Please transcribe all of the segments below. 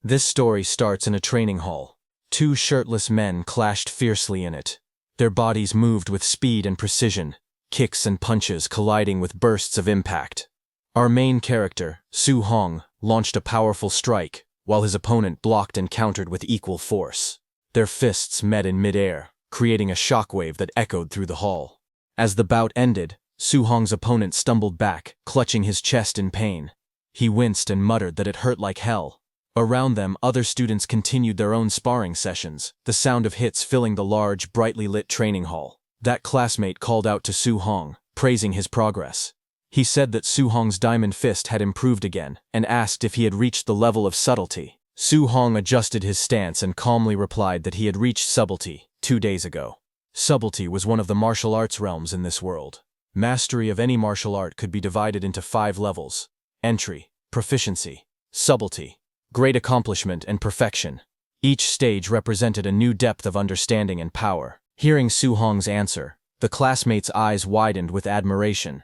This story starts in a training hall. Two shirtless men clashed fiercely in it. Their bodies moved with speed and precision, kicks and punches colliding with bursts of impact. Our main character, Su Hong, launched a powerful strike, while his opponent blocked and countered with equal force. Their fists met in midair, creating a shockwave that echoed through the hall. As the bout ended, Su Hong's opponent stumbled back, clutching his chest in pain. He winced and muttered that it hurt like hell. Around them, other students continued their own sparring sessions, the sound of hits filling the large, brightly lit training hall. That classmate called out to Su Hong, praising his progress. He said that Su Hong's diamond fist had improved again, and asked if he had reached the level of subtlety. Su Hong adjusted his stance and calmly replied that he had reached subtlety 2 days ago. Subtlety was one of the martial arts realms in this world. Mastery of any martial art could be divided into 5 levels: entry, proficiency, subtlety, great accomplishment, and perfection. Each stage represented a new depth of understanding and power. Hearing Su Hong's answer, the classmate's eyes widened with admiration.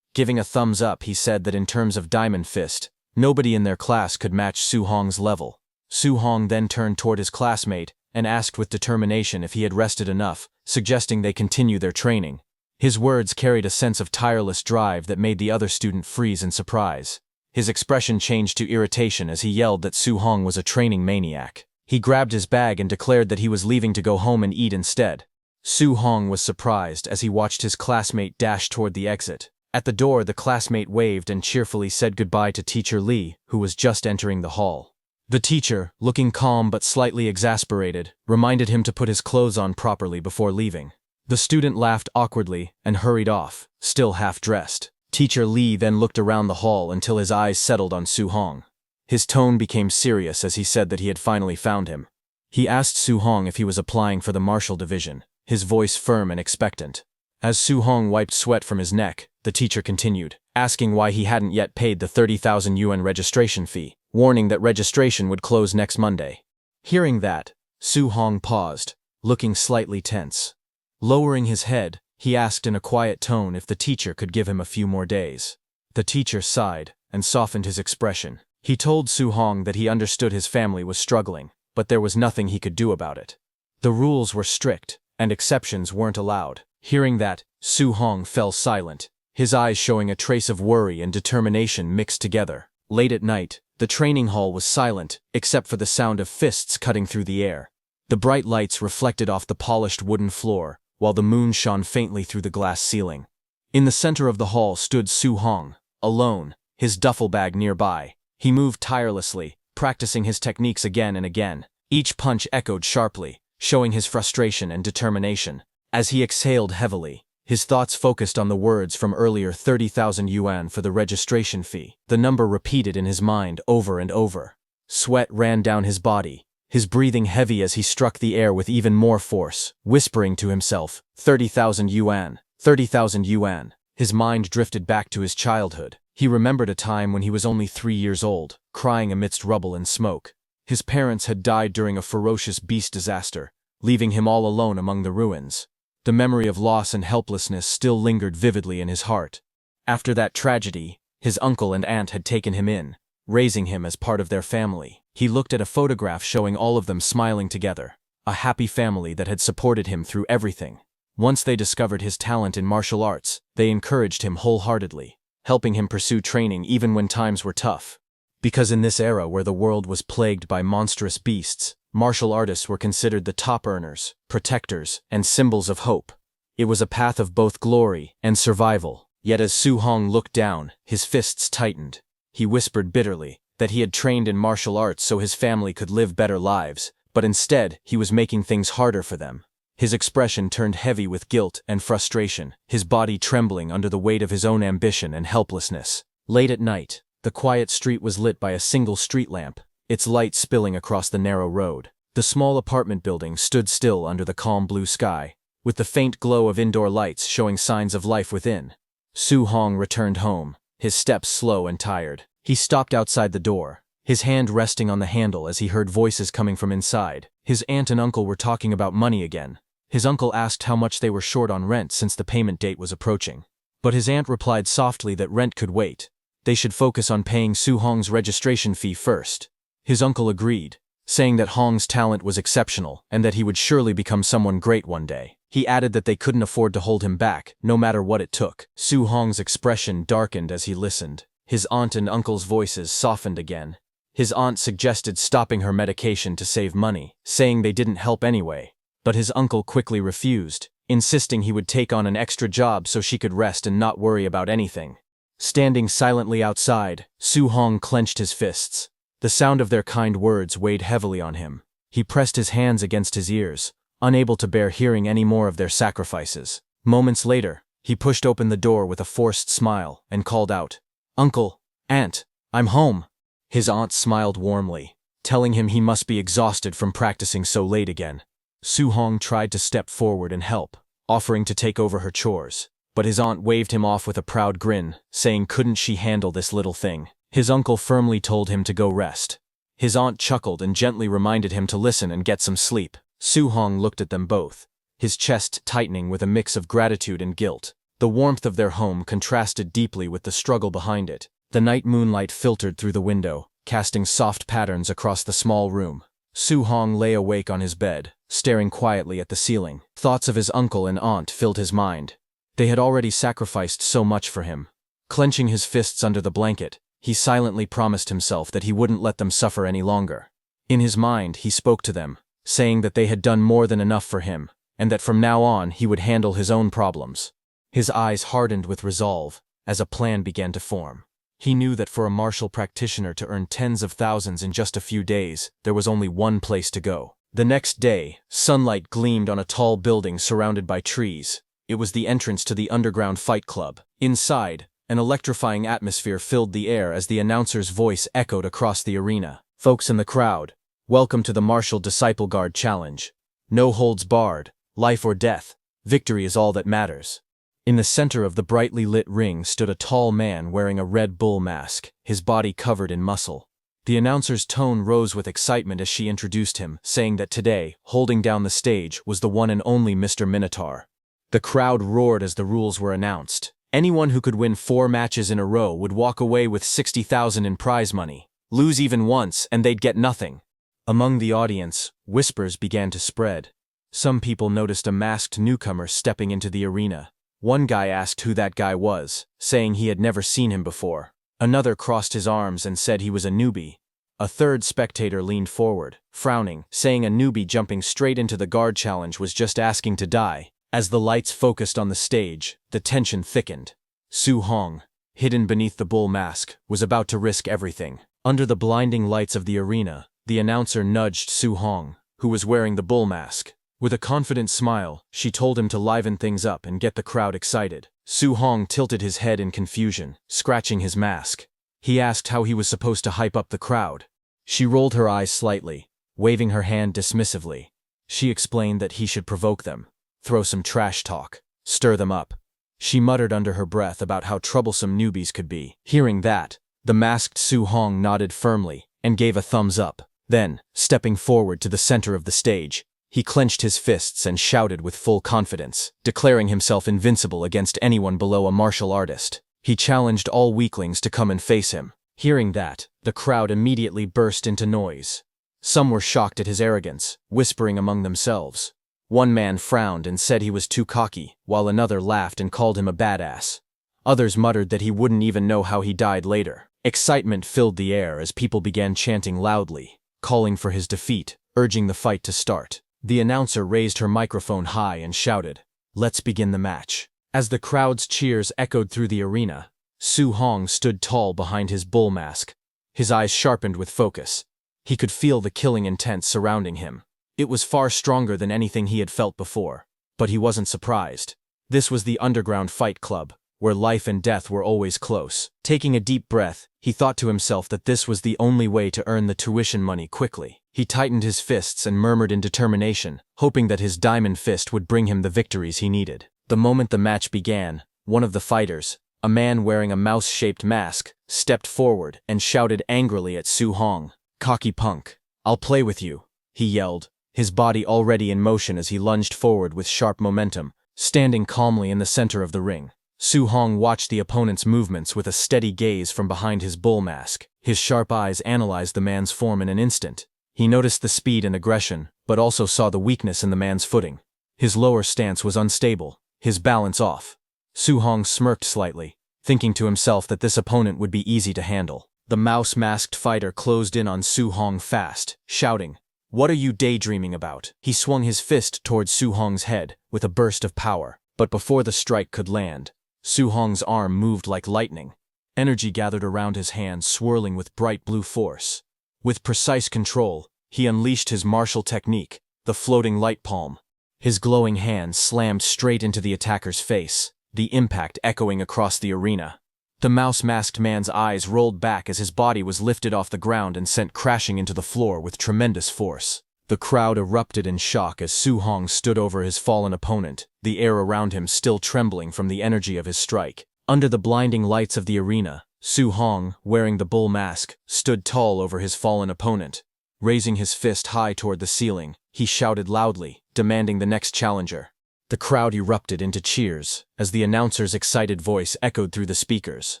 Giving a thumbs up, he said that in terms of diamond fist, nobody in their class could match Su Hong's level. Su Hong then turned toward his classmate and asked with determination if he had rested enough, suggesting they continue their training. His words carried a sense of tireless drive that made the other student freeze in surprise. His expression changed to irritation as he yelled that Su Hong was a training maniac. He grabbed his bag and declared that he was leaving to go home and eat instead. Su Hong was surprised as he watched his classmate dash toward the exit. At the door, the classmate waved and cheerfully said goodbye to Teacher Lee, who was just entering the hall. The teacher, looking calm but slightly exasperated, reminded him to put his clothes on properly before leaving. The student laughed awkwardly and hurried off, still half-dressed. Teacher Lee then looked around the hall until his eyes settled on Su Hong. His tone became serious as he said that he had finally found him. He asked Su Hong if he was applying for the martial division, his voice firm and expectant. As Su Hong wiped sweat from his neck, the teacher continued, asking why he hadn't yet paid the 30,000 yuan registration fee, warning that registration would close next Monday. Hearing that, Su Hong paused, looking slightly tense. Lowering his head, he asked in a quiet tone if the teacher could give him a few more days. The teacher sighed and softened his expression. He told Su Hong that he understood his family was struggling, but there was nothing he could do about it. The rules were strict, and exceptions weren't allowed. Hearing that, Su Hong fell silent, his eyes showing a trace of worry and determination mixed together. Late at night, the training hall was silent, except for the sound of fists cutting through the air. The bright lights reflected off the polished wooden floor, while the moon shone faintly through the glass ceiling. In the center of the hall stood Su Hong, alone, his duffel bag nearby. He moved tirelessly, practicing his techniques again and again. Each punch echoed sharply, showing his frustration and determination. As he exhaled heavily, his thoughts focused on the words from earlier: 30,000 yuan for the registration fee. The number repeated in his mind over and over. Sweat ran down his body, his breathing heavy as he struck the air with even more force, whispering to himself, 30,000 yuan, 30,000 yuan. His mind drifted back to his childhood. He remembered a time when he was only 3 years old, crying amidst rubble and smoke. His parents had died during a ferocious beast disaster, leaving him all alone among the ruins. The memory of loss and helplessness still lingered vividly in his heart. After that tragedy, his uncle and aunt had taken him in, raising him as part of their family. He looked at a photograph showing all of them smiling together, a happy family that had supported him through everything. Once they discovered his talent in martial arts, they encouraged him wholeheartedly, helping him pursue training even when times were tough. Because in this era where the world was plagued by monstrous beasts, martial artists were considered the top earners, protectors, and symbols of hope. It was a path of both glory and survival. Yet as Su Hong looked down, his fists tightened. He whispered bitterly that he had trained in martial arts so his family could live better lives, but instead he was making things harder for them. His expression turned heavy with guilt and frustration, his body trembling under the weight of his own ambition and helplessness. Late at night, the quiet street was lit by a single street lamp, its light spilling across the narrow road. The small apartment building stood still under the calm blue sky, with the faint glow of indoor lights showing signs of life within. Su Hong returned home, his steps slow and tired. He stopped outside the door, his hand resting on the handle as he heard voices coming from inside. His aunt and uncle were talking about money again. His uncle asked how much they were short on rent since the payment date was approaching. But his aunt replied softly that rent could wait. They should focus on paying Su Hong's registration fee first. His uncle agreed, saying that Hong's talent was exceptional and that he would surely become someone great one day. He added that they couldn't afford to hold him back, no matter what it took. Su Hong's expression darkened as he listened. His aunt and uncle's voices softened again. His aunt suggested stopping her medication to save money, saying they didn't help anyway. But his uncle quickly refused, insisting he would take on an extra job so she could rest and not worry about anything. Standing silently outside, Su Hong clenched his fists. The sound of their kind words weighed heavily on him. He pressed his hands against his ears, unable to bear hearing any more of their sacrifices. Moments later, he pushed open the door with a forced smile and called out, "Uncle, Aunt, I'm home." His aunt smiled warmly, telling him he must be exhausted from practicing so late again. Su Hong tried to step forward and help, offering to take over her chores. But his aunt waved him off with a proud grin, saying couldn't she handle this little thing. His uncle firmly told him to go rest. His aunt chuckled and gently reminded him to listen and get some sleep. Su Hong looked at them both, his chest tightening with a mix of gratitude and guilt. The warmth of their home contrasted deeply with the struggle behind it. The night moonlight filtered through the window, casting soft patterns across the small room. Su Hong lay awake on his bed, staring quietly at the ceiling. Thoughts of his uncle and aunt filled his mind. They had already sacrificed so much for him. Clenching his fists under the blanket, he silently promised himself that he wouldn't let them suffer any longer. In his mind, he spoke to them, saying that they had done more than enough for him, and that from now on he would handle his own problems. His eyes hardened with resolve, as a plan began to form. He knew that for a martial practitioner to earn tens of thousands in just a few days, there was only one place to go. The next day, sunlight gleamed on a tall building surrounded by trees. It was the entrance to the underground fight club. Inside, an electrifying atmosphere filled the air as the announcer's voice echoed across the arena. "Folks in the crowd, welcome to the Martial Disciple Guard Challenge. No holds barred, life or death, victory is all that matters." In the center of the brightly lit ring stood a tall man wearing a Red Bull mask, his body covered in muscle. The announcer's tone rose with excitement as she introduced him, saying that today, holding down the stage, was the one and only Mr. Minotaur. The crowd roared as the rules were announced. Anyone who could win 4 matches in a row would walk away with 60,000 in prize money. Lose even once, and they'd get nothing. Among the audience, whispers began to spread. Some people noticed a masked newcomer stepping into the arena. One guy asked who that guy was, saying he had never seen him before. Another crossed his arms and said he was a newbie. A third spectator leaned forward, frowning, saying a newbie jumping straight into the guard challenge was just asking to die. As the lights focused on the stage, the tension thickened. Su Hong, hidden beneath the bull mask, was about to risk everything. Under the blinding lights of the arena, the announcer nudged Su Hong, who was wearing the bull mask. With a confident smile, she told him to liven things up and get the crowd excited. Su Hong tilted his head in confusion, scratching his mask. He asked how he was supposed to hype up the crowd. She rolled her eyes slightly, waving her hand dismissively. She explained that he should provoke them, throw some trash talk, stir them up. She muttered under her breath about how troublesome newbies could be. Hearing that, the masked Su Hong nodded firmly and gave a thumbs up. Then, stepping forward to the center of the stage, he clenched his fists and shouted with full confidence, declaring himself invincible against anyone below a martial artist. He challenged all weaklings to come and face him. Hearing that, the crowd immediately burst into noise. Some were shocked at his arrogance, whispering among themselves. One man frowned and said he was too cocky, while another laughed and called him a badass. Others muttered that he wouldn't even know how he died later. Excitement filled the air as people began chanting loudly, calling for his defeat, urging the fight to start. The announcer raised her microphone high and shouted, "Let's begin the match." As the crowd's cheers echoed through the arena, Su Hong stood tall behind his bull mask, his eyes sharpened with focus. He could feel the killing intent surrounding him. It was far stronger than anything he had felt before, but he wasn't surprised. This was the underground fight club, where life and death were always close. Taking a deep breath, he thought to himself that this was the only way to earn the tuition money quickly. He tightened his fists and murmured in determination, hoping that his diamond fist would bring him the victories he needed. The moment the match began, one of the fighters, a man wearing a mouse-shaped mask, stepped forward and shouted angrily at Su Hong. "Cocky punk. I'll play with you," he yelled, his body already in motion as he lunged forward with sharp momentum, standing calmly in the center of the ring. Su Hong watched the opponent's movements with a steady gaze from behind his bull mask. His sharp eyes analyzed the man's form in an instant. He noticed the speed and aggression, but also saw the weakness in the man's footing. His lower stance was unstable, his balance off. Su Hong smirked slightly, thinking to himself that this opponent would be easy to handle. The mouse-masked fighter closed in on Su Hong fast, shouting, "What are you daydreaming about?" He swung his fist towards Su Hong's head with a burst of power, but before the strike could land, Su Hong's arm moved like lightning. Energy gathered around his hands, swirling with bright blue force. With precise control, he unleashed his martial technique, the floating light palm. His glowing hand slammed straight into the attacker's face, the impact echoing across the arena. The mouse-masked man's eyes rolled back as his body was lifted off the ground and sent crashing into the floor with tremendous force. The crowd erupted in shock as Su Hong stood over his fallen opponent, the air around him still trembling from the energy of his strike. Under the blinding lights of the arena, Su Hong, wearing the bull mask, stood tall over his fallen opponent. Raising his fist high toward the ceiling, he shouted loudly, demanding the next challenger. The crowd erupted into cheers as the announcer's excited voice echoed through the speakers.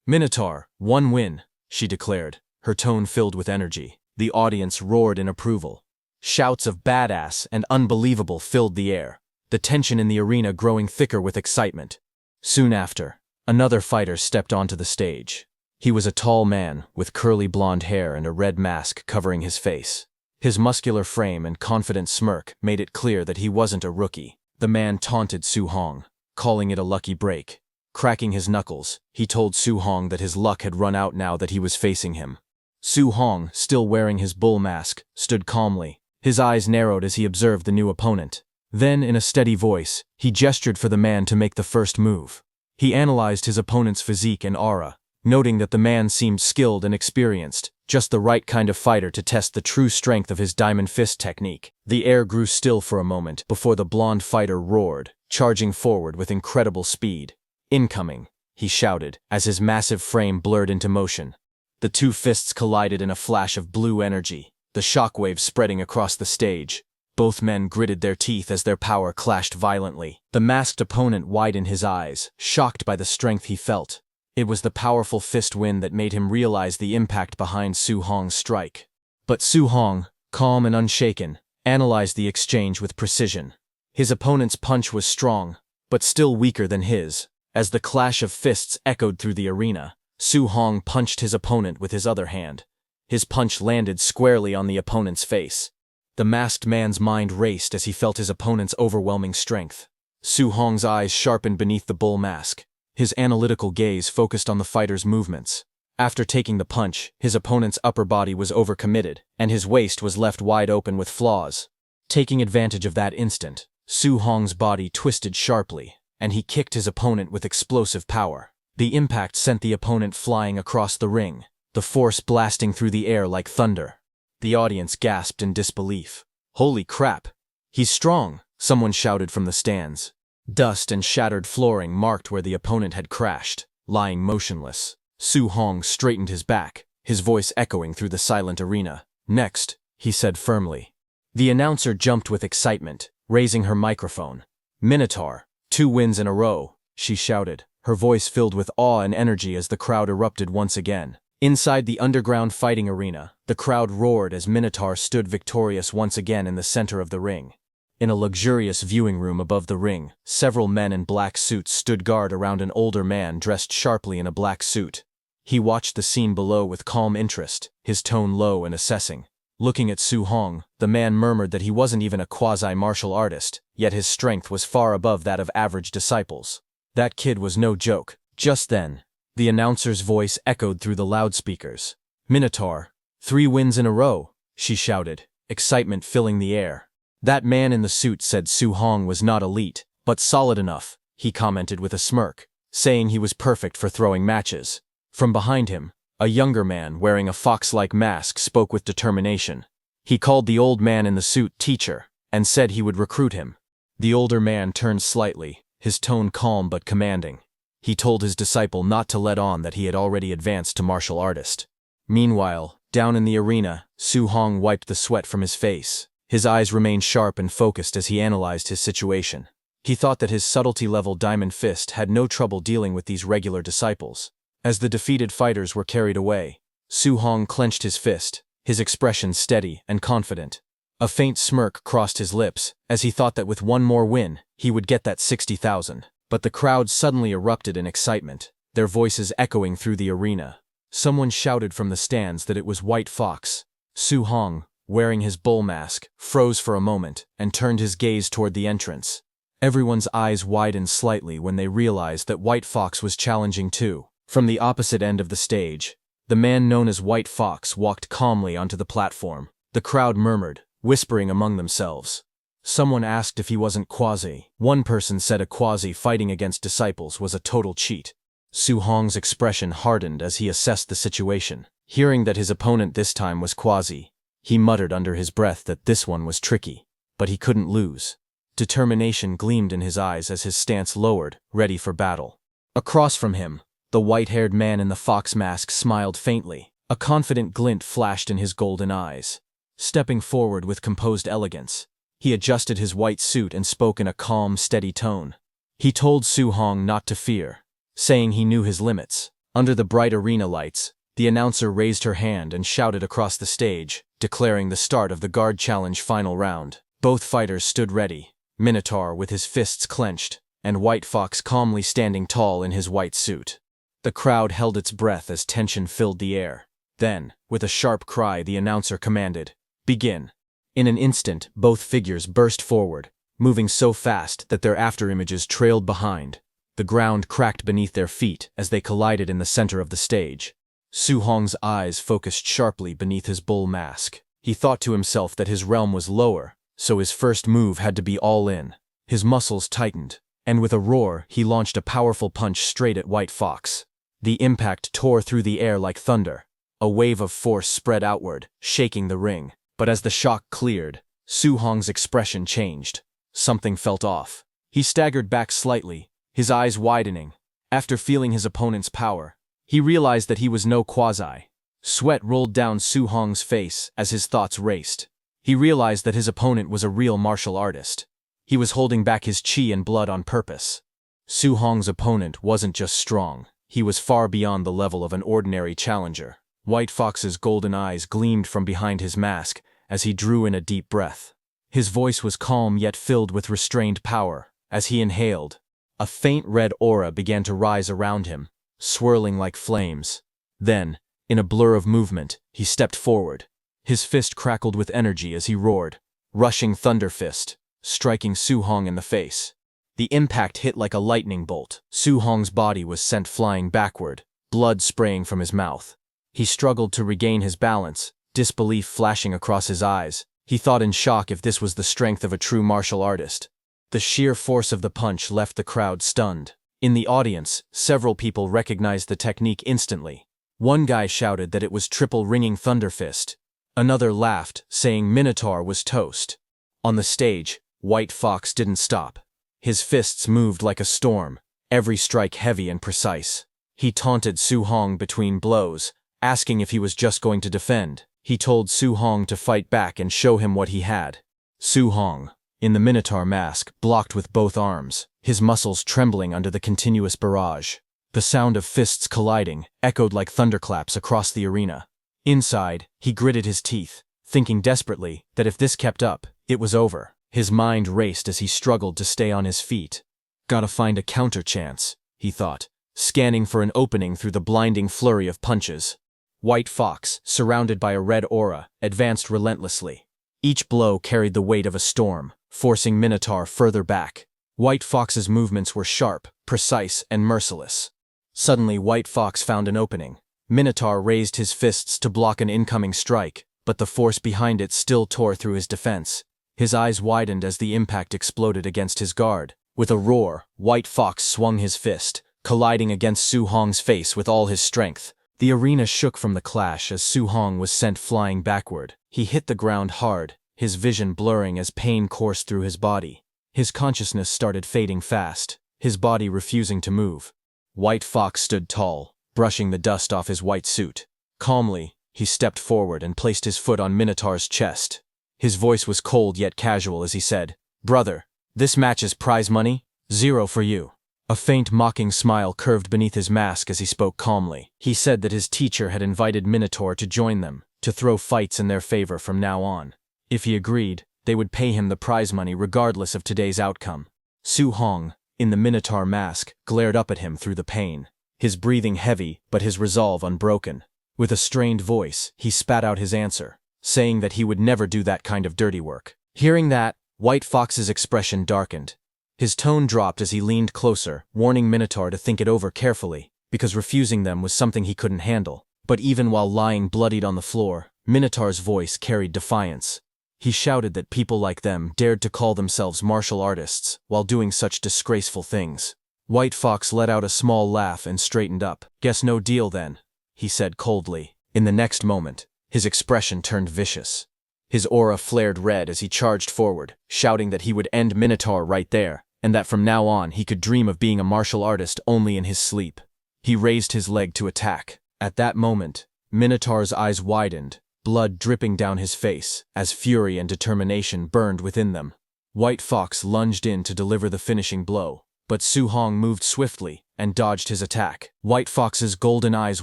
"Minotaur, 1 win," she declared, her tone filled with energy. The audience roared in approval. Shouts of "badass" and "unbelievable" filled the air, the tension in the arena growing thicker with excitement. Soon after, another fighter stepped onto the stage. He was a tall man with curly blonde hair and a red mask covering his face. His muscular frame and confident smirk made it clear that he wasn't a rookie. The man taunted Su Hong, calling it a lucky break. Cracking his knuckles, he told Su Hong that his luck had run out now that he was facing him. Su Hong, still wearing his bull mask, stood calmly. His eyes narrowed as he observed the new opponent. Then, in a steady voice, he gestured for the man to make the first move. He analyzed his opponent's physique and aura, noting that the man seemed skilled and experienced, just the right kind of fighter to test the true strength of his diamond fist technique. The air grew still for a moment before the blonde fighter roared, charging forward with incredible speed. "Incoming," he shouted, as his massive frame blurred into motion. The two fists collided in a flash of blue energy, the shockwaves spreading across the stage. Both men gritted their teeth as their power clashed violently. The masked opponent widened his eyes, shocked by the strength he felt. It was the powerful fist wind that made him realize the impact behind Su Hong's strike. But Su Hong, calm and unshaken, analyzed the exchange with precision. His opponent's punch was strong, but still weaker than his. As the clash of fists echoed through the arena, Su Hong punched his opponent with his other hand. His punch landed squarely on the opponent's face. The masked man's mind raced as he felt his opponent's overwhelming strength. Su Hong's eyes sharpened beneath the bull mask. His analytical gaze focused on the fighter's movements. After taking the punch, his opponent's upper body was overcommitted, and his waist was left wide open with flaws. Taking advantage of that instant, Su Hong's body twisted sharply, and he kicked his opponent with explosive power. The impact sent the opponent flying across the ring, the force blasting through the air like thunder. The audience gasped in disbelief. "Holy crap! He's strong!" someone shouted from the stands. Dust and shattered flooring marked where the opponent had crashed, lying motionless. Su Hong straightened his back, his voice echoing through the silent arena. "Next," he said firmly. The announcer jumped with excitement, raising her microphone. "Minotaur, 2 wins in a row," she shouted, her voice filled with awe and energy as the crowd erupted once again. Inside the underground fighting arena, the crowd roared as Minotaur stood victorious once again in the center of the ring. In a luxurious viewing room above the ring, several men in black suits stood guard around an older man dressed sharply in a black suit. He watched the scene below with calm interest, his tone low and assessing. Looking at Su Hong, the man murmured that he wasn't even a quasi-martial artist, yet his strength was far above that of average disciples. That kid was no joke. Just then, the announcer's voice echoed through the loudspeakers. "Minotaur, 3 wins in a row," she shouted, excitement filling the air. "That man in the suit said Su Hong was not elite, but solid enough," he commented with a smirk, saying he was perfect for throwing matches. From behind him, a younger man wearing a fox-like mask spoke with determination. He called the old man in the suit teacher, and said he would recruit him. The older man turned slightly, his tone calm but commanding. He told his disciple not to let on that he had already advanced to martial artist. Meanwhile, down in the arena, Su Hong wiped the sweat from his face. His eyes remained sharp and focused as he analyzed his situation. He thought that his subtlety-level diamond fist had no trouble dealing with these regular disciples. As the defeated fighters were carried away, Su Hong clenched his fist, his expression steady and confident. A faint smirk crossed his lips, as he thought that with one more win, he would get that 60,000. But the crowd suddenly erupted in excitement, their voices echoing through the arena. Someone shouted from the stands that it was White Fox. Su Hong, wearing his bull mask, froze for a moment and turned his gaze toward the entrance. Everyone's eyes widened slightly when they realized that White Fox was challenging too. From the opposite end of the stage, the man known as White Fox walked calmly onto the platform. The crowd murmured, whispering among themselves. Someone asked if he wasn't Quasi. One person said a Quasi fighting against disciples was a total cheat. Su Hong's expression hardened as he assessed the situation. Hearing that his opponent this time was Quasi, he muttered under his breath that this one was tricky, but he couldn't lose. Determination gleamed in his eyes as his stance lowered, ready for battle. Across from him, the white-haired man in the fox mask smiled faintly. A confident glint flashed in his golden eyes. Stepping forward with composed elegance, he adjusted his white suit and spoke in a calm, steady tone. He told Su Hong not to fear, saying he knew his limits. Under the bright arena lights, the announcer raised her hand and shouted across the stage, declaring the start of the guard challenge final round. Both fighters stood ready, Minotaur with his fists clenched, and White Fox calmly standing tall in his white suit. The crowd held its breath as tension filled the air. Then, with a sharp cry, the announcer commanded, "Begin." In an instant, both figures burst forward, moving so fast that their afterimages trailed behind. The ground cracked beneath their feet as they collided in the center of the stage. Su Hong's eyes focused sharply beneath his bull mask. He thought to himself that his realm was lower, so his first move had to be all in. His muscles tightened, and with a roar, he launched a powerful punch straight at White Fox. The impact tore through the air like thunder. A wave of force spread outward, shaking the ring. But as the shock cleared, Su Hong's expression changed. Something felt off. He staggered back slightly, his eyes widening. After feeling his opponent's power, he realized that he was no Quasi. Sweat rolled down Su Hong's face as his thoughts raced. He realized that his opponent was a real martial artist. He was holding back his chi and blood on purpose. Su Hong's opponent wasn't just strong, he was far beyond the level of an ordinary challenger. White Fox's golden eyes gleamed from behind his mask as he drew in a deep breath. His voice was calm yet filled with restrained power. As he inhaled, a faint red aura began to rise around him, swirling like flames. Then, in a blur of movement, he stepped forward. His fist crackled with energy as he roared, rushing thunder fist, striking Su Hong in the face. The impact hit like a lightning bolt. Su Hong's body was sent flying backward, blood spraying from his mouth. He struggled to regain his balance, disbelief flashing across his eyes. He thought in shock if this was the strength of a true martial artist. The sheer force of the punch left the crowd stunned. In the audience, several people recognized the technique instantly. One guy shouted that it was triple ringing thunder fist. Another laughed, saying Minotaur was toast. On the stage, White Fox didn't stop. His fists moved like a storm, every strike heavy and precise. He taunted Su Hong between blows, asking if he was just going to defend. He told Su Hong to fight back and show him what he had. Su Hong, in the Minotaur mask, blocked with both arms, his muscles trembling under the continuous barrage. The sound of fists colliding echoed like thunderclaps across the arena. Inside, he gritted his teeth, thinking desperately that if this kept up, it was over. His mind raced as he struggled to stay on his feet. Gotta find a counter chance, he thought, scanning for an opening through the blinding flurry of punches. White Fox, surrounded by a red aura, advanced relentlessly. Each blow carried the weight of a storm, forcing Minotaur further back. White Fox's movements were sharp, precise, and merciless. Suddenly, White Fox found an opening. Minotaur raised his fists to block an incoming strike, but the force behind it still tore through his defense. His eyes widened as the impact exploded against his guard. With a roar, White Fox swung his fist, colliding against Su Hong's face with all his strength. The arena shook from the clash as Su Hong was sent flying backward. He hit the ground hard, his vision blurring as pain coursed through his body. His consciousness started fading fast, his body refusing to move. White Fox stood tall, brushing the dust off his white suit. Calmly, he stepped forward and placed his foot on Minotaur's chest. His voice was cold yet casual as he said, "Brother, This match's prize money? 0 for you. A faint mocking smile curved beneath his mask as he spoke calmly. He said that his teacher had invited Minotaur to join them, to throw fights in their favor from now on. If he agreed, they would pay him the prize money regardless of today's outcome. Su Hong, in the Minotaur mask, glared up at him through the pane, his breathing heavy but his resolve unbroken. With a strained voice, he spat out his answer, saying that he would never do that kind of dirty work. Hearing that, White Fox's expression darkened. His tone dropped as he leaned closer, warning Minotaur to think it over carefully, because refusing them was something he couldn't handle. But even while lying bloodied on the floor, Minotaur's voice carried defiance. He shouted that people like them dared to call themselves martial artists while doing such disgraceful things. White Fox let out a small laugh and straightened up. "Guess no deal then," he said coldly. In the next moment, his expression turned vicious. His aura flared red as he charged forward, shouting that he would end Minotaur right there, and that from now on he could dream of being a martial artist only in his sleep. He raised his leg to attack. At that moment, Minotaur's eyes widened, blood dripping down his face, as fury and determination burned within them. White Fox lunged in to deliver the finishing blow, but Su Hong moved swiftly and dodged his attack. White Fox's golden eyes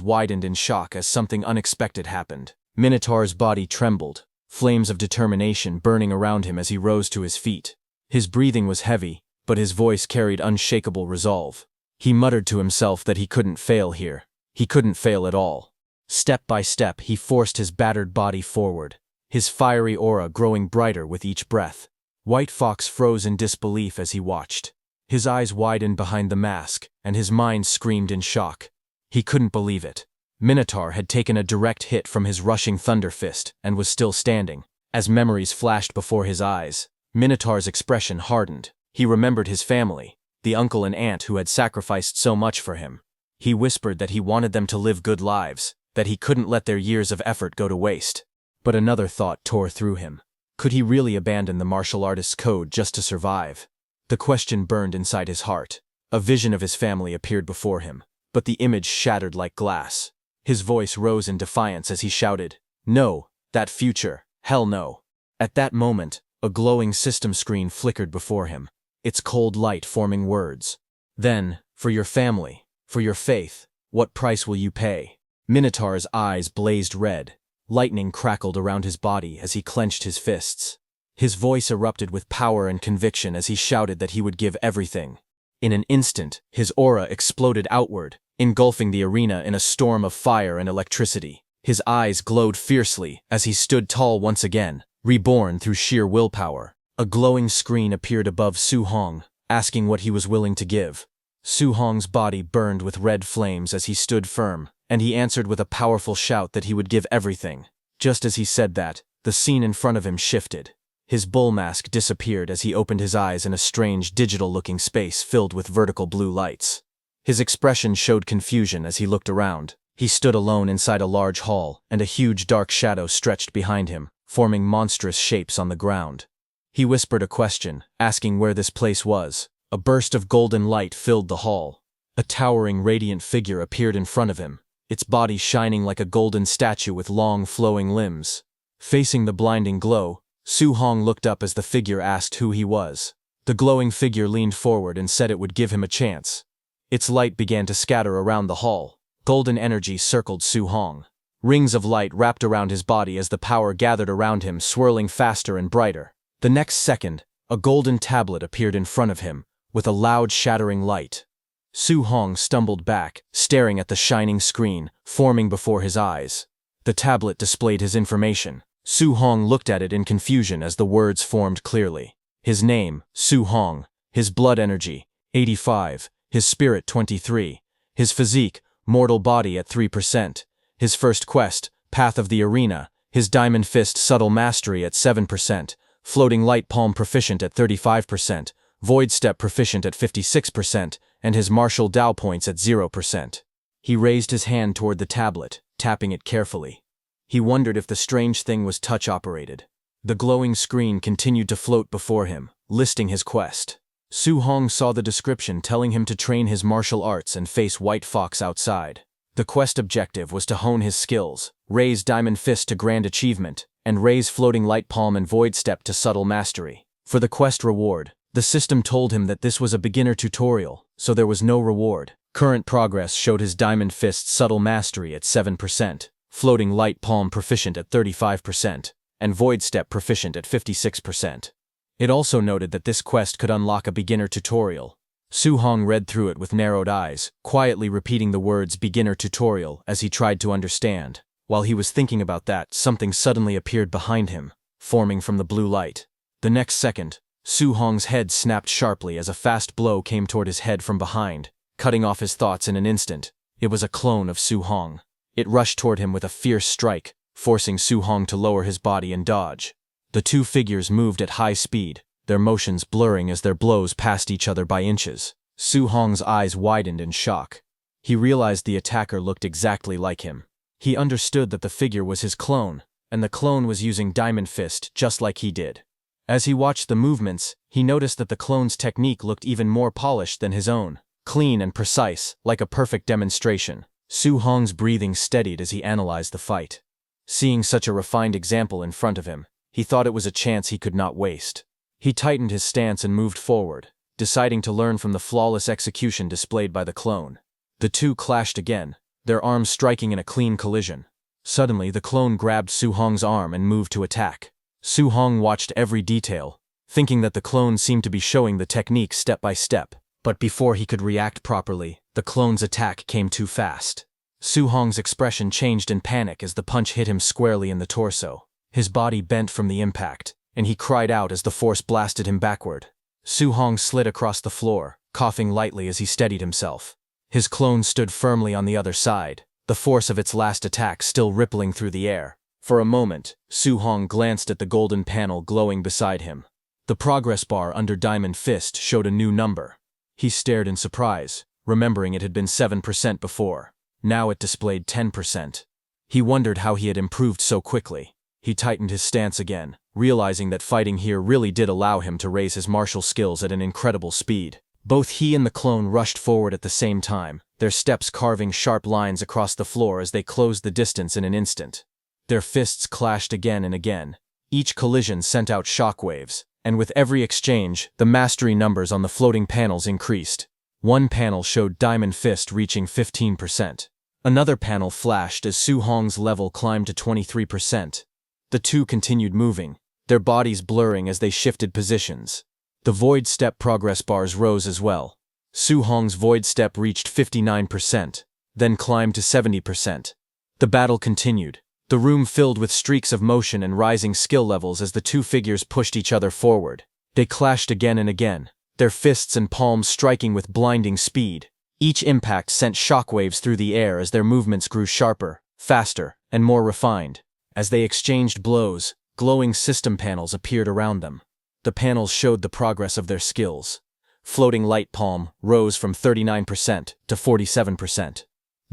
widened in shock as something unexpected happened. Minotaur's body trembled, flames of determination burning around him as he rose to his feet. His breathing was heavy, but his voice carried unshakable resolve. He muttered to himself that he couldn't fail here. He couldn't fail at all. Step by step, he forced his battered body forward, his fiery aura growing brighter with each breath. White Fox froze in disbelief as he watched. His eyes widened behind the mask, and his mind screamed in shock. He couldn't believe it. Minotaur had taken a direct hit from his rushing thunder fist and was still standing. As memories flashed before his eyes, Minotaur's expression hardened. He remembered his family, the uncle and aunt who had sacrificed so much for him. He whispered that he wanted them to live good lives, that he couldn't let their years of effort go to waste. But another thought tore through him. Could he really abandon the martial artist's code just to survive? The question burned inside his heart. A vision of his family appeared before him, but the image shattered like glass. His voice rose in defiance as he shouted, "No, that future, hell no." At that moment, a glowing system screen flickered before him, its cold light forming words. "Then, for your family, for your faith, what price will you pay?" Minotaur's eyes blazed red. Lightning crackled around his body as he clenched his fists. His voice erupted with power and conviction as he shouted that he would give everything. In an instant, his aura exploded outward, engulfing the arena in a storm of fire and electricity. His eyes glowed fiercely as he stood tall once again, reborn through sheer willpower. A glowing screen appeared above Su Hong, asking what he was willing to give. Su Hong's body burned with red flames as he stood firm, and he answered with a powerful shout that he would give everything. Just as he said that, the scene in front of him shifted. His bull mask disappeared as he opened his eyes in a strange digital-looking space filled with vertical blue lights. His expression showed confusion as he looked around. He stood alone inside a large hall, and a huge dark shadow stretched behind him, forming monstrous shapes on the ground. He whispered a question, asking where this place was. A burst of golden light filled the hall. A towering, radiant figure appeared in front of him, its body shining like a golden statue with long, flowing limbs. Facing the blinding glow, Su Hong looked up as the figure asked who he was. The glowing figure leaned forward and said it would give him a chance. Its light began to scatter around the hall. Golden energy circled Su Hong. Rings of light wrapped around his body as the power gathered around him, swirling faster and brighter. The next second, a golden tablet appeared in front of him, with a loud shattering light. Su Hong stumbled back, staring at the shining screen, forming before his eyes. The tablet displayed his information. Su Hong looked at it in confusion as the words formed clearly. His name, Su Hong. His blood energy, 85. His spirit, 23. His physique, mortal body at 3%. His first quest, Path of the Arena. His diamond fist subtle mastery at 7%. Floating light palm proficient at 35%. Void step proficient at 56%. And his martial Dao points at 0%. He raised his hand toward the tablet, tapping it carefully. He wondered if the strange thing was touch-operated. The glowing screen continued to float before him, listing his quest. Su Hong saw the description telling him to train his martial arts and face White Fox outside. The quest objective was to hone his skills, raise Diamond Fist to Grand Achievement, and raise Floating Light Palm and Void Step to Subtle Mastery. For the quest reward, The system told him that this was a beginner tutorial, so there was no reward. Current progress showed his Diamond Fist subtle mastery at 7%, Floating Light Palm proficient at 35%, and Void Step proficient at 56%. It also noted that this quest could unlock a beginner tutorial. Su Hong read through it with narrowed eyes, quietly repeating the words beginner tutorial as he tried to understand. While he was thinking about that, something suddenly appeared behind him, forming from the blue light. The next second, Su Hong's head snapped sharply as a fast blow came toward his head from behind, cutting off his thoughts in an instant. It was a clone of Su Hong. It rushed toward him with a fierce strike, forcing Su Hong to lower his body and dodge. The two figures moved at high speed, their motions blurring as their blows passed each other by inches. Su Hong's eyes widened in shock. He realized the attacker looked exactly like him. He understood that the figure was his clone, and the clone was using Diamond Fist just like he did. As he watched the movements, he noticed that the clone's technique looked even more polished than his own, clean and precise, like a perfect demonstration. Su Hong's breathing steadied as he analyzed the fight. Seeing such a refined example in front of him, he thought it was a chance he could not waste. He tightened his stance and moved forward, deciding to learn from the flawless execution displayed by the clone. The two clashed again, their arms striking in a clean collision. Suddenly, the clone grabbed Su Hong's arm and moved to attack. Su Hong watched every detail, thinking that the clone seemed to be showing the technique step by step. But before he could react properly, the clone's attack came too fast. Su Hong's expression changed in panic as the punch hit him squarely in the torso. His body bent from the impact, and he cried out as the force blasted him backward. Su Hong slid across the floor, coughing lightly as he steadied himself. His clone stood firmly on the other side, the force of its last attack still rippling through the air. For a moment, Su Hong glanced at the golden panel glowing beside him. The progress bar under Diamond Fist showed a new number. He stared in surprise, remembering it had been 7% before. Now it displayed 10%. He wondered how he had improved so quickly. He tightened his stance again, realizing that fighting here really did allow him to raise his martial skills at an incredible speed. Both he and the clone rushed forward at the same time, their steps carving sharp lines across the floor as they closed the distance in an instant. Their fists clashed again and again. Each collision sent out shockwaves, and with every exchange, the mastery numbers on the floating panels increased. One panel showed Diamond Fist reaching 15%. Another panel flashed as Su Hong's level climbed to 23%. The two continued moving, their bodies blurring as they shifted positions. The Void Step progress bars rose as well. Su Hong's Void Step reached 59%, then climbed to 70%. The battle continued, the room filled with streaks of motion and rising skill levels as the two figures pushed each other forward. They clashed again and again, their fists and palms striking with blinding speed. Each impact sent shockwaves through the air as their movements grew sharper, faster, and more refined. As they exchanged blows, glowing system panels appeared around them. The panels showed the progress of their skills. Floating Light Palm rose from 39% to 47%.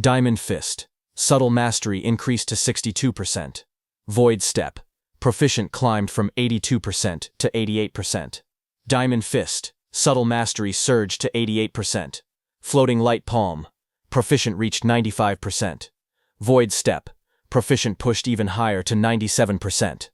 Diamond Fist, subtle mastery increased to 62%. Void Step, proficient climbed from 82% to 88%. Diamond Fist, subtle mastery surged to 88%. Floating Light Palm, proficient reached 95%. Void Step, proficient pushed even higher to 97%.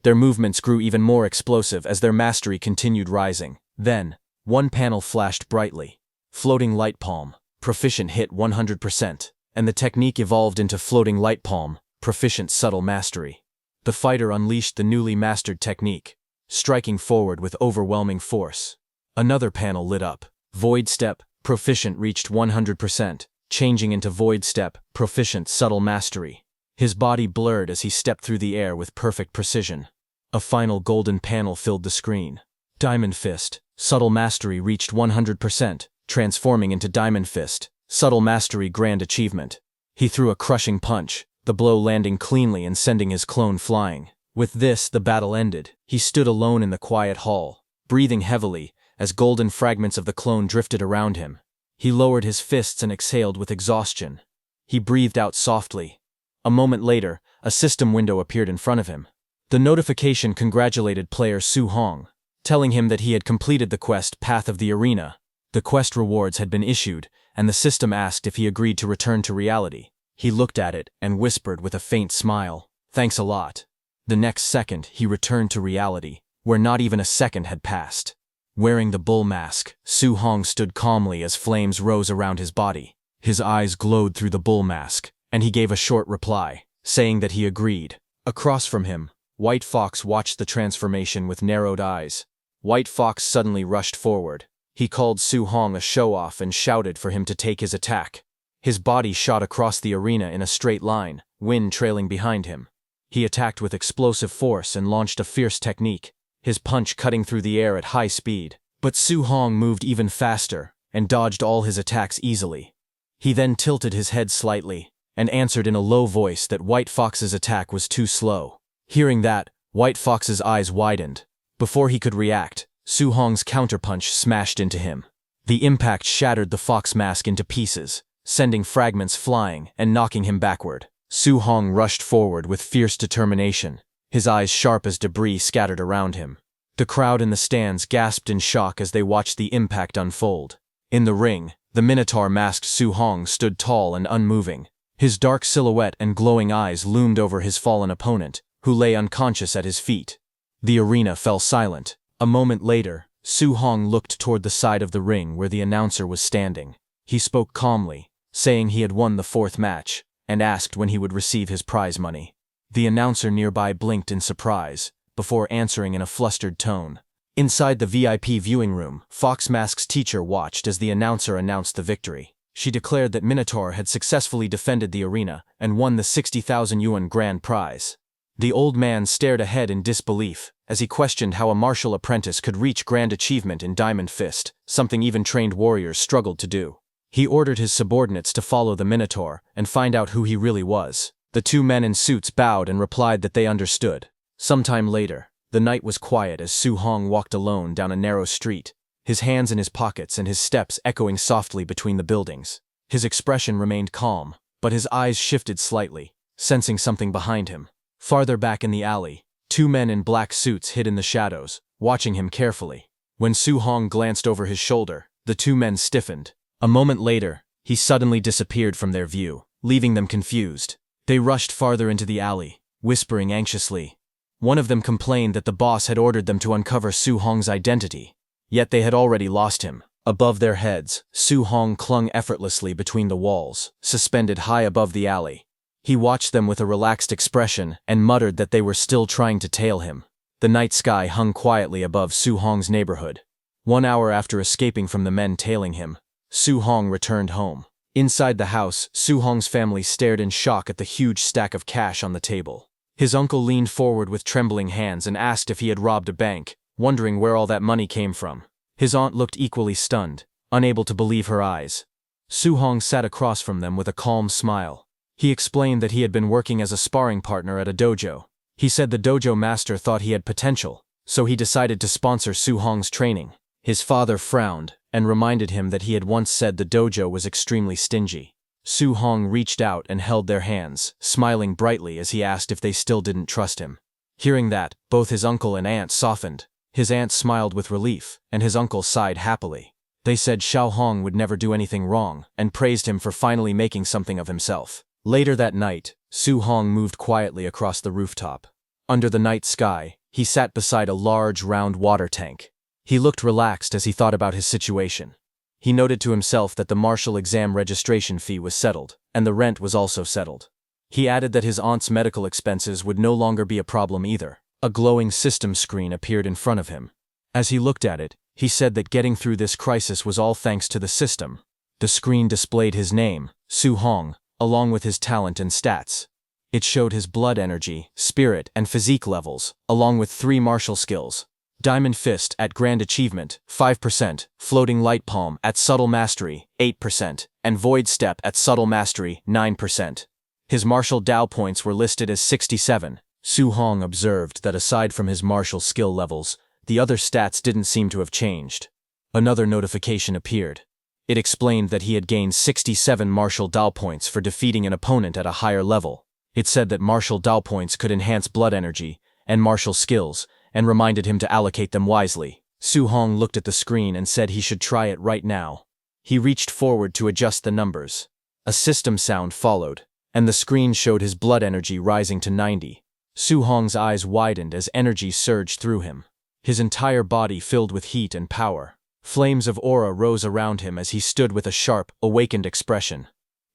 Their movements grew even more explosive as their mastery continued rising. Then, one panel flashed brightly. Floating Light Palm, proficient hit 100%, and the technique evolved into Floating Light Palm, proficient subtle mastery. The fighter unleashed the newly mastered technique, striking forward with overwhelming force. Another panel lit up. Void Step, proficient reached 100%, changing into Void Step, proficient subtle mastery. His body blurred as he stepped through the air with perfect precision. A final golden panel filled the screen. Diamond Fist, subtle mastery reached 100%, transforming into Diamond Fist, subtle mastery grand achievement. He threw a crushing punch, the blow landing cleanly and sending his clone flying. With this, the battle ended. He stood alone in the quiet hall, breathing heavily as golden fragments of the clone drifted around him. He lowered his fists and exhaled with exhaustion. He breathed out softly. A moment later, a system window appeared in front of him. The notification congratulated player Su Hong, telling him that he had completed the quest Path of the Arena. The quest rewards had been issued, and the system asked if he agreed to return to reality. He looked at it and whispered with a faint smile, "Thanks a lot." The next second, he returned to reality, where not even a second had passed. Wearing the bull mask, Su Hong stood calmly as flames rose around his body. His eyes glowed through the bull mask, and he gave a short reply, saying that he agreed. Across from him, White Fox watched the transformation with narrowed eyes. White Fox suddenly rushed forward. He called Su Hong a show-off and shouted for him to take his attack. His body shot across the arena in a straight line, wind trailing behind him. He attacked with explosive force and launched a fierce technique, his punch cutting through the air at high speed. But Su Hong moved even faster and dodged all his attacks easily. He then tilted his head slightly and answered in a low voice that White Fox's attack was too slow. Hearing that, White Fox's eyes widened. Before he could react, Su Hong's counterpunch smashed into him. The impact shattered the fox mask into pieces, sending fragments flying and knocking him backward. Su Hong rushed forward with fierce determination, his eyes sharp as debris scattered around him. The crowd in the stands gasped in shock as they watched the impact unfold. In the ring, the Minotaur-masked Su Hong stood tall and unmoving. His dark silhouette and glowing eyes loomed over his fallen opponent, who lay unconscious at his feet. The arena fell silent. A moment later, Su Hong looked toward the side of the ring where the announcer was standing. He spoke calmly, saying he had won the fourth match, and asked when he would receive his prize money. The announcer nearby blinked in surprise, before answering in a flustered tone. Inside the VIP viewing room, Fox Mask's teacher watched as the announcer announced the victory. She declared that Minotaur had successfully defended the arena and won the 60,000 yuan grand prize. The old man stared ahead in disbelief as he questioned how a martial apprentice could reach grand achievement in Diamond Fist, something even trained warriors struggled to do. He ordered his subordinates to follow the Minotaur and find out who he really was. The two men in suits bowed and replied that they understood. Sometime later, the night was quiet as Su Hong walked alone down a narrow street, his hands in his pockets and his steps echoing softly between the buildings. His expression remained calm, but his eyes shifted slightly, sensing something behind him. Farther back in the alley, two men in black suits hid in the shadows, watching him carefully. When Su Hong glanced over his shoulder, the two men stiffened. A moment later, he suddenly disappeared from their view, leaving them confused. They rushed farther into the alley, whispering anxiously. One of them complained that the boss had ordered them to uncover Su Hong's identity, yet they had already lost him. Above their heads, Su Hong clung effortlessly between the walls, suspended high above the alley. He watched them with a relaxed expression and muttered that they were still trying to tail him. The night sky hung quietly above Su Hong's neighborhood. 1 hour after escaping from the men tailing him, Su Hong returned home. Inside the house, Su Hong's family stared in shock at the huge stack of cash on the table. His uncle leaned forward with trembling hands and asked if he had robbed a bank, wondering where all that money came from. His aunt looked equally stunned, unable to believe her eyes. Su Hong sat across from them with a calm smile. He explained that he had been working as a sparring partner at a dojo. He said the dojo master thought he had potential, so he decided to sponsor Su Hong's training. His father frowned and reminded him that he had once said the dojo was extremely stingy. Su Hong reached out and held their hands, smiling brightly as he asked if they still didn't trust him. Hearing that, both his uncle and aunt softened. His aunt smiled with relief, and his uncle sighed happily. They said Xiao Hong would never do anything wrong, and praised him for finally making something of himself. Later that night, Su Hong moved quietly across the rooftop. Under the night sky, he sat beside a large, round water tank. He looked relaxed as he thought about his situation. He noted to himself that the martial exam registration fee was settled, and the rent was also settled. He added that his aunt's medical expenses would no longer be a problem either. A glowing system screen appeared in front of him. As he looked at it, he said that getting through this crisis was all thanks to the system. The screen displayed his name, Su Hong, along with his talent and stats. It showed his blood energy, spirit, and physique levels, along with 3 martial skills. Diamond Fist at Grand Achievement, 5%, Floating Light Palm at Subtle Mastery, 8%, and Void Step at Subtle Mastery, 9%. His martial Dao points were listed as 67. Su Hong observed that aside from his martial skill levels, the other stats didn't seem to have changed. Another notification appeared. It explained that he had gained 67 martial Dao points for defeating an opponent at a higher level. It said that martial Dao points could enhance blood energy and martial skills, and reminded him to allocate them wisely. Su Hong looked at the screen and said he should try it right now. He reached forward to adjust the numbers. A system sound followed, and the screen showed his blood energy rising to 90. Su Hong's eyes widened as energy surged through him. his entire body filled with heat and power. Flames of aura rose around him as he stood with a sharp, awakened expression.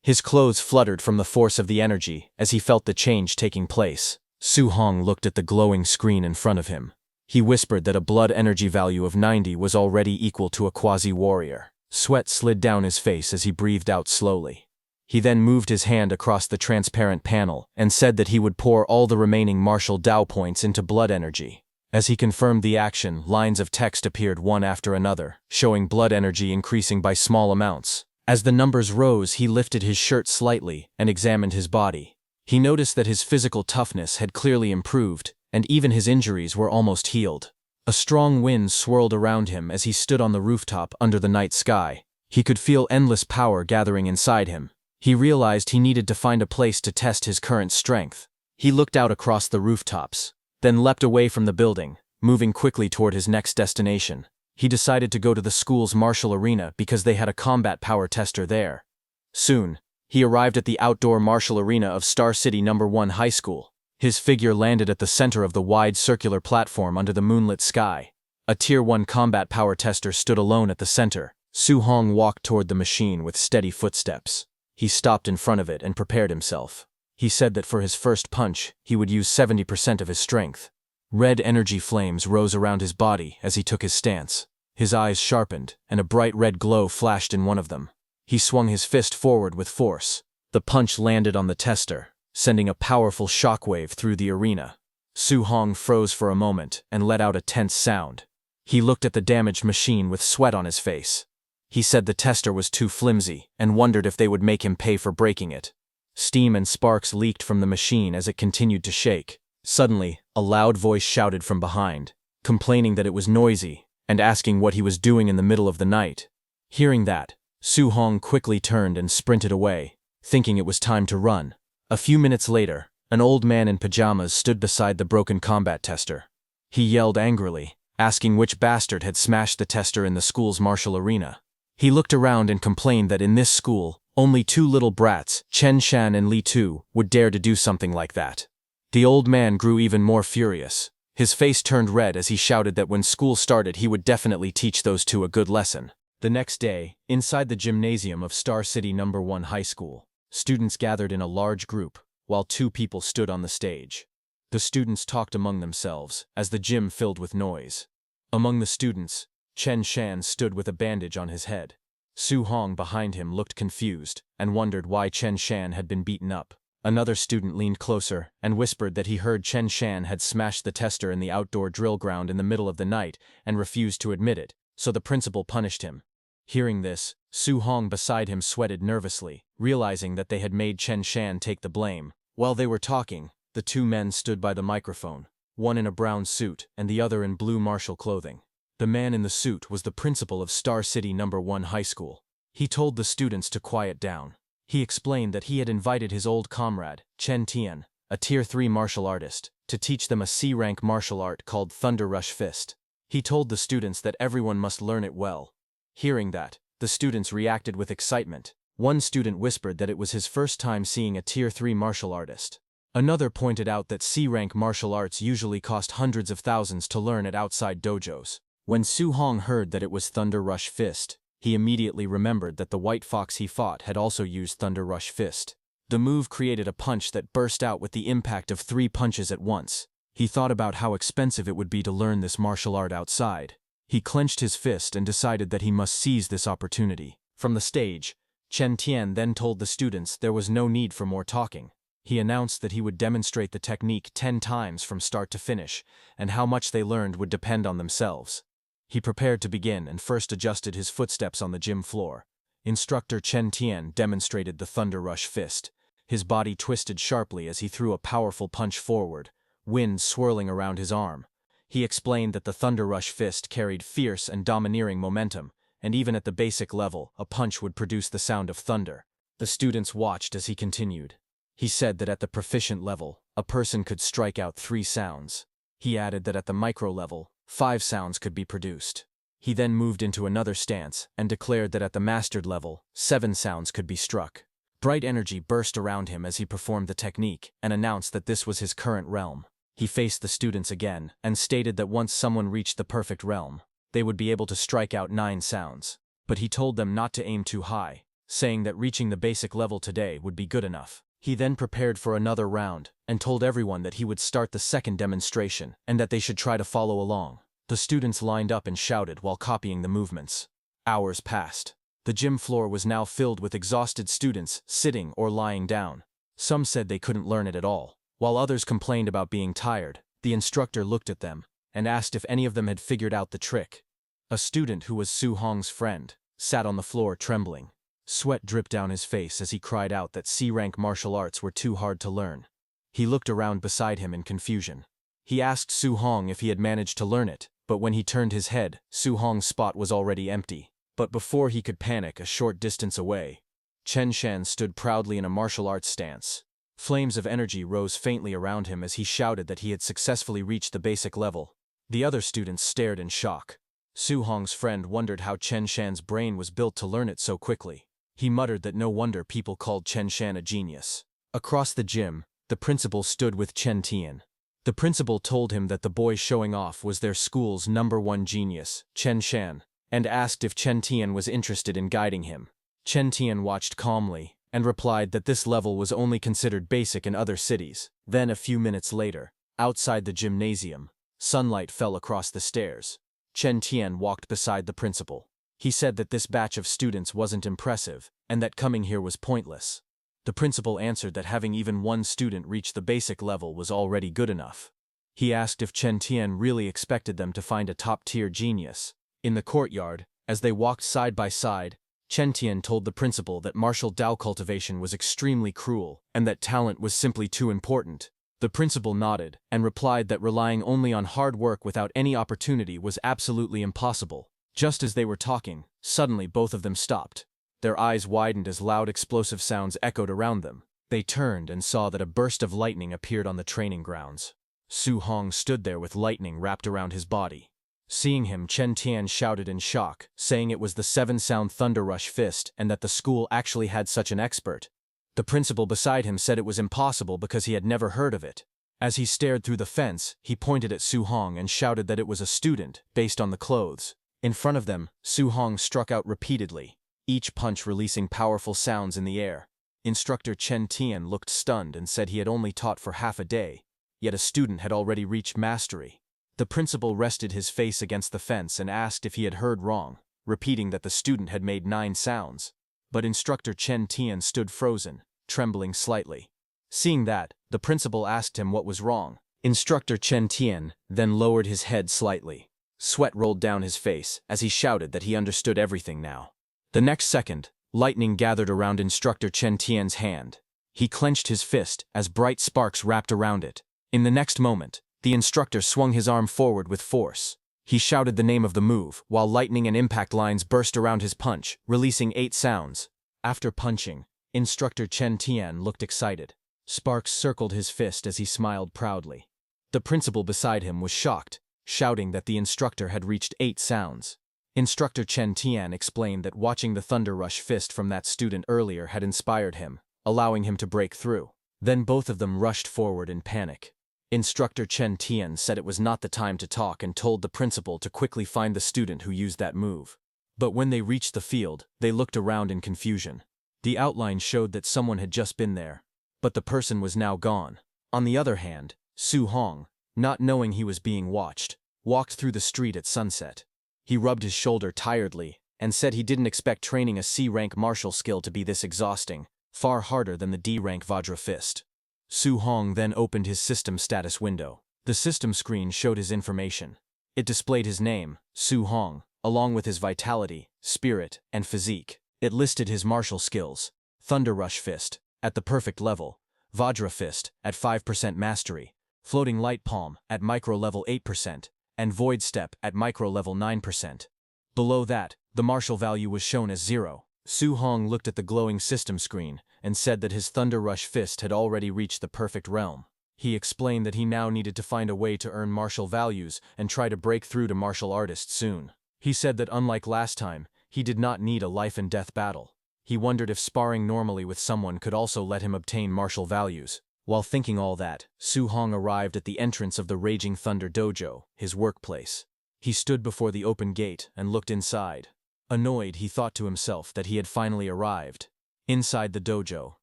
His clothes fluttered from the force of the energy as he felt the change taking place. Su Hong looked at the glowing screen in front of him. He whispered that a blood energy value of 90 was already equal to a quasi-warrior. Sweat slid down his face as he breathed out slowly. He then moved his hand across the transparent panel and said that he would pour all the remaining martial Dao points into blood energy. As he confirmed the action, lines of text appeared one after another, showing blood energy increasing by small amounts. As the numbers rose, he lifted his shirt slightly and examined his body. He noticed that his physical toughness had clearly improved, and even his injuries were almost healed. A strong wind swirled around him as he stood on the rooftop under the night sky. He could feel endless power gathering inside him. He realized he needed to find a place to test his current strength. He looked out across the rooftops, then leapt away from the building, moving quickly toward his next destination. He decided to go to the school's martial arena because they had a combat power tester there. Soon, he arrived at the outdoor martial arena of Star City No. 1 High School. His figure landed at the center of the wide circular platform under the moonlit sky. A Tier 1 combat power tester stood alone at the center. Su Hong walked toward the machine with steady footsteps. He stopped in front of it and prepared himself. He said that for his first punch, he would use 70% of his strength. Red energy flames rose around his body as he took his stance. His eyes sharpened, and a bright red glow flashed in one of them. He swung his fist forward with force. The punch landed on the tester, sending a powerful shockwave through the arena. Su Hong froze for a moment and let out a tense sound. He looked at the damaged machine with sweat on his face. He said the tester was too flimsy and wondered if they would make him pay for breaking it. Steam and sparks leaked from the machine as it continued to shake. Suddenly, a loud voice shouted from behind, complaining that it was noisy and asking what he was doing in the middle of the night. Hearing that, Su Hong quickly turned and sprinted away, thinking it was time to run. A few minutes later, an old man in pajamas stood beside the broken combat tester. He yelled angrily, asking which bastard had smashed the tester in the school's martial arena. He looked around and complained that in this school, only two little brats, Chen Shan and Li Tu, would dare to do something like that. The old man grew even more furious. His face turned red as he shouted that when school started he would definitely teach those two a good lesson. The next day, inside the gymnasium of Star City No. 1 High School, students gathered in a large group, while two people stood on the stage. The students talked among themselves as the gym filled with noise. Among the students, Chen Shan stood with a bandage on his head. Su Hong behind him looked confused and wondered why Chen Shan had been beaten up. Another student leaned closer and whispered that he heard Chen Shan had smashed the tester in the outdoor drill ground in the middle of the night and refused to admit it, so the principal punished him. Hearing this, Su Hong beside him sweated nervously, realizing that they had made Chen Shan take the blame. While they were talking, the two men stood by the microphone, one in a brown suit and the other in blue martial clothing. The man in the suit was the principal of Star City No. 1 High School. He told the students to quiet down. He explained that he had invited his old comrade, Chen Tian, a Tier 3 martial artist, to teach them a C-rank martial art called Thunder Rush Fist. He told the students that everyone must learn it well. Hearing that, the students reacted with excitement. One student whispered that it was his first time seeing a Tier 3 martial artist. Another pointed out that C-rank martial arts usually cost hundreds of thousands to learn at outside dojos. When Su Hong heard that it was Thunder Rush Fist, he immediately remembered that the white fox he fought had also used Thunder Rush Fist. The move created a punch that burst out with the impact of 3 punches at once. He thought about how expensive it would be to learn this martial art outside. He clenched his fist and decided that he must seize this opportunity. From the stage, Chen Tian then told the students there was no need for more talking. He announced that he would demonstrate the technique 10 times from start to finish, and how much they learned would depend on themselves. He prepared to begin and first adjusted his footsteps on the gym floor. Instructor Chen Tian demonstrated the Thunder Rush Fist. His body twisted sharply as he threw a powerful punch forward, wind swirling around his arm. He explained that the Thunder Rush Fist carried fierce and domineering momentum, and even at the basic level, a punch would produce the sound of thunder. The students watched as he continued. He said that at the proficient level, a person could strike out 3 sounds. He added that at the micro level, 5 sounds could be produced. He then moved into another stance and declared that at the mastered level, 7 sounds could be struck. Bright energy burst around him as he performed the technique and announced that this was his current realm. He faced the students again and stated that once someone reached the perfect realm, they would be able to strike out 9 sounds. But he told them not to aim too high, saying that reaching the basic level today would be good enough. He then prepared for another round and told everyone that he would start the second demonstration and that they should try to follow along. The students lined up and shouted while copying the movements. Hours passed. The gym floor was now filled with exhausted students sitting or lying down. Some said they couldn't learn it at all, while others complained about being tired. The instructor looked at them and asked if any of them had figured out the trick. A student who was Su Hong's friend sat on the floor trembling. Sweat dripped down his face as he cried out that C-rank martial arts were too hard to learn. He looked around beside him in confusion. He asked Su Hong if he had managed to learn it, but when he turned his head, Su Hong's spot was already empty. But before he could panic, a short distance away, Chen Shan stood proudly in a martial arts stance. Flames of energy rose faintly around him as he shouted that he had successfully reached the basic level. The other students stared in shock. Su Hong's friend wondered how Chen Shan's brain was built to learn it so quickly. He muttered that no wonder people called Chen Shan a genius. Across the gym, the principal stood with Chen Tian. The principal told him that the boy showing off was their school's #1 genius, Chen Shan, and asked if Chen Tian was interested in guiding him. Chen Tian watched calmly and replied that this level was only considered basic in other cities. Then a few minutes later, outside the gymnasium, sunlight fell across the stairs. Chen Tian walked beside the principal. He said that this batch of students wasn't impressive and that coming here was pointless. The principal answered that having even one student reach the basic level was already good enough. He asked if Chen Tian really expected them to find a top-tier genius. In the courtyard, as they walked side by side, Chen Tian told the principal that martial Dao cultivation was extremely cruel and that talent was simply too important. The principal nodded and replied that relying only on hard work without any opportunity was absolutely impossible. Just as they were talking, suddenly both of them stopped. Their eyes widened as loud explosive sounds echoed around them. They turned and saw that a burst of lightning appeared on the training grounds. Su Hong stood there with lightning wrapped around his body. Seeing him, Chen Tian shouted in shock, saying it was the 7-sound Thunder Rush Fist and that the school actually had such an expert. The principal beside him said it was impossible because he had never heard of it. As he stared through the fence, he pointed at Su Hong and shouted that it was a student, based on the clothes. In front of them, Su Hong struck out repeatedly, each punch releasing powerful sounds in the air. Instructor Chen Tian looked stunned and said he had only taught for half a day, yet a student had already reached mastery. The principal rested his face against the fence and asked if he had heard wrong, repeating that the student had made 9 sounds. But instructor Chen Tian stood frozen, trembling slightly. Seeing that, the principal asked him what was wrong. Instructor Chen Tian then lowered his head slightly. Sweat rolled down his face as he shouted that he understood everything now. The next second, lightning gathered around instructor Chen Tian's hand. He clenched his fist as bright sparks wrapped around it. In the next moment, the instructor swung his arm forward with force. He shouted the name of the move, while lightning and impact lines burst around his punch, releasing 8 sounds. After punching, instructor Chen Tian looked excited. Sparks circled his fist as he smiled proudly. The principal beside him was shocked, shouting that the instructor had reached 8 sounds. Instructor Chen Tian explained that watching the Thunder Rush Fist from that student earlier had inspired him, allowing him to break through. Then both of them rushed forward in panic. Instructor Chen Tian said it was not the time to talk and told the principal to quickly find the student who used that move. But when they reached the field, they looked around in confusion. The outline showed that someone had just been there, but the person was now gone. On the other hand, Su Hong, not knowing he was being watched, walked through the street at sunset. He rubbed his shoulder tiredly and said he didn't expect training a C-rank martial skill to be this exhausting, far harder than the D-rank Vajra Fist. Su Hong then opened his system status window. The system screen showed his information. It displayed his name, Su Hong, along with his vitality, spirit, and physique. It listed his martial skills: Thunder Rush Fist, at the perfect level; Vajra Fist, at 5% mastery; Floating Light Palm, at micro level 8%, and Void Step, at micro level 9%. Below that, the martial value was shown as 0. Su Hong looked at the glowing system screen and said that his Thunder Rush Fist had already reached the perfect realm. He explained that he now needed to find a way to earn martial values and try to break through to martial artist soon. He said that unlike last time, he did not need a life-and-death battle. He wondered if sparring normally with someone could also let him obtain martial values. While thinking all that, Su Hong arrived at the entrance of the Raging Thunder Dojo, his workplace. He stood before the open gate and looked inside. Annoyed, he thought to himself that he had finally arrived. Inside the dojo,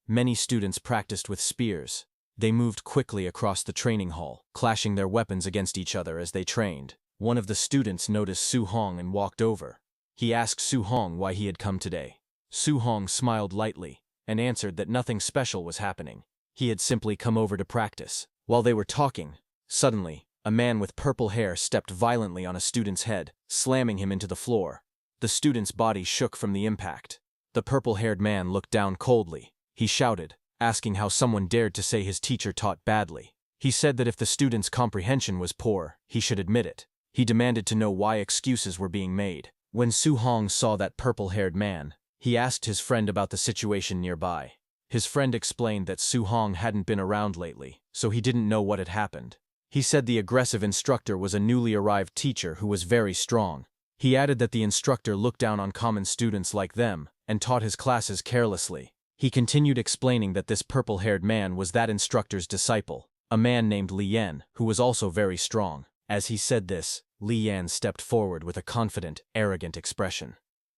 many students practiced with spears. They moved quickly across the training hall, clashing their weapons against each other as they trained. One of the students noticed Su Hong and walked over. He asked Su Hong why he had come today. Su Hong smiled lightly and answered that nothing special was happening. He had simply come over to practice. While they were talking, suddenly, a man with purple hair stepped violently on a student's head, slamming him into the floor. The student's body shook from the impact. The purple-haired man looked down coldly. He shouted, asking how someone dared to say his teacher taught badly. He said that if the student's comprehension was poor, he should admit it. He demanded to know why excuses were being made. When Su Hong saw that purple-haired man, he asked his friend about the situation nearby. His friend explained that Su Hong hadn't been around lately, so he didn't know what had happened. He said the aggressive instructor was a newly arrived teacher who was very strong. He added that the instructor looked down on common students like them and taught his classes carelessly. He continued explaining that this purple-haired man was that instructor's disciple, a man named Li Yan, who was also very strong. As he said this, Li Yan stepped forward with a confident, arrogant expression.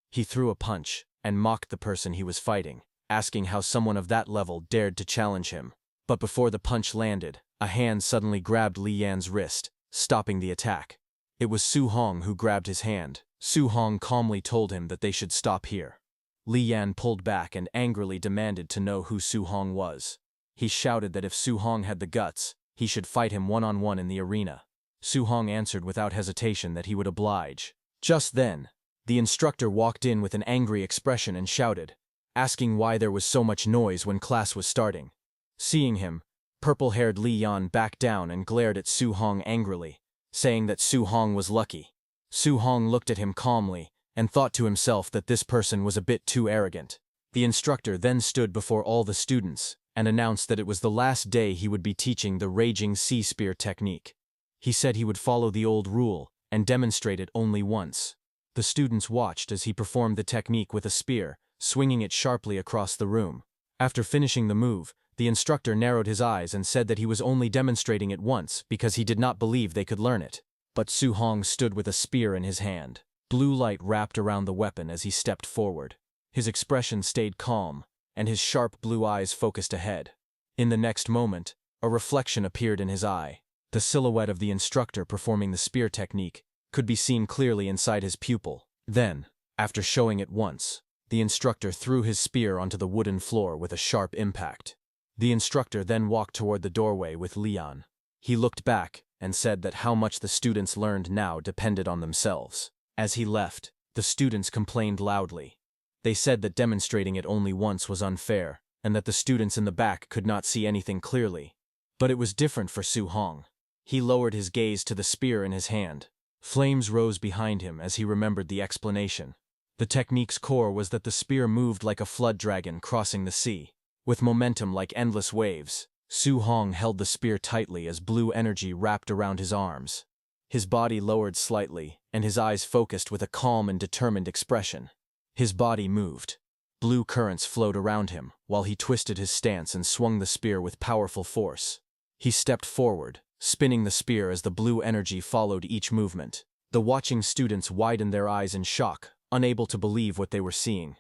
He threw a punch and mocked the person he was fighting, asking how someone of that level dared to challenge him. But before the punch landed, a hand suddenly grabbed Li Yan's wrist, stopping the attack. It was Su Hong who grabbed his hand. Su Hong calmly told him that they should stop here. Li Yan pulled back and angrily demanded to know who Su Hong was. He shouted that if Su Hong had the guts, he should fight him one-on-one in the arena. Su Hong answered without hesitation that he would oblige. Just then, the instructor walked in with an angry expression and shouted, asking why there was so much noise when class was starting. Seeing him, purple-haired Li Yan backed down and glared at Su Hong angrily, saying that Su Hong was lucky. Su Hong looked at him calmly and thought to himself that this person was a bit too arrogant. The instructor then stood before all the students and announced that it was the last day he would be teaching the Raging Sea Spear technique. He said he would follow the old rule and demonstrate it only once. The students watched as he performed the technique with a spear, swinging it sharply across the room. After finishing the move, the instructor narrowed his eyes and said that he was only demonstrating it once because he did not believe they could learn it. But Su Hong stood with a spear in his hand. Blue light wrapped around the weapon as he stepped forward. His expression stayed calm, and his sharp blue eyes focused ahead. In the next moment, a reflection appeared in his eye. The silhouette of the instructor performing the spear technique could be seen clearly inside his pupil. Then, after showing it once, the instructor threw his spear onto the wooden floor with a sharp impact. The instructor then walked toward the doorway with Li Yan. He looked back and said that how much the students learned now depended on themselves. As he left, the students complained loudly. They said that demonstrating it only once was unfair, and that the students in the back could not see anything clearly. But it was different for Su Hong. He lowered his gaze to the spear in his hand. Flames rose behind him as he remembered the explanation. The technique's core was that the spear moved like a flood dragon crossing the sea. With momentum like endless waves, Su Hong held the spear tightly as blue energy wrapped around his arms. His body lowered slightly, and his eyes focused with a calm and determined expression. His body moved. Blue currents flowed around him, while he twisted his stance and swung the spear with powerful force. He stepped forward, spinning the spear as the blue energy followed each movement. The watching students widened their eyes in shock, unable to believe what they were seeing.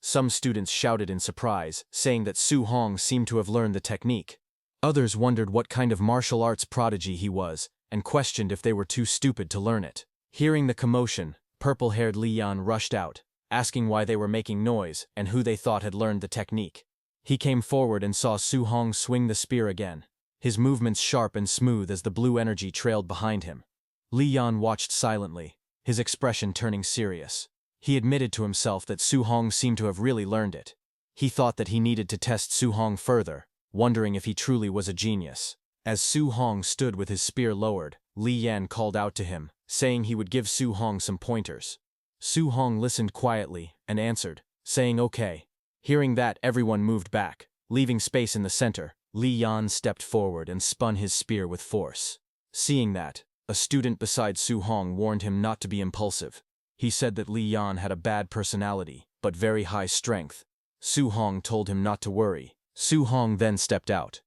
Some students shouted in surprise, saying that Su Hong seemed to have learned the technique. Others wondered what kind of martial arts prodigy he was, and questioned if they were too stupid to learn it. Hearing the commotion, purple-haired Li Yan rushed out, asking why they were making noise and who they thought had learned the technique. He came forward and saw Su Hong swing the spear again, his movements sharp and smooth as the blue energy trailed behind him. Li Yan watched silently, his expression turning serious. He admitted to himself that Su Hong seemed to have really learned it. He thought that he needed to test Su Hong further, wondering if he truly was a genius. As Su Hong stood with his spear lowered, Li Yan called out to him, saying he would give Su Hong some pointers. Su Hong listened quietly and answered, saying okay. Hearing that, everyone moved back. Leaving space in the center, Li Yan stepped forward and spun his spear with force. Seeing that, a student beside Su Hong warned him not to be impulsive. He said that Li Yan had a bad personality, but very high strength. Su Hong told him not to worry. Su Hong then stepped out.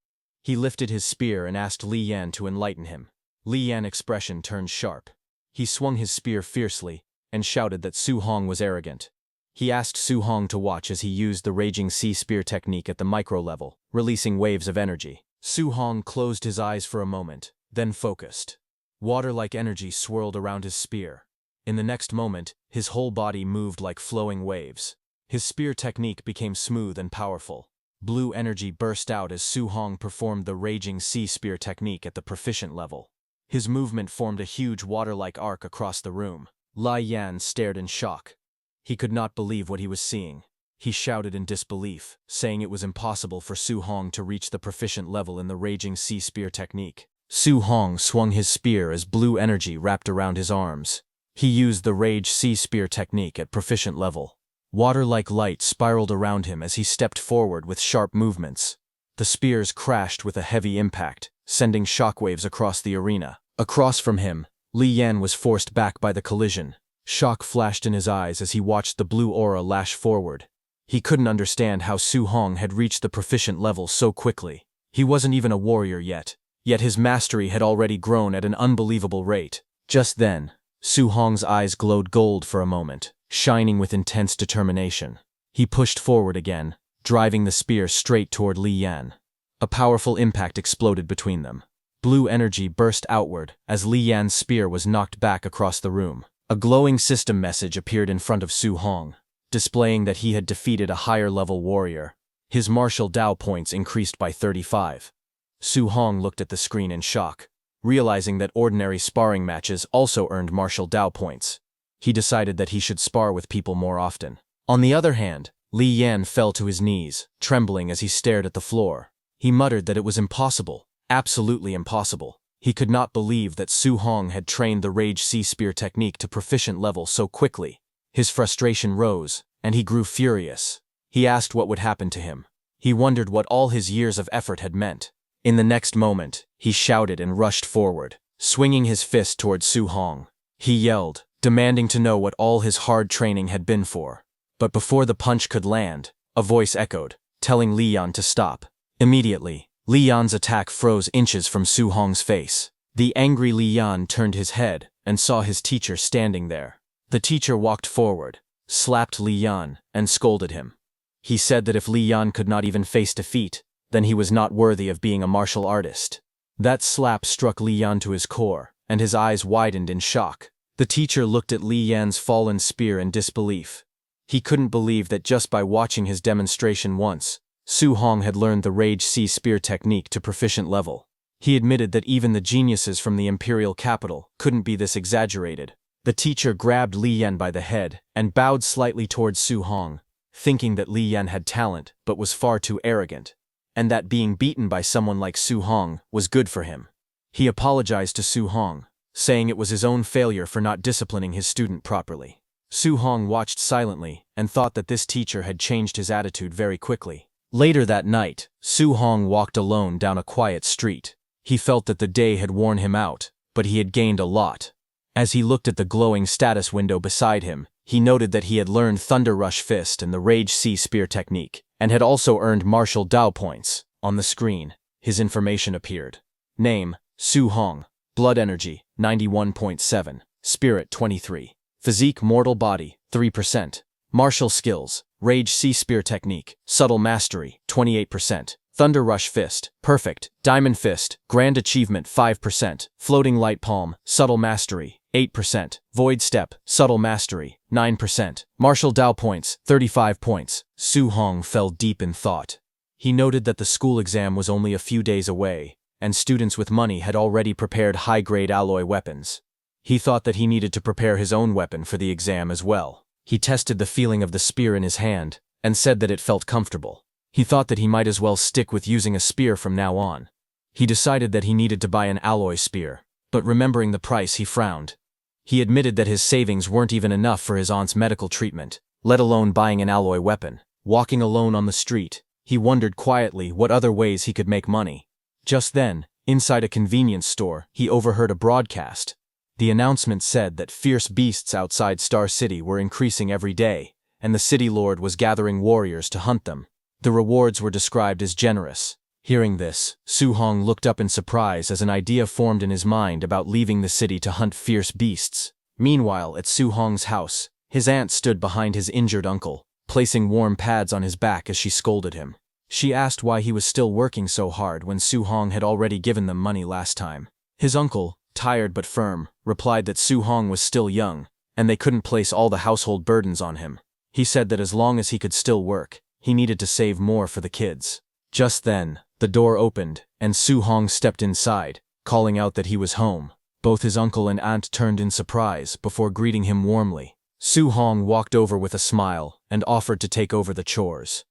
He lifted his spear and asked Li Yan to enlighten him. Li Yan's expression turned sharp. He swung his spear fiercely and shouted that Su Hong was arrogant. He asked Su Hong to watch as he used the Raging Sea Spear technique at the micro level, releasing waves of energy. Su Hong closed his eyes for a moment, then focused. Water-like energy swirled around his spear. In the next moment, his whole body moved like flowing waves. His spear technique became smooth and powerful. Blue energy burst out as Su Hong performed the Raging Sea Spear technique at the proficient level. His movement formed a huge water-like arc across the room. Li Yan stared in shock. He could not believe what he was seeing. He shouted in disbelief, saying it was impossible for Su Hong to reach the proficient level in the Raging Sea Spear technique. Su Hong swung his spear as blue energy wrapped around his arms. He used the Rage Sea Spear technique at proficient level. Water-like light spiraled around him as he stepped forward with sharp movements. The spears crashed with a heavy impact, sending shockwaves across the arena. Across from him, Li Yan was forced back by the collision. Shock flashed in his eyes as he watched the blue aura lash forward. He couldn't understand how Su Hong had reached the proficient level so quickly. He wasn't even a warrior yet his mastery had already grown at an unbelievable rate. Just then, Su Hong's eyes glowed gold for a moment, shining with intense determination. He pushed forward again, driving the spear straight toward Li Yan. A powerful impact exploded between them. Blue energy burst outward as Li Yan's spear was knocked back across the room. A glowing system message appeared in front of Su Hong, displaying that he had defeated a higher-level warrior. His martial Dao points increased by 35. Su Hong looked at the screen in shock, realizing that ordinary sparring matches also earned martial Dao points. He decided that he should spar with people more often. On the other hand, Li Yan fell to his knees, trembling as he stared at the floor. He muttered that it was impossible, absolutely impossible. He could not believe that Su Hong had trained the Rage Sea Spear technique to proficient level so quickly. His frustration rose, and he grew furious. He asked what would happen to him. He wondered what all his years of effort had meant. In the next moment, he shouted and rushed forward, swinging his fist toward Su Hong. He yelled, demanding to know what all his hard training had been for. But before the punch could land, a voice echoed, telling Li Yan to stop. Immediately, Li Yan's attack froze inches from Su Hong's face. The angry Li Yan turned his head and saw his teacher standing there. The teacher walked forward, slapped Li Yan, and scolded him. He said that if Li Yan could not even face defeat, then he was not worthy of being a martial artist. That slap struck Li Yan to his core, and his eyes widened in shock. The teacher looked at Li Yan's fallen spear in disbelief. He couldn't believe that just by watching his demonstration once, Su Hong had learned the Rage Sea Spear technique to proficient level. He admitted that even the geniuses from the imperial capital couldn't be this exaggerated. The teacher grabbed Li Yan by the head and bowed slightly towards Su Hong, thinking that Li Yan had talent but was far too arrogant, and that being beaten by someone like Su Hong was good for him. He apologized to Su Hong, saying it was his own failure for not disciplining his student properly. Su Hong watched silently and thought that this teacher had changed his attitude very quickly. Later that night, Su Hong walked alone down a quiet street. He felt that the day had worn him out, but he had gained a lot. As he looked at the glowing status window beside him, he noted that he had learned Thunder Rush Fist and the Rage Sea Spear technique, and had also earned martial Dao points. On the screen, his information appeared. Name, Su Hong. Blood energy, 91.7. Spirit, 23. Physique mortal body, 3%. Martial skills, Rage Sea Spear technique, subtle mastery, 28%. Thunder Rush Fist, perfect. Diamond Fist, grand achievement, 5%. Floating Light Palm, subtle mastery, 8%. Void Step, subtle mastery, 9%. Martial Dao points, 35 points. Su Hong fell deep in thought. He noted that the school exam was only a few days away, and students with money had already prepared high-grade alloy weapons. He thought that he needed to prepare his own weapon for the exam as well. He tested the feeling of the spear in his hand, and said that it felt comfortable. He thought that he might as well stick with using a spear from now on. He decided that he needed to buy an alloy spear, but remembering the price, he frowned. He admitted that his savings weren't even enough for his aunt's medical treatment, let alone buying an alloy weapon. Walking alone on the street, he wondered quietly what other ways he could make money. Just then, inside a convenience store, he overheard a broadcast. The announcement said that fierce beasts outside Star City were increasing every day, and the city lord was gathering warriors to hunt them. The rewards were described as generous. Hearing this, Su Hong looked up in surprise as an idea formed in his mind about leaving the city to hunt fierce beasts. Meanwhile, at Su Hong's house, his aunt stood behind his injured uncle, placing warm pads on his back as she scolded him. She asked why he was still working so hard when Su Hong had already given them money last time. His uncle, tired but firm, replied that Su Hong was still young, and they couldn't place all the household burdens on him. He said that as long as he could still work, he needed to save more for the kids. Just then, the door opened, and Su Hong stepped inside, calling out that he was home. Both his uncle and aunt turned in surprise before greeting him warmly. Su Hong walked over with a smile and offered to take over the chores.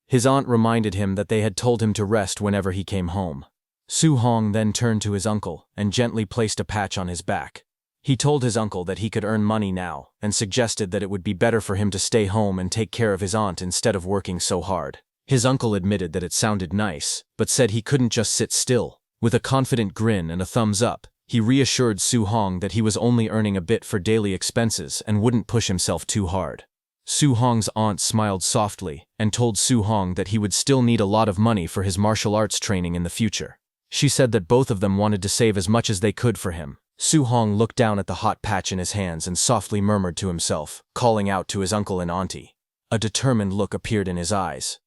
His aunt reminded him that they had told him to rest whenever he came home. Su Hong then turned to his uncle and gently placed a patch on his back. He told his uncle that he could earn money now and suggested that it would be better for him to stay home and take care of his aunt instead of working so hard. His uncle admitted that it sounded nice, but said he couldn't just sit still. With a confident grin and a thumbs up, he reassured Su Hong that he was only earning a bit for daily expenses and wouldn't push himself too hard. Su Hong's aunt smiled softly and told Su Hong that he would still need a lot of money for his martial arts training in the future. She said that both of them wanted to save as much as they could for him. Su Hong looked down at the hot patch in his hands and softly murmured to himself, calling out to his uncle and auntie. A determined look appeared in his eyes.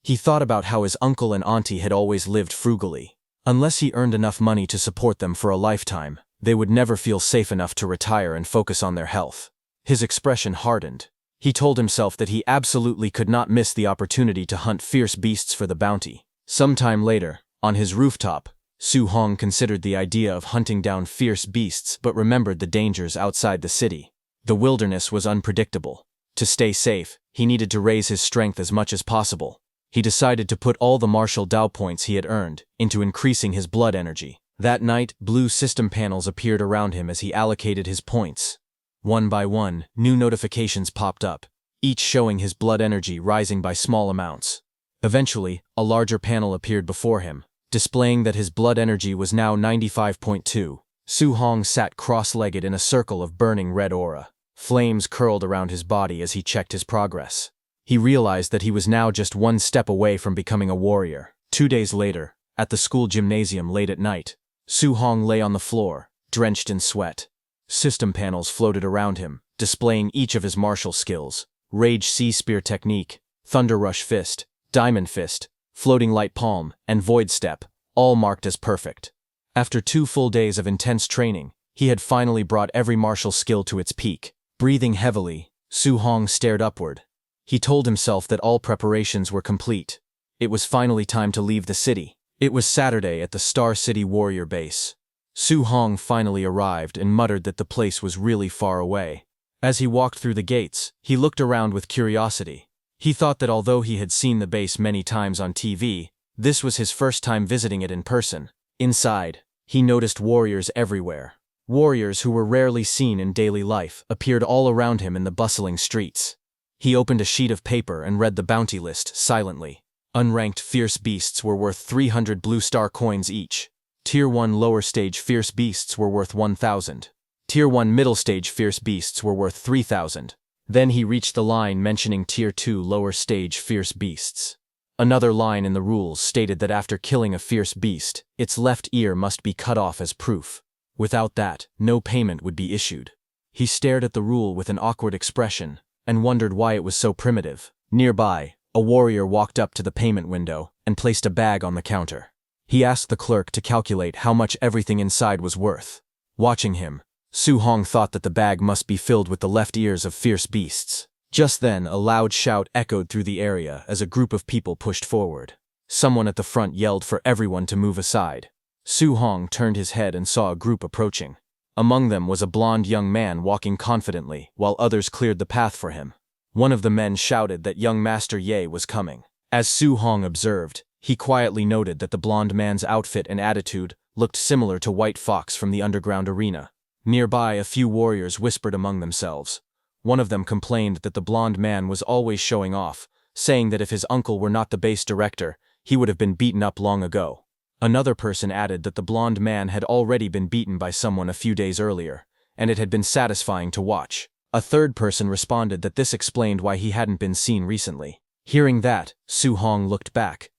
He thought about how his uncle and auntie had always lived frugally. Unless he earned enough money to support them for a lifetime, they would never feel safe enough to retire and focus on their health. His expression hardened. He told himself that he absolutely could not miss the opportunity to hunt fierce beasts for the bounty. Sometime later, on his rooftop, Su Hong considered the idea of hunting down fierce beasts but remembered the dangers outside the city. The wilderness was unpredictable. To stay safe, he needed to raise his strength as much as possible. He decided to put all the martial Dao points he had earned into increasing his blood energy. That night, blue system panels appeared around him as he allocated his points. One by one, new notifications popped up, each showing his blood energy rising by small amounts. Eventually, a larger panel appeared before him, displaying that his blood energy was now 95.2. Su Hong sat cross-legged in a circle of burning red aura. Flames curled around his body as he checked his progress. He realized that he was now just one step away from becoming a warrior. 2 days later, at the school gymnasium late at night, Su Hong lay on the floor, drenched in sweat. System panels floated around him, displaying each of his martial skills: Rage Sea Spear Technique, Thunder Rush Fist, Diamond Fist, Floating Light Palm, and Void Step, all marked as perfect. After 2 full days of intense training, he had finally brought every martial skill to its peak. Breathing heavily, Su Hong stared upward. He told himself that all preparations were complete. It was finally time to leave the city. It was Saturday at the Star City Warrior base. Su Hong finally arrived and muttered that the place was really far away. As he walked through the gates, he looked around with curiosity. He thought that although he had seen the base many times on TV, this was his first time visiting it in person. Inside, he noticed warriors everywhere. Warriors who were rarely seen in daily life appeared all around him in the bustling streets. He opened a sheet of paper and read the bounty list silently. Unranked fierce beasts were worth 300 blue star coins each. Tier 1 lower stage fierce beasts were worth 1,000. Tier 1 middle stage fierce beasts were worth 3,000. Then he reached the line mentioning Tier 2 lower stage fierce beasts. Another line in the rules stated that after killing a fierce beast, its left ear must be cut off as proof. Without that, no payment would be issued. He stared at the rule with an awkward expression and wondered why it was so primitive. Nearby, a warrior walked up to the payment window and placed a bag on the counter. He asked the clerk to calculate how much everything inside was worth. Watching him, Su Hong thought that the bag must be filled with the left ears of fierce beasts. Just then, a loud shout echoed through the area as a group of people pushed forward. Someone at the front yelled for everyone to move aside. Su Hong turned his head and saw a group approaching. Among them was a blond young man walking confidently, while others cleared the path for him. One of the men shouted that young Master Ye was coming. As Su Hong observed, he quietly noted that the blond man's outfit and attitude looked similar to White Fox from the underground arena. Nearby, a few warriors whispered among themselves. One of them complained that the blond man was always showing off, saying that if his uncle were not the base director, he would have been beaten up long ago. Another person added that the blond man had already been beaten by someone a few days earlier, and it had been satisfying to watch. A third person responded that this explained why he hadn't been seen recently. Hearing that, Su Hong looked back.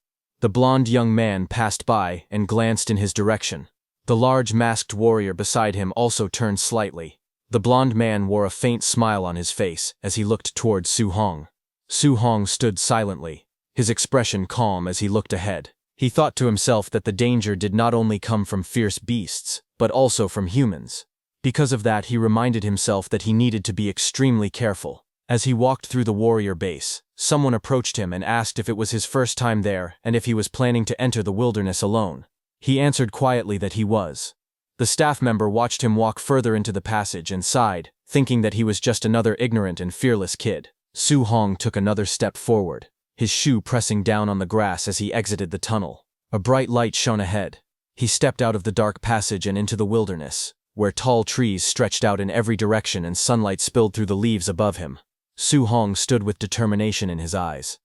The blond young man passed by and glanced in his direction. The large masked warrior beside him also turned slightly. The blond man wore a faint smile on his face as he looked toward Su Hong. Su Hong stood silently, his expression calm as he looked ahead. He thought to himself that the danger did not only come from fierce beasts, but also from humans. Because of that, he reminded himself that he needed to be extremely careful. As he walked through the warrior base, someone approached him and asked if it was his first time there and if he was planning to enter the wilderness alone. He answered quietly that he was. The staff member watched him walk further into the passage and sighed, thinking that he was just another ignorant and fearless kid. Su Hong took another step forward, his shoe pressing down on the grass as he exited the tunnel. A bright light shone ahead. He stepped out of the dark passage and into the wilderness, where tall trees stretched out in every direction and sunlight spilled through the leaves above him. Su Hong stood with determination in his eyes.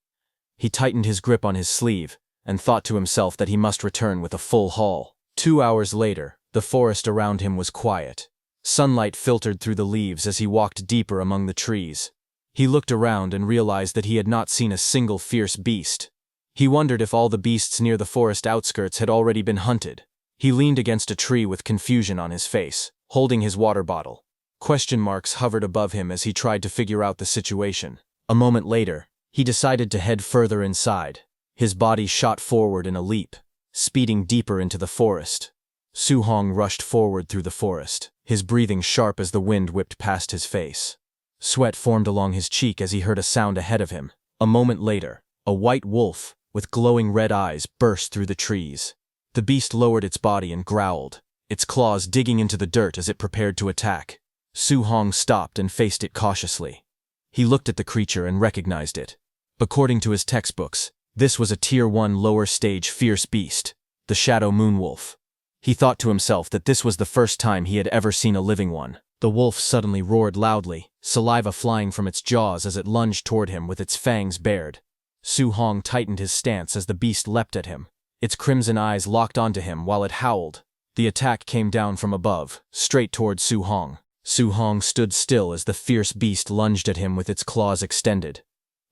He tightened his grip on his sleeve and thought to himself that he must return with a full haul. 2 hours later, the forest around him was quiet. Sunlight filtered through the leaves as he walked deeper among the trees. He looked around and realized that he had not seen a single fierce beast. He wondered if all the beasts near the forest outskirts had already been hunted. He leaned against a tree with confusion on his face, holding his water bottle. Question marks hovered above him as he tried to figure out the situation. A moment later, he decided to head further inside. His body shot forward in a leap, speeding deeper into the forest. Su Hong rushed forward through the forest, his breathing sharp as the wind whipped past his face. Sweat formed along his cheek as he heard a sound ahead of him. A moment later, a white wolf, with glowing red eyes, burst through the trees. The beast lowered its body and growled, its claws digging into the dirt as it prepared to attack. Su Hong stopped and faced it cautiously. He looked at the creature and recognized it. According to his textbooks, this was a Tier 1 lower stage fierce beast, the Shadow Moonwolf. He thought to himself that this was the first time he had ever seen a living one. The wolf suddenly roared loudly, saliva flying from its jaws as it lunged toward him with its fangs bared. Su Hong tightened his stance as the beast leapt at him. Its crimson eyes locked onto him while it howled. The attack came down from above, straight toward Su Hong. Su Hong stood still as the fierce beast lunged at him with its claws extended.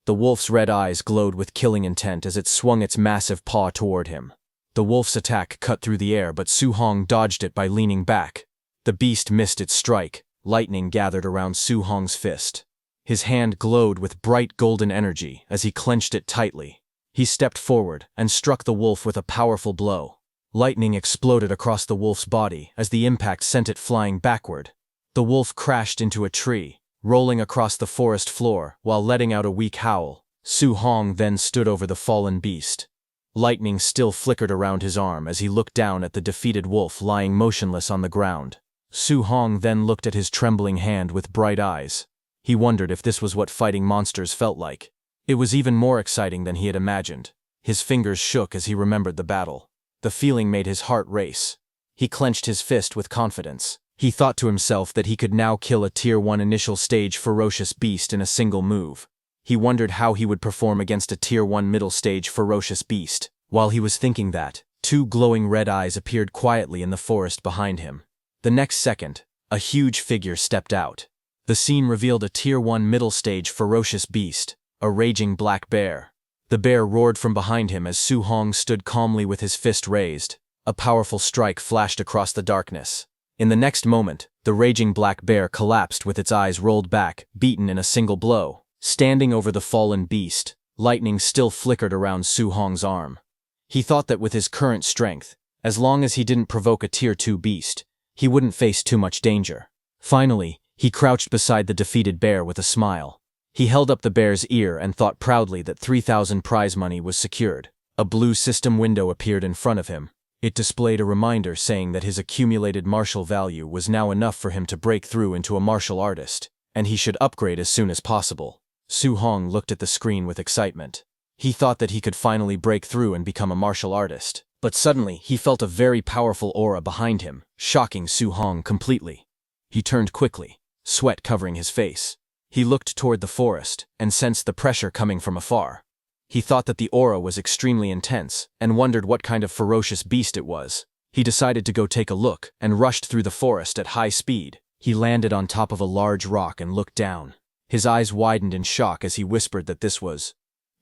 The wolf's red eyes glowed with killing intent as it swung its massive paw toward him. The wolf's attack cut through the air, but Su Hong dodged it by leaning back. The beast missed its strike. Lightning gathered around Su Hong's fist. His hand glowed with bright golden energy as he clenched it tightly. He stepped forward and struck the wolf with a powerful blow. Lightning exploded across the wolf's body as the impact sent it flying backward. The wolf crashed into a tree, rolling across the forest floor while letting out a weak howl. Su Hong then stood over the fallen beast. Lightning still flickered around his arm as he looked down at the defeated wolf lying motionless on the ground. Su Hong then looked at his trembling hand with bright eyes. He wondered if this was what fighting monsters felt like. It was even more exciting than he had imagined. His fingers shook as he remembered the battle. The feeling made his heart race. He clenched his fist with confidence. He thought to himself that he could now kill a Tier 1 initial stage ferocious beast in a single move. He wondered how he would perform against a Tier 1 middle stage ferocious beast. While he was thinking that, 2 glowing red eyes appeared quietly in the forest behind him. The next second, a huge figure stepped out. The scene revealed a Tier 1 middle stage ferocious beast, a raging black bear. The bear roared from behind him as Su Hong stood calmly with his fist raised. A powerful strike flashed across the darkness. In the next moment, the raging black bear collapsed with its eyes rolled back, beaten in a single blow. Standing over the fallen beast, lightning still flickered around Su Hong's arm. He thought that with his current strength, as long as he didn't provoke a Tier 2 beast, he wouldn't face too much danger. Finally, he crouched beside the defeated bear with a smile. He held up the bear's ear and thought proudly that 3,000 prize money was secured. A blue system window appeared in front of him. It displayed a reminder saying that his accumulated martial value was now enough for him to break through into a martial artist, and he should upgrade as soon as possible. Su Hong looked at the screen with excitement. He thought that he could finally break through and become a martial artist. But suddenly, he felt a very powerful aura behind him, shocking Su Hong completely. He turned quickly, sweat covering his face. He looked toward the forest and sensed the pressure coming from afar. He thought that the aura was extremely intense and wondered what kind of ferocious beast it was. He decided to go take a look and rushed through the forest at high speed. He landed on top of a large rock and looked down. His eyes widened in shock as he whispered that this was.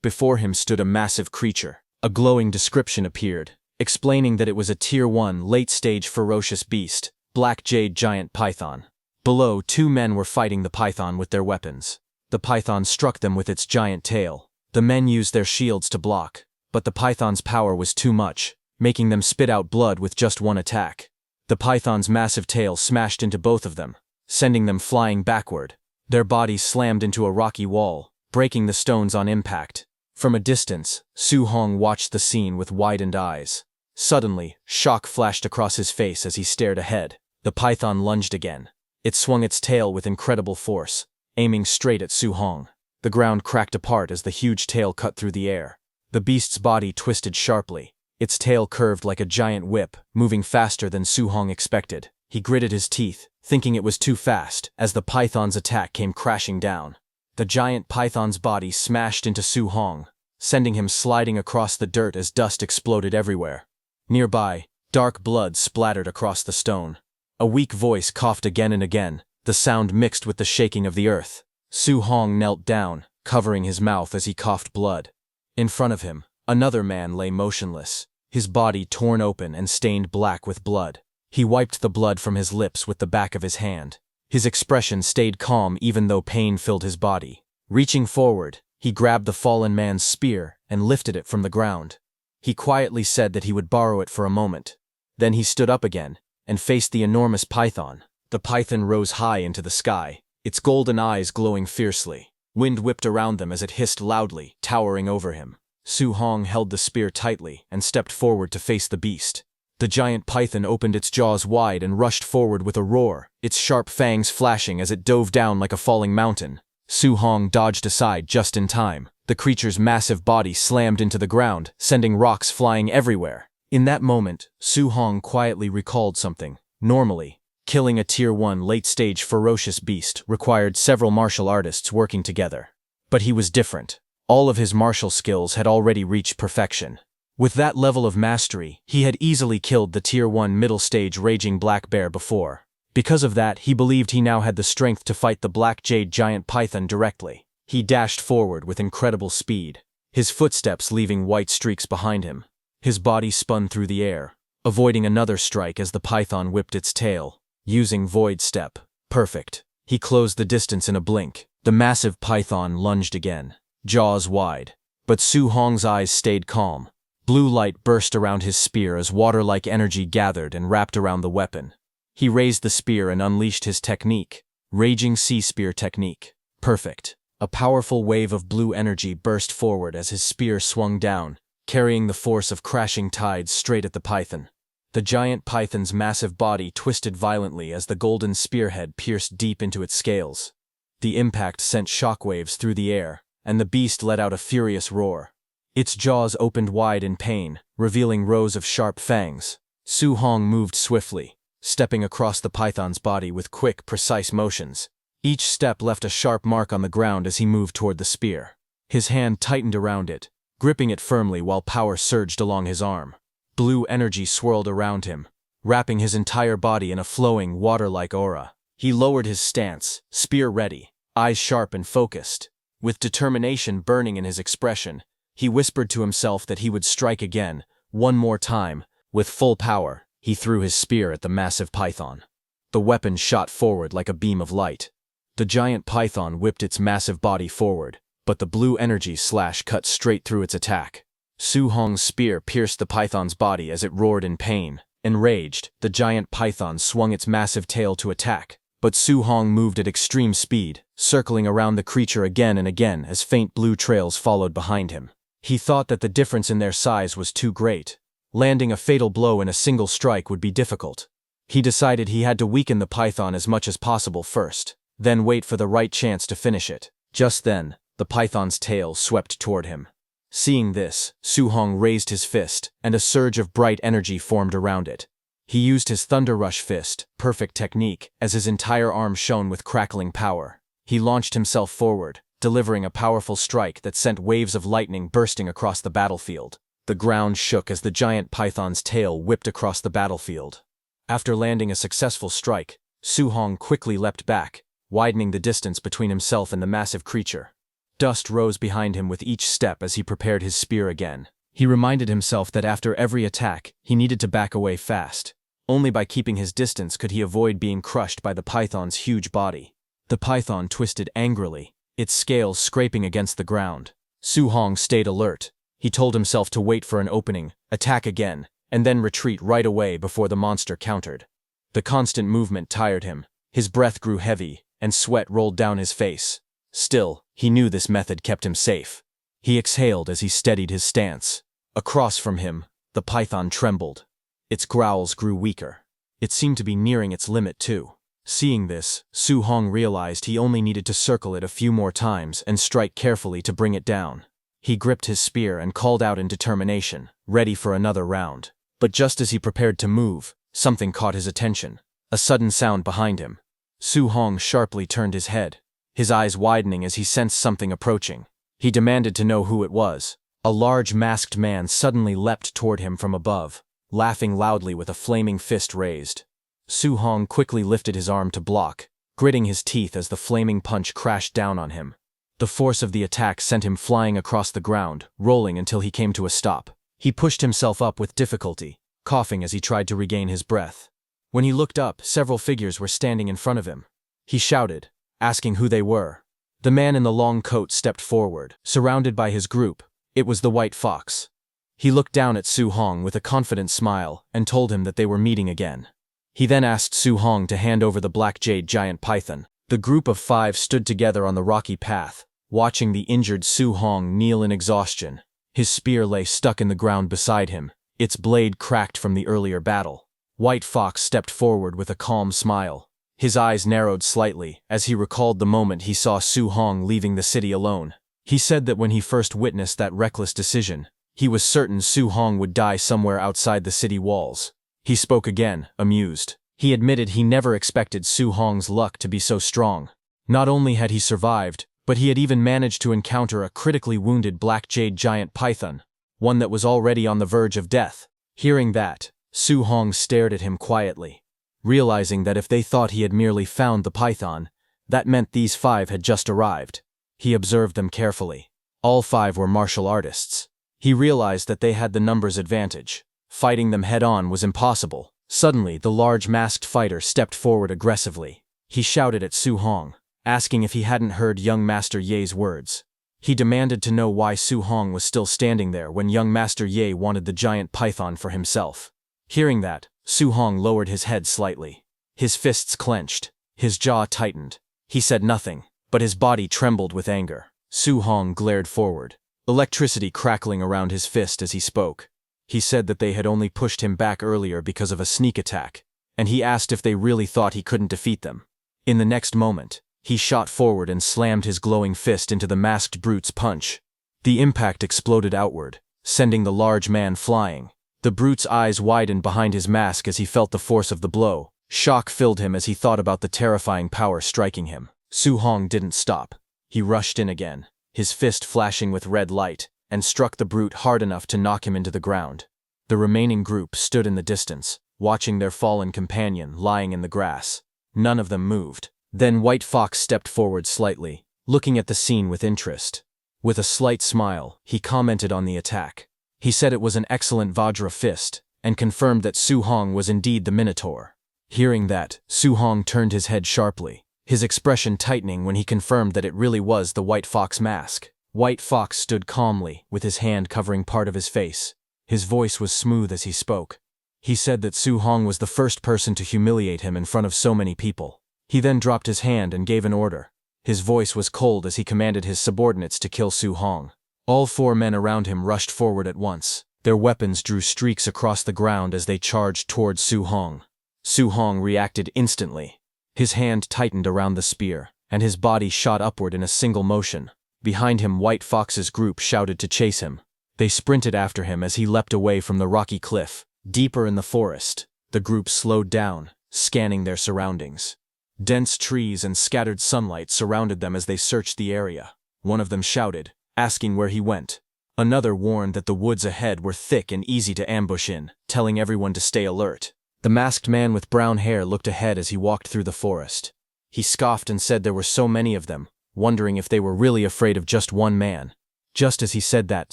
Before him stood a massive creature, A glowing description appeared, explaining that it was a Tier 1 late-stage ferocious beast, black jade giant python. Below, 2 men were fighting the python with their weapons. The python struck them with its giant tail. The men used their shields to block, but the python's power was too much, making them spit out blood with just one attack. The python's massive tail smashed into both of them, sending them flying backward. Their bodies slammed into a rocky wall, breaking the stones on impact. From a distance, Su Hong watched the scene with widened eyes. Suddenly, shock flashed across his face as he stared ahead. The python lunged again. It swung its tail with incredible force, aiming straight at Su Hong. The ground cracked apart as the huge tail cut through the air. The beast's body twisted sharply. Its tail curved like a giant whip, moving faster than Su Hong expected. He gritted his teeth, thinking it was too fast, as the python's attack came crashing down. The giant python's body smashed into Su Hong, sending him sliding across the dirt as dust exploded everywhere. Nearby, dark blood splattered across the stone. A weak voice coughed again and again, the sound mixed with the shaking of the earth. Su Hong knelt down, covering his mouth as he coughed blood. In front of him, another man lay motionless, his body torn open and stained black with blood. He wiped the blood from his lips with the back of his hand. His expression stayed calm even though pain filled his body. Reaching forward, he grabbed the fallen man's spear and lifted it from the ground. He quietly said that he would borrow it for a moment. Then he stood up again and faced the enormous python. The python rose high into the sky, its golden eyes glowing fiercely. Wind whipped around them as it hissed loudly, towering over him. Su Hong held the spear tightly and stepped forward to face the beast. The giant python opened its jaws wide and rushed forward with a roar, its sharp fangs flashing as it dove down like a falling mountain. Su Hong dodged aside just in time. The creature's massive body slammed into the ground, sending rocks flying everywhere. In that moment, Su Hong quietly recalled something. Normally, killing a Tier 1 late-stage ferocious beast required several martial artists working together. But he was different. All of his martial skills had already reached perfection. With that level of mastery, he had easily killed the Tier 1 middle-stage raging black bear before. Because of that, he believed he now had the strength to fight the black jade giant python directly. He dashed forward with incredible speed, his footsteps leaving white streaks behind him. His body spun through the air, avoiding another strike as the python whipped its tail. Using void step. Perfect. He closed the distance in a blink. The massive python lunged again, jaws wide. But Su Hong's eyes stayed calm. Blue light burst around his spear as water-like energy gathered and wrapped around the weapon. He raised the spear and unleashed his technique, Raging Sea Spear technique. Perfect. A powerful wave of blue energy burst forward as his spear swung down, carrying the force of crashing tides straight at the python. The giant python's massive body twisted violently as the golden spearhead pierced deep into its scales. The impact sent shockwaves through the air, and the beast let out a furious roar. Its jaws opened wide in pain, revealing rows of sharp fangs. Su Hong moved swiftly, stepping across the python's body with quick, precise motions. Each step left a sharp mark on the ground as he moved toward the spear. His hand tightened around it, gripping it firmly while power surged along his arm. Blue energy swirled around him, wrapping his entire body in a flowing, water-like aura. He lowered his stance, spear ready, eyes sharp and focused. With determination burning in his expression, he whispered to himself that he would strike again, one more time. With full power, he threw his spear at the massive python. The weapon shot forward like a beam of light. The giant python whipped its massive body forward, but the blue energy slash cut straight through its attack. Su Hong's spear pierced the python's body as it roared in pain. Enraged, the giant python swung its massive tail to attack, but Su Hong moved at extreme speed, circling around the creature again and again as faint blue trails followed behind him. He thought that the difference in their size was too great. Landing a fatal blow in a single strike would be difficult. He decided he had to weaken the python as much as possible first, then wait for the right chance to finish it. Just then, the python's tail swept toward him. Seeing this, Su Hong raised his fist, and a surge of bright energy formed around it. He used his Thunder Rush fist, perfect technique, as his entire arm shone with crackling power. He launched himself forward, delivering a powerful strike that sent waves of lightning bursting across the battlefield. The ground shook as the giant python's tail whipped across the battlefield. After landing a successful strike, Su Hong quickly leapt back, widening the distance between himself and the massive creature. Dust rose behind him with each step as he prepared his spear again. He reminded himself that after every attack, he needed to back away fast. Only by keeping his distance could he avoid being crushed by the python's huge body. The python twisted angrily, its scales scraping against the ground. Su Hong stayed alert. He told himself to wait for an opening, attack again, and then retreat right away before the monster countered. The constant movement tired him. His breath grew heavy, and sweat rolled down his face. Still, he knew this method kept him safe. He exhaled as he steadied his stance. Across from him, the python trembled. Its growls grew weaker. It seemed to be nearing its limit too. Seeing this, Su Hong realized he only needed to circle it a few more times and strike carefully to bring it down. He gripped his spear and called out in determination, ready for another round. But just as he prepared to move, something caught his attention. A sudden sound behind him. Su Hong sharply turned his head, his eyes widening as he sensed something approaching. He demanded to know who it was. A large masked man suddenly leapt toward him from above, laughing loudly with a flaming fist raised. Su Hong quickly lifted his arm to block, gritting his teeth as the flaming punch crashed down on him. The force of the attack sent him flying across the ground, rolling until he came to a stop. He pushed himself up with difficulty, coughing as he tried to regain his breath. When he looked up, several figures were standing in front of him. He shouted, asking who they were. The man in the long coat stepped forward, surrounded by his group. It was the White Fox. He looked down at Su Hong with a confident smile and told him that they were meeting again. He then asked Su Hong to hand over the black jade giant python. The group of 5 stood together on the rocky path, watching the injured Su Hong kneel in exhaustion. His spear lay stuck in the ground beside him, its blade cracked from the earlier battle. White Fox stepped forward with a calm smile. His eyes narrowed slightly as he recalled the moment he saw Su Hong leaving the city alone. He said that when he first witnessed that reckless decision, he was certain Su Hong would die somewhere outside the city walls. He spoke again, amused. He admitted he never expected Su Hong's luck to be so strong. Not only had he survived, but he had even managed to encounter a critically wounded black jade giant python, one that was already on the verge of death. Hearing that, Su Hong stared at him quietly, realizing that if they thought he had merely found the python, that meant these 5 had just arrived. He observed them carefully. All 5 were martial artists. He realized that they had the numbers advantage. Fighting them head-on was impossible. Suddenly, the large masked fighter stepped forward aggressively. He shouted at Su Hong, asking if he hadn't heard young Master Ye's words. He demanded to know why Su Hong was still standing there when young Master Ye wanted the giant python for himself. Hearing that, Su Hong lowered his head slightly. His fists clenched. His jaw tightened. He said nothing, but his body trembled with anger. Su Hong glared forward, electricity crackling around his fist as he spoke. He said that they had only pushed him back earlier because of a sneak attack, and he asked if they really thought he couldn't defeat them. In the next moment, he shot forward and slammed his glowing fist into the masked brute's punch. The impact exploded outward, sending the large man flying. The brute's eyes widened behind his mask as he felt the force of the blow. Shock filled him as he thought about the terrifying power striking him. Su Hong didn't stop. He rushed in again, his fist flashing with red light, and struck the brute hard enough to knock him into the ground. The remaining group stood in the distance, watching their fallen companion lying in the grass. None of them moved. Then White Fox stepped forward slightly, looking at the scene with interest. With a slight smile, he commented on the attack. He said it was an excellent Vajra fist, and confirmed that Su Hong was indeed the Minotaur. Hearing that, Su Hong turned his head sharply, his expression tightening when he confirmed that it really was the White Fox mask. White Fox stood calmly, with his hand covering part of his face. His voice was smooth as he spoke. He said that Su Hong was the first person to humiliate him in front of so many people. He then dropped his hand and gave an order. His voice was cold as he commanded his subordinates to kill Su Hong. All 4 men around him rushed forward at once. Their weapons drew streaks across the ground as they charged towards Su Hong. Su Hong reacted instantly. His hand tightened around the spear, and his body shot upward in a single motion. Behind him, White Fox's group shouted to chase him. They sprinted after him as he leapt away from the rocky cliff. Deeper in the forest, the group slowed down, scanning their surroundings. Dense trees and scattered sunlight surrounded them as they searched the area. One of them shouted, asking where he went. Another warned that the woods ahead were thick and easy to ambush in, telling everyone to stay alert. The masked man with brown hair looked ahead as he walked through the forest. He scoffed and said there were so many of them, wondering if they were really afraid of just one man. Just as he said that,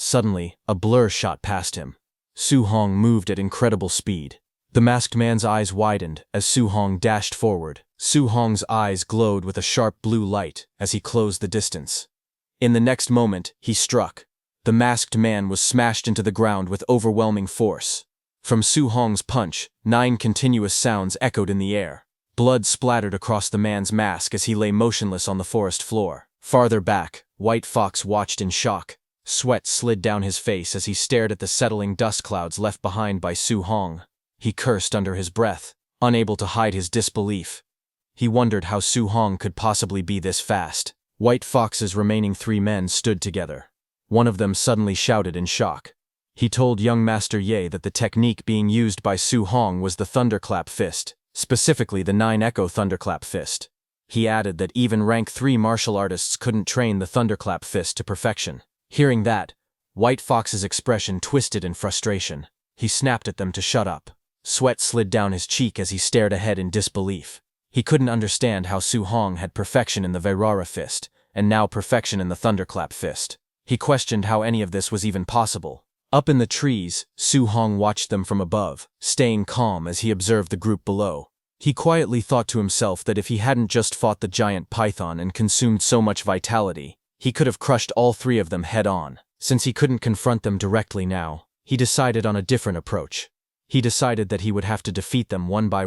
suddenly, a blur shot past him. Su Hong moved at incredible speed. The masked man's eyes widened as Su Hong dashed forward. Su Hong's eyes glowed with a sharp blue light as he closed the distance. In the next moment, he struck. The masked man was smashed into the ground with overwhelming force. From Su Hong's punch, 9 continuous sounds echoed in the air. Blood splattered across the man's mask as he lay motionless on the forest floor. Farther back, White Fox watched in shock. Sweat slid down his face as he stared at the settling dust clouds left behind by Su Hong. He cursed under his breath, unable to hide his disbelief. He wondered how Su Hong could possibly be this fast. White Fox's remaining 3 men stood together. One of them suddenly shouted in shock. He told young Master Ye that the technique being used by Su Hong was the Thunderclap Fist, specifically the 9 Echo Thunderclap Fist. He added that even rank 3 martial artists couldn't train the Thunderclap Fist to perfection. Hearing that, White Fox's expression twisted in frustration. He snapped at them to shut up. Sweat slid down his cheek as he stared ahead in disbelief. He couldn't understand how Su Hong had perfection in the Vairara Fist, and now perfection in the Thunderclap Fist. He questioned how any of this was even possible. Up in the trees, Su Hong watched them from above, staying calm as he observed the group below. He quietly thought to himself that if he hadn't just fought the giant python and consumed so much vitality, he could have crushed all 3 of them head-on. Since he couldn't confront them directly now, he decided on a different approach. He decided that he would have to defeat them one by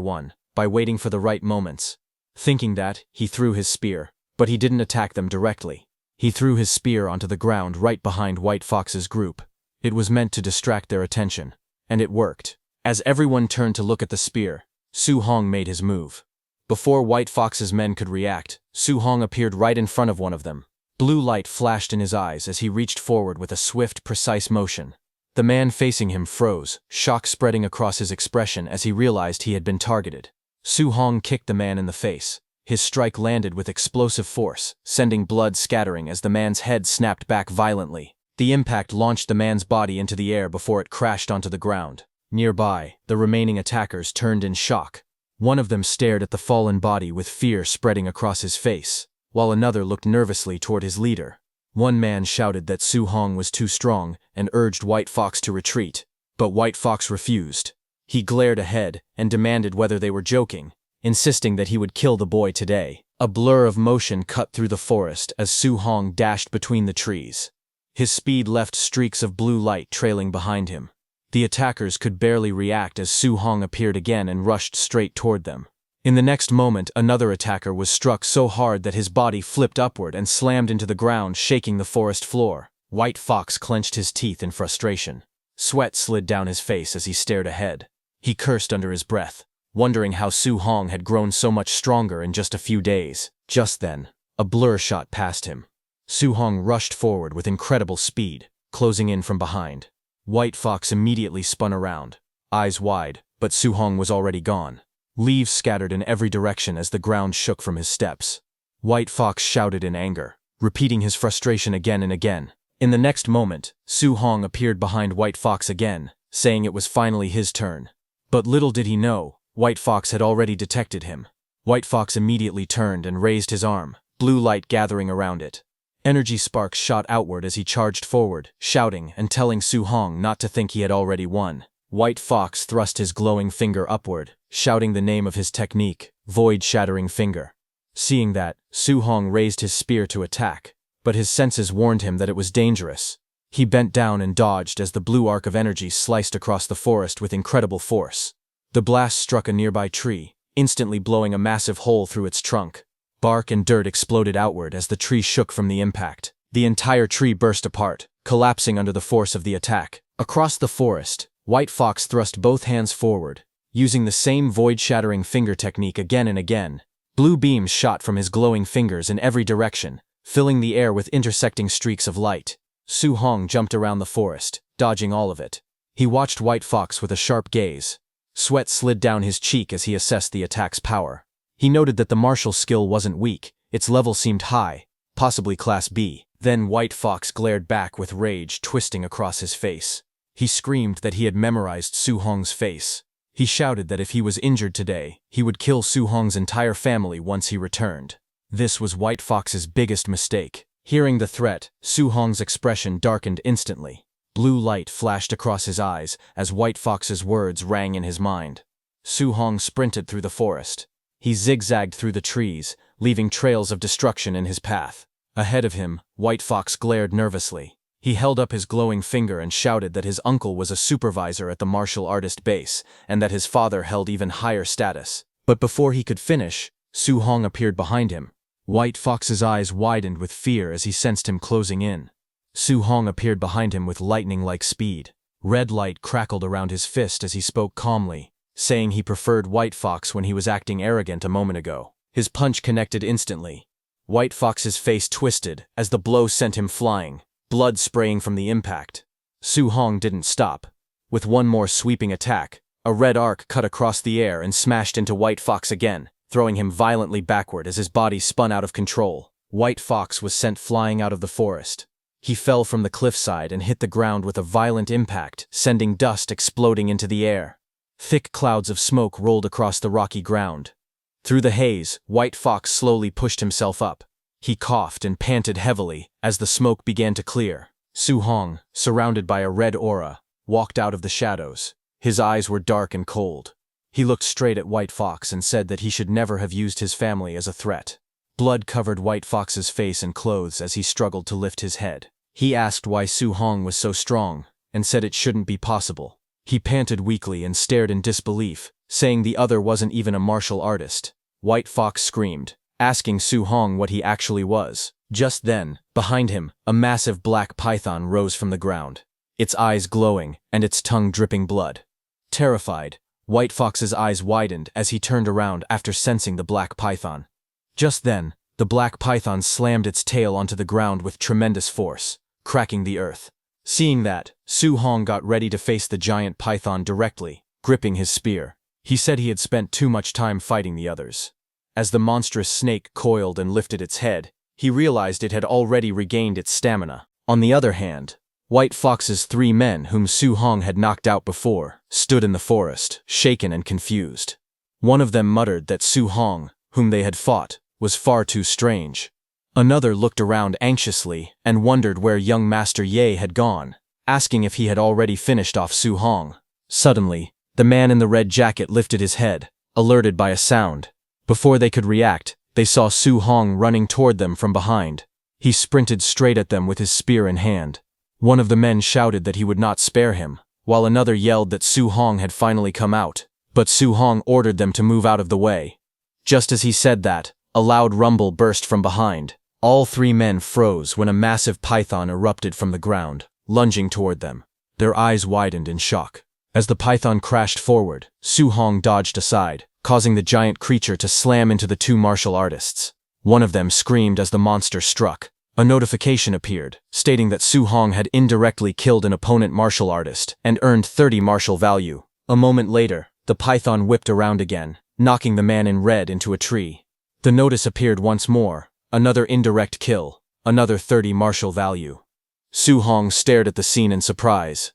waiting for the right moments. Thinking that, he threw his spear, but he didn't attack them directly. He threw his spear onto the ground right behind White Fox's group. It was meant to distract their attention, and it worked. As everyone turned to look at the spear, Su Hong made his move. Before White Fox's men could react, Su Hong appeared right in front of one of them. Blue light flashed in his eyes as he reached forward with a swift, precise motion. The man facing him froze, shock spreading across his expression as he realized he had been targeted. Su Hong kicked the man in the face. His strike landed with explosive force, sending blood scattering as the man's head snapped back violently. The impact launched the man's body into the air before it crashed onto the ground. Nearby, the remaining attackers turned in shock. One of them stared at the fallen body with fear spreading across his face, while another looked nervously toward his leader. One man shouted that Su Hong was too strong and urged White Fox to retreat, but White Fox refused. He glared ahead and demanded whether they were joking, insisting that he would kill the boy today. A blur of motion cut through the forest as Su Hong dashed between the trees. His speed left streaks of blue light trailing behind him. The attackers could barely react as Su Hong appeared again and rushed straight toward them. In the next moment, another attacker was struck so hard that his body flipped upward and slammed into the ground, shaking the forest floor. White Fox clenched his teeth in frustration. Sweat slid down his face as he stared ahead. He cursed under his breath, wondering how Su Hong had grown so much stronger in just a few days. Just then, a blur shot past him. Su Hong rushed forward with incredible speed, closing in from behind. White Fox immediately spun around, eyes wide, but Su Hong was already gone. Leaves scattered in every direction as the ground shook from his steps. White Fox shouted in anger, repeating his frustration again and again. In the next moment, Su Hong appeared behind White Fox again, saying it was finally his turn. But little did he know, White Fox had already detected him. White Fox immediately turned and raised his arm, blue light gathering around it. Energy sparks shot outward as he charged forward, shouting and telling Su Hong not to think he had already won. White Fox thrust his glowing finger upward, shouting the name of his technique, Void-Shattering Finger. Seeing that, Su Hong raised his spear to attack, but his senses warned him that it was dangerous. He bent down and dodged as the blue arc of energy sliced across the forest with incredible force. The blast struck a nearby tree, instantly blowing a massive hole through its trunk. Bark and dirt exploded outward as the tree shook from the impact. The entire tree burst apart, collapsing under the force of the attack. Across the forest, White Fox thrust both hands forward, using the same void-shattering finger technique again and again. Blue beams shot from his glowing fingers in every direction, filling the air with intersecting streaks of light. Su Hong jumped around the forest, dodging all of it. He watched White Fox with a sharp gaze. Sweat slid down his cheek as he assessed the attack's power. He noted that the martial skill wasn't weak, its level seemed high, possibly Class B. Then White Fox glared back with rage twisting across his face. He screamed that he had memorized Su Hong's face. He shouted that if he was injured today, he would kill Su Hong's entire family once he returned. This was White Fox's biggest mistake. Hearing the threat, Su Hong's expression darkened instantly. Blue light flashed across his eyes as White Fox's words rang in his mind. Su Hong sprinted through the forest. He zigzagged through the trees, leaving trails of destruction in his path. Ahead of him, White Fox glared nervously. He held up his glowing finger and shouted that his uncle was a supervisor at the martial artist base, and that his father held even higher status. But before he could finish, Su Hong appeared behind him. White Fox's eyes widened with fear as he sensed him closing in. Su Hong appeared behind him with lightning-like speed. Red light crackled around his fist as he spoke calmly, saying he preferred White Fox when he was acting arrogant a moment ago. His punch connected instantly. White Fox's face twisted as the blow sent him flying, blood spraying from the impact. Su Hong didn't stop. With one more sweeping attack, a red arc cut across the air and smashed into White Fox again, throwing him violently backward as his body spun out of control. White Fox was sent flying out of the forest. He fell from the cliffside and hit the ground with a violent impact, sending dust exploding into the air. Thick clouds of smoke rolled across the rocky ground. Through the haze, White Fox slowly pushed himself up. He coughed and panted heavily as the smoke began to clear. Su Hong, surrounded by a red aura, walked out of the shadows. His eyes were dark and cold. He looked straight at White Fox and said that he should never have used his family as a threat. Blood covered White Fox's face and clothes as he struggled to lift his head. He asked why Su Hong was so strong, and said it shouldn't be possible. He panted weakly and stared in disbelief, saying the other wasn't even a martial artist. White Fox screamed, asking Su Hong what he actually was. Just then, behind him, a massive black python rose from the ground, its eyes glowing and its tongue dripping blood. Terrified, White Fox's eyes widened as he turned around after sensing the black python. Just then, the black python slammed its tail onto the ground with tremendous force, cracking the earth. Seeing that, Su Hong got ready to face the giant python directly, gripping his spear. He said he had spent too much time fighting the others. As the monstrous snake coiled and lifted its head, he realized it had already regained its stamina. On the other hand, White Fox's 3 men whom Su Hong had knocked out before stood in the forest, shaken and confused. One of them muttered that Su Hong, whom they had fought, was far too strange. Another looked around anxiously and wondered where young Master Ye had gone, asking if he had already finished off Su Hong. Suddenly, the man in the red jacket lifted his head, alerted by a sound. Before they could react, they saw Su Hong running toward them from behind. He sprinted straight at them with his spear in hand. One of the men shouted that he would not spare him, while another yelled that Su Hong had finally come out, but Su Hong ordered them to move out of the way. Just as he said that, a loud rumble burst from behind. All 3 men froze when a massive python erupted from the ground, lunging toward them. Their eyes widened in shock. As the python crashed forward, Su Hong dodged aside, causing the giant creature to slam into the 2 martial artists. One of them screamed as the monster struck. A notification appeared, stating that Su Hong had indirectly killed an opponent martial artist and earned 30 martial value. A moment later, the python whipped around again, knocking the man in red into a tree. The notice appeared once more, another indirect kill, another 30 martial value. Su Hong stared at the scene in surprise.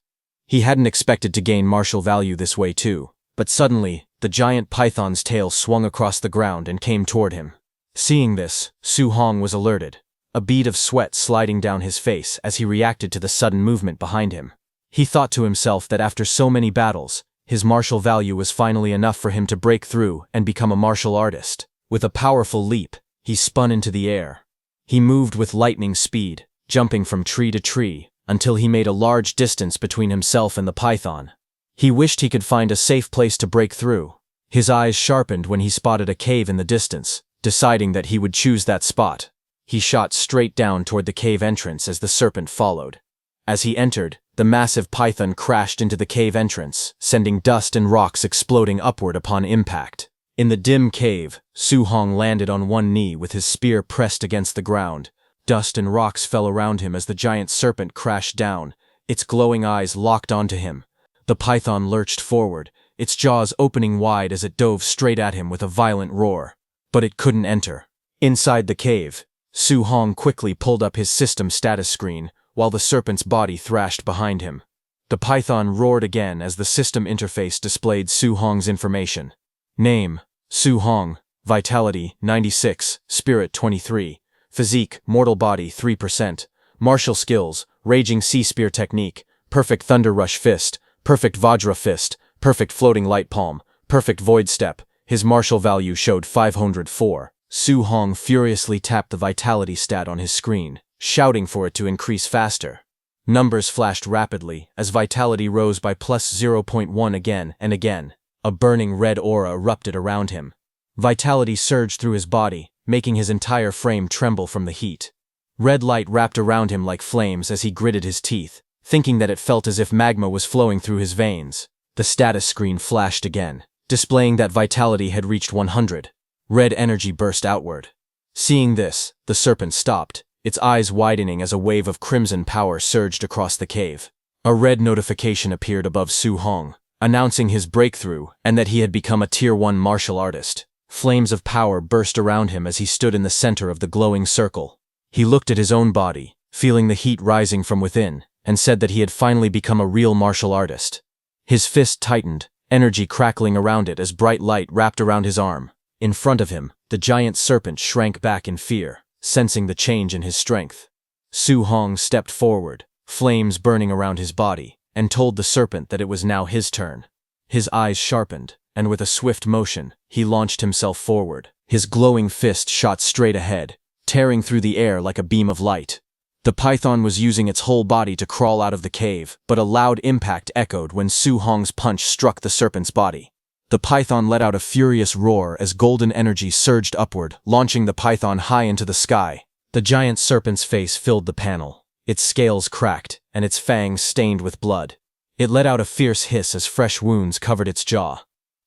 He hadn't expected to gain martial value this way too, but suddenly, the giant python's tail swung across the ground and came toward him. Seeing this, Su Hong was alerted, a bead of sweat sliding down his face as he reacted to the sudden movement behind him. He thought to himself that after so many battles, his martial value was finally enough for him to break through and become a martial artist. With a powerful leap, he spun into the air. He moved with lightning speed, jumping from tree to tree, until he made a large distance between himself and the python. He wished he could find a safe place to break through. His eyes sharpened when he spotted a cave in the distance, deciding that he would choose that spot. He shot straight down toward the cave entrance as the serpent followed. As he entered, the massive python crashed into the cave entrance, sending dust and rocks exploding upward upon impact. In the dim cave, Su Hong landed on one knee with his spear pressed against the ground. Dust and rocks fell around him as the giant serpent crashed down, its glowing eyes locked onto him. The python lurched forward, its jaws opening wide as it dove straight at him with a violent roar. But it couldn't enter. Inside the cave, Su Hong quickly pulled up his system status screen, while the serpent's body thrashed behind him. The python roared again as the system interface displayed Su Hong's information. Name: Su Hong, Vitality 96, Spirit 23, Physique, mortal body 3%. Martial skills, raging sea spear technique, perfect thunder rush fist, perfect vajra fist, perfect floating light palm, perfect void step. His martial value showed 504. Su Hong furiously tapped the vitality stat on his screen, shouting for it to increase faster. Numbers flashed rapidly as vitality rose by plus 0.1 again and again. A burning red aura erupted around him. Vitality surged through his body, making his entire frame tremble from the heat. Red light wrapped around him like flames as he gritted his teeth, thinking that it felt as if magma was flowing through his veins. The status screen flashed again, displaying that vitality had reached 100. Red energy burst outward. Seeing this, the serpent stopped, its eyes widening as a wave of crimson power surged across the cave. A red notification appeared above Su Hong, announcing his breakthrough and that he had become a Tier 1 martial artist. Flames of power burst around him as he stood in the center of the glowing circle. He looked at his own body, feeling the heat rising from within, and said that he had finally become a real martial artist. His fist tightened, energy crackling around it as bright light wrapped around his arm. In front of him, the giant serpent shrank back in fear, sensing the change in his strength. Su Hong stepped forward, flames burning around his body, and told the serpent that it was now his turn. His eyes sharpened, and with a swift motion, he launched himself forward. His glowing fist shot straight ahead, tearing through the air like a beam of light. The python was using its whole body to crawl out of the cave, but a loud impact echoed when Su Hong's punch struck the serpent's body. The python let out a furious roar as golden energy surged upward, launching the python high into the sky. The giant serpent's face filled the panel. Its scales cracked, and its fangs stained with blood. It let out a fierce hiss as fresh wounds covered its jaw.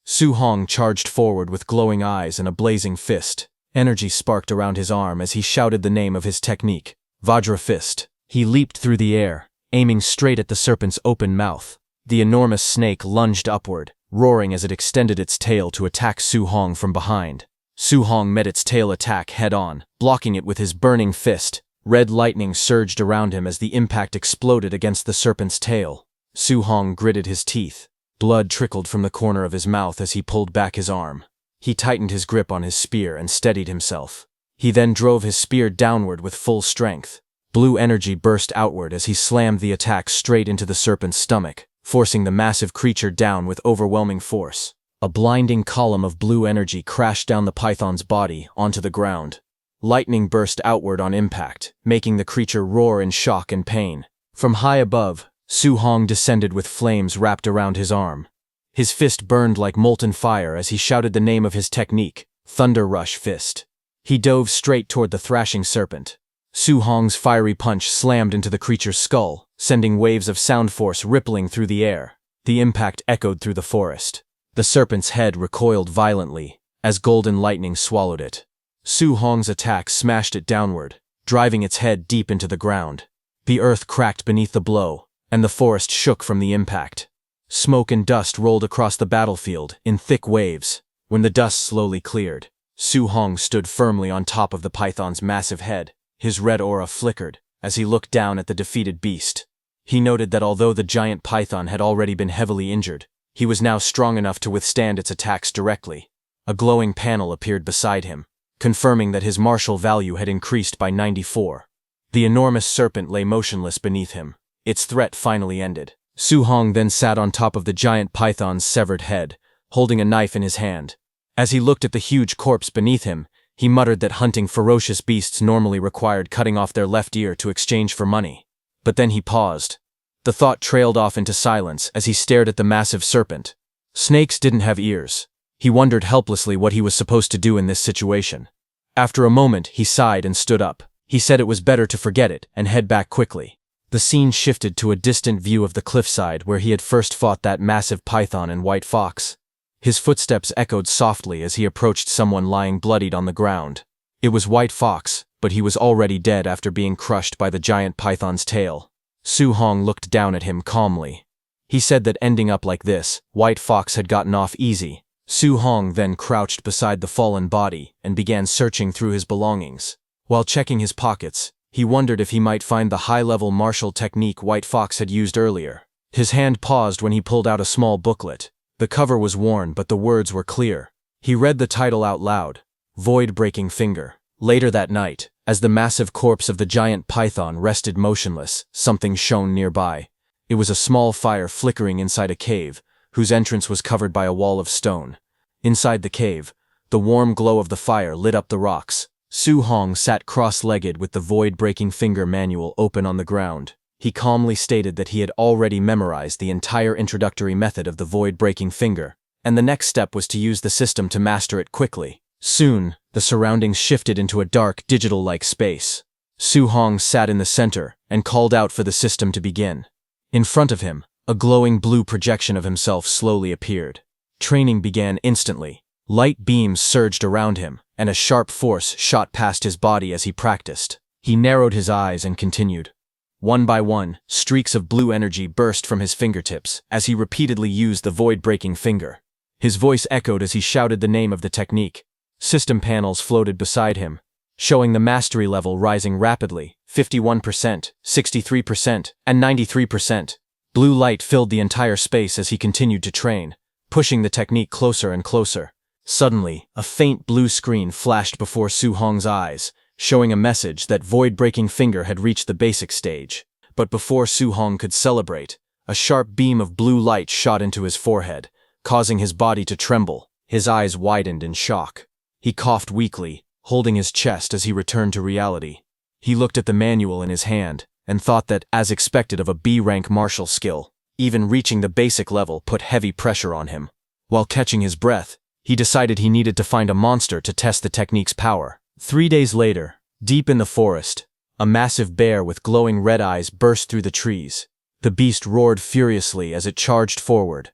Su Hong charged forward with glowing eyes and a blazing fist. Energy sparked around his arm as he shouted the name of his technique, Vajra Fist. He leaped through the air, aiming straight at the serpent's open mouth. The enormous snake lunged upward, roaring as it extended its tail to attack Su Hong from behind. Su Hong met its tail attack head-on, blocking it with his burning fist. Red lightning surged around him as the impact exploded against the serpent's tail. Su Hong gritted his teeth. Blood trickled from the corner of his mouth as he pulled back his arm. He tightened his grip on his spear and steadied himself. He then drove his spear downward with full strength. Blue energy burst outward as he slammed the attack straight into the serpent's stomach, forcing the massive creature down with overwhelming force. A blinding column of blue energy crashed down the python's body onto the ground. Lightning burst outward on impact, making the creature roar in shock and pain. From high above, Su Hong descended with flames wrapped around his arm. His fist burned like molten fire as he shouted the name of his technique, Thunder Rush Fist. He dove straight toward the thrashing serpent. Su Hong's fiery punch slammed into the creature's skull, sending waves of sound force rippling through the air. The impact echoed through the forest. The serpent's head recoiled violently, as golden lightning swallowed it. Su Hong's attack smashed it downward, driving its head deep into the ground. The earth cracked beneath the blow, and the forest shook from the impact. Smoke and dust rolled across the battlefield in thick waves. When the dust slowly cleared, Su Hong stood firmly on top of the python's massive head. His red aura flickered as he looked down at the defeated beast. He noted that although the giant python had already been heavily injured, he was now strong enough to withstand its attacks directly. A glowing panel appeared beside him, confirming that his martial value had increased by 94. The enormous serpent lay motionless beneath him. Its threat finally ended. Su Hong then sat on top of the giant python's severed head, holding a knife in his hand. As he looked at the huge corpse beneath him, he muttered that hunting ferocious beasts normally required cutting off their left ear to exchange for money. But then he paused. The thought trailed off into silence as he stared at the massive serpent. Snakes didn't have ears. He wondered helplessly what he was supposed to do in this situation. After a moment, he sighed and stood up. He said it was better to forget it and head back quickly. The scene shifted to a distant view of the cliffside where he had first fought that massive python and white fox. His footsteps echoed softly as he approached someone lying bloodied on the ground. It was White Fox, but he was already dead after being crushed by the giant python's tail. Su Hong looked down at him calmly. He said that ending up like this, White Fox had gotten off easy. Su Hong then crouched beside the fallen body and began searching through his belongings. While checking his pockets, he wondered if he might find the high-level martial technique White Fox had used earlier. His hand paused when he pulled out a small booklet. The cover was worn, but the words were clear. He read the title out loud, Void Breaking Finger. Later that night, As the massive corpse of the giant python rested motionless, something shone nearby. It was a small fire flickering inside a cave, whose entrance was covered by a wall of stone. Inside the cave, the warm glow of the fire lit up the rocks. Su Hong sat cross-legged with the void-breaking finger manual open on the ground. He calmly stated that he had already memorized the entire introductory method of the void-breaking finger, and the next step was to use the system to master it quickly. Soon, the surroundings shifted into a dark, digital-like space. Su Hong sat in the center and called out for the system to begin. In front of him, a glowing blue projection of himself slowly appeared. Training began instantly. Light beams surged around him, and a sharp force shot past his body as he practiced. He narrowed his eyes and continued. One by one, streaks of blue energy burst from his fingertips as he repeatedly used the void-breaking finger. His voice echoed as he shouted the name of the technique. System panels floated beside him, showing the mastery level rising rapidly, 51%, 63%, and 93%. Blue light filled the entire space as he continued to train, pushing the technique closer and closer. Suddenly, a faint blue screen flashed before Su Hong's eyes, showing a message that void-breaking finger had reached the basic stage. But before Su Hong could celebrate, a sharp beam of blue light shot into his forehead, causing his body to tremble. His eyes widened in shock. He coughed weakly, holding his chest as he returned to reality. He looked at the manual in his hand and thought that, as expected of a B-rank martial skill, even reaching the basic level put heavy pressure on him. While catching his breath, he decided he needed to find a monster to test the technique's power. 3 days later, deep in the forest, a massive bear with glowing red eyes burst through the trees. The beast roared furiously as it charged forward.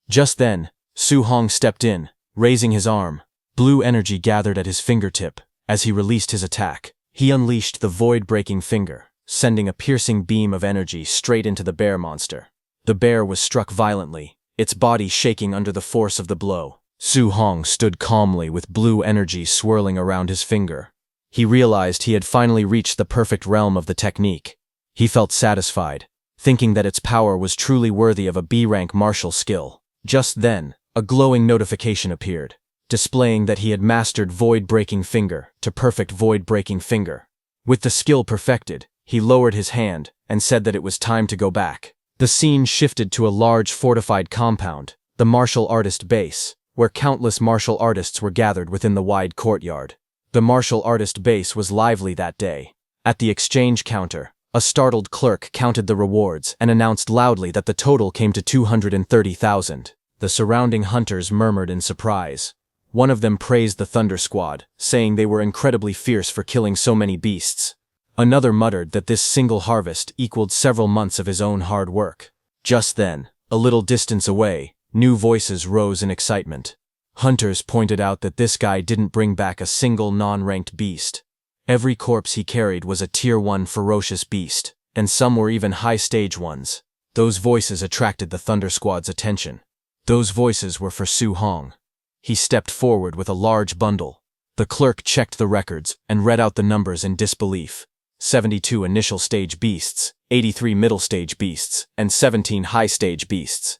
Just then, Su Hong stepped in, raising his arm. Blue energy gathered at his fingertip. As he released his attack, he unleashed the void-breaking finger, sending a piercing beam of energy straight into the bear monster. The bear was struck violently, its body shaking under the force of the blow. Su Hong stood calmly with blue energy swirling around his finger. He realized he had finally reached the perfect realm of the technique. He felt satisfied, thinking that its power was truly worthy of a B-rank martial skill. Just then, a glowing notification appeared, displaying that he had mastered void-breaking finger to perfect void-breaking finger. With the skill perfected, he lowered his hand and said that it was time to go back. The scene shifted to a large fortified compound, the martial artist base, where countless martial artists were gathered within the wide courtyard. The martial artist base was lively that day. At the exchange counter, a startled clerk counted the rewards and announced loudly that the total came to 230,000. The surrounding hunters murmured in surprise. One of them praised the Thunder Squad, saying they were incredibly fierce for killing so many beasts. Another muttered that this single harvest equaled several months of his own hard work. Just then, a little distance away, new voices rose in excitement. Hunters pointed out that this guy didn't bring back a single non-ranked beast. Every corpse he carried was a Tier 1 ferocious beast, and some were even high-stage ones. Those voices attracted the Thunder Squad's attention. Those voices were for Su Hong. He stepped forward with a large bundle. The clerk checked the records and read out the numbers in disbelief. 72 initial stage beasts, 83 middle stage beasts, and 17 high stage beasts.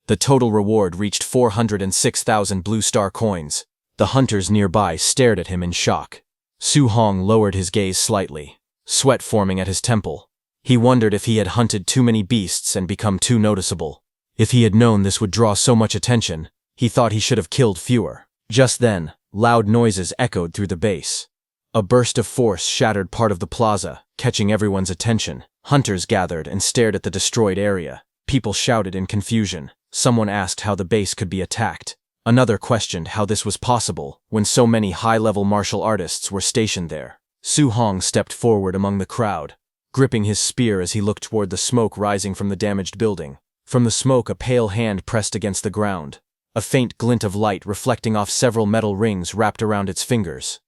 The total reward reached 406,000 blue star coins. The hunters nearby stared at him in shock. Su Hong lowered his gaze slightly, sweat forming at his temple. He wondered if he had hunted too many beasts and become too noticeable. If he had known this would draw so much attention, he thought he should have killed fewer. Just then, loud noises echoed through the base. A burst of force shattered part of the plaza, catching everyone's attention. Hunters gathered and stared at the destroyed area. People shouted in confusion. Someone asked how the base could be attacked. Another questioned how this was possible when so many high-level martial artists were stationed there. Su Hong stepped forward among the crowd, gripping his spear as he looked toward the smoke rising from the damaged building. From the smoke, a pale hand pressed against the ground, a faint glint of light reflecting off several metal rings wrapped around its fingers.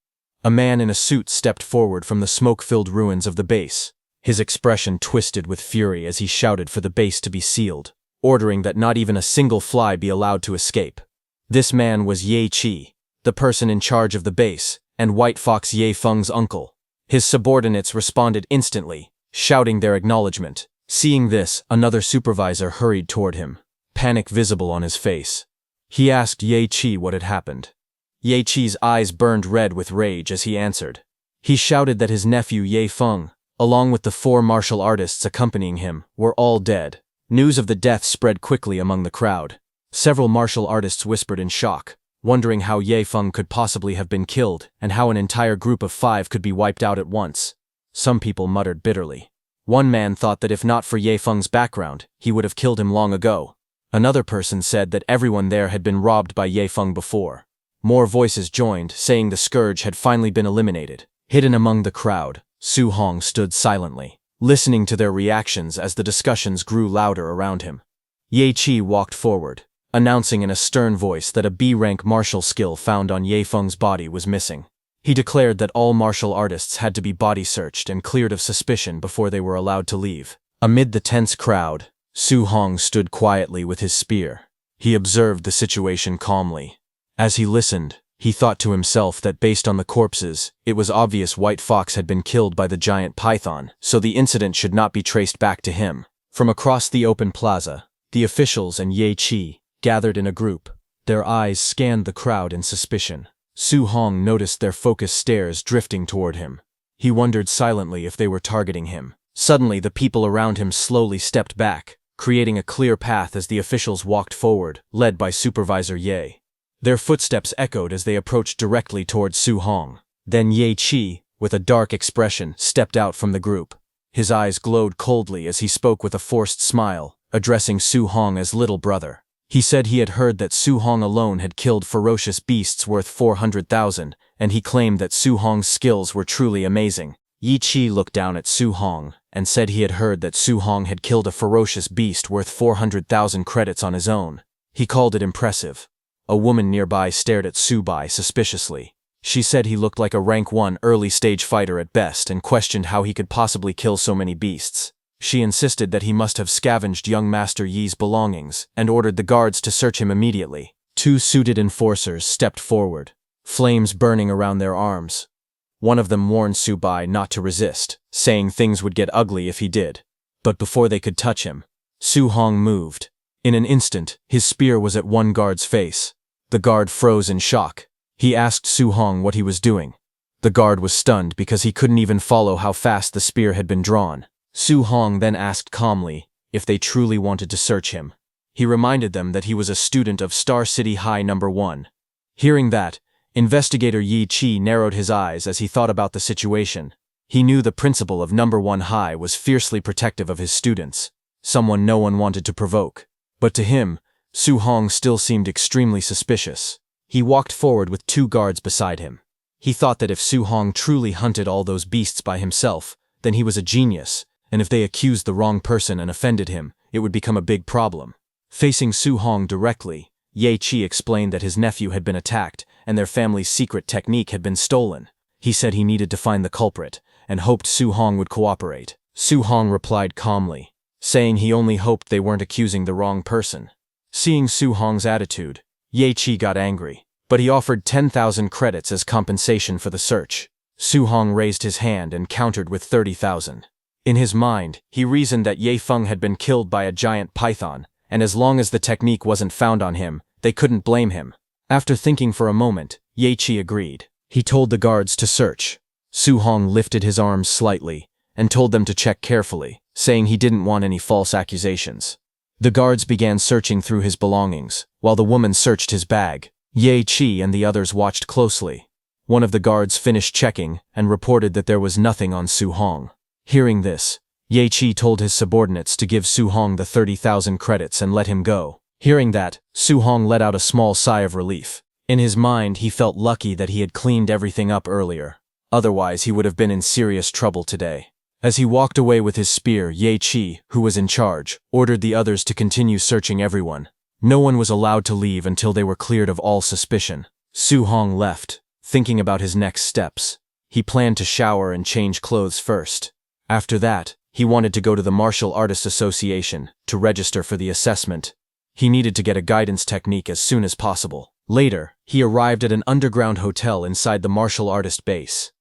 A man in a suit stepped forward from the smoke-filled ruins of the base. His expression twisted with fury as he shouted for the base to be sealed, ordering that not even a single fly be allowed to escape. This man was Ye Qi, the person in charge of the base, and White Fox Ye Feng's uncle. His subordinates responded instantly, shouting their acknowledgement. Seeing this, another supervisor hurried toward him, panic visible on his face. He asked Ye Qi what had happened. Ye Qi's eyes burned red with rage as he answered. He shouted that his nephew Ye Feng, along with the 4 martial artists accompanying him, were all dead. News of the death spread quickly among the crowd. Several martial artists whispered in shock, wondering how Ye Feng could possibly have been killed and how an entire group of 5 could be wiped out at once. Some people muttered bitterly. One man thought that if not for Ye Feng's background, he would have killed him long ago. Another person said that everyone there had been robbed by Ye Feng before. More voices joined, saying the scourge had finally been eliminated. Hidden among the crowd, Su Hong stood silently, listening to their reactions as the discussions grew louder around him. Ye Qi walked forward, announcing in a stern voice that a B-rank martial skill found on Ye Feng's body was missing. He declared that all martial artists had to be body searched and cleared of suspicion before they were allowed to leave. Amid the tense crowd, Su Hong stood quietly with his spear. He observed the situation calmly. As he listened, he thought to himself that based on the corpses, it was obvious White Fox had been killed by the giant python, so the incident should not be traced back to him. From across the open plaza, the officials and Ye Qi gathered in a group. Their eyes scanned the crowd in suspicion. Su Hong noticed their focused stares drifting toward him. He wondered silently if they were targeting him. Suddenly, the people around him slowly stepped back, creating a clear path as the officials walked forward, led by Supervisor Ye. Their footsteps echoed as they approached directly towards Su Hong. Then Ye Qi, with a dark expression, stepped out from the group. His eyes glowed coldly as he spoke with a forced smile, addressing Su Hong as little brother. He said he had heard that Su Hong alone had killed ferocious beasts worth 400,000, and he claimed that Su Hong's skills were truly amazing. Ye Qi looked down at Su Hong and said he had heard that Su Hong had killed a ferocious beast worth 400,000 credits on his own. He called it impressive. A woman nearby stared at Su Bai suspiciously. She said he looked like a rank 1 early-stage fighter at best and questioned how he could possibly kill so many beasts. She insisted that he must have scavenged young Master Yi's belongings and ordered the guards to search him immediately. 2 suited enforcers stepped forward, flames burning around their arms. One of them warned Su Bai not to resist, saying things would get ugly if he did. But before they could touch him, Su Hong moved. In an instant, his spear was at one guard's face. The guard froze in shock. He asked Su Hong what he was doing. The guard was stunned because he couldn't even follow how fast the spear had been drawn. Su Hong then asked calmly if they truly wanted to search him. He reminded them that he was a student of Star City High No. 1. Hearing that, Investigator Ye Qi narrowed his eyes as he thought about the situation. He knew the principal of No. 1 High was fiercely protective of his students, someone no one wanted to provoke. But to him, Su Hong still seemed extremely suspicious. He walked forward with 2 guards beside him. He thought that if Su Hong truly hunted all those beasts by himself, then he was a genius, and if they accused the wrong person and offended him, it would become a big problem. Facing Su Hong directly, Ye Qi explained that his nephew had been attacked and their family's secret technique had been stolen. He said he needed to find the culprit and hoped Su Hong would cooperate. Su Hong replied calmly, saying he only hoped they weren't accusing the wrong person. Seeing Su Hong's attitude, Ye Qi got angry, but he offered 10,000 credits as compensation for the search. Su Hong raised his hand and countered with 30,000. In his mind, he reasoned that Ye Feng had been killed by a giant python, and as long as the technique wasn't found on him, they couldn't blame him. After thinking for a moment, Ye Qi agreed. He told the guards to search. Su Hong lifted his arms slightly and told them to check carefully, saying he didn't want any false accusations. The guards began searching through his belongings, while the woman searched his bag. Ye Qi and the others watched closely. One of the guards finished checking and reported that there was nothing on Su Hong. Hearing this, Ye Qi told his subordinates to give Su Hong the 30,000 credits and let him go. Hearing that, Su Hong let out a small sigh of relief. In his mind, he felt lucky that he had cleaned everything up earlier. Otherwise, he would have been in serious trouble today. As he walked away with his spear, Ye Qi, who was in charge, ordered the others to continue searching everyone. No one was allowed to leave until they were cleared of all suspicion. Su Hong left, thinking about his next steps. He planned to shower and change clothes first. After that, he wanted to go to the Martial Artists Association to register for the assessment. He needed to get a guidance technique as soon as possible. Later, he arrived at an underground hotel inside the martial artist base.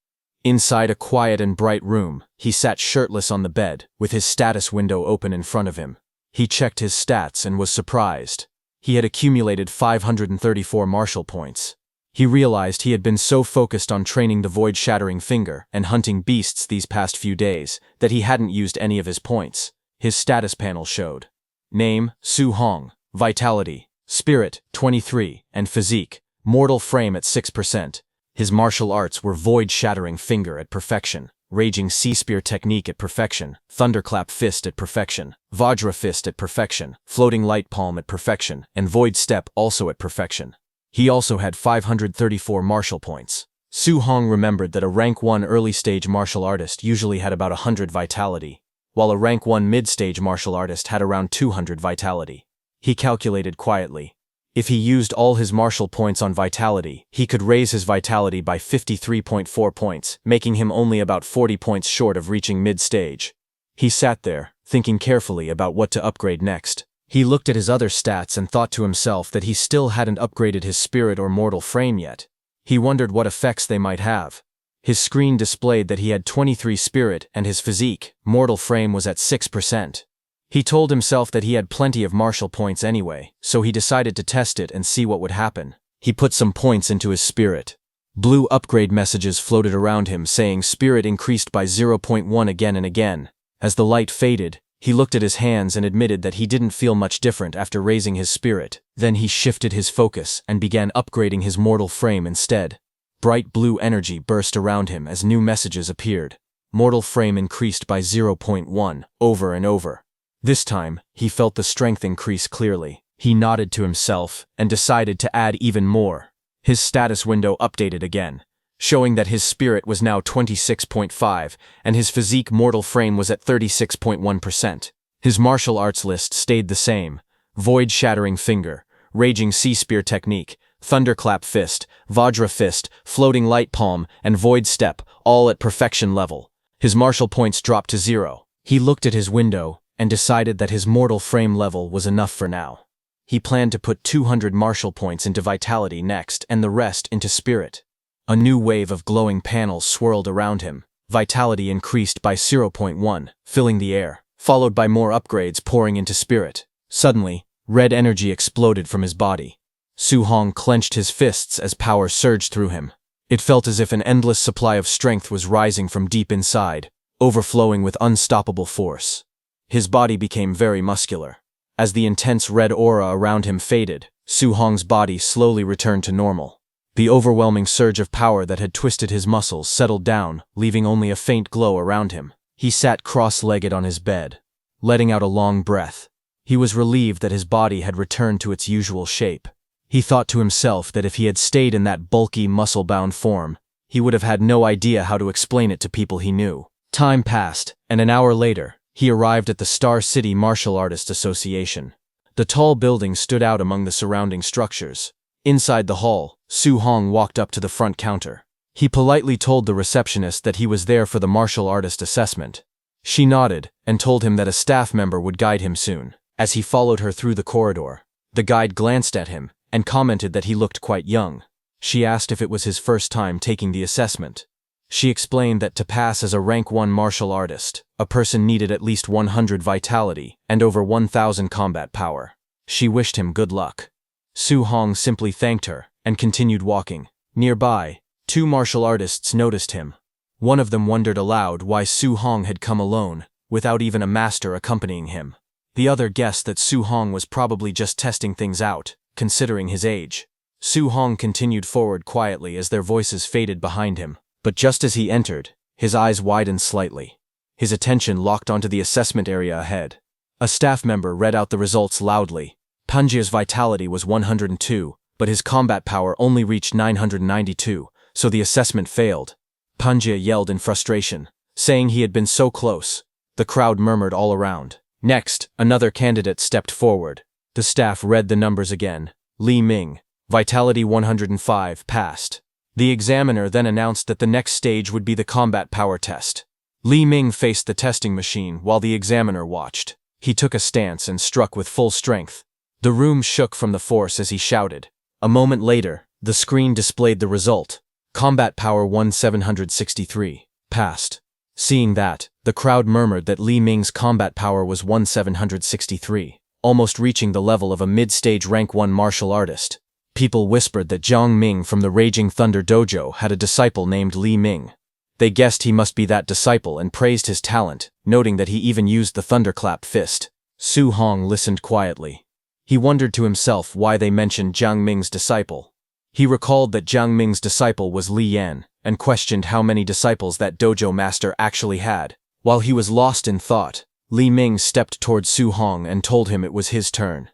Inside a quiet and bright room, he sat shirtless on the bed, with his status window open in front of him. He checked his stats and was surprised. He had accumulated 534 martial points. He realized he had been so focused on training the void-shattering finger and hunting beasts these past few days that he hadn't used any of his points. His status panel showed name, Su Hong, vitality, spirit, 23, and physique, mortal frame at 6%. His martial arts were void-shattering finger at perfection, raging sea spear technique at perfection, thunderclap fist at perfection, vajra fist at perfection, floating light palm at perfection, and void step also at perfection. He also had 534 martial points. Su Hong remembered that a rank 1 early-stage martial artist usually had about 100 vitality, while a rank 1 mid-stage martial artist had around 200 vitality. He calculated quietly. If he used all his martial points on vitality, he could raise his vitality by 53.4 points, making him only about 40 points short of reaching mid-stage. He sat there, thinking carefully about what to upgrade next. He looked at his other stats and thought to himself that he still hadn't upgraded his spirit or mortal frame yet. He wondered what effects they might have. His screen displayed that he had 23 spirit and his physique, mortal frame was at 6%. He told himself that he had plenty of martial points anyway, so he decided to test it and see what would happen. He put some points into his spirit. Blue upgrade messages floated around him saying spirit increased by 0.1 again and again. As the light faded, he looked at his hands and admitted that he didn't feel much different after raising his spirit. Then he shifted his focus and began upgrading his mortal frame instead. Bright blue energy burst around him as new messages appeared. Mortal frame increased by 0.1, over and over. This time, he felt the strength increase clearly. He nodded to himself and decided to add even more. His status window updated again, showing that his spirit was now 26.5 and his physique mortal frame was at 36.1%. His martial arts list stayed the same: void-shattering finger, raging sea spear technique, thunderclap fist, vajra fist, floating light palm, and void step, all at perfection level. His martial points dropped to 0. He looked at his window and decided that his mortal frame level was enough for now. He planned to put 200 martial points into vitality next and the rest into spirit. A new wave of glowing panels swirled around him. Vitality increased by 0.1, filling the air, followed by more upgrades pouring into spirit. Suddenly, red energy exploded from his body. Su Hong clenched his fists as power surged through him. It felt as if an endless supply of strength was rising from deep inside, overflowing with unstoppable force. His body became very muscular. As the intense red aura around him faded, Su Hong's body slowly returned to normal. The overwhelming surge of power that had twisted his muscles settled down, leaving only a faint glow around him. He sat cross-legged on his bed, letting out a long breath. He was relieved that his body had returned to its usual shape. He thought to himself that if he had stayed in that bulky, muscle-bound form, he would have had no idea how to explain it to people he knew. Time passed, and an hour later, he arrived at the Star City Martial Artists Association. The tall building stood out among the surrounding structures. Inside the hall, Su Hong walked up to the front counter. He politely told the receptionist that he was there for the martial artist assessment. She nodded and told him that a staff member would guide him soon. As he followed her through the corridor, the guide glanced at him and commented that he looked quite young. She asked if it was his first time taking the assessment. She explained that to pass as a rank 1 martial artist, a person needed at least 100 vitality and over 1,000 combat power. She wished him good luck. Su Hong simply thanked her and continued walking. Nearby, 2 martial artists noticed him. One of them wondered aloud why Su Hong had come alone, without even a master accompanying him. The other guessed that Su Hong was probably just testing things out, considering his age. Su Hong continued forward quietly as their voices faded behind him. But just as he entered, his eyes widened slightly. His attention locked onto the assessment area ahead. A staff member read out the results loudly. Panjia's vitality was 102, but his combat power only reached 992, so the assessment failed. Panjia yelled in frustration, saying he had been so close. The crowd murmured all around. Next, another candidate stepped forward. The staff read the numbers again. Li Ming, vitality 105, passed. The examiner then announced that the next stage would be the combat power test. Li Ming faced the testing machine while the examiner watched. He took a stance and struck with full strength. The room shook from the force as he shouted. A moment later, the screen displayed the result. Combat power 1763, passed. Seeing that, the crowd murmured that Li Ming's combat power was 1763, almost reaching the level of a mid-stage rank 1 martial artist. People whispered that Jiang Ming from the Raging Thunder Dojo had a disciple named Li Ming. They guessed he must be that disciple and praised his talent, noting that he even used the thunderclap fist. Su Hong listened quietly. He wondered to himself why they mentioned Jiang Ming's disciple. He recalled that Jiang Ming's disciple was Li Yan, and questioned how many disciples that dojo master actually had. While he was lost in thought, Li Ming stepped toward Su Hong and told him it was his turn.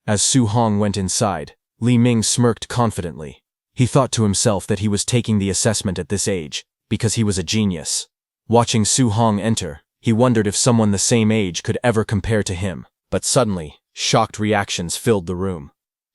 As Su Hong went inside, Li Ming smirked confidently. He thought to himself that he was taking the assessment at this age, because he was a genius. Watching Su Hong enter, he wondered if someone the same age could ever compare to him. But suddenly, shocked reactions filled the room.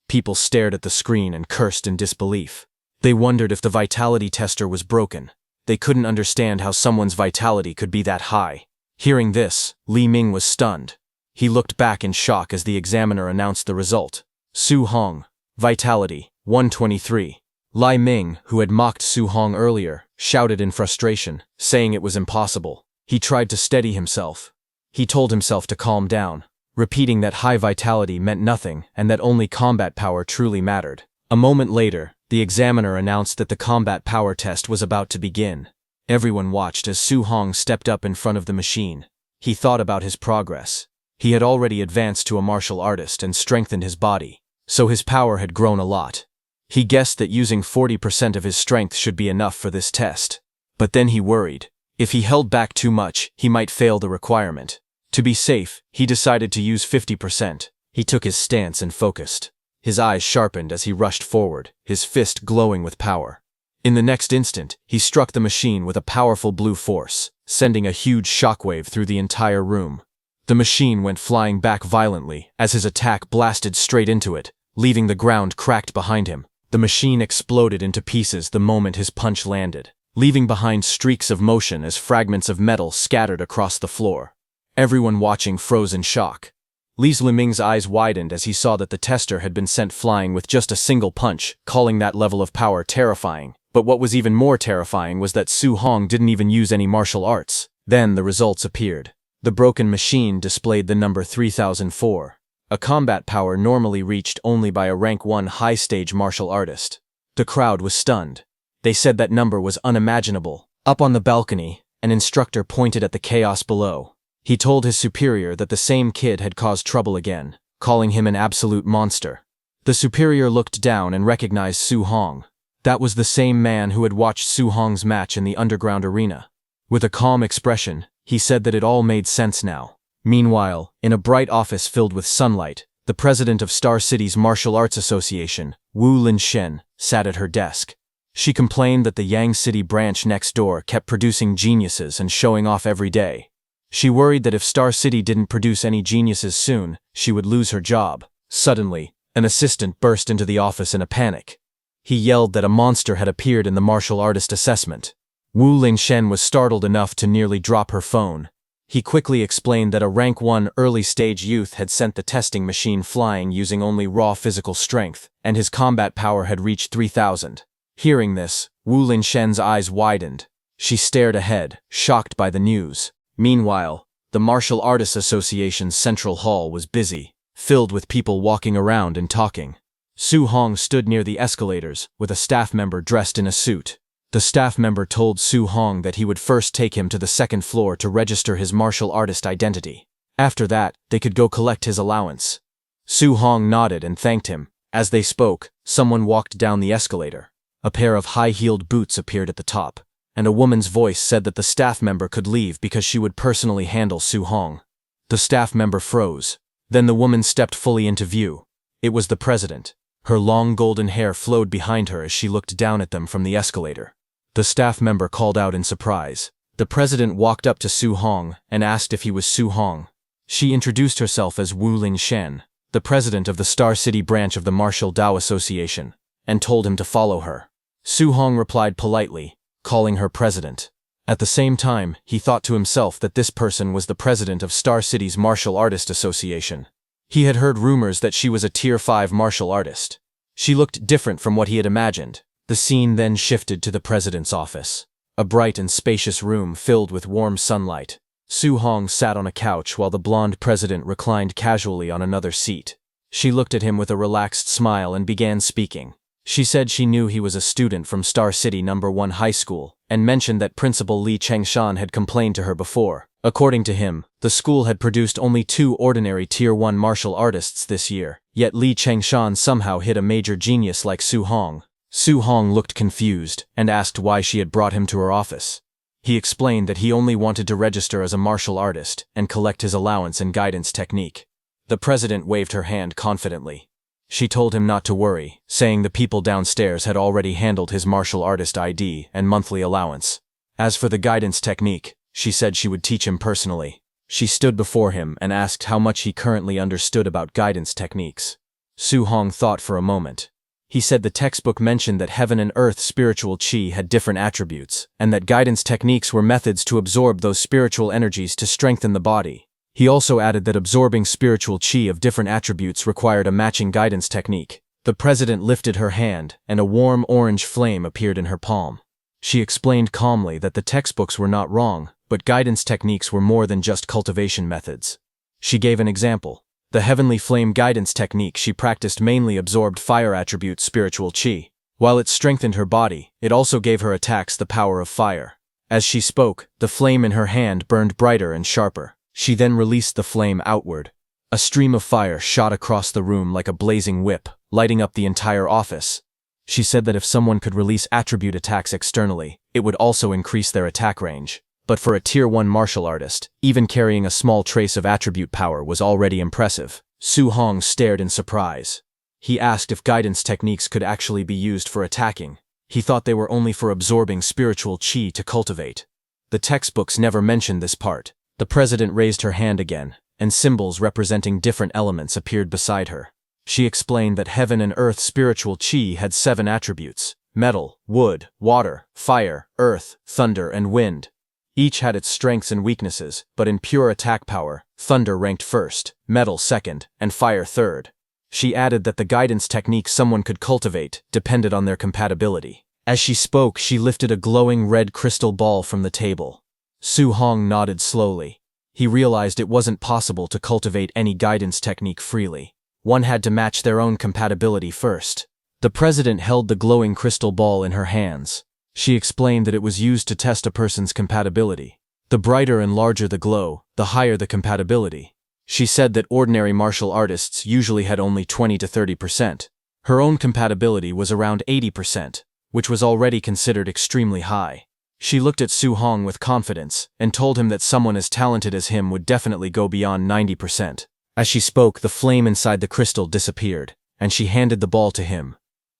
People stared at the screen and cursed in disbelief. They wondered if the vitality tester was broken. They couldn't understand how someone's vitality could be that high. Hearing this, Li Ming was stunned. He looked back in shock as the examiner announced the result. Su Hong, vitality, 123. Li Ming, who had mocked Su Hong earlier, shouted in frustration, saying it was impossible. He tried to steady himself. He told himself to calm down, repeating that high vitality meant nothing and that only combat power truly mattered. A moment later, the examiner announced that the combat power test was about to begin. Everyone watched as Su Hong stepped up in front of the machine. He thought about his progress. He had already advanced to a martial artist and strengthened his body, so his power had grown a lot. He guessed that using 40% of his strength should be enough for this test. But then he worried. If he held back too much, he might fail the requirement. To be safe, he decided to use 50%. He took his stance and focused. His eyes sharpened as he rushed forward, his fist glowing with power. In the next instant, he struck the machine with a powerful blue force, sending a huge shockwave through the entire room. The machine went flying back violently as his attack blasted straight into it, leaving the ground cracked behind him. The machine exploded into pieces the moment his punch landed, leaving behind streaks of motion as fragments of metal scattered across the floor. Everyone watching froze in shock. Li Ming's eyes widened as he saw that the tester had been sent flying with just a single punch, calling that level of power terrifying. But what was even more terrifying was that Su Hong didn't even use any martial arts. Then the results appeared. The broken machine displayed the number 3004, a combat power normally reached only by a rank 1 high-stage martial artist. The crowd was stunned. They said that number was unimaginable. Up on the balcony, an instructor pointed at the chaos below. He told his superior that the same kid had caused trouble again, calling him an absolute monster. The superior looked down and recognized Su Hong. That was the same man who had watched Su Hong's match in the underground arena. With a calm expression, he said that it all made sense now. Meanwhile, in a bright office filled with sunlight, the president of Star City's Martial Arts Association, Wu Linshen, sat at her desk. She complained that the Yang City branch next door kept producing geniuses and showing off every day. She worried that if Star City didn't produce any geniuses soon, she would lose her job. Suddenly, an assistant burst into the office in a panic. He yelled that a monster had appeared in the martial artist assessment. Wu Linshen was startled enough to nearly drop her phone. He quickly explained that a rank 1 early-stage youth had sent the testing machine flying using only raw physical strength, and his combat power had reached 3000. Hearing this, Wu Linshen's eyes widened. She stared ahead, shocked by the news. Meanwhile, the Martial Artists Association's central hall was busy, filled with people walking around and talking. Su Hong stood near the escalators, with a staff member dressed in a suit. The staff member told Su Hong that he would first take him to the second floor to register his martial artist identity. After that, they could go collect his allowance. Su Hong nodded and thanked him. As they spoke, someone walked down the escalator. A pair of high-heeled boots appeared at the top, and a woman's voice said that the staff member could leave because she would personally handle Su Hong. The staff member froze. Then the woman stepped fully into view. It was the president. Her long golden hair flowed behind her as she looked down at them from the escalator. The staff member called out in surprise. The president walked up to Su Hong and asked if he was Su Hong. She introduced herself as Wu Linshen, the president of the Star City branch of the Martial Dao Association, and told him to follow her. Su Hong replied politely, calling her president. At the same time, he thought to himself that this person was the president of Star City's Martial Artist Association. He had heard rumors that she was a Tier 5 martial artist. She looked different from what he had imagined. The scene then shifted to the president's office. A bright and spacious room filled with warm sunlight. Su Hong sat on a couch while the blonde president reclined casually on another seat. She looked at him with a relaxed smile and began speaking. She said she knew he was a student from Star City No. 1 High School, and mentioned that Principal Lee Chengshan had complained to her before. According to him, the school had produced only 2 ordinary Tier 1 martial artists this year, yet Lee Chengshan somehow hit a major genius like Su Hong. Su Hong looked confused, and asked why she had brought him to her office. He explained that he only wanted to register as a martial artist, and collect his allowance and guidance technique. The president waved her hand confidently. She told him not to worry, saying the people downstairs had already handled his martial artist ID and monthly allowance. As for the guidance technique, she said she would teach him personally. She stood before him and asked how much he currently understood about guidance techniques. Su Hong thought for a moment. He said the textbook mentioned that heaven and earth spiritual chi had different attributes, and that guidance techniques were methods to absorb those spiritual energies to strengthen the body. He also added that absorbing spiritual chi of different attributes required a matching guidance technique. The president lifted her hand, and a warm orange flame appeared in her palm. She explained calmly that the textbooks were not wrong, but guidance techniques were more than just cultivation methods. She gave an example. The heavenly flame guidance technique she practiced mainly absorbed fire attribute spiritual chi. While it strengthened her body, it also gave her attacks the power of fire. As she spoke, the flame in her hand burned brighter and sharper. She then released the flame outward. A stream of fire shot across the room like a blazing whip, lighting up the entire office. She said that if someone could release attribute attacks externally, it would also increase their attack range. But for a Tier 1 martial artist, even carrying a small trace of attribute power was already impressive. Su Hong stared in surprise. He asked if guidance techniques could actually be used for attacking. He thought they were only for absorbing spiritual chi to cultivate. The textbooks never mentioned this part. The president raised her hand again, and symbols representing different elements appeared beside her. She explained that heaven and earth spiritual chi had 7 attributes: metal, wood, water, fire, earth, thunder, and wind. Each had its strengths and weaknesses, but in pure attack power, thunder ranked first, metal second, and fire third. She added that the guidance technique someone could cultivate depended on their compatibility. As she spoke, she lifted a glowing red crystal ball from the table. Su Hong nodded slowly. He realized it wasn't possible to cultivate any guidance technique freely. One had to match their own compatibility first. The president held the glowing crystal ball in her hands. She explained that it was used to test a person's compatibility. The brighter and larger the glow, the higher the compatibility. She said that ordinary martial artists usually had only 20 to 30%. Her own compatibility was around 80%, which was already considered extremely high. She looked at Su Hong with confidence, and told him that someone as talented as him would definitely go beyond 90%. As she spoke, the flame inside the crystal disappeared, and she handed the ball to him.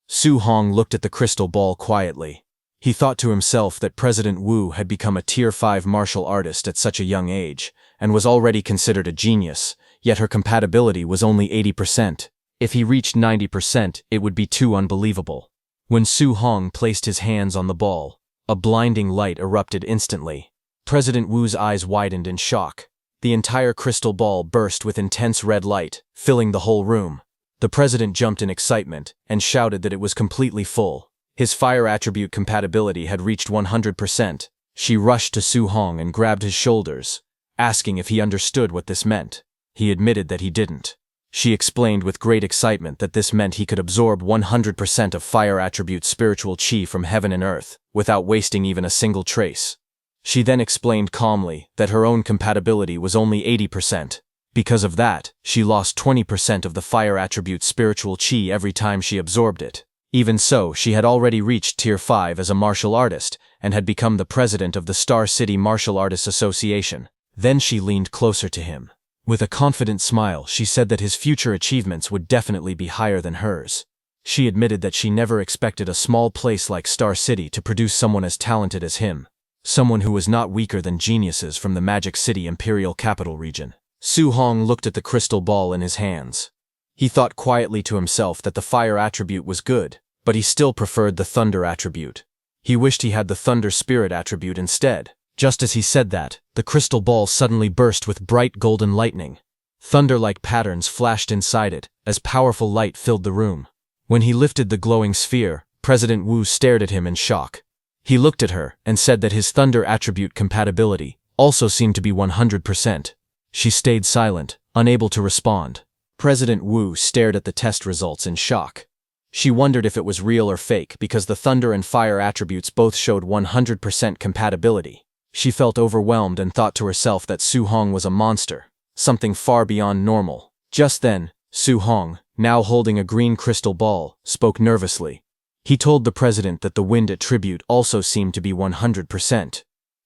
Su Hong looked at the crystal ball quietly. He thought to himself that President Wu had become a Tier 5 martial artist at such a young age, and was already considered a genius, yet her compatibility was only 80%. If he reached 90%, it would be too unbelievable. When Su Hong placed his hands on the ball, a blinding light erupted instantly. President Wu's eyes widened in shock. The entire crystal ball burst with intense red light, filling the whole room. The president jumped in excitement, and shouted that it was completely full. His fire attribute compatibility had reached 100%. She rushed to Su Hong and grabbed his shoulders, asking if he understood what this meant. He admitted that he didn't. She explained with great excitement that this meant he could absorb 100% of fire attribute spiritual chi from heaven and earth, without wasting even a single trace. She then explained calmly that her own compatibility was only 80%. Because of that, she lost 20% of the fire attribute spiritual chi every time she absorbed it. Even so, she had already reached Tier 5 as a martial artist, and had become the president of the Star City Martial Artists Association. Then she leaned closer to him. With a confident smile, she said that his future achievements would definitely be higher than hers. She admitted that she never expected a small place like Star City to produce someone as talented as him. Someone who was not weaker than geniuses from the Magic City Imperial Capital region. Su Hong looked at the crystal ball in his hands. He thought quietly to himself that the fire attribute was good, but he still preferred the thunder attribute. He wished he had the thunder spirit attribute instead. Just as he said that, the crystal ball suddenly burst with bright golden lightning. Thunder-like patterns flashed inside it, as powerful light filled the room. When he lifted the glowing sphere, President Wu stared at him in shock. He looked at her and said that his thunder attribute compatibility also seemed to be 100%. She stayed silent, unable to respond. President Wu stared at the test results in shock. She wondered if it was real or fake because the thunder and fire attributes both showed 100% compatibility. She felt overwhelmed and thought to herself that Su Hong was a monster, something far beyond normal. Just then, Su Hong, now holding a green crystal ball, spoke nervously. He told the president that the wind attribute also seemed to be 100%.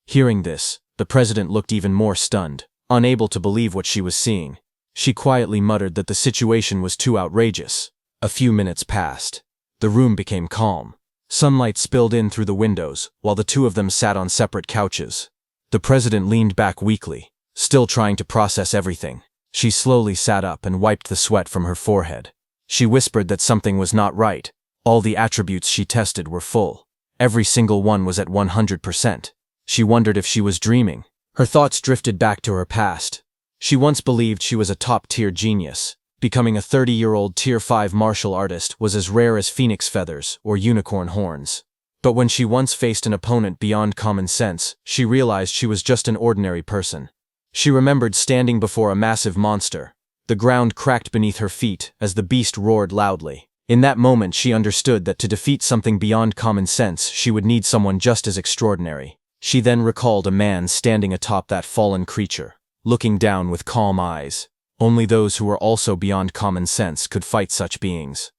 Hearing this, the president looked even more stunned, unable to believe what she was seeing. She quietly muttered that the situation was too outrageous. A few minutes passed. The room became calm. Sunlight spilled in through the windows, while the two of them sat on separate couches. The president leaned back weakly, still trying to process everything. She slowly sat up and wiped the sweat from her forehead. She whispered that something was not right. All the attributes she tested were full. Every single one was at 100%. She wondered if she was dreaming. Her thoughts drifted back to her past. She once believed she was a top-tier genius. Becoming a 30-year-old Tier 5 martial artist was as rare as phoenix feathers or unicorn horns. But when she once faced an opponent beyond common sense, she realized she was just an ordinary person. She remembered standing before a massive monster. The ground cracked beneath her feet as the beast roared loudly. In that moment she understood that to defeat something beyond common sense she would need someone just as extraordinary. She then recalled a man standing atop that fallen creature, looking down with calm eyes. Only those who were also beyond common sense could fight such beings.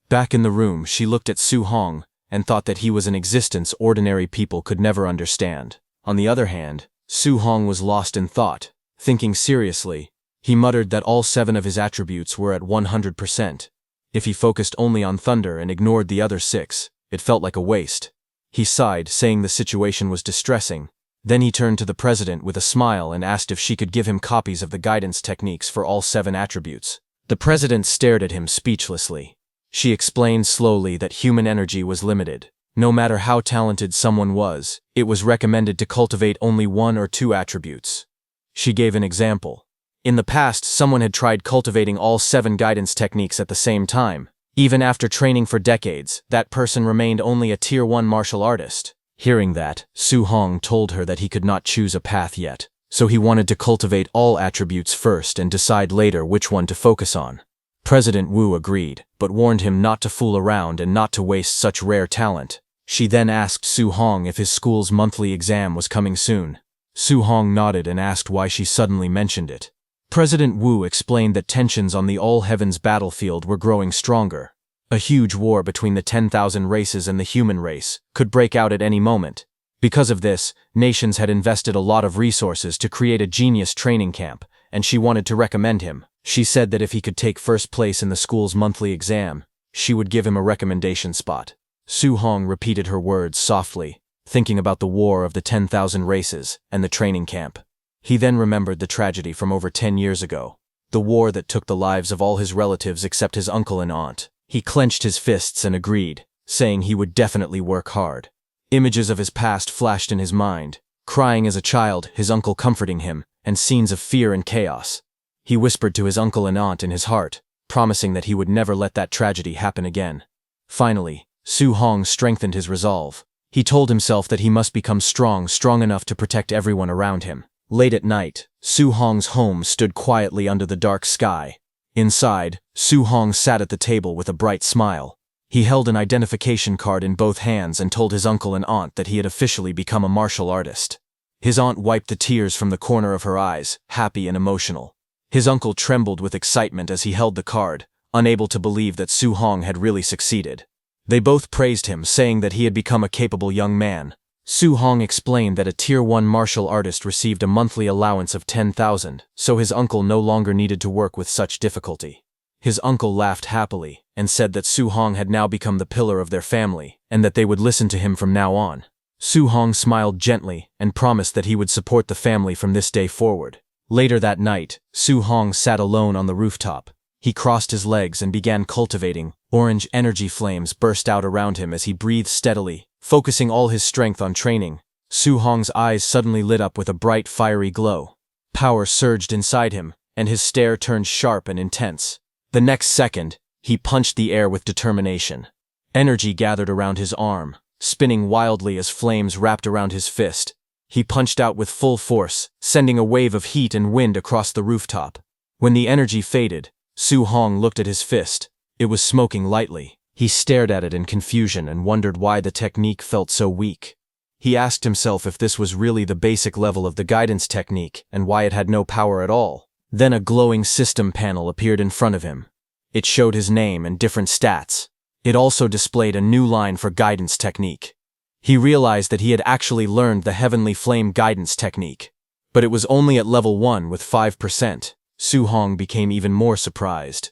Back in the room, she looked at Su Hong and thought that he was an existence ordinary people could never understand. On the other hand, Su Hong was lost in thought. Thinking seriously, he muttered that all 7 of his attributes were at 100%. If he focused only on thunder and ignored the other 6, it felt like a waste. He sighed, saying the situation was distressing. Then he turned to the president with a smile and asked if she could give him copies of the guidance techniques for all 7 attributes. The president stared at him speechlessly. She explained slowly that human energy was limited. No matter how talented someone was, it was recommended to cultivate only 1 or 2 attributes. She gave an example. In the past, someone had tried cultivating all 7 guidance techniques at the same time. Even after training for decades, that person remained only a Tier 1 martial artist. Hearing that, Su Hong told her that he could not choose a path yet, so he wanted to cultivate all attributes first and decide later which one to focus on. President Wu agreed, but warned him not to fool around and not to waste such rare talent. She then asked Su Hong if his school's monthly exam was coming soon. Su Hong nodded and asked why she suddenly mentioned it. President Wu explained that tensions on the All-Heavens battlefield were growing stronger. A huge war between the 10,000 races and the human race could break out at any moment. Because of this, nations had invested a lot of resources to create a genius training camp, and she wanted to recommend him. She said that if he could take first place in the school's monthly exam, she would give him a recommendation spot. Su Hong repeated her words softly, thinking about the war of the 10,000 races and the training camp. He then remembered the tragedy from over 10 years ago, the war that took the lives of all his relatives except his uncle and aunt. He clenched his fists and agreed, saying he would definitely work hard. Images of his past flashed in his mind, crying as a child, his uncle comforting him, and scenes of fear and chaos. He whispered to his uncle and aunt in his heart, promising that he would never let that tragedy happen again. Finally, Su Hong strengthened his resolve. He told himself that he must become strong enough to protect everyone around him. Late at night, Su Hong's home stood quietly under the dark sky. Inside, Su Hong sat at the table with a bright smile. He held an identification card in both hands and told his uncle and aunt that he had officially become a martial artist. His aunt wiped the tears from the corner of her eyes, happy and emotional. His uncle trembled with excitement as he held the card, unable to believe that Su Hong had really succeeded. They both praised him, saying that he had become a capable young man. Su Hong explained that a Tier 1 martial artist received a monthly allowance of 10,000, so his uncle no longer needed to work with such difficulty. His uncle laughed happily and said that Su Hong had now become the pillar of their family and that they would listen to him from now on. Su Hong smiled gently and promised that he would support the family from this day forward. Later that night, Su Hong sat alone on the rooftop. He crossed his legs and began cultivating. Orange energy flames burst out around him as he breathed steadily, focusing all his strength on training. Su Hong's eyes suddenly lit up with a bright, fiery glow. Power surged inside him, and his stare turned sharp and intense. The next second, he punched the air with determination. Energy gathered around his arm, spinning wildly as flames wrapped around his fist. He punched out with full force, sending a wave of heat and wind across the rooftop. When the energy faded, Su Hong looked at his fist. It was smoking lightly, He stared at it in confusion and wondered why the technique felt so weak. He asked himself if this was really the basic level of the guidance technique and why it had no power at all. Then a glowing system panel appeared in front of him. It showed his name and different stats. It also displayed a new line for guidance technique. He realized that he had actually learned the Heavenly Flame guidance technique. But it was only at level 1 with 5%. Su Hong became even more surprised.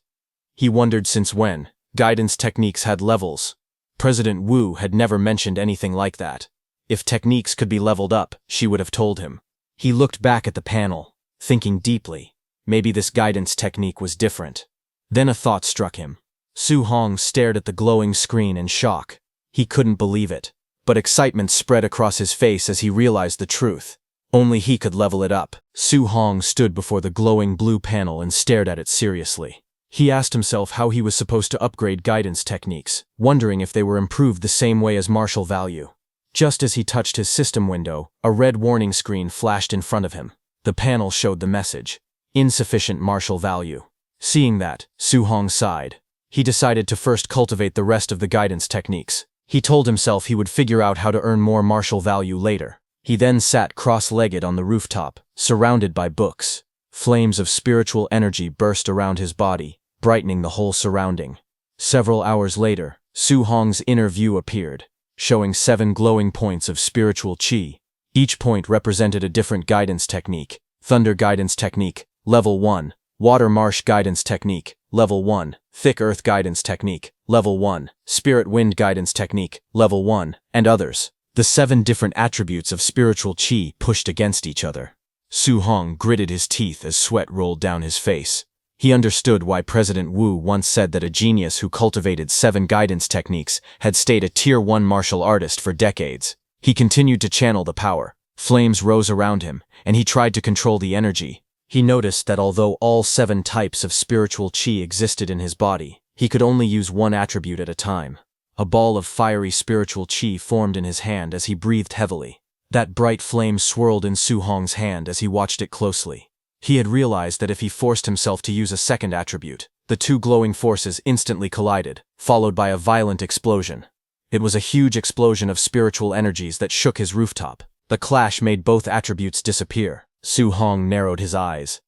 He wondered since when guidance techniques had levels. President Wu had never mentioned anything like that. If techniques could be leveled up, she would have told him. He looked back at the panel, thinking deeply. Maybe this guidance technique was different. Then a thought struck him. Su Hong stared at the glowing screen in shock. He couldn't believe it, but excitement spread across his face as he realized the truth. Only he could level it up. Su Hong stood before the glowing blue panel and stared at it seriously. He asked himself how he was supposed to upgrade guidance techniques, wondering if they were improved the same way as martial value. Just as he touched his system window, a red warning screen flashed in front of him. The panel showed the message: insufficient martial value. Seeing that, Su Hong sighed. He decided to first cultivate the rest of the guidance techniques. He told himself he would figure out how to earn more martial value later. He then sat cross-legged on the rooftop, surrounded by books. Flames of spiritual energy burst around his body, brightening the whole surrounding. Several hours later, Su Hong's inner view appeared, showing 7 glowing points of spiritual qi. Each point represented a different guidance technique. Thunder guidance technique, level 1. Water marsh guidance technique, level 1. Thick earth guidance technique, level 1. Spirit wind guidance technique, level 1, and others. The 7 different attributes of spiritual qi pushed against each other. Su Hong gritted his teeth as sweat rolled down his face. He understood why President Wu once said that a genius who cultivated 7 guidance techniques had stayed a Tier 1 martial artist for decades. He continued to channel the power. Flames rose around him, and he tried to control the energy. He noticed that although all 7 types of spiritual qi existed in his body, he could only use one attribute at a time. A ball of fiery spiritual qi formed in his hand as he breathed heavily. That bright flame swirled in Su Hong's hand as he watched it closely. He had realized that if he forced himself to use a second attribute, the 2 glowing forces instantly collided, followed by a violent explosion. It was a huge explosion of spiritual energies that shook his rooftop. The clash made both attributes disappear. Su Hong narrowed his eyes.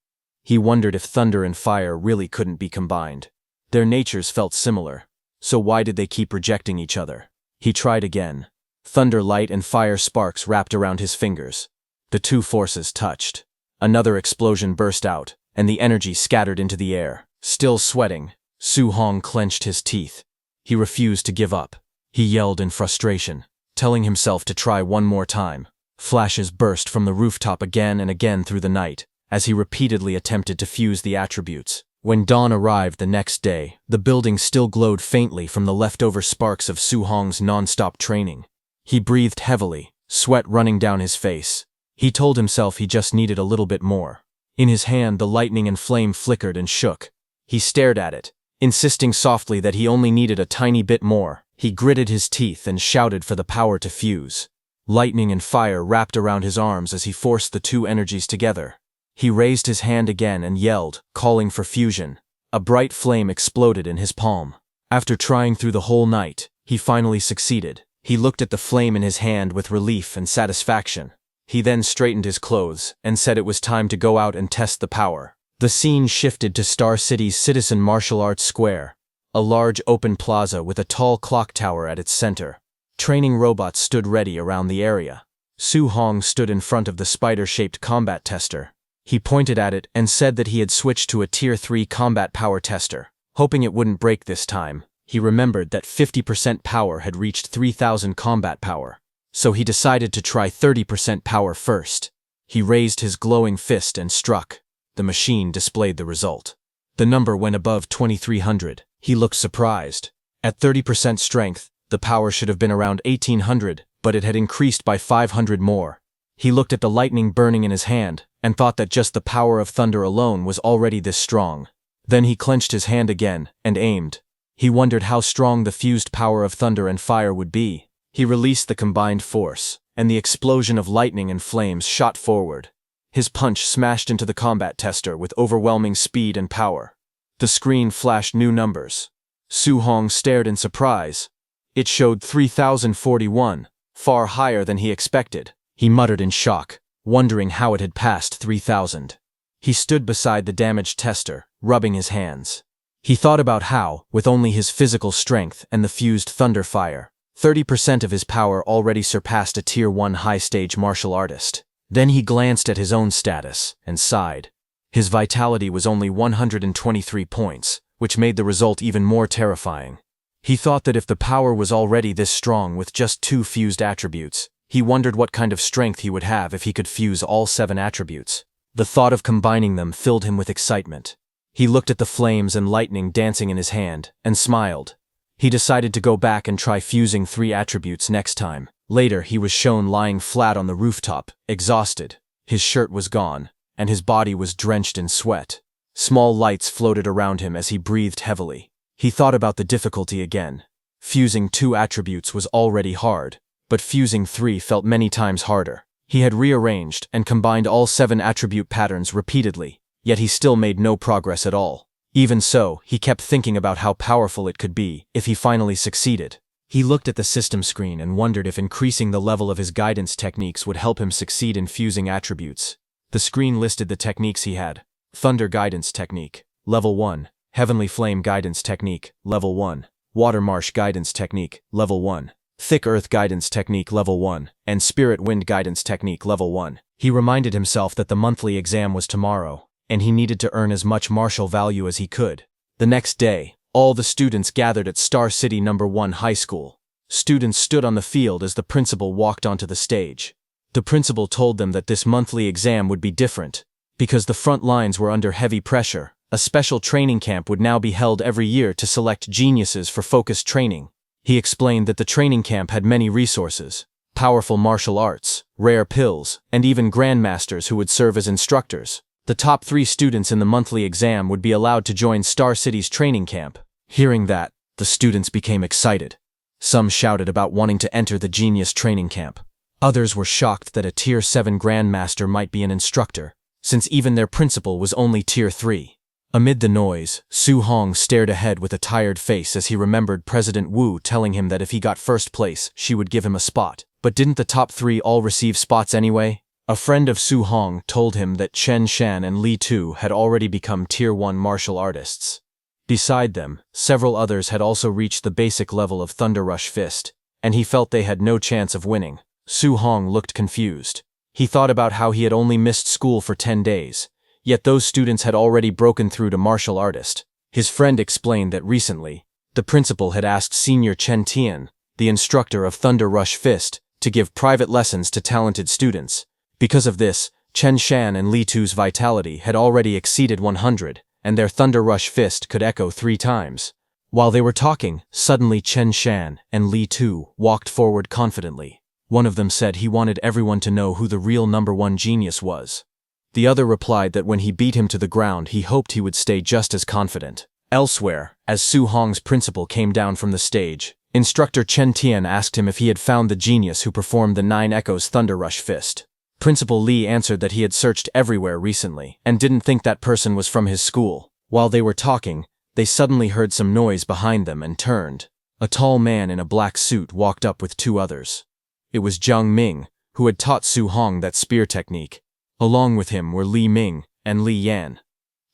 He wondered if thunder and fire really couldn't be combined. Their natures felt similar, so why did they keep rejecting each other? He tried again. Thunder light and fire sparks wrapped around his fingers. The 2 forces touched. Another explosion burst out, and the energy scattered into the air. Still sweating, Su Hong clenched his teeth. He refused to give up. He yelled in frustration, telling himself to try one more time. Flashes burst from the rooftop again and again through the night, as he repeatedly attempted to fuse the attributes. When dawn arrived the next day, the building still glowed faintly from the leftover sparks of Su Hong's non-stop training. He breathed heavily, sweat running down his face. He told himself he just needed a little bit more. In his hand, the lightning and flame flickered and shook. He stared at it, insisting softly that he only needed a tiny bit more. He gritted his teeth and shouted for the power to fuse. Lightning and fire wrapped around his arms as he forced the 2 energies together. He raised his hand again and yelled, calling for fusion. A bright flame exploded in his palm. After trying through the whole night, he finally succeeded. He looked at the flame in his hand with relief and satisfaction. He then straightened his clothes and said it was time to go out and test the power. The scene shifted to Star City's Citizen Martial Arts Square, a large open plaza with a tall clock tower at its center. Training robots stood ready around the area. Su Hong stood in front of the spider-shaped combat tester. He pointed at it and said that he had switched to a Tier 3 combat power tester. Hoping it wouldn't break this time, he remembered that 50% power had reached 3,000 combat power. So he decided to try 30% power first. He raised his glowing fist and struck. The machine displayed the result. The number went above 2,300. He looked surprised. At 30% strength, the power should have been around 1,800, but it had increased by 500 more. He looked at the lightning burning in his hand, and thought that just the power of thunder alone was already this strong. Then he clenched his hand again, and aimed. He wondered how strong the fused power of thunder and fire would be. He released the combined force, and the explosion of lightning and flames shot forward. His punch smashed into the combat tester with overwhelming speed and power. The screen flashed new numbers. Su Hong stared in surprise. It showed 3041, far higher than he expected. He muttered in shock, wondering how it had passed 3000. He stood beside the damaged tester, rubbing his hands. He thought about how, with only his physical strength and the fused thunder fire, 30% of his power already surpassed a Tier 1 high-stage martial artist. Then he glanced at his own status and sighed. His vitality was only 123 points, which made the result even more terrifying. He thought that if the power was already this strong with just 2 fused attributes, he wondered what kind of strength he would have if he could fuse all 7 attributes. The thought of combining them filled him with excitement. He looked at the flames and lightning dancing in his hand, and smiled. He decided to go back and try fusing 3 attributes next time. Later, he was shown lying flat on the rooftop, exhausted. His shirt was gone, and his body was drenched in sweat. Small lights floated around him as he breathed heavily. He thought about the difficulty again. Fusing 2 attributes was already hard, but fusing 3 felt many times harder. He had rearranged and combined all 7 attribute patterns repeatedly, yet he still made no progress at all. Even so, he kept thinking about how powerful it could be if he finally succeeded. He looked at the system screen and wondered if increasing the level of his guidance techniques would help him succeed in fusing attributes. The screen listed the techniques he had. Thunder Guidance Technique, Level 1. Heavenly Flame Guidance Technique, Level 1. Water Marsh Guidance Technique, Level 1. Thick Earth Guidance Technique Level 1, and Spirit Wind Guidance Technique Level 1. He reminded himself that the monthly exam was tomorrow, and he needed to earn as much martial value as he could. The next day, all the students gathered at Star City No. 1 High School. Students stood on the field as the principal walked onto the stage. The principal told them that this monthly exam would be different. Because the front lines were under heavy pressure, a special training camp would now be held every year to select geniuses for focused training. He explained that the training camp had many resources, powerful martial arts, rare pills, and even grandmasters who would serve as instructors. The top 3 students in the monthly exam would be allowed to join Star City's training camp. Hearing that, the students became excited. Some shouted about wanting to enter the genius training camp. Others were shocked that a Tier 7 grandmaster might be an instructor, since even their principal was only Tier 3. Amid the noise, Su Hong stared ahead with a tired face as he remembered President Wu telling him that if he got first place, she would give him a spot. But didn't the top 3 all receive spots anyway? A friend of Su Hong told him that Chen Shan and Li Tu had already become Tier 1 martial artists. Beside them, several others had also reached the basic level of Thunder Rush Fist, and he felt they had no chance of winning. Su Hong looked confused. He thought about how he had only missed school for 10 days. Yet those students had already broken through to martial artist. His friend explained that recently, the principal had asked Senior Chen Tian, the instructor of Thunder Rush Fist, to give private lessons to talented students. Because of this, Chen Shan and Li Tu's vitality had already exceeded 100, and their Thunder Rush Fist could echo 3 times. While they were talking, suddenly Chen Shan and Li Tu walked forward confidently. One of them said he wanted everyone to know who the real No. 1 genius was. The other replied that when he beat him to the ground he hoped he would stay just as confident. Elsewhere, as Su Hong's principal came down from the stage, instructor Chen Tian asked him if he had found the genius who performed the 9 Echoes Thunder Rush Fist. Principal Li answered that he had searched everywhere recently, and didn't think that person was from his school. While they were talking, they suddenly heard some noise behind them and turned. A tall man in a black suit walked up with 2 others. It was Jiang Ming, who had taught Su Hong that spear technique. Along with him were Li Ming and Li Yan.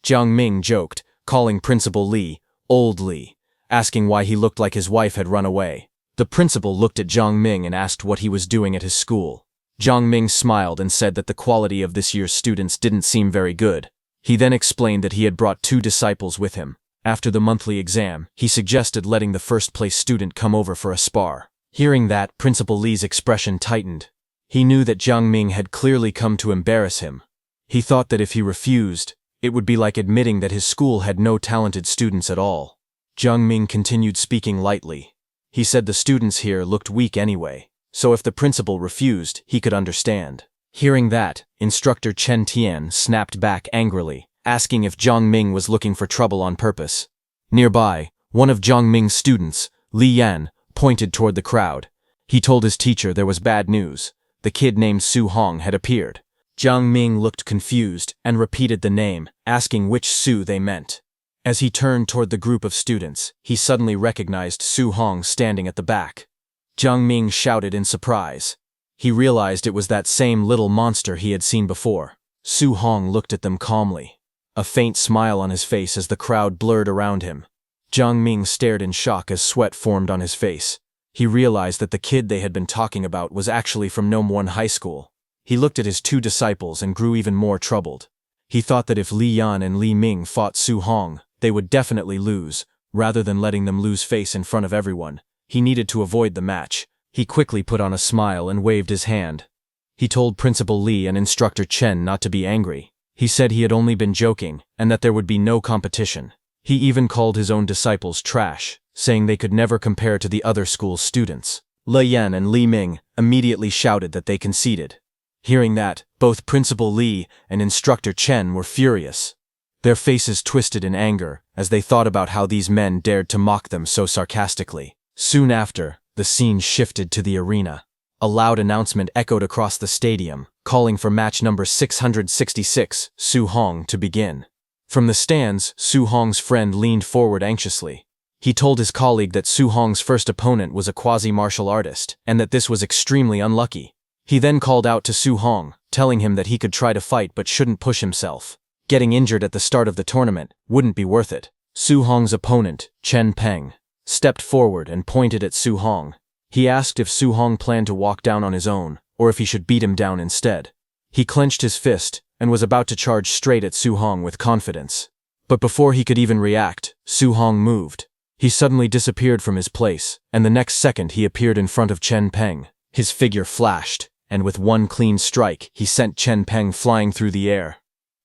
Jiang Ming joked, calling Principal Li, Old Li, asking why he looked like his wife had run away. The principal looked at Jiang Ming and asked what he was doing at his school. Jiang Ming smiled and said that the quality of this year's students didn't seem very good. He then explained that he had brought 2 disciples with him. After the monthly exam, he suggested letting the first-place student come over for a spar. Hearing that, Principal Li's expression tightened. He knew that Jiang Ming had clearly come to embarrass him. He thought that if he refused, it would be like admitting that his school had no talented students at all. Jiang Ming continued speaking lightly. He said the students here looked weak anyway, so if the principal refused, he could understand. Hearing that, instructor Chen Tian snapped back angrily, asking if Jiang Ming was looking for trouble on purpose. Nearby, one of Jiang Ming's students, Li Yan, pointed toward the crowd. He told his teacher there was bad news. The kid named Su Hong had appeared. Jiang Ming looked confused and repeated the name, asking which Su they meant. As he turned toward the group of students, he suddenly recognized Su Hong standing at the back. Jiang Ming shouted in surprise. He realized it was that same little monster he had seen before. Su Hong looked at them calmly, a faint smile on his face as the crowd blurred around him. Jiang Ming stared in shock as sweat formed on his face. He realized that the kid they had been talking about was actually from Nome High School. He looked at his two disciples and grew even more troubled. He thought that if Li Yan and Li Ming fought Su Hong, they would definitely lose. Rather than letting them lose face in front of everyone, he needed to avoid the match. He quickly put on a smile and waved his hand. He told Principal Li and Instructor Chen not to be angry. He said he had only been joking and that there would be no competition. He even called his own disciples trash, saying they could never compare to the other school's students. Li Yan and Li Ming immediately shouted that they conceded. Hearing that, both Principal Li and Instructor Chen were furious. Their faces twisted in anger as they thought about how these men dared to mock them so sarcastically. Soon after, the scene shifted to the arena. A loud announcement echoed across the stadium, calling for match number 666, Su Hong, to begin. From the stands, Su Hong's friend leaned forward anxiously. He told his colleague that Su Hong's first opponent was a quasi-martial artist, and that this was extremely unlucky. He then called out to Su Hong, telling him that he could try to fight but shouldn't push himself. Getting injured at the start of the tournament wouldn't be worth it. Su Hong's opponent, Chen Peng, stepped forward and pointed at Su Hong. He asked if Su Hong planned to walk down on his own, or if he should beat him down instead. He clenched his fist and was about to charge straight at Su Hong with confidence. But before he could even react, Su Hong moved. He suddenly disappeared from his place, and the next second he appeared in front of Chen Peng. His figure flashed, and with one clean strike, he sent Chen Peng flying through the air.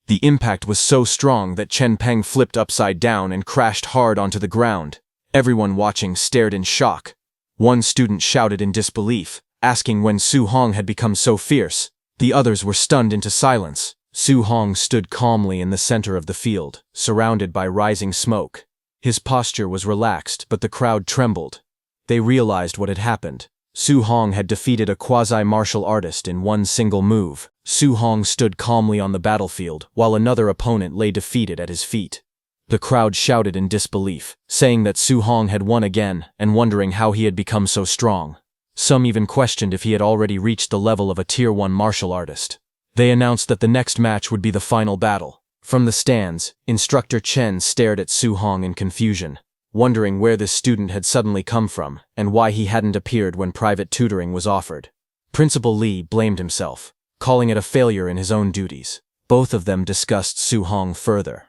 The impact was so strong that Chen Peng flipped upside down and crashed hard onto the ground. Everyone watching stared in shock. One student shouted in disbelief, asking when Su Hong had become so fierce. The others were stunned into silence. Su Hong stood calmly in the center of the field, surrounded by rising smoke. His posture was relaxed, but the crowd trembled. They realized what had happened. Su Hong had defeated a quasi-martial artist in one single move. Su Hong stood calmly on the battlefield, while another opponent lay defeated at his feet. The crowd shouted in disbelief, saying that Su Hong had won again and wondering how he had become so strong. Some even questioned if he had already reached the level of a Tier 1 martial artist. They announced that the next match would be the final battle. From the stands, Instructor Chen stared at Su Hong in confusion, wondering where this student had suddenly come from and why he hadn't appeared when private tutoring was offered. Principal Li blamed himself, calling it a failure in his own duties. Both of them discussed Su Hong further.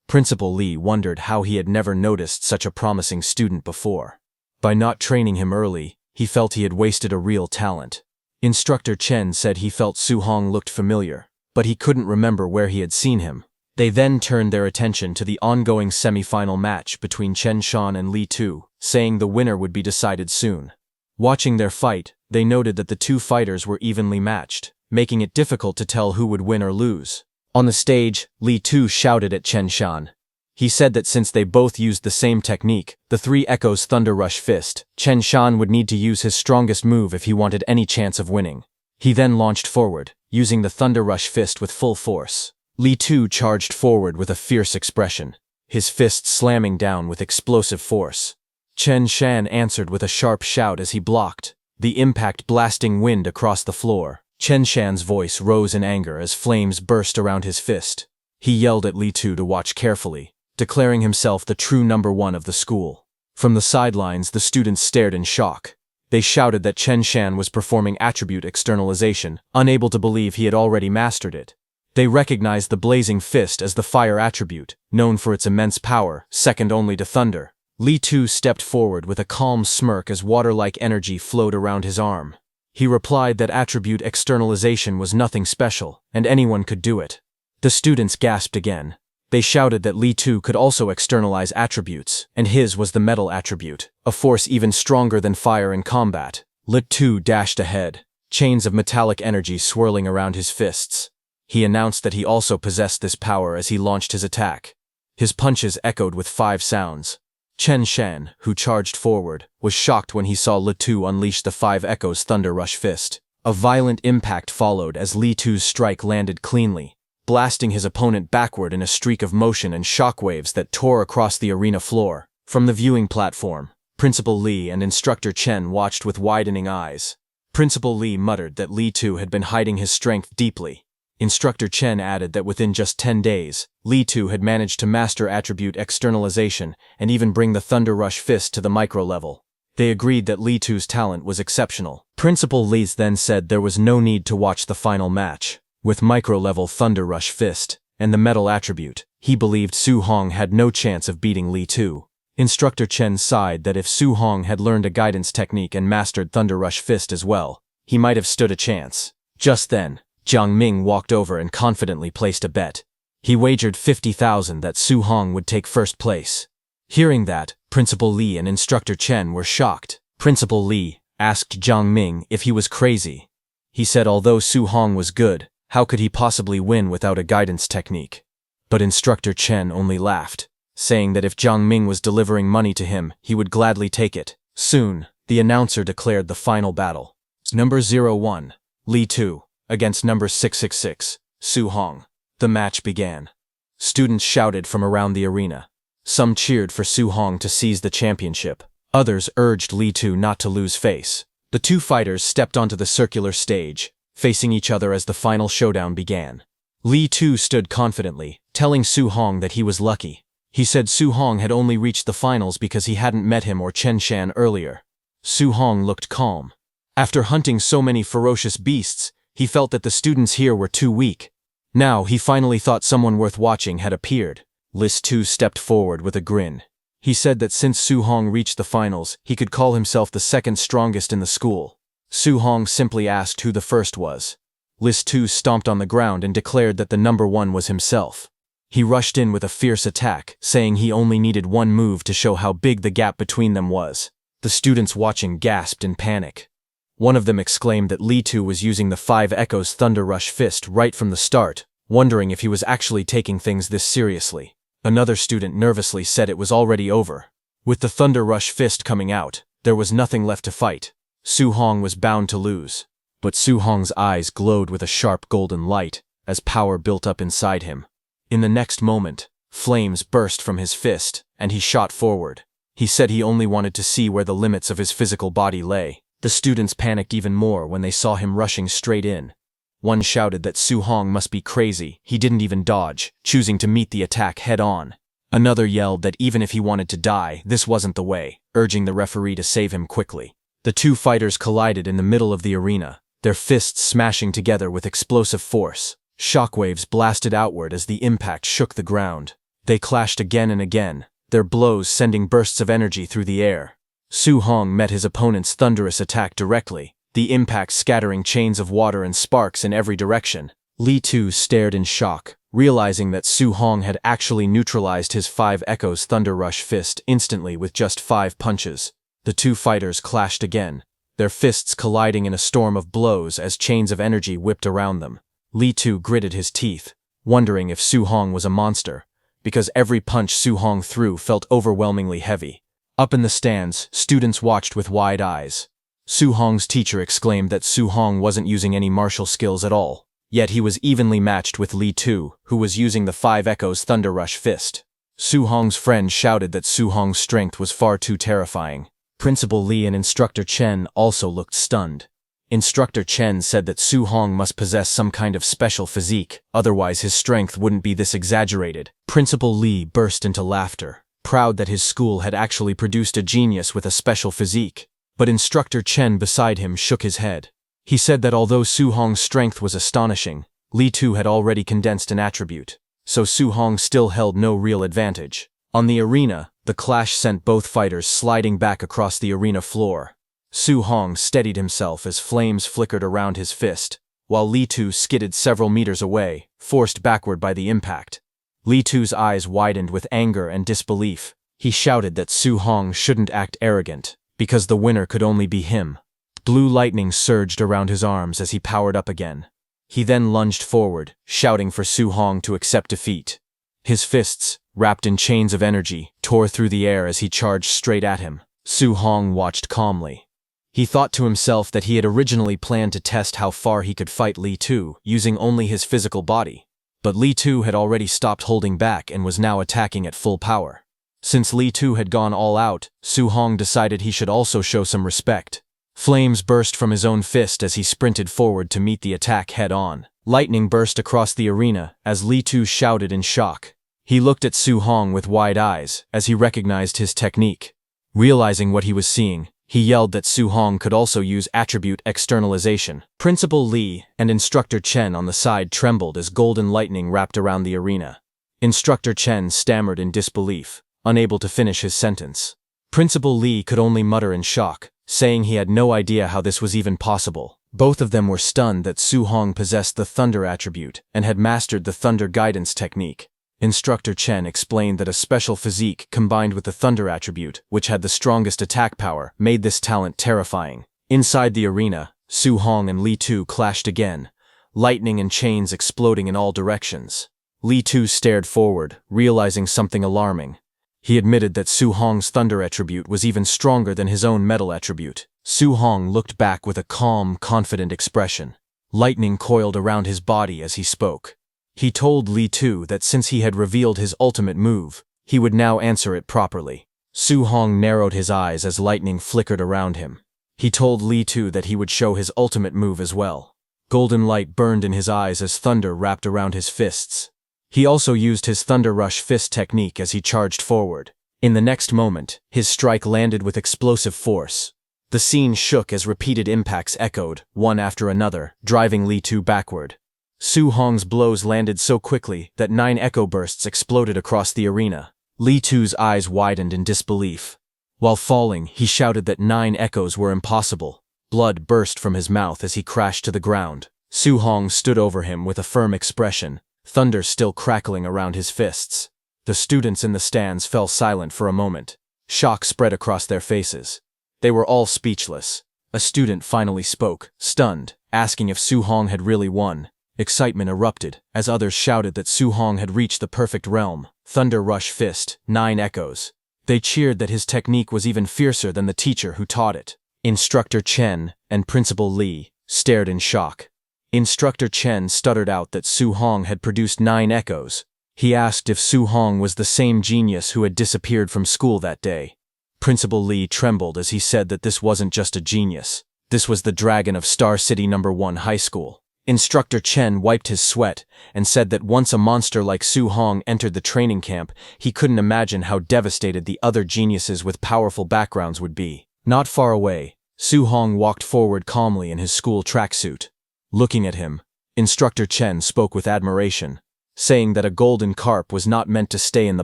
Principal Li wondered how he had never noticed such a promising student before. By not training him early, he felt he had wasted a real talent. Instructor Chen said he felt Su Hong looked familiar, but he couldn't remember where he had seen him. They then turned their attention to the ongoing semi-final match between Chen Shan and Li Tu, saying the winner would be decided soon. Watching their fight, they noted that the two fighters were evenly matched, making it difficult to tell who would win or lose. On the stage, Li Tu shouted at Chen Shan. He said that since they both used the same technique, the Three Echoes Thunder Rush Fist, Chen Shan would need to use his strongest move if he wanted any chance of winning. He then launched forward, using the Thunder Rush Fist with full force. Li Tu charged forward with a fierce expression, his fist slamming down with explosive force. Chen Shan answered with a sharp shout as he blocked, the impact blasting wind across the floor. Chen Shan's voice rose in anger as flames burst around his fist. He yelled at Li Tu to watch carefully, declaring himself the true number one of the school. From the sidelines, the students stared in shock. They shouted that Chen Shan was performing attribute externalization, unable to believe he had already mastered it. They recognized the blazing fist as the fire attribute, known for its immense power, second only to thunder. Li Tu stepped forward with a calm smirk as water-like energy flowed around his arm. He replied that attribute externalization was nothing special, and anyone could do it. The students gasped again. They shouted that Li Tu could also externalize attributes, and his was the metal attribute, a force even stronger than fire in combat. Li Tu dashed ahead, chains of metallic energy swirling around his fists. He announced that he also possessed this power as he launched his attack. His punches echoed with 5 sounds. Chen Shan, who charged forward, was shocked when he saw Li Tu unleash the 5 Echoes Thunder Rush Fist. A violent impact followed as Li Tu's strike landed cleanly. blasting his opponent backward in a streak of motion and shockwaves that tore across the arena floor. From the viewing platform, Principal Lee and Instructor Chen watched with widening eyes. Principal Lee muttered that Lee Tu had been hiding his strength deeply. Instructor Chen added that within just 10 days, Lee Tu had managed to master attribute externalization and even bring the Thunder Rush Fist to the micro level. They agreed that Lee Tu's talent was exceptional. Principal Lee then said there was no need to watch the final match. With micro-level Thunder Rush Fist and the metal attribute, he believed Su Hong had no chance of beating Lee Tu. Instructor Chen sighed that if Su Hong had learned a guidance technique and mastered Thunder Rush Fist as well, he might have stood a chance. Just then, Jiang Ming walked over and confidently placed a bet. He wagered 50,000 that Su Hong would take first place. Hearing that, Principal Lee and Instructor Chen were shocked. Principal Lee asked Jiang Ming if he was crazy. He said although Su Hong was good, how could he possibly win without a guidance technique? But Instructor Chen only laughed, saying that if Jiang Ming was delivering money to him, he would gladly take it. Soon, the announcer declared the final battle. Number 01, Lee Tu, against number 666, Su Hong. The match began. Students shouted from around the arena. Some cheered for Su Hong to seize the championship. Others urged Lee Tu not to lose face. The two fighters stepped onto the circular stage, facing each other as the final showdown began. Lee Tu stood confidently, telling Su Hong that he was lucky. He said Su Hong had only reached the finals because he hadn't met him or Chen Shan earlier. Su Hong looked calm. After hunting so many ferocious beasts, he felt that the students here were too weak. Now he finally thought someone worth watching had appeared. Lis Tu stepped forward with a grin. He said that since Su Hong reached the finals, he could call himself the second strongest in the school. Su Hong simply asked who the first was. Lis Tu stomped on the ground and declared that the number one was himself. He rushed in with a fierce attack, saying he only needed one move to show how big the gap between them was. The students watching gasped in panic. One of them exclaimed that Lee Tu was using the 5 Echoes Thunder Rush Fist right from the start, wondering if he was actually taking things this seriously. Another student nervously said it was already over. With the Thunder Rush Fist coming out, there was nothing left to fight. Su Hong was bound to lose. But Su Hong's eyes glowed with a sharp golden light, as power built up inside him. In the next moment, flames burst from his fist, and he shot forward. He said he only wanted to see where the limits of his physical body lay. The students panicked even more when they saw him rushing straight in. One shouted that Su Hong must be crazy, he didn't even dodge, choosing to meet the attack head-on. Another yelled that even if he wanted to die, this wasn't the way, urging the referee to save him quickly. The two fighters collided in the middle of the arena, their fists smashing together with explosive force. Shockwaves blasted outward as the impact shook the ground. They clashed again and again, their blows sending bursts of energy through the air. Su Hong met his opponent's thunderous attack directly, the impact scattering chains of water and sparks in every direction. Lee Tu stared in shock, realizing that Su Hong had actually neutralized his 5 Echoes Thunder Rush Fist instantly with just 5 punches. The two fighters clashed again, their fists colliding in a storm of blows as chains of energy whipped around them. Lee Tu gritted his teeth, wondering if Su Hong was a monster, because every punch Su Hong threw felt overwhelmingly heavy. Up in the stands, students watched with wide eyes. Su Hong's teacher exclaimed that Su Hong wasn't using any martial skills at all, yet he was evenly matched with Lee Tu, who was using the 5 Echoes Thunder Rush Fist. Su Hong's friend shouted that Su Hong's strength was far too terrifying. Principal Lee and Instructor Chen also looked stunned. Instructor Chen said that Su Hong must possess some kind of special physique, otherwise his strength wouldn't be this exaggerated. Principal Lee burst into laughter, proud that his school had actually produced a genius with a special physique. But Instructor Chen beside him shook his head. He said that although Su Hong's strength was astonishing, Lee Tu had already condensed an attribute, so Su Hong still held no real advantage. On the arena, the clash sent both fighters sliding back across the arena floor. Su Hong steadied himself as flames flickered around his fist, while Lee Tu skidded several meters away, forced backward by the impact. Lee Tu's eyes widened with anger and disbelief. He shouted that Su Hong shouldn't act arrogant, because the winner could only be him. Blue lightning surged around his arms as he powered up again. He then lunged forward, shouting for Su Hong to accept defeat. His fists, wrapped in chains of energy, tore through the air as he charged straight at him. Su Hong watched calmly. He thought to himself that he had originally planned to test how far he could fight Lee Tu, using only his physical body. But Li Tu had already stopped holding back and was now attacking at full power. Since Li Tu had gone all out, Su Hong decided he should also show some respect. Flames burst from his own fist as he sprinted forward to meet the attack head-on. Lightning burst across the arena as Li Tu shouted in shock. He looked at Su Hong with wide eyes as he recognized his technique. Realizing what he was seeing, he yelled that Su Hong could also use attribute externalization. Principal Li and Instructor Chen on the side trembled as golden lightning wrapped around the arena. Instructor Chen stammered in disbelief, unable to finish his sentence. Principal Li could only mutter in shock, saying he had no idea how this was even possible. Both of them were stunned that Su Hong possessed the Thunder attribute and had mastered the Thunder guidance technique. Instructor Chen explained that a special physique combined with the Thunder attribute, which had the strongest attack power, made this talent terrifying. Inside the arena, Su Hong and Li Tu clashed again, lightning and chains exploding in all directions. Li Tu stared forward, realizing something alarming. He admitted that Su Hong's Thunder attribute was even stronger than his own Metal attribute. Su Hong looked back with a calm, confident expression. Lightning coiled around his body as he spoke. He told Li Tu that since he had revealed his ultimate move, he would now answer it properly. Su Hong narrowed his eyes as lightning flickered around him. He told Li Tu that he would show his ultimate move as well. Golden light burned in his eyes as thunder wrapped around his fists. He also used his Thunder Rush fist technique as he charged forward. In the next moment, his strike landed with explosive force. The scene shook as repeated impacts echoed, one after another, driving Li Tu backward. Su Hong's blows landed so quickly that 9 echo bursts exploded across the arena. Li Tu's eyes widened in disbelief. While falling, he shouted that 9 echoes were impossible. Blood burst from his mouth as he crashed to the ground. Su Hong stood over him with a firm expression, thunder still crackling around his fists. The students in the stands fell silent for a moment. Shock spread across their faces. They were all speechless. A student finally spoke, stunned, asking if Su Hong had really won. Excitement erupted as others shouted that Su Hong had reached the perfect realm. Thunder Rush Fist, 9 echoes. They cheered that his technique was even fiercer than the teacher who taught it. Instructor Chen and Principal Li stared in shock. Instructor Chen stuttered out that Su Hong had produced 9 echoes. He asked if Su Hong was the same genius who had disappeared from school that day. Principal Li trembled as he said that this wasn't just a genius. This was the dragon of Star City No. 1 High School. Instructor Chen wiped his sweat and said that once a monster like Su Hong entered the training camp, he couldn't imagine how devastated the other geniuses with powerful backgrounds would be. Not far away, Su Hong walked forward calmly in his school tracksuit. Looking at him, Instructor Chen spoke with admiration, saying that a golden carp was not meant to stay in the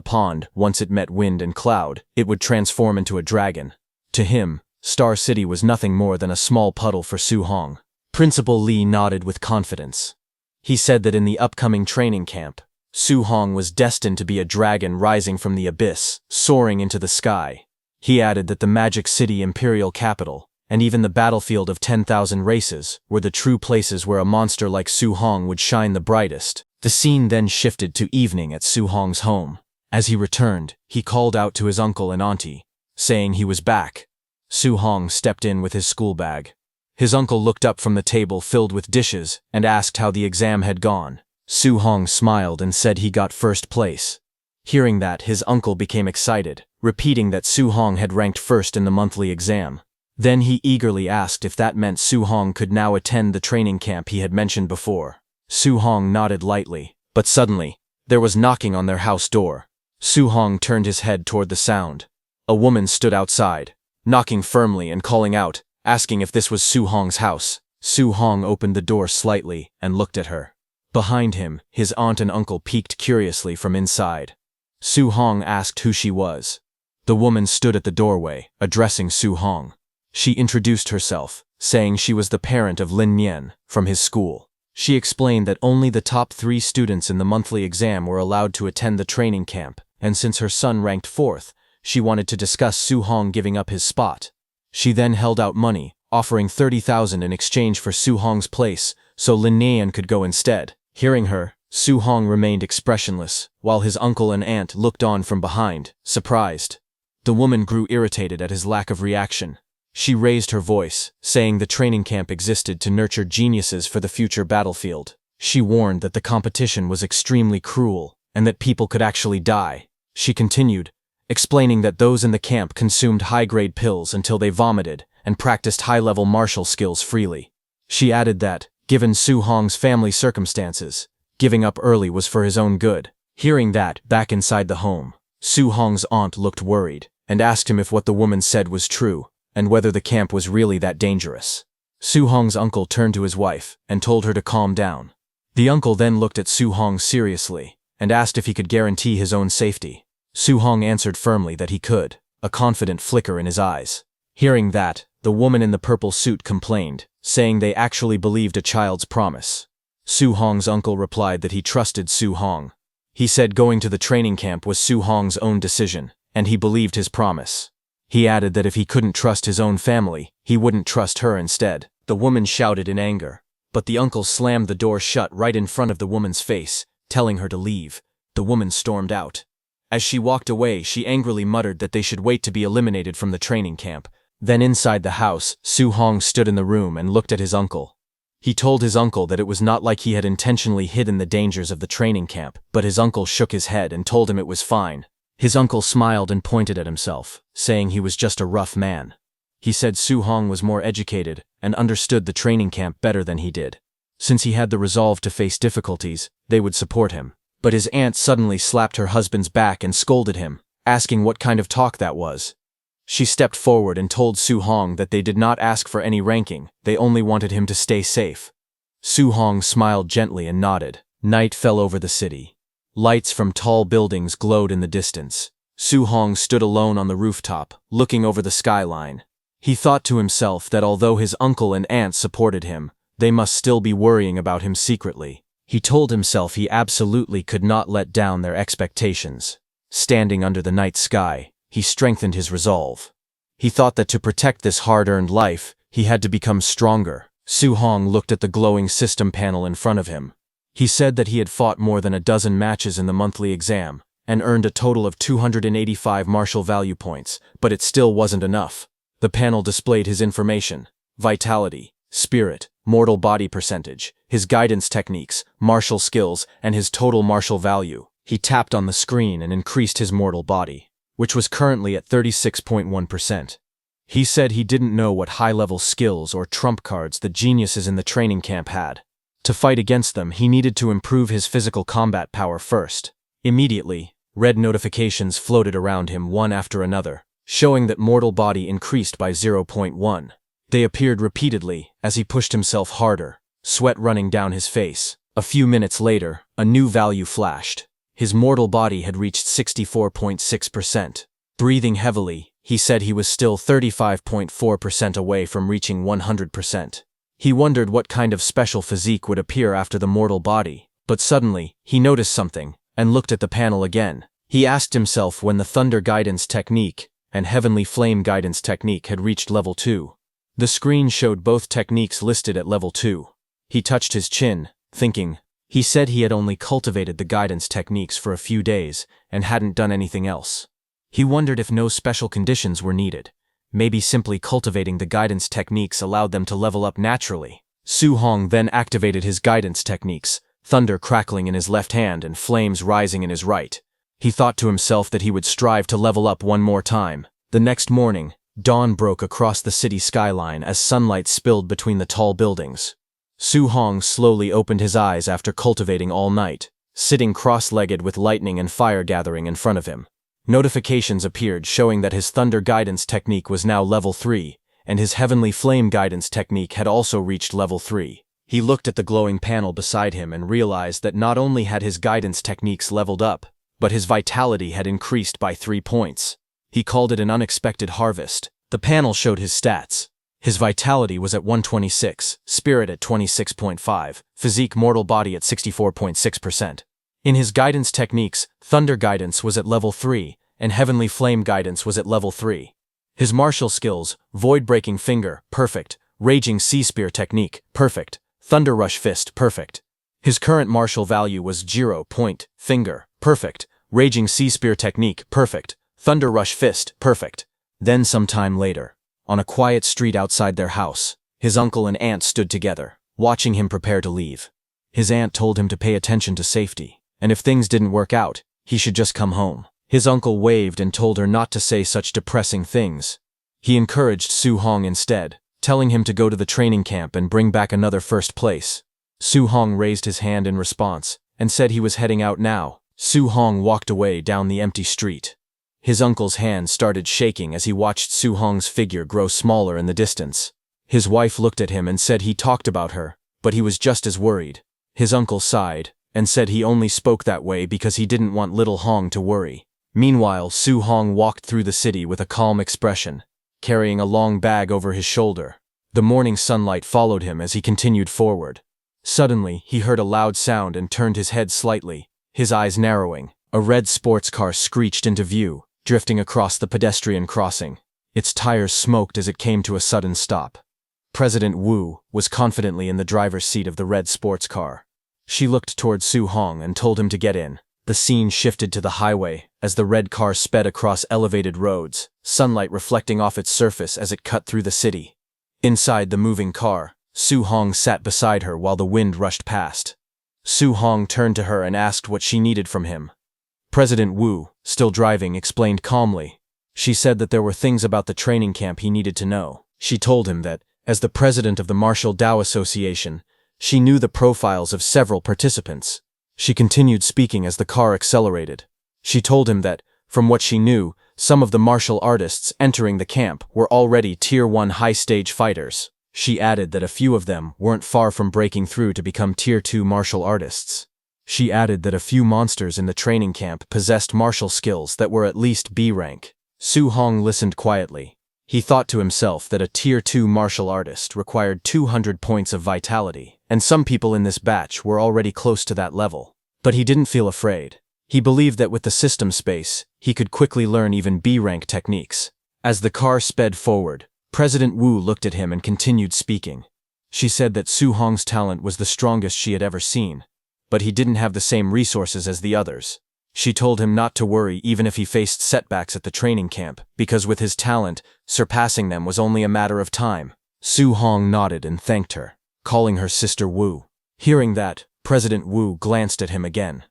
pond. Once it met wind and cloud, it would transform into a dragon. To him, Star City was nothing more than a small puddle for Su Hong. Principal Li nodded with confidence. He said that in the upcoming training camp, Su Hong was destined to be a dragon rising from the abyss, soaring into the sky. He added that the Magic City Imperial Capital, and even the battlefield of 10,000 races, were the true places where a monster like Su Hong would shine the brightest. The scene then shifted to evening at Su Hong's home. As he returned, he called out to his uncle and auntie, saying he was back. Su Hong stepped in with his school bag. His uncle looked up from the table filled with dishes and asked how the exam had gone. Su Hong smiled and said he got first place. Hearing that, his uncle became excited, repeating that Su Hong had ranked first in the monthly exam. Then he eagerly asked if that meant Su Hong could now attend the training camp he had mentioned before. Su Hong nodded lightly, but suddenly, there was knocking on their house door. Su Hong turned his head toward the sound. A woman stood outside, knocking firmly and calling out, asking if this was Su Hong's house. Su Hong opened the door slightly and looked at her. Behind him, his aunt and uncle peeked curiously from inside. Su Hong asked who she was. The woman stood at the doorway, addressing Su Hong. She introduced herself, saying she was the parent of Lin Nian, from his school. She explained that only the top 3 students in the monthly exam were allowed to attend the training camp, and since her son ranked 4th, she wanted to discuss Su Hong giving up his spot. She then held out money, offering 30,000 in exchange for Su Hong's place, so Lin Nian could go instead. Hearing her, Su Hong remained expressionless, while his uncle and aunt looked on from behind, surprised. The woman grew irritated at his lack of reaction. She raised her voice, saying the training camp existed to nurture geniuses for the future battlefield. She warned that the competition was extremely cruel and that people could actually die. She continued, explaining that those in the camp consumed high-grade pills until they vomited and practiced high-level martial skills freely. She added that, given Su Hong's family circumstances, giving up early was for his own good. Hearing that, back inside the home, Su Hong's aunt looked worried and asked him if what the woman said was true and whether the camp was really that dangerous. Su Hong's uncle turned to his wife and told her to calm down. The uncle then looked at Su Hong seriously and asked if he could guarantee his own safety. Su Hong answered firmly that he could, a confident flicker in his eyes. Hearing that, the woman in the purple suit complained, saying they actually believed a child's promise. Su Hong's uncle replied that he trusted Su Hong. He said going to the training camp was Su Hong's own decision, and he believed his promise. He added that if he couldn't trust his own family, he wouldn't trust her instead. The woman shouted in anger, but the uncle slammed the door shut right in front of the woman's face, telling her to leave. The woman stormed out. As she walked away, she angrily muttered that they should wait to be eliminated from the training camp. Then inside the house, Su Hong stood in the room and looked at his uncle. He told his uncle that it was not like he had intentionally hidden the dangers of the training camp, but his uncle shook his head and told him it was fine. His uncle smiled and pointed at himself, saying he was just a rough man. He said Su Hong was more educated and understood the training camp better than he did. Since he had the resolve to face difficulties, they would support him. But his aunt suddenly slapped her husband's back and scolded him, asking what kind of talk that was. She stepped forward and told Su Hong that they did not ask for any ranking, they only wanted him to stay safe. Su Hong smiled gently and nodded. Night fell over the city. Lights from tall buildings glowed in the distance. Su Hong stood alone on the rooftop, looking over the skyline. He thought to himself that although his uncle and aunt supported him, they must still be worrying about him secretly. He told himself he absolutely could not let down their expectations. Standing under the night sky, he strengthened his resolve. He thought that to protect this hard-earned life, he had to become stronger. Su Hong looked at the glowing system panel in front of him. He said that he had fought more than a dozen matches in the monthly exam, and earned a total of 285 martial value points, but it still wasn't enough. The panel displayed his information: vitality, spirit, mortal body percentage, his guidance techniques, martial skills, and his total martial value. He tapped on the screen and increased his mortal body, which was currently at 36.1%. He said he didn't know what high-level skills or trump cards the geniuses in the training camp had. To fight against them, he needed to improve his physical combat power first. Immediately, red notifications floated around him one after another, showing that mortal body increased by 0.1. They appeared repeatedly as he pushed himself harder, sweat running down his face. A few minutes later, a new value flashed. His mortal body had reached 64.6%. Breathing heavily, he said he was still 35.4% away from reaching 100%. He wondered what kind of special physique would appear after the mortal body, but suddenly, he noticed something and looked at the panel again. He asked himself when the Thunder Guidance Technique and Heavenly Flame Guidance Technique had reached level 2. The screen showed both techniques listed at level 2. He touched his chin, thinking. He said he had only cultivated the guidance techniques for a few days and hadn't done anything else. He wondered if no special conditions were needed. Maybe simply cultivating the guidance techniques allowed them to level up naturally. Su Hong then activated his guidance techniques, thunder crackling in his left hand and flames rising in his right. He thought to himself that he would strive to level up one more time. The next morning, dawn broke across the city skyline as sunlight spilled between the tall buildings. Su Hong slowly opened his eyes after cultivating all night, sitting cross-legged with lightning and fire gathering in front of him. Notifications appeared showing that his Thunder Guidance Technique was now level 3, and his Heavenly Flame Guidance Technique had also reached level 3. He looked at the glowing panel beside him and realized that not only had his guidance techniques leveled up, but his vitality had increased by 3 points. He called it an unexpected harvest. The panel showed his stats. His vitality was at 126, spirit at 26.5, physique mortal body at 64.6%. In his guidance techniques, Thunder Guidance was at level 3, and Heavenly Flame Guidance was at level 3. His martial skills, Void Breaking Finger, perfect, Raging Sea Spear Technique, perfect, Thunder Rush Fist, perfect. His current martial value was 0. Finger, perfect, Raging Sea Spear Technique, perfect, Thunder Rush Fist, perfect. Then some time later, on a quiet street outside their house, his uncle and aunt stood together, watching him prepare to leave. His aunt told him to pay attention to safety, and if things didn't work out, he should just come home. His uncle waved and told her not to say such depressing things. He encouraged Su Hong instead, telling him to go to the training camp and bring back another first place. Su Hong raised his hand in response and said he was heading out now. Su Hong walked away down the empty street. His uncle's hand started shaking as he watched Su Hong's figure grow smaller in the distance. His wife looked at him and said he talked about her, but he was just as worried. His uncle sighed and said he only spoke that way because he didn't want little Hong to worry. Meanwhile, Su Hong walked through the city with a calm expression, carrying a long bag over his shoulder. The morning sunlight followed him as he continued forward. Suddenly, he heard a loud sound and turned his head slightly, his eyes narrowing. A red sports car screeched into view, drifting across the pedestrian crossing. Its tires smoked as it came to a sudden stop. President Wu was confidently in the driver's seat of the red sports car. She looked toward Su Hong and told him to get in. The scene shifted to the highway as the red car sped across elevated roads, sunlight reflecting off its surface as it cut through the city. Inside the moving car, Su Hong sat beside her while the wind rushed past. Su Hong turned to her and asked what she needed from him. President Wu, still driving, explained calmly. She said that there were things about the training camp he needed to know. She told him that, as the president of the Martial Dao Association, she knew the profiles of several participants. She continued speaking as the car accelerated. She told him that, from what she knew, some of the martial artists entering the camp were already Tier 1 high-stage fighters. She added that a few of them weren't far from breaking through to become Tier 2 martial artists. She added that a few monsters in the training camp possessed martial skills that were at least B rank. Su Hong listened quietly. He thought to himself that a Tier 2 martial artist required 200 points of vitality, and some people in this batch were already close to that level. But he didn't feel afraid. He believed that with the system space, he could quickly learn even B-rank techniques. As the car sped forward, President Wu looked at him and continued speaking. She said that Su Hong's talent was the strongest she had ever seen, but he didn't have the same resources as the others. She told him not to worry even if he faced setbacks at the training camp, because with his talent, surpassing them was only a matter of time. Su Hong nodded and thanked her, calling her Sister Wu. Hearing that, President Wu glanced at him again.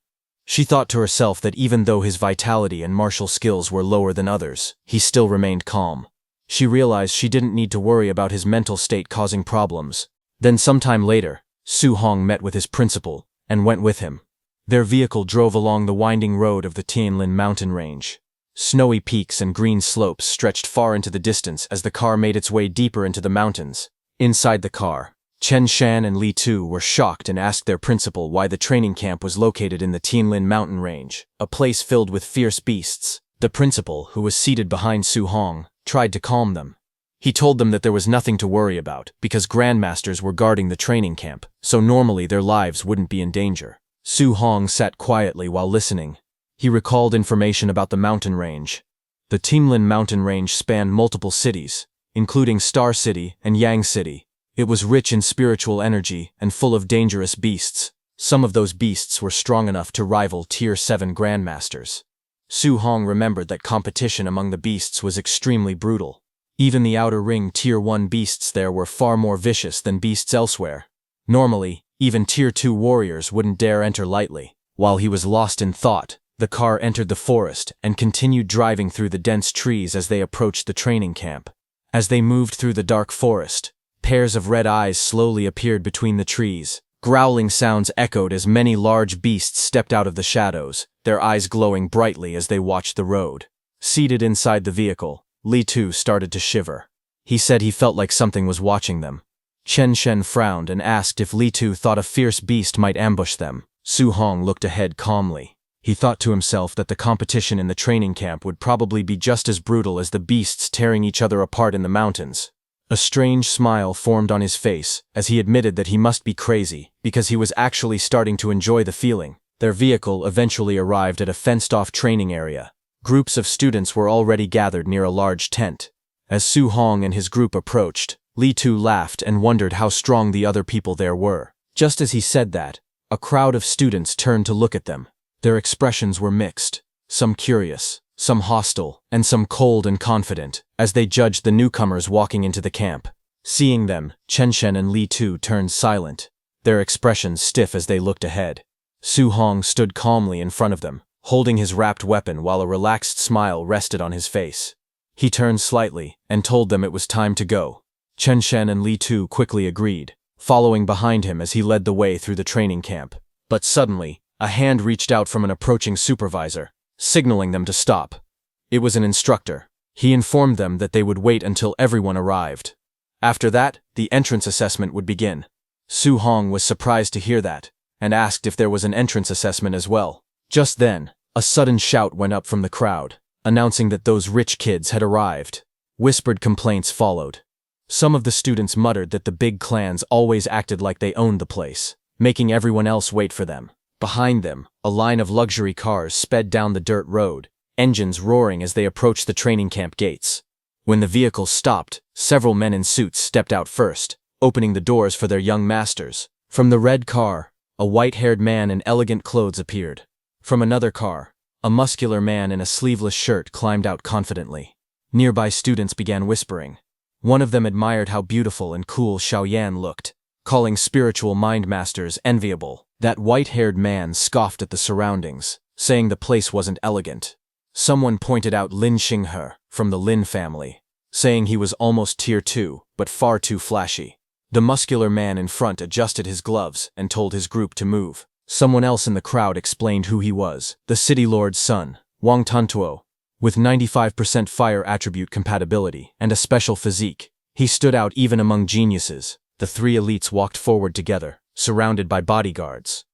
She thought to herself that even though his vitality and martial skills were lower than others, he still remained calm. She realized she didn't need to worry about his mental state causing problems. Then sometime later, Su Hong met with his principal and went with him. Their vehicle drove along the winding road of the Tianlin mountain range. Snowy peaks and green slopes stretched far into the distance as the car made its way deeper into the mountains. Inside the car, Chen Shan and Li Tu were shocked and asked their principal why the training camp was located in the Tianlin mountain range, a place filled with fierce beasts. The principal, who was seated behind Su Hong, tried to calm them. He told them that there was nothing to worry about because grandmasters were guarding the training camp, so normally their lives wouldn't be in danger. Su Hong sat quietly while listening. He recalled information about the mountain range. The Tianlin mountain range spanned multiple cities, including Star City and Yang City. It was rich in spiritual energy and full of dangerous beasts. Some of those beasts were strong enough to rival Tier 7 grandmasters. Su Hong remembered that competition among the beasts was extremely brutal. Even the outer ring Tier 1 beasts there were far more vicious than beasts elsewhere. Normally, even Tier 2 warriors wouldn't dare enter lightly. While he was lost in thought, the car entered the forest and continued driving through the dense trees as they approached the training camp. As they moved through the dark forest, pairs of red eyes slowly appeared between the trees. Growling sounds echoed as many large beasts stepped out of the shadows, their eyes glowing brightly as they watched the road. Seated inside the vehicle, Li Tu started to shiver. He said he felt like something was watching them. Chen Shen frowned and asked if Li Tu thought a fierce beast might ambush them. Su Hong looked ahead calmly. He thought to himself that the competition in the training camp would probably be just as brutal as the beasts tearing each other apart in the mountains. A strange smile formed on his face as he admitted that he must be crazy because he was actually starting to enjoy the feeling. Their vehicle eventually arrived at a fenced-off training area. Groups of students were already gathered near a large tent. As Su Hong and his group approached, Li Tu laughed and wondered how strong the other people there were. Just as he said that, a crowd of students turned to look at them. Their expressions were mixed, some curious, some hostile, and some cold and confident, as they judged the newcomers walking into the camp. Seeing them, Chen Shen and Li Tu turned silent. their expressions stiff as they looked ahead. Su Hong stood calmly in front of them, holding his wrapped weapon while a relaxed smile rested on his face. He turned slightly and told them it was time to go. Chen Shen and Li Tu quickly agreed, following behind him as he led the way through the training camp. But suddenly, a hand reached out from an approaching supervisor, signaling them to stop. It was an instructor. He informed them that they would wait until everyone arrived. After that, the entrance assessment would begin. Su Hong was surprised to hear that, and asked if there was an entrance assessment as well. Just then, a sudden shout went up from the crowd, announcing that those rich kids had arrived. Whispered complaints followed. Some of the students muttered that the big clans always acted like they owned the place, making everyone else wait for them. Behind them, a line of luxury cars sped down the dirt road, engines roaring as they approached the training camp gates. When the vehicles stopped, several men in suits stepped out first, opening the doors for their young masters. From the red car, a white-haired man in elegant clothes appeared. From another car, a muscular man in a sleeveless shirt climbed out confidently. Nearby students began whispering. One of them admired how beautiful and cool Xiaoyan looked, calling spiritual mind masters enviable. That white-haired man scoffed at the surroundings, saying the place wasn't elegant. Someone pointed out Lin Xinghe, from the Lin family, saying he was almost tier 2, but far too flashy. The muscular man in front adjusted his gloves and told his group to move. Someone else in the crowd explained who he was, the city lord's son, Wang Tantuo. With 95% fire attribute compatibility and a special physique, he stood out even among geniuses. The three elites walked forward together, surrounded by bodyguards.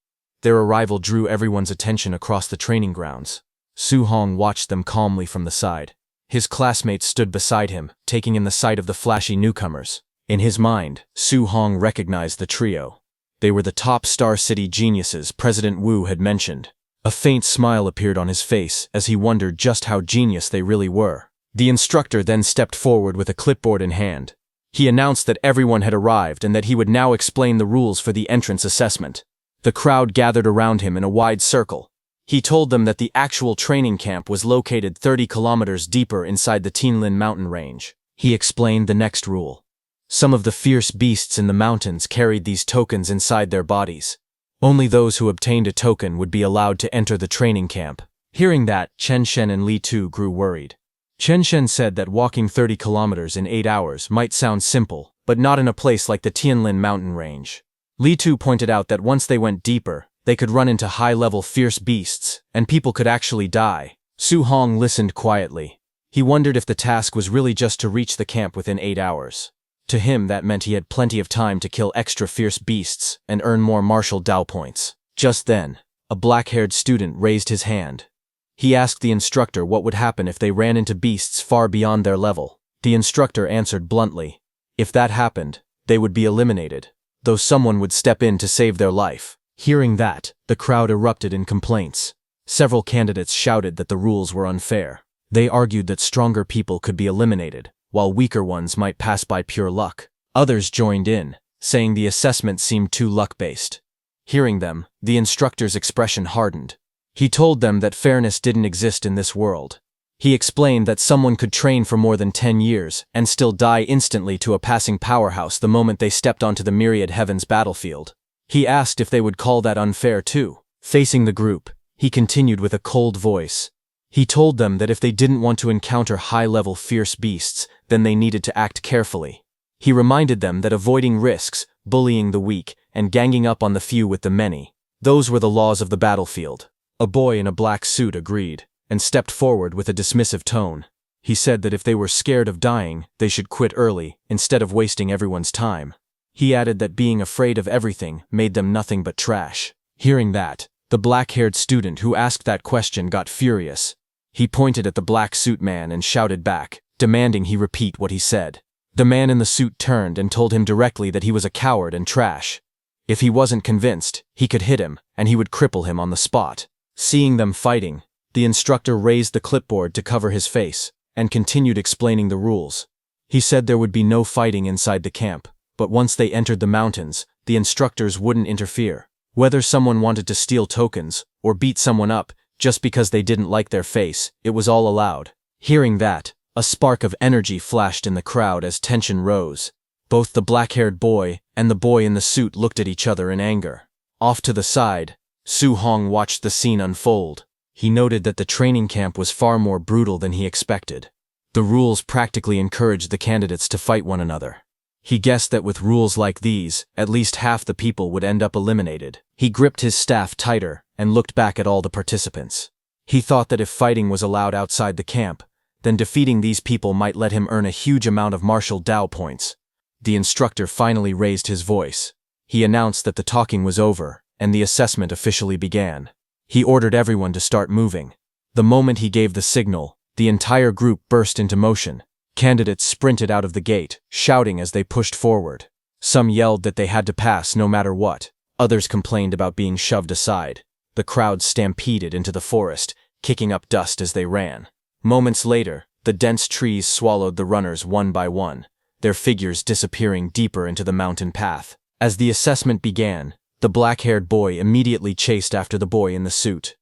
Their arrival drew everyone's attention across the training grounds. Su Hong watched them calmly from the side. His classmates stood beside him, taking in the sight of the flashy newcomers. In his mind, Su Hong recognized the trio. They were the top Star City geniuses President Wu had mentioned. A faint smile appeared on his face as he wondered just how genius they really were. The instructor then stepped forward with a clipboard in hand. He announced that everyone had arrived and that he would now explain the rules for the entrance assessment. The crowd gathered around him in a wide circle. He told them that the actual training camp was located 30 kilometers deeper inside the Tianlin mountain range. He explained the next rule. Some of the fierce beasts in the mountains carried these tokens inside their bodies. Only those who obtained a token would be allowed to enter the training camp. Hearing that, Chen Shen and Li Tu grew worried. Chen Shen said that walking 30 kilometers in 8 hours might sound simple, but not in a place like the Tianlin mountain range. Li Tu pointed out that once they went deeper, they could run into high-level fierce beasts, and people could actually die. Su Hong listened quietly. He wondered if the task was really just to reach the camp within 8 hours. To him, that meant he had plenty of time to kill extra fierce beasts and earn more martial Dao points. Just then, a black-haired student raised his hand. He asked the instructor what would happen if they ran into beasts far beyond their level. The instructor answered bluntly, if that happened, they would be eliminated, though someone would step in to save their life. Hearing that, the crowd erupted in complaints. Several candidates shouted that the rules were unfair. They argued that stronger people could be eliminated, while weaker ones might pass by pure luck. Others joined in, saying the assessment seemed too luck-based. Hearing them, the instructor's expression hardened. He told them that fairness didn't exist in this world. He explained that someone could train for more than 10 years and still die instantly to a passing powerhouse the moment they stepped onto the myriad heavens battlefield. He asked if they would call that unfair too. Facing the group, he continued with a cold voice. He told them that if they didn't want to encounter high-level fierce beasts, then they needed to act carefully. He reminded them that avoiding risks, bullying the weak, and ganging up on the few with the many, those were the laws of the battlefield. A boy in a black suit agreed, and stepped forward with a dismissive tone. He said that if they were scared of dying, they should quit early, instead of wasting everyone's time. He added that being afraid of everything made them nothing but trash. Hearing that, the black-haired student who asked that question got furious. He pointed at the black suit man and shouted back, demanding he repeat what he said. The man in the suit turned and told him directly that he was a coward and trash. If he wasn't convinced, he could hit him, and he would cripple him on the spot. Seeing them fighting, the instructor raised the clipboard to cover his face, and continued explaining the rules. He said there would be no fighting inside the camp, but once they entered the mountains, the instructors wouldn't interfere. Whether someone wanted to steal tokens, or beat someone up, just because they didn't like their face, it was all allowed. Hearing that, a spark of energy flashed in the crowd as tension rose. Both the black-haired boy and the boy in the suit looked at each other in anger. Off to the side, Su Hong watched the scene unfold. He noted that the training camp was far more brutal than he expected. The rules practically encouraged the candidates to fight one another. He guessed that with rules like these, at least half the people would end up eliminated. He gripped his staff tighter and looked back at all the participants. He thought that if fighting was allowed outside the camp, then defeating these people might let him earn a huge amount of martial Dao points. The instructor finally raised his voice. He announced that the talking was over, and the assessment officially began. He ordered everyone to start moving. The moment he gave the signal, the entire group burst into motion. Candidates sprinted out of the gate, shouting as they pushed forward. Some yelled that they had to pass no matter what. Others complained about being shoved aside. The crowd stampeded into the forest, kicking up dust as they ran. Moments later, the dense trees swallowed the runners one by one, their figures disappearing deeper into the mountain path. As the assessment began, the black-haired boy immediately chased after the boy in the suit.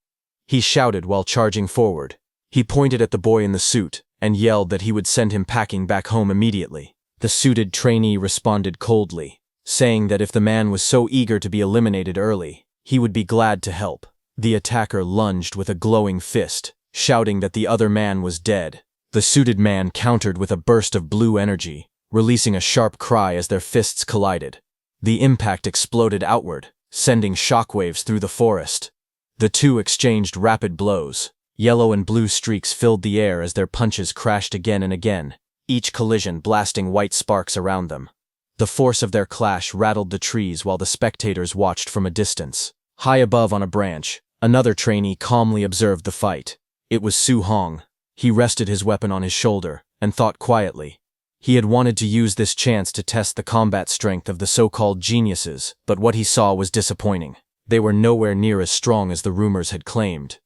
He shouted while charging forward. He pointed at the boy in the suit and yelled that he would send him packing back home immediately. The suited trainee responded coldly, saying that if the man was so eager to be eliminated early, he would be glad to help. The attacker lunged with a glowing fist, shouting that the other man was dead. The suited man countered with a burst of blue energy, releasing a sharp cry as their fists collided. The impact exploded outward, sending shockwaves through the forest. The two exchanged rapid blows. Yellow and blue streaks filled the air as their punches crashed again and again, each collision blasting white sparks around them. The force of their clash rattled the trees while the spectators watched from a distance. High above on a branch, another trainee calmly observed the fight. It was Su Hong. He rested his weapon on his shoulder and thought quietly. He had wanted to use this chance to test the combat strength of the so-called geniuses, but what he saw was disappointing. They were nowhere near as strong as the rumors had claimed.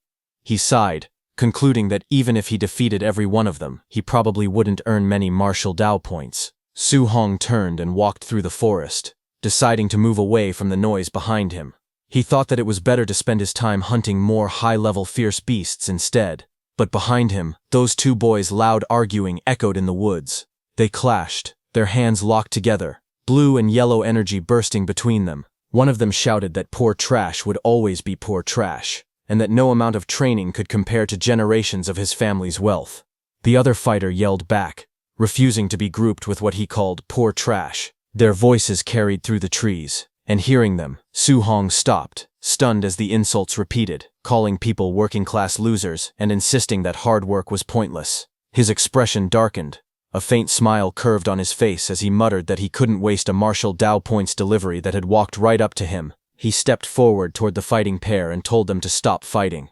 He sighed, concluding that even if he defeated every one of them, he probably wouldn't earn many martial Dao points. Su Hong turned and walked through the forest, deciding to move away from the noise behind him. He thought that it was better to spend his time hunting more high-level fierce beasts instead. But behind him, those two boys' loud arguing echoed in the woods. They clashed, their hands locked together, blue and yellow energy bursting between them. One of them shouted that poor trash would always be poor trash, and that no amount of training could compare to generations of his family's wealth. The other fighter yelled back, refusing to be grouped with what he called poor trash. Their voices carried through the trees, and hearing them, Su Hong stopped, stunned as the insults repeated, calling people working-class losers and insisting that hard work was pointless. His expression darkened. A faint smile curved on his face as he muttered that he couldn't waste a martial Dao points delivery that had walked right up to him. He stepped forward toward the fighting pair and told them to stop fighting.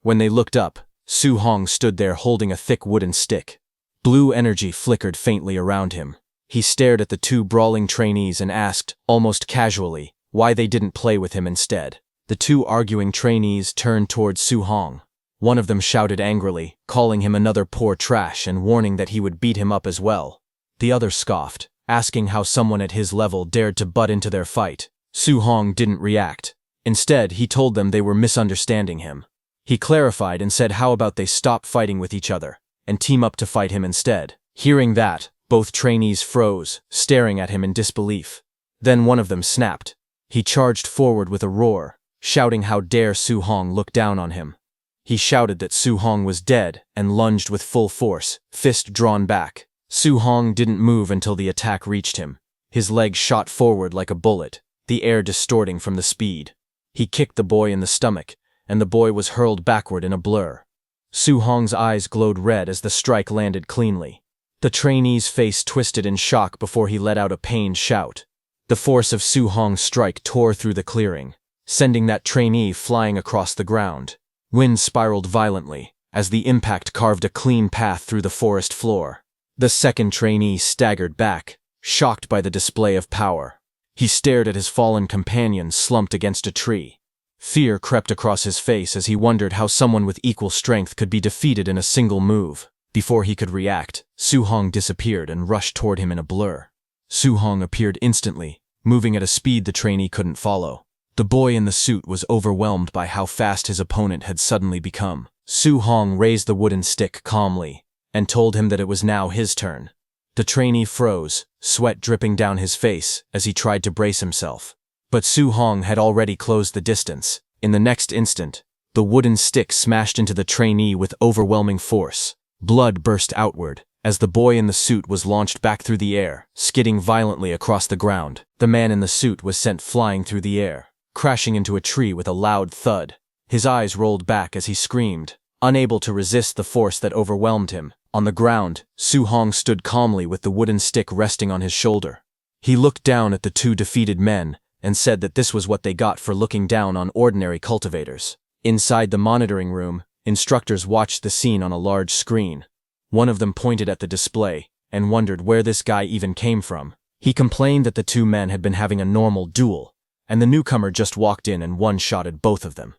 When they looked up, Su Hong stood there holding a thick wooden stick. Blue energy flickered faintly around him. He stared at the two brawling trainees and asked, almost casually, why they didn't play with him instead. The two arguing trainees turned toward Su Hong. One of them shouted angrily, calling him another poor trash and warning that he would beat him up as well. The other scoffed, asking how someone at his level dared to butt into their fight. Su Hong didn't react. Instead, he told them they were misunderstanding him. He clarified and said how about they stop fighting with each other and team up to fight him instead. Hearing that, both trainees froze, staring at him in disbelief. Then one of them snapped. He charged forward with a roar, shouting how dare Su Hong look down on him. He shouted that Su Hong was dead and lunged with full force, fist drawn back. Su Hong didn't move until the attack reached him. His leg shot forward like a bullet, the air distorting from the speed. He kicked the boy in the stomach, and the boy was hurled backward in a blur. Su Hong's eyes glowed red as the strike landed cleanly. The trainee's face twisted in shock before he let out a pained shout. The force of Su Hong's strike tore through the clearing, sending that trainee flying across the ground. Wind spiraled violently, as the impact carved a clean path through the forest floor. The second trainee staggered back, shocked by the display of power. He stared at his fallen companion slumped against a tree. Fear crept across his face as he wondered how someone with equal strength could be defeated in a single move. Before he could react, Su Hong disappeared and rushed toward him in a blur. Su Hong appeared instantly, moving at a speed the trainee couldn't follow. The boy in the suit was overwhelmed by how fast his opponent had suddenly become. Su Hong raised the wooden stick calmly and told him that it was now his turn. The trainee froze, sweat dripping down his face as he tried to brace himself. But Su Hong had already closed the distance. In the next instant, the wooden stick smashed into the trainee with overwhelming force. Blood burst outward as the boy in the suit was launched back through the air, skidding violently across the ground. The man in the suit was sent flying through the air, crashing into a tree with a loud thud. His eyes rolled back as he screamed, unable to resist the force that overwhelmed him. On the ground, Su Hong stood calmly with the wooden stick resting on his shoulder. He looked down at the two defeated men and said that this was what they got for looking down on ordinary cultivators. Inside the monitoring room, instructors watched the scene on a large screen. One of them pointed at the display and wondered where this guy even came from. He complained that the two men had been having a normal duel, and the newcomer just walked in and one-shotted both of them.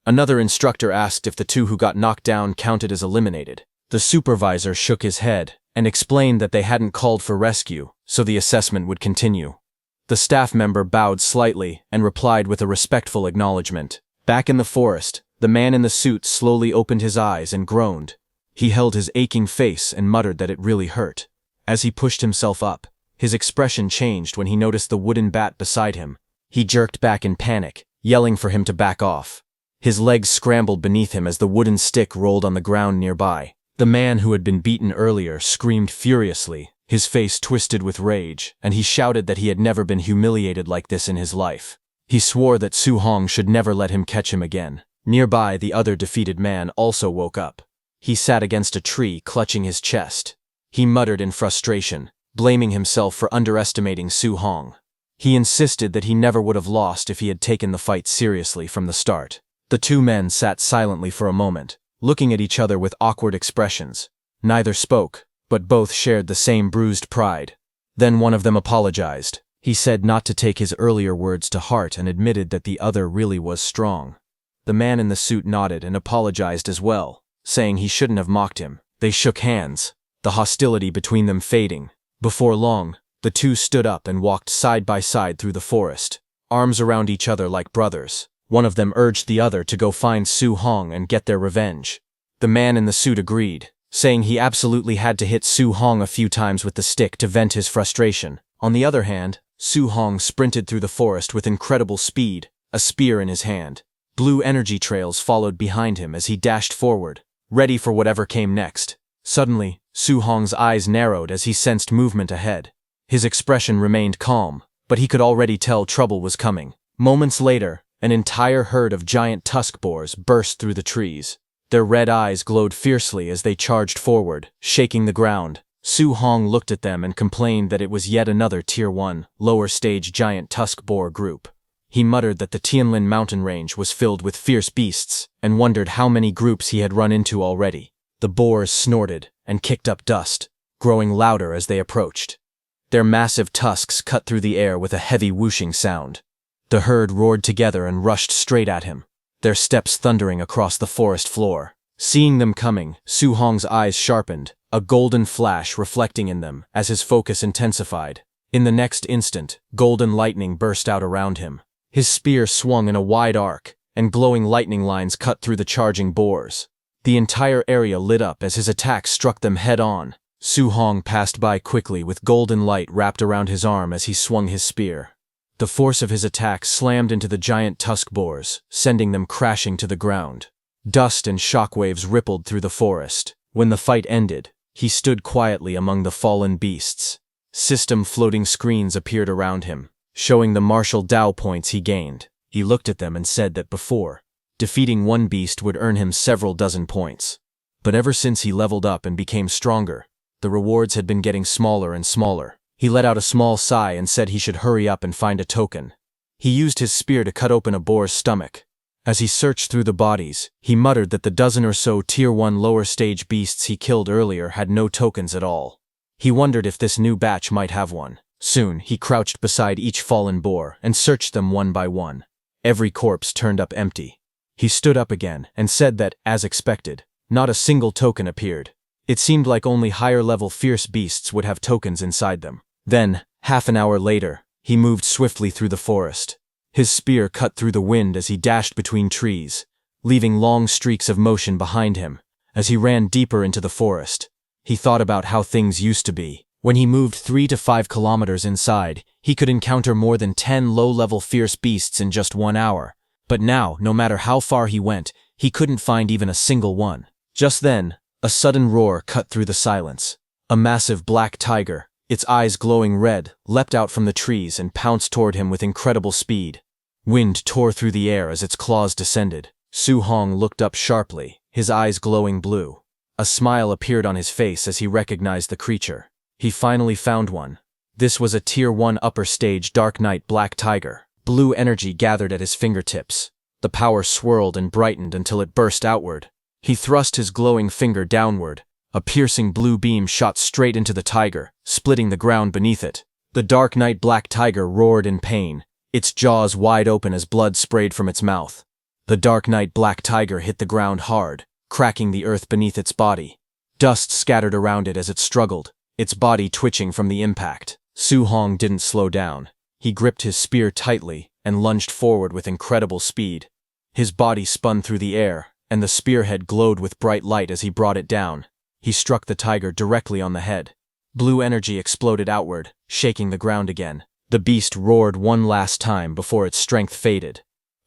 Another instructor asked if the two who got knocked down counted as eliminated. The supervisor shook his head and explained that they hadn't called for rescue, so the assessment would continue. The staff member bowed slightly and replied with a respectful acknowledgement. Back in the forest, the man in the suit slowly opened his eyes and groaned. He held his aching face and muttered that it really hurt. As he pushed himself up, his expression changed when he noticed the wooden bat beside him. He jerked back in panic, yelling for him to back off. His legs scrambled beneath him as the wooden stick rolled on the ground nearby. The man who had been beaten earlier screamed furiously, his face twisted with rage, and he shouted that he had never been humiliated like this in his life. He swore that Su Hong should never let him catch him again. Nearby, the other defeated man also woke up. He sat against a tree, clutching his chest. He muttered in frustration, blaming himself for underestimating Su Hong. He insisted that he never would have lost if he had taken the fight seriously from the start. The two men sat silently for a moment, looking at each other with awkward expressions. Neither spoke, but both shared the same bruised pride. Then one of them apologized. He said not to take his earlier words to heart and admitted that the other really was strong. The man in the suit nodded and apologized as well, saying he shouldn't have mocked him. They shook hands, the hostility between them fading. Before long, the two stood up and walked side by side through the forest, arms around each other like brothers. One of them urged the other to go find Su Hong and get their revenge. The man in the suit agreed, saying he absolutely had to hit Su Hong a few times with the stick to vent his frustration. On the other hand, Su Hong sprinted through the forest with incredible speed, a spear in his hand. Blue energy trails followed behind him as he dashed forward, ready for whatever came next. Suddenly, Su Hong's eyes narrowed as he sensed movement ahead. His expression remained calm, but he could already tell trouble was coming. Moments later, an entire herd of giant tusk boars burst through the trees. Their red eyes glowed fiercely as they charged forward, shaking the ground. Su Hong looked at them and complained that it was yet another Tier 1, lower-stage giant tusk boar group. He muttered that the Tianlin mountain range was filled with fierce beasts, and wondered how many groups he had run into already. The boars snorted and kicked up dust, growing louder as they approached. Their massive tusks cut through the air with a heavy whooshing sound. The herd roared together and rushed straight at him, their steps thundering across the forest floor. Seeing them coming, Su Hong's eyes sharpened, a golden flash reflecting in them as his focus intensified. In the next instant, golden lightning burst out around him. His spear swung in a wide arc, and glowing lightning lines cut through the charging boars. The entire area lit up as his attack struck them head-on. Su Hong passed by quickly with golden light wrapped around his arm as he swung his spear. The force of his attack slammed into the giant tusk boars, sending them crashing to the ground. Dust and shockwaves rippled through the forest. When the fight ended, he stood quietly among the fallen beasts. System floating screens appeared around him, showing the martial Dao points he gained. He looked at them and said that before, defeating one beast would earn him several dozen points. But ever since he leveled up and became stronger, the rewards had been getting smaller and smaller. He let out a small sigh and said he should hurry up and find a token. He used his spear to cut open a boar's stomach. As he searched through the bodies, he muttered that the dozen or so Tier 1 lower-stage beasts he killed earlier had no tokens at all. He wondered if this new batch might have one. Soon, he crouched beside each fallen boar and searched them one by one. Every corpse turned up empty. He stood up again and said that, as expected, not a single token appeared. It seemed like only higher-level fierce beasts would have tokens inside them. Then, half an hour later, he moved swiftly through the forest. His spear cut through the wind as he dashed between trees, leaving long streaks of motion behind him. As he ran deeper into the forest, he thought about how things used to be. When he moved 3 to 5 kilometers inside, he could encounter more than 10 low-level fierce beasts in just 1 hour. But now, no matter how far he went, he couldn't find even a single one. Just then, a sudden roar cut through the silence. A massive black tiger, its eyes glowing red, leapt out from the trees and pounced toward him with incredible speed. Wind tore through the air as its claws descended. Su Hong looked up sharply, his eyes glowing blue. A smile appeared on his face as he recognized the creature. He finally found one. This was a Tier 1 upper stage Dark Knight black tiger. Blue energy gathered at his fingertips. The power swirled and brightened until it burst outward. He thrust his glowing finger downward. A piercing blue beam shot straight into the tiger, splitting the ground beneath it. The Dark Knight black tiger roared in pain, its jaws wide open as blood sprayed from its mouth. The Dark Knight black tiger hit the ground hard, cracking the earth beneath its body. Dust scattered around it as it struggled, its body twitching from the impact. Su Hong didn't slow down. He gripped his spear tightly and lunged forward with incredible speed. His body spun through the air, and the spearhead glowed with bright light as he brought it down. He struck the tiger directly on the head. Blue energy exploded outward, shaking the ground again. The beast roared one last time before its strength faded.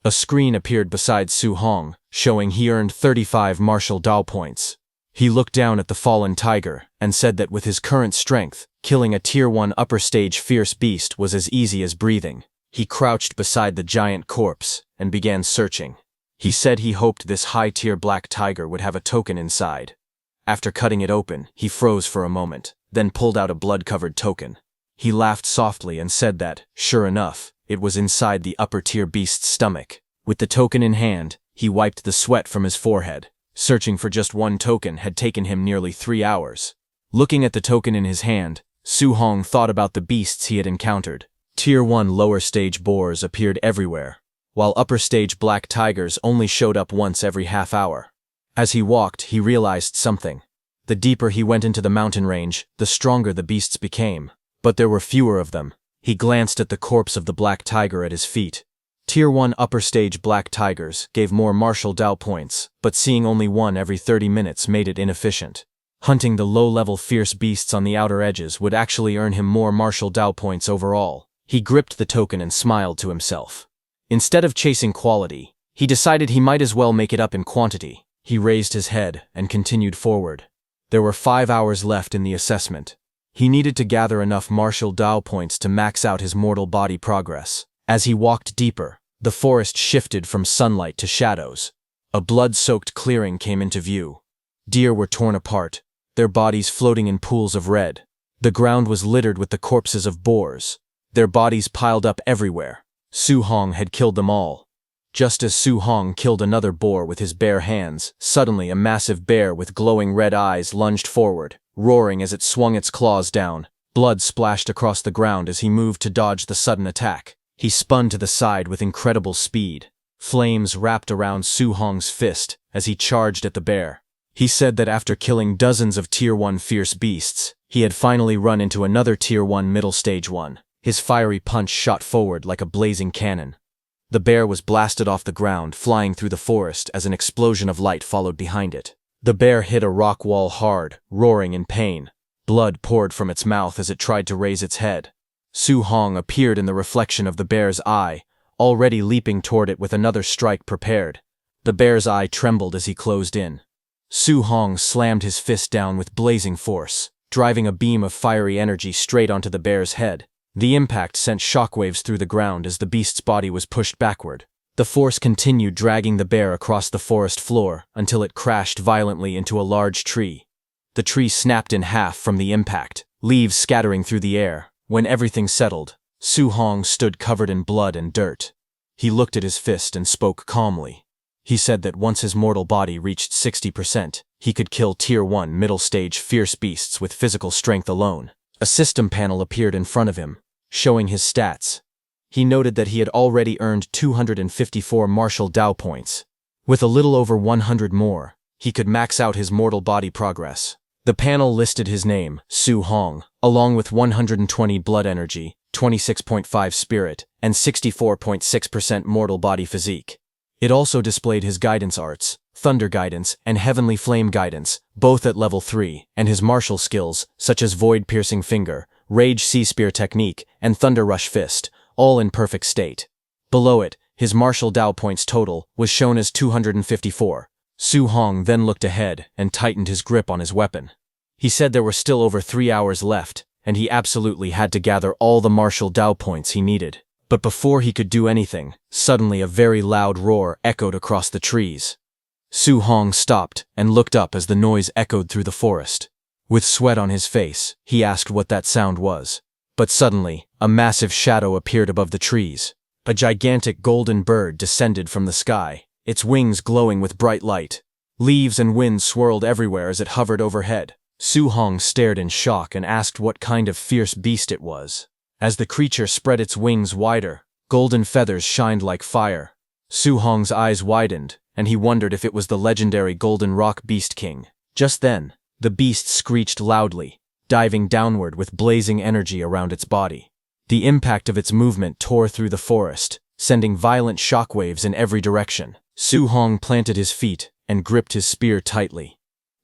A screen appeared beside Su Hong, showing he earned 35 martial Dao points. He looked down at the fallen tiger and said that with his current strength, killing a Tier 1 upper stage fierce beast was as easy as breathing. He crouched beside the giant corpse and began searching. He said he hoped this high-tier black tiger would have a token inside. After cutting it open, he froze for a moment, then pulled out a blood-covered token. He laughed softly and said that, sure enough, it was inside the upper-tier beast's stomach. With the token in hand, he wiped the sweat from his forehead. Searching for just one token had taken him nearly 3 hours. Looking at the token in his hand, Su Hong thought about the beasts he had encountered. Tier 1 lower stage boars appeared everywhere, while upper stage black tigers only showed up once every half hour. As he walked, he realized something. The deeper he went into the mountain range, the stronger the beasts became. But there were fewer of them. He glanced at the corpse of the black tiger at his feet. Tier 1 upper stage black tigers gave more martial Dao points, but seeing only one every 30 minutes made it inefficient. Hunting the low-level fierce beasts on the outer edges would actually earn him more martial Dao points overall. He gripped the token and smiled to himself. Instead of chasing quality, he decided he might as well make it up in quantity. He raised his head and continued forward. There were 5 hours left in the assessment. He needed to gather enough martial Dao points to max out his mortal body progress. As he walked deeper, the forest shifted from sunlight to shadows. A blood-soaked clearing came into view. Deer were torn apart, their bodies floating in pools of red. The ground was littered with the corpses of boars, their bodies piled up everywhere. Su Hong had killed them all. Just as Su Hong killed another boar with his bare hands, suddenly a massive bear with glowing red eyes lunged forward, roaring as it swung its claws down. Blood splashed across the ground as he moved to dodge the sudden attack. He spun to the side with incredible speed. Flames wrapped around Su Hong's fist as he charged at the bear. He said that after killing dozens of Tier 1 fierce beasts, he had finally run into another Tier 1 middle stage one. His fiery punch shot forward like a blazing cannon. The bear was blasted off the ground, flying through the forest as an explosion of light followed behind it. The bear hit a rock wall hard, roaring in pain. Blood poured from its mouth as it tried to raise its head. Su Hong appeared in the reflection of the bear's eye, already leaping toward it with another strike prepared. The bear's eye trembled as he closed in. Su Hong slammed his fist down with blazing force, driving a beam of fiery energy straight onto the bear's head. The impact sent shockwaves through the ground as the beast's body was pushed backward. The force continued dragging the bear across the forest floor until it crashed violently into a large tree. The tree snapped in half from the impact, leaves scattering through the air. When everything settled, Su Hong stood covered in blood and dirt. He looked at his fist and spoke calmly. He said that once his mortal body reached 60%, he could kill Tier 1 middle-stage fierce beasts with physical strength alone. A system panel appeared in front of him, showing his stats. He noted that he had already earned 254 martial Dao points. With a little over 100 more, he could max out his mortal body progress. The panel listed his name, Su Hong, along with 120 blood energy, 26.5 spirit, and 64.6% mortal body physique. It also displayed his guidance arts, Thunder Guidance, and Heavenly Flame Guidance, both at level 3, and his martial skills, such as Void Piercing Finger, Rage Sea Spear Technique, and Thunder Rush Fist, all in perfect state. Below it, his martial Dao points total was shown as 254. Su Hong then looked ahead and tightened his grip on his weapon. He said there were still over 3 hours left, and he absolutely had to gather all the martial Dao points he needed. But before he could do anything, suddenly a very loud roar echoed across the trees. Su Hong stopped and looked up as the noise echoed through the forest. With sweat on his face, he asked what that sound was. But suddenly, a massive shadow appeared above the trees. A gigantic golden bird descended from the sky, its wings glowing with bright light. Leaves and wind swirled everywhere as it hovered overhead. Su Hong stared in shock and asked what kind of fierce beast it was. As the creature spread its wings wider, golden feathers shined like fire. Su Hong's eyes widened, and he wondered if it was the legendary Golden Rock Beast King. Just then, the beast screeched loudly, diving downward with blazing energy around its body. The impact of its movement tore through the forest, sending violent shockwaves in every direction. Su Hong planted his feet and gripped his spear tightly.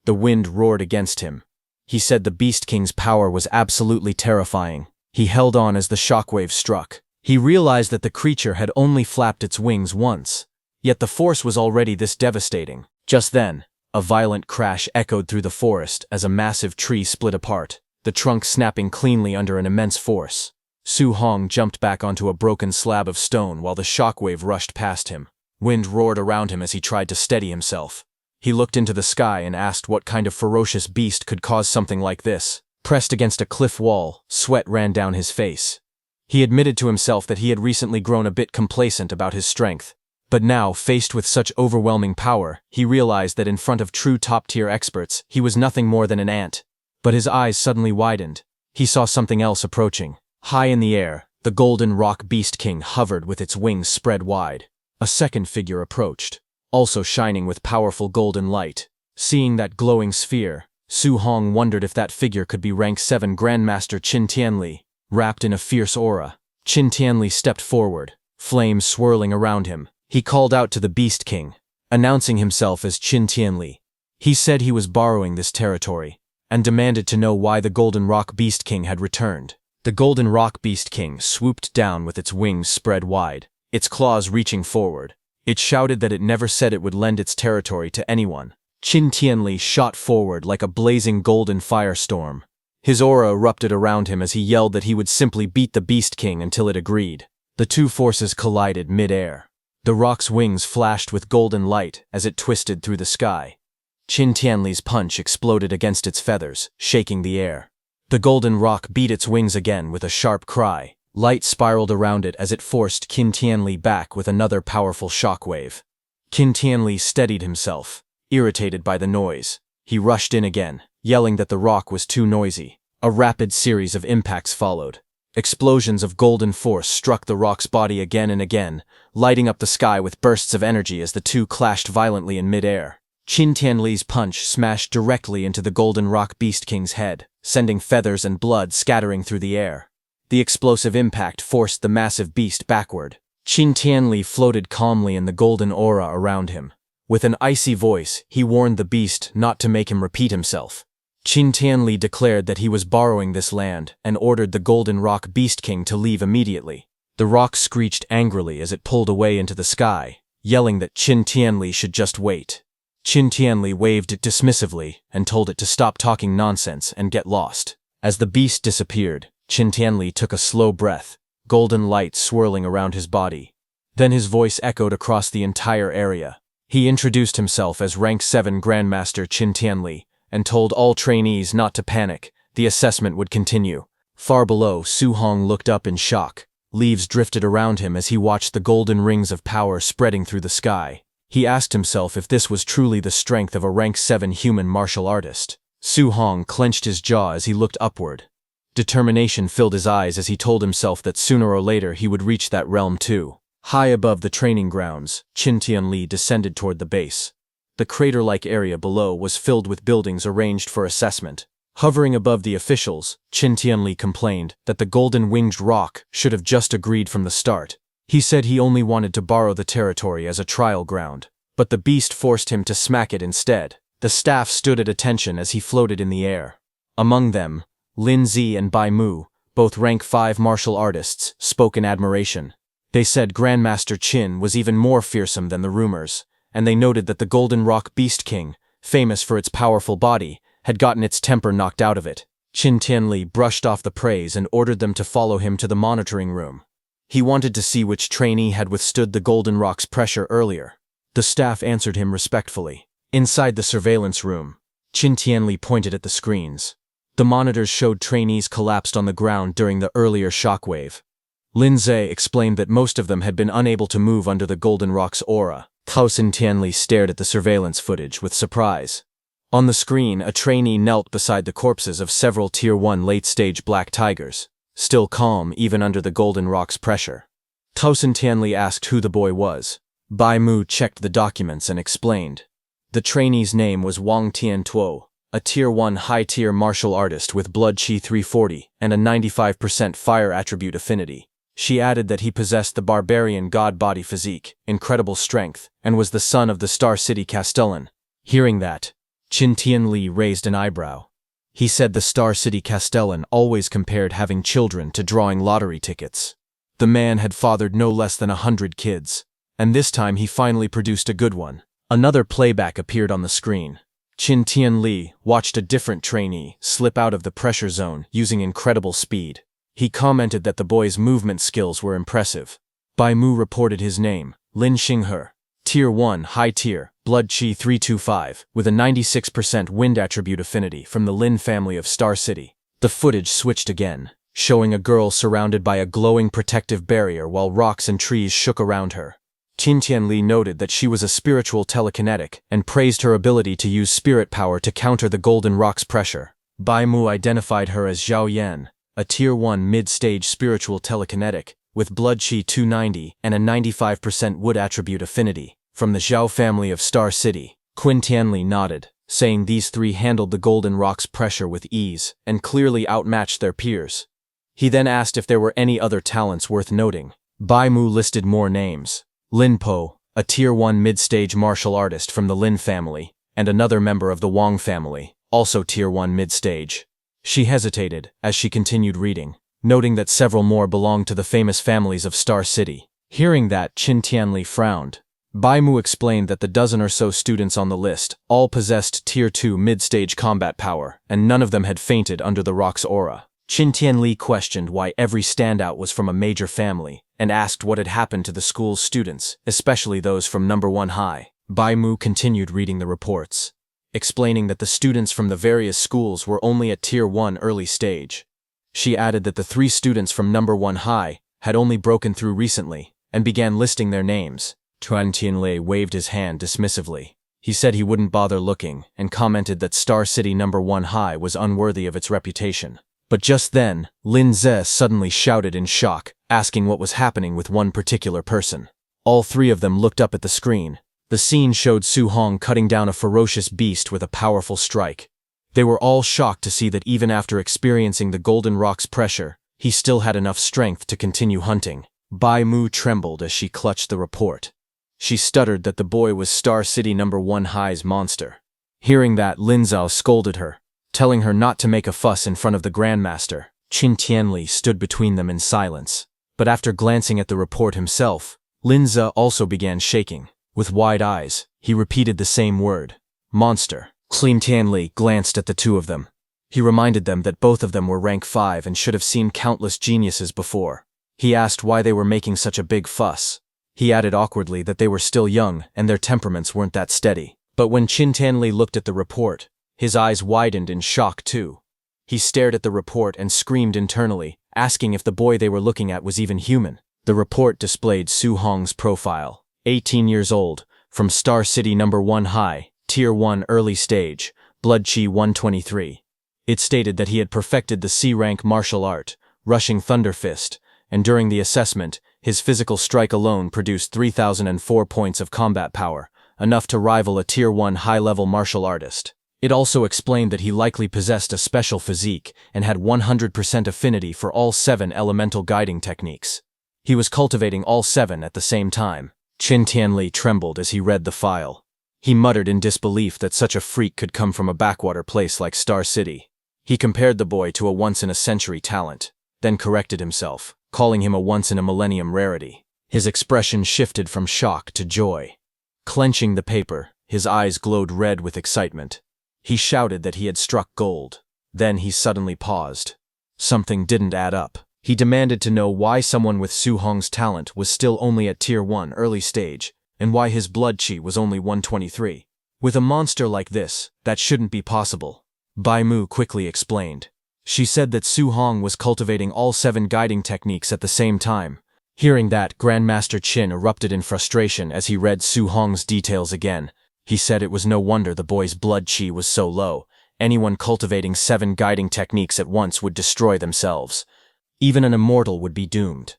The wind roared against him. He said the Beast King's power was absolutely terrifying. He held on as the shockwave struck. He realized that the creature had only flapped its wings once, yet the force was already this devastating. Just then, a violent crash echoed through the forest as a massive tree split apart, the trunk snapping cleanly under an immense force. Su Hong jumped back onto a broken slab of stone while the shockwave rushed past him. Wind roared around him as he tried to steady himself. He looked into the sky and asked what kind of ferocious beast could cause something like this. Pressed against a cliff wall, sweat ran down his face. He admitted to himself that he had recently grown a bit complacent about his strength. But now, faced with such overwhelming power, he realized that in front of true top-tier experts, he was nothing more than an ant. But his eyes suddenly widened. He saw something else approaching. High in the air, the Golden Rock Beast King hovered with its wings spread wide. A second figure approached, also shining with powerful golden light. Seeing that glowing sphere, Su Hong wondered if that figure could be rank 7 Grandmaster Qin Tianli. Wrapped in a fierce aura, Qin Tianli stepped forward, flames swirling around him. He called out to the Beast King, announcing himself as Qin Tianli. He said he was borrowing this territory, and demanded to know why the Golden Rock Beast King had returned. The Golden Rock Beast King swooped down with its wings spread wide, its claws reaching forward. It shouted that it never said it would lend its territory to anyone. Qin Tianli shot forward like a blazing golden firestorm. His aura erupted around him as he yelled that he would simply beat the Beast King until it agreed. The two forces collided mid-air. The rock's wings flashed with golden light as it twisted through the sky. Qin Tianli's punch exploded against its feathers, shaking the air. The golden rock beat its wings again with a sharp cry. Light spiraled around it as it forced Qin Tianli back with another powerful shockwave. Qin Tianli steadied himself, irritated by the noise. He rushed in again, yelling that the rock was too noisy. A rapid series of impacts followed. Explosions of golden force struck the rock's body again and again, lighting up the sky with bursts of energy as the two clashed violently in mid-air. Qin Tianli's punch smashed directly into the Golden Rock Beast King's head, sending feathers and blood scattering through the air. The explosive impact forced the massive beast backward. Qin Tianli floated calmly in the golden aura around him. With an icy voice, he warned the beast not to make him repeat himself. Qin Tianli declared that he was borrowing this land and ordered the Golden Rock Beast King to leave immediately. The rock screeched angrily as it pulled away into the sky, yelling that Qin Tianli should just wait. Qin Tianli waved it dismissively and told it to stop talking nonsense and get lost. As the beast disappeared, Qin Tianli took a slow breath, golden light swirling around his body. Then his voice echoed across the entire area. He introduced himself as Rank 7 Grandmaster Qin Tianli and told all trainees not to panic. The assessment would continue. Far below, Su Hong looked up in shock. Leaves drifted around him as he watched the golden rings of power spreading through the sky. He asked himself if this was truly the strength of a Rank 7 human martial artist. Su Hong clenched his jaw as he looked upward. Determination filled his eyes as he told himself that sooner or later he would reach that realm too. High above the training grounds, Qin Tianli descended toward the base. The crater-like area below was filled with buildings arranged for assessment. Hovering above the officials, Qin Tianli complained that the golden-winged rock should have just agreed from the start. He said he only wanted to borrow the territory as a trial ground. but the beast forced him to smack it instead. The staff stood at attention as he floated in the air. Among them, Lin Zi and Bai Mu, both rank 5 martial artists, spoke in admiration. They said Grandmaster Qin was even more fearsome than the rumors, and they noted that the Golden Rock Beast King, famous for its powerful body, had gotten its temper knocked out of it. Qin Tianli brushed off the praise and ordered them to follow him to the monitoring room. He wanted to see which trainee had withstood the Golden Rock's pressure earlier. The staff answered him respectfully. Inside the surveillance room, Qin Tianli pointed at the screens. The monitors showed trainees collapsed on the ground during the earlier shockwave. Lin Zi explained that most of them had been unable to move under the Golden Rock's aura. Qin Tianli stared at the surveillance footage with surprise. On the screen, a trainee knelt beside the corpses of several Tier 1 late-stage black tigers, still calm even under the Golden Rock's pressure. Qin Tianli asked who the boy was. Bai Mu checked the documents and explained. The trainee's name was Wang Tiantuo, a Tier 1 high-tier martial artist with blood chi 340 and a 95% fire attribute affinity. She added that he possessed the barbarian god-body physique, incredible strength, and was the son of the Star City Castellan. Hearing that, Qin Tianli raised an eyebrow. He said the Star City Castellan always compared having children to drawing lottery tickets. The man had fathered no less than 100 kids, and this time he finally produced a good one. Another playback appeared on the screen. Qin Tianli watched a different trainee slip out of the pressure zone using incredible speed. He commented that the boy's movement skills were impressive. Bai Mu reported his name, Lin Xinghe, Tier 1 high tier, blood chi 325, with a 96% wind attribute affinity from the Lin family of Star City. The footage switched again, showing a girl surrounded by a glowing protective barrier while rocks and trees shook around her. Qin Tianli noted that she was a spiritual telekinetic and praised her ability to use spirit power to counter the Golden Rock's pressure. Bai Mu identified her as Zhao Yan, a Tier 1 mid-stage spiritual telekinetic, with blood chi 290 and a 95% wood attribute affinity, from the Zhao family of Star City. Qin Tianli nodded, saying these three handled the Golden Rock's pressure with ease and clearly outmatched their peers. He then asked if there were any other talents worth noting. Bai Mu listed more names. Lin Po, a Tier 1 mid-stage martial artist from the Lin family, and another member of the Wang family, also Tier 1 mid-stage. She hesitated as she continued reading, noting that several more belonged to the famous families of Star City. Hearing that, Qin Tianli frowned. Bai Mu explained that the dozen or so students on the list all possessed Tier 2 mid-stage combat power, and none of them had fainted under the rock's aura. Qin Tianli questioned why every standout was from a major family, and asked what had happened to the school's students, especially those from number 1 high. Bai Mu continued reading the reports, explaining that the students from the various schools were only at Tier 1 early stage. She added that the 3 students from number 1 high had only broken through recently, and began listing their names. Qin Tianli waved his hand dismissively. He said he wouldn't bother looking, and commented that Star City number 1 high was unworthy of its reputation. But just then, Lin Zi suddenly shouted in shock, asking what was happening with one particular person. All 3 of them looked up at the screen. The scene showed Su Hong cutting down a ferocious beast with a powerful strike. They were all shocked to see that even after experiencing the Golden Rock's pressure, he still had enough strength to continue hunting. Bai Mu trembled as she clutched the report. She stuttered that the boy was Star City number 1 high's monster. Hearing that, Lin Zhao scolded her, telling her not to make a fuss in front of the Grandmaster. Qin Tianli stood between them in silence. But after glancing at the report himself, Lin Zhao also began shaking. With wide eyes, he repeated the same word, monster. Qin Tianli glanced at the 2 of them. He reminded them that both of them were rank 5 and should have seen countless geniuses before. He asked why they were making such a big fuss. He added awkwardly that they were still young and their temperaments weren't that steady. But when Qin Tianli looked at the report, his eyes widened in shock too. He stared at the report and screamed internally, asking if the boy they were looking at was even human. The report displayed Su Hong's profile. 18 years old, from Star City number 1 high, Tier 1 early stage, blood chi 123. It stated that he had perfected the C-rank martial art, Rushing Thunder Fist, and during the assessment, his physical strike alone produced 3,004 points of combat power, enough to rival a Tier 1 high-level martial artist. It also explained that he likely possessed a special physique and had 100% affinity for all 7 elemental guiding techniques. He was cultivating all 7 at the same time. Qin Tianli trembled as he read the file. He muttered in disbelief that such a freak could come from a backwater place like Star City. He compared the boy to a once-in-a-century talent, then corrected himself, calling him a once-in-a-millennium rarity. His expression shifted from shock to joy. Clenching the paper, his eyes glowed red with excitement. He shouted that he had struck gold. Then he suddenly paused. Something didn't add up. He demanded to know why someone with Su Hong's talent was still only at Tier 1 early stage, and why his blood chi was only 123. With a monster like this, that shouldn't be possible. Bai Mu quickly explained. She said that Su Hong was cultivating all 7 guiding techniques at the same time. Hearing that, Grandmaster Qin erupted in frustration as he read Su Hong's details again. He said it was no wonder the boy's blood chi was so low. Anyone cultivating 7 guiding techniques at once would destroy themselves. Even an immortal would be doomed.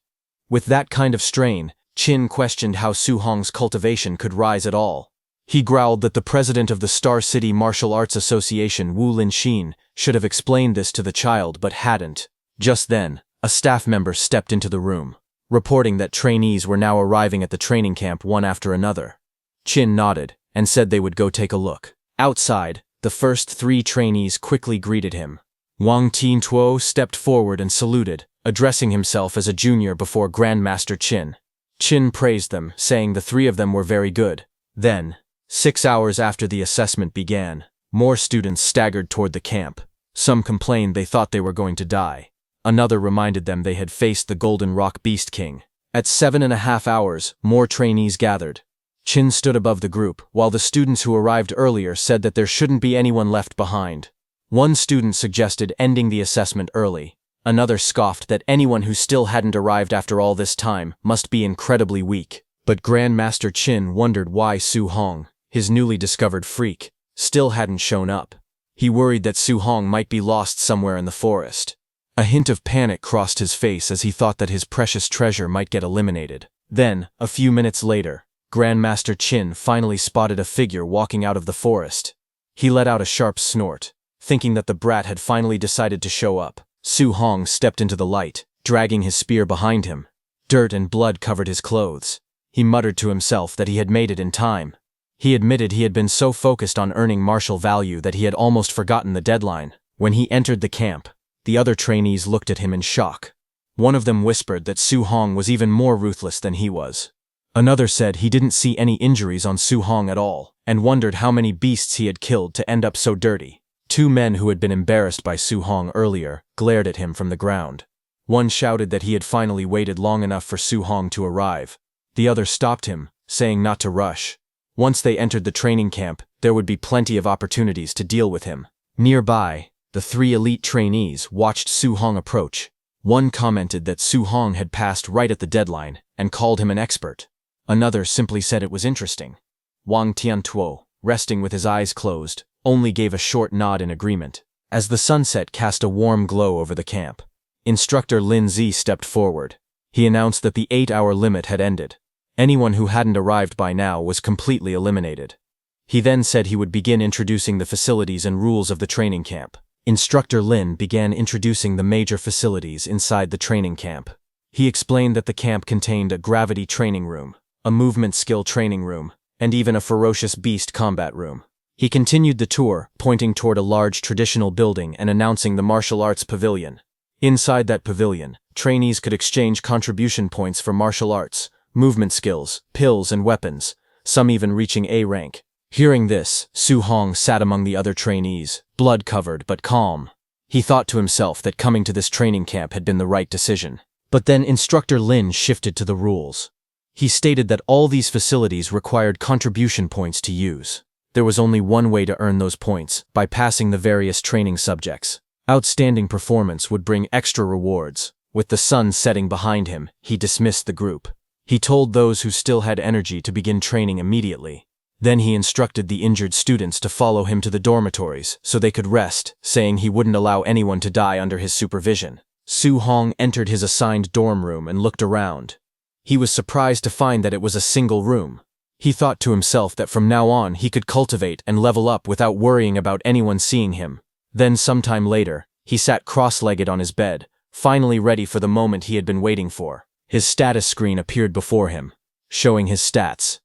With that kind of strain, Qin questioned how Su Hong's cultivation could rise at all. He growled that the president of the Star City Martial Arts Association, Wu Linxin, should have explained this to the child but hadn't. Just then, a staff member stepped into the room, reporting that trainees were now arriving at the training camp one after another. Qin nodded and said they would go take a look. Outside, the first 3 trainees quickly greeted him. Wang Tiantuo stepped forward and saluted, addressing himself as a junior before Grandmaster Qin. Qin praised them, saying the 3 of them were very good. Then, 6 hours after the assessment began, more students staggered toward the camp. Some complained they thought they were going to die. Another reminded them they had faced the Golden Rock Beast King. At 7.5 hours, more trainees gathered. Qin stood above the group, while the students who arrived earlier said that there shouldn't be anyone left behind. One student suggested ending the assessment early. Another scoffed that anyone who still hadn't arrived after all this time must be incredibly weak. But Grandmaster Qin wondered why Su Hong, his newly discovered freak, still hadn't shown up. He worried that Su Hong might be lost somewhere in the forest. A hint of panic crossed his face as he thought that his precious treasure might get eliminated. Then, a few minutes later, Grandmaster Qin finally spotted a figure walking out of the forest. He let out a sharp snort, thinking that the brat had finally decided to show up. Su Hong stepped into the light, dragging his spear behind him. Dirt and blood covered his clothes. He muttered to himself that he had made it in time. He admitted he had been so focused on earning martial value that he had almost forgotten the deadline. When he entered the camp, the other trainees looked at him in shock. One of them whispered that Su Hong was even more ruthless than he was. Another said he didn't see any injuries on Su Hong at all, and wondered how many beasts he had killed to end up so dirty. 2 men who had been embarrassed by Su Hong earlier glared at him from the ground. One shouted that he had finally waited long enough for Su Hong to arrive. The other stopped him, saying not to rush. Once they entered the training camp, there would be plenty of opportunities to deal with him. Nearby, the 3 elite trainees watched Su Hong approach. One commented that Su Hong had passed right at the deadline and called him an expert. Another simply said it was interesting. Wang Tiantuo, resting with his eyes closed, only gave a short nod in agreement. As the sunset cast a warm glow over the camp, Instructor Lin Zi stepped forward. He announced that the 8-hour limit had ended. Anyone who hadn't arrived by now was completely eliminated. He then said he would begin introducing the facilities and rules of the training camp. Instructor Lin began introducing the major facilities inside the training camp. He explained that the camp contained a gravity training room, a movement skill training room, and even a ferocious beast combat room. He continued the tour, pointing toward a large traditional building and announcing the martial arts pavilion. Inside that pavilion, trainees could exchange contribution points for martial arts, movement skills, pills, and weapons, some even reaching A rank. Hearing this, Su Hong sat among the other trainees, blood-covered but calm. He thought to himself that coming to this training camp had been the right decision. But then Instructor Lin shifted to the rules. He stated that all these facilities required contribution points to use. There was only one way to earn those points, by passing the various training subjects. Outstanding performance would bring extra rewards. With the sun setting behind him, he dismissed the group. He told those who still had energy to begin training immediately. Then he instructed the injured students to follow him to the dormitories so they could rest, saying he wouldn't allow anyone to die under his supervision. Su Hong entered his assigned dorm room and looked around. He was surprised to find that it was a single room. He thought to himself that from now on he could cultivate and level up without worrying about anyone seeing him. Then sometime later, he sat cross-legged on his bed, finally ready for the moment he had been waiting for. His status screen appeared before him. showing his stats.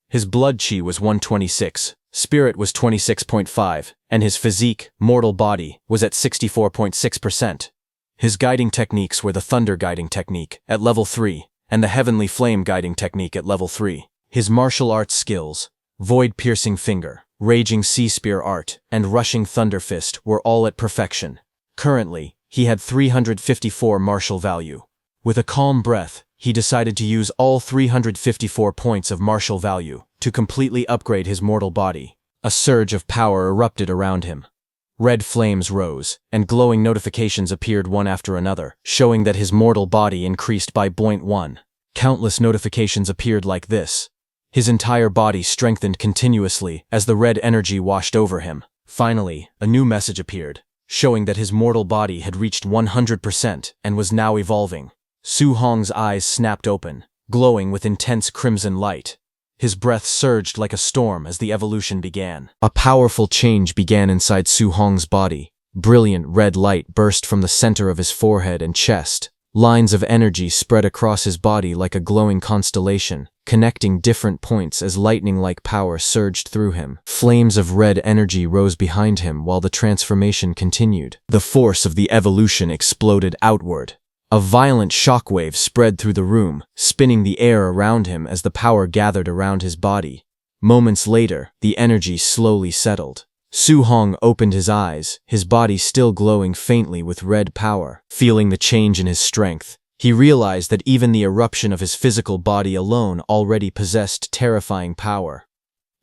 His blood chi was 126, spirit was 26.5, and his physique, mortal body, was at 64.6%. His guiding techniques were the thunder guiding technique at level 3 and the heavenly flame guiding technique at level 3. His martial arts skills, void piercing finger, raging sea spear art, and rushing thunder fist were all at perfection. Currently, he had 354 martial value. With a calm breath, he decided to use all 354 points of martial value to completely upgrade his mortal body. A surge of power erupted around him. Red flames rose, and glowing notifications appeared one after another, showing that his mortal body increased by 0.1. Countless notifications appeared like this. His entire body strengthened continuously as the red energy washed over him. Finally, a new message appeared, showing that his mortal body had reached 100% and was now evolving. Su Hong's eyes snapped open, glowing with intense crimson light. His breath surged like a storm as the evolution began. A powerful change began inside Su Hong's body. Brilliant red light burst from the center of his forehead and chest. Lines of energy spread across his body like a glowing constellation, connecting different points as lightning-like power surged through him. Flames of red energy rose behind him while the transformation continued. The force of the evolution exploded outward. A violent shockwave spread through the room, spinning the air around him as the power gathered around his body. Moments later, the energy slowly settled. Su Hong opened his eyes, his body still glowing faintly with red power. Feeling the change in his strength, he realized that even the eruption of his physical body alone already possessed terrifying power.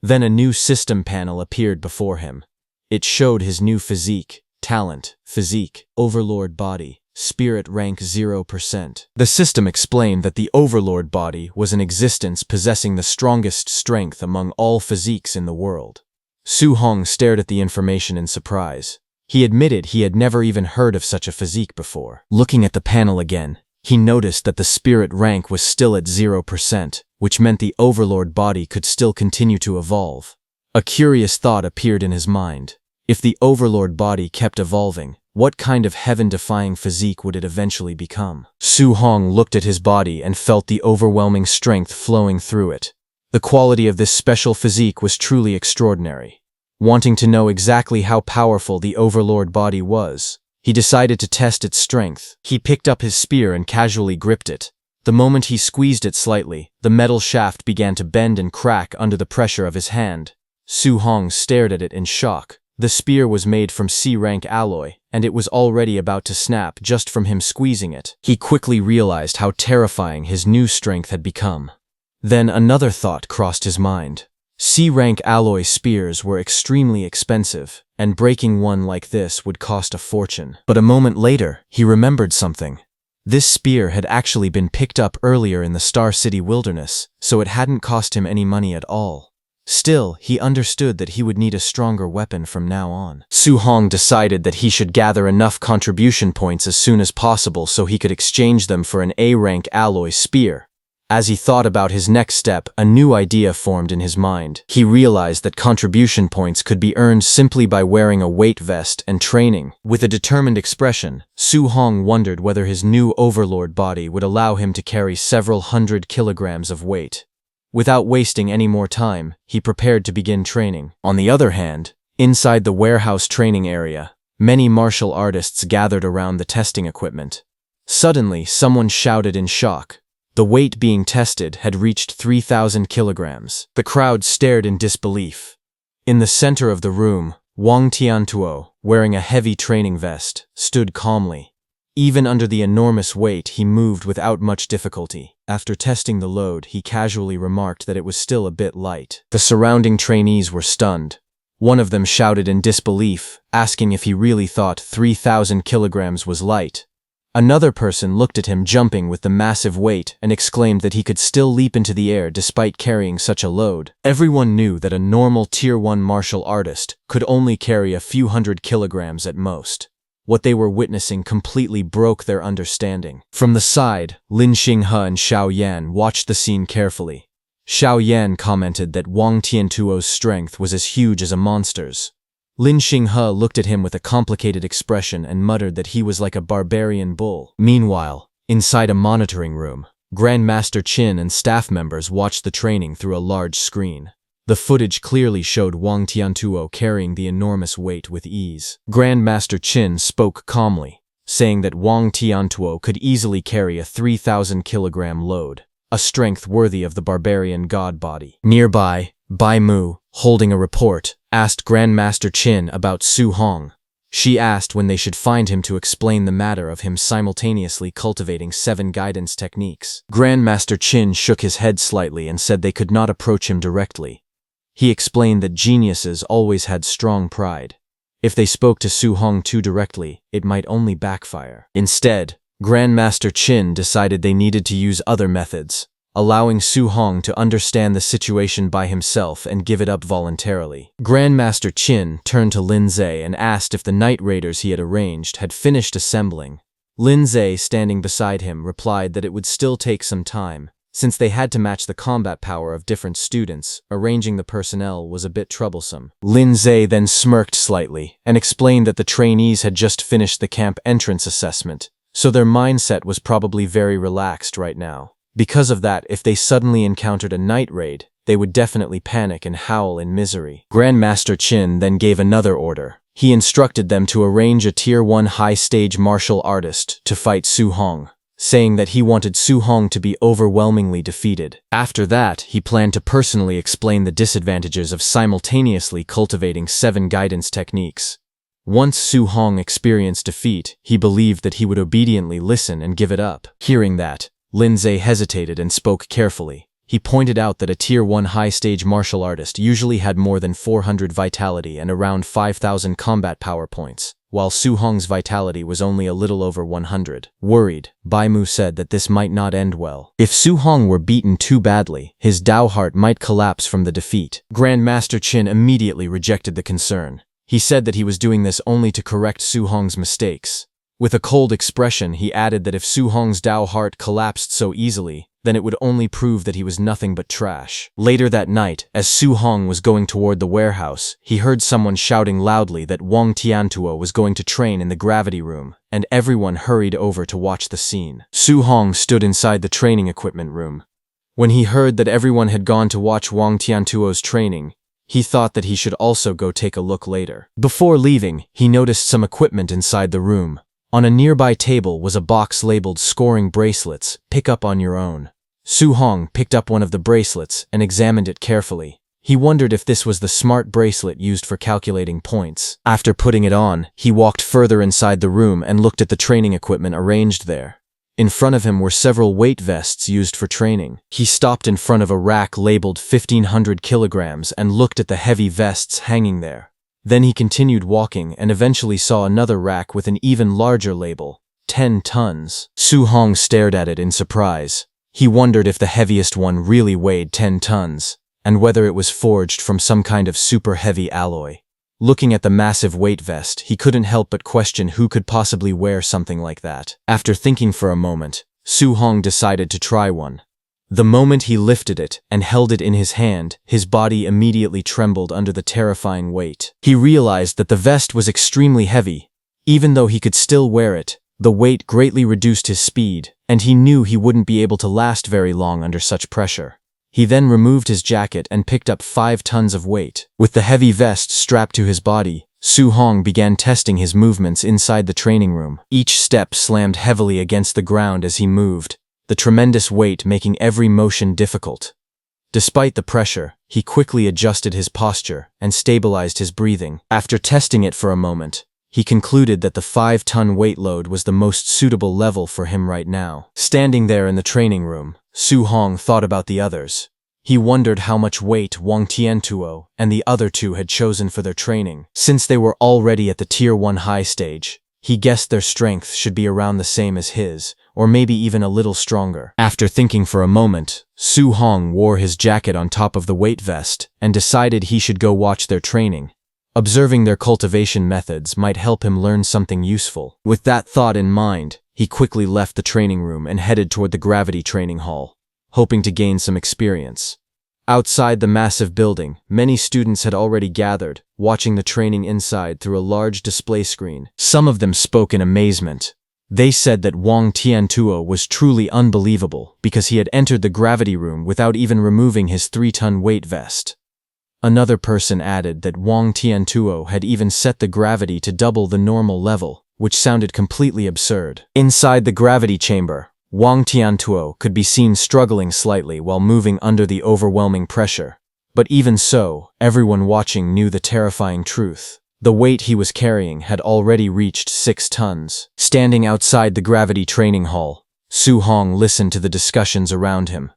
Then a new system panel appeared before him. It showed his new physique, talent, physique, overlord body. Spirit rank 0%. The system explained that the Overlord body was an existence possessing the strongest strength among all physiques in the world. Su Hong stared at the information in surprise. He admitted he had never even heard of such a physique before. Looking at the panel again, he noticed that the spirit rank was still at 0%, which meant the Overlord body could still continue to evolve. A curious thought appeared in his mind. If the Overlord body kept evolving, what kind of heaven-defying physique would it eventually become? Su Hong looked at his body and felt the overwhelming strength flowing through it. The quality of this special physique was truly extraordinary. Wanting to know exactly how powerful the Overlord body was, he decided to test its strength. He picked up his spear and casually gripped it. The moment he squeezed it slightly, the metal shaft began to bend and crack under the pressure of his hand. Su Hong stared at it in shock. The spear was made from C-rank alloy, and it was already about to snap just from him squeezing it. He quickly realized how terrifying his new strength had become. Then another thought crossed his mind. C-rank alloy spears were extremely expensive, and breaking one like this would cost a fortune. But a moment later, he remembered something. This spear had actually been picked up earlier in the Star City wilderness, so it hadn't cost him any money at all. Still, he understood that he would need a stronger weapon from now on. Su Hong decided that he should gather enough contribution points as soon as possible so he could exchange them for an A-rank alloy spear. As he thought about his next step, a new idea formed in his mind. He realized that contribution points could be earned simply by wearing a weight vest and training. With a determined expression, Su Hong wondered whether his new Overlord body would allow him to carry several hundred kilograms of weight. Without wasting any more time, he prepared to begin training. On the other hand, inside the warehouse training area, many martial artists gathered around the testing equipment. Suddenly, someone shouted in shock. The weight being tested had reached 3,000 kilograms. The crowd stared in disbelief. In the center of the room, Wang Tiantuo, wearing a heavy training vest, stood calmly. Even under the enormous weight, he moved without much difficulty. After testing the load, he casually remarked that it was still a bit light. The surrounding trainees were stunned. One of them shouted in disbelief, asking if he really thought 3,000 kilograms was light. Another person looked at him jumping with the massive weight and exclaimed that he could still leap into the air despite carrying such a load. Everyone knew that a normal Tier 1 martial artist could only carry a few hundred kilograms at most. What they were witnessing completely broke their understanding. From the side, Lin Xinghe and Xiao Yan watched the scene carefully. Xiao Yan commented that Wang Tiantuo's strength was as huge as a monster's. Lin Xinghe looked at him with a complicated expression and muttered that he was like a barbarian bull. Meanwhile, inside a monitoring room, Grandmaster Qin and staff members watched the training through a large screen. The footage clearly showed Wang Tiantuo carrying the enormous weight with ease. Grandmaster Qin spoke calmly, saying that Wang Tiantuo could easily carry a 3,000-kilogram load, a strength worthy of the barbarian god body. Nearby, Bai Mu, holding a report, asked Grandmaster Qin about Su Hong. She asked when they should find him to explain the matter of him simultaneously cultivating 7 guidance techniques. Grandmaster Qin shook his head slightly and said they could not approach him directly. He explained that geniuses always had strong pride. If they spoke to Su Hong too directly, it might only backfire. Instead, Grandmaster Qin decided they needed to use other methods, allowing Su Hong to understand the situation by himself and give it up voluntarily. Grandmaster Qin turned to Lin Zhe and asked if the night raiders he had arranged had finished assembling. Lin Zhe, standing beside him, replied that it would still take some time. Since they had to match the combat power of different students, arranging the personnel was a bit troublesome. Lin Zhe then smirked slightly and explained that the trainees had just finished the camp entrance assessment, so their mindset was probably very relaxed right now. Because of that, if they suddenly encountered a night raid, they would definitely panic and howl in misery. Grandmaster Qin then gave another order. He instructed them to arrange a Tier 1 high-stage martial artist to fight Su Hong, saying that he wanted Su Hong to be overwhelmingly defeated. After that, he planned to personally explain the disadvantages of simultaneously cultivating 7 guidance techniques. Once Su Hong experienced defeat, he believed that he would obediently listen and give it up. Hearing that, Lin Zhe hesitated and spoke carefully. He pointed out that a Tier 1 high-stage martial artist usually had more than 400 vitality and around 5,000 combat power points, while Su Hong's vitality was only a little over 100. Worried, Bai Mu said that this might not end well. If Su Hong were beaten too badly, his Dao heart might collapse from the defeat. Grandmaster Qin immediately rejected the concern. He said that he was doing this only to correct Su Hong's mistakes. With a cold expression, he added that if Su Hong's Dao heart collapsed so easily, then it would only prove that he was nothing but trash. Later that night, as Su Hong was going toward the warehouse, he heard someone shouting loudly that Wang Tiantuo was going to train in the gravity room, and everyone hurried over to watch the scene. Su Hong stood inside the training equipment room. When he heard that everyone had gone to watch Wang Tiantuo's training, he thought that he should also go take a look later. Before leaving, he noticed some equipment inside the room. On a nearby table was a box labeled "Scoring Bracelets, pick up on your own." Su Hong picked up one of the bracelets and examined it carefully. He wondered if this was the smart bracelet used for calculating points. After putting it on, he walked further inside the room and looked at the training equipment arranged there. In front of him were several weight vests used for training. He stopped in front of a rack labeled 1,500 kilograms and looked at the heavy vests hanging there. Then he continued walking and eventually saw another rack with an even larger label, 10 tons. Su Hong stared at it in surprise. He wondered if the heaviest one really weighed 10 tons, and whether it was forged from some kind of super heavy alloy. Looking at the massive weight vest, he couldn't help but question who could possibly wear something like that. After thinking for a moment, Su Hong decided to try one. The moment he lifted it and held it in his hand, his body immediately trembled under the terrifying weight. He realized that the vest was extremely heavy. Even though he could still wear it, the weight greatly reduced his speed, and he knew he wouldn't be able to last very long under such pressure. He then removed his jacket and picked up 5 tons of weight. With the heavy vest strapped to his body, Su Hong began testing his movements inside the training room. Each step slammed heavily against the ground as he moved, the tremendous weight making every motion difficult. Despite the pressure, he quickly adjusted his posture and stabilized his breathing. After testing it for a moment, he concluded that the 5-ton weight load was the most suitable level for him right now. Standing there in the training room, Su Hong thought about the others. He wondered how much weight Wang Tiantuo and the other 2 had chosen for their training. Since they were already at the Tier 1 high stage, he guessed their strength should be around the same as his, or maybe even a little stronger. After thinking for a moment, Su Hong wore his jacket on top of the weight vest and decided he should go watch their training. Observing their cultivation methods might help him learn something useful. With that thought in mind, he quickly left the training room and headed toward the gravity training hall, hoping to gain some experience. Outside the massive building, many students had already gathered, watching the training inside through a large display screen. Some of them spoke in amazement. They said that Wang Tiantuo was truly unbelievable because he had entered the gravity room without even removing his 3-ton weight vest. Another person added that Wang Tiantuo had even set the gravity to double the normal level, which sounded completely absurd. Inside the gravity chamber, Wang Tiantuo could be seen struggling slightly while moving under the overwhelming pressure. But even so, everyone watching knew the terrifying truth. The weight he was carrying had already reached 6 tons. Standing outside the gravity training hall, Su Hong listened to the discussions around him.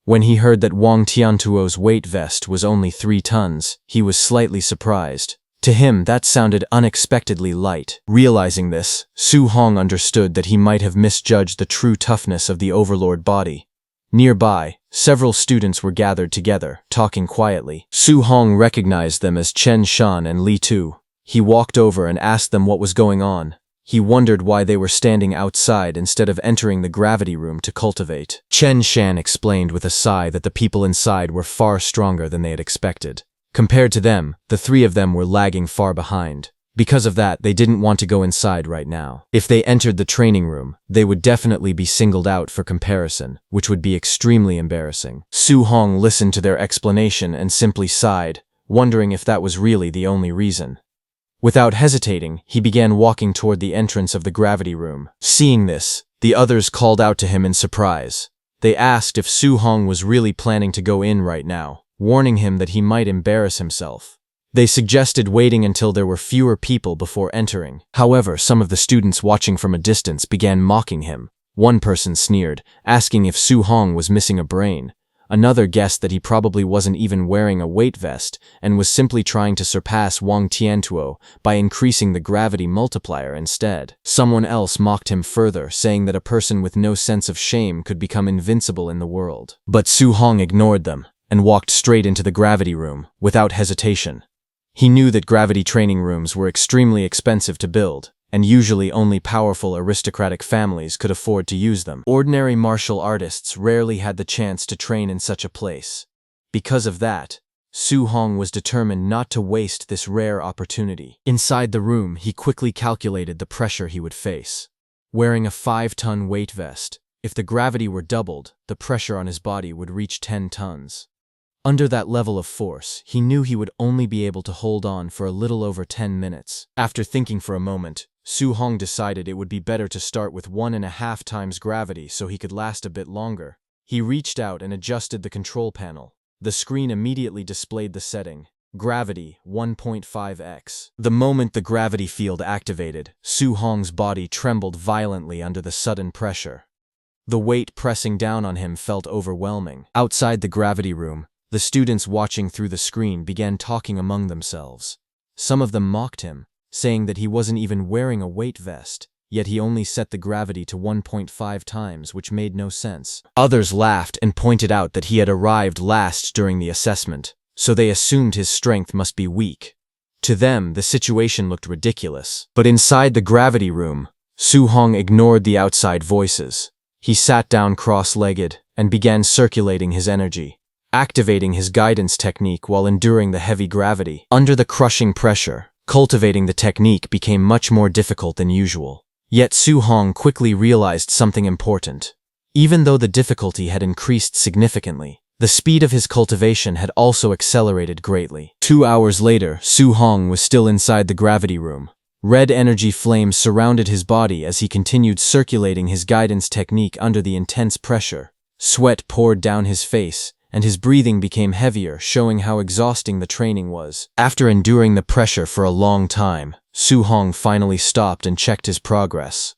When he heard that Wang Tiantuo's weight vest was only 3 tons, he was slightly surprised. To him, that sounded unexpectedly light. Realizing this, Su Hong understood that he might have misjudged the true toughness of the overlord body. Nearby, several students were gathered together, talking quietly. Su Hong recognized them as Chen Shan and Li Tu. He walked over and asked them what was going on. He wondered why they were standing outside instead of entering the gravity room to cultivate. Chen Shan explained with a sigh that the people inside were far stronger than they had expected. Compared to them, the 3 of them were lagging far behind. Because of that, they didn't want to go inside right now. If they entered the training room, they would definitely be singled out for comparison, which would be extremely embarrassing. Su Hong listened to their explanation and simply sighed, wondering if that was really the only reason. Without hesitating, he began walking toward the entrance of the gravity room. Seeing this, the others called out to him in surprise. They asked if Su Hong was really planning to go in right now, warning him that he might embarrass himself. They suggested waiting until there were fewer people before entering. However, some of the students watching from a distance began mocking him. One person sneered, asking if Su Hong was missing a brain. Another guessed that he probably wasn't even wearing a weight vest and was simply trying to surpass Wang Tiantuo by increasing the gravity multiplier instead. Someone else mocked him further, saying that a person with no sense of shame could become invincible in the world. But Su Hong ignored them and walked straight into the gravity room, without hesitation. He knew that gravity training rooms were extremely expensive to build, and usually only powerful aristocratic families could afford to use them. Ordinary martial artists rarely had the chance to train in such a place. Because of that, Su Hong was determined not to waste this rare opportunity. Inside the room, he quickly calculated the pressure he would face. Wearing a 5-ton weight vest, if the gravity were doubled, the pressure on his body would reach 10 tons. Under that level of force, he knew he would only be able to hold on for a little over 10 minutes. After thinking for a moment, Su Hong decided it would be better to start with 1.5 times gravity so he could last a bit longer. He reached out and adjusted the control panel. The screen immediately displayed the setting: Gravity 1.5x. The moment the gravity field activated, Su Hong's body trembled violently under the sudden pressure. The weight pressing down on him felt overwhelming. Outside the gravity room, the students watching through the screen began talking among themselves. Some of them mocked him, saying that he wasn't even wearing a weight vest, yet he only set the gravity to 1.5 times, which made no sense. Others laughed and pointed out that he had arrived last during the assessment, so they assumed his strength must be weak. To them, the situation looked ridiculous. But inside the gravity room, Su Hong ignored the outside voices. He sat down cross-legged and began circulating his energy, activating his guidance technique while enduring the heavy gravity. Under the crushing pressure, cultivating the technique became much more difficult than usual. Yet Su Hong quickly realized something important. Even though the difficulty had increased significantly, the speed of his cultivation had also accelerated greatly. 2 hours later, Su Hong was still inside the gravity room. Red energy flames surrounded his body as he continued circulating his guidance technique under the intense pressure. Sweat poured down his face, and his breathing became heavier, showing how exhausting the training was. After enduring the pressure for a long time, Su Hong finally stopped and checked his progress.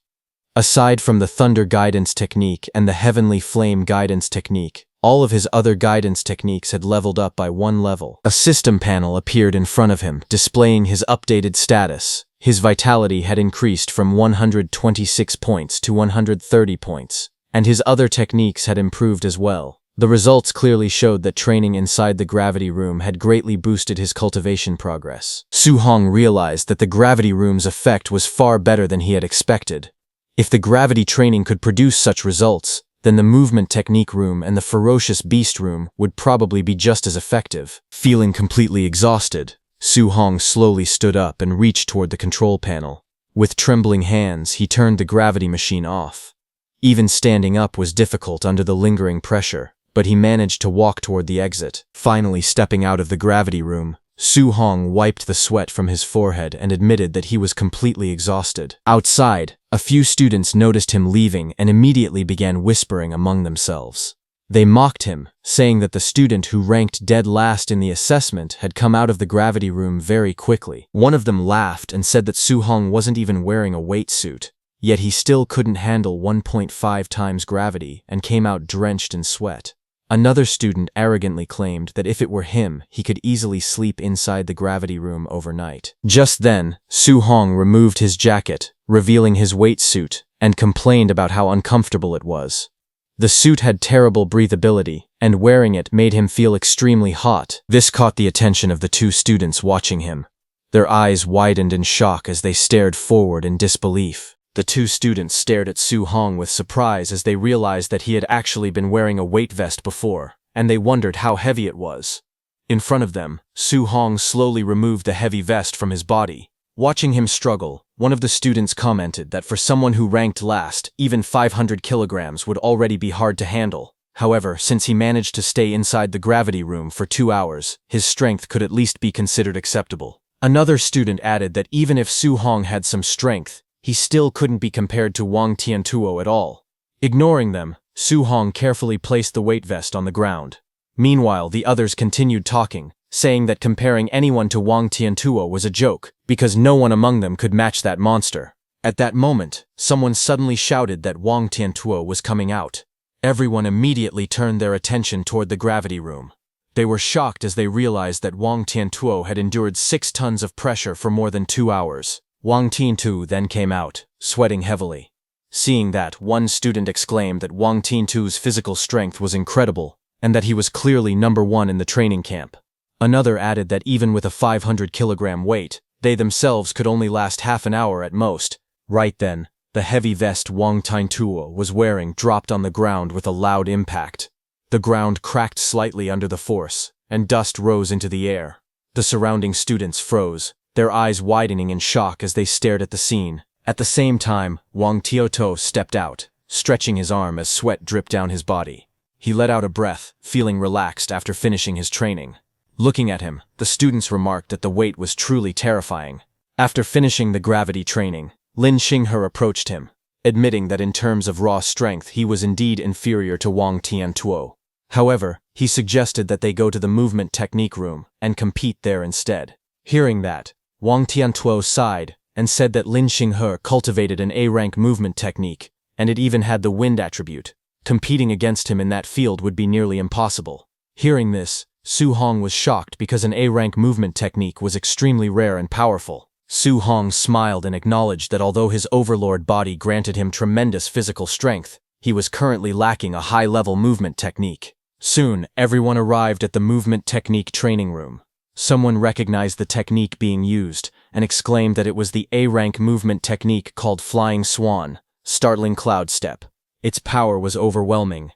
Aside from the Thunder Guidance Technique and the Heavenly Flame Guidance Technique, all of his other guidance techniques had leveled up by 1 level. A system panel appeared in front of him, displaying his updated status. His vitality had increased from 126 points to 130 points, and his other techniques had improved as well. The results clearly showed that training inside the gravity room had greatly boosted his cultivation progress. Su Hong realized that the gravity room's effect was far better than he had expected. If the gravity training could produce such results, then the movement technique room and the ferocious beast room would probably be just as effective. Feeling completely exhausted, Su Hong slowly stood up and reached toward the control panel. With trembling hands, he turned the gravity machine off. Even standing up was difficult under the lingering pressure, but he managed to walk toward the exit. Finally stepping out of the gravity room, Su-hong wiped the sweat from his forehead and admitted that he was completely exhausted. Outside, a few students noticed him leaving and immediately began whispering among themselves. They mocked him, saying that the student who ranked dead last in the assessment had come out of the gravity room very quickly. One of them laughed and said that Su-hong wasn't even wearing a weight suit, yet he still couldn't handle 1.5 times gravity and came out drenched in sweat. Another student arrogantly claimed that if it were him, he could easily sleep inside the gravity room overnight. Just then, Su-hong removed his jacket, revealing his weight suit, and complained about how uncomfortable it was. The suit had terrible breathability, and wearing it made him feel extremely hot. This caught the attention of the two students watching him. Their eyes widened in shock as they stared forward in disbelief. The two students stared at Su-hong with surprise as they realized that he had actually been wearing a weight vest before, and they wondered how heavy it was. In front of them, Su-hong slowly removed the heavy vest from his body. Watching him struggle, one of the students commented that for someone who ranked last, even 500 kilograms would already be hard to handle. However, since he managed to stay inside the gravity room for 2 hours, his strength could at least be considered acceptable. Another student added that even if Su-hong had some strength, he still couldn't be compared to Wang Tiantuo at all. Ignoring them, Su-hong carefully placed the weight vest on the ground. Meanwhile, the others continued talking, saying that comparing anyone to Wang Tiantuo was a joke, because no one among them could match that monster. At that moment, someone suddenly shouted that Wang Tiantuo was coming out. Everyone immediately turned their attention toward the gravity room. They were shocked as they realized that Wang Tiantuo had endured 6 tons of pressure for more than 2 hours. Wang Tiantuo then came out, sweating heavily. Seeing that, one student exclaimed that Wang Tiantuo's physical strength was incredible, and that he was clearly number 1 in the training camp. Another added that even with a 500-kilogram weight, they themselves could only last half an hour at most. Right then, the heavy vest Wang Tiantuo was wearing dropped on the ground with a loud impact. The ground cracked slightly under the force, and dust rose into the air. The surrounding students froze, their eyes widening in shock as they stared at the scene. At the same time, Wang Tiantuo stepped out, stretching his arm as sweat dripped down his body. He let out a breath, feeling relaxed after finishing his training. Looking at him, the students remarked that the weight was truly terrifying. After finishing the gravity training, Lin Xinghe approached him, admitting that in terms of raw strength he was indeed inferior to Wang Tiantuo. However, he suggested that they go to the movement technique room and compete there instead. Hearing that, Wang Tiantuo sighed and said that Lin Xinghe cultivated an A-rank movement technique, and it even had the wind attribute. Competing against him in that field would be nearly impossible. Hearing this, Su-hong was shocked because an A-rank movement technique was extremely rare and powerful. Su-hong smiled and acknowledged that although his overlord body granted him tremendous physical strength, he was currently lacking a high-level movement technique. Soon, everyone arrived at the movement technique training room. Someone recognized the technique being used and exclaimed that it was the A-rank movement technique called Flying Swan, Startling Cloud Step. Its power was overwhelming.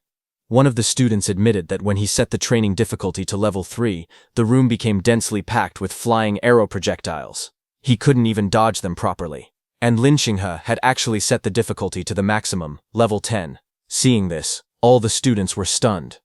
One of the students admitted that when he set the training difficulty to level 3, the room became densely packed with flying arrow projectiles. He couldn't even dodge them properly. And Lin Xinghe had actually set the difficulty to the maximum, level 10. Seeing this, all the students were stunned.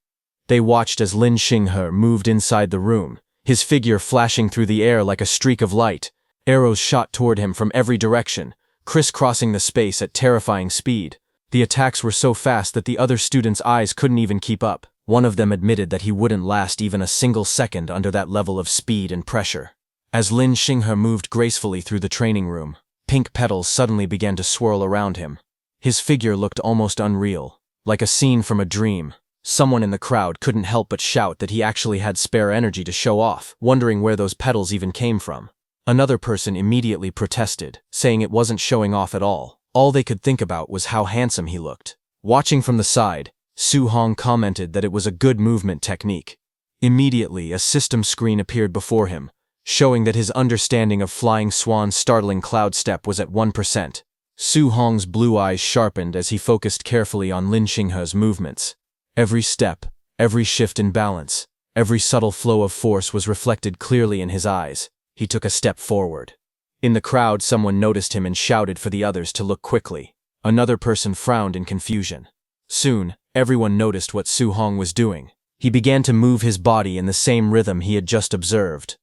They watched as Lin Xinghe moved inside the room, his figure flashing through the air like a streak of light. Arrows shot toward him from every direction, crisscrossing the space at terrifying speed. The attacks were so fast that the other students' eyes couldn't even keep up. One of them admitted that he wouldn't last even a single second under that level of speed and pressure. As Lin Xinghe moved gracefully through the training room, pink petals suddenly began to swirl around him. His figure looked almost unreal, like a scene from a dream. Someone in the crowd couldn't help but shout that he actually had spare energy to show off, wondering where those petals even came from. Another person immediately protested, saying it wasn't showing off at all. All they could think about was how handsome he looked. Watching from the side, Su-hong commented that it was a good movement technique. Immediately, a system screen appeared before him, showing that his understanding of Flying Swan's Startling Cloud Step was at 1%. Su-hong's blue eyes sharpened as he focused carefully on Lin Xinghe's movements. Every step, every shift in balance, every subtle flow of force was reflected clearly in his eyes. He took a step forward. In the crowd, someone noticed him and shouted for the others to look quickly. Another person frowned in confusion. Soon, everyone noticed what Su Hong was doing. He began to move his body in the same rhythm he had just observed.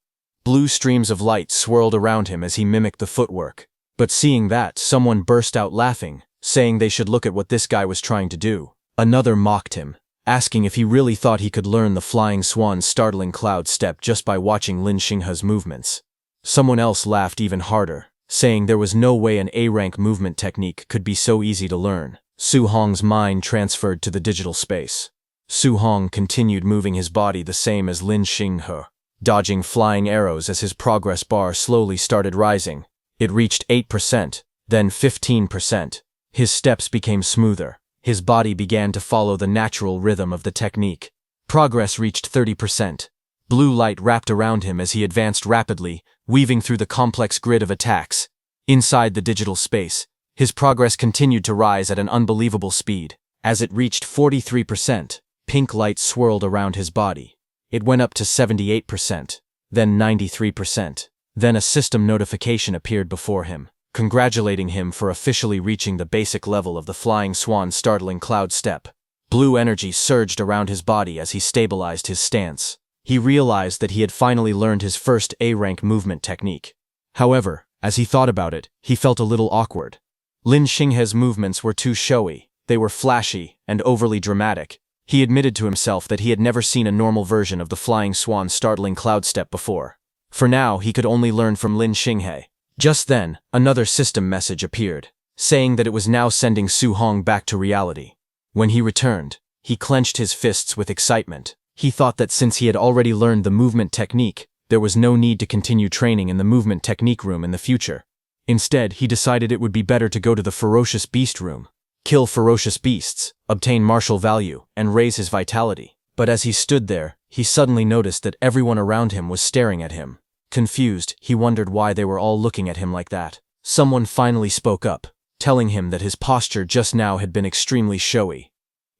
Blue streams of light swirled around him as he mimicked the footwork. But seeing that, someone burst out laughing, saying they should look at what this guy was trying to do. Another mocked him, asking if he really thought he could learn the flying swan's startling cloud step just by watching Lin Xinghe's movements. Someone else laughed even harder, saying there was no way an A-rank movement technique could be so easy to learn. Su Hong's mind transferred to the digital space. Su Hong continued moving his body the same as Lin Xinghe, dodging flying arrows as his progress bar slowly started rising. It reached 8%, then 15%. His steps became smoother. His body began to follow the natural rhythm of the technique. Progress reached 30%. Blue light wrapped around him as he advanced rapidly, weaving through the complex grid of attacks. Inside the digital space, his progress continued to rise at an unbelievable speed. As it reached 43%, pink light swirled around his body. It went up to 78%, then 93%. Then a system notification appeared before him, congratulating him for officially reaching the basic level of the flying swan's startling cloud step. Blue energy surged around his body as he stabilized his stance. He realized that he had finally learned his first A-rank movement technique. However, as he thought about it, he felt a little awkward. Lin Xinghe's movements were too showy, they were flashy and overly dramatic. He admitted to himself that he had never seen a normal version of the flying swan's startling cloud step before. For now, he could only learn from Lin Xinghe. Just then, another system message appeared, saying that it was now sending Su Hong back to reality. When he returned, he clenched his fists with excitement. He thought that since he had already learned the movement technique, there was no need to continue training in the movement technique room in the future. Instead, he decided it would be better to go to the ferocious beast room, kill ferocious beasts, obtain martial value, and raise his vitality. But as he stood there, he suddenly noticed that everyone around him was staring at him. Confused, he wondered why they were all looking at him like that. Someone finally spoke up, telling him that his posture just now had been extremely showy.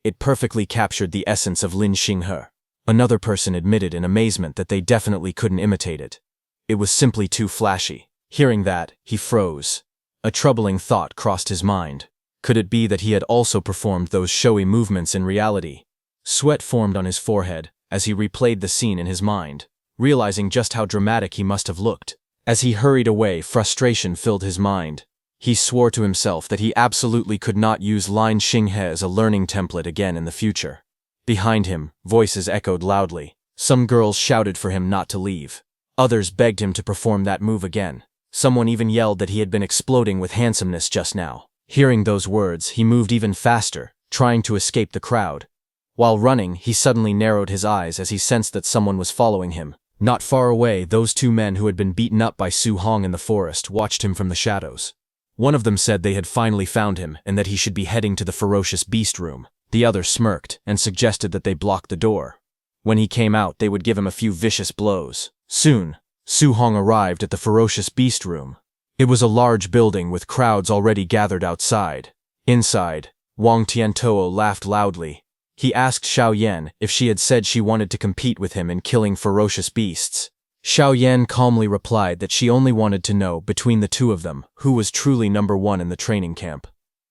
It perfectly captured the essence of Lin Xinghe. Another person admitted in amazement that they definitely couldn't imitate it. It was simply too flashy. Hearing that, he froze. A troubling thought crossed his mind. Could it be that he had also performed those showy movements in reality? Sweat formed on his forehead as he replayed the scene in his mind, realizing just how dramatic he must have looked. As he hurried away, frustration filled his mind. He swore to himself that he absolutely could not use Lin Xinghe as a learning template again in the future. Behind him, voices echoed loudly. Some girls shouted for him not to leave. Others begged him to perform that move again. Someone even yelled that he had been exploding with handsomeness just now. Hearing those words, he moved even faster, trying to escape the crowd. While running, he suddenly narrowed his eyes as he sensed that someone was following him. Not far away, those two men who had been beaten up by Su Hong in the forest watched him from the shadows. One of them said they had finally found him and that he should be heading to the ferocious beast room. The other smirked and suggested that they block the door. When he came out, they would give him a few vicious blows. Soon, Su Hong arrived at the ferocious beast room. It was a large building with crowds already gathered outside. Inside, Wang Tiantuo laughed loudly. He asked Xiao Yan if she had said she wanted to compete with him in killing ferocious beasts. Xiao Yan calmly replied that she only wanted to know, between the two of them, who was truly number one in the training camp.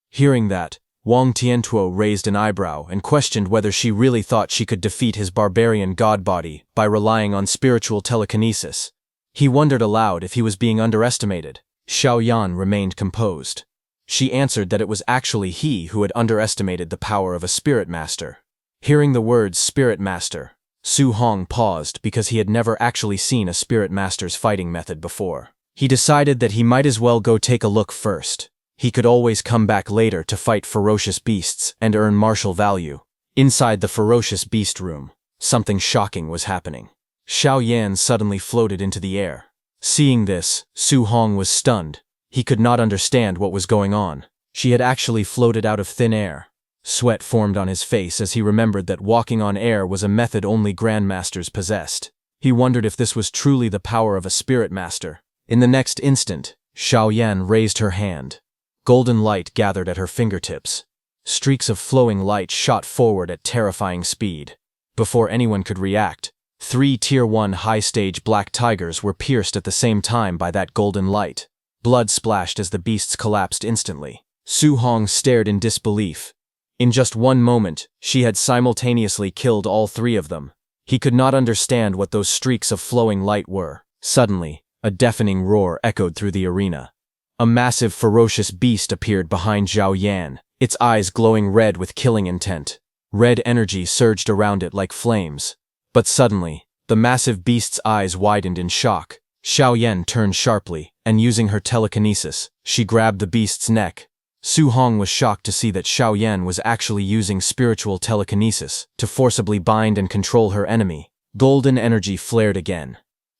Hearing that, Wang Tiantuo raised an eyebrow and questioned whether she really thought she could defeat his barbarian god body by relying on spiritual telekinesis. He wondered aloud if he was being underestimated. Xiao Yan remained composed. She answered that it was actually he who had underestimated the power of a spirit master. Hearing the words spirit master, Su Hong paused because he had never actually seen a spirit master's fighting method before. He decided that he might as well go take a look first. He could always come back later to fight ferocious beasts and earn martial value. Inside the ferocious beast room, something shocking was happening. Xiao Yan suddenly floated into the air. Seeing this, Su Hong was stunned. He could not understand what was going on. She had actually floated out of thin air. Sweat formed on his face as he remembered that walking on air was a method only grandmasters possessed. He wondered if this was truly the power of a spirit master. In the next instant, Xiao Yan raised her hand. Golden light gathered at her fingertips. Streaks of flowing light shot forward at terrifying speed. Before anyone could react, 3 Tier 1 high-stage black tigers were pierced at the same time by that golden light. Blood splashed as the beasts collapsed instantly. Su Hong stared in disbelief. In just one moment, she had simultaneously killed all three of them. He could not understand what those streaks of flowing light were. Suddenly, a deafening roar echoed through the arena. A massive, ferocious beast appeared behind Zhao Yan, its eyes glowing red with killing intent. Red energy surged around it like flames. But suddenly, the massive beast's eyes widened in shock. Xiao Yan turned sharply, and using her telekinesis, she grabbed the beast's neck. Su Hong was shocked to see that Xiao Yan was actually using spiritual telekinesis to forcibly bind and control her enemy. Golden energy flared again.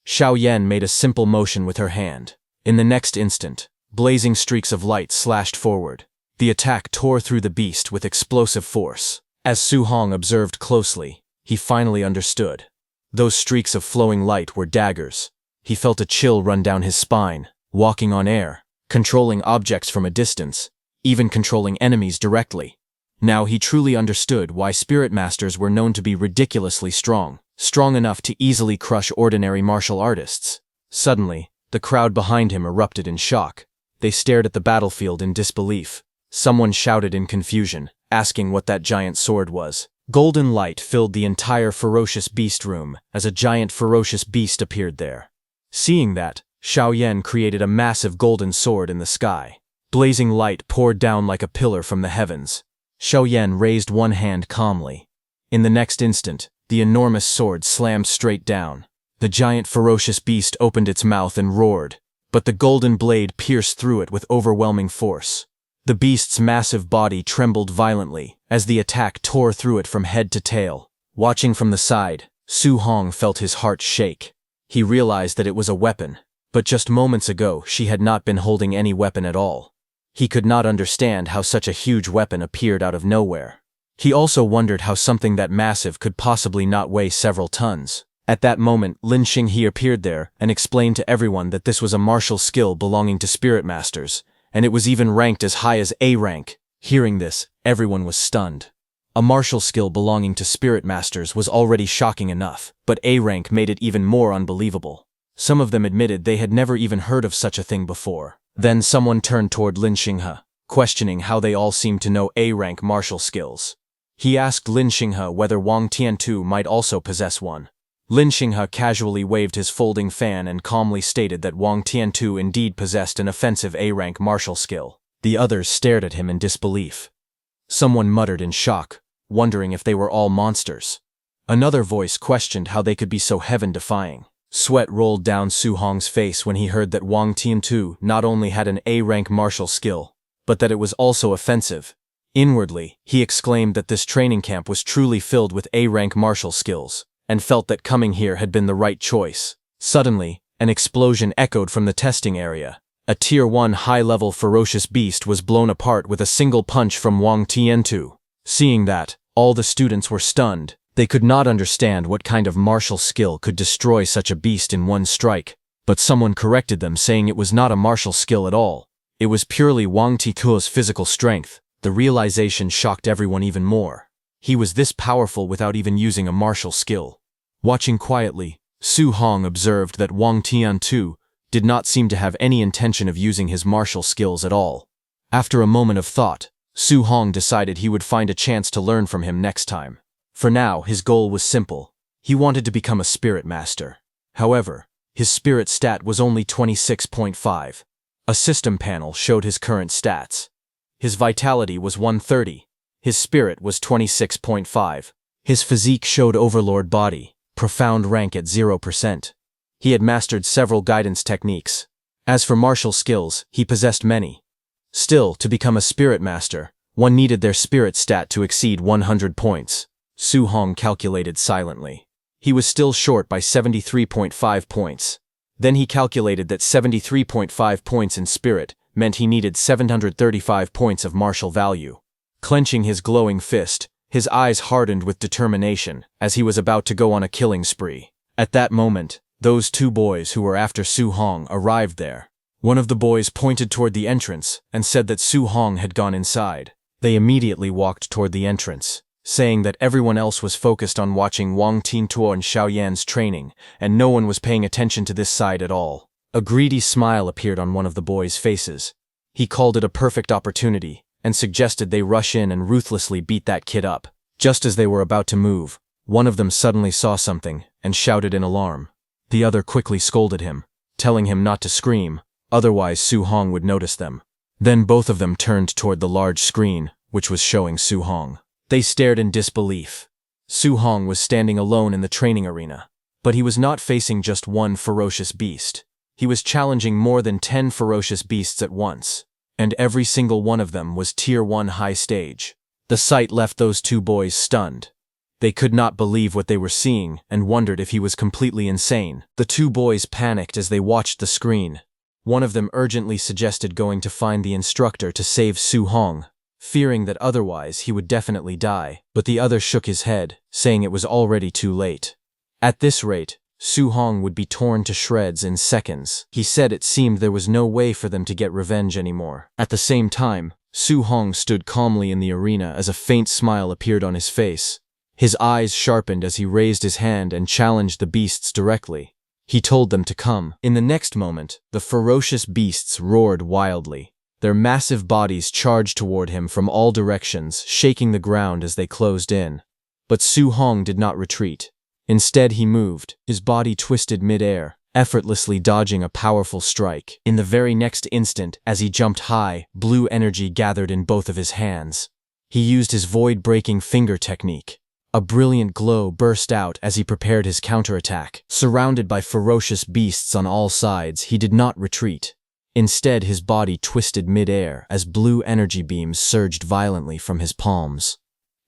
Xiao Yan made a simple motion with her hand. In the next instant, blazing streaks of light slashed forward. The attack tore through the beast with explosive force. As Su Hong observed closely, he finally understood. Those streaks of flowing light were daggers. He felt a chill run down his spine, walking on air, controlling objects from a distance, even controlling enemies directly. Now he truly understood why spirit masters were known to be ridiculously strong enough to easily crush ordinary martial artists. Suddenly, the crowd behind him erupted in shock. They stared at the battlefield in disbelief. Someone shouted in confusion, asking what that giant sword was. Golden light filled the entire ferocious beast room as a giant ferocious beast appeared there. Seeing that, Xiao Yan created a massive golden sword in the sky. Blazing light poured down like a pillar from the heavens. Xiao Yan raised one hand calmly. In the next instant, the enormous sword slammed straight down. The giant ferocious beast opened its mouth and roared, but the golden blade pierced through it with overwhelming force. The beast's massive body trembled violently as the attack tore through it from head to tail. Watching from the side, Su Hong felt his heart shake. He realized that it was a weapon, but just moments ago she had not been holding any weapon at all. He could not understand how such a huge weapon appeared out of nowhere. He also wondered how something that massive could possibly not weigh several tons. At that moment, Lin Xinghe appeared there and explained to everyone that this was a martial skill belonging to spirit masters, and it was even ranked as high as A rank. Hearing this, everyone was stunned. A martial skill belonging to spirit masters was already shocking enough, but A rank made it even more unbelievable. Some of them admitted they had never even heard of such a thing before. Then someone turned toward Lin Xinghe, questioning how they all seemed to know A rank martial skills. He asked Lin Xinghe whether Wang Tiantu might also possess one. Lin Xinghe casually waved his folding fan and calmly stated that Wang Tiantu indeed possessed an offensive A-rank martial skill. The others stared at him in disbelief. Someone muttered in shock, wondering if they were all monsters. Another voice questioned how they could be so heaven-defying. Sweat rolled down Su Hong's face when he heard that Wang Tiantu not only had an A-rank martial skill, but that it was also offensive. Inwardly, he exclaimed that this training camp was truly filled with A-rank martial skills, and felt that coming here had been the right choice. Suddenly, an explosion echoed from the testing area. A Tier 1 high-level ferocious beast was blown apart with a single punch from Wang Tiantu. Seeing that, all the students were stunned. They could not understand what kind of martial skill could destroy such a beast in one strike, but someone corrected them saying it was not a martial skill at all. It was purely Wang Tiantu's physical strength. The realization shocked everyone even more. He was this powerful without even using a martial skill. Watching quietly, Su Hong observed that Wang Tiantu did not seem to have any intention of using his martial skills at all. After a moment of thought, Su Hong decided he would find a chance to learn from him next time. For now, his goal was simple. He wanted to become a spirit master. However, his spirit stat was only 26.5. A system panel showed his current stats. His vitality was 130. His spirit was 26.5. His physique showed overlord body, profound rank at 0%. He had mastered several guidance techniques. As for martial skills, he possessed many. Still, to become a spirit master, one needed their spirit stat to exceed 100 points. Su Hong calculated silently. He was still short by 73.5 points. Then he calculated that 73.5 points in spirit meant he needed 735 points of martial value. Clenching his glowing fist, his eyes hardened with determination as he was about to go on a killing spree. At that moment, those two boys who were after Su Hong arrived there. One of the boys pointed toward the entrance and said that Su Hong had gone inside. They immediately walked toward the entrance, saying that everyone else was focused on watching Wang Tiantu and Xiao Yan's training, and no one was paying attention to this side at all. A greedy smile appeared on one of the boys' faces. He called it a perfect opportunity and suggested they rush in and ruthlessly beat that kid up. Just as they were about to move, one of them suddenly saw something and shouted in alarm. The other quickly scolded him, telling him not to scream, otherwise Su Hong would notice them. Then both of them turned toward the large screen, which was showing Su Hong. They stared in disbelief. Su Hong was standing alone in the training arena, but he was not facing just one ferocious beast. He was challenging more than 10 ferocious beasts at once, and every single one of them was Tier 1 high stage. The sight left those two boys stunned. They could not believe what they were seeing and wondered if he was completely insane. The two boys panicked as they watched the screen. One of them urgently suggested going to find the instructor to save Su Hong, fearing that otherwise he would definitely die, but the other shook his head, saying it was already too late. At this rate, Su Hong would be torn to shreds in seconds. He said it seemed there was no way for them to get revenge anymore. At the same time, Su Hong stood calmly in the arena as a faint smile appeared on his face. His eyes sharpened as he raised his hand and challenged the beasts directly. He told them to come. In the next moment, the ferocious beasts roared wildly. Their massive bodies charged toward him from all directions, shaking the ground as they closed in. But Su Hong did not retreat. Instead, he moved, his body twisted mid-air, effortlessly dodging a powerful strike. In the very next instant, as he jumped high, blue energy gathered in both of his hands. He used his void-breaking finger technique. A brilliant glow burst out as he prepared his counterattack. Surrounded by ferocious beasts on all sides, he did not retreat. Instead, his body twisted mid-air as blue energy beams surged violently from his palms.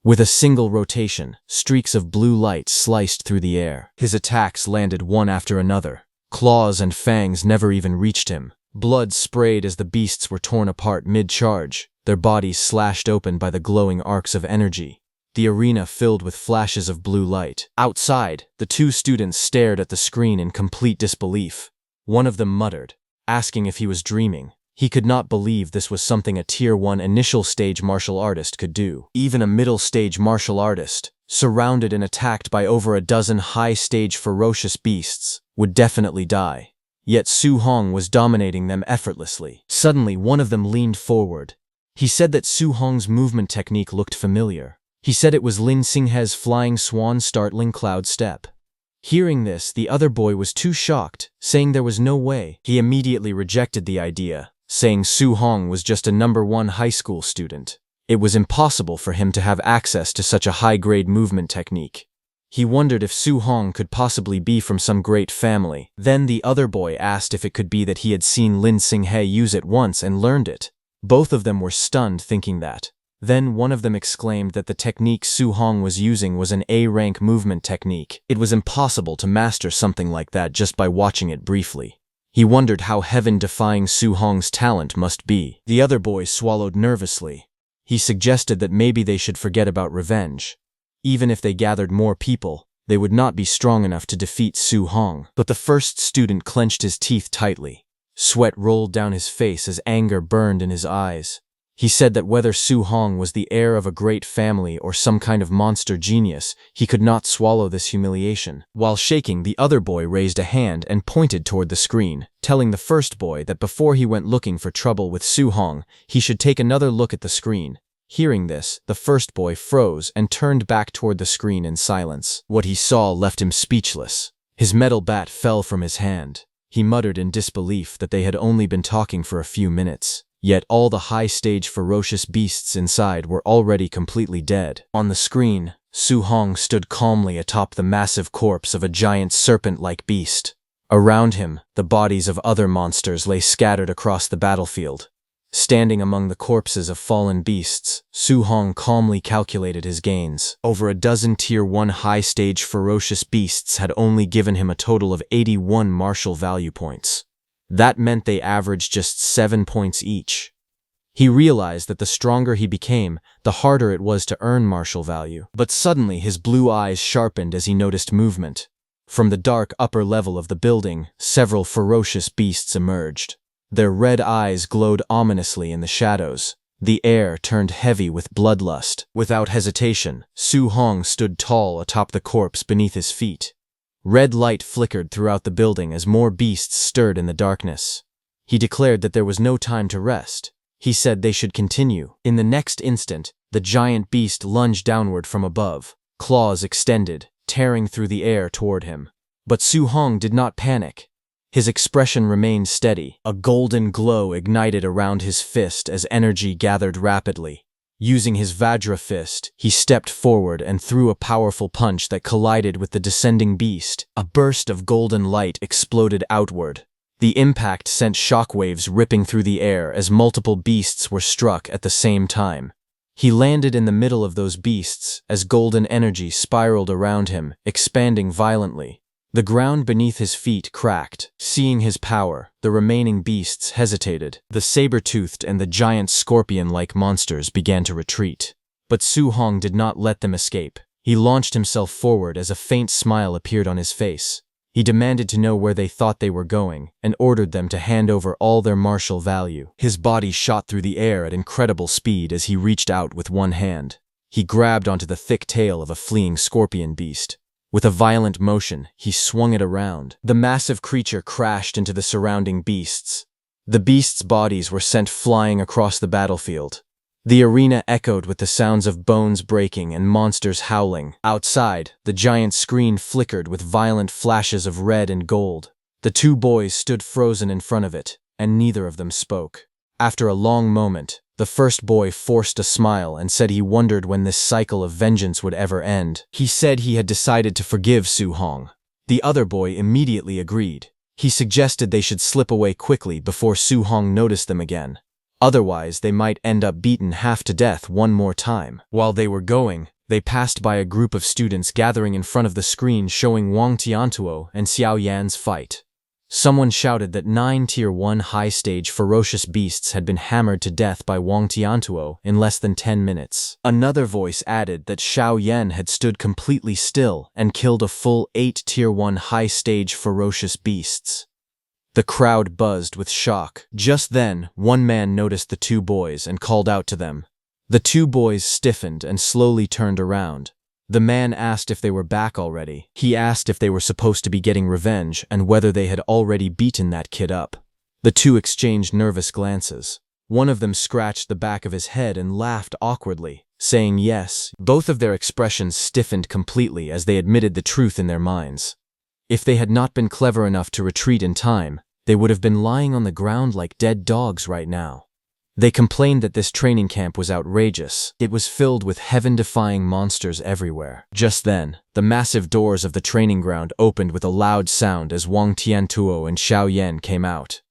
With a single rotation, streaks of blue light sliced through the air. His attacks landed one after another. Claws and fangs never even reached him. Blood sprayed as the beasts were torn apart mid-charge, their bodies slashed open by the glowing arcs of energy. The arena filled with flashes of blue light. Outside, the two students stared at the screen in complete disbelief. One of them muttered, asking if he was dreaming. He could not believe this was something a Tier 1 initial stage martial artist could do. Even a middle stage martial artist, surrounded and attacked by over a dozen high stage ferocious beasts, would definitely die. Yet Su Hong was dominating them effortlessly. Suddenly, one of them leaned forward. He said that Su Hong's movement technique looked familiar. He said it was Lin Xinghe's flying swan startling cloud step. Hearing this, the other boy was too shocked, saying there was no way. He immediately rejected the idea, saying Su Hong was just a number 1 high school student. It was impossible for him to have access to such a high-grade movement technique. He wondered if Su Hong could possibly be from some great family. Then the other boy asked if it could be that he had seen Lin Xinghe use it once and learned it. Both of them were stunned thinking that. Then one of them exclaimed that the technique Su Hong was using was an A-rank movement technique. It was impossible to master something like that just by watching it briefly. He wondered how heaven-defying Su Hong's talent must be. The other boy swallowed nervously. He suggested that maybe they should forget about revenge. Even if they gathered more people, they would not be strong enough to defeat Su Hong. But the first student clenched his teeth tightly. Sweat rolled down his face as anger burned in his eyes. He said that whether Su Hong was the heir of a great family or some kind of monster genius, he could not swallow this humiliation. While shaking, the other boy raised a hand and pointed toward the screen, telling the first boy that before he went looking for trouble with Su Hong, he should take another look at the screen. Hearing this, the first boy froze and turned back toward the screen in silence. What he saw left him speechless. His metal bat fell from his hand. He muttered in disbelief that they had only been talking for a few minutes. Yet all the high-stage ferocious beasts inside were already completely dead. On the screen, Su Hong stood calmly atop the massive corpse of a giant serpent-like beast. Around him, the bodies of other monsters lay scattered across the battlefield. Standing among the corpses of fallen beasts, Su Hong calmly calculated his gains. Over a dozen Tier 1 high-stage ferocious beasts had only given him a total of 81 martial value points. That meant they averaged just 7 points each. He realized that the stronger he became, the harder it was to earn martial value. But suddenly his blue eyes sharpened as he noticed movement. From the dark upper level of the building, several ferocious beasts emerged. Their red eyes glowed ominously in the shadows. The air turned heavy with bloodlust. Without hesitation, Su Hong stood tall atop the corpse beneath his feet. Red light flickered throughout the building as more beasts stirred in the darkness. He declared that there was no time to rest. He said they should continue. In the next instant, the giant beast lunged downward from above, claws extended, tearing through the air toward him. But Su Hong did not panic. His expression remained steady. A golden glow ignited around his fist as energy gathered rapidly. Using his Vajra fist, he stepped forward and threw a powerful punch that collided with the descending beast. A burst of golden light exploded outward. The impact sent shockwaves ripping through the air as multiple beasts were struck at the same time. He landed in the middle of those beasts as golden energy spiraled around him, expanding violently. The ground beneath his feet cracked. Seeing his power, the remaining beasts hesitated. The saber-toothed and the giant scorpion-like monsters began to retreat. But Su Hong did not let them escape. He launched himself forward as a faint smile appeared on his face. He demanded to know where they thought they were going, and ordered them to hand over all their martial value. His body shot through the air at incredible speed as he reached out with one hand. He grabbed onto the thick tail of a fleeing scorpion beast. With a violent motion, he swung it around. The massive creature crashed into the surrounding beasts. The beasts' bodies were sent flying across the battlefield. The arena echoed with the sounds of bones breaking and monsters howling. Outside, the giant screen flickered with violent flashes of red and gold. The two boys stood frozen in front of it, and neither of them spoke. After a long moment, the first boy forced a smile and said he wondered when this cycle of vengeance would ever end. He said he had decided to forgive Su Hong. The other boy immediately agreed. He suggested they should slip away quickly before Su Hong noticed them again. Otherwise, they might end up beaten half to death one more time. While they were going, they passed by a group of students gathering in front of the screen showing Wang Tiantuo and Xiao Yan's fight. Someone shouted that 9 Tier 1 high-stage ferocious beasts had been hammered to death by Wang Tiantuo in less than 10 minutes. Another voice added that Xiao Yan had stood completely still and killed a full 8 Tier 1 high-stage ferocious beasts. The crowd buzzed with shock. Just then, one man noticed the two boys and called out to them. The two boys stiffened and slowly turned around. The man asked if they were back already. He asked if they were supposed to be getting revenge and whether they had already beaten that kid up. The two exchanged nervous glances. One of them scratched the back of his head and laughed awkwardly, saying yes. Both of their expressions stiffened completely as they admitted the truth in their minds. If they had not been clever enough to retreat in time, they would have been lying on the ground like dead dogs right now. They complained that this training camp was outrageous. It was filled with heaven-defying monsters everywhere. Just then, the massive doors of the training ground opened with a loud sound as Wang Tiantuo and Xiao Yan came out.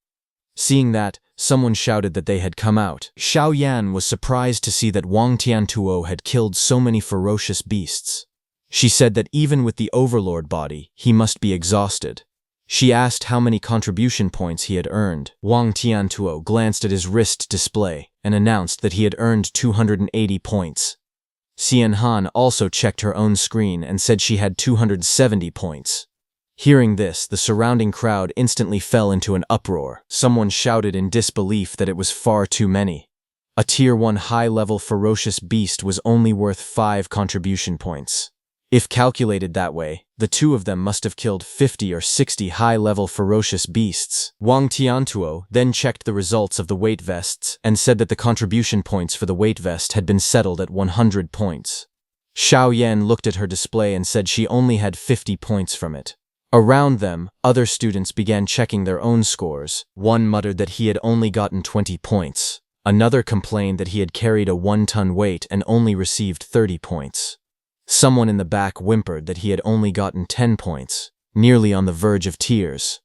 Seeing that, someone shouted that they had come out. Xiao Yan was surprised to see that Wang Tiantuo had killed so many ferocious beasts. She said that even with the overlord body, he must be exhausted. She asked how many contribution points he had earned. Wang Tiantuo glanced at his wrist display and announced that he had earned 280 points. Xian Han also checked her own screen and said she had 270 points. Hearing this, the surrounding crowd instantly fell into an uproar. Someone shouted in disbelief that it was far too many. A Tier 1 high-level ferocious beast was only worth 5 contribution points. If calculated that way, the two of them must have killed 50 or 60 high-level ferocious beasts. Wang Tiantuo then checked the results of the weight vests and said that the contribution points for the weight vest had been settled at 100 points. Xiao Yan looked at her display and said she only had 50 points from it. Around them, other students began checking their own scores. One muttered that he had only gotten 20 points. Another complained that he had carried a 1-ton weight and only received 30 points. Someone in the back whimpered that he had only gotten 10 points, nearly on the verge of tears.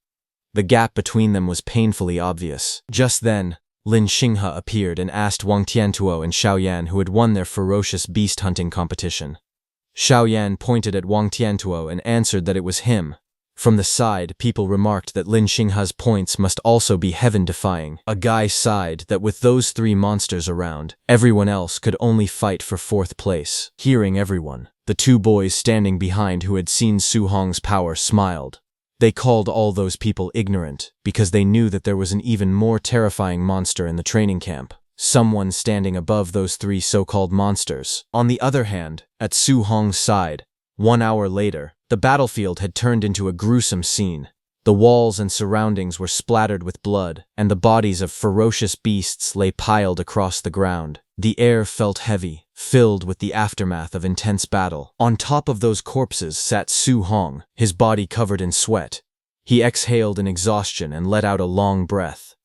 The gap between them was painfully obvious. Just then, Lin Xinghe appeared and asked Wang Tiantuo and Xiao Yan who had won their ferocious beast hunting competition. Xiao Yan pointed at Wang Tiantuo and answered that it was him. From the side, people remarked that Lin Xinghe's points must also be heaven-defying. A guy sighed that with those 3 monsters around, everyone else could only fight for 4th place. Hearing everyone, the 2 boys standing behind who had seen Su Hong's power smiled. They called all those people ignorant because they knew that there was an even more terrifying monster in the training camp. Someone standing above those 3 so-called monsters. On the other hand, at Su Hong's side, 1 hour later, The battlefield had turned into a gruesome scene. The walls and surroundings were splattered with blood, and the bodies of ferocious beasts lay piled across the ground. The air felt heavy, filled with the aftermath of intense battle. On top of those corpses sat Su Hong, his body covered in sweat. He exhaled in exhaustion and let out a long breath.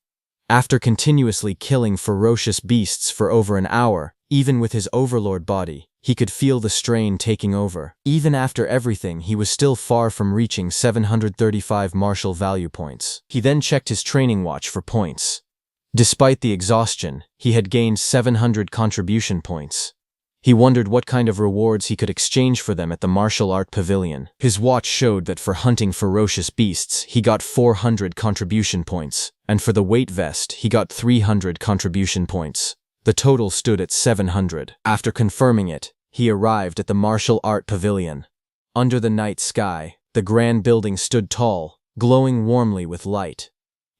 After continuously killing ferocious beasts for over an hour, even with his overlord body, he could feel the strain taking over. Even after everything, he was still far from reaching 735 martial value points. He then checked his training watch for points. Despite the exhaustion, he had gained 700 contribution points. He wondered what kind of rewards he could exchange for them at the martial art pavilion. His watch showed that for hunting ferocious beasts, he got 400 contribution points, and for the weight vest, he got 300 contribution points. The total stood at 700. After confirming it, he arrived at the martial art pavilion. Under the night sky, the grand building stood tall, glowing warmly with light.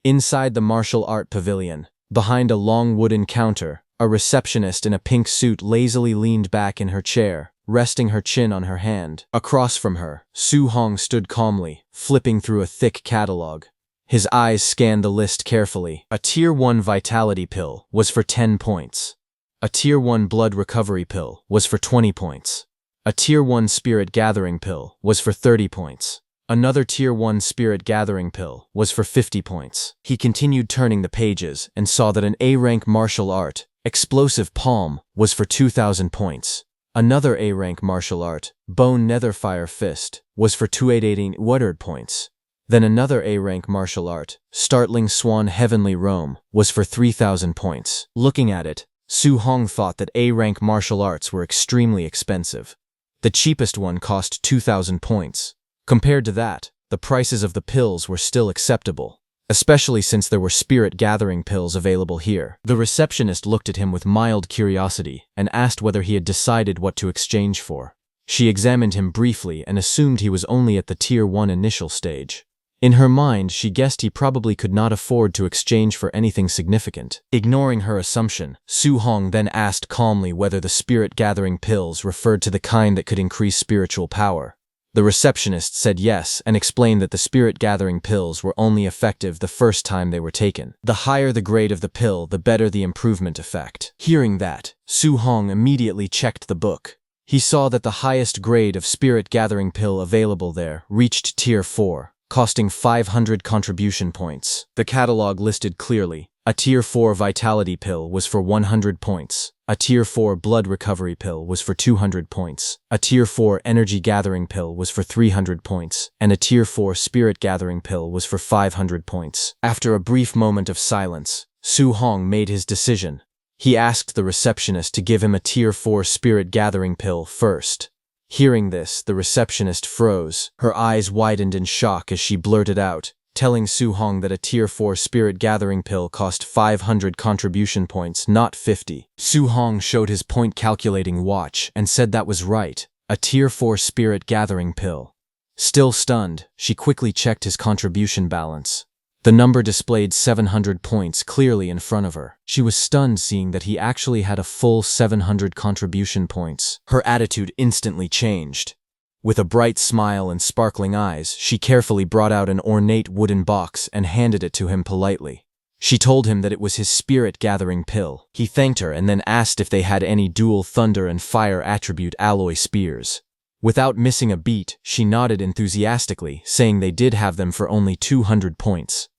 Inside the martial art pavilion, behind a long wooden counter, a receptionist in a pink suit lazily leaned back in her chair, resting her chin on her hand. Across from her, Su Hong stood calmly, flipping through a thick catalog. His eyes scanned the list carefully. A Tier 1 Vitality pill was for 10 points. A Tier 1 Blood Recovery pill was for 20 points. A Tier 1 Spirit Gathering pill was for 30 points. Another Tier 1 Spirit Gathering pill was for 50 points. He continued turning the pages and saw that an A-rank martial art, Explosive Palm, was for 2,000 points. Another A-rank martial art, Bone Netherfire Fist, was for 2,880 points. Then another A-rank martial art, Startling Swan Heavenly Roam, was for 3,000 points. Looking at it, Su Hong thought that A-rank martial arts were extremely expensive. The cheapest one cost 2,000 points. Compared to that, the prices of the pills were still acceptable, especially since there were spirit gathering pills available here. The receptionist looked at him with mild curiosity and asked whether he had decided what to exchange for. She examined him briefly and assumed he was only at the Tier 1 initial stage. In her mind, she guessed he probably could not afford to exchange for anything significant. Ignoring her assumption, Su Hong then asked calmly whether the spirit-gathering pills referred to the kind that could increase spiritual power. The receptionist said yes and explained that the spirit-gathering pills were only effective the first time they were taken. The higher the grade of the pill, the better the improvement effect. Hearing that, Su Hong immediately checked the book. He saw that the highest grade of spirit-gathering pill available there reached Tier 4. Costing 500 contribution points. The catalog listed clearly. A Tier 4 Vitality pill was for 100 points. A Tier 4 Blood Recovery pill was for 200 points. A Tier 4 Energy Gathering pill was for 300 points. And a Tier 4 Spirit Gathering pill was for 500 points. After a brief moment of silence, Su Hong made his decision. He asked the receptionist to give him a Tier 4 Spirit Gathering pill first. Hearing this, the receptionist froze. Her eyes widened in shock as she blurted out, telling Su Hong that a Tier 4 Spirit Gathering pill cost 500 contribution points, not 50. Su Hong showed his point-calculating watch and said that was right, a Tier 4 Spirit Gathering pill. Still stunned, she quickly checked his contribution balance. The number displayed 700 points clearly in front of her. She was stunned seeing that he actually had a full 700 contribution points. Her attitude instantly changed. With a bright smile and sparkling eyes, she carefully brought out an ornate wooden box and handed it to him politely. She told him that it was his spirit-gathering pill. He thanked her and then asked if they had any dual thunder and fire attribute alloy spears. Without missing a beat, she nodded enthusiastically, saying they did have them for only 200 points.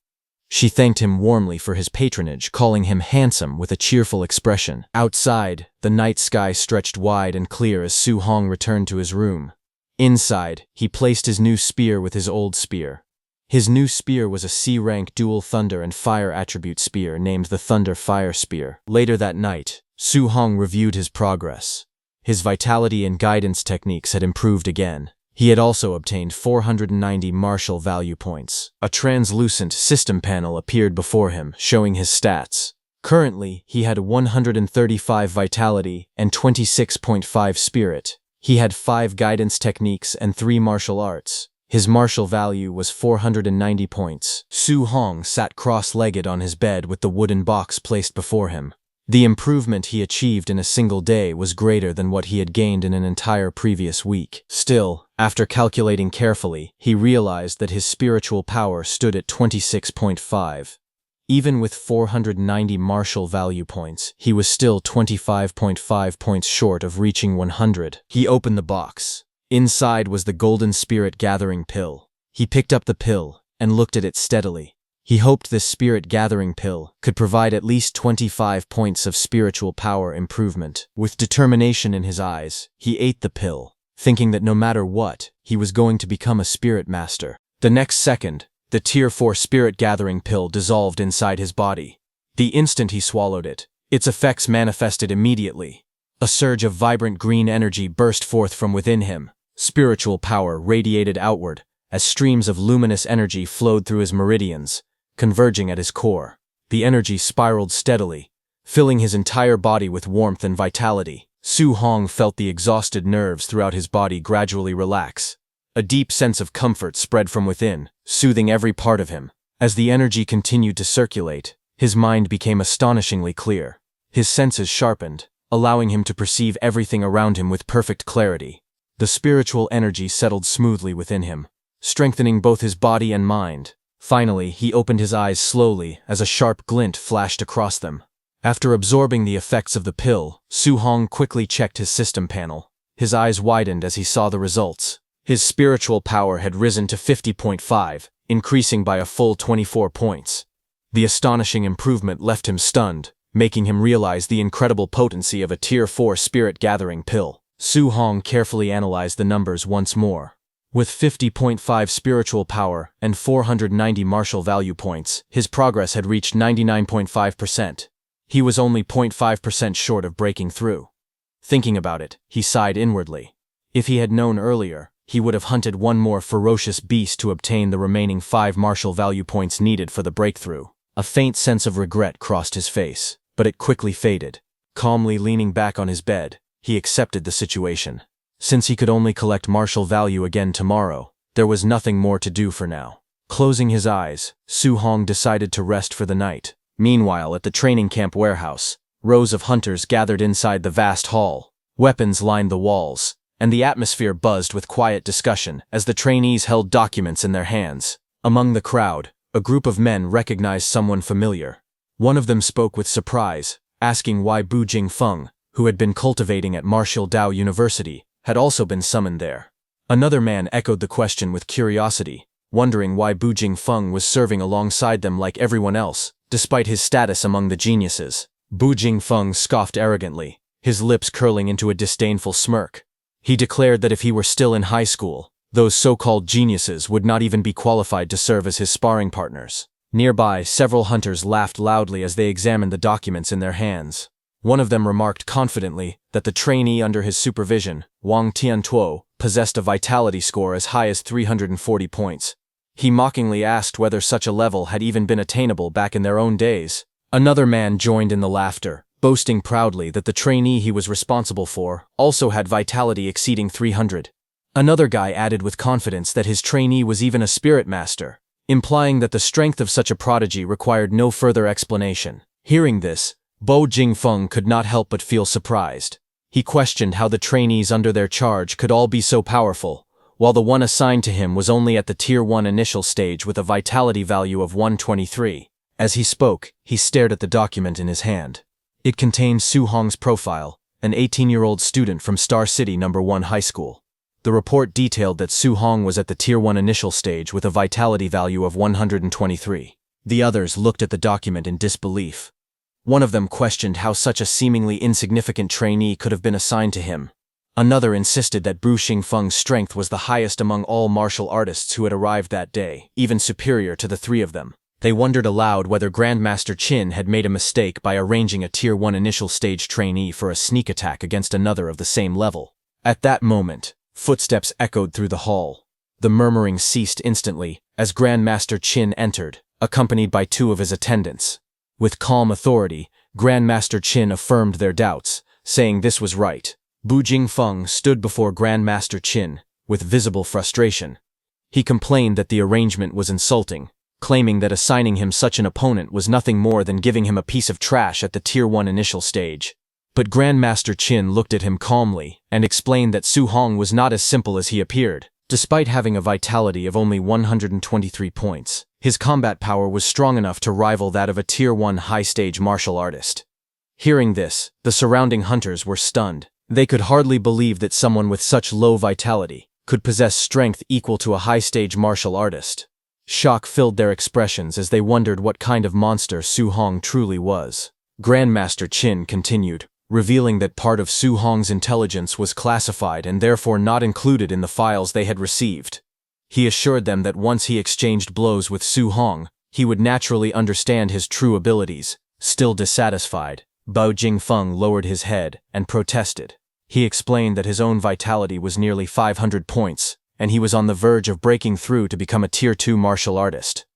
She thanked him warmly for his patronage, calling him handsome with a cheerful expression. Outside, the night sky stretched wide and clear as Su Hong returned to his room. Inside, he placed his new spear with his old spear. His new spear was a C-rank dual thunder and fire attribute spear named the Thunder Fire Spear. Later that night, Su Hong reviewed his progress. His vitality and guidance techniques had improved again. He had also obtained 490 martial value points. A translucent system panel appeared before him, showing his stats. Currently, he had 135 vitality and 26.5 spirit. He had 5 guidance techniques and 3 martial arts. His martial value was 490 points. Su Hong sat cross-legged on his bed with the wooden box placed before him. The improvement he achieved in a single day was greater than what he had gained in an entire previous week. Still, after calculating carefully, he realized that his spiritual power stood at 26.5. Even with 490 martial value points, he was still 25.5 points short of reaching 100. He opened the box. Inside was the golden spirit gathering pill. He picked up the pill and looked at it steadily. He hoped this spirit gathering pill could provide at least 25 points of spiritual power improvement. With determination in his eyes, he ate the pill, thinking that no matter what, he was going to become a spirit master. The next second, the Tier 4 spirit gathering pill dissolved inside his body. The instant he swallowed it, its effects manifested immediately. A surge of vibrant green energy burst forth from within him. Spiritual power radiated outward as streams of luminous energy flowed through his meridians, converging at his core. The energy spiraled steadily, filling his entire body with warmth and vitality. Su Hong felt the exhausted nerves throughout his body gradually relax. A deep sense of comfort spread from within, soothing every part of him. As the energy continued to circulate, his mind became astonishingly clear. His senses sharpened, allowing him to perceive everything around him with perfect clarity. The spiritual energy settled smoothly within him, strengthening both his body and mind. Finally, he opened his eyes slowly as a sharp glint flashed across them. After absorbing the effects of the pill, Su Hong quickly checked his system panel. His eyes widened as he saw the results. His spiritual power had risen to 50.5, increasing by a full 24 points. The astonishing improvement left him stunned, making him realize the incredible potency of a Tier 4 spirit gathering pill. Su Hong carefully analyzed the numbers once more. With 50.5 spiritual power and 490 martial value points, his progress had reached 99.5%. He was only 0.5% short of breaking through. Thinking about it, he sighed inwardly. If he had known earlier, he would have hunted one more ferocious beast to obtain the remaining 5 martial value points needed for the breakthrough. A faint sense of regret crossed his face, but it quickly faded. Calmly leaning back on his bed, he accepted the situation. Since he could only collect martial value again tomorrow, there was nothing more to do for now. Closing his eyes, Su Hong decided to rest for the night. Meanwhile, at the training camp warehouse, rows of hunters gathered inside the vast hall. Weapons lined the walls, and the atmosphere buzzed with quiet discussion as the trainees held documents in their hands. Among the crowd, a group of men recognized someone familiar. One of them spoke with surprise, asking why Bu Jingfeng, who had been cultivating at Martial Dao University, had also been summoned there. Another man echoed the question with curiosity, wondering why Bu Jingfeng was serving alongside them like everyone else, despite his status among the geniuses. Bu Jingfeng scoffed arrogantly, his lips curling into a disdainful smirk. He declared that if he were still in high school, those so-called geniuses would not even be qualified to serve as his sparring partners. Nearby, several hunters laughed loudly as they examined the documents in their hands. One of them remarked confidently that the trainee under his supervision, Wang Tiantuo, possessed a vitality score as high as 340 points. He mockingly asked whether such a level had even been attainable back in their own days. Another man joined in the laughter, boasting proudly that the trainee he was responsible for also had vitality exceeding 300. Another guy added with confidence that his trainee was even a spirit master, implying that the strength of such a prodigy required no further explanation. Hearing this, Bu Jingfeng could not help but feel surprised. He questioned how the trainees under their charge could all be so powerful, while the one assigned to him was only at the Tier 1 initial stage with a vitality value of 123. As he spoke, he stared at the document in his hand. It contained Su Hong's profile, an 18-year-old student from Star City No. 1 High School. The report detailed that Su Hong was at the Tier 1 initial stage with a vitality value of 123. The others looked at the document in disbelief. One of them questioned how such a seemingly insignificant trainee could have been assigned to him. Another insisted that Bu Jingfeng's strength was the highest among all martial artists who had arrived that day, even superior to the three of them. They wondered aloud whether Grandmaster Qin had made a mistake by arranging a Tier 1 initial stage trainee for a sneak attack against another of the same level. At that moment, footsteps echoed through the hall. The murmuring ceased instantly as Grandmaster Qin entered, accompanied by 2 of his attendants. With calm authority, Grandmaster Qin affirmed their doubts, saying this was right. Bu Jingfeng stood before Grandmaster Qin, with visible frustration. He complained that the arrangement was insulting, claiming that assigning him such an opponent was nothing more than giving him a piece of trash at the Tier 1 initial stage. But Grandmaster Qin looked at him calmly and explained that Su Hong was not as simple as he appeared. Despite having a vitality of only 123 points, his combat power was strong enough to rival that of a Tier 1 high-stage martial artist. Hearing this, the surrounding hunters were stunned. They could hardly believe that someone with such low vitality could possess strength equal to a high-stage martial artist. Shock filled their expressions as they wondered what kind of monster Su Hong truly was. Grandmaster Qin continued, revealing that part of Su Hong's intelligence was classified and therefore not included in the files they had received. He assured them that once he exchanged blows with Su Hong, he would naturally understand his true abilities. Still dissatisfied, Bao Jingfeng lowered his head and protested. He explained that his own vitality was nearly 500 points, and he was on the verge of breaking through to become a Tier 2 martial artist.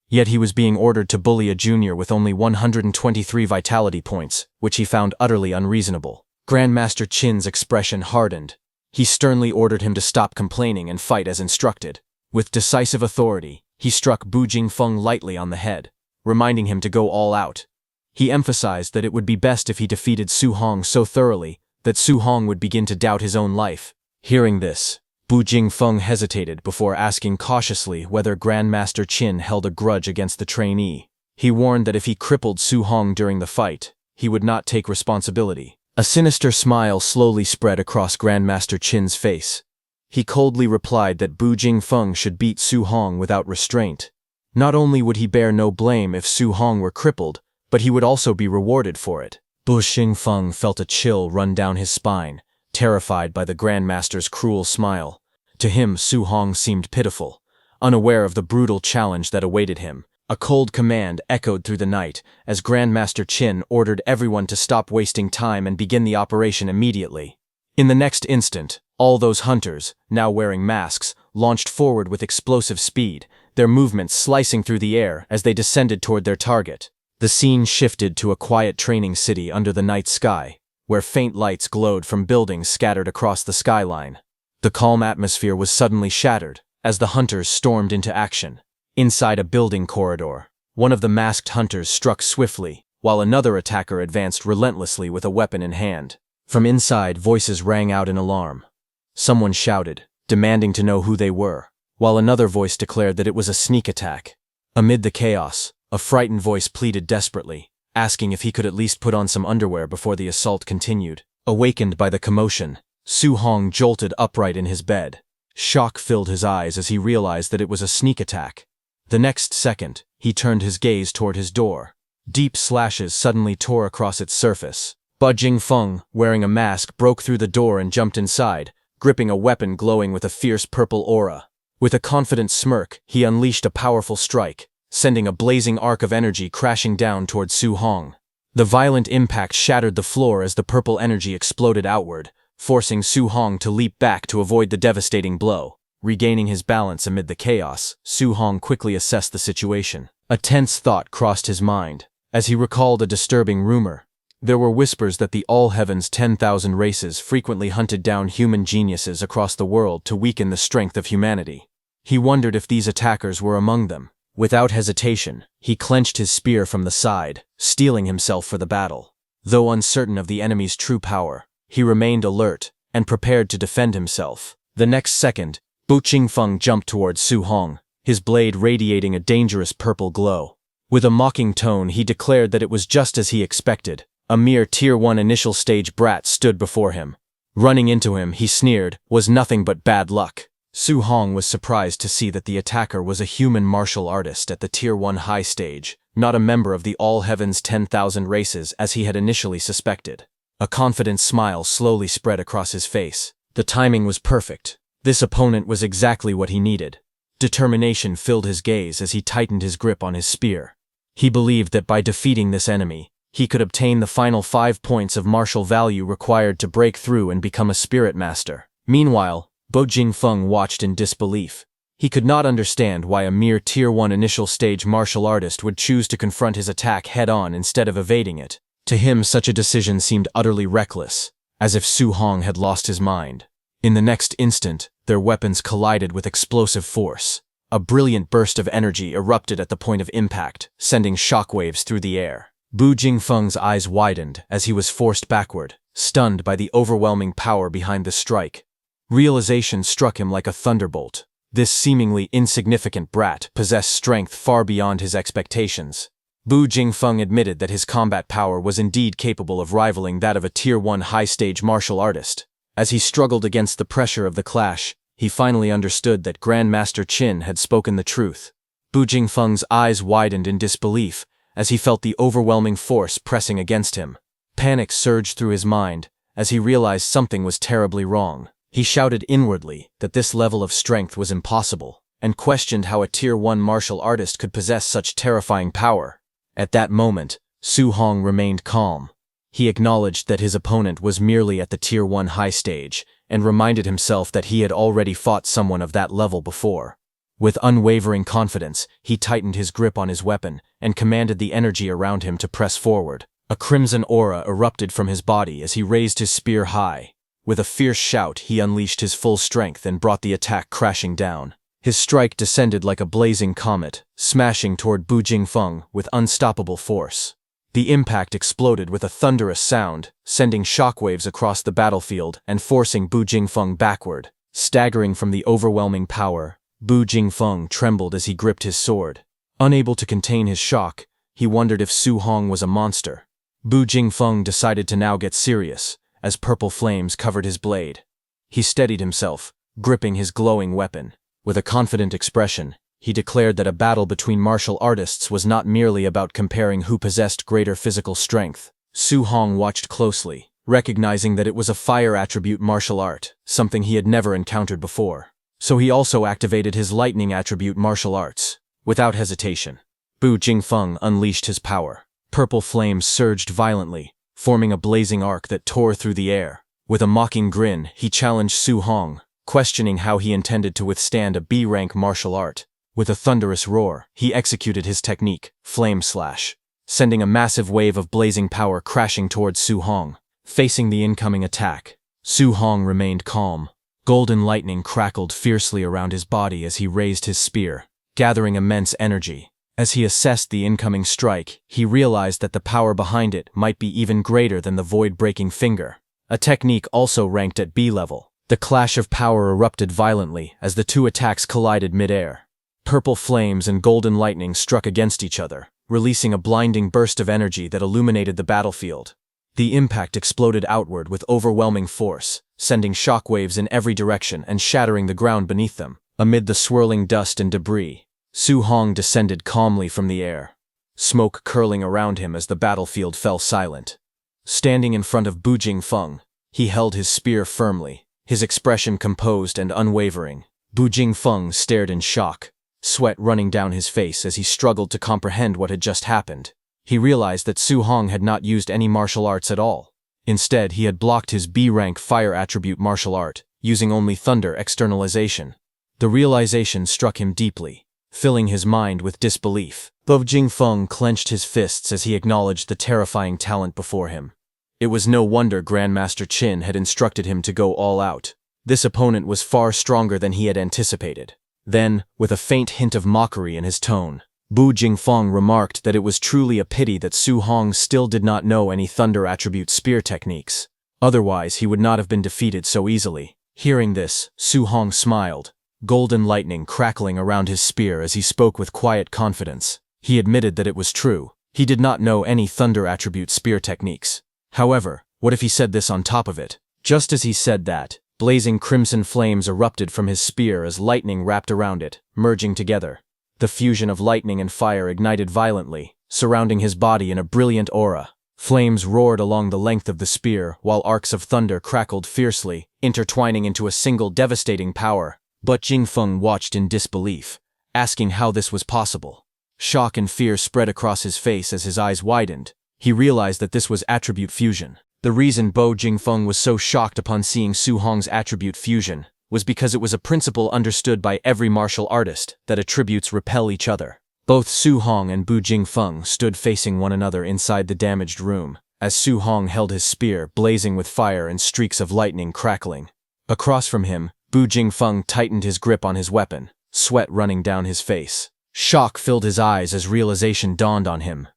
Yet he was being ordered to bully a junior with only 123 vitality points, which he found utterly unreasonable. Grandmaster Qin's expression hardened. He sternly ordered him to stop complaining and fight as instructed. With decisive authority, he struck Bu Jingfeng lightly on the head, reminding him to go all out. He emphasized that it would be best if he defeated Su Hong so thoroughly that Su Hong would begin to doubt his own life. Hearing this, Bu Jingfeng hesitated before asking cautiously whether Grandmaster Qin held a grudge against the trainee. He warned that if he crippled Su Hong during the fight, he would not take responsibility. A sinister smile slowly spread across Grandmaster Qin's face. He coldly replied that Bu Jingfeng should beat Su Hong without restraint. Not only would he bear no blame if Su Hong were crippled, but he would also be rewarded for it. Bu Jingfeng felt a chill run down his spine, terrified by the Grandmaster's cruel smile. To him, Su Hong seemed pitiful, unaware of the brutal challenge that awaited him. A cold command echoed through the night as Grandmaster Qin ordered everyone to stop wasting time and begin the operation immediately. In the next instant, all those hunters, now wearing masks, launched forward with explosive speed, their movements slicing through the air as they descended toward their target. The scene shifted to a quiet training city under the night sky, where faint lights glowed from buildings scattered across the skyline. The calm atmosphere was suddenly shattered as the hunters stormed into action. Inside a building corridor, one of the masked hunters struck swiftly, while another attacker advanced relentlessly with a weapon in hand. From inside, voices rang out in alarm. Someone shouted, demanding to know who they were, while another voice declared that it was a sneak attack. Amid the chaos, a frightened voice pleaded desperately, asking if he could at least put on some underwear before the assault continued. Awakened by the commotion, Su Hong jolted upright in his bed. Shock filled his eyes as he realized that it was a sneak attack. The next second, he turned his gaze toward his door. Deep slashes suddenly tore across its surface. Bu Jingfeng, wearing a mask, broke through the door and jumped inside, gripping a weapon glowing with a fierce purple aura. With a confident smirk, he unleashed a powerful strike, sending a blazing arc of energy crashing down toward Su Hong. The violent impact shattered the floor as the purple energy exploded outward, forcing Su Hong to leap back to avoid the devastating blow. Regaining his balance amid the chaos, Su Hong quickly assessed the situation. A tense thought crossed his mind, as he recalled a disturbing rumor. There were whispers that the All Heaven's 10,000 races frequently hunted down human geniuses across the world to weaken the strength of humanity. He wondered if these attackers were among them. Without hesitation, he clenched his spear from the side, steeling himself for the battle. Though uncertain of the enemy's true power, he remained alert and prepared to defend himself. The next second, Bu Jingfeng jumped towards Su Hong, his blade radiating a dangerous purple glow. With a mocking tone, he declared that it was just as he expected. A mere Tier 1 initial stage brat stood before him. Running into him, he sneered, was nothing but bad luck. Su Hong was surprised to see that the attacker was a human martial artist at the Tier 1 high stage, not a member of the All Heaven's 10,000 races as he had initially suspected. A confident smile slowly spread across his face. The timing was perfect. This opponent was exactly what he needed. Determination filled his gaze as he tightened his grip on his spear. He believed that by defeating this enemy, he could obtain the final 5 points of martial value required to break through and become a spirit master. Meanwhile, Bu Jingfeng watched in disbelief. He could not understand why a mere Tier 1 initial stage martial artist would choose to confront his attack head-on instead of evading it. To him, such a decision seemed utterly reckless, as if Su Hong had lost his mind. In the next instant, their weapons collided with explosive force. A brilliant burst of energy erupted at the point of impact, sending shockwaves through the air. Bu Jingfeng's eyes widened as he was forced backward, stunned by the overwhelming power behind the strike. Realization struck him like a thunderbolt. This seemingly insignificant brat possessed strength far beyond his expectations. Bu Jingfeng admitted that his combat power was indeed capable of rivaling that of a Tier 1 high-stage martial artist. As he struggled against the pressure of the clash, he finally understood that Grandmaster Qin had spoken the truth. Bu Jingfeng's eyes widened in disbelief as he felt the overwhelming force pressing against him. Panic surged through his mind as he realized something was terribly wrong. He shouted inwardly that this level of strength was impossible, and questioned how a Tier 1 martial artist could possess such terrifying power. At that moment, Su Hong remained calm. He acknowledged that his opponent was merely at the Tier 1 high stage, and reminded himself that he had already fought someone of that level before. With unwavering confidence, he tightened his grip on his weapon and commanded the energy around him to press forward. A crimson aura erupted from his body as he raised his spear high. With a fierce shout, he unleashed his full strength and brought the attack crashing down. His strike descended like a blazing comet, smashing toward Bu Jingfeng with unstoppable force. The impact exploded with a thunderous sound, sending shockwaves across the battlefield and forcing Bu Jingfeng backward. Staggering from the overwhelming power, Bu Jingfeng trembled as he gripped his sword. Unable to contain his shock, he wondered if Su Hong was a monster. Bu Jingfeng decided to now get serious, as purple flames covered his blade. He steadied himself, gripping his glowing weapon. With a confident expression, he declared that a battle between martial artists was not merely about comparing who possessed greater physical strength. Su Hong watched closely, recognizing that it was a fire attribute martial art, something he had never encountered before. So he also activated his lightning attribute martial arts. Without hesitation, Bu Jingfeng unleashed his power. Purple flames surged violently, forming a blazing arc that tore through the air. With a mocking grin, he challenged Su Hong, questioning how he intended to withstand a B-rank martial art. With a thunderous roar, he executed his technique, Flame Slash, sending a massive wave of blazing power crashing towards Su Hong. Facing the incoming attack, Su Hong remained calm. Golden lightning crackled fiercely around his body as he raised his spear, gathering immense energy. As he assessed the incoming strike, he realized that the power behind it might be even greater than the void-breaking finger. A technique also ranked at B level. The clash of power erupted violently as the two attacks collided mid-air. Purple flames and golden lightning struck against each other, releasing a blinding burst of energy that illuminated the battlefield. The impact exploded outward with overwhelming force, sending shockwaves in every direction and shattering the ground beneath them. Amid the swirling dust and debris, Su Hong descended calmly from the air, smoke curling around him as the battlefield fell silent. Standing in front of Bu Jingfeng, he held his spear firmly, his expression composed and unwavering. Bu Jingfeng stared in shock, sweat running down his face as he struggled to comprehend what had just happened. He realized that Su Hong had not used any martial arts at all. Instead, he had blocked his B-rank fire attribute martial art, using only thunder externalization. The realization struck him deeply, filling his mind with disbelief. Bu Jingfeng clenched his fists as he acknowledged the terrifying talent before him. It was no wonder Grandmaster Qin had instructed him to go all out. This opponent was far stronger than he had anticipated. Then, with a faint hint of mockery in his tone, Bu Jingfeng remarked that it was truly a pity that Su Hong still did not know any thunder attribute spear techniques. Otherwise, he would not have been defeated so easily. Hearing this, Su Hong smiled, golden lightning crackling around his spear as he spoke with quiet confidence. He admitted that it was true. He did not know any thunder attribute spear techniques. However, what if he said this on top of it? Just as he said that, blazing crimson flames erupted from his spear as lightning wrapped around it, merging together. The fusion of lightning and fire ignited violently, surrounding his body in a brilliant aura. Flames roared along the length of the spear, while arcs of thunder crackled fiercely, intertwining into a single devastating power. But Jingfeng watched in disbelief, asking how this was possible. Shock and fear spread across his face as his eyes widened. He realized that this was attribute fusion. The reason Bu Jingfeng was so shocked upon seeing Su Hong's attribute fusion was because it was a principle understood by every martial artist that attributes repel each other. Both Su Hong and Bu Jingfeng stood facing one another inside the damaged room, as Su Hong held his spear blazing with fire and streaks of lightning crackling. Across from him, Bu Jingfeng tightened his grip on his weapon, sweat running down his face. Shock filled his eyes as realization dawned on him.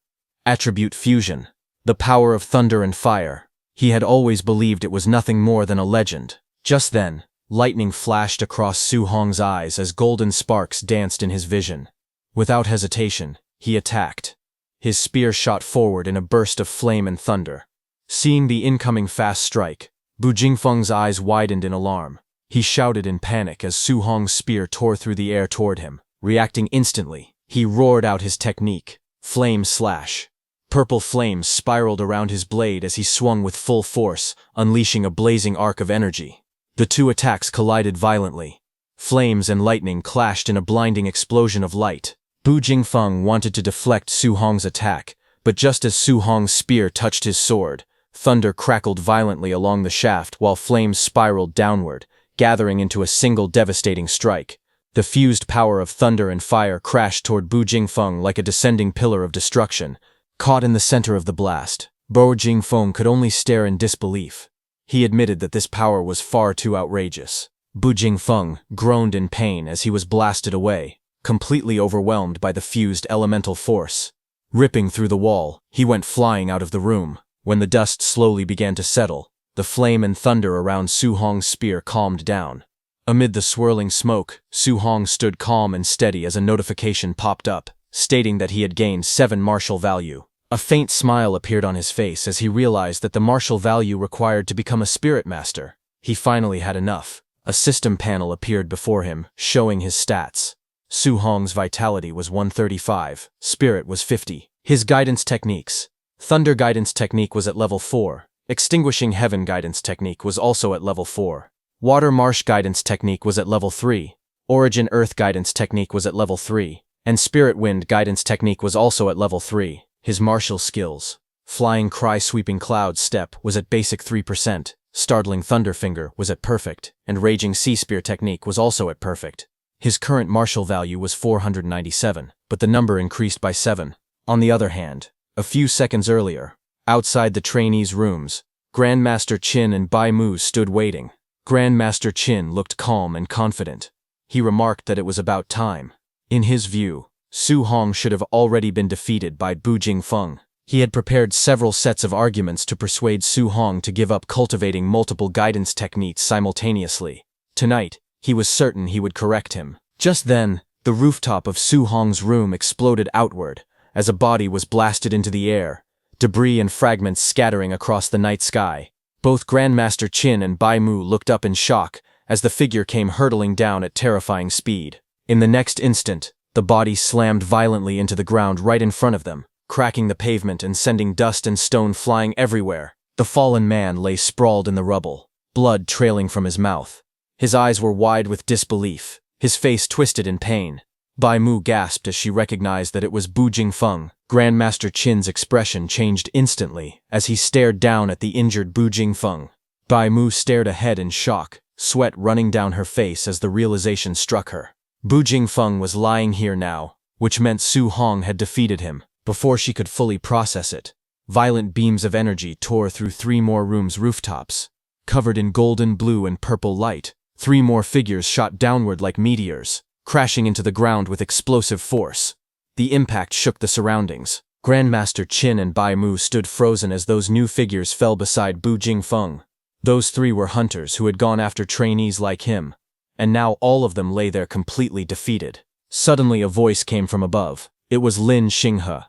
Attribute fusion. The power of thunder and fire. He had always believed it was nothing more than a legend. Just then, lightning flashed across Su Hong's eyes as golden sparks danced in his vision. Without hesitation, he attacked. His spear shot forward in a burst of flame and thunder. Seeing the incoming fast strike, Bu Jingfeng's eyes widened in alarm. He shouted in panic as Su Hong's spear tore through the air toward him. Reacting instantly, he roared out his technique, Flame Slash. Purple flames spiraled around his blade as he swung with full force, unleashing a blazing arc of energy. The two attacks collided violently. Flames and lightning clashed in a blinding explosion of light. Bu Jingfeng wanted to deflect Su Hong's attack, but just as Su Hong's spear touched his sword, thunder crackled violently along the shaft while flames spiraled downward, gathering into a single devastating strike. The fused power of thunder and fire crashed toward Bu Jingfeng like a descending pillar of destruction. Caught in the center of the blast, Bu Jingfeng could only stare in disbelief. He admitted that this power was far too outrageous. Bu Jingfeng groaned in pain as he was blasted away, completely overwhelmed by the fused elemental force. Ripping through the wall, he went flying out of the room. When the dust slowly began to settle, the flame and thunder around Su Hong's spear calmed down. Amid the swirling smoke, Su Hong stood calm and steady as a notification popped up, stating that he had gained 7 martial value. A faint smile appeared on his face as he realized that the martial value required to become a spirit master. He finally had enough. A system panel appeared before him, showing his stats. Su Hong's vitality was 135, spirit was 50. His guidance techniques. Thunder guidance technique was at level 4. Extinguishing heaven guidance technique was also at level 4. Water marsh guidance technique was at level 3. Origin earth guidance technique was at level 3. And spirit wind guidance technique was also at level 3. His martial skills. Flying cry sweeping cloud step was at basic 3%. Startling thunderfinger was at perfect, and raging sea spear technique was also at perfect. His current martial value was 497, but the number increased by 7. On the other hand, a few seconds earlier, outside the trainees' rooms, Grandmaster Qin and Bai Mu stood waiting. Grandmaster Qin looked calm and confident. He remarked that it was about time. In his view, Su Hong should have already been defeated by Bu Jingfeng. He had prepared several sets of arguments to persuade Su Hong to give up cultivating multiple guidance techniques simultaneously. Tonight, he was certain he would correct him. Just then, the rooftop of Su Hong's room exploded outward, as a body was blasted into the air, debris and fragments scattering across the night sky. Both Grandmaster Qin and Bai Mu looked up in shock as the figure came hurtling down at terrifying speed. In the next instant, the body slammed violently into the ground right in front of them, cracking the pavement and sending dust and stone flying everywhere. The fallen man lay sprawled in the rubble, blood trailing from his mouth. His eyes were wide with disbelief, his face twisted in pain. Bai Mu gasped as she recognized that it was Bu Jingfeng. Grandmaster Qin's expression changed instantly as he stared down at the injured Bu Jingfeng. Bai Mu stared ahead in shock, sweat running down her face as the realization struck her. Bu Jingfeng was lying here now, which meant Su Hong had defeated him. Before she could fully process it, violent beams of energy tore through 3 more rooms' rooftops. Covered in golden, blue, and purple light, 3 more figures shot downward like meteors, crashing into the ground with explosive force. The impact shook the surroundings. Grandmaster Qin and Bai Mu stood frozen as those new figures fell beside Bu Jingfeng. Those 3 were hunters who had gone after trainees like him, and now all of them lay there completely defeated. Suddenly a voice came from above. It was Lin Xinghe.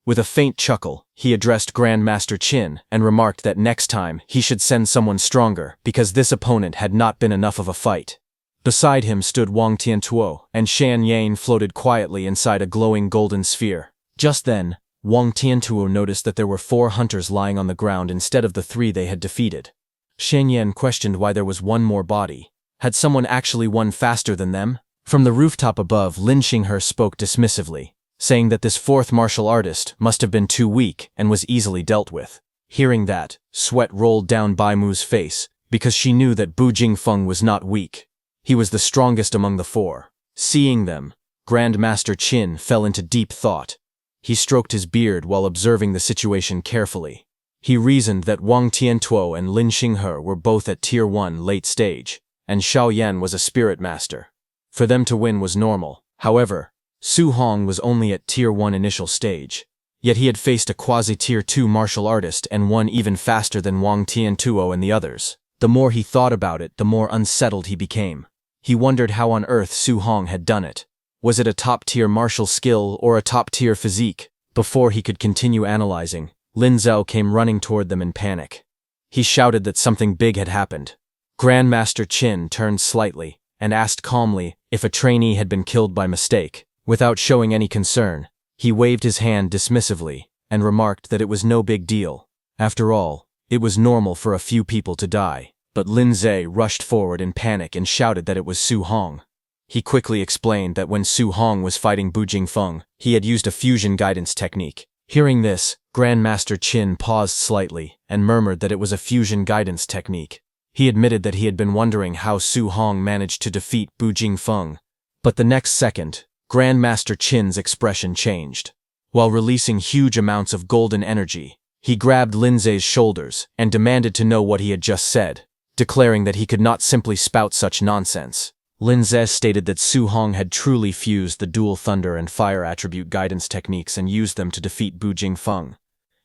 With a faint chuckle, he addressed Grandmaster Qin and remarked that next time he should send someone stronger because this opponent had not been enough of a fight. Beside him stood Wang Tiantuo, and Shan Yan floated quietly inside a glowing golden sphere. Just then, Wang Tiantuo noticed that there were 4 hunters lying on the ground instead of the 3 they had defeated. Shan Yan questioned why there was 1 more body. Had someone actually won faster than them? From the rooftop above, Lin Xinghe spoke dismissively, saying that this 4th martial artist must have been too weak and was easily dealt with. Hearing that, sweat rolled down Bai Mu's face, because she knew that Bu Jingfeng was not weak. He was the strongest among the 4. Seeing them, Grandmaster Qin fell into deep thought. He stroked his beard while observing the situation carefully. He reasoned that Wang Tiantuo and Lin Xinghe were both at Tier 1 late stage, and Xiao Yan was a spirit master. For them to win was normal. However, Su Hong was only at Tier 1 initial stage. Yet he had faced a quasi-Tier 2 martial artist and won even faster than Wang Tiantuo and the others. The more he thought about it, the more unsettled he became. He wondered how on earth Su Hong had done it. Was it a top-tier martial skill or a top-tier physique? Before he could continue analyzing, Lin Zhao came running toward them in panic. He shouted that something big had happened. Grandmaster Qin turned slightly and asked calmly if a trainee had been killed by mistake. Without showing any concern, he waved his hand dismissively and remarked that it was no big deal. After all, it was normal for a few people to die. But Lin Zhao rushed forward in panic and shouted that it was Su Hong. He quickly explained that when Su Hong was fighting Bu Jingfeng, he had used a fusion guidance technique. Hearing this, Grandmaster Qin paused slightly and murmured that it was a fusion guidance technique. He admitted that he had been wondering how Su Hong managed to defeat Bu Jingfeng. But the next second, Grandmaster Qin's expression changed. While releasing huge amounts of golden energy, he grabbed Lin Zhau's shoulders and demanded to know what he had just said, declaring that he could not simply spout such nonsense. Lin Zhao stated that Su Hong had truly fused the dual thunder and fire attribute guidance techniques and used them to defeat Bu Jingfeng.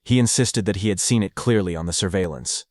He insisted that he had seen it clearly on the surveillance.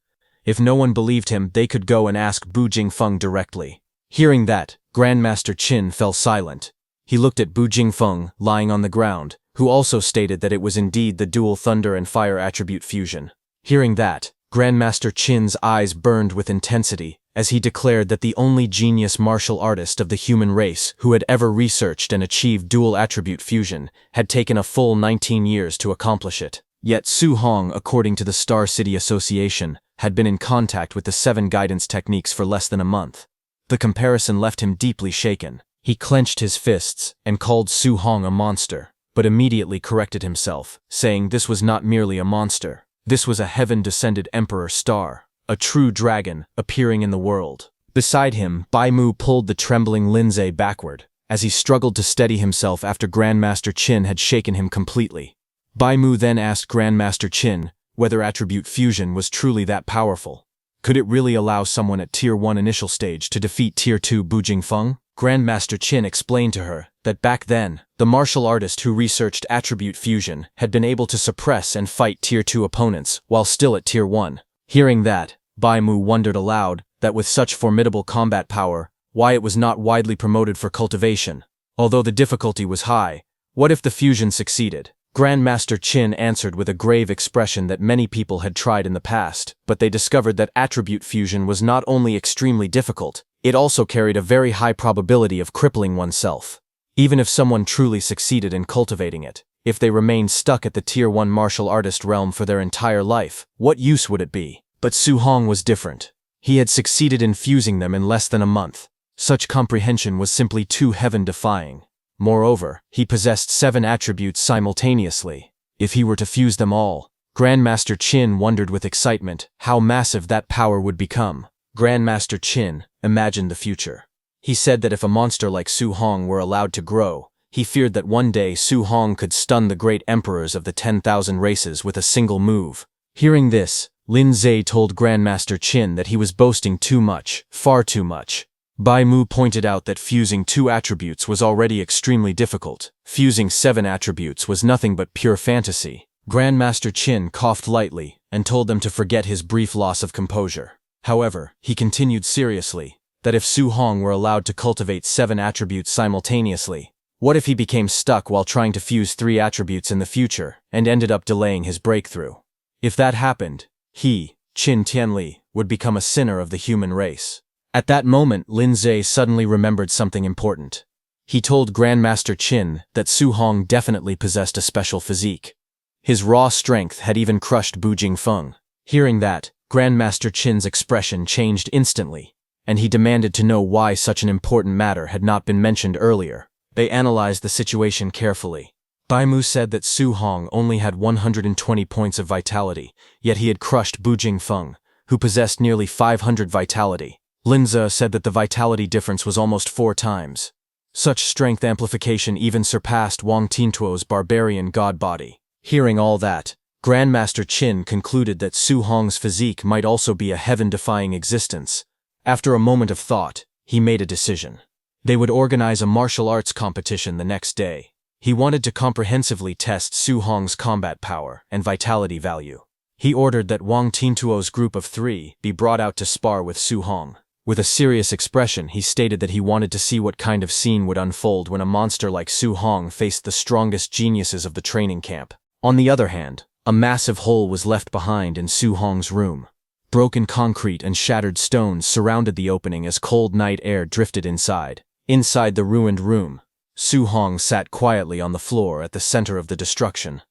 If no one believed him, they could go and ask Bu Jingfeng directly. Hearing that, Grandmaster Qin fell silent. He looked at Bu Jingfeng, lying on the ground, who also stated that it was indeed the dual thunder and fire attribute fusion. Hearing that, Grandmaster Qin's eyes burned with intensity as he declared that the only genius martial artist of the human race who had ever researched and achieved dual attribute fusion had taken a full 19 years to accomplish it. Yet Su Hong, according to the Star City Association, had been in contact with the 7 guidance techniques for less than a month. The comparison left him deeply shaken. He clenched his fists and called Su Hong a monster, but immediately corrected himself, saying this was not merely a monster. This was a heaven-descended Emperor Star, a true dragon appearing in the world. Beside him, Bai Mu pulled the trembling Lin Zhao backward, as he struggled to steady himself after Grandmaster Qin had shaken him completely. Bai Mu then asked Grandmaster Qin whether attribute fusion was truly that powerful. Could it really allow someone at Tier 1 initial stage to defeat Tier 2 Bu Jingfeng? Grandmaster Qin explained to her that back then, the martial artist who researched attribute fusion had been able to suppress and fight Tier 2 opponents while still at Tier 1. Hearing that, Bai Mu wondered aloud that with such formidable combat power, why it was not widely promoted for cultivation. Although the difficulty was high, what if the fusion succeeded? Grandmaster Qin answered with a grave expression that many people had tried in the past, but they discovered that attribute fusion was not only extremely difficult, it also carried a very high probability of crippling oneself. Even if someone truly succeeded in cultivating it, if they remained stuck at the Tier 1 martial artist realm for their entire life, what use would it be? But Su Hong was different. He had succeeded in fusing them in less than a month. Such comprehension was simply too heaven-defying. Moreover, he possessed 7 attributes simultaneously. If he were to fuse them all, Grandmaster Qin wondered with excitement how massive that power would become. Grandmaster Qin imagined the future. He said that if a monster like Su Hong were allowed to grow, he feared that one day Su Hong could stun the great emperors of the 10,000 races with a single move. Hearing this, Lin Zhao told Grandmaster Qin that he was boasting too much, far too much. Bai Mu pointed out that fusing 2 attributes was already extremely difficult. Fusing 7 attributes was nothing but pure fantasy. Grandmaster Qin coughed lightly and told them to forget his brief loss of composure. However, he continued seriously that if Su Hong were allowed to cultivate 7 attributes simultaneously, what if he became stuck while trying to fuse 3 attributes in the future and ended up delaying his breakthrough? If that happened, he, Qin Tianli, would become a sinner of the human race. At that moment, Lin Zhao suddenly remembered something important. He told Grandmaster Qin that Su Hong definitely possessed a special physique. His raw strength had even crushed Bu Jingfeng. Hearing that, Grandmaster Qin's expression changed instantly, and he demanded to know why such an important matter had not been mentioned earlier. They analyzed the situation carefully. Bai Mu said that Su Hong only had 120 points of vitality, yet he had crushed Bu Jingfeng, who possessed nearly 500 vitality. Lin Zhao said that the vitality difference was almost 4 times. Such strength amplification even surpassed Wang Tiantuo's barbarian god body. Hearing all that, Grandmaster Qin concluded that Su Hong's physique might also be a heaven-defying existence. After a moment of thought, he made a decision. They would organize a martial arts competition the next day. He wanted to comprehensively test Su Hong's combat power and vitality value. He ordered that Wang Tiantuo's group of 3 be brought out to spar with Su Hong. With a serious expression, he stated that he wanted to see what kind of scene would unfold when a monster like Su Hong faced the strongest geniuses of the training camp. On the other hand, a massive hole was left behind in Su Hong's room. Broken concrete and shattered stones surrounded the opening as cold night air drifted inside. Inside the ruined room, Su Hong sat quietly on the floor at the center of the destruction.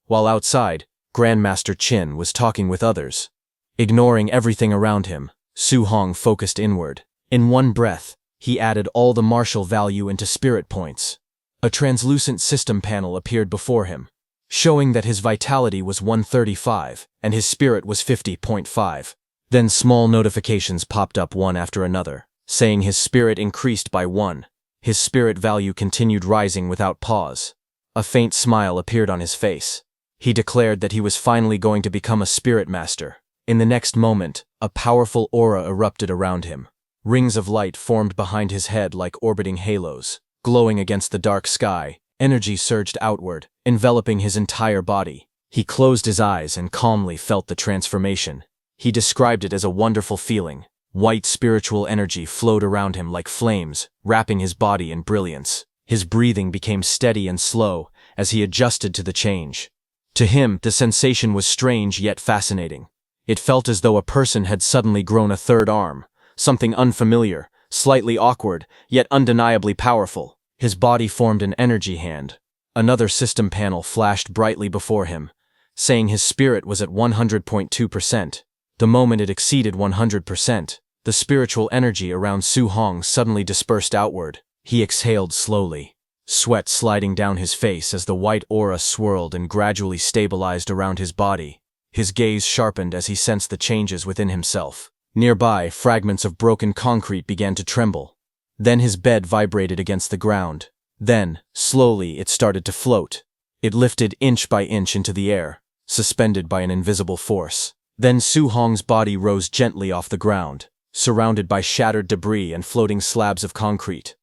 While outside, Grandmaster Qin was talking with others. Ignoring everything around him, Su Hong focused inward. In one breath, he added all the martial value into spirit points. A translucent system panel appeared before him, showing that his vitality was 135 and his spirit was 50.5. Then small notifications popped up one after another, saying his spirit increased by 1. His spirit value continued rising without pause. A faint smile appeared on his face. He declared that he was finally going to become a spirit master. In the next moment, a powerful aura erupted around him. Rings of light formed behind his head like orbiting halos. Glowing against the dark sky, energy surged outward, enveloping his entire body. He closed his eyes and calmly felt the transformation. He described it as a wonderful feeling. White spiritual energy flowed around him like flames, wrapping his body in brilliance. His breathing became steady and slow as he adjusted to the change. To him, the sensation was strange yet fascinating. It felt as though a person had suddenly grown a third arm, something unfamiliar, slightly awkward, yet undeniably powerful. His body formed an energy hand. Another system panel flashed brightly before him, saying his spirit was at 100.2%. The moment it exceeded 100%, the spiritual energy around Su Hong suddenly dispersed outward. He exhaled slowly, sweat sliding down his face as the white aura swirled and gradually stabilized around his body. His gaze sharpened as he sensed the changes within himself. Nearby, fragments of broken concrete began to tremble. Then his bed vibrated against the ground. Then, slowly, it started to float. It lifted inch by inch into the air, suspended by an invisible force. Then Su Hong's body rose gently off the ground, surrounded by shattered debris and floating slabs of concrete.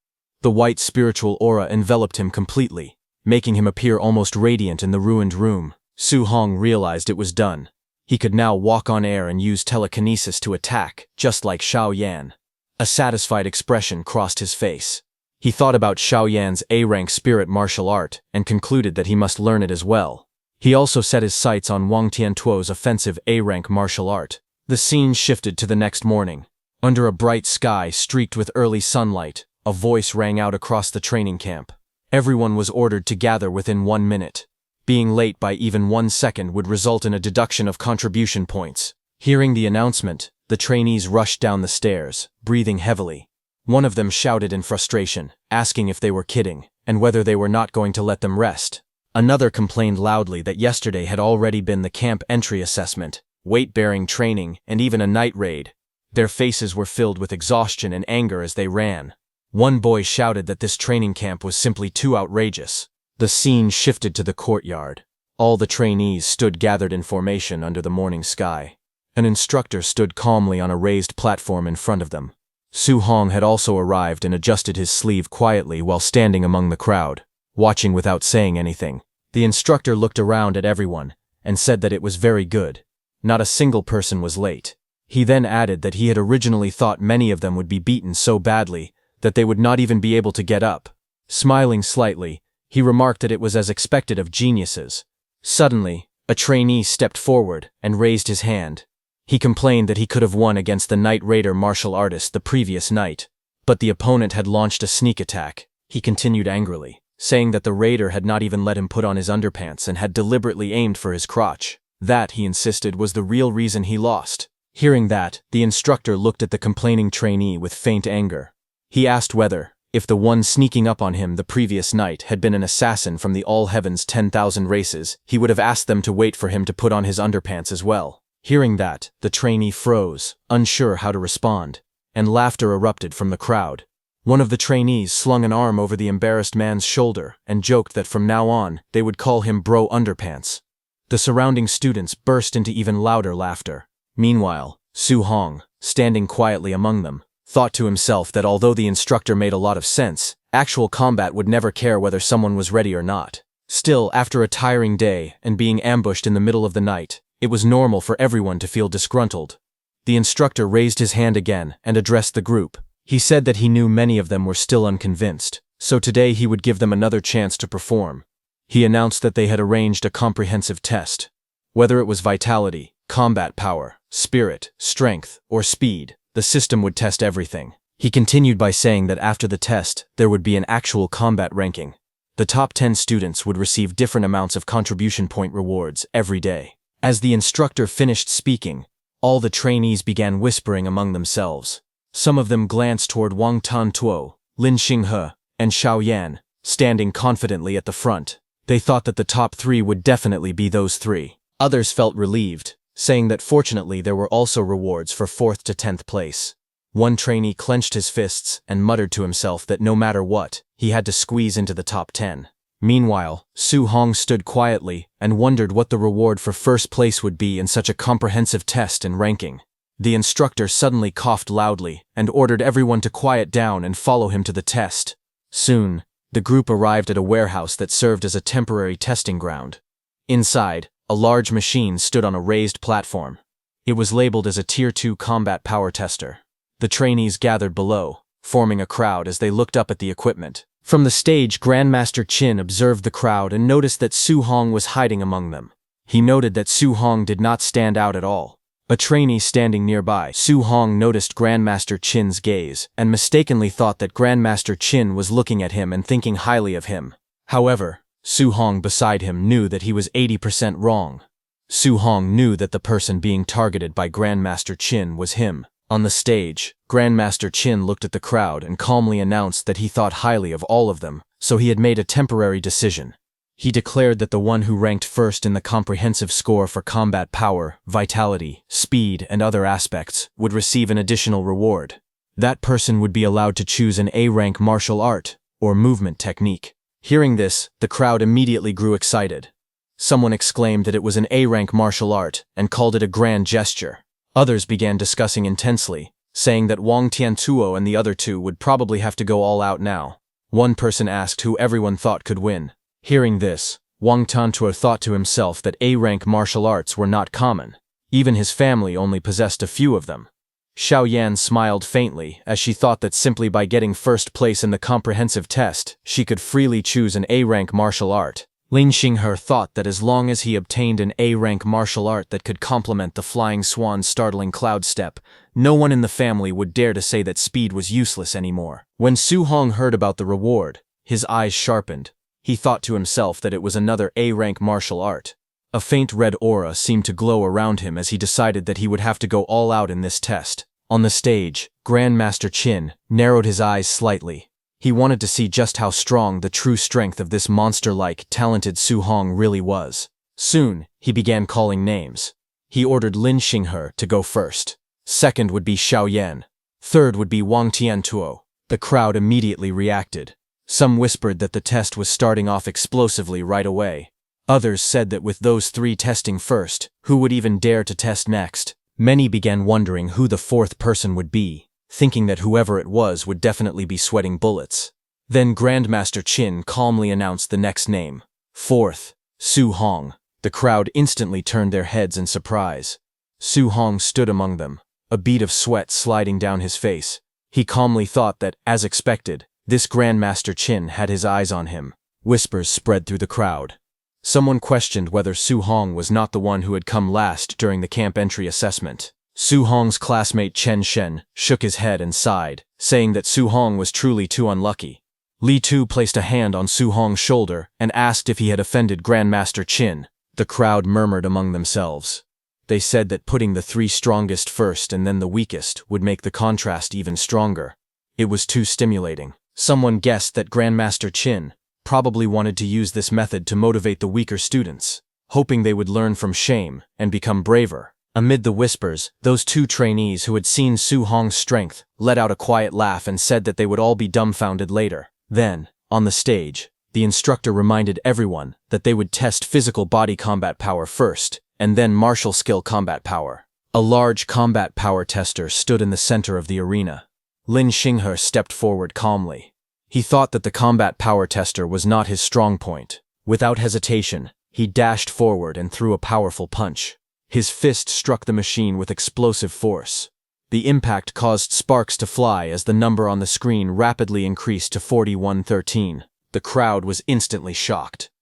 The white spiritual aura enveloped him completely, making him appear almost radiant in the ruined room. Su Hong realized it was done. He could now walk on air and use telekinesis to attack, just like Xiao Yan. A satisfied expression crossed his face. He thought about Xiao Yan's A-rank spirit martial art and concluded that he must learn it as well. He also set his sights on Wang Tiantuo's offensive A-rank martial art. The scene shifted to the next morning. Under a bright sky streaked with early sunlight, a voice rang out across the training camp. Everyone was ordered to gather within 1 minute. Being late by even 1 second would result in a deduction of contribution points. Hearing the announcement, the trainees rushed down the stairs, breathing heavily. One of them shouted in frustration, asking if they were kidding, and whether they were not going to let them rest. Another complained loudly that yesterday had already been the camp entry assessment, weight-bearing training, and even a night raid. Their faces were filled with exhaustion and anger as they ran. One boy shouted that this training camp was simply too outrageous. The scene shifted to the courtyard. All the trainees stood gathered in formation under the morning sky. An instructor stood calmly on a raised platform in front of them. Su Hong had also arrived and adjusted his sleeve quietly while standing among the crowd, watching without saying anything. The instructor looked around at everyone and said that it was very good. Not a single person was late. He then added that he had originally thought many of them would be beaten so badly that they would not even be able to get up. Smiling slightly, he remarked that it was as expected of geniuses. Suddenly, a trainee stepped forward and raised his hand. He complained that he could have won against the Night Raider martial artist the previous night, but the opponent had launched a sneak attack. He continued angrily, saying that the raider had not even let him put on his underpants and had deliberately aimed for his crotch. That, he insisted, was the real reason he lost. Hearing that, the instructor looked at the complaining trainee with faint anger. He asked whether, if the one sneaking up on him the previous night had been an assassin from the All Heaven's 10,000 races, he would have asked them to wait for him to put on his underpants as well. Hearing that, the trainee froze, unsure how to respond, and laughter erupted from the crowd. One of the trainees slung an arm over the embarrassed man's shoulder and joked that from now on, they would call him Bro Underpants. The surrounding students burst into even louder laughter. Meanwhile, Su Hong, standing quietly among them, thought to himself that although the instructor made a lot of sense, actual combat would never care whether someone was ready or not. Still, after a tiring day and being ambushed in the middle of the night, it was normal for everyone to feel disgruntled. The instructor raised his hand again and addressed the group. He said that he knew many of them were still unconvinced, so today he would give them another chance to perform. He announced that they had arranged a comprehensive test. Whether it was vitality, combat power, spirit, strength, or speed, the system would test everything. He continued by saying that after the test, there would be an actual combat ranking. The top 10 students would receive different amounts of contribution point rewards every day. As the instructor finished speaking, all the trainees began whispering among themselves. Some of them glanced toward Wang Tantuo, Lin Xinghe, and Xiao Yan, standing confidently at the front. They thought that the top 3 would definitely be those 3. Others felt relieved, saying that fortunately there were also rewards for 4th to 10th place. One trainee clenched his fists and muttered to himself that no matter what, he had to squeeze into the top 10. Meanwhile, Su Hong stood quietly and wondered what the reward for first place would be in such a comprehensive test and ranking. The instructor suddenly coughed loudly and ordered everyone to quiet down and follow him to the test. Soon, the group arrived at a warehouse that served as a temporary testing ground. Inside, a large machine stood on a raised platform. It was labeled as a Tier 2 combat power tester. The trainees gathered below, forming a crowd as they looked up at the equipment. From the stage, Grandmaster Qin observed the crowd and noticed that Su Hong was hiding among them. He noted that Su Hong did not stand out at all. A trainee standing nearby, Su Hong noticed Grandmaster Qin's gaze and mistakenly thought that Grandmaster Qin was looking at him and thinking highly of him. However, Su Hong beside him knew that he was 80% wrong. Su Hong knew that the person being targeted by Grandmaster Qin was him. On the stage, Grandmaster Qin looked at the crowd and calmly announced that he thought highly of all of them, so he had made a temporary decision. He declared that the one who ranked first in the comprehensive score for combat power, vitality, speed, and other aspects would receive an additional reward. That person would be allowed to choose an A-rank martial art or movement technique. Hearing this, the crowd immediately grew excited. Someone exclaimed that it was an A-rank martial art and called it a grand gesture. Others began discussing intensely, saying that Wang Tiantuo and the other 2 would probably have to go all out now. One person asked who everyone thought could win. Hearing this, Wang Tiantuo thought to himself that A-rank martial arts were not common. Even his family only possessed a few of them. Xiao Yan smiled faintly as she thought that simply by getting first place in the comprehensive test, she could freely choose an A-rank martial art. Lin Xinghe thought that as long as he obtained an A-rank martial art that could complement the Flying Swan's startling cloud step, no one in the family would dare to say that speed was useless anymore. When Su Hong heard about the reward, his eyes sharpened. He thought to himself that it was another A-rank martial art. A faint red aura seemed to glow around him as he decided that he would have to go all out in this test. On the stage, Grandmaster Qin narrowed his eyes slightly. He wanted to see just how strong the true strength of this monster-like, talented Su Hong really was. Soon, he began calling names. He ordered Lin Xinghe to go first. Second would be Xiao Yan. Third would be Wang Tiantuo. The crowd immediately reacted. Some whispered that the test was starting off explosively right away. Others said that with those 3 testing first, who would even dare to test next? Many began wondering who the 4th person would be, thinking that whoever it was would definitely be sweating bullets. Then Grandmaster Qin calmly announced the next name. 4th, Su Hong. The crowd instantly turned their heads in surprise. Su Hong stood among them, a bead of sweat sliding down his face. He calmly thought that, as expected, this Grandmaster Qin had his eyes on him. Whispers spread through the crowd. Someone questioned whether Su Hong was not the one who had come last during the camp entry assessment. Su Hong's classmate Chen Shen shook his head and sighed, saying that Su Hong was truly too unlucky. Li Tu placed a hand on Su Hong's shoulder and asked if he had offended Grandmaster Qin. The crowd murmured among themselves. They said that putting the 3 strongest first and then the weakest would make the contrast even stronger. It was too stimulating. Someone guessed that Grandmaster Qin probably wanted to use this method to motivate the weaker students, hoping they would learn from shame and become braver. Amid the whispers, those 2 trainees who had seen Su Hong's strength let out a quiet laugh and said that they would all be dumbfounded later. Then, on the stage, the instructor reminded everyone that they would test physical body combat power first, and then martial skill combat power. A large combat power tester stood in the center of the arena. Lin Xinghe stepped forward calmly. He thought that the combat power tester was not his strong point. Without hesitation, he dashed forward and threw a powerful punch. His fist struck the machine with explosive force. The impact caused sparks to fly as the number on the screen rapidly increased to 4113. The crowd was instantly shocked.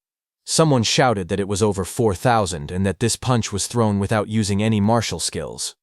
Someone shouted that it was over 4,000 and that this punch was thrown without using any martial skills.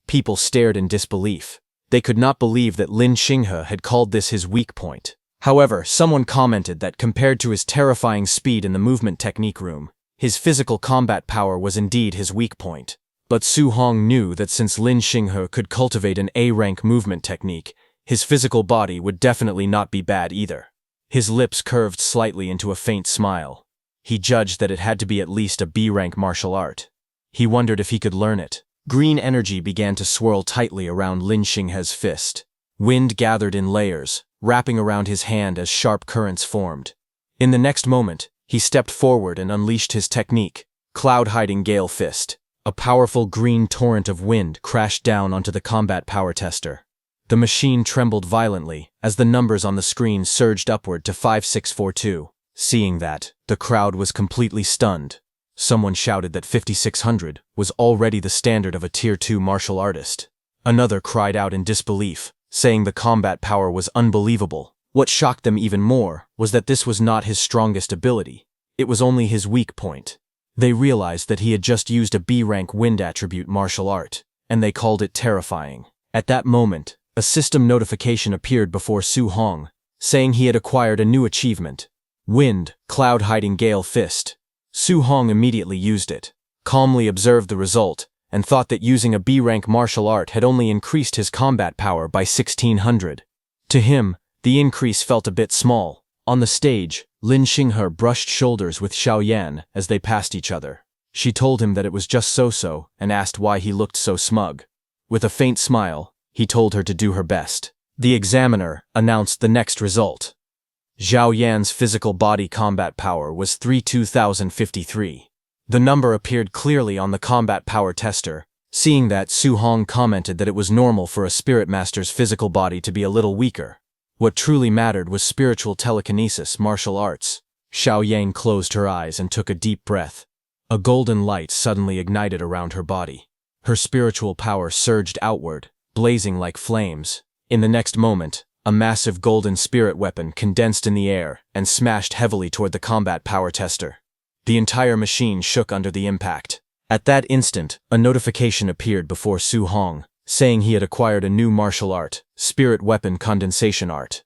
People stared in disbelief. They could not believe that Lin Xinghe had called this his weak point. However, someone commented that compared to his terrifying speed in the movement technique room, his physical combat power was indeed his weak point. But Su Hong knew that since Lin Xinghe could cultivate an A-rank movement technique, his physical body would definitely not be bad either. His lips curved slightly into a faint smile. He judged that it had to be at least a B-rank martial art. He wondered if he could learn it. Green energy began to swirl tightly around Lin Xinghe's fist. Wind gathered in layers, wrapping around his hand as sharp currents formed. In the next moment, he stepped forward and unleashed his technique, Cloud-Hiding Gale Fist. A powerful green torrent of wind crashed down onto the combat power tester. The machine trembled violently as the numbers on the screen surged upward to 5642. Seeing that, the crowd was completely stunned. Someone shouted that 5600 was already the standard of a Tier 2 martial artist. Another cried out in disbelief, saying the combat power was unbelievable. What shocked them even more was that this was not his strongest ability. It was only his weak point. They realized that he had just used a B-rank wind attribute martial art, and they called it terrifying. At that moment, a system notification appeared before Su Hong, saying he had acquired a new achievement. Wind, Cloud-Hiding Gale Fist. Su Hong immediately used it, calmly observed the result, and thought that using a B-rank martial art had only increased his combat power by 1600. To him, the increase felt a bit small. On the stage, Lin Xinghe brushed shoulders with Xiao Yan as they passed each other. She told him that it was just so-so and asked why he looked so smug. With a faint smile, he told her to do her best. The examiner announced the next result. Xiao Yan's physical body combat power was 32,053. The number appeared clearly on the combat power tester. Seeing that, Su Hong commented that it was normal for a spirit master's physical body to be a little weaker. What truly mattered was spiritual telekinesis, martial arts. Xiao Yan closed her eyes and took a deep breath. A golden light suddenly ignited around her body. Her spiritual power surged outward, blazing like flames. In the next moment, a massive golden spirit weapon condensed in the air and smashed heavily toward the combat power tester. The entire machine shook under the impact. At that instant, a notification appeared before Su Hong, saying he had acquired a new martial art, Spirit Weapon Condensation Art.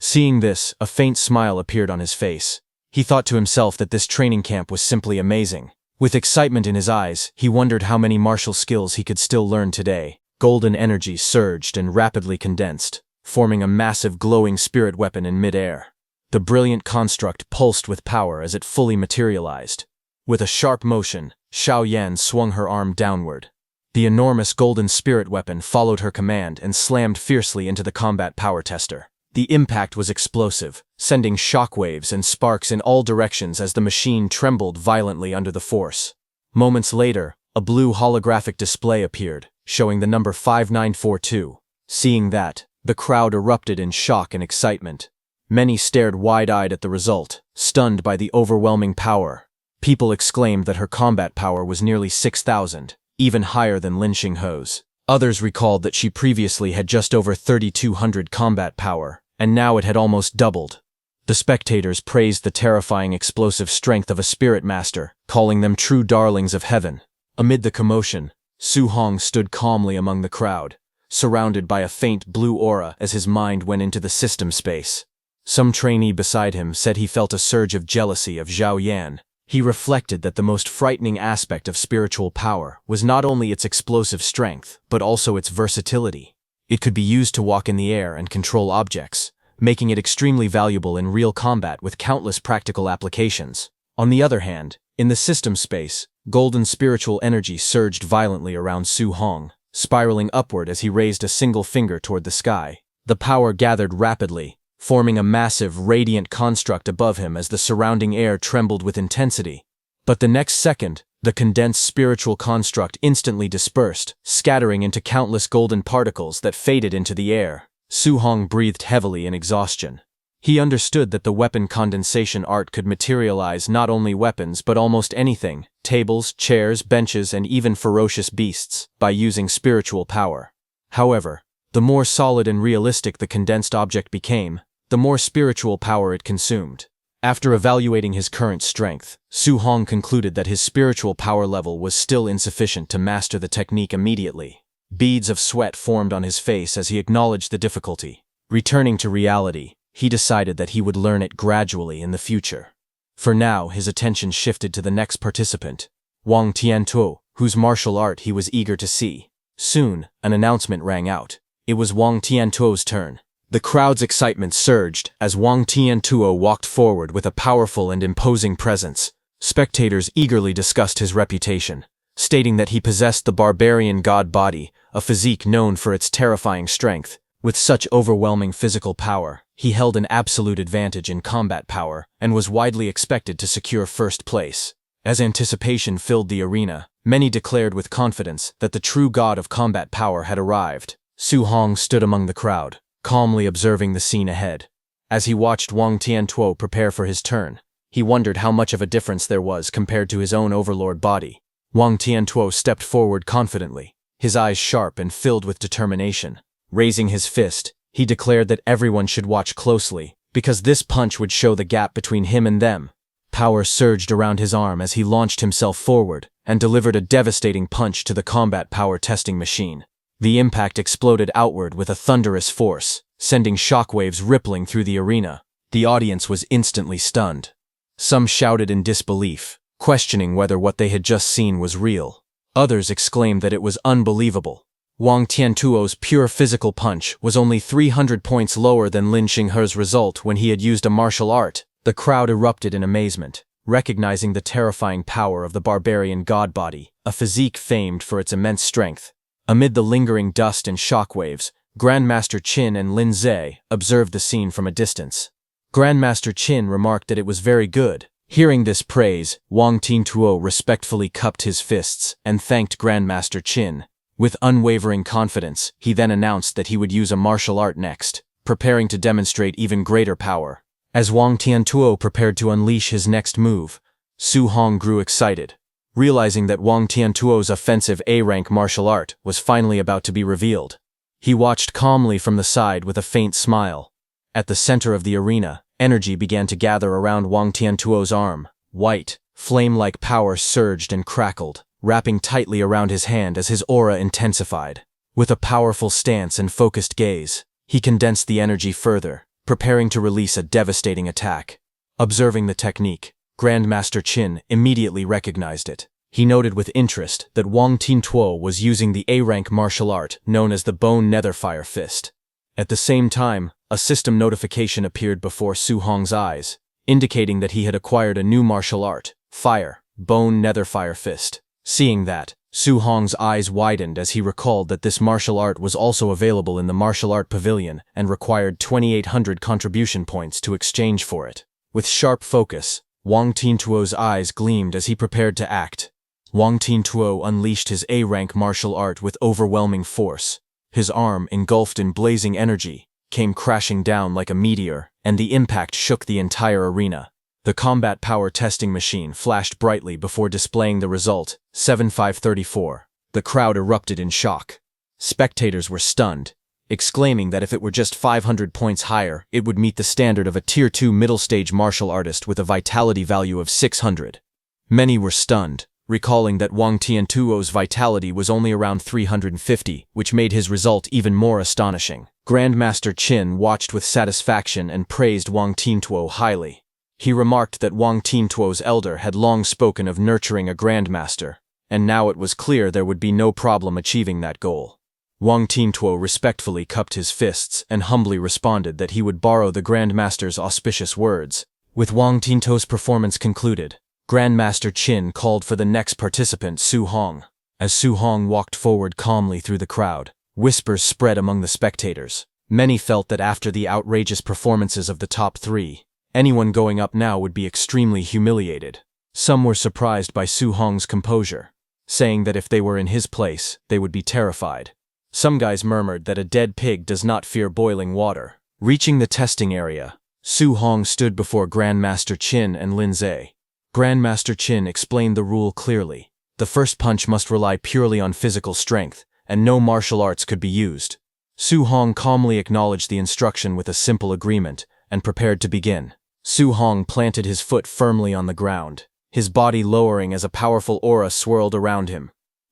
Seeing this, a faint smile appeared on his face. He thought to himself that this training camp was simply amazing. With excitement in his eyes, he wondered how many martial skills he could still learn today. Golden energy surged and rapidly condensed, forming a massive glowing spirit weapon in mid-air. The brilliant construct pulsed with power as it fully materialized. With a sharp motion, Xiao Yan swung her arm downward. The enormous golden spirit weapon followed her command and slammed fiercely into the combat power tester. The impact was explosive, sending shockwaves and sparks in all directions as the machine trembled violently under the force. Moments later, a blue holographic display appeared, showing the number 5942. Seeing that, the crowd erupted in shock and excitement. Many stared wide-eyed at the result, stunned by the overwhelming power. People exclaimed that her combat power was nearly 6,000. Even higher than Lin Xinghe's. Others recalled that she previously had just over 3,200 combat power, and now it had almost doubled. The spectators praised the terrifying explosive strength of a spirit master, calling them true darlings of heaven. Amid the commotion, Su Hong stood calmly among the crowd, surrounded by a faint blue aura as his mind went into the system space. Some trainee beside him said he felt a surge of jealousy of Xiao Yan. He reflected that the most frightening aspect of spiritual power was not only its explosive strength, but also its versatility. It could be used to walk in the air and control objects, making it extremely valuable in real combat with countless practical applications. On the other hand, in the system space, golden spiritual energy surged violently around Su Hong, spiraling upward as he raised a single finger toward the sky. The power gathered rapidly, forming a massive, radiant construct above him as the surrounding air trembled with intensity. But the next second, the condensed spiritual construct instantly dispersed, scattering into countless golden particles that faded into the air. Su Hong breathed heavily in exhaustion. He understood that the weapon condensation art could materialize not only weapons but almost anything, tables, chairs, benches, and even ferocious beasts, by using spiritual power. However, the more solid and realistic the condensed object became, the more spiritual power it consumed. After evaluating his current strength, Su Hong concluded that his spiritual power level was still insufficient to master the technique immediately. Beads of sweat formed on his face as he acknowledged the difficulty. Returning to reality, he decided that he would learn it gradually in the future. For now, his attention shifted to the next participant, Wang Tiantuo, whose martial art he was eager to see. Soon, an announcement rang out. It was Wang Tiantuo's turn. The crowd's excitement surged as Wang Tiantuo walked forward with a powerful and imposing presence. Spectators eagerly discussed his reputation, stating that he possessed the barbarian god body, a physique known for its terrifying strength. With such overwhelming physical power, he held an absolute advantage in combat power and was widely expected to secure first place. As anticipation filled the arena, many declared with confidence that the true god of combat power had arrived. Su Hong stood among the crowd, calmly observing the scene ahead. As he watched Wang Tiantuo prepare for his turn, he wondered how much of a difference there was compared to his own overlord body. Wang Tiantuo stepped forward confidently, his eyes sharp and filled with determination. Raising his fist, he declared that everyone should watch closely, because this punch would show the gap between him and them. Power surged around his arm as he launched himself forward and delivered a devastating punch to the combat power testing machine. The impact exploded outward with a thunderous force, sending shockwaves rippling through the arena. The audience was instantly stunned. Some shouted in disbelief, questioning whether what they had just seen was real. Others exclaimed that it was unbelievable. Wang Tiantuo's pure physical punch was only 300 points lower than Lin Xinghe's result when he had used a martial art. The crowd erupted in amazement, recognizing the terrifying power of the barbarian god body, a physique famed for its immense strength. Amid the lingering dust and shockwaves, Grandmaster Qin and Lin Ze observed the scene from a distance. Grandmaster Qin remarked that it was very good. Hearing this praise, Wang Tiantuo respectfully cupped his fists and thanked Grandmaster Qin. With unwavering confidence, he then announced that he would use a martial art next, preparing to demonstrate even greater power. As Wang Tiantuo prepared to unleash his next move, Su Hong grew excited, realizing that Wang Tiantuo's offensive A-rank martial art was finally about to be revealed. He watched calmly from the side with a faint smile. At the center of the arena, energy began to gather around Wang Tiantuo's arm. White, flame-like power surged and crackled, wrapping tightly around his hand as his aura intensified. With a powerful stance and focused gaze, he condensed the energy further, preparing to release a devastating attack. Observing the technique, Grandmaster Qin immediately recognized it. He noted with interest that Wang Tiantuo was using the A-rank martial art known as the Bone Netherfire Fist. At the same time, a system notification appeared before Su Hong's eyes, indicating that he had acquired a new martial art, Fire, Bone Netherfire Fist. Seeing that, Su Hong's eyes widened as he recalled that this martial art was also available in the martial art pavilion and required 2,800 contribution points to exchange for it. With sharp focus, Wang Tiantuo's eyes gleamed as he prepared to act. Wang Tiantuo unleashed his A-rank martial art with overwhelming force. His arm, engulfed in blazing energy, came crashing down like a meteor, and the impact shook the entire arena. The combat power testing machine flashed brightly before displaying the result, 7534. The crowd erupted in shock. Spectators were stunned, exclaiming that if it were just 500 points higher, it would meet the standard of a Tier 2 middle-stage martial artist with a vitality value of 600. Many were stunned, recalling that Wang Tiantuo's vitality was only around 350, which made his result even more astonishing. Grandmaster Qin watched with satisfaction and praised Wang Tiantuo highly. He remarked that Wang Tiantuo's elder had long spoken of nurturing a grandmaster, and now it was clear there would be no problem achieving that goal. Wang Tiantuo respectfully cupped his fists and humbly responded that he would borrow the grandmaster's auspicious words. With Wang Tiantuo's performance concluded, Grandmaster Qin called for the next participant, Su Hong. As Su Hong walked forward calmly through the crowd, whispers spread among the spectators. Many felt that after the outrageous performances of the top three, anyone going up now would be extremely humiliated. Some were surprised by Su Hong's composure, saying that if they were in his place, they would be terrified. Some guys murmured that a dead pig does not fear boiling water. Reaching the testing area, Su Hong stood before Grandmaster Qin and Lin Zhe. Grandmaster Qin explained the rule clearly. The first punch must rely purely on physical strength, and no martial arts could be used. Su Hong calmly acknowledged the instruction with a simple agreement, and prepared to begin. Su Hong planted his foot firmly on the ground, his body lowering as a powerful aura swirled around him.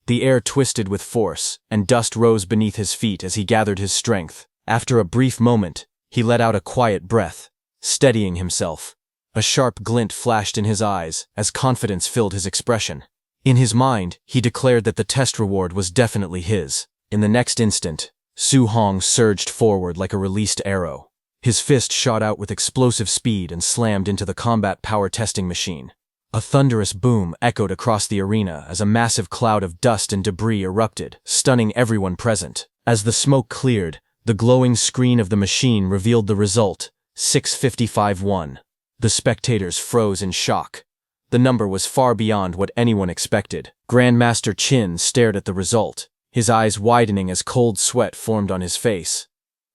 The air twisted with force, and dust rose beneath his feet as he gathered his strength. After a brief moment, he let out a quiet breath, steadying himself. A sharp glint flashed in his eyes as confidence filled his expression. In his mind, he declared that the test reward was definitely his. In the next instant, Su Hong surged forward like a released arrow. His fist shot out with explosive speed and slammed into the combat power testing machine. A thunderous boom echoed across the arena as a massive cloud of dust and debris erupted, stunning everyone present. As the smoke cleared, the glowing screen of the machine revealed the result, 655-1. The spectators froze in shock. The number was far beyond what anyone expected. Grandmaster Qin stared at the result, his eyes widening as cold sweat formed on his face.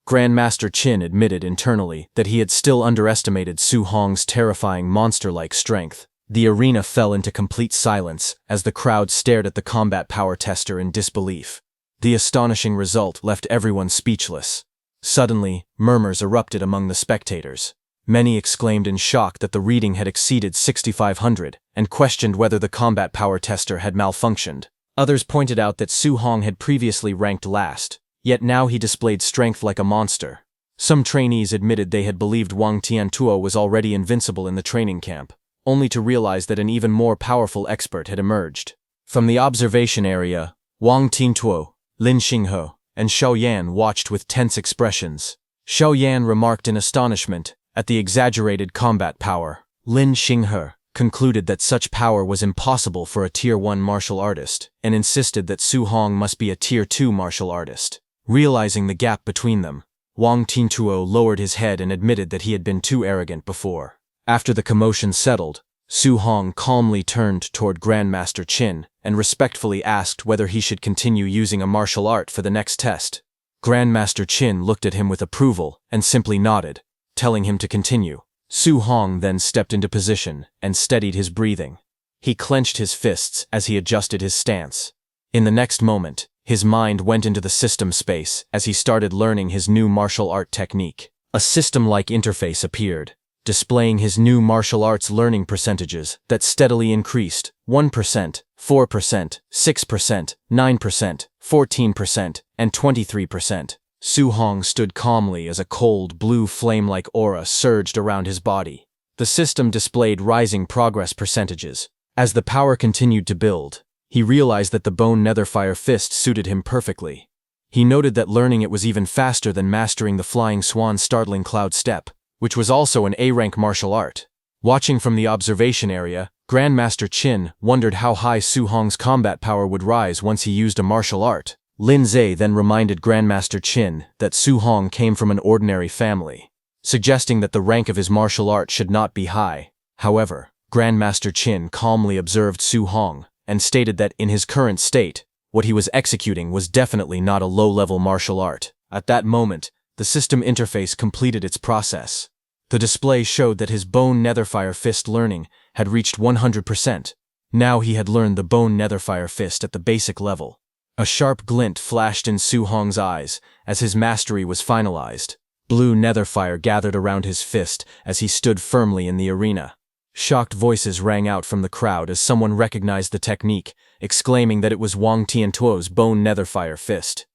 Grandmaster Qin admitted internally that he had still underestimated Su Hong's terrifying monster-like strength. The arena fell into complete silence as the crowd stared at the combat power tester in disbelief. The astonishing result left everyone speechless. Suddenly, murmurs erupted among the spectators. Many exclaimed in shock that the reading had exceeded 6,500 and questioned whether the combat power tester had malfunctioned. Others pointed out that Su Hong had previously ranked last, yet now he displayed strength like a monster. Some trainees admitted they had believed Wang Tiantuo was already invincible in the training camp, only to realize that an even more powerful expert had emerged. From the observation area, Wang Tiantuo, Lin Xinghe, and Xiao Yan watched with tense expressions. Xiao Yan remarked in astonishment at the exaggerated combat power. Lin Xinghe concluded that such power was impossible for a Tier 1 martial artist, and insisted that Su Hong must be a Tier 2 martial artist. Realizing the gap between them, Wang Tiantuo lowered his head and admitted that he had been too arrogant before. After the commotion settled, Su Hong calmly turned toward Grandmaster Qin and respectfully asked whether he should continue using a martial art for the next test. Grandmaster Qin looked at him with approval and simply nodded, telling him to continue. Su Hong then stepped into position and steadied his breathing. He clenched his fists as he adjusted his stance. In the next moment, his mind went into the system space as he started learning his new martial art technique. A system-like interface appeared, displaying his new martial arts learning percentages that steadily increased: 1%, 4%, 6%, 9%, 14%, and 23%. Su Hong stood calmly as a cold, blue flame-like aura surged around his body. The system displayed rising progress percentages. As the power continued to build, he realized that the bone netherfire fist suited him perfectly. He noted that learning it was even faster than mastering the flying swan startling cloud step, which was also an A-rank martial art. Watching from the observation area, Grandmaster Qin wondered how high Su Hong's combat power would rise once he used a martial art. Lin Zhe then reminded Grandmaster Qin that Su Hong came from an ordinary family, suggesting that the rank of his martial art should not be high. However, Grandmaster Qin calmly observed Su Hong and stated that in his current state, what he was executing was definitely not a low-level martial art. At that moment, the system interface completed its process. The display showed that his bone netherfire fist learning had reached 100%. Now he had learned the bone netherfire fist at the basic level. A sharp glint flashed in Su Hong's eyes as his mastery was finalized. Blue netherfire gathered around his fist as he stood firmly in the arena. Shocked voices rang out from the crowd as someone recognized the technique, exclaiming that it was Wang Tiantuo's bone netherfire fist.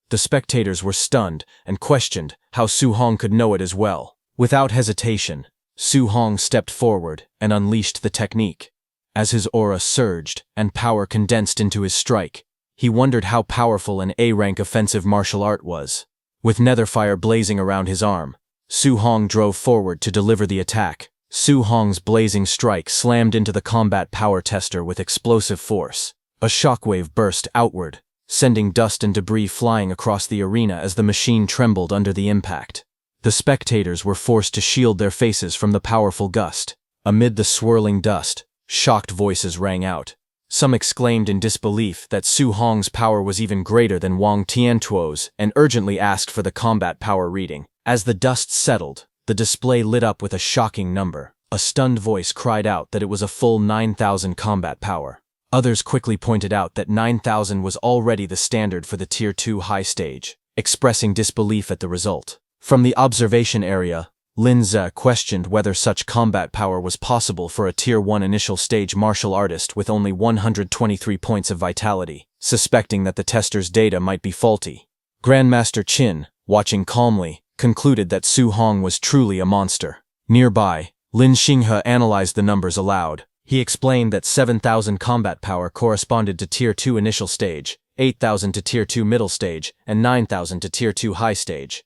The spectators were stunned and questioned how Su Hong could know it as well. Without hesitation, Su Hong stepped forward and unleashed the technique. As his aura surged and power condensed into his strike, he wondered how powerful an A-rank offensive martial art was. With netherfire blazing around his arm, Su Hong drove forward to deliver the attack. Su Hong's blazing strike slammed into the combat power tester with explosive force. A shockwave burst outward, sending dust and debris flying across the arena as the machine trembled under the impact. The spectators were forced to shield their faces from the powerful gust. Amid the swirling dust, shocked voices rang out. Some exclaimed in disbelief that Su Hong's power was even greater than Wang Tiantuo's and urgently asked for the combat power reading. As the dust settled, the display lit up with a shocking number. A stunned voice cried out that it was a full 9,000 combat power. Others quickly pointed out that 9,000 was already the standard for the Tier 2 high stage, expressing disbelief at the result. From the observation area, Lin Ze questioned whether such combat power was possible for a Tier 1 initial stage martial artist with only 123 points of vitality, suspecting that the tester's data might be faulty. Grandmaster Qin, watching calmly, concluded that Su Hong was truly a monster. Nearby, Lin Xinghe analyzed the numbers aloud. He explained that 7,000 combat power corresponded to Tier 2 initial stage, 8,000 to Tier 2 middle stage, and 9,000 to Tier 2 high stage.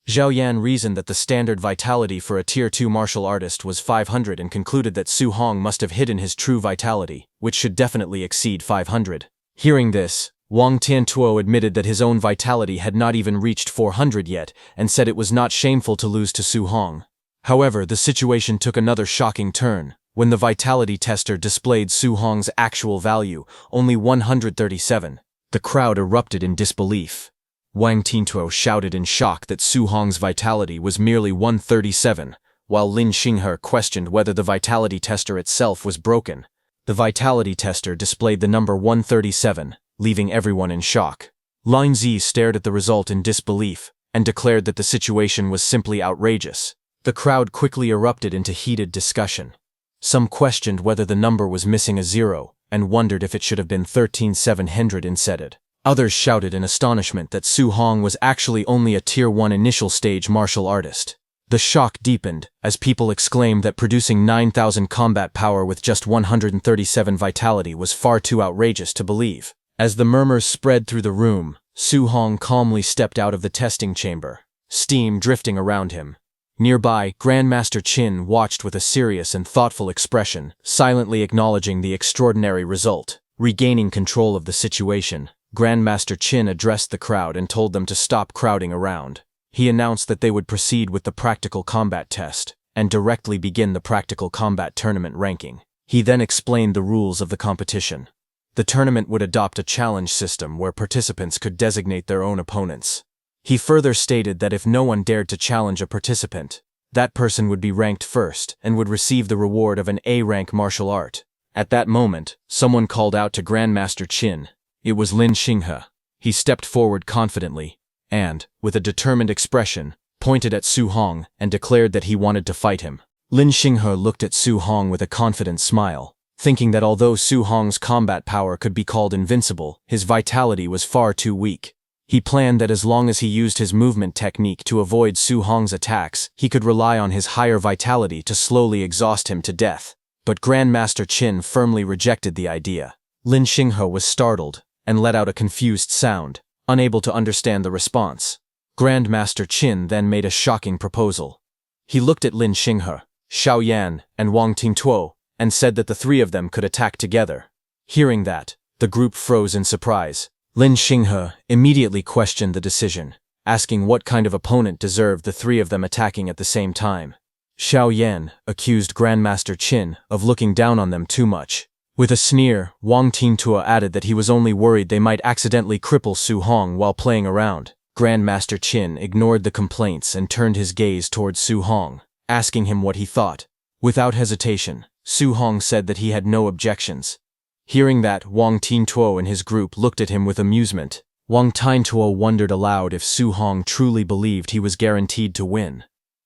Zhao Yan reasoned that the standard vitality for a Tier 2 martial artist was 500 and concluded that Su Hong must have hidden his true vitality, which should definitely exceed 500. Hearing this, Wang Tiantuo admitted that his own vitality had not even reached 400 yet and said it was not shameful to lose to Su Hong. However, the situation took another shocking turn. When the vitality tester displayed Su Hong's actual value, only 137, the crowd erupted in disbelief. Wang Tiantuo shouted in shock that Su Hong's vitality was merely 137, while Lin Xinghe questioned whether the vitality tester itself was broken. The vitality tester displayed the number 137, leaving everyone in shock. Lin Zi stared at the result in disbelief and declared that the situation was simply outrageous. The crowd quickly erupted into heated discussion. Some questioned whether the number was missing a zero and wondered if it should have been 13,700 instead. Others shouted in astonishment that Su Hong was actually only a Tier 1 initial stage martial artist. The shock deepened as people exclaimed that producing 9,000 combat power with just 137 vitality was far too outrageous to believe. As the murmurs spread through the room, Su Hong calmly stepped out of the testing chamber, steam drifting around him. Nearby, Grandmaster Qin watched with a serious and thoughtful expression, silently acknowledging the extraordinary result. Regaining control of the situation, Grandmaster Qin addressed the crowd and told them to stop crowding around. He announced that they would proceed with the practical combat test and directly begin the practical combat tournament ranking. He then explained the rules of the competition. The tournament would adopt a challenge system where participants could designate their own opponents. He further stated that if no one dared to challenge a participant, that person would be ranked first and would receive the reward of an A-rank martial art. At that moment, someone called out to Grandmaster Qin. It was Lin Xinghe. He stepped forward confidently and, with a determined expression, pointed at Su Hong and declared that he wanted to fight him. Lin Xinghe looked at Su Hong with a confident smile, thinking that although Su Hong's combat power could be called invincible, his vitality was far too weak. He planned that as long as he used his movement technique to avoid Su Hong's attacks, he could rely on his higher vitality to slowly exhaust him to death. But Grandmaster Qin firmly rejected the idea. Lin Xinghe was startled and let out a confused sound, unable to understand the response. Grandmaster Qin then made a shocking proposal. He looked at Lin Xinghe, Zhao Yan, and Wang Tiantuo, and said that the three of them could attack together. Hearing that, the group froze in surprise. Lin Xinghe immediately questioned the decision, asking what kind of opponent deserved the three of them attacking at the same time. Zhao Yan accused Grandmaster Qin of looking down on them too much. With a sneer, Wang Tiantuo added that he was only worried they might accidentally cripple Su Hong while playing around. Grandmaster Qin ignored the complaints and turned his gaze towards Su Hong, asking him what he thought. Without hesitation, Su Hong said that he had no objections. Hearing that, Wang Tiantuo and his group looked at him with amusement. Wang Tiantuo wondered aloud if Su Hong truly believed he was guaranteed to win.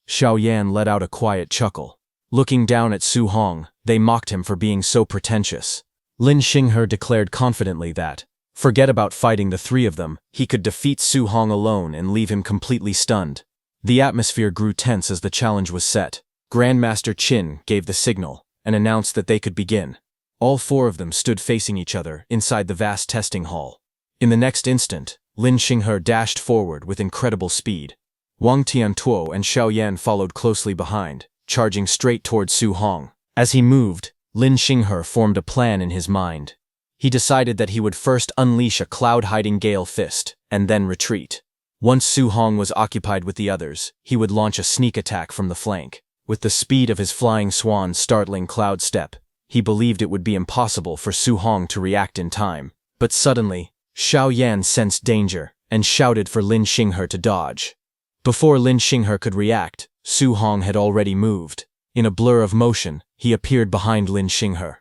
Zhao Yan let out a quiet chuckle. Looking down at Su Hong, they mocked him for being so pretentious. Lin Xinghe declared confidently that, forget about fighting the three of them, he could defeat Su Hong alone and leave him completely stunned. The atmosphere grew tense as the challenge was set. Grandmaster Qin gave the signal and announced that they could begin. All four of them stood facing each other inside the vast testing hall. In the next instant, Lin Xinghe dashed forward with incredible speed. Wang Tiantuo and Zhao Yan followed closely behind, charging straight towards Su Hong. As he moved, Lin Xinghe formed a plan in his mind. He decided that he would first unleash a cloud-hiding gale fist, and then retreat. Once Su Hong was occupied with the others, he would launch a sneak attack from the flank. With the speed of his flying swan startling Cloud Step, he believed it would be impossible for Su Hong to react in time. But suddenly, Xiao Yan sensed danger and shouted for Lin Xinghe to dodge. Before Lin Xinghe could react, Su Hong had already moved. In a blur of motion, he appeared behind Lin Xinghe.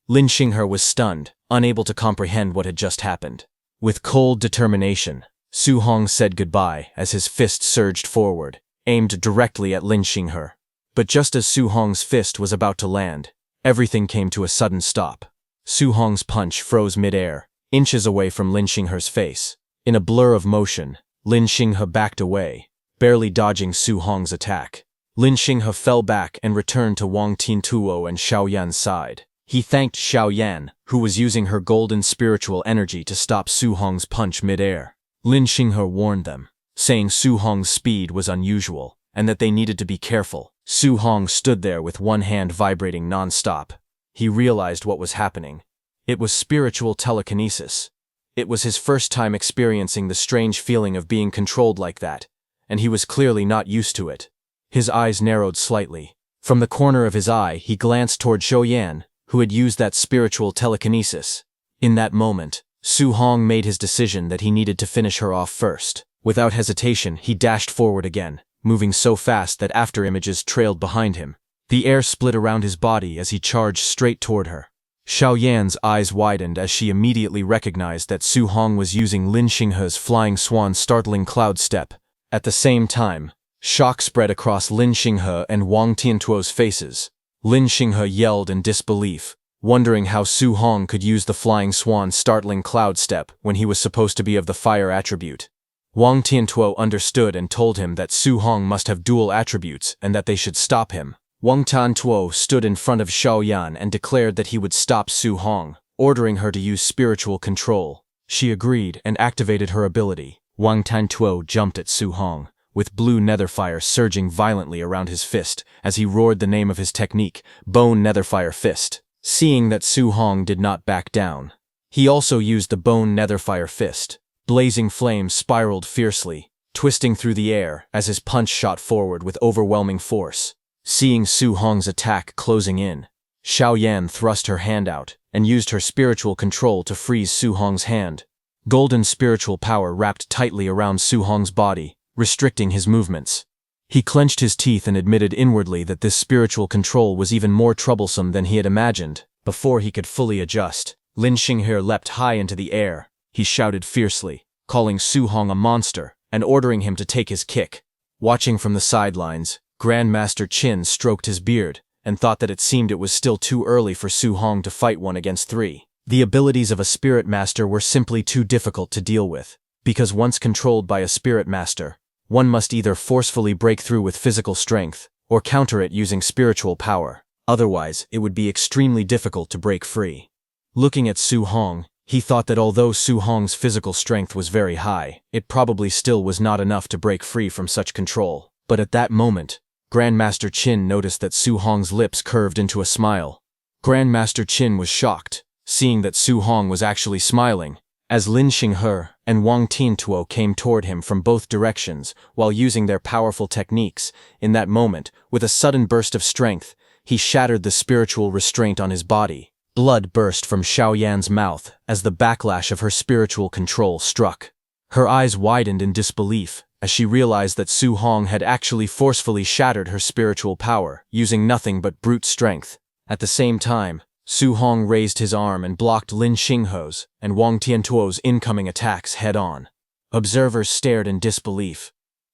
Lin Xinghe was stunned, unable to comprehend what had just happened. With cold determination, Su Hong said goodbye as his fist surged forward, aimed directly at Lin Xinghe. But just as Su Hong's fist was about to land, everything came to a sudden stop. Su Hong's punch froze mid-air, inches away from Lin Xinghe's face. In a blur of motion, Lin Xinghe backed away, barely dodging Su Hong's attack. Lin Xinghe fell back and returned to Wang Tiantuo and Xiao Yan's side. He thanked Xiao Yan, who was using her golden spiritual energy to stop Su Hong's punch mid-air. Lin Xinghe warned them, saying Su Hong's speed was unusual and that they needed to be careful. Su Hong stood there with one hand vibrating non-stop. He realized what was happening. It was spiritual telekinesis. It was his first time experiencing the strange feeling of being controlled like that, and he was clearly not used to it. His eyes narrowed slightly. From the corner of his eye, he glanced toward Xiao Yan, who had used that spiritual telekinesis. In that moment, Su Hong made his decision that he needed to finish her off first. Without hesitation, he dashed forward again, moving so fast that afterimages trailed behind him. The air split around his body as he charged straight toward her. Xiao Yan's eyes widened as she immediately recognized that Su Hong was using Lin Xinghe's flying swan startling cloud step. At the same time, shock spread across Lin Xinghe and Wang Tiantuo's faces. Lin Xinghe yelled in disbelief, wondering how Su Hong could use the flying swan startling cloud step when he was supposed to be of the fire attribute. Wang Tiantuo understood and told him that Su Hong must have dual attributes and that they should stop him. Wang Tiantuo stood in front of Xiao Yan and declared that he would stop Su Hong, ordering her to use spiritual control. She agreed and activated her ability. Wang Tiantuo jumped at Su Hong, with blue netherfire surging violently around his fist as he roared the name of his technique, Bone Netherfire Fist. Seeing that Su Hong did not back down, he also used the Bone Netherfire Fist. Blazing flames spiraled fiercely, twisting through the air as his punch shot forward with overwhelming force. Seeing Su Hong's attack closing in, Xiao Yan thrust her hand out and used her spiritual control to freeze Su Hong's hand. Golden spiritual power wrapped tightly around Su Hong's body, restricting his movements. He clenched his teeth and admitted inwardly that this spiritual control was even more troublesome than he had imagined. Before he could fully adjust, Lin Xinghe leapt high into the air. He shouted fiercely, calling Su Hong a monster and ordering him to take his kick. Watching from the sidelines, Grandmaster Qin stroked his beard and thought that it seemed it was still too early for Su Hong to fight 1 against 3. The abilities of a spirit master were simply too difficult to deal with, because once controlled by a spirit master, one must either forcefully break through with physical strength or counter it using spiritual power. Otherwise, it would be extremely difficult to break free. Looking at Su Hong, he thought that although Su Hong's physical strength was very high, it probably still was not enough to break free from such control. But at that moment, Grandmaster Qin noticed that Su Hong's lips curved into a smile. Grandmaster Qin was shocked, seeing that Su Hong was actually smiling, as Lin Xinghe and Wang Tiantuo came toward him from both directions while using their powerful techniques. In that moment, with a sudden burst of strength, he shattered the spiritual restraint on his body. Blood burst from Xiao Yan's mouth as the backlash of her spiritual control struck. Her eyes widened in disbelief as she realized that Su Hong had actually forcefully shattered her spiritual power, using nothing but brute strength. At the same time, Su Hong raised his arm and blocked Lin Xinghe's and Wang Tiantuo's incoming attacks head-on. Observers stared in disbelief.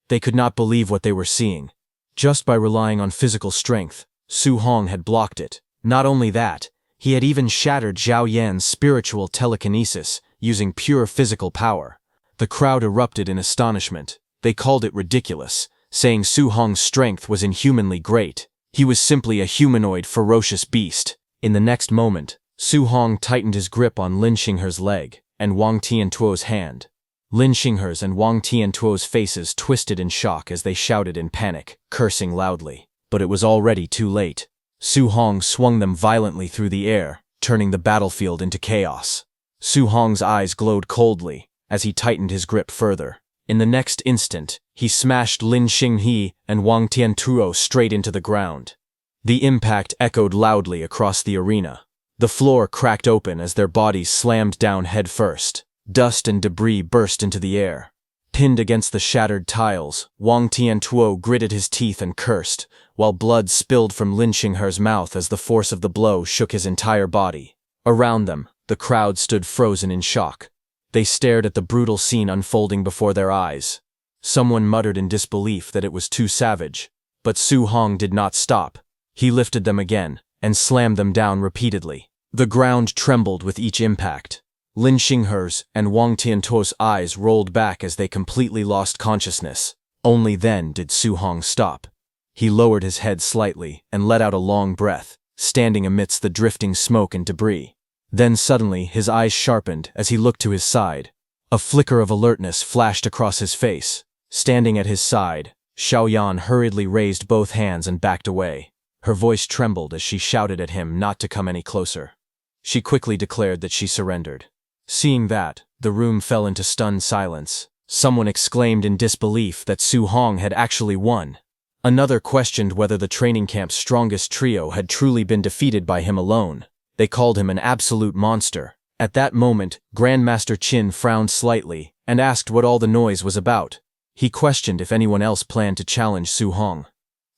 They could not believe what they were seeing. Just by relying on physical strength, Su Hong had blocked it. Not only that, he had even shattered Xiao Yan's spiritual telekinesis using pure physical power. The crowd erupted in astonishment. They called it ridiculous, saying Su Hong's strength was inhumanly great. He was simply a humanoid, ferocious beast. In the next moment, Su Hong tightened his grip on Lin Xinghe's leg and Wang Tiantuo's hand. Lin Xinghe's and Wang Tiantuo's faces twisted in shock as they shouted in panic, cursing loudly. But it was already too late. Su Hong swung them violently through the air, turning the battlefield into chaos. Su Hong's eyes glowed coldly as he tightened his grip further. In the next instant, he smashed Lin Xinghe and Wang Tiantuo straight into the ground. The impact echoed loudly across the arena. The floor cracked open as their bodies slammed down headfirst. Dust and debris burst into the air. Pinned against the shattered tiles, Wang Tiantuo gritted his teeth and cursed, while blood spilled from Lin Xinghe's mouth as the force of the blow shook his entire body. Around them, the crowd stood frozen in shock. They stared at the brutal scene unfolding before their eyes. Someone muttered in disbelief that it was too savage, but Su Hong did not stop. He lifted them again and slammed them down repeatedly. The ground trembled with each impact. Lin Xinghe's and Wang Tiantuo's eyes rolled back as they completely lost consciousness. Only then did Su Hong stop. He lowered his head slightly and let out a long breath, standing amidst the drifting smoke and debris. Then suddenly his eyes sharpened as he looked to his side. A flicker of alertness flashed across his face. Standing at his side, Xiaoyan hurriedly raised both hands and backed away. Her voice trembled as she shouted at him not to come any closer. She quickly declared that she surrendered. Seeing that, the room fell into stunned silence. Someone exclaimed in disbelief that Su Hong had actually won. Another questioned whether the training camp's strongest trio had truly been defeated by him alone. They called him an absolute monster. At that moment, Grandmaster Qin frowned slightly and asked what all the noise was about. He questioned if anyone else planned to challenge Su Hong.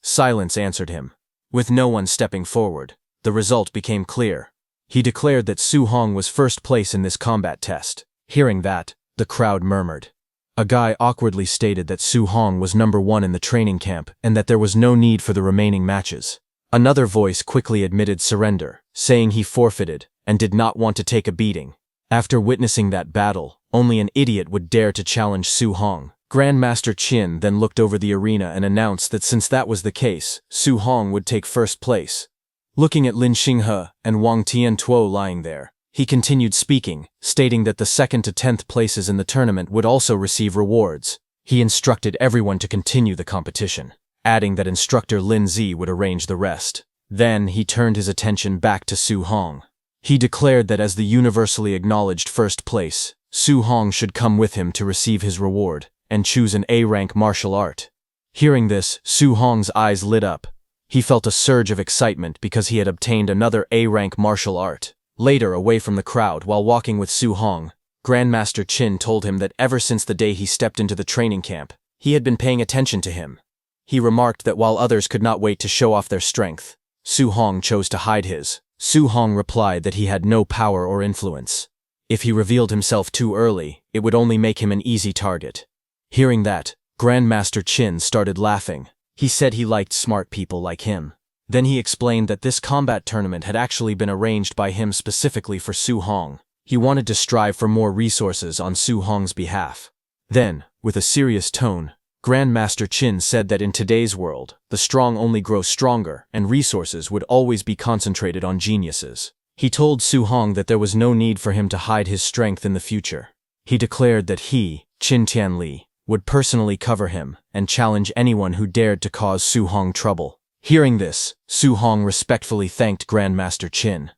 Silence answered him. With no one stepping forward, the result became clear. He declared that Su Hong was first place in this combat test. Hearing that, the crowd murmured. A guy awkwardly stated that Su Hong was number 1 in the training camp and that there was no need for the remaining matches. Another voice quickly admitted surrender, saying he forfeited and did not want to take a beating. After witnessing that battle, only an idiot would dare to challenge Su Hong. Grandmaster Qin then looked over the arena and announced that since that was the case, Su Hong would take first place. Looking at Lin Xinghe and Wang Tiantuo lying there, he continued speaking, stating that the 2nd to 10th places in the tournament would also receive rewards. He instructed everyone to continue the competition, adding that instructor Lin Zi would arrange the rest. Then he turned his attention back to Su Hong. He declared that as the universally acknowledged first place, Su Hong should come with him to receive his reward and choose an A-rank martial art. Hearing this, Su Hong's eyes lit up. He felt a surge of excitement because he had obtained another A-rank martial art. Later, away from the crowd, while walking with Su Hong, Grandmaster Qin told him that ever since the day he stepped into the training camp, he had been paying attention to him. He remarked that while others could not wait to show off their strength, Su Hong chose to hide his. Su Hong replied that he had no power or influence. If he revealed himself too early, it would only make him an easy target. Hearing that, Grandmaster Qin started laughing. He said he liked smart people like him. Then he explained that this combat tournament had actually been arranged by him specifically for Su Hong. He wanted to strive for more resources on Su Hong's behalf. Then, with a serious tone, Grandmaster Qin said that in today's world, the strong only grow stronger and resources would always be concentrated on geniuses. He told Su Hong that there was no need for him to hide his strength in the future. He declared that he, Qin Tianli, would personally cover him and challenge anyone who dared to cause Su Hong trouble. Hearing this, Su Hong respectfully thanked Grandmaster Qin.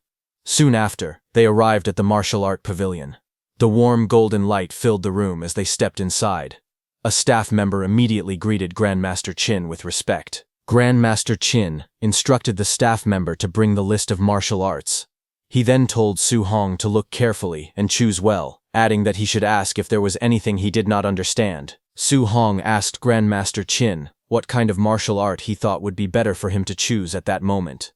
Soon after, they arrived at the martial art pavilion. The warm golden light filled the room as they stepped inside. A staff member immediately greeted Grandmaster Qin with respect. Grandmaster Qin instructed the staff member to bring the list of martial arts. He then told Su Hong to look carefully and choose well, adding that he should ask if there was anything he did not understand. Su Hong asked Grandmaster Qin what kind of martial art he thought would be better for him to choose at that moment.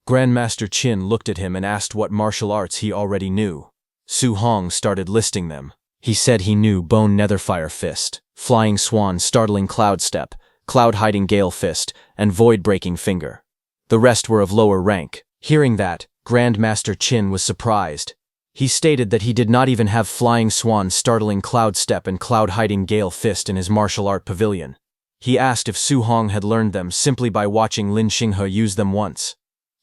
Grandmaster Qin looked at him and asked what martial arts he already knew. Su Hong started listing them. He said he knew Bone Netherfire Fist, Flying Swan Startling Cloud Step, Cloud Hiding Gale Fist, and Void Breaking Finger. The rest were of lower rank. Hearing that, Grandmaster Qin was surprised. He stated that he did not even have Flying Swan Startling Cloud Step and Cloud Hiding Gale Fist in his martial art pavilion. He asked if Su Hong had learned them simply by watching Lin Xinghe use them once.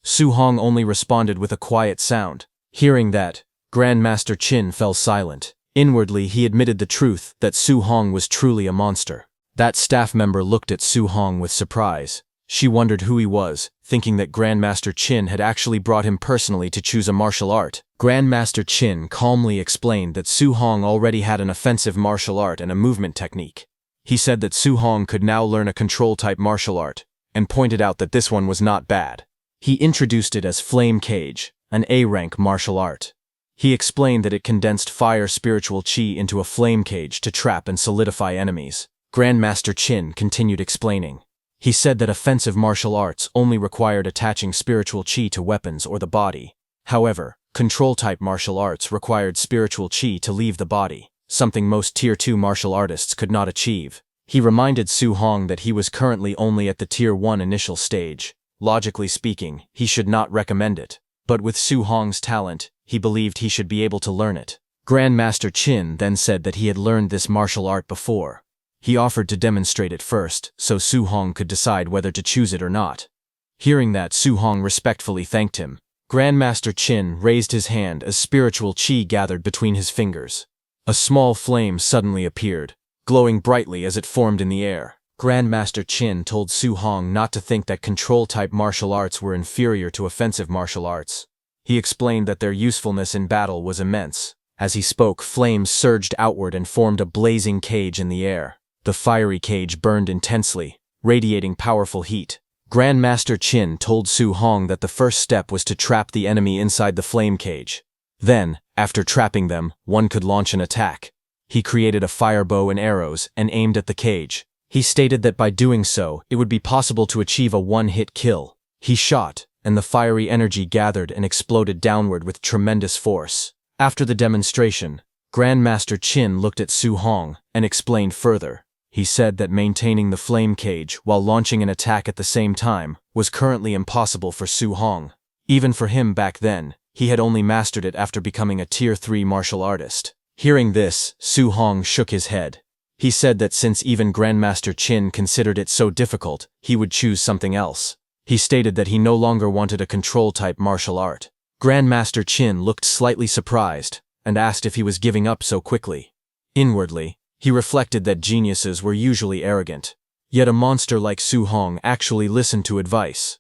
Su Hong only responded with a quiet sound. Hearing that, Grandmaster Qin fell silent. Inwardly, he admitted the truth that Su Hong was truly a monster. That staff member looked at Su Hong with surprise. She wondered who he was, thinking that Grandmaster Qin had actually brought him personally to choose a martial art. Grandmaster Qin calmly explained that Su Hong already had an offensive martial art and a movement technique. He said that Su Hong could now learn a control-type martial art, and pointed out that this one was not bad. He introduced it as Flame Cage, an A-rank martial art. He explained that it condensed fire spiritual chi into a flame cage to trap and solidify enemies. Grandmaster Qin continued explaining. He said that offensive martial arts only required attaching spiritual chi to weapons or the body. However, control-type martial arts required spiritual chi to leave the body, something most Tier 2 martial artists could not achieve. He reminded Su Hong that he was currently only at the Tier 1 initial stage. Logically speaking, he should not recommend it. But with Su Hong's talent, he believed he should be able to learn it. Grandmaster Qin then said that he had learned this martial art before. He offered to demonstrate it first, so Su Hong could decide whether to choose it or not. Hearing that, Su Hong respectfully thanked him. Grandmaster Qin raised his hand as spiritual chi gathered between his fingers. A small flame suddenly appeared, glowing brightly as it formed in the air. Grandmaster Qin told Su Hong not to think that control-type martial arts were inferior to offensive martial arts. He explained that their usefulness in battle was immense. As he spoke, flames surged outward and formed a blazing cage in the air. The fiery cage burned intensely, radiating powerful heat. Grandmaster Qin told Su Hong that the first step was to trap the enemy inside the flame cage. Then, after trapping them, one could launch an attack. He created a fire bow and arrows and aimed at the cage. He stated that by doing so, it would be possible to achieve a one-hit kill. He shot, and the fiery energy gathered and exploded downward with tremendous force. After the demonstration, Grandmaster Qin looked at Su Hong and explained further. He said that maintaining the flame cage while launching an attack at the same time was currently impossible for Su Hong. Even for him back then, he had only mastered it after becoming a Tier 3 martial artist. Hearing this, Su Hong shook his head. He said that since even Grandmaster Qin considered it so difficult, he would choose something else. He stated that he no longer wanted a control-type martial art. Grandmaster Qin looked slightly surprised and asked if he was giving up so quickly. Inwardly, he reflected that geniuses were usually arrogant. Yet a monster like Su Hong actually listened to advice.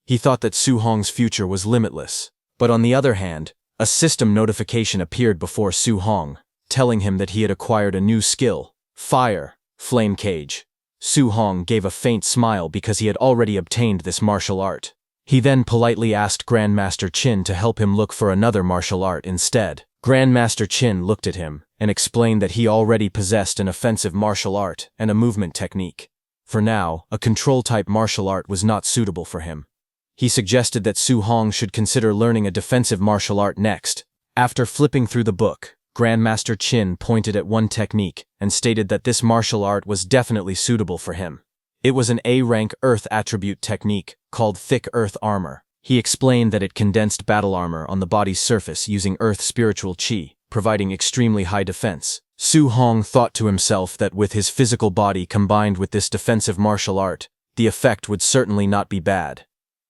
He thought that Su Hong's future was limitless. But on the other hand, a system notification appeared before Su Hong, telling him that he had acquired a new skill. Fire, flame cage. Su Hong gave a faint smile because he had already obtained this martial art. He then politely asked Grandmaster Qin to help him look for another martial art instead. Grandmaster Qin looked at him and explained that he already possessed an offensive martial art and a movement technique. For now, a control-type martial art was not suitable for him. He suggested that Su Hong should consider learning a defensive martial art next. After flipping through the book, Grandmaster Qin pointed at one technique and stated that this martial art was definitely suitable for him. It was an A-rank Earth attribute technique called Thick Earth Armor. He explained that it condensed battle armor on the body's surface using Earth spiritual chi, providing extremely high defense. Su Hong thought to himself that with his physical body combined with this defensive martial art, the effect would certainly not be bad.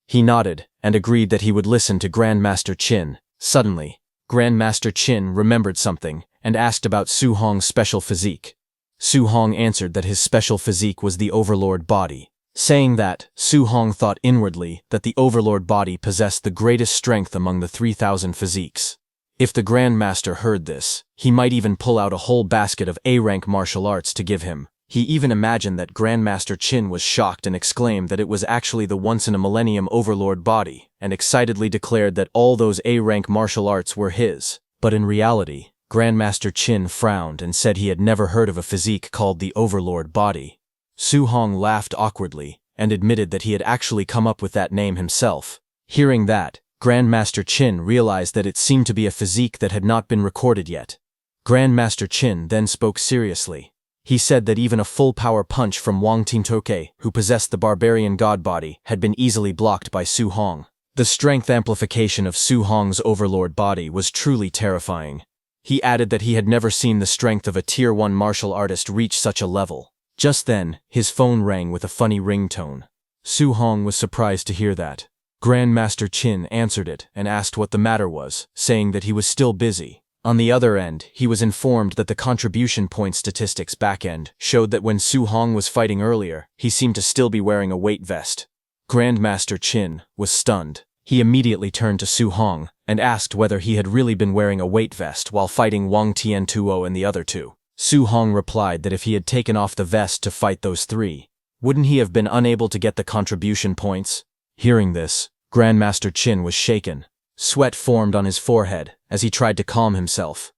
He nodded and agreed that he would listen to Grandmaster Qin. Suddenly, Grandmaster Qin remembered something and asked about Su Hong's special physique. Su Hong answered that his special physique was the Overlord body. Saying that, Su Hong thought inwardly that the Overlord body possessed the greatest strength among the 3,000 physiques. If the Grandmaster heard this, he might even pull out a whole basket of A-rank martial arts to give him. He even imagined that Grandmaster Qin was shocked and exclaimed that it was actually the once-in-a-millennium Overlord body, and excitedly declared that all those A-rank martial arts were his. But in reality, Grandmaster Qin frowned and said he had never heard of a physique called the Overlord body. Su Hong laughed awkwardly and admitted that he had actually come up with that name himself. Hearing that, Grandmaster Qin realized that it seemed to be a physique that had not been recorded yet. Grandmaster Qin then spoke seriously. He said that even a full-power punch from Wang Tintoke, who possessed the barbarian god body, had been easily blocked by Su Hong. The strength amplification of Su Hong's Overlord body was truly terrifying. He added that he had never seen the strength of a Tier 1 martial artist reach such a level. Just then, his phone rang with a funny ringtone. Su Hong was surprised to hear that. Grandmaster Qin answered it and asked what the matter was, saying that he was still busy. On the other end, he was informed that the contribution point statistics backend showed that when Su Hong was fighting earlier, he seemed to still be wearing a weight vest. Grandmaster Qin was stunned. He immediately turned to Su Hong and asked whether he had really been wearing a weight vest while fighting Wang Tiantuo and the other two. Su Hong replied that if he had taken off the vest to fight those three, wouldn't he have been unable to get the contribution points? Hearing this, Grandmaster Qin was shaken. Sweat formed on his forehead as he tried to calm himself.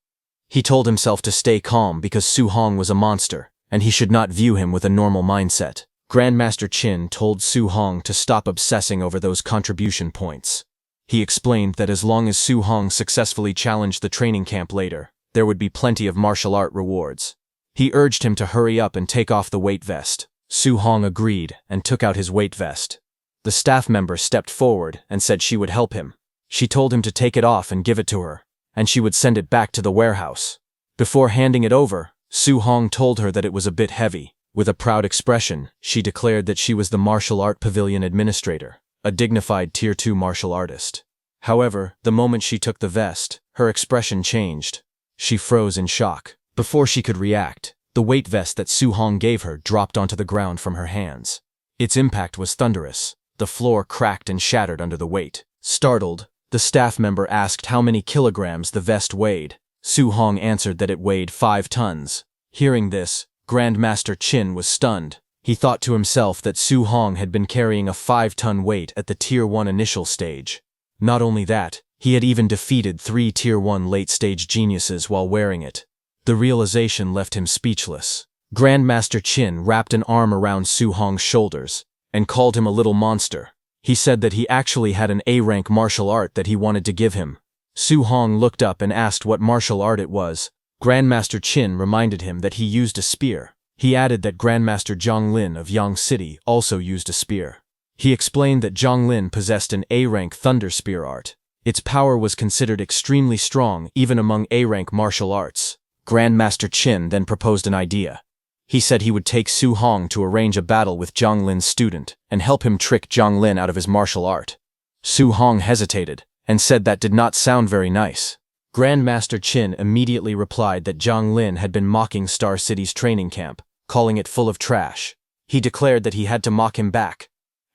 He told himself to stay calm because Su Hong was a monster, and he should not view him with a normal mindset. Grandmaster Qin told Su Hong to stop obsessing over those contribution points. He explained that as long as Su Hong successfully challenged the training camp later, there would be plenty of martial art rewards. He urged him to hurry up and take off the weight vest. Su Hong agreed and took out his weight vest. The staff member stepped forward and said she would help him. She told him to take it off and give it to her, and she would send it back to the warehouse. Before handing it over, Su Hong told her that it was a bit heavy. With a proud expression, she declared that she was the Martial Art Pavilion Administrator, a dignified Tier 2 martial artist. However, the moment she took the vest, her expression changed. She froze in shock. Before she could react, the weight vest that Su Hong gave her dropped onto the ground from her hands. Its impact was thunderous. The floor cracked and shattered under the weight. Startled, the staff member asked how many kilograms the vest weighed. Su Hong answered that it weighed 5 tons. Hearing this, Grandmaster Qin was stunned. He thought to himself that Su Hong had been carrying a 5-ton weight at the Tier 1 initial stage. Not only that, he had even defeated 3 Tier 1 late-stage geniuses while wearing it. The realization left him speechless. Grandmaster Qin wrapped an arm around Su Hong's shoulders and called him a little monster. He said that he actually had an A-rank martial art that he wanted to give him. Su Hong looked up and asked what martial art it was. Grandmaster Qin reminded him that he used a spear. He added that Grandmaster Zhang Lin of Yang City also used a spear. He explained that Zhang Lin possessed an A-rank thunder spear art. Its power was considered extremely strong even among A-rank martial arts. Grandmaster Qin then proposed an idea. He said he would take Su Hong to arrange a battle with Zhang Lin's student and help him trick Zhang Lin out of his martial art. Su Hong hesitated and said that did not sound very nice. Grandmaster Qin immediately replied that Zhang Lin had been mocking Star City's training camp, calling it full of trash. He declared that he had to mock him back.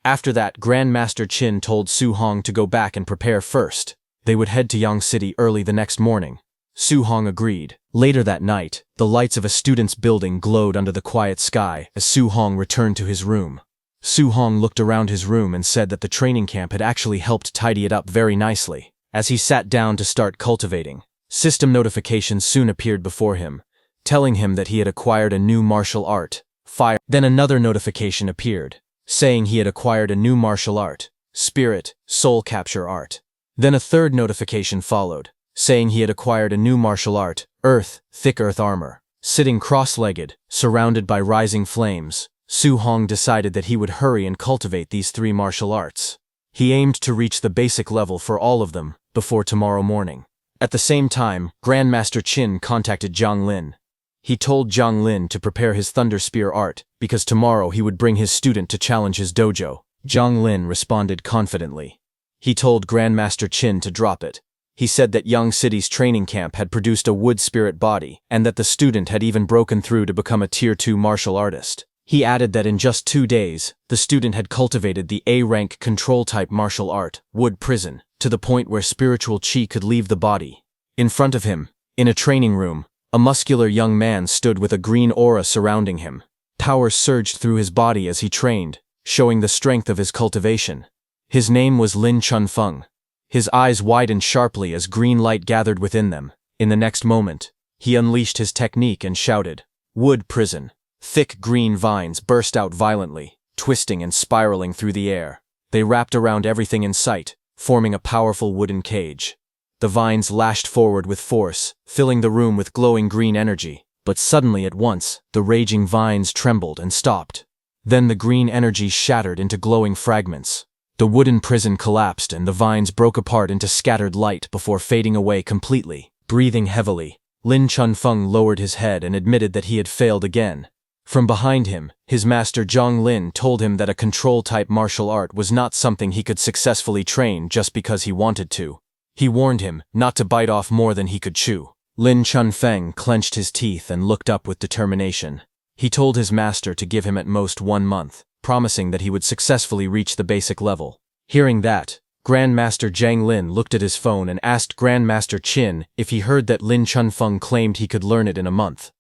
After that, Grandmaster Qin told Su Hong to go back and prepare first. They would head to Yang City early the next morning. Su Hong agreed. Later that night, the lights of a student's building glowed under the quiet sky as Su Hong returned to his room. Su Hong looked around his room and said that the training camp had actually helped tidy it up very nicely. As he sat down to start cultivating, system notifications soon appeared before him, telling him that he had acquired a new martial art, fire. Then another notification appeared, saying he had acquired a new martial art, spirit, soul capture art. Then a third notification followed, saying he had acquired a new martial art, earth, thick earth armor. Sitting cross-legged, surrounded by rising flames, Su Hong decided that he would hurry and cultivate these 3 martial arts. He aimed to reach the basic level for all of them before tomorrow morning. At the same time, Grandmaster Qin contacted Zhang Lin. He told Zhang Lin to prepare his Thunder Spear art because tomorrow he would bring his student to challenge his dojo. Zhang Lin responded confidently. He told Grandmaster Qin to drop it. He said that Yang City's training camp had produced a wood spirit body and that the student had even broken through to become a Tier 2 martial artist. He added that in just 2 days, the student had cultivated the A-rank control-type martial art, Wood Prison, to the point where spiritual chi could leave the body. In front of him, in a training room, a muscular young man stood with a green aura surrounding him. Power surged through his body as he trained, showing the strength of his cultivation. His name was Lin Chunfeng. His eyes widened sharply as green light gathered within them. In the next moment, he unleashed his technique and shouted, "Wood Prison." Thick green vines burst out violently, twisting and spiraling through the air. They wrapped around everything in sight, forming a powerful wooden cage. The vines lashed forward with force, filling the room with glowing green energy. But suddenly at once, the raging vines trembled and stopped. Then the green energy shattered into glowing fragments. The wooden prison collapsed and the vines broke apart into scattered light before fading away completely. Breathing heavily, Lin Chunfeng lowered his head and admitted that he had failed again. From behind him, his master Zhang Lin told him that a control-type martial art was not something he could successfully train just because he wanted to. He warned him not to bite off more than he could chew. Lin Chunfeng clenched his teeth and looked up with determination. He told his master to give him at most 1 month, promising that he would successfully reach the basic level. Hearing that, Grandmaster Zhang Lin looked at his phone and asked Grandmaster Qin if he heard that Lin Chunfeng claimed he could learn it in a month.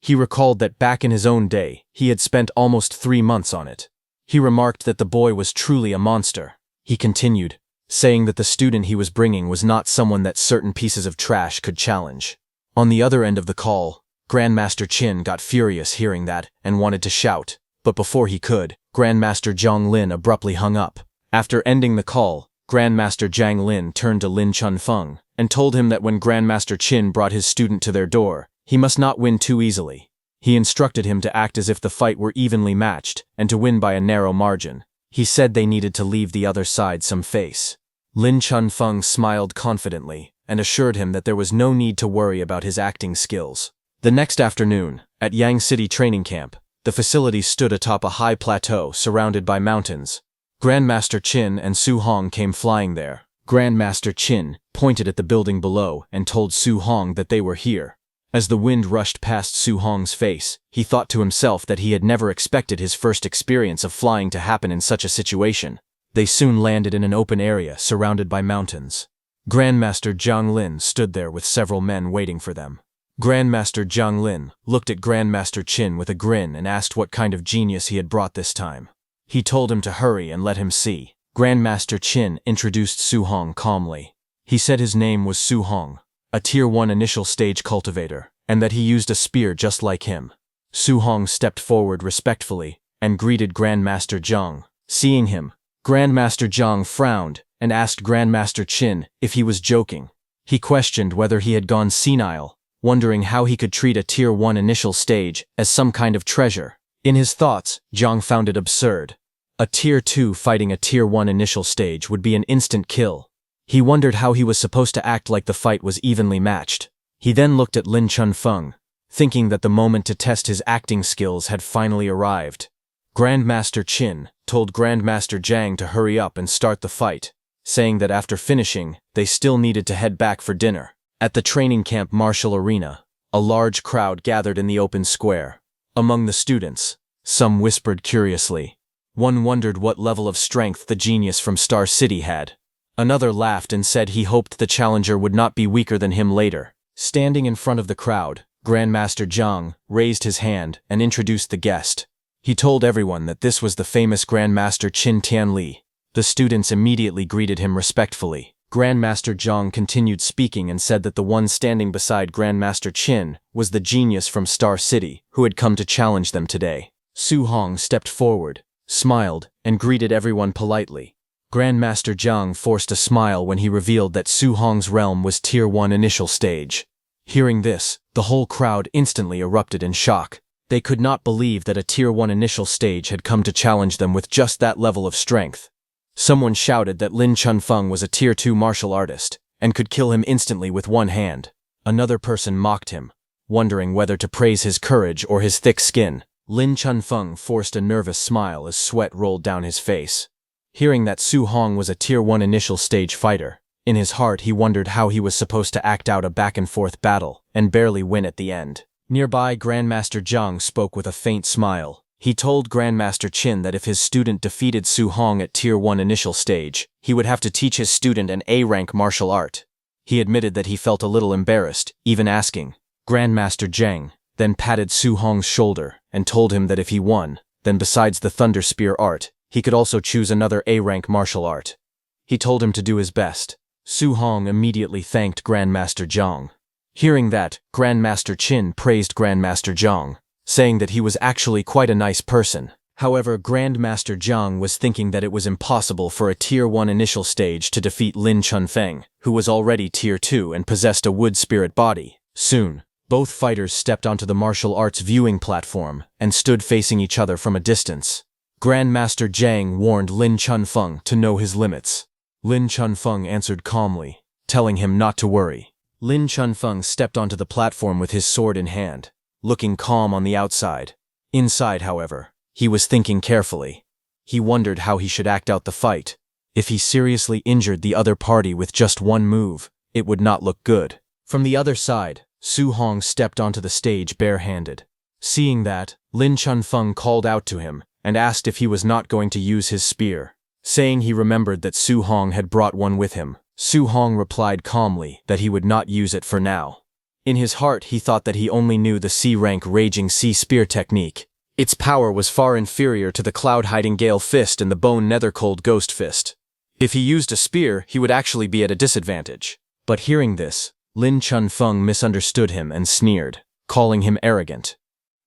He recalled that back in his own day, he had spent almost 3 months on it. He remarked that the boy was truly a monster. He continued, saying that the student he was bringing was not someone that certain pieces of trash could challenge. On the other end of the call, Grandmaster Qin got furious hearing that and wanted to shout, but before he could, Grandmaster Zhang Lin abruptly hung up. After ending the call, Grandmaster Zhang Lin turned to Lin Chunfeng and told him that when Grandmaster Qin brought his student to their door, he must not win too easily. He instructed him to act as if the fight were evenly matched and to win by a narrow margin. He said they needed to leave the other side some face. Lin Chunfeng smiled confidently and assured him that there was no need to worry about his acting skills. The next afternoon, at Yang City training camp, the facility stood atop a high plateau surrounded by mountains. Grandmaster Qin and Su Hong came flying there. Grandmaster Qin pointed at the building below and told Su Hong that they were here. As the wind rushed past Su Hong's face, he thought to himself that he had never expected his first experience of flying to happen in such a situation. They soon landed in an open area surrounded by mountains. Grandmaster Zhang Lin stood there with several men waiting for them. Grandmaster Zhang Lin looked at Grandmaster Qin with a grin and asked what kind of genius he had brought this time. He told him to hurry and let him see. Grandmaster Qin introduced Su Hong calmly. He said his name was Su Hong, a Tier 1 initial stage cultivator, and that he used a spear just like him. Su Hong stepped forward respectfully and greeted Grandmaster Zhang. Seeing him, Grandmaster Zhang frowned and asked Grandmaster Qin if he was joking. He questioned whether he had gone senile, wondering how he could treat a Tier 1 initial stage as some kind of treasure. In his thoughts, Zhang found it absurd. A Tier 2 fighting a Tier 1 initial stage would be an instant kill. He wondered how he was supposed to act like the fight was evenly matched. He then looked at Lin Chunfeng, thinking that the moment to test his acting skills had finally arrived. Grandmaster Qin told Grandmaster Zhang to hurry up and start the fight, saying that after finishing, they still needed to head back for dinner. At the training camp martial arena, a large crowd gathered in the open square. Among the students, some whispered curiously. One wondered what level of strength the genius from Star City had. Another laughed and said he hoped the challenger would not be weaker than him later. Standing in front of the crowd, Grandmaster Zhang raised his hand and introduced the guest. He told everyone that this was the famous Grandmaster Qin Tianli. The students immediately greeted him respectfully. Grandmaster Zhang continued speaking and said that the one standing beside Grandmaster Qin was the genius from Star City who had come to challenge them today. Su Hong stepped forward, smiled, and greeted everyone politely. Grandmaster Zhang forced a smile when he revealed that Su Hong's realm was Tier 1 initial stage. Hearing this, the whole crowd instantly erupted in shock. They could not believe that a Tier 1 initial stage had come to challenge them with just that level of strength. Someone shouted that Lin Chunfeng was a Tier 2 martial artist and could kill him instantly with one hand. Another person mocked him, wondering whether to praise his courage or his thick skin. Lin Chunfeng forced a nervous smile as sweat rolled down his face. Hearing that Su Hong was a Tier 1 initial stage fighter, in his heart he wondered how he was supposed to act out a back-and-forth battle and barely win at the end. Nearby, Grandmaster Zhang spoke with a faint smile. He told Grandmaster Qin that if his student defeated Su Hong at Tier 1 initial stage, he would have to teach his student an A-rank martial art. He admitted that he felt a little embarrassed, even asking. Grandmaster Zhang then patted Su Hong's shoulder and told him that if he won, then besides the Thunder Spear art, he could also choose another A-rank martial art. He told him to do his best. Su Hong immediately thanked Grandmaster Zhang. Hearing that, Grandmaster Qin praised Grandmaster Zhang, saying that he was actually quite a nice person. However, Grandmaster Zhang was thinking that it was impossible for a Tier 1 initial stage to defeat Lin Chunfeng, who was already Tier 2 and possessed a wood spirit body. Soon, both fighters stepped onto the martial arts viewing platform and stood facing each other from a distance. Grandmaster Zhang warned Lin Chunfeng to know his limits. Lin Chunfeng answered calmly, telling him not to worry. Lin Chunfeng stepped onto the platform with his sword in hand, looking calm on the outside. Inside, however, he was thinking carefully. He wondered how he should act out the fight. If he seriously injured the other party with just one move, it would not look good. From the other side, Su Hong stepped onto the stage barehanded. Seeing that, Lin Chunfeng called out to him and asked if he was not going to use his spear. Saying he remembered that Su Hong had brought one with him, Su Hong replied calmly that he would not use it for now. In his heart, he thought that he only knew the C-rank Raging Sea Spear technique. Its power was far inferior to the Cloud Hiding Gale Fist and the Bone Nethercold Ghost Fist. If he used a spear, he would actually be at a disadvantage. But hearing this, Lin Chunfeng misunderstood him and sneered, calling him arrogant.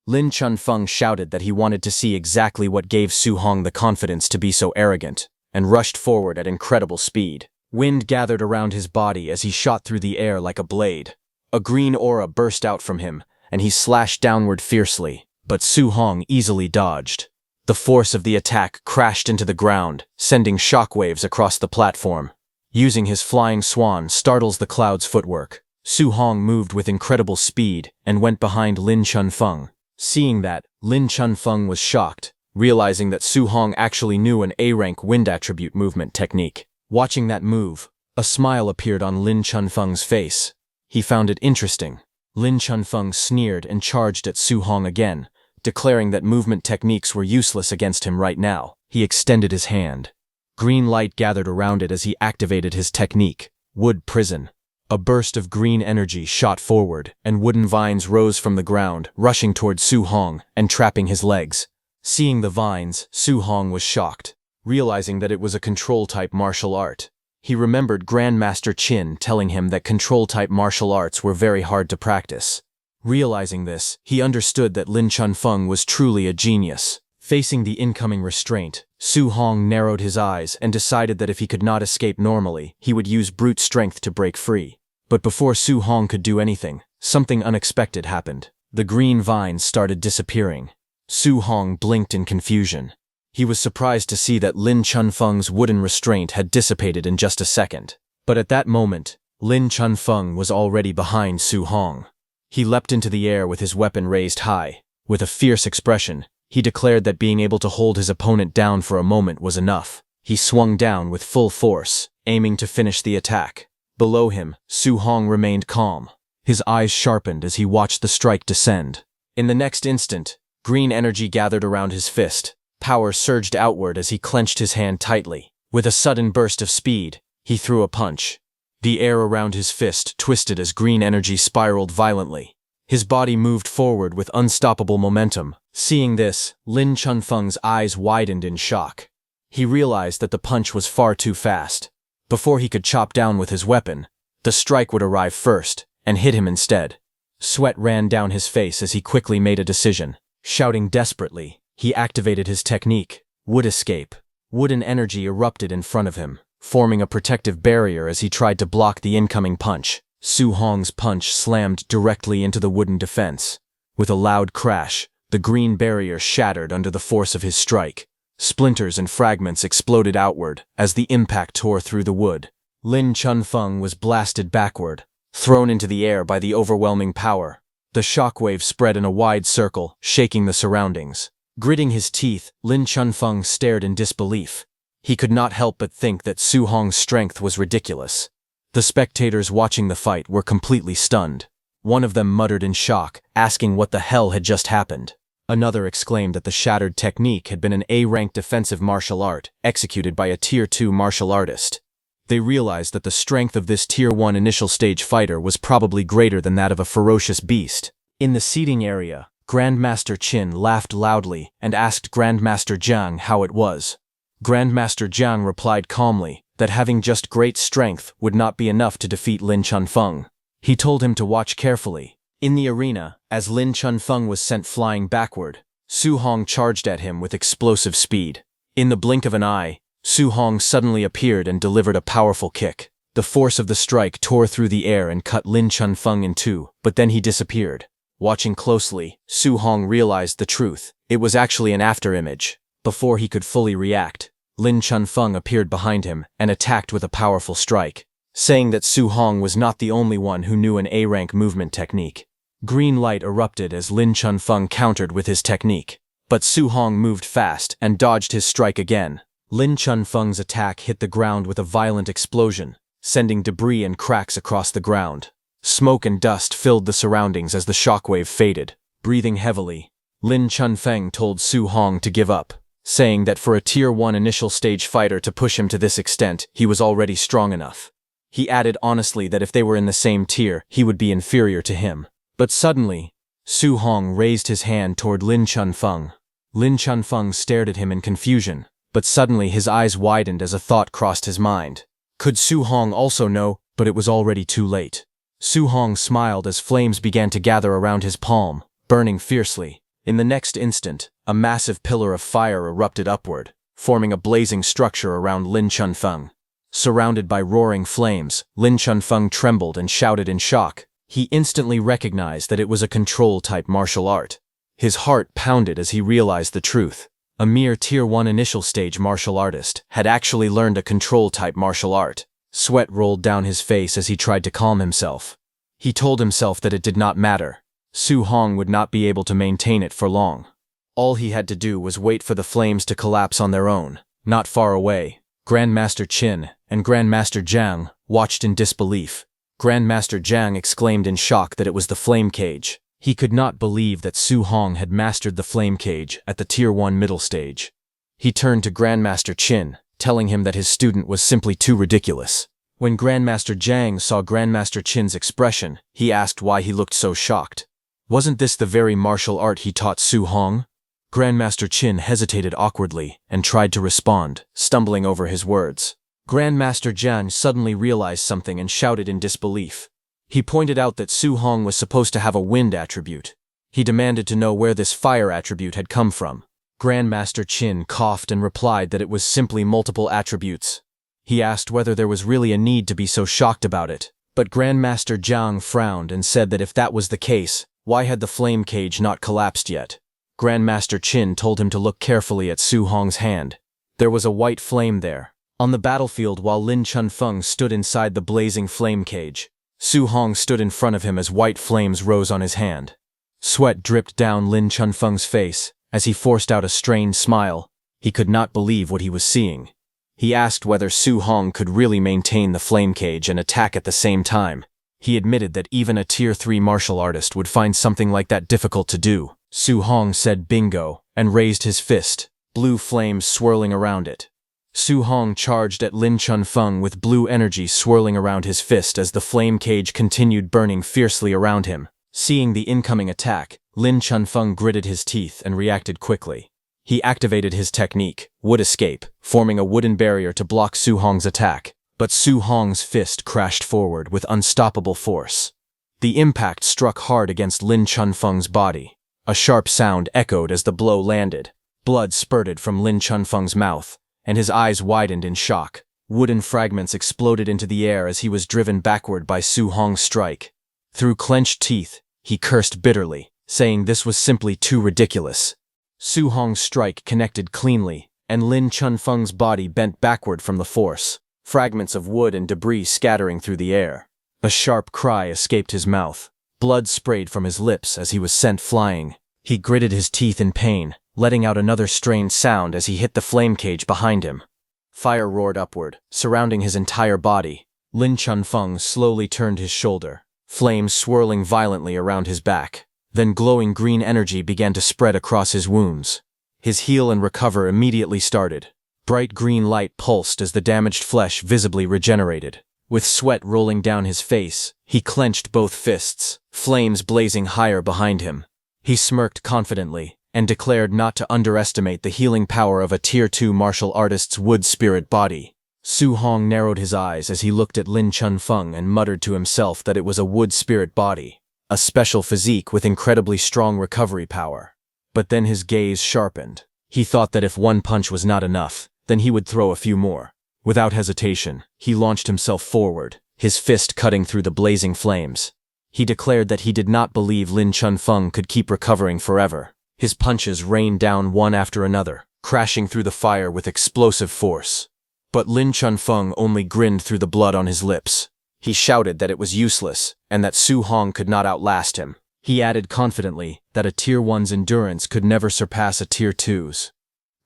Lin Chunfeng shouted that he wanted to see exactly what gave Su Hong the confidence to be so arrogant, and rushed forward at incredible speed. Wind gathered around his body as he shot through the air like a blade. A green aura burst out from him, and he slashed downward fiercely, but Su Hong easily dodged. The force of the attack crashed into the ground, sending shockwaves across the platform. Using his flying swan startles the cloud's footwork, Su Hong moved with incredible speed and went behind Lin Chunfeng. Seeing that, Lin Chunfeng was shocked, realizing that Su Hong actually knew an A-rank wind attribute movement technique. Watching that move, a smile appeared on Lin Chunfeng's face. He found it interesting. Lin Chunfeng sneered and charged at Su Hong again, declaring that movement techniques were useless against him right now. He extended his hand. Green light gathered around it as he activated his technique, Wood Prison. A burst of green energy shot forward, and wooden vines rose from the ground, rushing toward Su Hong and trapping his legs. Seeing the vines, Su Hong was shocked, realizing that it was a control-type martial art. He remembered Grandmaster Qin telling him that control-type martial arts were very hard to practice. Realizing this, he understood that Lin Chunfeng was truly a genius. Facing the incoming restraint, Su Hong narrowed his eyes and decided that if he could not escape normally, he would use brute strength to break free. But before Su Hong could do anything, something unexpected happened. The green vines started disappearing. Su Hong blinked in confusion. He was surprised to see that Lin Chunfeng's wooden restraint had dissipated in just a second. But at that moment, Lin Chunfeng was already behind Su Hong. He leapt into the air with his weapon raised high. With a fierce expression, he declared that being able to hold his opponent down for a moment was enough. He swung down with full force, aiming to finish the attack. Below him, Su Hong remained calm. His eyes sharpened as he watched the strike descend. In the next instant, green energy gathered around his fist. Power surged outward as he clenched his hand tightly. With a sudden burst of speed, he threw a punch. The air around his fist twisted as green energy spiraled violently. His body moved forward with unstoppable momentum. Seeing this, Lin Chunfeng's eyes widened in shock. He realized that the punch was far too fast. Before he could chop down with his weapon, the strike would arrive first, and hit him instead. Sweat ran down his face as he quickly made a decision. Shouting desperately, he activated his technique, Wood Escape. Wooden energy erupted in front of him, forming a protective barrier as he tried to block the incoming punch. Su Hong's punch slammed directly into the wooden defense. With a loud crash, the green barrier shattered under the force of his strike. Splinters and fragments exploded outward as the impact tore through the wood. Lin Chunfeng was blasted backward, thrown into the air by the overwhelming power. The shockwave spread in a wide circle, shaking the surroundings. Gritting his teeth, Lin Chunfeng stared in disbelief. He could not help but think that Su Hong's strength was ridiculous. The spectators watching the fight were completely stunned. One of them muttered in shock, asking what the hell had just happened. Another exclaimed that the shattered technique had been an A-rank defensive martial art, executed by a Tier 2 martial artist. They realized that the strength of this Tier 1 initial stage fighter was probably greater than that of a ferocious beast. In the seating area, Grandmaster Qin laughed loudly and asked Grandmaster Jiang how it was. Grandmaster Jiang replied calmly that having just great strength would not be enough to defeat Lin Chunfeng. He told him to watch carefully. In the arena, as Lin Chunfeng was sent flying backward, Su Hong charged at him with explosive speed. In the blink of an eye, Su Hong suddenly appeared and delivered a powerful kick. The force of the strike tore through the air and cut Lin Chunfeng in two, but then he disappeared. Watching closely, Su Hong realized the truth. It was actually an afterimage. Before he could fully react, Lin Chunfeng appeared behind him and attacked with a powerful strike, saying that Su Hong was not the only one who knew an A-rank movement technique. Green light erupted as Lin Chunfeng countered with his technique, but Su Hong moved fast and dodged his strike again. Lin Chunfeng's attack hit the ground with a violent explosion, sending debris and cracks across the ground. Smoke and dust filled the surroundings as the shockwave faded. Breathing heavily, Lin Chunfeng told Su Hong to give up, saying that for a Tier 1 initial stage fighter to push him to this extent, he was already strong enough. He added honestly that if they were in the same tier, he would be inferior to him. But suddenly, Su Hong raised his hand toward Lin Chunfeng. Lin Chunfeng stared at him in confusion, but suddenly his eyes widened as a thought crossed his mind. Could Su Hong also know? But it was already too late. Su Hong smiled as flames began to gather around his palm, burning fiercely. In the next instant, a massive pillar of fire erupted upward, forming a blazing structure around Lin Chunfeng. Surrounded by roaring flames, Lin Chunfeng trembled and shouted in shock. He instantly recognized that it was a control-type martial art. His heart pounded as he realized the truth. A mere Tier 1 initial stage martial artist had actually learned a control-type martial art. Sweat rolled down his face as he tried to calm himself. He told himself that it did not matter. Su Hong would not be able to maintain it for long. All he had to do was wait for the flames to collapse on their own. Not far away, Grandmaster Qin and Grandmaster Jiang watched in disbelief. Grandmaster Jiang exclaimed in shock that it was the flame cage. He could not believe that Su Hong had mastered the flame cage at the Tier 1 middle stage. He turned to Grandmaster Qin, telling him that his student was simply too ridiculous. When Grandmaster Jiang saw Grandmaster Qin's expression, he asked why he looked so shocked. Wasn't this the very martial art he taught Su Hong? Grandmaster Qin hesitated awkwardly and tried to respond, stumbling over his words. Grandmaster Jiang suddenly realized something and shouted in disbelief. He pointed out that Su Hong was supposed to have a wind attribute. He demanded to know where this fire attribute had come from. Grandmaster Qin coughed and replied that it was simply multiple attributes. He asked whether there was really a need to be so shocked about it. But Grandmaster Jiang frowned and said that if that was the case, why had the flame cage not collapsed yet? Grandmaster Qin told him to look carefully at Su Hong's hand. There was a white flame there. On the battlefield while Lin Chunfeng stood inside the blazing flame cage, Su Hong stood in front of him as white flames rose on his hand. Sweat dripped down Lin Chunfeng's face as he forced out a strained smile. He could not believe what he was seeing. He asked whether Su Hong could really maintain the flame cage and attack at the same time. He admitted that even a Tier 3 martial artist would find something like that difficult to do. Su Hong said bingo and raised his fist, blue flames swirling around it. Su Hong charged at Lin Chunfeng with blue energy swirling around his fist as the flame cage continued burning fiercely around him. Seeing the incoming attack, Lin Chunfeng gritted his teeth and reacted quickly. He activated his technique, Wood Escape, forming a wooden barrier to block Su Hong's attack. But Su Hong's fist crashed forward with unstoppable force. The impact struck hard against Lin Chunfeng's body. A sharp sound echoed as the blow landed. Blood spurted from Lin Chunfeng's mouth, and his eyes widened in shock. Wooden fragments exploded into the air as he was driven backward by Su Hong's strike. Through clenched teeth, he cursed bitterly, saying this was simply too ridiculous. Su Hong's strike connected cleanly, and Lin Chunfeng's body bent backward from the force, fragments of wood and debris scattering through the air. A sharp cry escaped his mouth. Blood sprayed from his lips as he was sent flying. He gritted his teeth in pain, letting out another strained sound as he hit the flame cage behind him. Fire roared upward, surrounding his entire body. Lin Chunfeng slowly turned his shoulder, flames swirling violently around his back. Then glowing green energy began to spread across his wounds. His heal and recover immediately started. Bright green light pulsed as the damaged flesh visibly regenerated. With sweat rolling down his face, he clenched both fists, flames blazing higher behind him. He smirked confidently and declared not to underestimate the healing power of a Tier 2 martial artist's wood spirit body. Su Hong narrowed his eyes as he looked at Lin Chunfeng and muttered to himself that it was a wood spirit body, a special physique with incredibly strong recovery power. But then his gaze sharpened. He thought that if one punch was not enough, then he would throw a few more. Without hesitation, he launched himself forward, his fist cutting through the blazing flames. He declared that he did not believe Lin Chunfeng could keep recovering forever. His punches rained down one after another, crashing through the fire with explosive force. But Lin Chunfeng only grinned through the blood on his lips. He shouted that it was useless, and that Su Hong could not outlast him. He added confidently that a Tier 1's endurance could never surpass a Tier 2's.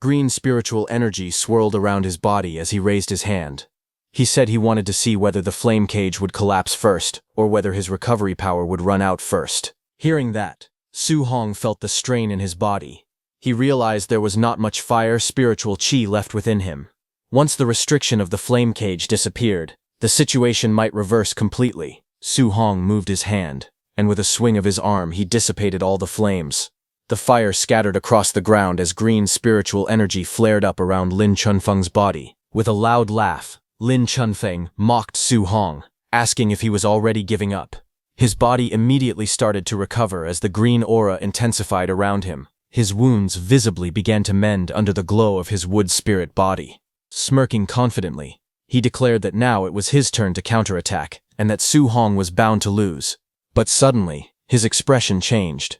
Green spiritual energy swirled around his body as he raised his hand. He said he wanted to see whether the flame cage would collapse first, or whether his recovery power would run out first. Hearing that, Su Hong felt the strain in his body. He realized there was not much fire spiritual chi left within him. Once the restriction of the flame cage disappeared, the situation might reverse completely. Su Hong moved his hand, and with a swing of his arm he dissipated all the flames. The fire scattered across the ground as green spiritual energy flared up around Lin Chunfeng's body. With a loud laugh, Lin Chunfeng mocked Su Hong, asking if he was already giving up. His body immediately started to recover as the green aura intensified around him. His wounds visibly began to mend under the glow of his wood spirit body. Smirking confidently, he declared that now it was his turn to counterattack, and that Su Hong was bound to lose. But suddenly, his expression changed.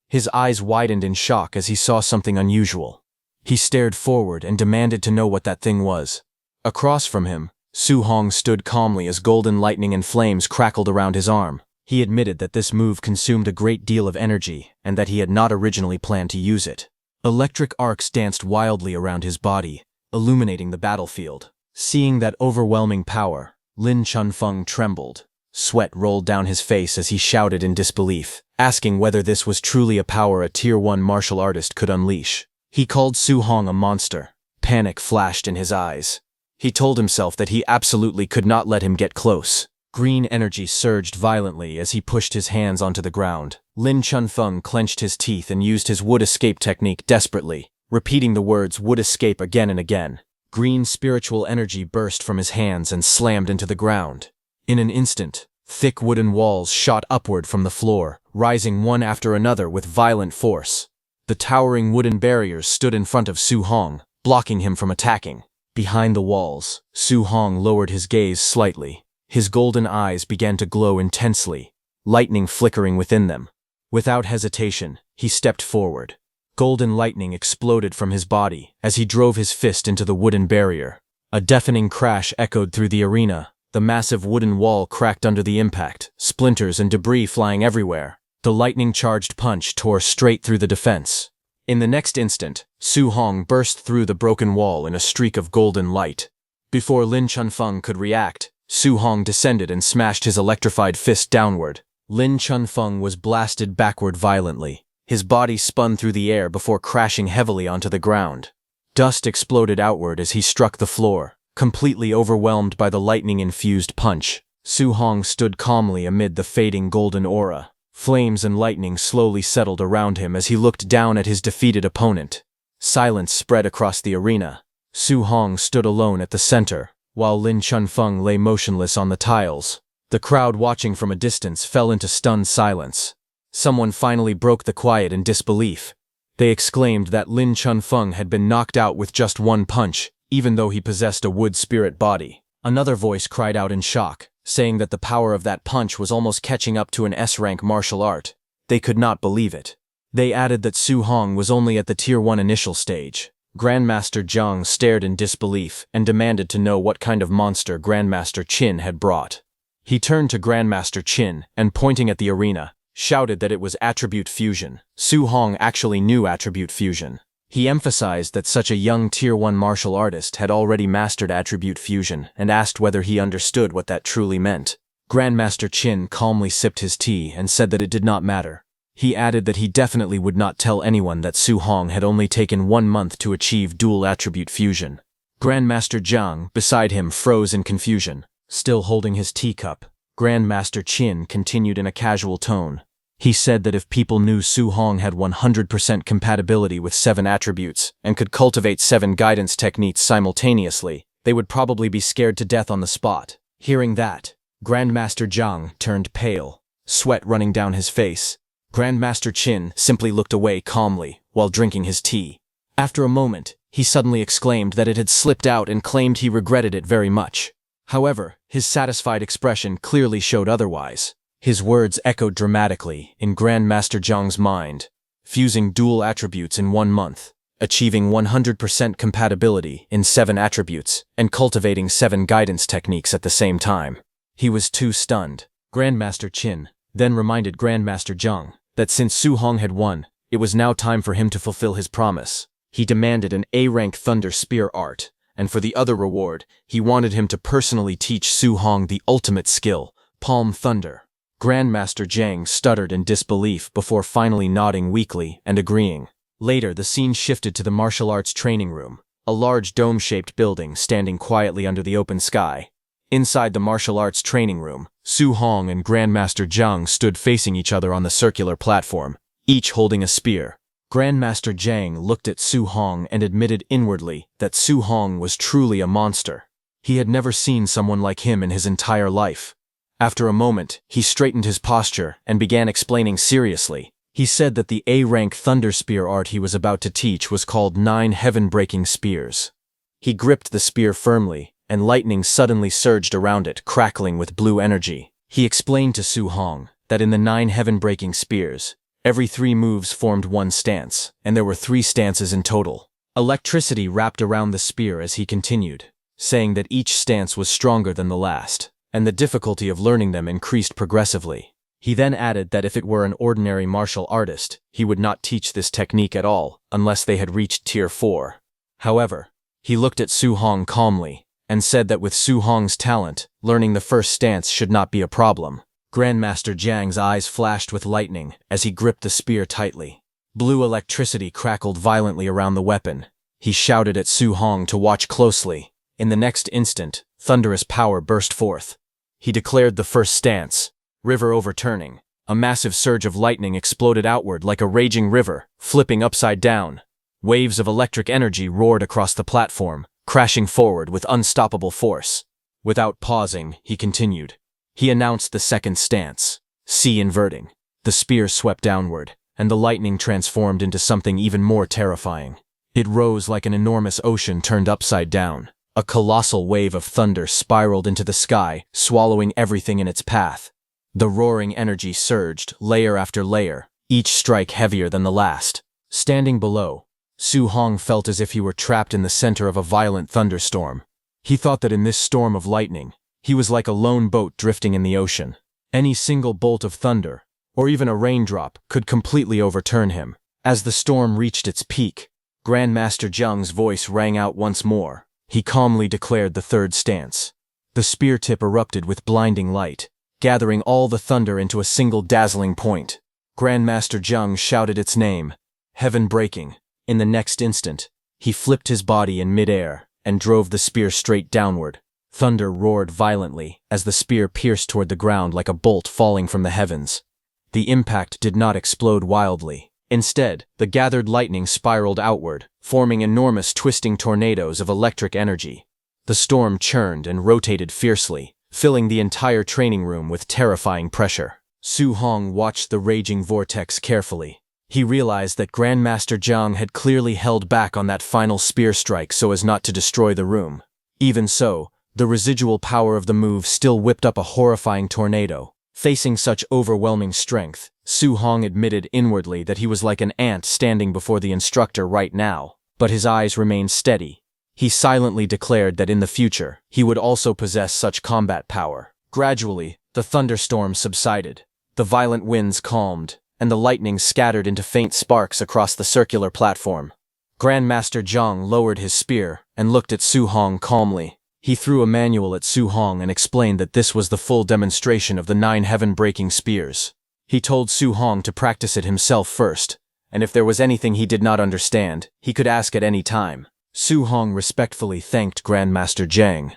His eyes widened in shock as he saw something unusual. He stared forward and demanded to know what that thing was. Across from him, Su Hong stood calmly as golden lightning and flames crackled around his arm. He admitted that this move consumed a great deal of energy and that he had not originally planned to use it. Electric arcs danced wildly around his body, illuminating the battlefield. Seeing that overwhelming power, Lin Chunfeng trembled. Sweat rolled down his face as he shouted in disbelief, asking whether this was truly a power a Tier 1 martial artist could unleash. He called Su Hong a monster. Panic flashed in his eyes. He told himself that he absolutely could not let him get close. Green energy surged violently as he pushed his hands onto the ground. Lin Chunfeng clenched his teeth and used his wood escape technique desperately, repeating the words wood escape again and again. Green spiritual energy burst from his hands and slammed into the ground. In an instant, thick wooden walls shot upward from the floor, rising one after another with violent force. The towering wooden barriers stood in front of Su Hong, blocking him from attacking. Behind the walls, Su Hong lowered his gaze slightly. His golden eyes began to glow intensely, lightning flickering within them. Without hesitation, he stepped forward. Golden lightning exploded from his body as he drove his fist into the wooden barrier. A deafening crash echoed through the arena. The massive wooden wall cracked under the impact, splinters and debris flying everywhere. The lightning-charged punch tore straight through the defense. In the next instant, Su Hong burst through the broken wall in a streak of golden light. Before Lin Chunfeng could react, Su Hong descended and smashed his electrified fist downward. Lin Chunfeng was blasted backward violently. His body spun through the air before crashing heavily onto the ground. Dust exploded outward as he struck the floor, completely overwhelmed by the lightning-infused punch. Su Hong stood calmly amid the fading golden aura. Flames and lightning slowly settled around him as he looked down at his defeated opponent. Silence spread across the arena. Su Hong stood alone at the center, while Lin Chunfeng lay motionless on the tiles. The crowd watching from a distance fell into stunned silence. Someone finally broke the quiet in disbelief. They exclaimed that Lin Chunfeng had been knocked out with just one punch, even though he possessed a wood spirit body. Another voice cried out in shock, saying that the power of that punch was almost catching up to an S-rank martial art. They could not believe it. They added that Su Hong was only at the Tier 1 initial stage. Grandmaster Zhang stared in disbelief and demanded to know what kind of monster Grandmaster Qin had brought. He turned to Grandmaster Qin and, pointing at the arena, shouted that it was attribute fusion. Su Hong actually knew attribute fusion. He emphasized that such a young Tier 1 martial artist had already mastered attribute fusion and asked whether he understood what that truly meant. Grandmaster Qin calmly sipped his tea and said that it did not matter. He added that he definitely would not tell anyone that Su Hong had only taken 1 month to achieve dual attribute fusion. Grandmaster Zhang, beside him, froze in confusion. Still holding his teacup, Grandmaster Qin continued in a casual tone. He said that if people knew Su Hong had 100% compatibility with 7 attributes and could cultivate 7 guidance techniques simultaneously, they would probably be scared to death on the spot. Hearing that, Grandmaster Zhang turned pale, sweat running down his face. Grandmaster Qin simply looked away calmly while drinking his tea. After a moment, he suddenly exclaimed that it had slipped out and claimed he regretted it very much. However, his satisfied expression clearly showed otherwise. His words echoed dramatically in Grandmaster Zhang's mind. Fusing dual attributes in 1 month, achieving 100% compatibility in 7 attributes, and cultivating 7 guidance techniques at the same time. He was too stunned. Grandmaster Qin then reminded Grandmaster Zhang that since Su Hong had won, it was now time for him to fulfill his promise. He demanded an A-rank Thunder Spear art, and for the other reward, he wanted him to personally teach Su Hong the ultimate skill, Palm Thunder. Grandmaster Zhang stuttered in disbelief before finally nodding weakly and agreeing. Later, the scene shifted to the martial arts training room, a large dome-shaped building standing quietly under the open sky. Inside the martial arts training room, Su Hong and Grandmaster Zhang stood facing each other on the circular platform, each holding a spear. Grandmaster Jiang looked at Su Hong and admitted inwardly that Su Hong was truly a monster. He had never seen someone like him in his entire life. After a moment, he straightened his posture and began explaining seriously. He said that the A-rank Thunder Spear art he was about to teach was called 9 heaven-breaking spears. He gripped the spear firmly, and lightning suddenly surged around it, crackling with blue energy. He explained to Su Hong that in the 9 heaven-breaking spears, every 3 moves formed one stance, and there were 3 stances in total. Electricity wrapped around the spear as he continued, saying that each stance was stronger than the last, and the difficulty of learning them increased progressively. He then added that if it were an ordinary martial artist, he would not teach this technique at all unless they had reached Tier 4. However, he looked at Su Hong calmly and said that with Su Hong's talent, learning the first stance should not be a problem. Grandmaster Jiang's eyes flashed with lightning as he gripped the spear tightly. Blue electricity crackled violently around the weapon. He shouted at Su Hong to watch closely. In the next instant, thunderous power burst forth. He declared the first stance, river overturning. A massive surge of lightning exploded outward like a raging river, flipping upside down. Waves of electric energy roared across the platform, crashing forward with unstoppable force. Without pausing, he continued. He announced the second stance, sea inverting. The spear swept downward, and the lightning transformed into something even more terrifying. It rose like an enormous ocean turned upside down. A colossal wave of thunder spiraled into the sky, swallowing everything in its path. The roaring energy surged, layer after layer, each strike heavier than the last. Standing below, Su Hong felt as if he were trapped in the center of a violent thunderstorm. He thought that in this storm of lightning, he was like a lone boat drifting in the ocean. Any single bolt of thunder, or even a raindrop, could completely overturn him. As the storm reached its peak, Grandmaster Jiang's voice rang out once more. He calmly declared the third stance. The spear tip erupted with blinding light, gathering all the thunder into a single dazzling point. Grandmaster Jiang shouted its name, heaven breaking. In the next instant, he flipped his body in midair and drove the spear straight downward. Thunder roared violently as the spear pierced toward the ground like a bolt falling from the heavens. The impact did not explode wildly. Instead, the gathered lightning spiraled outward, forming enormous twisting tornadoes of electric energy. The storm churned and rotated fiercely, filling the entire training room with terrifying pressure. Su Hong watched the raging vortex carefully. He realized that Grandmaster Jiang had clearly held back on that final spear strike so as not to destroy the room. Even so, the residual power of the move still whipped up a horrifying tornado. Facing such overwhelming strength, Su Hong admitted inwardly that he was like an ant standing before the instructor right now, but his eyes remained steady. He silently declared that in the future, he would also possess such combat power. Gradually, the thunderstorm subsided. The violent winds calmed, and the lightning scattered into faint sparks across the circular platform. Grandmaster Jiang lowered his spear and looked at Su Hong calmly. He threw a manual at Su Hong and explained that this was the full demonstration of the 9 heaven-breaking spears. He told Su Hong to practice it himself first, and if there was anything he did not understand, he could ask at any time. Su Hong respectfully thanked Grandmaster Jiang.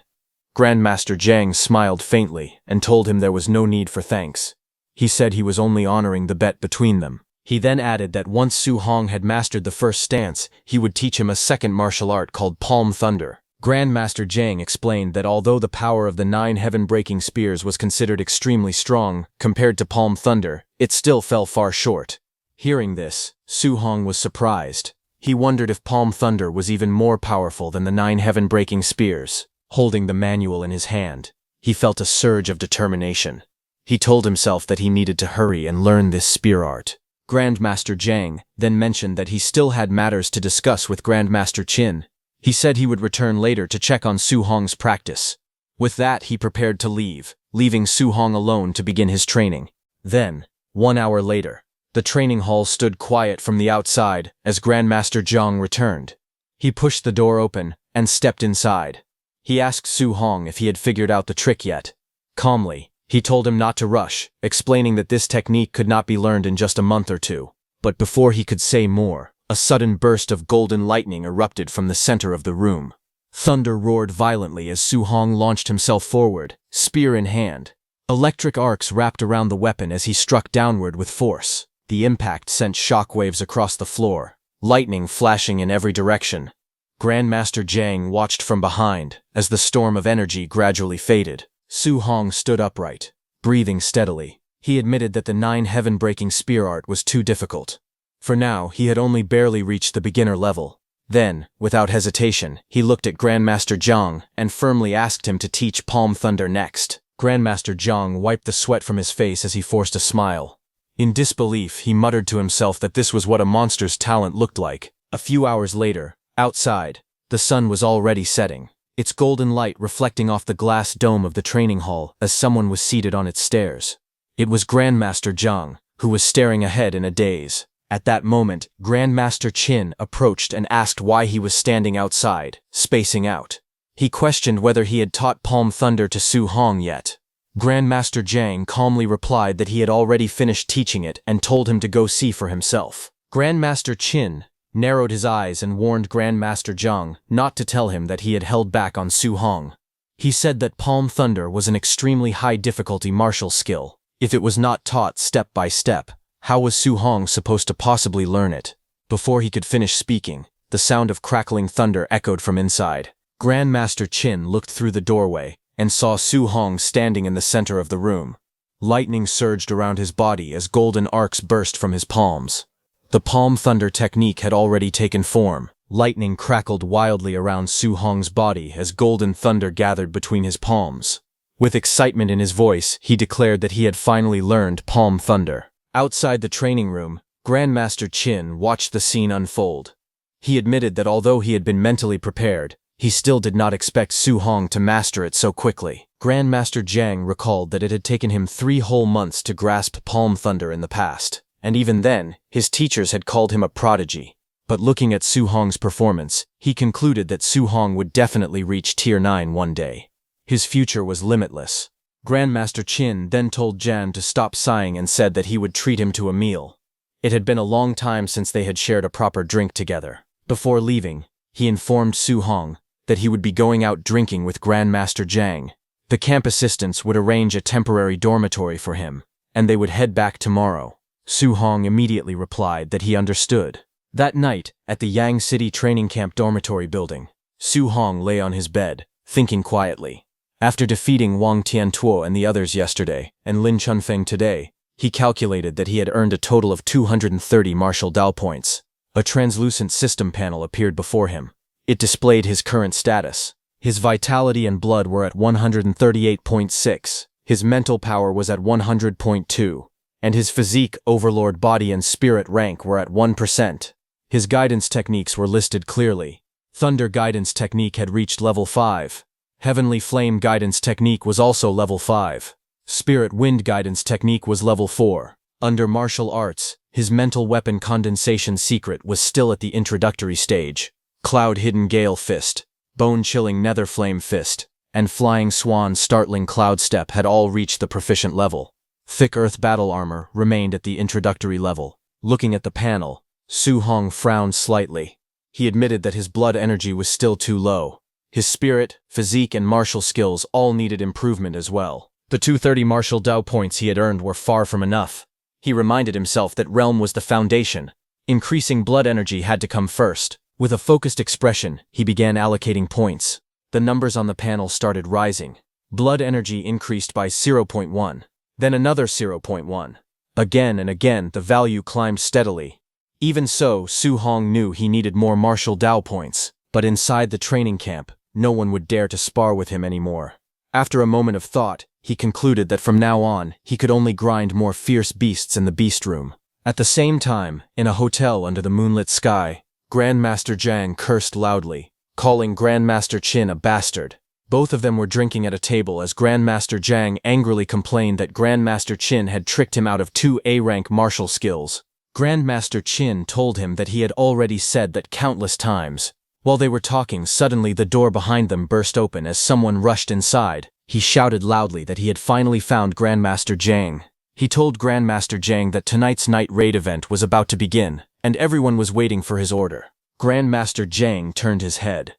Grandmaster Jiang smiled faintly and told him there was no need for thanks. He said he was only honoring the bet between them. He then added that once Su Hong had mastered the first stance, he would teach him a second martial art called Palm Thunder. Grandmaster Jiang explained that although the power of the 9 heaven-breaking spears was considered extremely strong compared to Palm Thunder, it still fell far short. Hearing this, Su Hong was surprised. He wondered if Palm Thunder was even more powerful than the 9 heaven-breaking spears. Holding the manual in his hand, he felt a surge of determination. He told himself that he needed to hurry and learn this spear art. Grandmaster Jiang then mentioned that he still had matters to discuss with Grandmaster Qin. He said he would return later to check on Su Hong's practice. With that, he prepared to leave, leaving Su Hong alone to begin his training. Then, 1 hour later, the training hall stood quiet from the outside as Grandmaster Jiang returned. He pushed the door open and stepped inside. He asked Su Hong if he had figured out the trick yet. Calmly, he told him not to rush, explaining that this technique could not be learned in just a month or two. But before he could say more, a sudden burst of golden lightning erupted from the center of the room. Thunder roared violently as Su Hong launched himself forward, spear in hand. Electric arcs wrapped around the weapon as he struck downward with force. The impact sent shockwaves across the floor, lightning flashing in every direction. Grandmaster Zhang watched from behind as the storm of energy gradually faded. Su Hong stood upright, breathing steadily. He admitted that the 9 heaven-breaking spear art was too difficult. For now, he had only barely reached the beginner level. Then, without hesitation, he looked at Grandmaster Zhang and firmly asked him to teach Palm Thunder next. Grandmaster Zhang wiped the sweat from his face as he forced a smile. In disbelief, he muttered to himself that this was what a monster's talent looked like. A few hours later, outside, the sun was already setting, its golden light reflecting off the glass dome of the training hall as someone was seated on its stairs. It was Grandmaster Zhang, who was staring ahead in a daze. At that moment, Grandmaster Qin approached and asked why he was standing outside, spacing out. He questioned whether he had taught Palm Thunder to Su Hong yet. Grandmaster Zhang calmly replied that he had already finished teaching it and told him to go see for himself. Grandmaster Qin narrowed his eyes and warned Grandmaster Zhang not to tell him that he had held back on Su Hong. He said that Palm Thunder was an extremely high-difficulty martial skill. If it was not taught step by step, how was Su Hong supposed to possibly learn it? Before he could finish speaking, the sound of crackling thunder echoed from inside. Grandmaster Qin looked through the doorway and saw Su Hong standing in the center of the room. Lightning surged around his body as golden arcs burst from his palms. The Palm Thunder technique had already taken form. Lightning crackled wildly around Su Hong's body as golden thunder gathered between his palms. With excitement in his voice, he declared that he had finally learned Palm Thunder. Outside the training room, Grandmaster Qin watched the scene unfold. He admitted that although he had been mentally prepared, he still did not expect Su Hong to master it so quickly. Grandmaster Zhang recalled that it had taken him 3 whole months to grasp Palm Thunder in the past, and even then, his teachers had called him a prodigy. But looking at Su Hong's performance, he concluded that Su Hong would definitely reach Tier 9 one day. His future was limitless. Grandmaster Qin then told Jan to stop sighing and said that he would treat him to a meal. It had been a long time since they had shared a proper drink together. Before leaving, he informed Su Hong that he would be going out drinking with Grandmaster Zhang. The camp assistants would arrange a temporary dormitory for him, and they would head back tomorrow. Su Hong immediately replied that he understood. That night, at the Yang City Training Camp dormitory building, Su Hong lay on his bed, thinking quietly. After defeating Wang Tiantuo and the others yesterday, and Lin Chunfeng today, he calculated that he had earned a total of 230 martial Dao points. A translucent system panel appeared before him. It displayed his current status. His vitality and blood were at 138.6, his mental power was at 100.2, and his physique, overlord body and spirit rank were at 1%. His guidance techniques were listed clearly. Thunder guidance technique had reached level 5. Heavenly Flame guidance technique was also level 5. Spirit Wind guidance technique was level 4. Under martial arts, his mental weapon condensation secret was still at the introductory stage. Cloud Hidden Gale Fist, Bone Chilling Nether Flame Fist, and Flying Swan Startling Cloud Step had all reached the proficient level. Thick Earth Battle Armor remained at the introductory level. Looking at the panel, Su Hong frowned slightly. He admitted that his blood energy was still too low. His spirit, physique, and martial skills all needed improvement as well. The 230 martial Dao points he had earned were far from enough. He reminded himself that Realm was the foundation. Increasing blood energy had to come first. With a focused expression, he began allocating points. The numbers on the panel started rising. Blood energy increased by 0.1, then another 0.1. Again and again, the value climbed steadily. Even so, Su Hong knew he needed more martial Dao points, but inside the training camp, no one would dare to spar with him anymore. After a moment of thought, he concluded that from now on, he could only grind more fierce beasts in the beast room. At the same time, in a hotel under the moonlit sky, Grandmaster Zhang cursed loudly, calling Grandmaster Qin a bastard. Both of them were drinking at a table as Grandmaster Zhang angrily complained that Grandmaster Qin had tricked him out of 2 A-rank martial skills. Grandmaster Qin told him that he had already said that countless times. While they were talking, suddenly the door behind them burst open as someone rushed inside. He shouted loudly that he had finally found Grandmaster Zhang. He told Grandmaster Zhang that tonight's night raid event was about to begin, and everyone was waiting for his order. Grandmaster Zhang turned his head.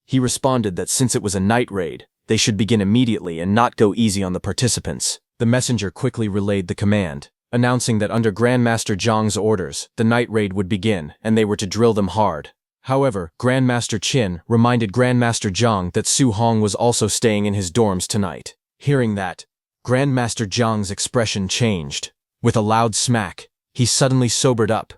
He responded that since it was a night raid, they should begin immediately and not go easy on the participants. The messenger quickly relayed the command. announcing that under Grandmaster Zhang's orders, the night raid would begin and they were to drill them hard. However, Grandmaster Qin reminded Grandmaster Zhang that Su Hong was also staying in his dorms tonight. Hearing that, Grandmaster Zhang's expression changed. With a loud smack, he suddenly sobered up.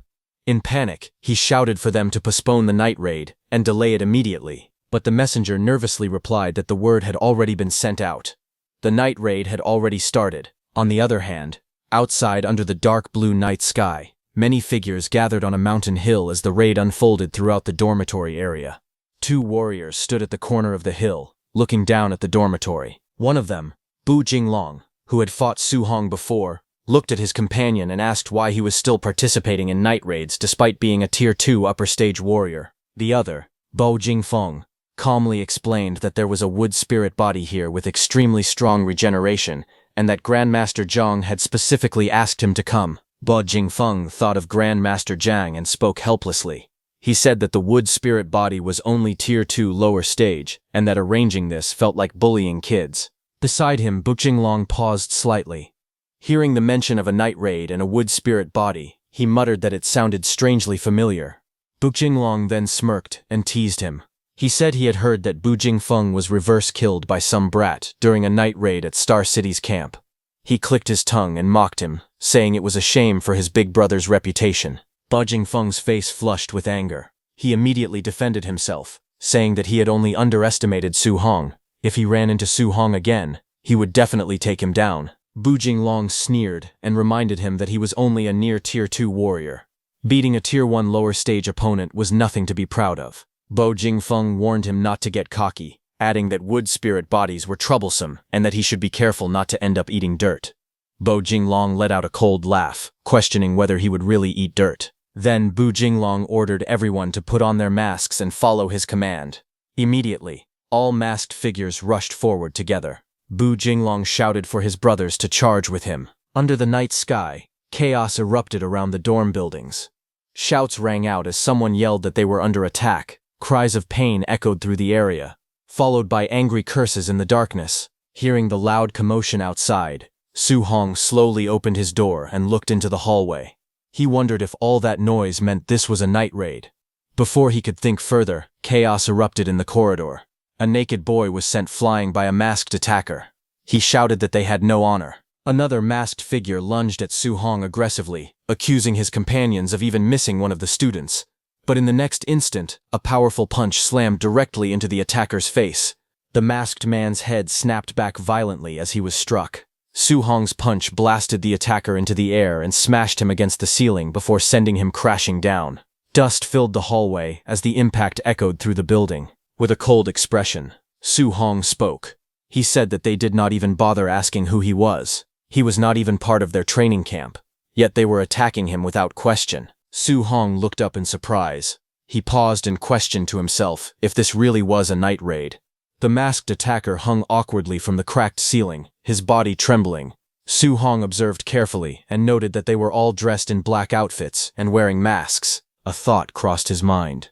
In panic, he shouted for them to postpone the night raid and delay it immediately, but the messenger nervously replied that the word had already been sent out. The night raid had already started. On the other hand, outside under the dark blue night sky, many figures gathered on a mountain hill as the raid unfolded throughout the dormitory area. 2 warriors stood at the corner of the hill, looking down at the dormitory. One of them, Bu Jinglong, who had fought Su Hong before, looked at his companion and asked why he was still participating in night raids despite being a Tier 2 upper stage warrior. The other, Bo Jingfeng, calmly explained that there was a wood spirit body here with extremely strong regeneration and that Grandmaster Zhang had specifically asked him to come. Bo Jingfeng thought of Grandmaster Zhang and spoke helplessly. He said that the wood spirit body was only Tier 2 lower stage and that arranging this felt like bullying kids. Beside him, Bu Jinglong paused slightly. Hearing the mention of a night raid and a wood spirit body, he muttered that it sounded strangely familiar. Bu Jinglong then smirked and teased him. He said he had heard that Bu Jingfeng was reverse killed by some brat during a night raid at Star City's camp. He clicked his tongue and mocked him, saying it was a shame for his big brother's reputation. Bu Jingfeng's face flushed with anger. He immediately defended himself, saying that he had only underestimated Su Hong. If he ran into Su Hong again, he would definitely take him down. Bu Jinglong sneered and reminded him that he was only a near Tier 2 warrior. Beating a Tier 1 lower stage opponent was nothing to be proud of. Bo Jingfeng warned him not to get cocky, adding that wood spirit bodies were troublesome and that he should be careful not to end up eating dirt. Bo Jinglong let out a cold laugh, questioning whether he would really eat dirt. Then Bu Jinglong ordered everyone to put on their masks and follow his command. Immediately, all masked figures rushed forward together. Bu Jinglong shouted for his brothers to charge with him. Under the night sky, chaos erupted around the dorm buildings. Shouts rang out as someone yelled that they were under attack. Cries of pain echoed through the area, followed by angry curses in the darkness. Hearing the loud commotion outside, Su Hong slowly opened his door and looked into the hallway. He wondered if all that noise meant this was a night raid. Before he could think further, chaos erupted in the corridor. A naked boy was sent flying by a masked attacker. He shouted that they had no honor. Another masked figure lunged at Su Hong aggressively, accusing his companions of even missing one of the students. But in the next instant, a powerful punch slammed directly into the attacker's face. The masked man's head snapped back violently as he was struck. Su Hong's punch blasted the attacker into the air and smashed him against the ceiling before sending him crashing down. Dust filled the hallway as the impact echoed through the building. With a cold expression, Su Hong spoke. He said that they did not even bother asking who he was. He was not even part of their training camp. Yet they were attacking him without question. Su Hong looked up in surprise. He paused and questioned to himself if this really was a night raid. The masked attacker hung awkwardly from the cracked ceiling, his body trembling. Su Hong observed carefully and noted that they were all dressed in black outfits and wearing masks. A thought crossed his mind.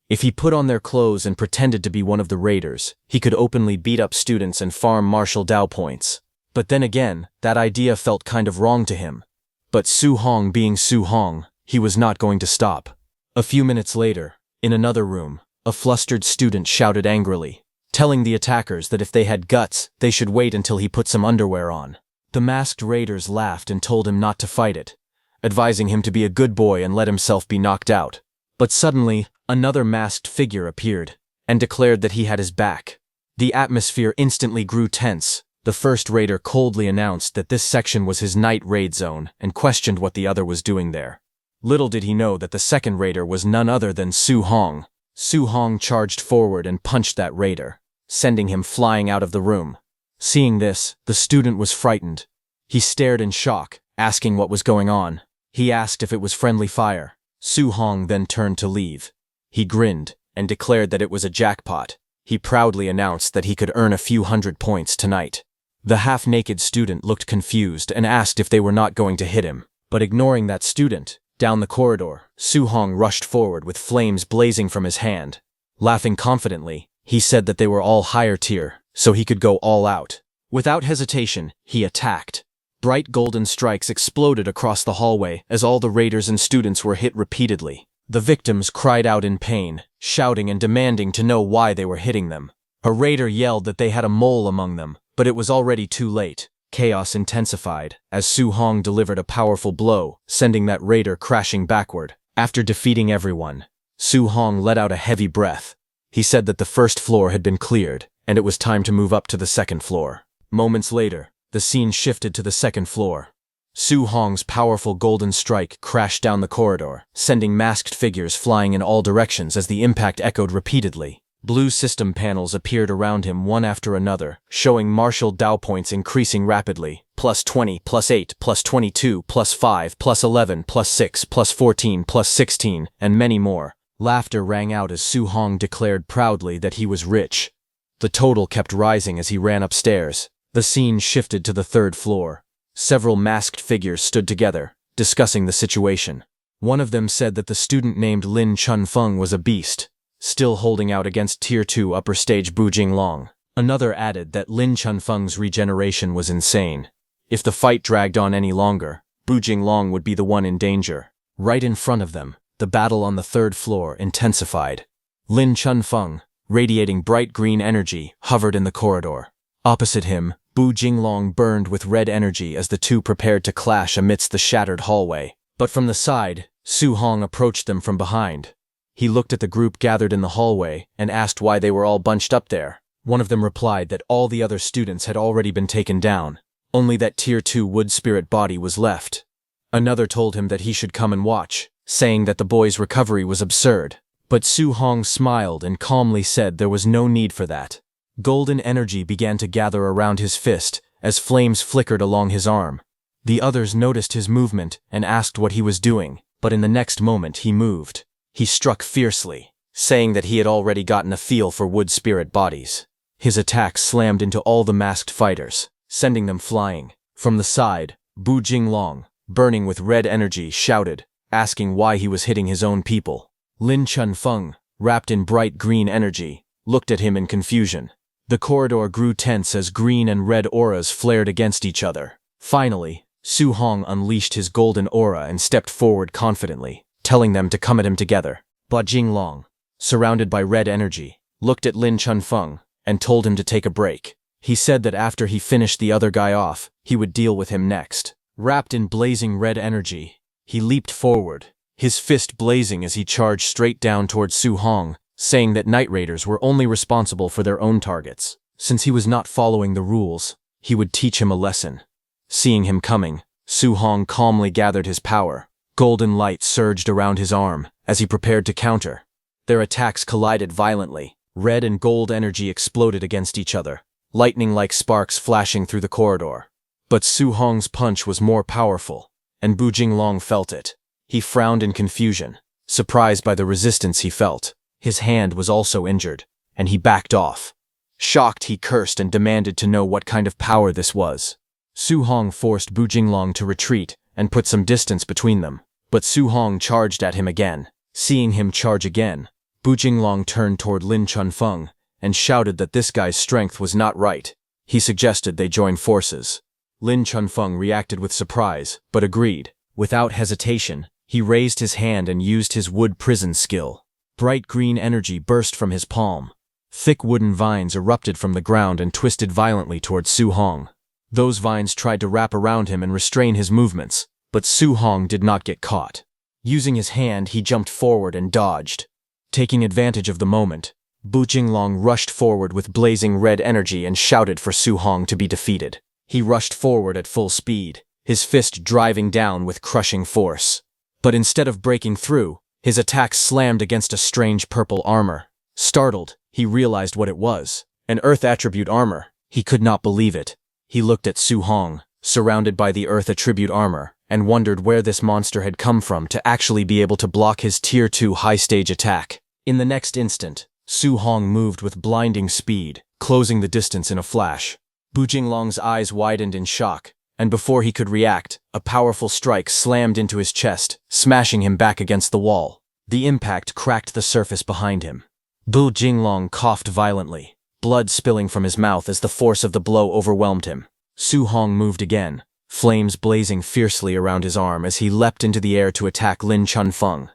If he put on their clothes and pretended to be one of the raiders, he could openly beat up students and farm martial Dao points. But then again, that idea felt kind of wrong to him. But Su Hong being Su Hong, he was not going to stop. A few minutes later, in another room, a flustered student shouted angrily, telling the attackers that if they had guts, they should wait until he put some underwear on. The masked raiders laughed and told him not to fight it, advising him to be a good boy and let himself be knocked out. But suddenly, another masked figure appeared and declared that he had his back. The atmosphere instantly grew tense. The first raider coldly announced that this section was his night raid zone and questioned what the other was doing there. Little did he know that the second raider was none other than Su Hong. Su Hong charged forward and punched that raider, sending him flying out of the room. Seeing this, the student was frightened. He stared in shock, asking what was going on. He asked if it was friendly fire. Su Hong then turned to leave. He grinned and declared that it was a jackpot. He proudly announced that he could earn a few hundred points tonight. The half-naked student looked confused and asked if they were not going to hit him. But ignoring that student, down the corridor, Su Hong rushed forward with flames blazing from his hand. Laughing confidently, he said that they were all higher tier, so he could go all out. Without hesitation, he attacked. Bright golden strikes exploded across the hallway as all the raiders and students were hit repeatedly. The victims cried out in pain, shouting and demanding to know why they were hitting them. A raider yelled that they had a mole among them, but it was already too late. Chaos intensified as Su Hong delivered a powerful blow, sending that raider crashing backward. After defeating everyone, Su Hong let out a heavy breath. He said that the first floor had been cleared, and it was time to move up to the second floor. Moments later, the scene shifted to the second floor. Su Hong's powerful golden strike crashed down the corridor, sending masked figures flying in all directions as the impact echoed repeatedly. Blue system panels appeared around him one after another, showing martial Dao points increasing rapidly. +20, +8, +22, +5, +11, +6, +14, +16, and many more. Laughter rang out as Su Hong declared proudly that he was rich. The total kept rising as he ran upstairs. The scene shifted to the third floor. Several masked figures stood together, discussing the situation. One of them said that the student named Lin Chunfeng was a beast, still holding out against Tier 2 upper stage Bu Jinglong. Another added that Lin Chunfeng's regeneration was insane. If the fight dragged on any longer, Bu Jinglong would be the one in danger. Right in front of them, the battle on the third floor intensified. Lin Chunfeng, radiating bright green energy, hovered in the corridor. Opposite him, Bu Jinglong burned with red energy as the two prepared to clash amidst the shattered hallway. But from the side, Su Hong approached them from behind. He looked at the group gathered in the hallway and asked why they were all bunched up there. One of them replied that all the other students had already been taken down. Only that Tier 2 wood spirit body was left. Another told him that he should come and watch, saying that the boy's recovery was absurd. But Su Hong smiled and calmly said there was no need for that. Golden energy began to gather around his fist as flames flickered along his arm. The others noticed his movement and asked what he was doing, but in the next moment he moved. He struck fiercely, saying that he had already gotten a feel for wood spirit bodies. His attack slammed into all the masked fighters, sending them flying. From the side, Bu Jinglong, burning with red energy, shouted, asking why he was hitting his own people. Lin Chunfeng, wrapped in bright green energy, looked at him in confusion. The corridor grew tense as green and red auras flared against each other. Finally, Su Hong unleashed his golden aura and stepped forward confidently, telling them to come at him together. Bu Jinglong, surrounded by red energy, looked at Lin Chunfeng and told him to take a break. He said that after he finished the other guy off, he would deal with him next. Wrapped in blazing red energy, he leaped forward, his fist blazing as he charged straight down towards Su Hong, saying that Night Raiders were only responsible for their own targets. Since he was not following the rules, he would teach him a lesson. Seeing him coming, Su Hong calmly gathered his power. Golden light surged around his arm as he prepared to counter. Their attacks collided violently. Red and gold energy exploded against each other, lightning-like sparks flashing through the corridor. But Su Hong's punch was more powerful, and Bu Jinglong felt it. He frowned in confusion, surprised by the resistance he felt. His hand was also injured, and he backed off. Shocked, he cursed and demanded to know what kind of power this was. Su Hong forced Bu Jinglong to retreat and put some distance between them, but Su Hong charged at him again. Seeing him charge again, Bu Jinglong turned toward Lin Chunfeng and shouted that this guy's strength was not right. He suggested they join forces. Lin Chunfeng reacted with surprise, but agreed. Without hesitation, he raised his hand and used his wood prison skill. Bright green energy burst from his palm. Thick wooden vines erupted from the ground and twisted violently towards Su Hong. Those vines tried to wrap around him and restrain his movements, but Su Hong did not get caught. Using his hand, he jumped forward and dodged. Taking advantage of the moment, Bu Jinglong rushed forward with blazing red energy and shouted for Su Hong to be defeated. He rushed forward at full speed, his fist driving down with crushing force. But instead of breaking through, his attack slammed against a strange purple armor. Startled, he realized what it was. An Earth attribute armor. He could not believe it. He looked at Su Hong, surrounded by the Earth attribute armor, and wondered where this monster had come from to actually be able to block his Tier 2 high-stage attack. In the next instant, Su Hong moved with blinding speed, closing the distance in a flash. Bu Jinglong's eyes widened in shock, and before he could react, a powerful strike slammed into his chest, smashing him back against the wall. The impact cracked the surface behind him. Bu Jinglong coughed violently, blood spilling from his mouth as the force of the blow overwhelmed him. Su Hong moved again, flames blazing fiercely around his arm as he leapt into the air to attack Lin Chunfeng.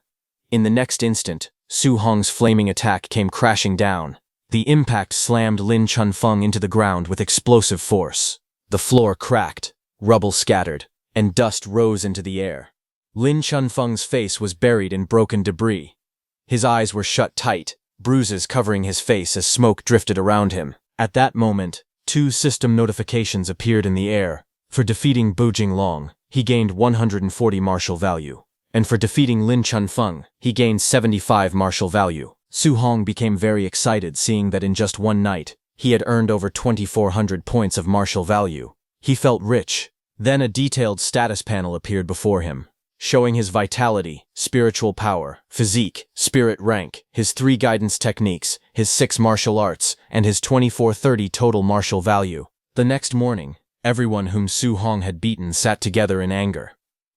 In the next instant, Su Hong's flaming attack came crashing down. The impact slammed Lin Chunfeng into the ground with explosive force. The floor cracked, rubble scattered, and dust rose into the air. Lin Chunfeng's face was buried in broken debris. His eyes were shut tight, bruises covering his face as smoke drifted around him. At that moment, 2 system notifications appeared in the air. For defeating Bu Jinglong, he gained 140 martial value. And for defeating Lin Chunfeng, he gained 75 martial value. Su Hong became very excited seeing that in just one night, he had earned over 2,400 points of martial value. He felt rich. Then a detailed status panel appeared before him, showing his vitality, spiritual power, physique, spirit rank, his 3 guidance techniques, his 6 martial arts, and his 2430 total martial value. The next morning, everyone whom Su Hong had beaten sat together in anger.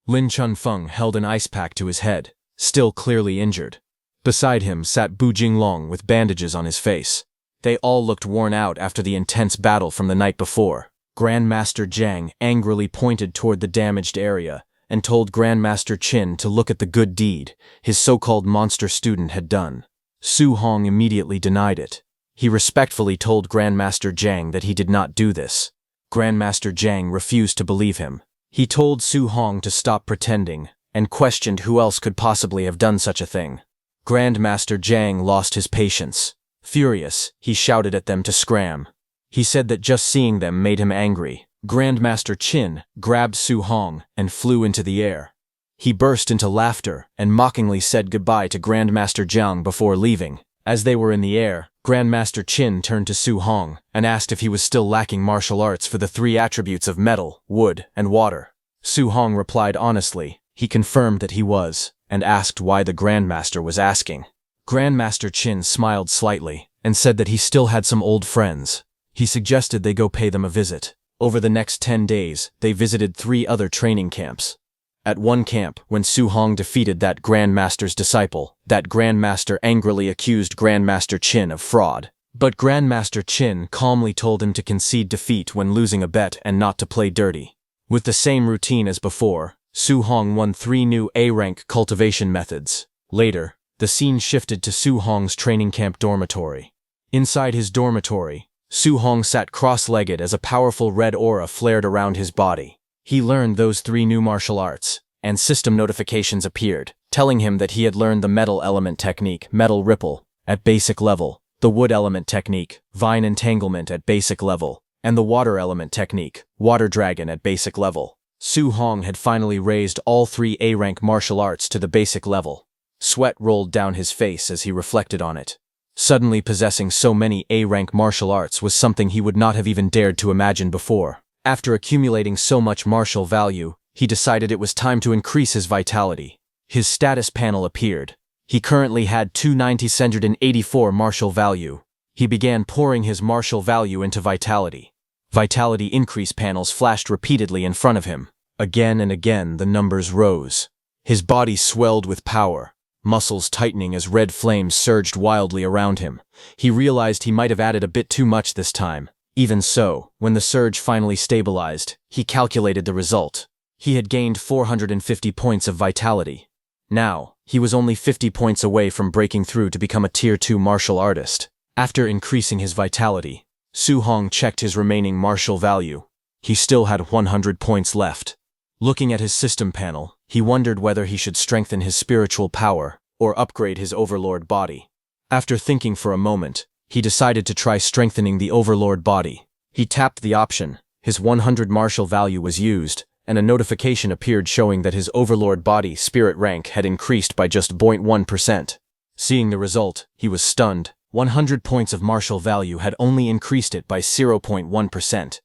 Lin Chunfeng held an ice pack to his head, still clearly injured. Beside him sat Bu Jinglong with bandages on his face. They all looked worn out after the intense battle from the night before. Grandmaster Zhang angrily pointed toward the damaged area and told Grandmaster Qin to look at the good deed his so-called monster student had done. Su Hong immediately denied it. He respectfully told Grandmaster Zhang that he did not do this. Grandmaster Zhang refused to believe him. He told Su Hong to stop pretending and questioned who else could possibly have done such a thing. Grandmaster Zhang lost his patience. Furious, he shouted at them to scram. He said that just seeing them made him angry. Grandmaster Qin grabbed Su Hong and flew into the air. He burst into laughter and mockingly said goodbye to Grandmaster Zhang before leaving. As they were in the air, Grandmaster Qin turned to Su Hong and asked if he was still lacking martial arts for the 3 attributes of metal, wood, and water. Su Hong replied honestly. He confirmed that he was, and asked why the Grandmaster was asking. Grandmaster Qin smiled slightly and said that he still had some old friends. He suggested they go pay them a visit. Over the next 10 days, they visited 3 other training camps. At one camp, when Su Hong defeated that Grandmaster's disciple, that Grandmaster angrily accused Grandmaster Qin of fraud. But Grandmaster Qin calmly told him to concede defeat when losing a bet and not to play dirty. With the same routine as before, Su Hong won 3 new A-rank cultivation methods. Later, the scene shifted to Su Hong's training camp dormitory. Inside his dormitory, Su Hong sat cross-legged as a powerful red aura flared around his body. He learned those 3 new martial arts, and system notifications appeared, telling him that he had learned the metal element technique, Metal Repel, at basic level, the wood element technique, Vine Entanglement at basic level, and the water element technique, Water Dragon at basic level. Su Hong had finally raised all 3 A-rank martial arts to the basic level. Sweat rolled down his face as he reflected on it. Suddenly possessing so many A-rank martial arts was something he would not have even dared to imagine before. After accumulating so much martial value, he decided it was time to increase his vitality. His status panel appeared. He currently had 2,984 martial value. He began pouring his martial value into vitality. Vitality increase panels flashed repeatedly in front of him. Again and again the numbers rose. His body swelled with power, muscles tightening as red flames surged wildly around him. He realized he might have added a bit too much this time. Even so, when the surge finally stabilized, he calculated the result. He had gained 450 points of vitality. Now, he was only 50 points away from breaking through to become a Tier 2 martial artist. After increasing his vitality, Su Hong checked his remaining martial value. He still had 100 points left. Looking at his system panel, he wondered whether he should strengthen his spiritual power or upgrade his overlord body. After thinking for a moment, he decided to try strengthening the overlord body. He tapped the option, his 100 martial value was used, and a notification appeared showing that his overlord body spirit rank had increased by just 0.1%. Seeing the result, he was stunned. 100 points of martial value had only increased it by 0.1%.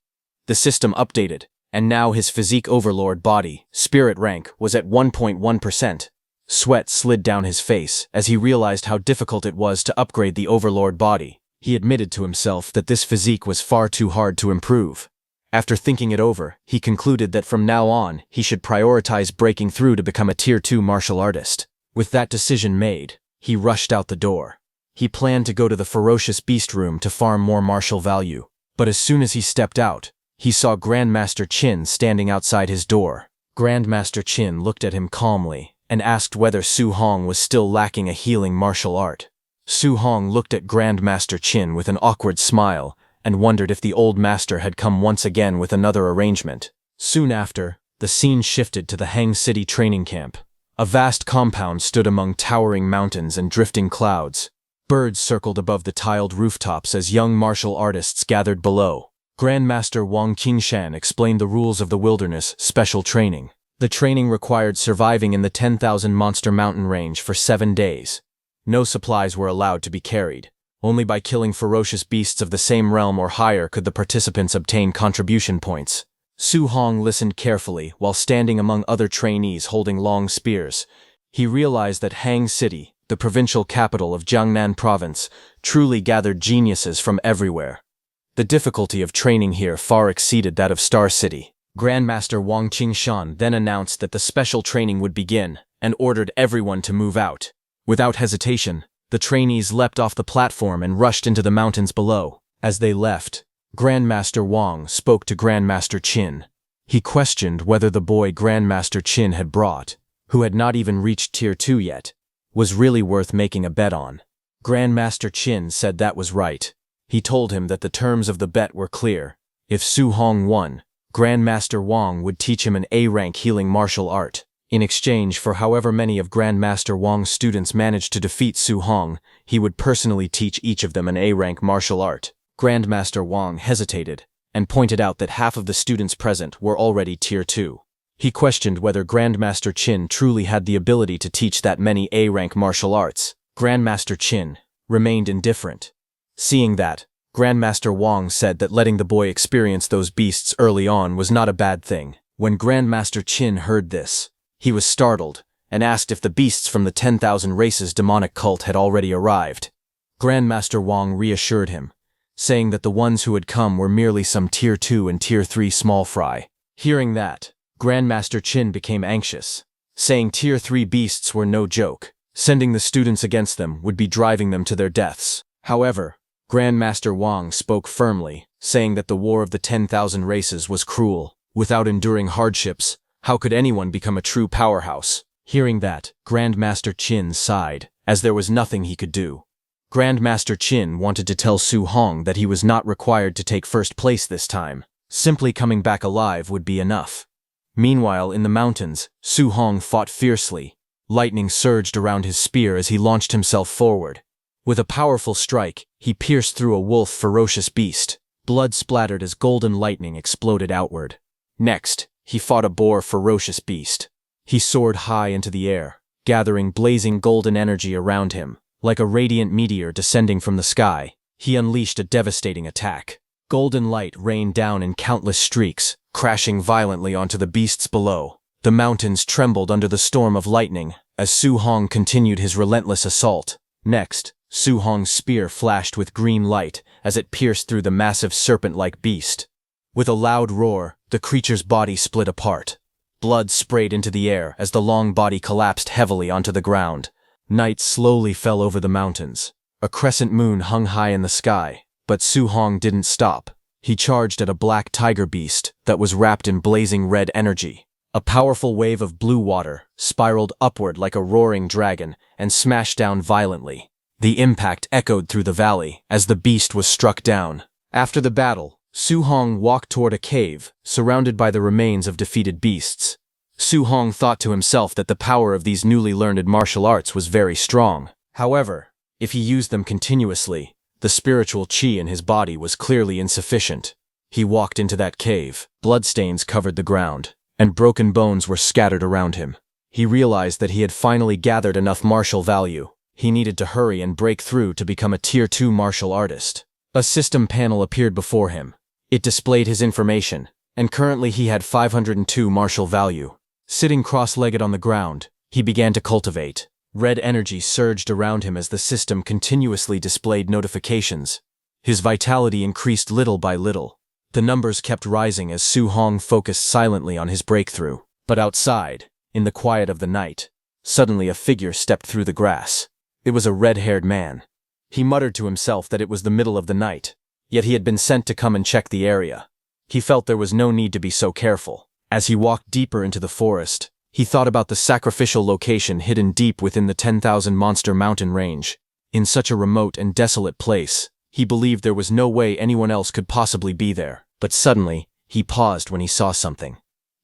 The system updated, and now his physique overlord body, spirit rank, was at 1.1%. Sweat slid down his face as he realized how difficult it was to upgrade the overlord body. He admitted to himself that this physique was far too hard to improve. After thinking it over, he concluded that from now on, he should prioritize breaking through to become a Tier 2 martial artist. With that decision made, he rushed out the door. He planned to go to the ferocious beast room to farm more martial value. But as soon as he stepped out, he saw Grandmaster Qin standing outside his door. Grandmaster Qin looked at him calmly and asked whether Su Hong was still lacking a healing martial art. Su Hong looked at Grandmaster Qin with an awkward smile and wondered if the old master had come once again with another arrangement. Soon after, the scene shifted to the Hang City training camp. A vast compound stood among towering mountains and drifting clouds. Birds circled above the tiled rooftops as young martial artists gathered below. Grandmaster Wang Qingshan explained the rules of the wilderness special training. The training required surviving in the 10,000 monster mountain range for 7 days. No supplies were allowed to be carried. Only by killing ferocious beasts of the same realm or higher could the participants obtain contribution points. Su Hong listened carefully while standing among other trainees holding long spears. He realized that Hang City, the provincial capital of Jiangnan Province, truly gathered geniuses from everywhere. The difficulty of training here far exceeded that of Star City. Grandmaster Wang Qingshan then announced that the special training would begin and ordered everyone to move out. Without hesitation, the trainees leapt off the platform and rushed into the mountains below. As they left, Grandmaster Wang spoke to Grandmaster Qin. He questioned whether the boy Grandmaster Qin had brought, who had not even reached Tier 2 yet, was really worth making a bet on. Grandmaster Qin said that was right. He told him that the terms of the bet were clear. If Su Hong won, Grandmaster Wang would teach him an A-rank healing martial art. In exchange for however many of Grandmaster Wang's students managed to defeat Su Hong, he would personally teach each of them an A-rank martial art. Grandmaster Wang hesitated and pointed out that half of the students present were already Tier 2. He questioned whether Grandmaster Qin truly had the ability to teach that many A-rank martial arts. Grandmaster Qin remained indifferent. Seeing that, Grandmaster Wang said that letting the boy experience those beasts early on was not a bad thing. When Grandmaster Qin heard this, he was startled and asked if the beasts from the 10,000 races demonic cult had already arrived. Grandmaster Wang reassured him, saying that the ones who had come were merely some Tier 2 and Tier 3 small fry. Hearing that, Grandmaster Qin became anxious, saying Tier 3 beasts were no joke. Sending the students against them would be driving them to their deaths. However, Grandmaster Wang spoke firmly, saying that the war of the 10,000 races was cruel. Without enduring hardships, how could anyone become a true powerhouse? Hearing that, Grandmaster Qin sighed, as there was nothing he could do. Grandmaster Qin wanted to tell Su Hong that he was not required to take first place this time. Simply coming back alive would be enough. Meanwhile, in the mountains, Su Hong fought fiercely. Lightning surged around his spear as he launched himself forward. With a powerful strike, he pierced through a wolf ferocious beast. Blood splattered as golden lightning exploded outward. Next, he fought a boar ferocious beast. He soared high into the air, gathering blazing golden energy around him. Like a radiant meteor descending from the sky, he unleashed a devastating attack. Golden light rained down in countless streaks, crashing violently onto the beasts below. The mountains trembled under the storm of lightning as Su Hong continued his relentless assault. Next, Su Hong's spear flashed with green light as it pierced through the massive serpent-like beast. With a loud roar, the creature's body split apart. Blood sprayed into the air as the long body collapsed heavily onto the ground. Night slowly fell over the mountains. A crescent moon hung high in the sky, but Su Hong didn't stop. He charged at a black tiger beast that was wrapped in blazing red energy. A powerful wave of blue water spiraled upward like a roaring dragon and smashed down violently. The impact echoed through the valley as the beast was struck down. After the battle, Su Hong walked toward a cave, surrounded by the remains of defeated beasts. Su Hong thought to himself that the power of these newly learned martial arts was very strong. However, if he used them continuously, the spiritual qi in his body was clearly insufficient. He walked into that cave. Bloodstains covered the ground, and broken bones were scattered around him. He realized that he had finally gathered enough martial value. He needed to hurry and break through to become a Tier 2 martial artist. A system panel appeared before him. It displayed his information, and currently he had 502 martial value. Sitting cross-legged on the ground, he began to cultivate. Red energy surged around him as the system continuously displayed notifications. His vitality increased little by little. The numbers kept rising as Su Hong focused silently on his breakthrough. But outside, in the quiet of the night, suddenly a figure stepped through the grass. It was a red-haired man. He muttered to himself that it was the middle of the night, yet he had been sent to come and check the area. He felt there was no need to be so careful. As he walked deeper into the forest, he thought about the sacrificial location hidden deep within the 10,000 monster mountain range. In such a remote and desolate place, he believed there was no way anyone else could possibly be there. But suddenly, he paused when he saw something.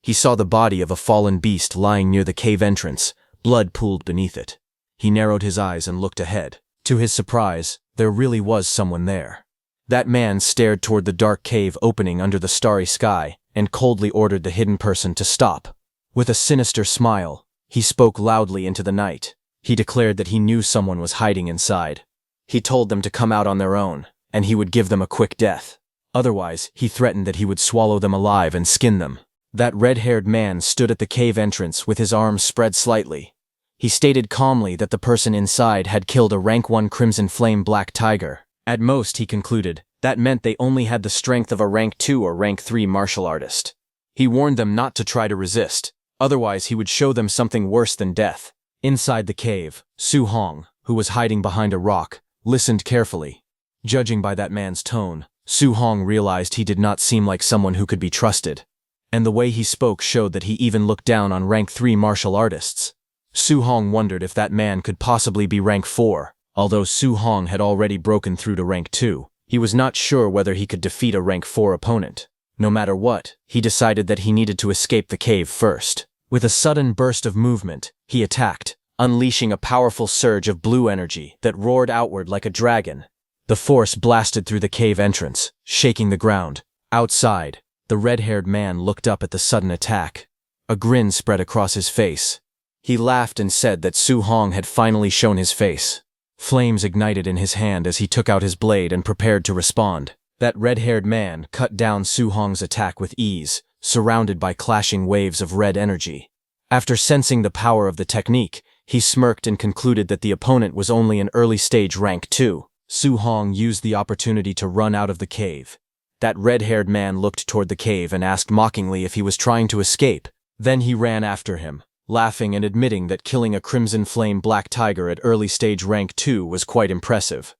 He saw the body of a fallen beast lying near the cave entrance, blood pooled beneath it. He narrowed his eyes and looked ahead. To his surprise, there really was someone there. That man stared toward the dark cave opening under the starry sky and coldly ordered the hidden person to stop. With a sinister smile, he spoke loudly into the night. He declared that he knew someone was hiding inside. He told them to come out on their own, and he would give them a quick death. Otherwise, he threatened that he would swallow them alive and skin them. That red-haired man stood at the cave entrance with his arms spread slightly. He stated calmly that the person inside had killed a rank 1 Crimson Flame Black Tiger. At most, he concluded, that meant they only had the strength of a rank 2 or rank 3 martial artist. He warned them not to try to resist, otherwise he would show them something worse than death. Inside the cave, Su Hong, who was hiding behind a rock, listened carefully. Judging by that man's tone, Su Hong realized he did not seem like someone who could be trusted. And the way he spoke showed that he even looked down on rank 3 martial artists. Su Hong wondered if that man could possibly be rank 4. Although Su Hong had already broken through to rank 2, he was not sure whether he could defeat a rank 4 opponent. No matter what, he decided that he needed to escape the cave first. With a sudden burst of movement, he attacked, unleashing a powerful surge of blue energy that roared outward like a dragon. The force blasted through the cave entrance, shaking the ground. Outside, the red-haired man looked up at the sudden attack. A grin spread across his face. He laughed and said that Su Hong had finally shown his face. Flames ignited in his hand as he took out his blade and prepared to respond. That red-haired man cut down Su Hong's attack with ease, surrounded by clashing waves of red energy. After sensing the power of the technique, he smirked and concluded that the opponent was only an early-stage rank 2. Su Hong used the opportunity to run out of the cave. That red-haired man looked toward the cave and asked mockingly if he was trying to escape. Then he ran after him, laughing and admitting that killing a Crimson Flame Black Tiger at early-stage rank 2 was quite impressive.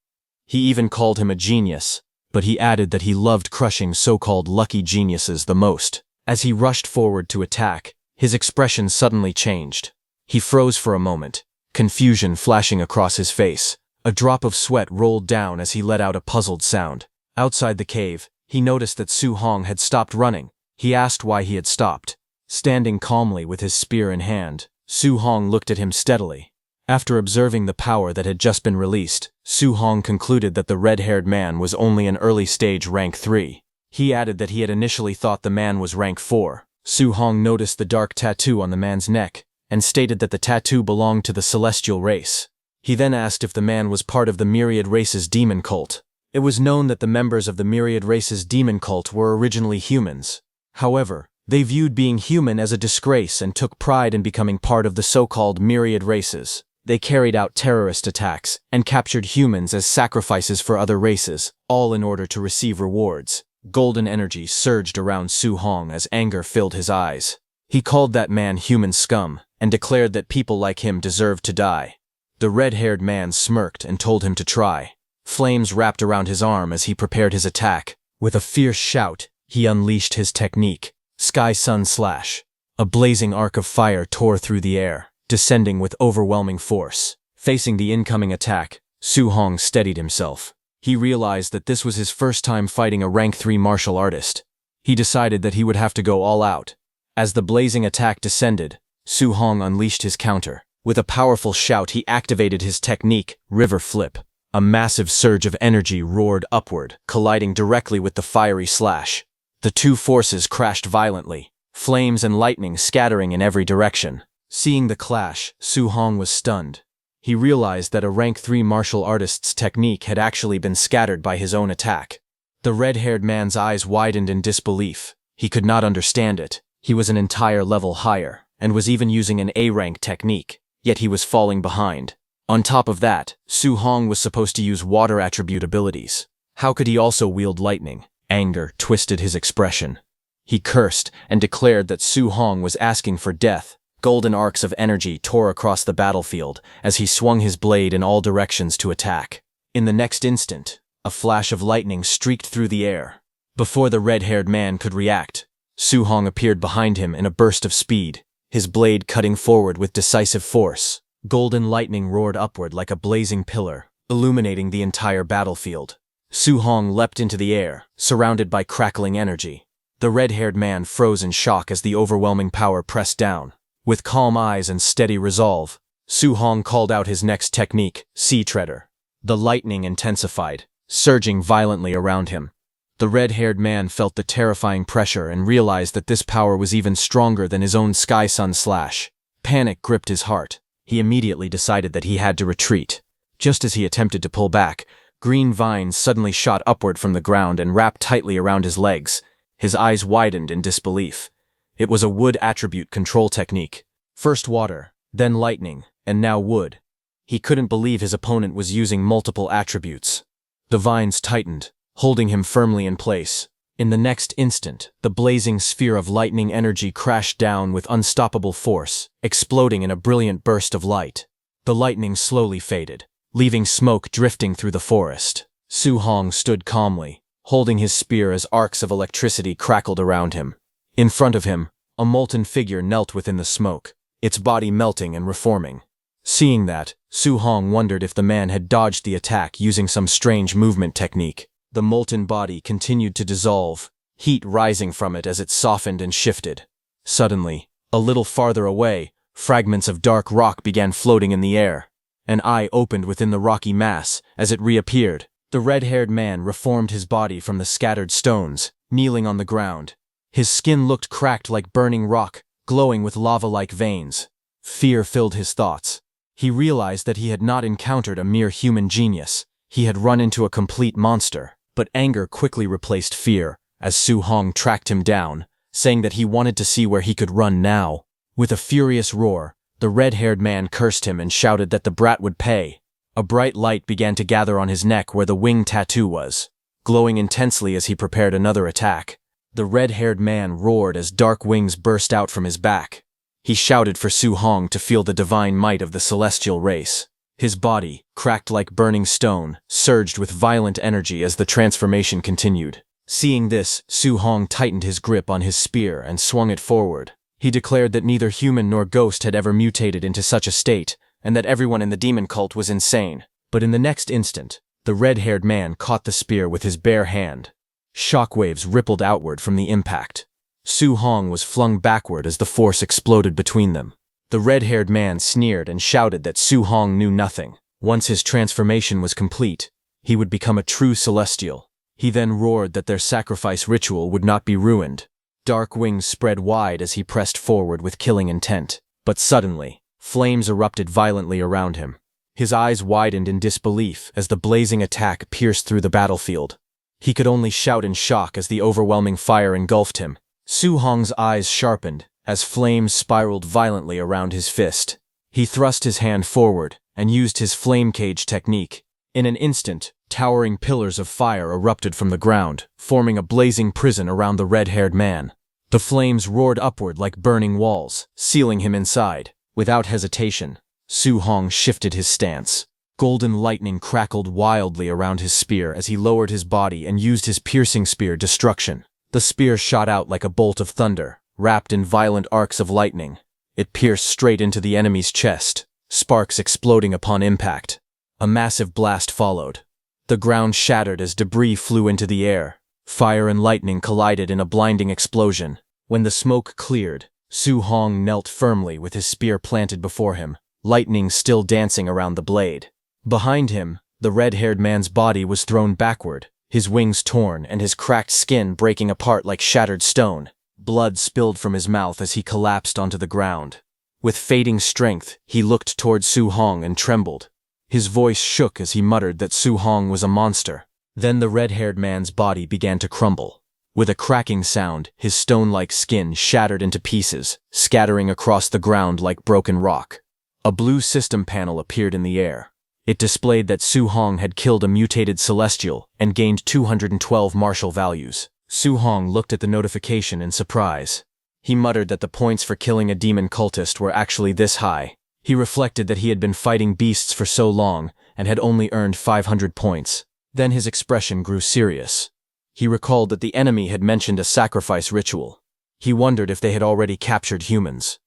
He even called him a genius, but he added that he loved crushing so-called lucky geniuses the most. As he rushed forward to attack, his expression suddenly changed. He froze for a moment, confusion flashing across his face. A drop of sweat rolled down as he let out a puzzled sound. Outside the cave, he noticed that Su Hong had stopped running. He asked why he had stopped. Standing calmly with his spear in hand, Su Hong looked at him steadily. After observing the power that had just been released, Su Hong concluded that the red-haired man was only an early-stage rank 3. He added that he had initially thought the man was rank 4. Su Hong noticed the dark tattoo on the man's neck, and stated that the tattoo belonged to the celestial race. He then asked if the man was part of the Myriad Race's demon cult. It was known that the members of the Myriad Race's demon cult were originally humans. However, they viewed being human as a disgrace and took pride in becoming part of the so-called Myriad Races. They carried out terrorist attacks and captured humans as sacrifices for other races, all in order to receive rewards. Golden energy surged around Su Hong as anger filled his eyes. He called that man human scum and declared that people like him deserved to die. The red-haired man smirked and told him to try. Flames wrapped around his arm as he prepared his attack. With a fierce shout, he unleashed his technique, Sky Sun Slash. A blazing arc of fire tore through the air, descending with overwhelming force. Facing the incoming attack, Su Hong steadied himself. He realized that this was his first time fighting a rank 3 martial artist. He decided that he would have to go all out. As the blazing attack descended, Su Hong unleashed his counter. With a powerful shout, he activated his technique, River Flip. A massive surge of energy roared upward, colliding directly with the fiery slash. The two forces crashed violently, flames and lightning scattering in every direction. Seeing the clash, Su Hong was stunned. He realized that a rank 3 martial artist's technique had actually been scattered by his own attack. The red-haired man's eyes widened in disbelief. He could not understand it. He was an entire level higher, and was even using an A-rank technique. Yet he was falling behind. On top of that, Su Hong was supposed to use water attribute abilities. How could he also wield lightning? Anger twisted his expression. He cursed and declared that Su Hong was asking for death. Golden arcs of energy tore across the battlefield as he swung his blade in all directions to attack. In the next instant, a flash of lightning streaked through the air. Before the red-haired man could react, Su Hong appeared behind him in a burst of speed, his blade cutting forward with decisive force. Golden lightning roared upward like a blazing pillar, illuminating the entire battlefield. Su Hong leapt into the air, surrounded by crackling energy. The red-haired man froze in shock as the overwhelming power pressed down. With calm eyes and steady resolve, Su Hong called out his next technique, Sea Treader. The lightning intensified, surging violently around him. The red-haired man felt the terrifying pressure and realized that this power was even stronger than his own Sky Sun slash. Panic gripped his heart. He immediately decided that he had to retreat. Just as he attempted to pull back, green vines suddenly shot upward from the ground and wrapped tightly around his legs. His eyes widened in disbelief. It was a wood attribute control technique. First water, then lightning, and now wood. He couldn't believe his opponent was using multiple attributes. The vines tightened, holding him firmly in place. In the next instant, the blazing sphere of lightning energy crashed down with unstoppable force, exploding in a brilliant burst of light. The lightning slowly faded, leaving smoke drifting through the forest. Su Hong stood calmly, holding his spear as arcs of electricity crackled around him. In front of him, a molten figure knelt within the smoke, its body melting and reforming. Seeing that, Su Hong wondered if the man had dodged the attack using some strange movement technique. The molten body continued to dissolve, heat rising from it as it softened and shifted. Suddenly, a little farther away, fragments of dark rock began floating in the air. An eye opened within the rocky mass as it reappeared. The red-haired man reformed his body from the scattered stones, kneeling on the ground. His skin looked cracked like burning rock, glowing with lava-like veins. Fear filled his thoughts. He realized that he had not encountered a mere human genius. He had run into a complete monster. But anger quickly replaced fear, as Su Hong tracked him down, saying that he wanted to see where he could run now. With a furious roar, the red-haired man cursed him and shouted that the brat would pay. A bright light began to gather on his neck where the wing tattoo was, glowing intensely as he prepared another attack. The red-haired man roared as dark wings burst out from his back. He shouted for Su Hong to feel the divine might of the celestial race. His body, cracked like burning stone, surged with violent energy as the transformation continued. Seeing this, Su Hong tightened his grip on his spear and swung it forward. He declared that neither human nor ghost had ever mutated into such a state, and that everyone in the demon cult was insane. But in the next instant, the red-haired man caught the spear with his bare hand. Shockwaves rippled outward from the impact. Su Hong was flung backward as the force exploded between them. The red-haired man sneered and shouted that Su Hong knew nothing. Once his transformation was complete, he would become a true celestial. He then roared that their sacrifice ritual would not be ruined. Dark wings spread wide as he pressed forward with killing intent. But suddenly, flames erupted violently around him. His eyes widened in disbelief as the blazing attack pierced through the battlefield. He could only shout in shock as the overwhelming fire engulfed him. Su Hong's eyes sharpened as flames spiraled violently around his fist. He thrust his hand forward and used his flame cage technique. In an instant, towering pillars of fire erupted from the ground, forming a blazing prison around the red-haired man. The flames roared upward like burning walls, sealing him inside. Without hesitation, Su Hong shifted his stance. Golden lightning crackled wildly around his spear as he lowered his body and used his piercing spear Destruction. The spear shot out like a bolt of thunder, wrapped in violent arcs of lightning. It pierced straight into the enemy's chest, sparks exploding upon impact. A massive blast followed. The ground shattered as debris flew into the air. Fire and lightning collided in a blinding explosion. When the smoke cleared, Su Hong knelt firmly with his spear planted before him, lightning still dancing around the blade. Behind him, the red-haired man's body was thrown backward, his wings torn and his cracked skin breaking apart like shattered stone. Blood spilled from his mouth as he collapsed onto the ground. With fading strength, he looked toward Su Hong and trembled. His voice shook as he muttered that Su Hong was a monster. Then the red-haired man's body began to crumble. With a cracking sound, his stone-like skin shattered into pieces, scattering across the ground like broken rock. A blue system panel appeared in the air. It displayed that Su Hong had killed a mutated celestial and gained 212 martial values. Su Hong looked at the notification in surprise. He muttered that the points for killing a demon cultist were actually this high. He reflected that he had been fighting beasts for so long and had only earned 500 points. Then his expression grew serious. He recalled that the enemy had mentioned a sacrifice ritual. He wondered if they had already captured humans.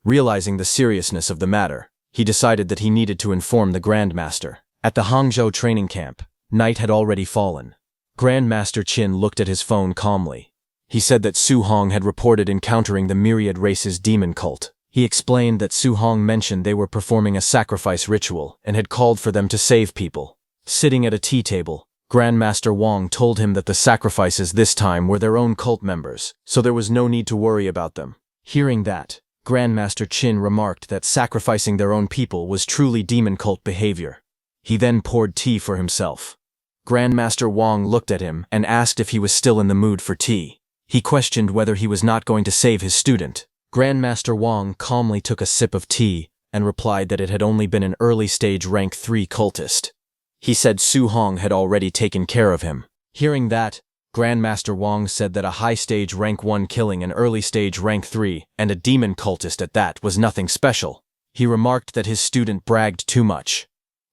Realizing the seriousness of the matter, he decided that he needed to inform the Grandmaster. At the Hangzhou training camp, night had already fallen. Grandmaster Qin looked at his phone calmly. He said that Su Hong had reported encountering the myriad race's demon cult. He explained that Su Hong mentioned they were performing a sacrifice ritual and had called for them to save people. Sitting at a tea table, Grandmaster Wang told him that the sacrifices this time were their own cult members, so there was no need to worry about them. Hearing that, Grandmaster Qin remarked that sacrificing their own people was truly demon cult behavior. He then poured tea for himself. Grandmaster Wang looked at him and asked if he was still in the mood for tea. He questioned whether he was not going to save his student. Grandmaster Wang calmly took a sip of tea and replied that it had only been an early-stage rank 3 cultist. He said Su Hong had already taken care of him. Hearing that, Grandmaster Wang said that a high-stage rank 1 killing an early-stage rank 3 and a demon cultist at that was nothing special. He remarked that his student bragged too much.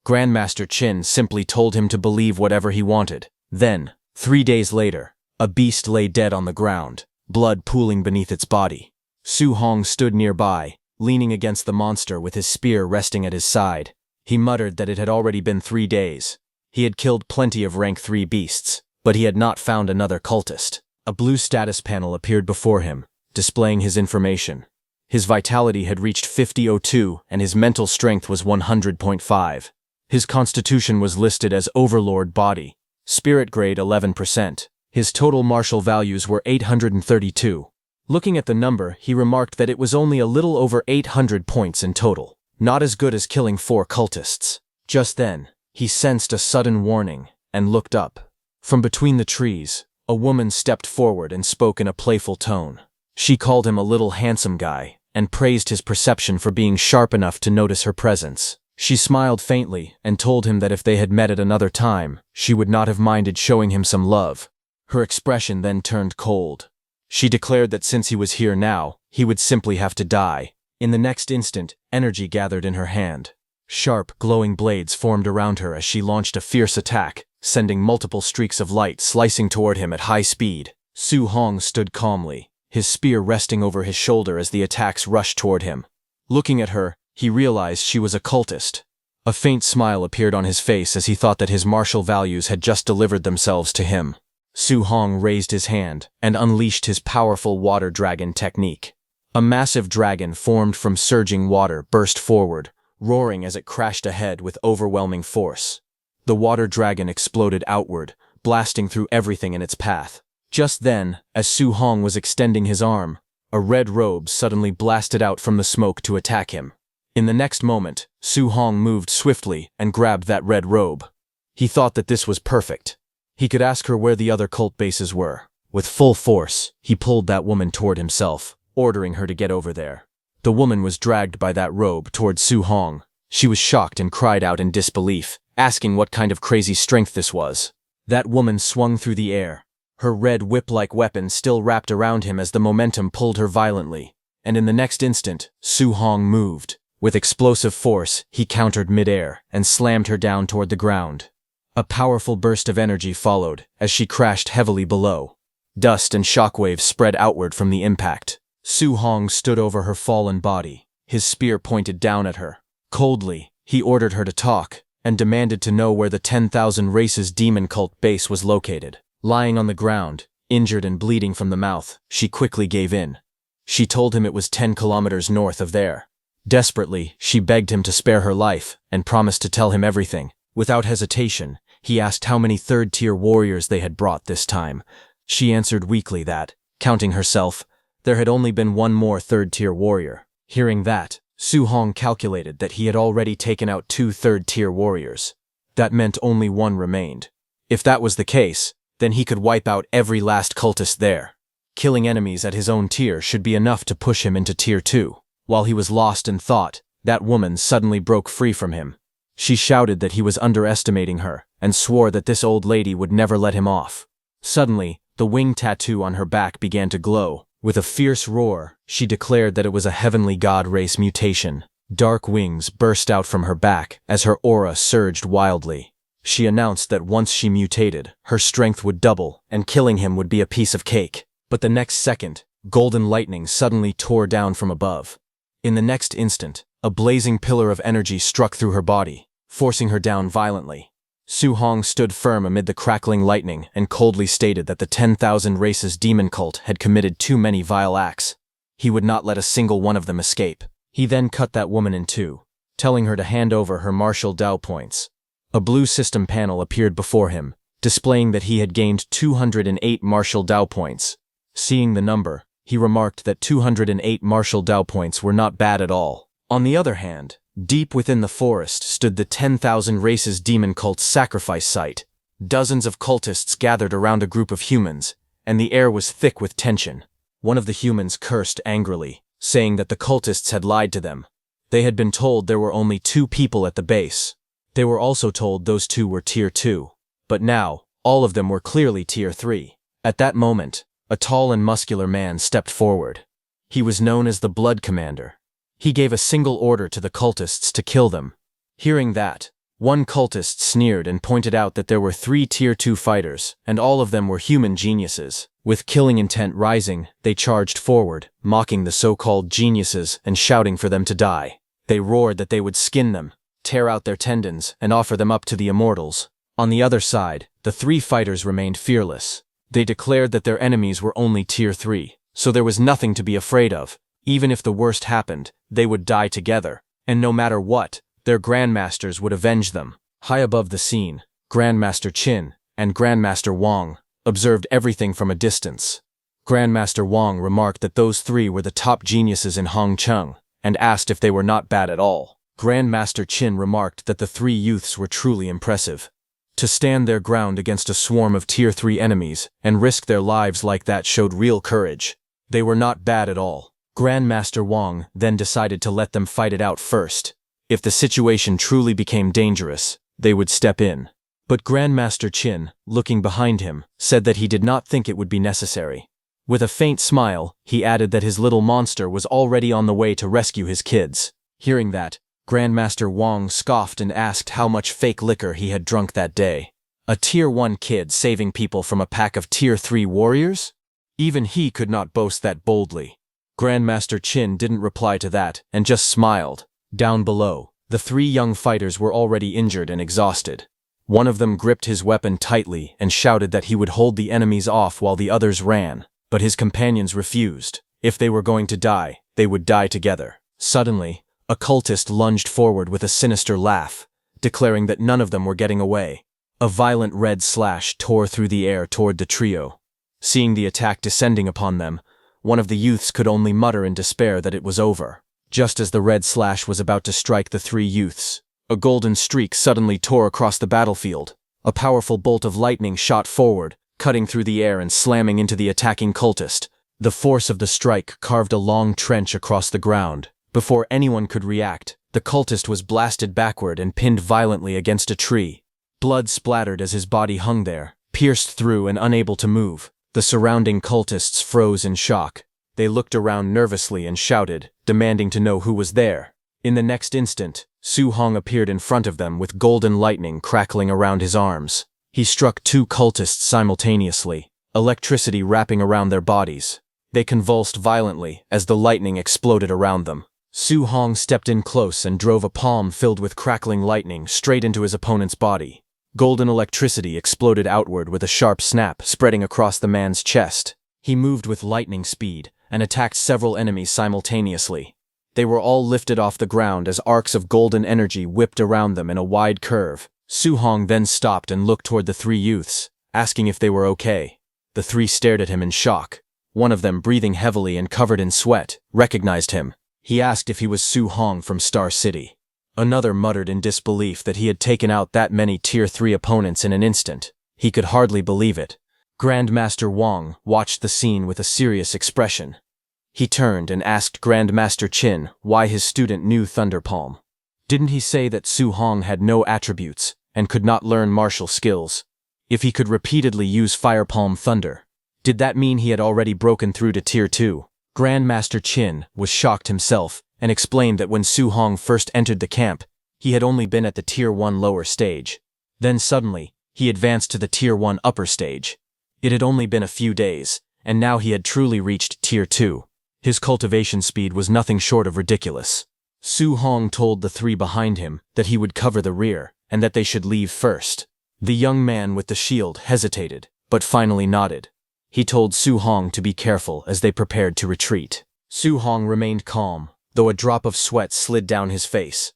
Grandmaster Qin simply told him to believe whatever he wanted. Then, 3 days later, a beast lay dead on the ground, blood pooling beneath its body. Su Hong stood nearby, leaning against the monster with his spear resting at his side. He muttered that it had already been 3 days. He had killed plenty of rank 3 beasts, but he had not found another cultist. A blue status panel appeared before him, displaying his information. His vitality had reached 5002 and his mental strength was 100.5. His constitution was listed as Overlord Body, spirit grade 11%. His total martial values were 832. Looking at the number, he remarked that it was only a little over 800 points in total. Not as good as killing 4 cultists. Just then, he sensed a sudden warning and looked up. From between the trees, a woman stepped forward and spoke in a playful tone. She called him a little handsome guy and praised his perception for being sharp enough to notice her presence. She smiled faintly and told him that if they had met at another time, she would not have minded showing him some love. Her expression then turned cold. She declared that since he was here now, he would simply have to die. In the next instant, energy gathered in her hand. Sharp, glowing blades formed around her as she launched a fierce attack, sending multiple streaks of light slicing toward him at high speed. Su Hong stood calmly, his spear resting over his shoulder as the attacks rushed toward him. Looking at her, he realized she was a cultist. A faint smile appeared on his face as he thought that his martial values had just delivered themselves to him. Su Hong raised his hand and unleashed his powerful water dragon technique. A massive dragon formed from surging water burst forward, roaring as it crashed ahead with overwhelming force. The water dragon exploded outward, blasting through everything in its path. Just then, as Su Hong was extending his arm, a red robe suddenly blasted out from the smoke to attack him. In the next moment, Su Hong moved swiftly and grabbed that red robe. He thought that this was perfect. He could ask her where the other cult bases were. With full force, he pulled that woman toward himself, ordering her to get over there. The woman was dragged by that robe toward Su Hong. She was shocked and cried out in disbelief, asking what kind of crazy strength this was. That woman swung through the air, her red whip-like weapon still wrapped around him as the momentum pulled her violently. And in the next instant, Su Hong moved. With explosive force, he countered mid-air and slammed her down toward the ground. A powerful burst of energy followed as she crashed heavily below. Dust and shockwaves spread outward from the impact. Su Hong stood over her fallen body, his spear pointed down at her. Coldly, he ordered her to talk and demanded to know where the 10,000 Races demon cult base was located. Lying on the ground, injured and bleeding from the mouth, she quickly gave in. She told him it was 10 kilometers north of there. Desperately, she begged him to spare her life and promised to tell him everything. Without hesitation, he asked how many third-tier warriors they had brought this time. She answered weakly that, counting herself, there had only been one more third-tier warrior. Hearing that, Su Hong calculated that he had already taken out 2 third-tier warriors. That meant only one remained. If that was the case, then he could wipe out every last cultist there. Killing enemies at his own tier should be enough to push him into tier 2. While he was lost in thought, that woman suddenly broke free from him. She shouted that he was underestimating her and swore that this old lady would never let him off. Suddenly, the wing tattoo on her back began to glow. With a fierce roar, she declared that it was a heavenly god race mutation. Dark wings burst out from her back as her aura surged wildly. She announced that once she mutated, her strength would double, and killing him would be a piece of cake. But the next second, golden lightning suddenly tore down from above. In the next instant, a blazing pillar of energy struck through her body, forcing her down violently. Su Hong stood firm amid the crackling lightning and coldly stated that the 10,000 Races demon cult had committed too many vile acts. He would not let a single one of them escape. He then cut that woman in two, telling her to hand over her martial Dao points. A blue system panel appeared before him, displaying that he had gained 208 martial Dao points. Seeing the number, he remarked that 208 martial Dao points were not bad at all. On the other hand, deep within the forest stood the 10,000 Races demon cult's sacrifice site. Dozens of cultists gathered around a group of humans, and the air was thick with tension. One of the humans cursed angrily, saying that the cultists had lied to them. They had been told there were only 2 people at the base. They were also told those 2 were Tier 2. But now, all of them were clearly Tier 3. At that moment, a tall and muscular man stepped forward. He was known as the Blood Commander. He gave a single order to the cultists to kill them. Hearing that, one cultist sneered and pointed out that there were 3 Tier 2 fighters, and all of them were human geniuses. With killing intent rising, they charged forward, mocking the so-called geniuses and shouting for them to die. They roared that they would skin them, tear out their tendons, and offer them up to the immortals. On the other side, the 3 fighters remained fearless. They declared that their enemies were only Tier 3, so there was nothing to be afraid of. Even if the worst happened, they would die together, and no matter what, their grandmasters would avenge them. High above the scene, Grandmaster Qin and Grandmaster Wang observed everything from a distance. Grandmaster Wang remarked that those 3 were the top geniuses in Hongcheng, and asked if they were not bad at all. Grandmaster Qin remarked that the 3 youths were truly impressive. To stand their ground against a swarm of Tier 3 enemies and risk their lives like that showed real courage. They were not bad at all. Grandmaster Wang then decided to let them fight it out first. If the situation truly became dangerous, they would step in. But Grandmaster Qin, looking behind him, said that he did not think it would be necessary. With a faint smile, he added that his little monster was already on the way to rescue his kids. Hearing that, Grandmaster Wang scoffed and asked how much fake liquor he had drunk that day. A Tier 1 kid saving people from a pack of Tier 3 warriors? Even he could not boast that boldly. Grandmaster Qin didn't reply to that and just smiled. Down below, the 3 young fighters were already injured and exhausted. One of them gripped his weapon tightly and shouted that he would hold the enemies off while the others ran, but his companions refused. If they were going to die, they would die together. Suddenly, a cultist lunged forward with a sinister laugh, declaring that none of them were getting away. A violent red slash tore through the air toward the trio. Seeing the attack descending upon them, one of the youths could only mutter in despair that it was over. Just as the red slash was about to strike the 3 youths, a golden streak suddenly tore across the battlefield. A powerful bolt of lightning shot forward, cutting through the air and slamming into the attacking cultist. The force of the strike carved a long trench across the ground. Before anyone could react, the cultist was blasted backward and pinned violently against a tree. Blood splattered as his body hung there, pierced through and unable to move. The surrounding cultists froze in shock. They looked around nervously and shouted, demanding to know who was there. In the next instant, Su Hong appeared in front of them with golden lightning crackling around his arms. He struck 2 cultists simultaneously, electricity wrapping around their bodies. They convulsed violently as the lightning exploded around them. Su Hong stepped in close and drove a palm filled with crackling lightning straight into his opponent's body. Golden electricity exploded outward with a sharp snap spreading across the man's chest. He moved with lightning speed and attacked several enemies simultaneously. They were all lifted off the ground as arcs of golden energy whipped around them in a wide curve. Su Hong then stopped and looked toward the 3 youths, asking if they were okay. The 3 stared at him in shock. One of them, breathing heavily and covered in sweat, recognized him. He asked if he was Su Hong from Star City. Another muttered in disbelief that he had taken out that many Tier 3 opponents in an instant. He could hardly believe it. Grandmaster Wang watched the scene with a serious expression. He turned and asked Grandmaster Qin why his student knew Thunder Palm. Didn't he say that Su Hong had no attributes and could not learn martial skills? If he could repeatedly use Fire Palm Thunder, did that mean he had already broken through to Tier 2? Grandmaster Qin was shocked himself and explained that when Su Hong first entered the camp, he had only been at the Tier 1 lower stage. Then suddenly, he advanced to the Tier 1 upper stage. It had only been a few days, and now he had truly reached Tier 2. His cultivation speed was nothing short of ridiculous. Su Hong told the three behind him that he would cover the rear, and that they should leave first. The young man with the shield hesitated, but finally nodded. He told Su Hong to be careful as they prepared to retreat. Su Hong remained calm, though a drop of sweat slid down his face.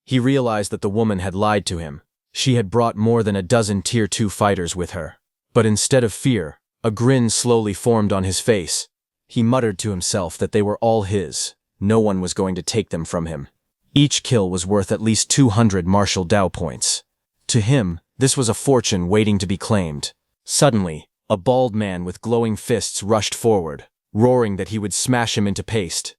He realized that the woman had lied to him. She had brought more than a dozen Tier 2 fighters with her. But instead of fear, a grin slowly formed on his face. He muttered to himself that they were all his. No one was going to take them from him. Each kill was worth at least 200 martial Dao points. To him, this was a fortune waiting to be claimed. Suddenly, a bald man with glowing fists rushed forward, roaring that he would smash him into paste.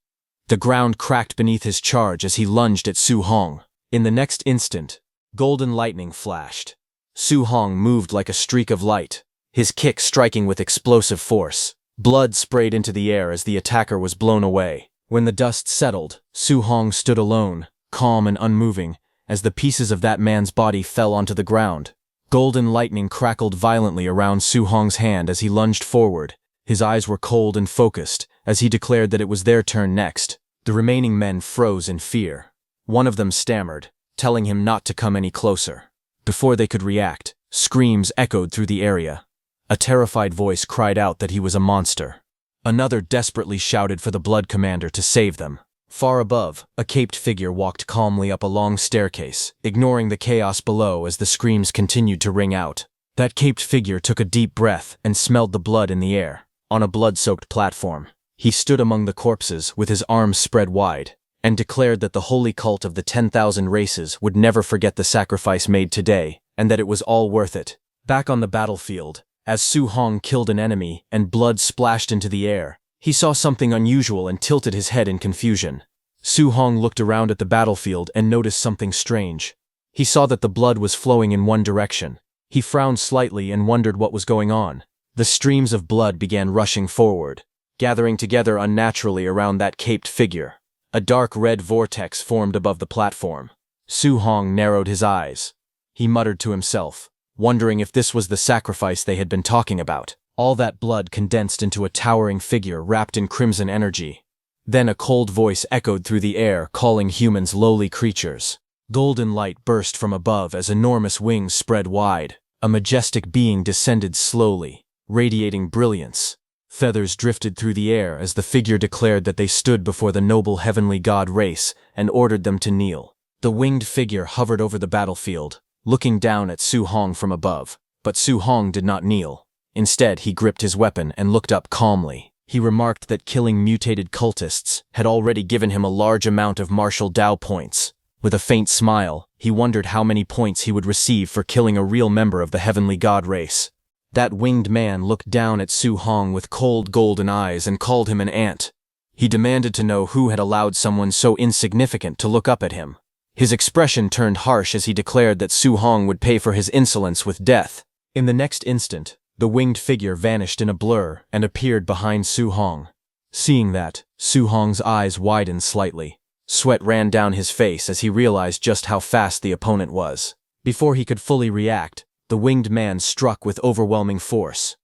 The ground cracked beneath his charge as he lunged at Su Hong. In the next instant, golden lightning flashed. Su Hong moved like a streak of light, his kick striking with explosive force. Blood sprayed into the air as the attacker was blown away. When the dust settled, Su Hong stood alone, calm and unmoving, as the pieces of that man's body fell onto the ground. Golden lightning crackled violently around Su Hong's hand as he lunged forward. His eyes were cold and focused, as he declared that it was their turn next. The remaining men froze in fear. One of them stammered, telling him not to come any closer. Before they could react, screams echoed through the area. A terrified voice cried out that he was a monster. Another desperately shouted for the Blood Commander to save them. Far above, a caped figure walked calmly up a long staircase, ignoring the chaos below as the screams continued to ring out. That caped figure took a deep breath and smelled the blood in the air. On a blood-soaked platform, he stood among the corpses with his arms spread wide, and declared that the holy cult of the 10,000 races would never forget the sacrifice made today, and that it was all worth it. Back on the battlefield, as Su Hong killed an enemy and blood splashed into the air, he saw something unusual and tilted his head in confusion. Su Hong looked around at the battlefield and noticed something strange. He saw that the blood was flowing in one direction. He frowned slightly and wondered what was going on. The streams of blood began rushing forward, gathering together unnaturally around that caped figure. A dark red vortex formed above the platform. Su Hong narrowed his eyes. He muttered to himself, wondering if this was the sacrifice they had been talking about. All that blood condensed into a towering figure wrapped in crimson energy. Then a cold voice echoed through the air, calling humans lowly creatures. Golden light burst from above as enormous wings spread wide. A majestic being descended slowly, radiating brilliance. Feathers drifted through the air as the figure declared that they stood before the noble heavenly god race and ordered them to kneel. The winged figure hovered over the battlefield, looking down at Su Hong from above. But Su Hong did not kneel. Instead, he gripped his weapon and looked up calmly. He remarked that killing mutated cultists had already given him a large amount of martial Dao points. With a faint smile, he wondered how many points he would receive for killing a real member of the heavenly god race. That winged man looked down at Su Hong with cold golden eyes and called him an ant. He demanded to know who had allowed someone so insignificant to look up at him. His expression turned harsh as he declared that Su Hong would pay for his insolence with death. In the next instant, the winged figure vanished in a blur and appeared behind Su Hong. Seeing that, Su Hong's eyes widened slightly. Sweat ran down his face as he realized just how fast the opponent was. Before he could fully react, the winged man struck with overwhelming force.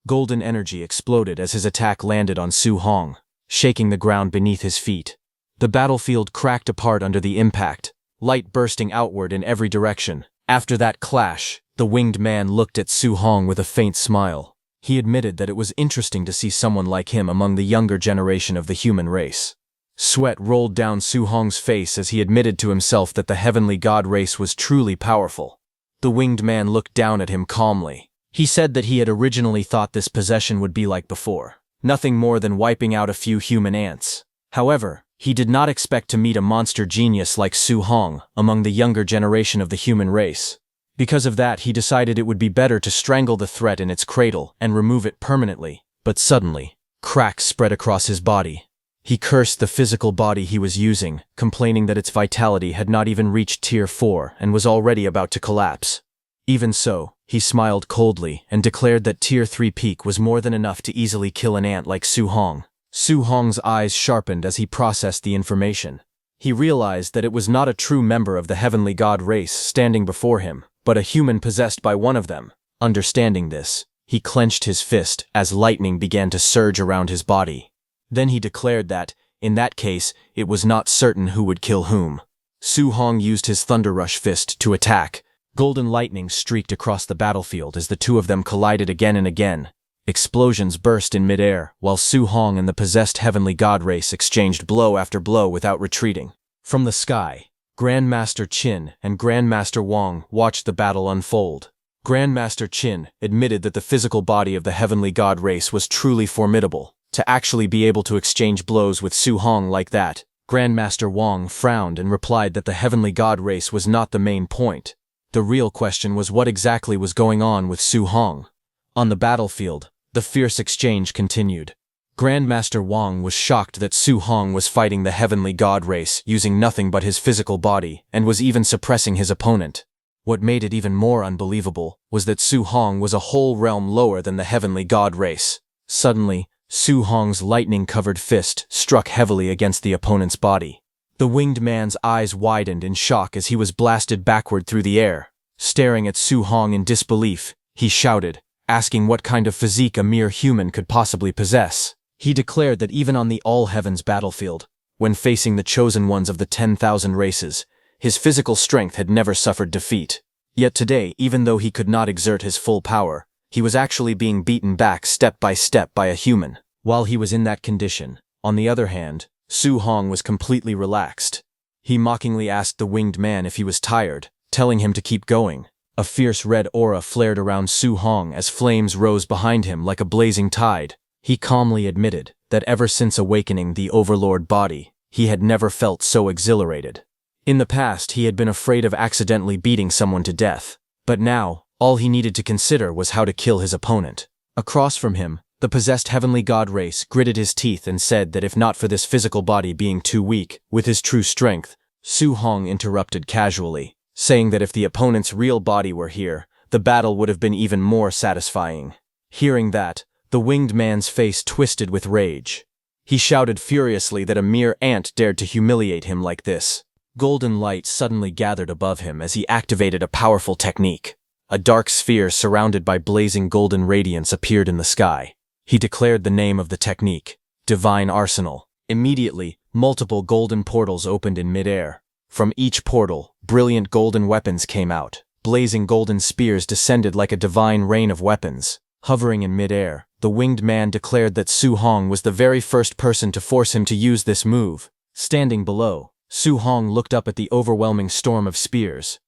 Golden energy exploded as his attack landed on Su Hong, shaking the ground beneath his feet. The battlefield cracked apart under the impact, light bursting outward in every direction. After that clash, the winged man looked at Su Hong with a faint smile. He admitted that it was interesting to see someone like him among the younger generation of the human race. Sweat rolled down Su Hong's face as he admitted to himself that the heavenly god race was truly powerful. The winged man looked down at him calmly. He said that he had originally thought this possession would be like before, nothing more than wiping out a few human ants. However, he did not expect to meet a monster genius like Su Hong among the younger generation of the human race. Because of that, he decided it would be better to strangle the threat in its cradle and remove it permanently. But suddenly, cracks spread across his body. He cursed the physical body he was using, complaining that its vitality had not even reached Tier 4 and was already about to collapse. Even so, he smiled coldly and declared that Tier 3 peak was more than enough to easily kill an ant like Su Hong. Su Hong's eyes sharpened as he processed the information. He realized that it was not a true member of the heavenly god race standing before him, but a human possessed by one of them. Understanding this, he clenched his fist as lightning began to surge around his body. Then he declared that, in that case, it was not certain who would kill whom. Su Hong used his Thunder Rush fist to attack. Golden lightning streaked across the battlefield as the two of them collided again and again. Explosions burst in midair, while Su Hong and the possessed heavenly god race exchanged blow after blow without retreating. From the sky, Grandmaster Qin and Grandmaster Wang watched the battle unfold. Grandmaster Qin admitted that the physical body of the heavenly god race was truly formidable. To actually be able to exchange blows with Su Hong like that, Grandmaster Wang frowned and replied that the heavenly god race was not the main point. The real question was what exactly was going on with Su Hong. On the battlefield, the fierce exchange continued. Grandmaster Wang was shocked that Su Hong was fighting the heavenly god race using nothing but his physical body and was even suppressing his opponent. What made it even more unbelievable was that Su Hong was a whole realm lower than the heavenly god race. Suddenly, Su Hong's lightning-covered fist struck heavily against the opponent's body. The winged man's eyes widened in shock as he was blasted backward through the air. Staring at Su Hong in disbelief, he shouted, asking what kind of physique a mere human could possibly possess. He declared that even on the all-heavens battlefield, when facing the chosen ones of the 10,000 races, his physical strength had never suffered defeat. Yet today, even though he could not exert his full power, he was actually being beaten back step by a human. While he was in that condition, on the other hand, Su Hong was completely relaxed. He mockingly asked the winged man if he was tired, telling him to keep going. A fierce red aura flared around Su Hong as flames rose behind him like a blazing tide. He calmly admitted that ever since awakening the overlord body, he had never felt so exhilarated. In the past, he had been afraid of accidentally beating someone to death, but now, all he needed to consider was how to kill his opponent. Across from him, the possessed heavenly god race gritted his teeth and said that if not for this physical body being too weak, with his true strength, Su Hong interrupted casually, saying that if the opponent's real body were here, the battle would have been even more satisfying. Hearing that, the winged man's face twisted with rage. He shouted furiously that a mere ant dared to humiliate him like this. Golden light suddenly gathered above him as he activated a powerful technique. A dark sphere surrounded by blazing golden radiance appeared in the sky. He declared the name of the technique, Divine Arsenal. Immediately, multiple golden portals opened in midair. From each portal, brilliant golden weapons came out. Blazing golden spears descended like a divine rain of weapons. Hovering in midair, the winged man declared that Su Hong was the very first person to force him to use this move. Standing below, Su Hong looked up at the overwhelming storm of spears.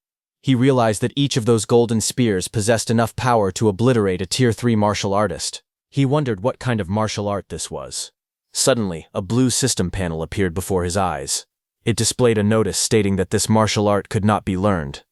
He realized that each of those golden spears possessed enough power to obliterate a Tier 3 martial artist. He wondered what kind of martial art this was. Suddenly, a blue system panel appeared before his eyes. It displayed a notice stating that this martial art could not be learned.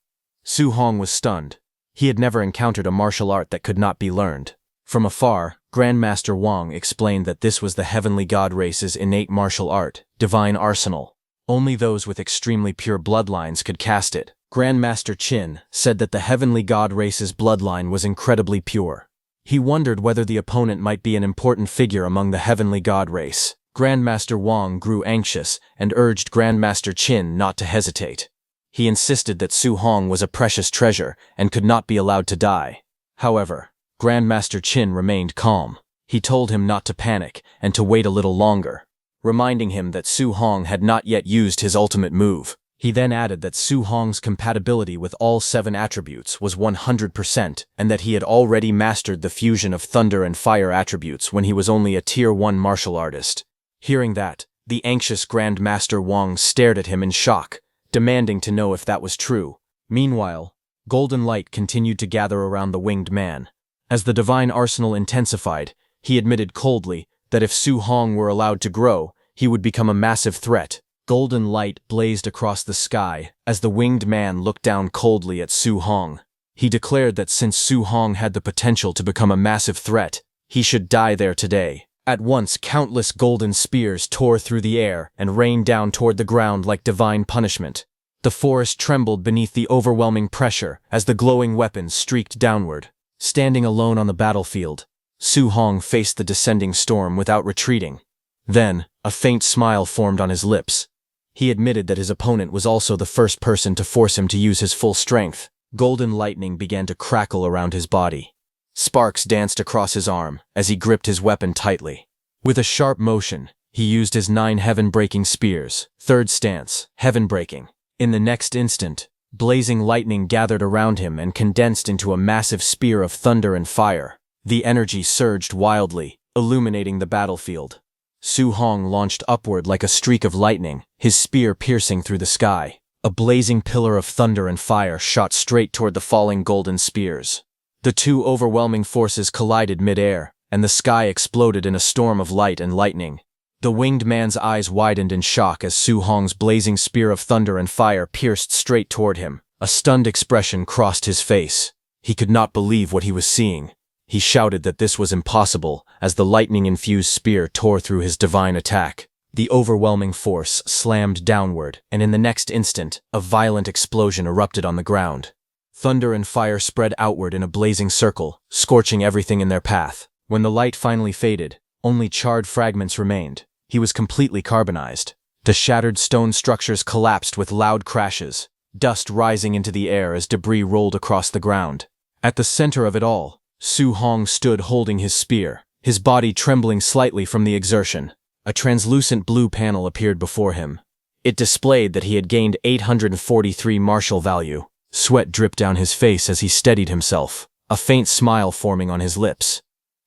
Su Hong was stunned. He had never encountered a martial art that could not be learned. From afar, Grandmaster Wang explained that this was the heavenly god race's innate martial art, Divine Arsenal. Only those with extremely pure bloodlines could cast it. Grandmaster Qin said that the heavenly god race's bloodline was incredibly pure. He wondered whether the opponent might be an important figure among the heavenly god race. Grandmaster Wang grew anxious and urged Grandmaster Qin not to hesitate. He insisted that Su Hong was a precious treasure and could not be allowed to die. However, Grandmaster Qin remained calm. He told him not to panic and to wait a little longer, reminding him that Su Hong had not yet used his ultimate move. He then added that Su Hong's compatibility with all 7 attributes was 100% and that he had already mastered the fusion of thunder and fire attributes when he was only a Tier 1 martial artist. Hearing that, the anxious Grandmaster Wang stared at him in shock, demanding to know if that was true. Meanwhile, golden light continued to gather around the winged man. As the divine arsenal intensified, he admitted coldly that if Su Hong were allowed to grow, he would become a massive threat. Golden light blazed across the sky as the winged man looked down coldly at Su Hong. He declared that since Su Hong had the potential to become a massive threat, he should die there today. At once, countless golden spears tore through the air and rained down toward the ground like divine punishment. The forest trembled beneath the overwhelming pressure as the glowing weapons streaked downward. Standing alone on the battlefield, Su Hong faced the descending storm without retreating. Then, a faint smile formed on his lips. He admitted that his opponent was also the first person to force him to use his full strength. Golden lightning began to crackle around his body. Sparks danced across his arm as he gripped his weapon tightly. With a sharp motion, he used his 9 heaven-breaking spears. Third stance, heaven-breaking. In the next instant, blazing lightning gathered around him and condensed into a massive spear of thunder and fire. The energy surged wildly, illuminating the battlefield. Su Hong launched upward like a streak of lightning, his spear piercing through the sky. A blazing pillar of thunder and fire shot straight toward the falling golden spears. The two overwhelming forces collided mid-air, and the sky exploded in a storm of light and lightning. The winged man's eyes widened in shock as Su Hong's blazing spear of thunder and fire pierced straight toward him. A stunned expression crossed his face. He could not believe what he was seeing. He shouted that this was impossible as the lightning-infused spear tore through his divine attack. The overwhelming force slammed downward, and in the next instant, a violent explosion erupted on the ground. Thunder and fire spread outward in a blazing circle, scorching everything in their path. When the light finally faded, only charred fragments remained. He was completely carbonized. The shattered stone structures collapsed with loud crashes, dust rising into the air as debris rolled across the ground. At the center of it all, Su Hong stood holding his spear, his body trembling slightly from the exertion. A translucent blue panel appeared before him. It displayed that he had gained 843 martial value. Sweat dripped down his face as he steadied himself, a faint smile forming on his lips.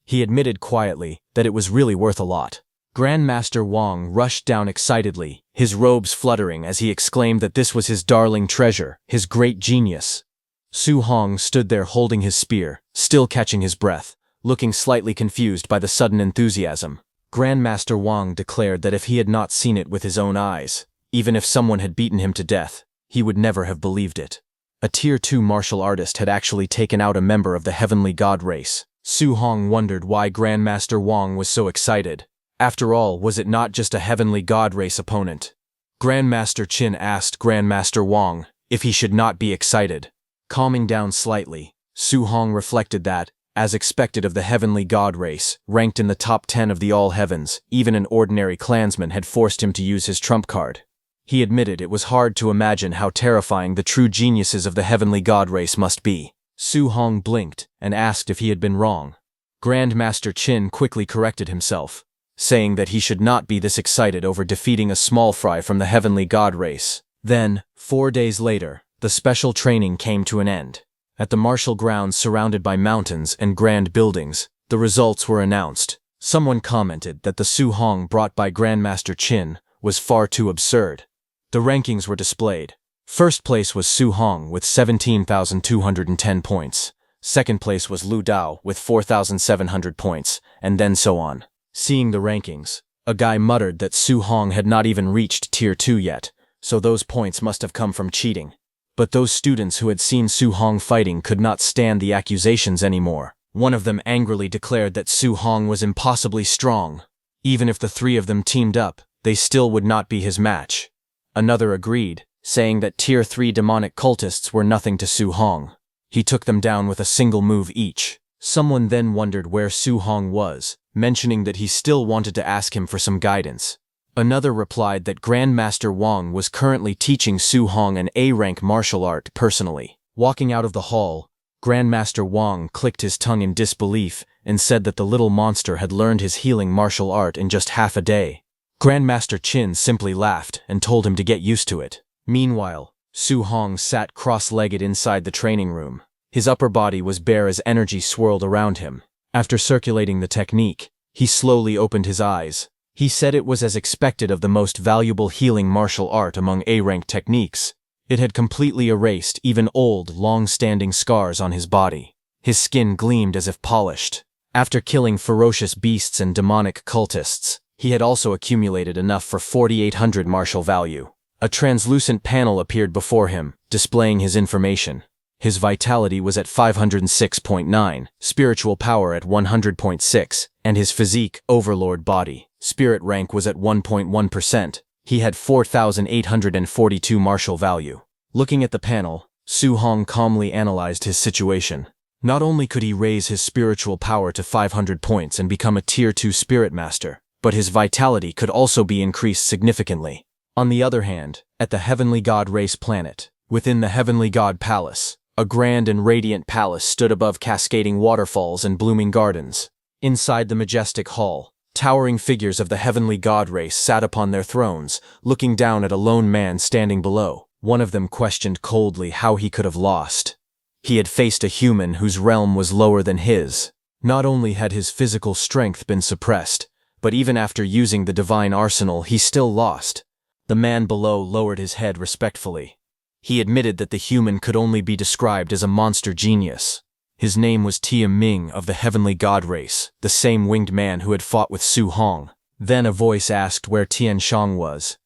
He admitted quietly that it was really worth a lot. Grandmaster Wang rushed down excitedly, his robes fluttering as he exclaimed that this was his darling treasure, his great genius. Su Hong stood there holding his spear, still catching his breath, looking slightly confused by the sudden enthusiasm. Grandmaster Wang declared that if he had not seen it with his own eyes, even if someone had beaten him to death, he would never have believed it. A Tier 2 martial artist had actually taken out a member of the heavenly god race. Su Hong wondered why Grandmaster Wang was so excited. After all, was it not just a heavenly god race opponent? Grandmaster Qin asked Grandmaster Wang if he should not be excited. Calming down slightly, Su Hong reflected that, as expected of the heavenly god race, ranked in the top 10 of the all heavens, even an ordinary clansman had forced him to use his trump card. He admitted it was hard to imagine how terrifying the true geniuses of the heavenly god race must be. Su Hong blinked and asked if he had been wrong. Grandmaster Qin quickly corrected himself, saying that he should not be this excited over defeating a small fry from the heavenly god race. Then, 4 days later, the special training came to an end. At the martial grounds surrounded by mountains and grand buildings, the results were announced. Someone commented that the Su Hong brought by Grandmaster Qin was far too absurd. The rankings were displayed. First place was Su Hong with 17,210 points. Second place was Lu Dao with 4,700 points, and then so on. Seeing the rankings, a guy muttered that Su Hong had not even reached Tier 2 yet, so those points must have come from cheating. But those students who had seen Su Hong fighting could not stand the accusations anymore. One of them angrily declared that Su Hong was impossibly strong. Even if the 3 of them teamed up, they still would not be his match. Another agreed, saying that Tier 3 demonic cultists were nothing to Su Hong. He took them down with a single move each. Someone then wondered where Su Hong was, mentioning that he still wanted to ask him for some guidance. Another replied that Grandmaster Wang was currently teaching Su Hong an A-rank martial art personally. Walking out of the hall, Grandmaster Wang clicked his tongue in disbelief and said that the little monster had learned his healing martial art in just half a day. Grandmaster Qin simply laughed and told him to get used to it. Meanwhile, Su Hong sat cross-legged inside the training room. His upper body was bare as energy swirled around him. After circulating the technique, he slowly opened his eyes. He said it was as expected of the most valuable healing martial art among A-rank techniques. It had completely erased even old, long-standing scars on his body. His skin gleamed as if polished. After killing ferocious beasts and demonic cultists, he had also accumulated enough for 4,800 martial value. A translucent panel appeared before him, displaying his information. His vitality was at 506.9, spiritual power at 100.6, and his physique, overlord body. Spirit rank was at 1.1%. He had 4,842 martial value. Looking at the panel, Su Hong calmly analyzed his situation. Not only could he raise his spiritual power to 500 points and become a Tier 2 Spirit Master, but his vitality could also be increased significantly. On the other hand, at the Heavenly God Race planet, within the Heavenly God Palace, A grand and radiant palace stood above cascading waterfalls and blooming gardens. Inside the majestic hall, towering figures of the heavenly god race sat upon their thrones, looking down at a lone man standing below. One of them questioned coldly how he could have lost. He had faced a human whose realm was lower than his. Not only had his physical strength been suppressed, but even after using the divine arsenal, he still lost. The man below lowered his head respectfully. He admitted that the human could only be described as a monster genius. His name was Tia Ming of the heavenly god race, the same winged man who had fought with Su Hong. Then a voice asked where Tian Shang was.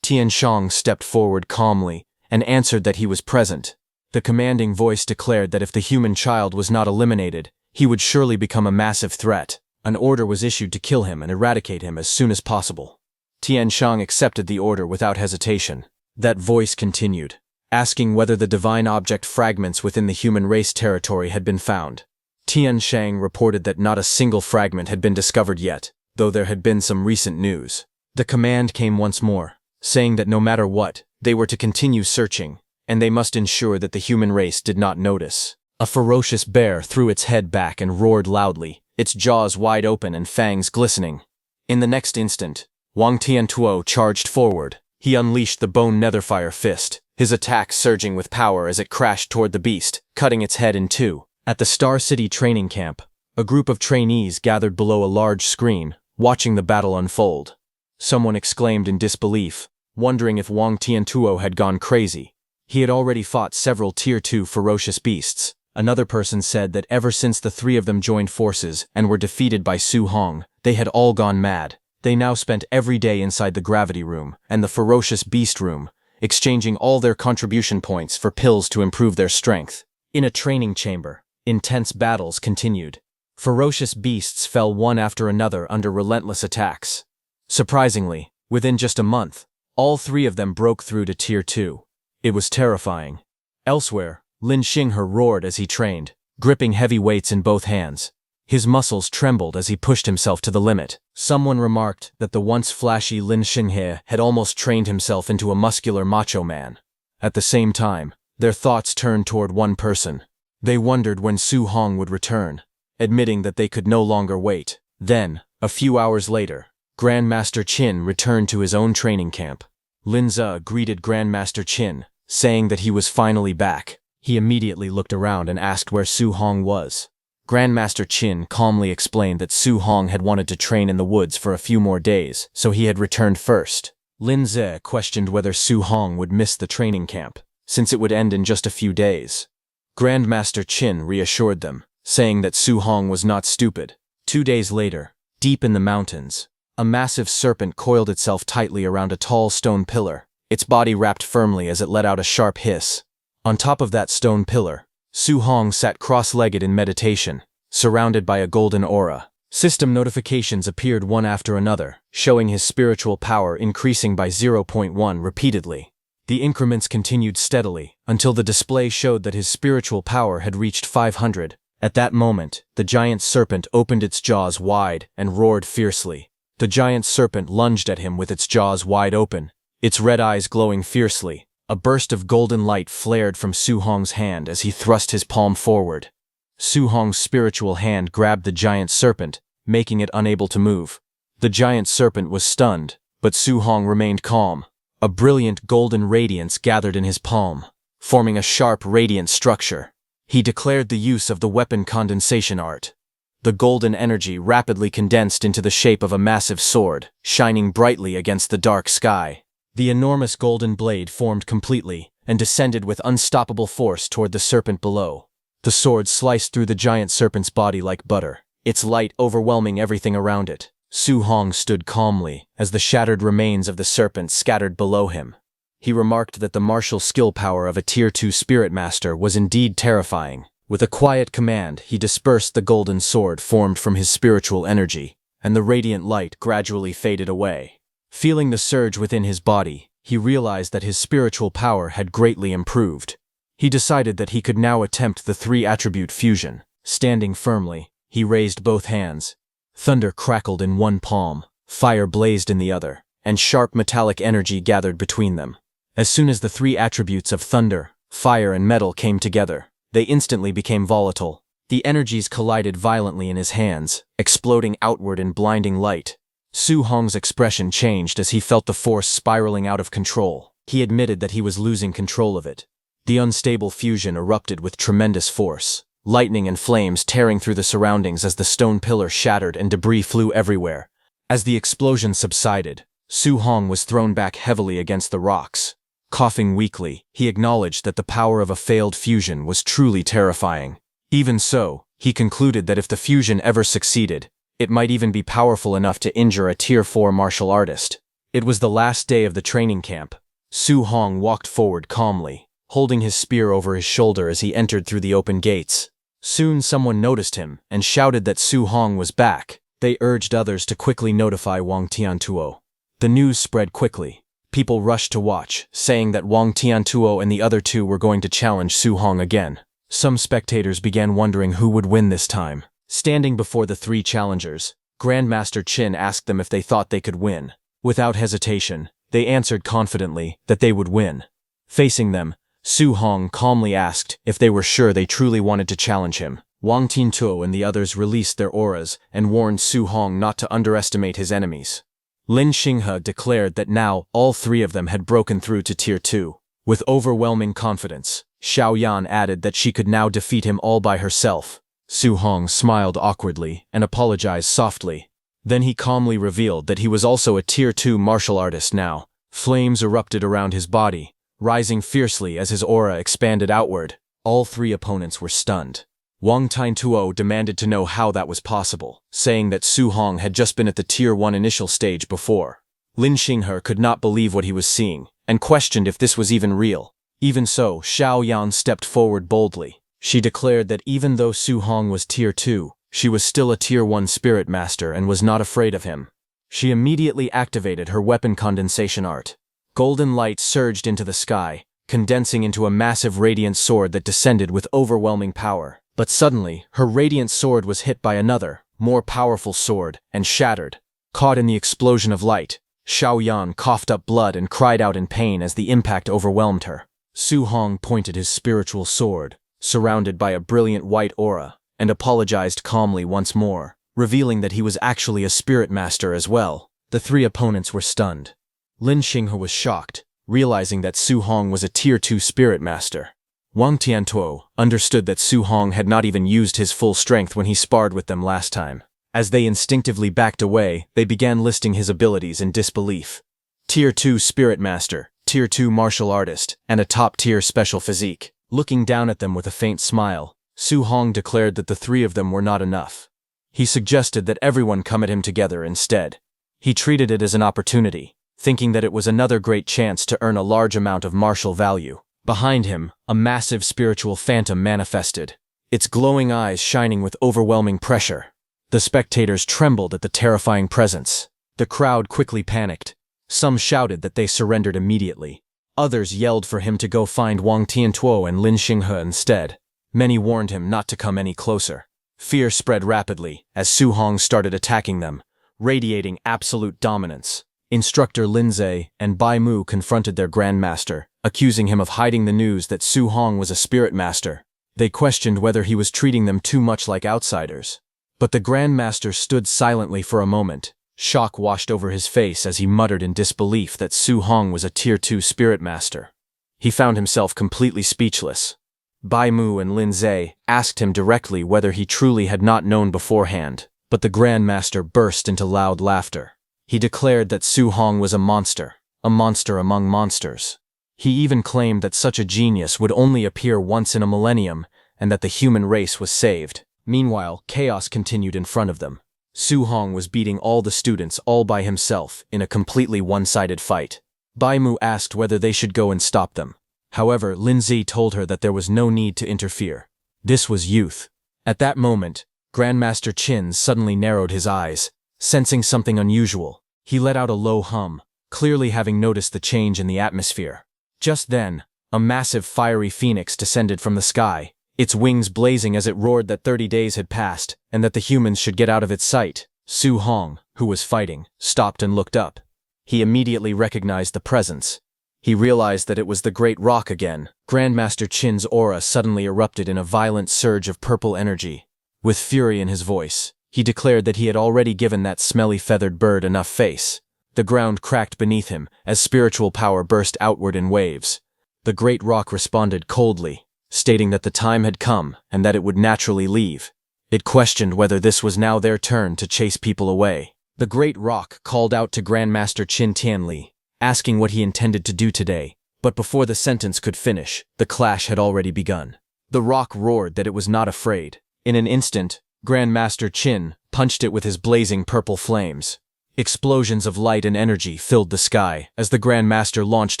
Tian Shang stepped forward calmly and answered that he was present. The commanding voice declared that if the human child was not eliminated, he would surely become a massive threat. An order was issued to kill him and eradicate him as soon as possible. Tian Shang accepted the order without hesitation. That voice continued, asking whether the divine object fragments within the human race territory had been found. Tian Shang reported that not a single fragment had been discovered yet, though there had been some recent news. The command came once more, saying that no matter what, they were to continue searching, and they must ensure that the human race did not notice. A ferocious bear threw its head back and roared loudly, its jaws wide open and fangs glistening. In the next instant, Wang Tiantuo charged forward. He unleashed the bone netherfire fist, his attack surging with power as it crashed toward the beast, cutting its head in two. At the Star City training camp, a group of trainees gathered below a large screen, watching the battle unfold. Someone exclaimed in disbelief, wondering if Wang Tiantuo had gone crazy. He had already fought several Tier 2 ferocious beasts. Another person said that ever since the three of them joined forces and were defeated by Su Hong, they had all gone mad. They now spent every day inside the gravity room and the ferocious beast room, exchanging all their contribution points for pills to improve their strength. In a training chamber, intense battles continued. Ferocious beasts fell one after another under relentless attacks. Surprisingly, within just a month, all three of them broke through to Tier 2. It was terrifying. Elsewhere, Lin Xinghe roared as he trained, gripping heavy weights in both hands. His muscles trembled as he pushed himself to the limit. Someone remarked that the once flashy Lin Xinghe had almost trained himself into a muscular macho man. At the same time, their thoughts turned toward one person. They wondered when Su Hong would return, admitting that they could no longer wait. Then, a few hours later, Grandmaster Qin returned to his own training camp. Lin Ze greeted Grandmaster Qin, saying that he was finally back. He immediately looked around and asked where Su Hong was. Grandmaster Qin calmly explained that Su Hong had wanted to train in the woods for a few more days, so he had returned first. Lin Ze questioned whether Su Hong would miss the training camp, since it would end in just a few days. Grandmaster Qin reassured them, saying that Su Hong was not stupid. 2 days later, deep in the mountains, a massive serpent coiled itself tightly around a tall stone pillar, its body wrapped firmly as it let out a sharp hiss. On top of that stone pillar, Su Hong sat cross-legged in meditation, surrounded by a golden aura. System notifications appeared one after another, showing his spiritual power increasing by 0.1 repeatedly. The increments continued steadily, until the display showed that his spiritual power had reached 500. At that moment, the giant serpent opened its jaws wide and roared fiercely. The giant serpent lunged at him with its jaws wide open, its red eyes glowing fiercely. A burst of golden light flared from Su Hong's hand as he thrust his palm forward. Su Hong's spiritual hand grabbed the giant serpent, making it unable to move. The giant serpent was stunned, but Su Hong remained calm. A brilliant golden radiance gathered in his palm, forming a sharp radiant structure. He declared the use of the weapon condensation art. The golden energy rapidly condensed into the shape of a massive sword, shining brightly against the dark sky. The enormous golden blade formed completely and descended with unstoppable force toward the serpent below. The sword sliced through the giant serpent's body like butter, its light overwhelming everything around it. Su Hong stood calmly as the shattered remains of the serpent scattered below him. He remarked that the martial skill power of a Tier 2 spirit master was indeed terrifying. With a quiet command, he dispersed the golden sword formed from his spiritual energy, and the radiant light gradually faded away. Feeling the surge within his body, he realized that his spiritual power had greatly improved. He decided that he could now attempt the 3-attribute fusion. Standing firmly, he raised both hands. Thunder crackled in one palm, fire blazed in the other, and sharp metallic energy gathered between them. As soon as the 3 attributes of thunder, fire, and metal came together, they instantly became volatile. The energies collided violently in his hands, exploding outward in blinding light. Su Hong's expression changed as he felt the force spiraling out of control. He admitted that he was losing control of it. The unstable fusion erupted with tremendous force, lightning and flames tearing through the surroundings as the stone pillar shattered and debris flew everywhere. As the explosion subsided, Su Hong was thrown back heavily against the rocks. Coughing weakly, he acknowledged that the power of a failed fusion was truly terrifying. Even so, he concluded that if the fusion ever succeeded, it might even be powerful enough to injure a Tier 4 martial artist. It was the last day of the training camp. Su Hong walked forward calmly, holding his spear over his shoulder as he entered through the open gates. Soon someone noticed him and shouted that Su Hong was back. They urged others to quickly notify Wang Tiantuo. The news spread quickly. People rushed to watch, saying that Wang Tiantuo and the other two were going to challenge Su Hong again. Some spectators began wondering who would win this time. Standing before the three challengers, Grandmaster Qin asked them if they thought they could win. Without hesitation, they answered confidently that they would win. Facing them, Su Hong calmly asked if they were sure they truly wanted to challenge him. Wang Tiantuo and the others released their auras and warned Su Hong not to underestimate his enemies. Lin Xinghe declared that now all three of them had broken through to Tier 2. With overwhelming confidence, Xiao Yan added that she could now defeat him all by herself. Su Hong smiled awkwardly and apologized softly. Then he calmly revealed that he was also a Tier 2 martial artist now. Flames erupted around his body, rising fiercely as his aura expanded outward. All three opponents were stunned. Wang Tiantuo demanded to know how that was possible, saying that Su Hong had just been at the Tier 1 initial stage before. Lin Xinghe could not believe what he was seeing, and questioned if this was even real. Even so, Xiao Yan stepped forward boldly. She declared that even though Su Hong was Tier 2, she was still a Tier 1 spirit master and was not afraid of him. She immediately activated her weapon condensation art. Golden light surged into the sky, condensing into a massive radiant sword that descended with overwhelming power. But suddenly, her radiant sword was hit by another, more powerful sword, and shattered. Caught in the explosion of light, Xiao Yan coughed up blood and cried out in pain as the impact overwhelmed her. Su Hong pointed his spiritual sword, surrounded by a brilliant white aura, and apologized calmly once more, revealing that he was actually a spirit master as well. The three opponents were stunned. Lin Xinghe was shocked, realizing that Su Hong was a Tier 2 spirit master. Wang Tiantuo understood that Su Hong had not even used his full strength when he sparred with them last time. As they instinctively backed away, they began listing his abilities in disbelief. Tier 2 Spirit Master, Tier 2 Martial Artist, and a top-tier special physique. Looking down at them with a faint smile, Su Hong declared that the three of them were not enough. He suggested that everyone come at him together instead. He treated it as an opportunity, thinking that it was another great chance to earn a large amount of martial value. Behind him, a massive spiritual phantom manifested, its glowing eyes shining with overwhelming pressure. The spectators trembled at the terrifying presence. The crowd quickly panicked. Some shouted that they surrendered immediately. Others yelled for him to go find Wang Tiantuo and Lin Xinghe instead. Many warned him not to come any closer. Fear spread rapidly as Su Hong started attacking them, radiating absolute dominance. Instructor Linze and Bai Mu confronted their grandmaster, accusing him of hiding the news that Su Hong was a spirit master. They questioned whether he was treating them too much like outsiders. But the grandmaster stood silently for a moment. Shock washed over his face as he muttered in disbelief that Su Hong was a Tier 2 spirit master. He found himself completely speechless. Bai Mu and Linze asked him directly whether he truly had not known beforehand, but the grandmaster burst into loud laughter. He declared that Su Hong was a monster among monsters. He even claimed that such a genius would only appear once in a millennium and that the human race was saved. Meanwhile, chaos continued in front of them. Su Hong was beating all the students all by himself in a completely one-sided fight. Bai Mu asked whether they should go and stop them. However, Linzi told her that there was no need to interfere. This was youth. At that moment, Grandmaster Qin suddenly narrowed his eyes, sensing something unusual. He let out a low hum, clearly having noticed the change in the atmosphere. Just then, a massive fiery phoenix descended from the sky, its wings blazing as it roared that 30 days had passed and that the humans should get out of its sight. Su Hong, who was fighting, stopped and looked up. He immediately recognized the presence. He realized that it was the Great Rock again. Grandmaster Qin's aura suddenly erupted in a violent surge of purple energy. With fury in his voice, he declared that he had already given that smelly feathered bird enough face. The ground cracked beneath him as spiritual power burst outward in waves. The Great Rock responded coldly, stating that the time had come and that it would naturally leave. It questioned whether this was now their turn to chase people away. The Great Rock called out to Grandmaster Qin Tianli, asking what he intended to do today, but before the sentence could finish, the clash had already begun. The rock roared that it was not afraid. In an instant, Grandmaster Qin punched it with his blazing purple flames. Explosions of light and energy filled the sky as the Grandmaster launched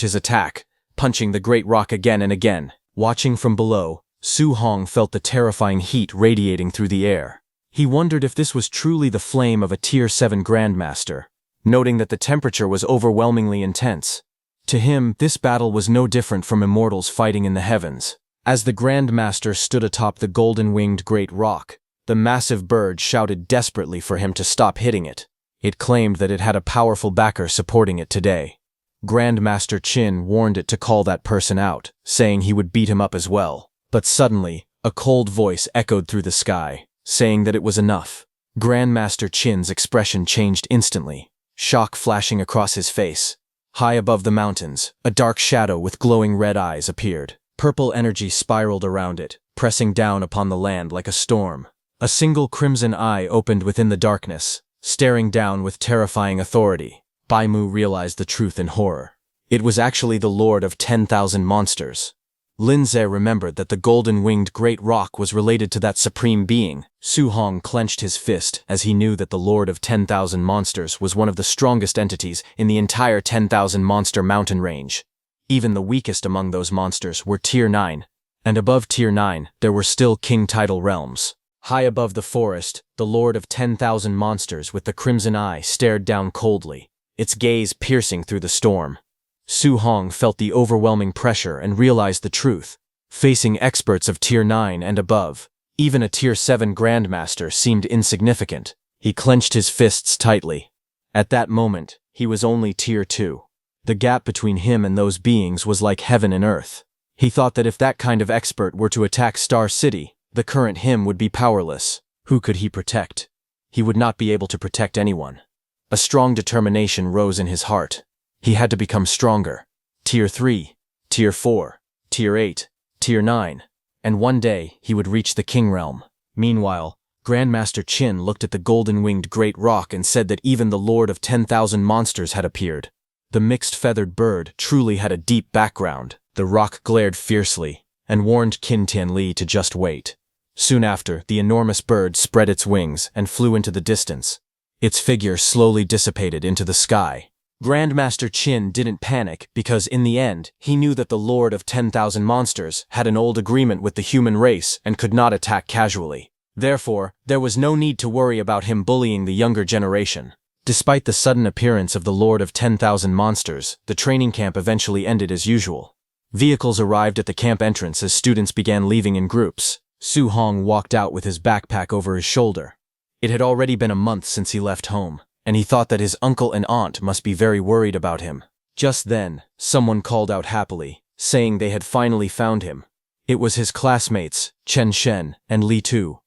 his attack, punching the Great Rock again and again. Watching from below, Su Hong felt the terrifying heat radiating through the air. He wondered if this was truly the flame of a Tier 7 Grandmaster, noting that the temperature was overwhelmingly intense. To him, this battle was no different from immortals fighting in the heavens. As the Grandmaster stood atop the golden-winged Great Rock, the massive bird shouted desperately for him to stop hitting it. It claimed that it had a powerful backer supporting it today. Grandmaster Qin warned it to call that person out, saying he would beat him up as well. But suddenly, a cold voice echoed through the sky, saying that it was enough. Grandmaster Qin's expression changed instantly, shock flashing across his face. High above the mountains, a dark shadow with glowing red eyes appeared. Purple energy spiraled around it, pressing down upon the land like a storm. A single crimson eye opened within the darkness, staring down with terrifying authority. Bai Mu realized the truth in horror. It was actually the Lord of 10,000 Monsters. Linze remembered that the golden-winged Great Rock was related to that supreme being. Su Hong clenched his fist as he knew that the Lord of 10,000 Monsters was one of the strongest entities in the entire 10,000 Monster mountain range. Even the weakest among those monsters were Tier 9, and above Tier 9 there were still King Tidal realms. High above the forest, the Lord of 10,000 Monsters with the crimson eye stared down coldly, its gaze piercing through the storm. Su Hong felt the overwhelming pressure and realized the truth. Facing experts of Tier 9 and above, even a Tier 7 Grandmaster seemed insignificant. He clenched his fists tightly. At that moment, he was only Tier 2. The gap between him and those beings was like heaven and earth. He thought that if that kind of expert were to attack Star City, the current him would be powerless. Who could he protect? He would not be able to protect anyone. A strong determination rose in his heart. He had to become stronger. Tier 3, Tier 4, Tier 8, Tier 9, and one day he would reach the King Realm. Meanwhile, Grandmaster Qin looked at the golden-winged Great Rock and said that even the Lord of 10,000 Monsters had appeared. The mixed feathered bird truly had a deep background. The rock glared fiercely and warned Qin Tianli to just wait. Soon after, the enormous bird spread its wings and flew into the distance. Its figure slowly dissipated into the sky. Grandmaster Qin didn't panic because, in the end, he knew that the Lord of 10,000 Monsters had an old agreement with the human race and could not attack casually. Therefore, there was no need to worry about him bullying the younger generation. Despite the sudden appearance of the Lord of 10,000 Monsters, the training camp eventually ended as usual. Vehicles arrived at the camp entrance as students began leaving in groups. Su Hong walked out with his backpack over his shoulder. It had already been a month since he left home, and he thought that his uncle and aunt must be very worried about him. Just then, someone called out happily, saying they had finally found him. It was his classmates, Chen Shen and Li Tu.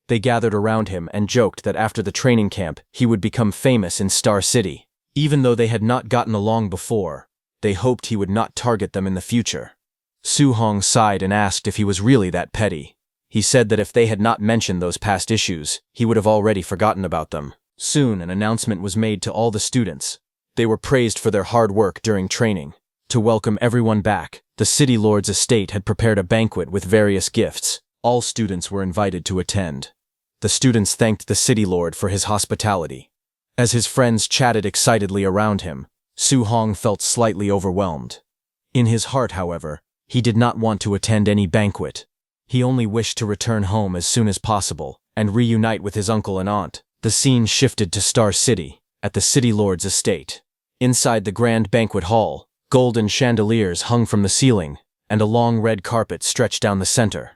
They gathered around him and joked that after the training camp, he would become famous in Star City. Even though they had not gotten along before, they hoped he would not target them in the future. Su Hong sighed and asked if he was really that petty. He said that if they had not mentioned those past issues, he would have already forgotten about them. Soon, an announcement was made to all the students. They were praised for their hard work during training. To welcome everyone back, the City Lord's estate had prepared a banquet with various gifts. All students were invited to attend. The students thanked the City Lord for his hospitality. As his friends chatted excitedly around him, Su Hong felt slightly overwhelmed. In his heart, however, he did not want to attend any banquet. He only wished to return home as soon as possible and reunite with his uncle and aunt. The scene shifted to Star City, at the City Lord's estate. Inside the grand banquet hall, golden chandeliers hung from the ceiling, and a long red carpet stretched down the center.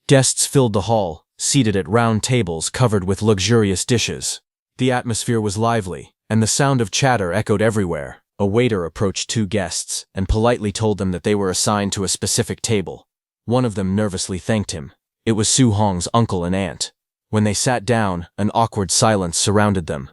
Guests filled the hall, seated at round tables covered with luxurious dishes. The atmosphere was lively, and the sound of chatter echoed everywhere. A waiter approached two guests and politely told them that they were assigned to a specific table. One of them nervously thanked him. It was Su Hong's uncle and aunt. When they sat down, an awkward silence surrounded them.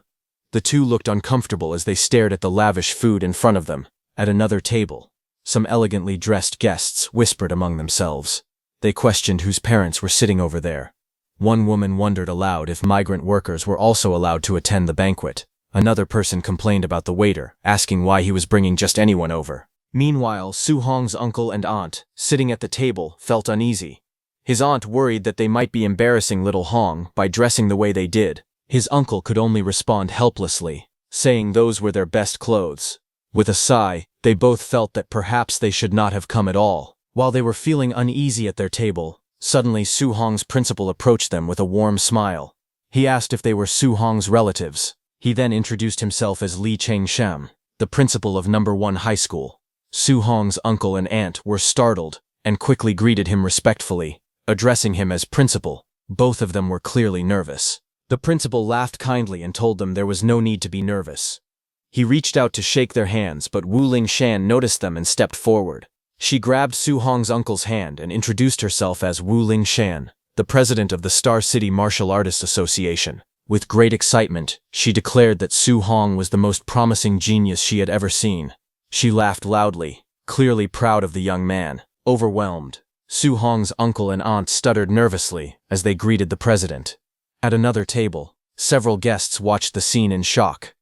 The two looked uncomfortable as they stared at the lavish food in front of them. At another table, some elegantly dressed guests whispered among themselves. They questioned whose parents were sitting over there. One woman wondered aloud if migrant workers were also allowed to attend the banquet. Another person complained about the waiter, asking why he was bringing just anyone over. Meanwhile, Su Hong's uncle and aunt, sitting at the table, felt uneasy. His aunt worried that they might be embarrassing little Hong by dressing the way they did. His uncle could only respond helplessly, saying those were their best clothes. With a sigh, they both felt that perhaps they should not have come at all. While they were feeling uneasy at their table, suddenly Su Hong's principal approached them with a warm smile. He asked if they were Su Hong's relatives. He then introduced himself as Li Chengsham, the principal of No. 1 High School. Su Hong's uncle and aunt were startled and quickly greeted him respectfully, addressing him as principal. Both of them were clearly nervous. The principal laughed kindly and told them there was no need to be nervous. He reached out to shake their hands, but Wu Lingshan noticed them and stepped forward. She grabbed Su Hong's uncle's hand and introduced herself as Wu Lingshan, the president of the Star City Martial Artists Association. With great excitement, she declared that Su Hong was the most promising genius she had ever seen. She laughed loudly, clearly proud of the young man. Overwhelmed, Su Hong's uncle and aunt stuttered nervously as they greeted the president. At another table, several guests watched the scene in shock.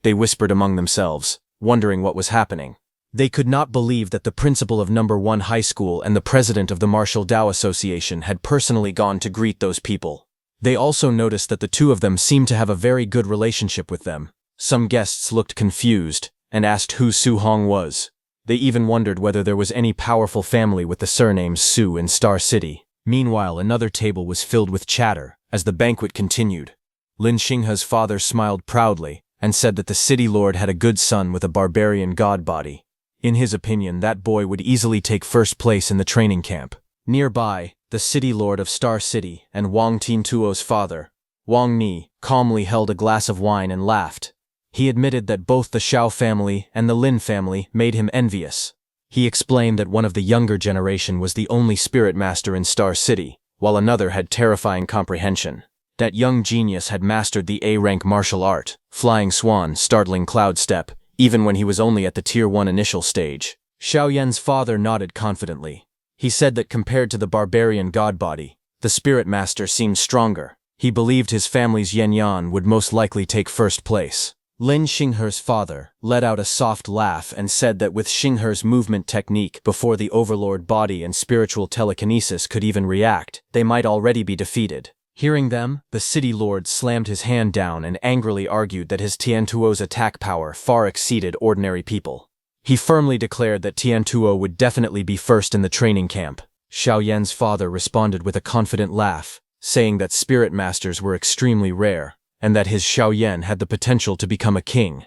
They whispered among themselves, wondering what was happening. They could not believe that the principal of No. 1 High School and the president of the Martial Dao Association had personally gone to greet those people. They also noticed that the two of them seemed to have a very good relationship with them. Some guests looked confused and asked who Su Hong was. They even wondered whether there was any powerful family with the surname Su in Star City. Meanwhile, another table was filled with chatter as the banquet continued. Lin Xinghe's father smiled proudly and said that the city lord had a good son with a barbarian god body. In his opinion, that boy would easily take first place in the training camp. Nearby, the city lord of Star City and Wang Tiantuo's father, Wang Ni, calmly held a glass of wine and laughed. He admitted that both the Xiao family and the Lin family made him envious. He explained that one of the younger generation was the only spirit master in Star City, while another had terrifying comprehension. That young genius had mastered the A-rank martial art, Flying Swan, Startling Cloud Step, even when he was only at the Tier 1 initial stage. Xiaoyan's father nodded confidently. He said that compared to the barbarian god body, the spirit master seemed stronger. He believed his family's Yanyan would most likely take first place. Lin Xinghe's father let out a soft laugh and said that with Xinghe's movement technique before the overlord body and spiritual telekinesis could even react, they might already be defeated. Hearing them, the city lord slammed his hand down and angrily argued that his Tiantuo's attack power far exceeded ordinary people. He firmly declared that Tiantuo would definitely be first in the training camp. Xiaoyan's father responded with a confident laugh, saying that spirit masters were extremely rare, and that his Xiaoyan had the potential to become a king.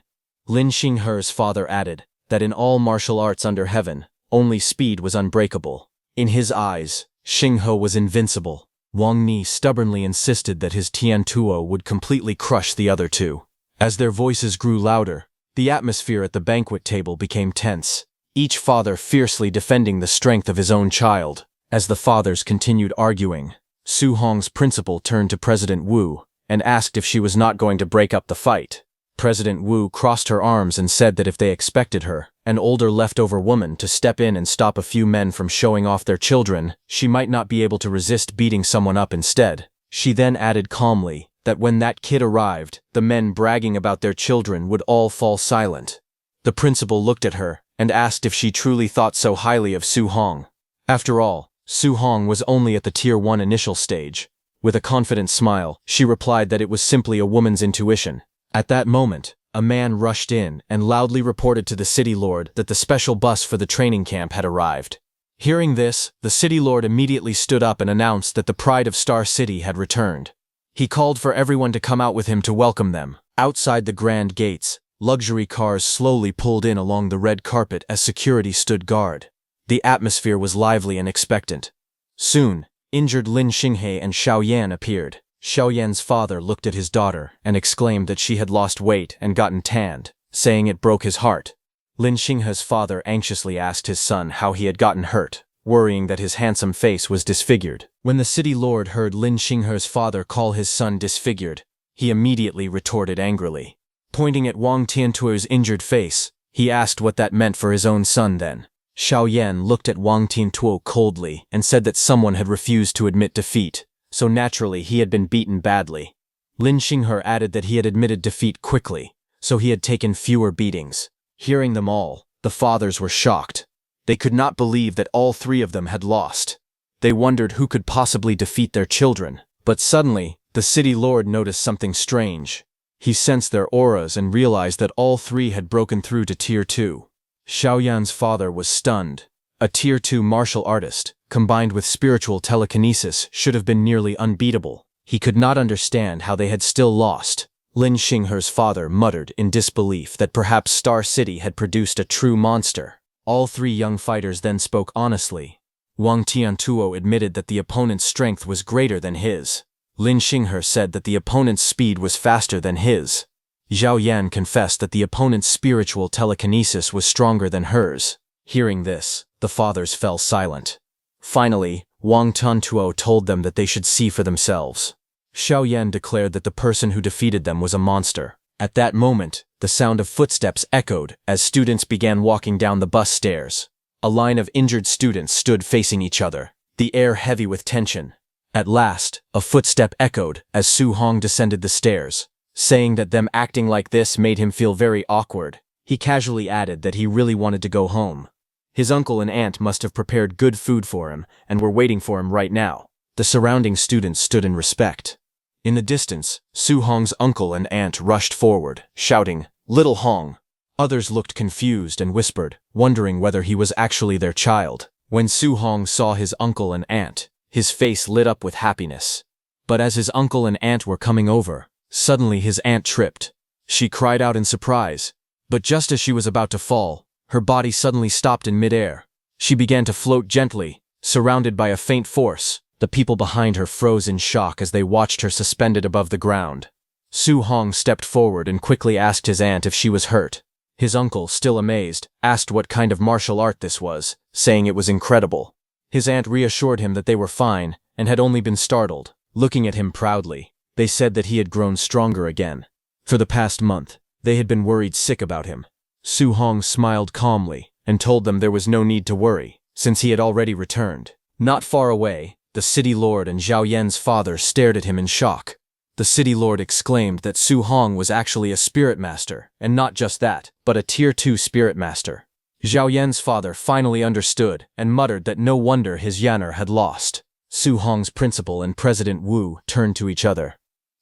Lin Xinghe's father added that in all martial arts under heaven, only speed was unbreakable. In his eyes, Xinghe was invincible. Wang Ni stubbornly insisted that his Tiantuo would completely crush the other two. As their voices grew louder, the atmosphere at the banquet table became tense, each father fiercely defending the strength of his own child. As the fathers continued arguing, Su Hong's principal turned to President Wu and asked if she was not going to break up the fight. President Wu crossed her arms and said that if they expected her, an older leftover woman, to step in and stop a few men from showing off their children, she might not be able to resist beating someone up instead. She then added calmly that when that kid arrived, the men bragging about their children would all fall silent. The principal looked at her and asked if she truly thought so highly of Su Hong. After all, Su Hong was only at the Tier 1 initial stage. With a confident smile, she replied that it was simply a woman's intuition. At that moment, a man rushed in and loudly reported to the city lord that the special bus for the training camp had arrived. Hearing this, the city lord immediately stood up and announced that the pride of Star City had returned. He called for everyone to come out with him to welcome them. Outside the grand gates, luxury cars slowly pulled in along the red carpet as security stood guard. The atmosphere was lively and expectant. Soon, injured Lin Xinghe and Xiaoyan appeared. Xiaoyan's father looked at his daughter and exclaimed that she had lost weight and gotten tanned, saying it broke his heart. Lin Xinghe's father anxiously asked his son how he had gotten hurt, worrying that his handsome face was disfigured. When the city lord heard Lin Xinghe's father call his son disfigured, he immediately retorted angrily. Pointing at Wang Tiantuo's injured face, he asked what that meant for his own son then. Xiao Yan looked at Wang Tiantuo coldly and said that someone had refused to admit defeat, so naturally he had been beaten badly. Lin Xinghe added that he had admitted defeat quickly, so he had taken fewer beatings. Hearing them all, the fathers were shocked. They could not believe that all three of them had lost. They wondered who could possibly defeat their children. But suddenly, the city lord noticed something strange. He sensed their auras and realized that all three had broken through to Tier 2. Xiao Yan's father was stunned. A Tier 2 martial artist, combined with spiritual telekinesis, should have been nearly unbeatable. He could not understand how they had still lost. Lin Xinghe's father muttered in disbelief that perhaps Star City had produced a true monster. All three young fighters then spoke honestly. Wang Tiantuo admitted that the opponent's strength was greater than his. Lin Xinghe said that the opponent's speed was faster than his. Xiao Yan confessed that the opponent's spiritual telekinesis was stronger than hers. Hearing this, the fathers fell silent. Finally, Wang Tiantuo told them that they should see for themselves. Xiao Yan declared that the person who defeated them was a monster. At that moment, the sound of footsteps echoed as students began walking down the bus stairs. A line of injured students stood facing each other, the air heavy with tension. At last, a footstep echoed as Su Hong descended the stairs, saying that them acting like this made him feel very awkward. He casually added that he really wanted to go home. His uncle and aunt must have prepared good food for him and were waiting for him right now. The surrounding students stood in respect. In the distance, Su Hong's uncle and aunt rushed forward, shouting, "Little Hong!" Others looked confused and whispered, wondering whether he was actually their child. When Su Hong saw his uncle and aunt, his face lit up with happiness. But as his uncle and aunt were coming over, suddenly his aunt tripped. She cried out in surprise, but just as she was about to fall, her body suddenly stopped in midair. She began to float gently, surrounded by a faint force. The people behind her froze in shock as they watched her suspended above the ground. Su Hong stepped forward and quickly asked his aunt if she was hurt. His uncle, still amazed, asked what kind of martial art this was, saying it was incredible. His aunt reassured him that they were fine and had only been startled. Looking at him proudly, they said that he had grown stronger again. For the past month, they had been worried sick about him. Su Hong smiled calmly and told them there was no need to worry, since he had already returned. Not far away, the city lord and Xiao Yan's father stared at him in shock. The city lord exclaimed that Su Hong was actually a spirit master, and not just that, but a Tier 2 spirit master. Xiao Yan's father finally understood and muttered that no wonder his Yanner had lost. Su Hong's principal and President Wu turned to each other.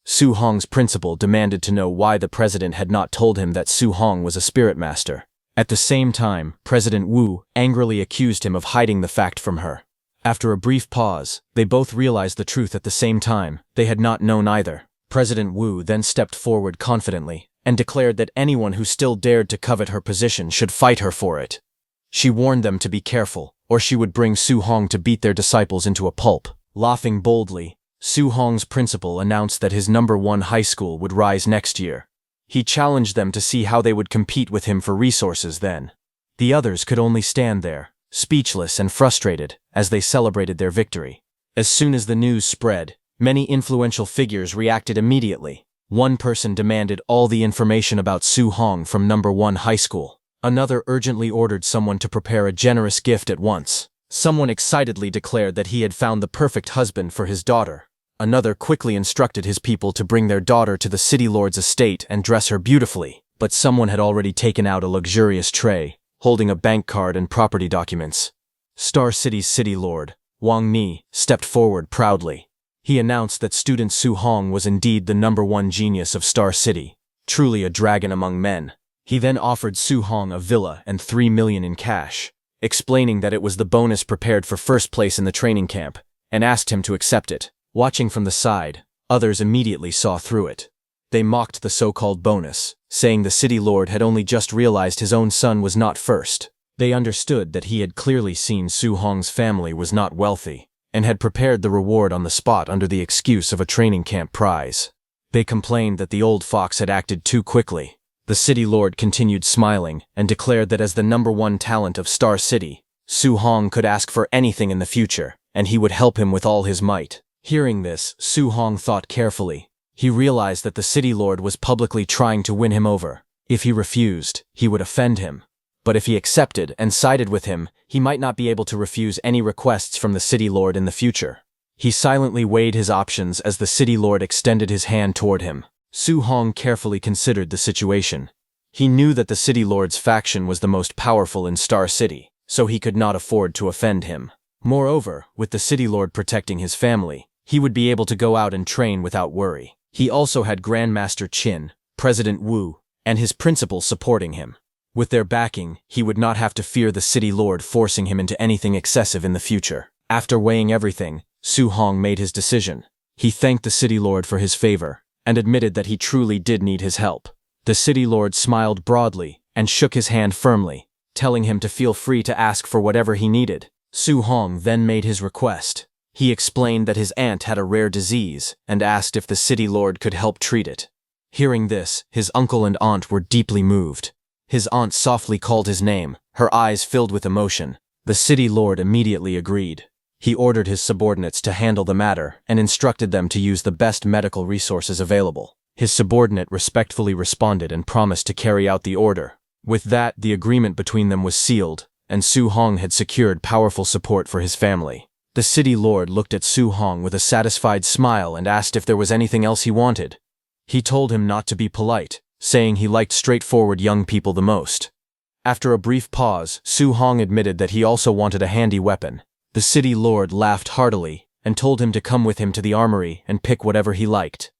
Su Hong's principal demanded to know why the president had not told him that Su Hong was a spirit master. At the same time, President Wu angrily accused him of hiding the fact from her. After a brief pause, they both realized the truth at the same time. They had not known either. President Wu then stepped forward confidently and declared that anyone who still dared to covet her position should fight her for it. She warned them to be careful, or she would bring Su Hong to beat their disciples into a pulp. Laughing boldly, Su Hong's principal announced that his #1 high school would rise next year. He challenged them to see how they would compete with him for resources then. The others could only stand there, speechless and frustrated, as they celebrated their victory. As soon as the news spread, many influential figures reacted immediately. One person demanded all the information about Su Hong from #1 high school. Another urgently ordered someone to prepare a generous gift at once. Someone excitedly declared that he had found the perfect husband for his daughter. Another quickly instructed his people to bring their daughter to the city lord's estate and dress her beautifully. But someone had already taken out a luxurious tray, holding a bank card and property documents. Star City's city lord, Wang Ni, stepped forward proudly. He announced that student Su Hong was indeed the #1 genius of Star City, truly a dragon among men. He then offered Su Hong a villa and 3 million in cash, explaining that it was the bonus prepared for first place in the training camp, and asked him to accept it. Watching from the side, others immediately saw through it. They mocked the so-called bonus, saying the city lord had only just realized his own son was not first. They understood that he had clearly seen Su Hong's family was not wealthy, and had prepared the reward on the spot under the excuse of a training camp prize. They complained that the old fox had acted too quickly. The The city lord continued smiling and declared that as the #1 talent of Star City, Su Hong could ask for anything in the future, and he would help him with all his might. Hearing this, Su Hong thought carefully. He realized that the city lord was publicly trying to win him over. If he refused, he would offend him. But if he accepted and sided with him, he might not be able to refuse any requests from the city lord in the future. He silently weighed his options as the city lord extended his hand toward him. Su Hong carefully considered the situation. He knew that the city lord's faction was the most powerful in Star City, so he could not afford to offend him. Moreover, with the city lord protecting his family, he would be able to go out and train without worry. He also had Grandmaster Qin, President Wu, and his principals supporting him. With their backing, he would not have to fear the city lord forcing him into anything excessive in the future. After weighing everything, Su Hong made his decision. He thanked the city lord for his favor, and admitted that he truly did need his help. The city lord smiled broadly and shook his hand firmly, telling him to feel free to ask for whatever he needed. Su Hong then made his request. He explained that his aunt had a rare disease and asked if the city lord could help treat it. Hearing this, his uncle and aunt were deeply moved. His aunt softly called his name, her eyes filled with emotion. The city lord immediately agreed. He ordered his subordinates to handle the matter and instructed them to use the best medical resources available. His subordinate respectfully responded and promised to carry out the order. With that, the agreement between them was sealed, and Su Hong had secured powerful support for his family. The city lord looked at Su Hong with a satisfied smile and asked if there was anything else he wanted. He told him not to be polite, saying he liked straightforward young people the most. After a brief pause, Su Hong admitted that he also wanted a handy weapon. The city lord laughed heartily and told him to come with him to the armory and pick whatever he liked.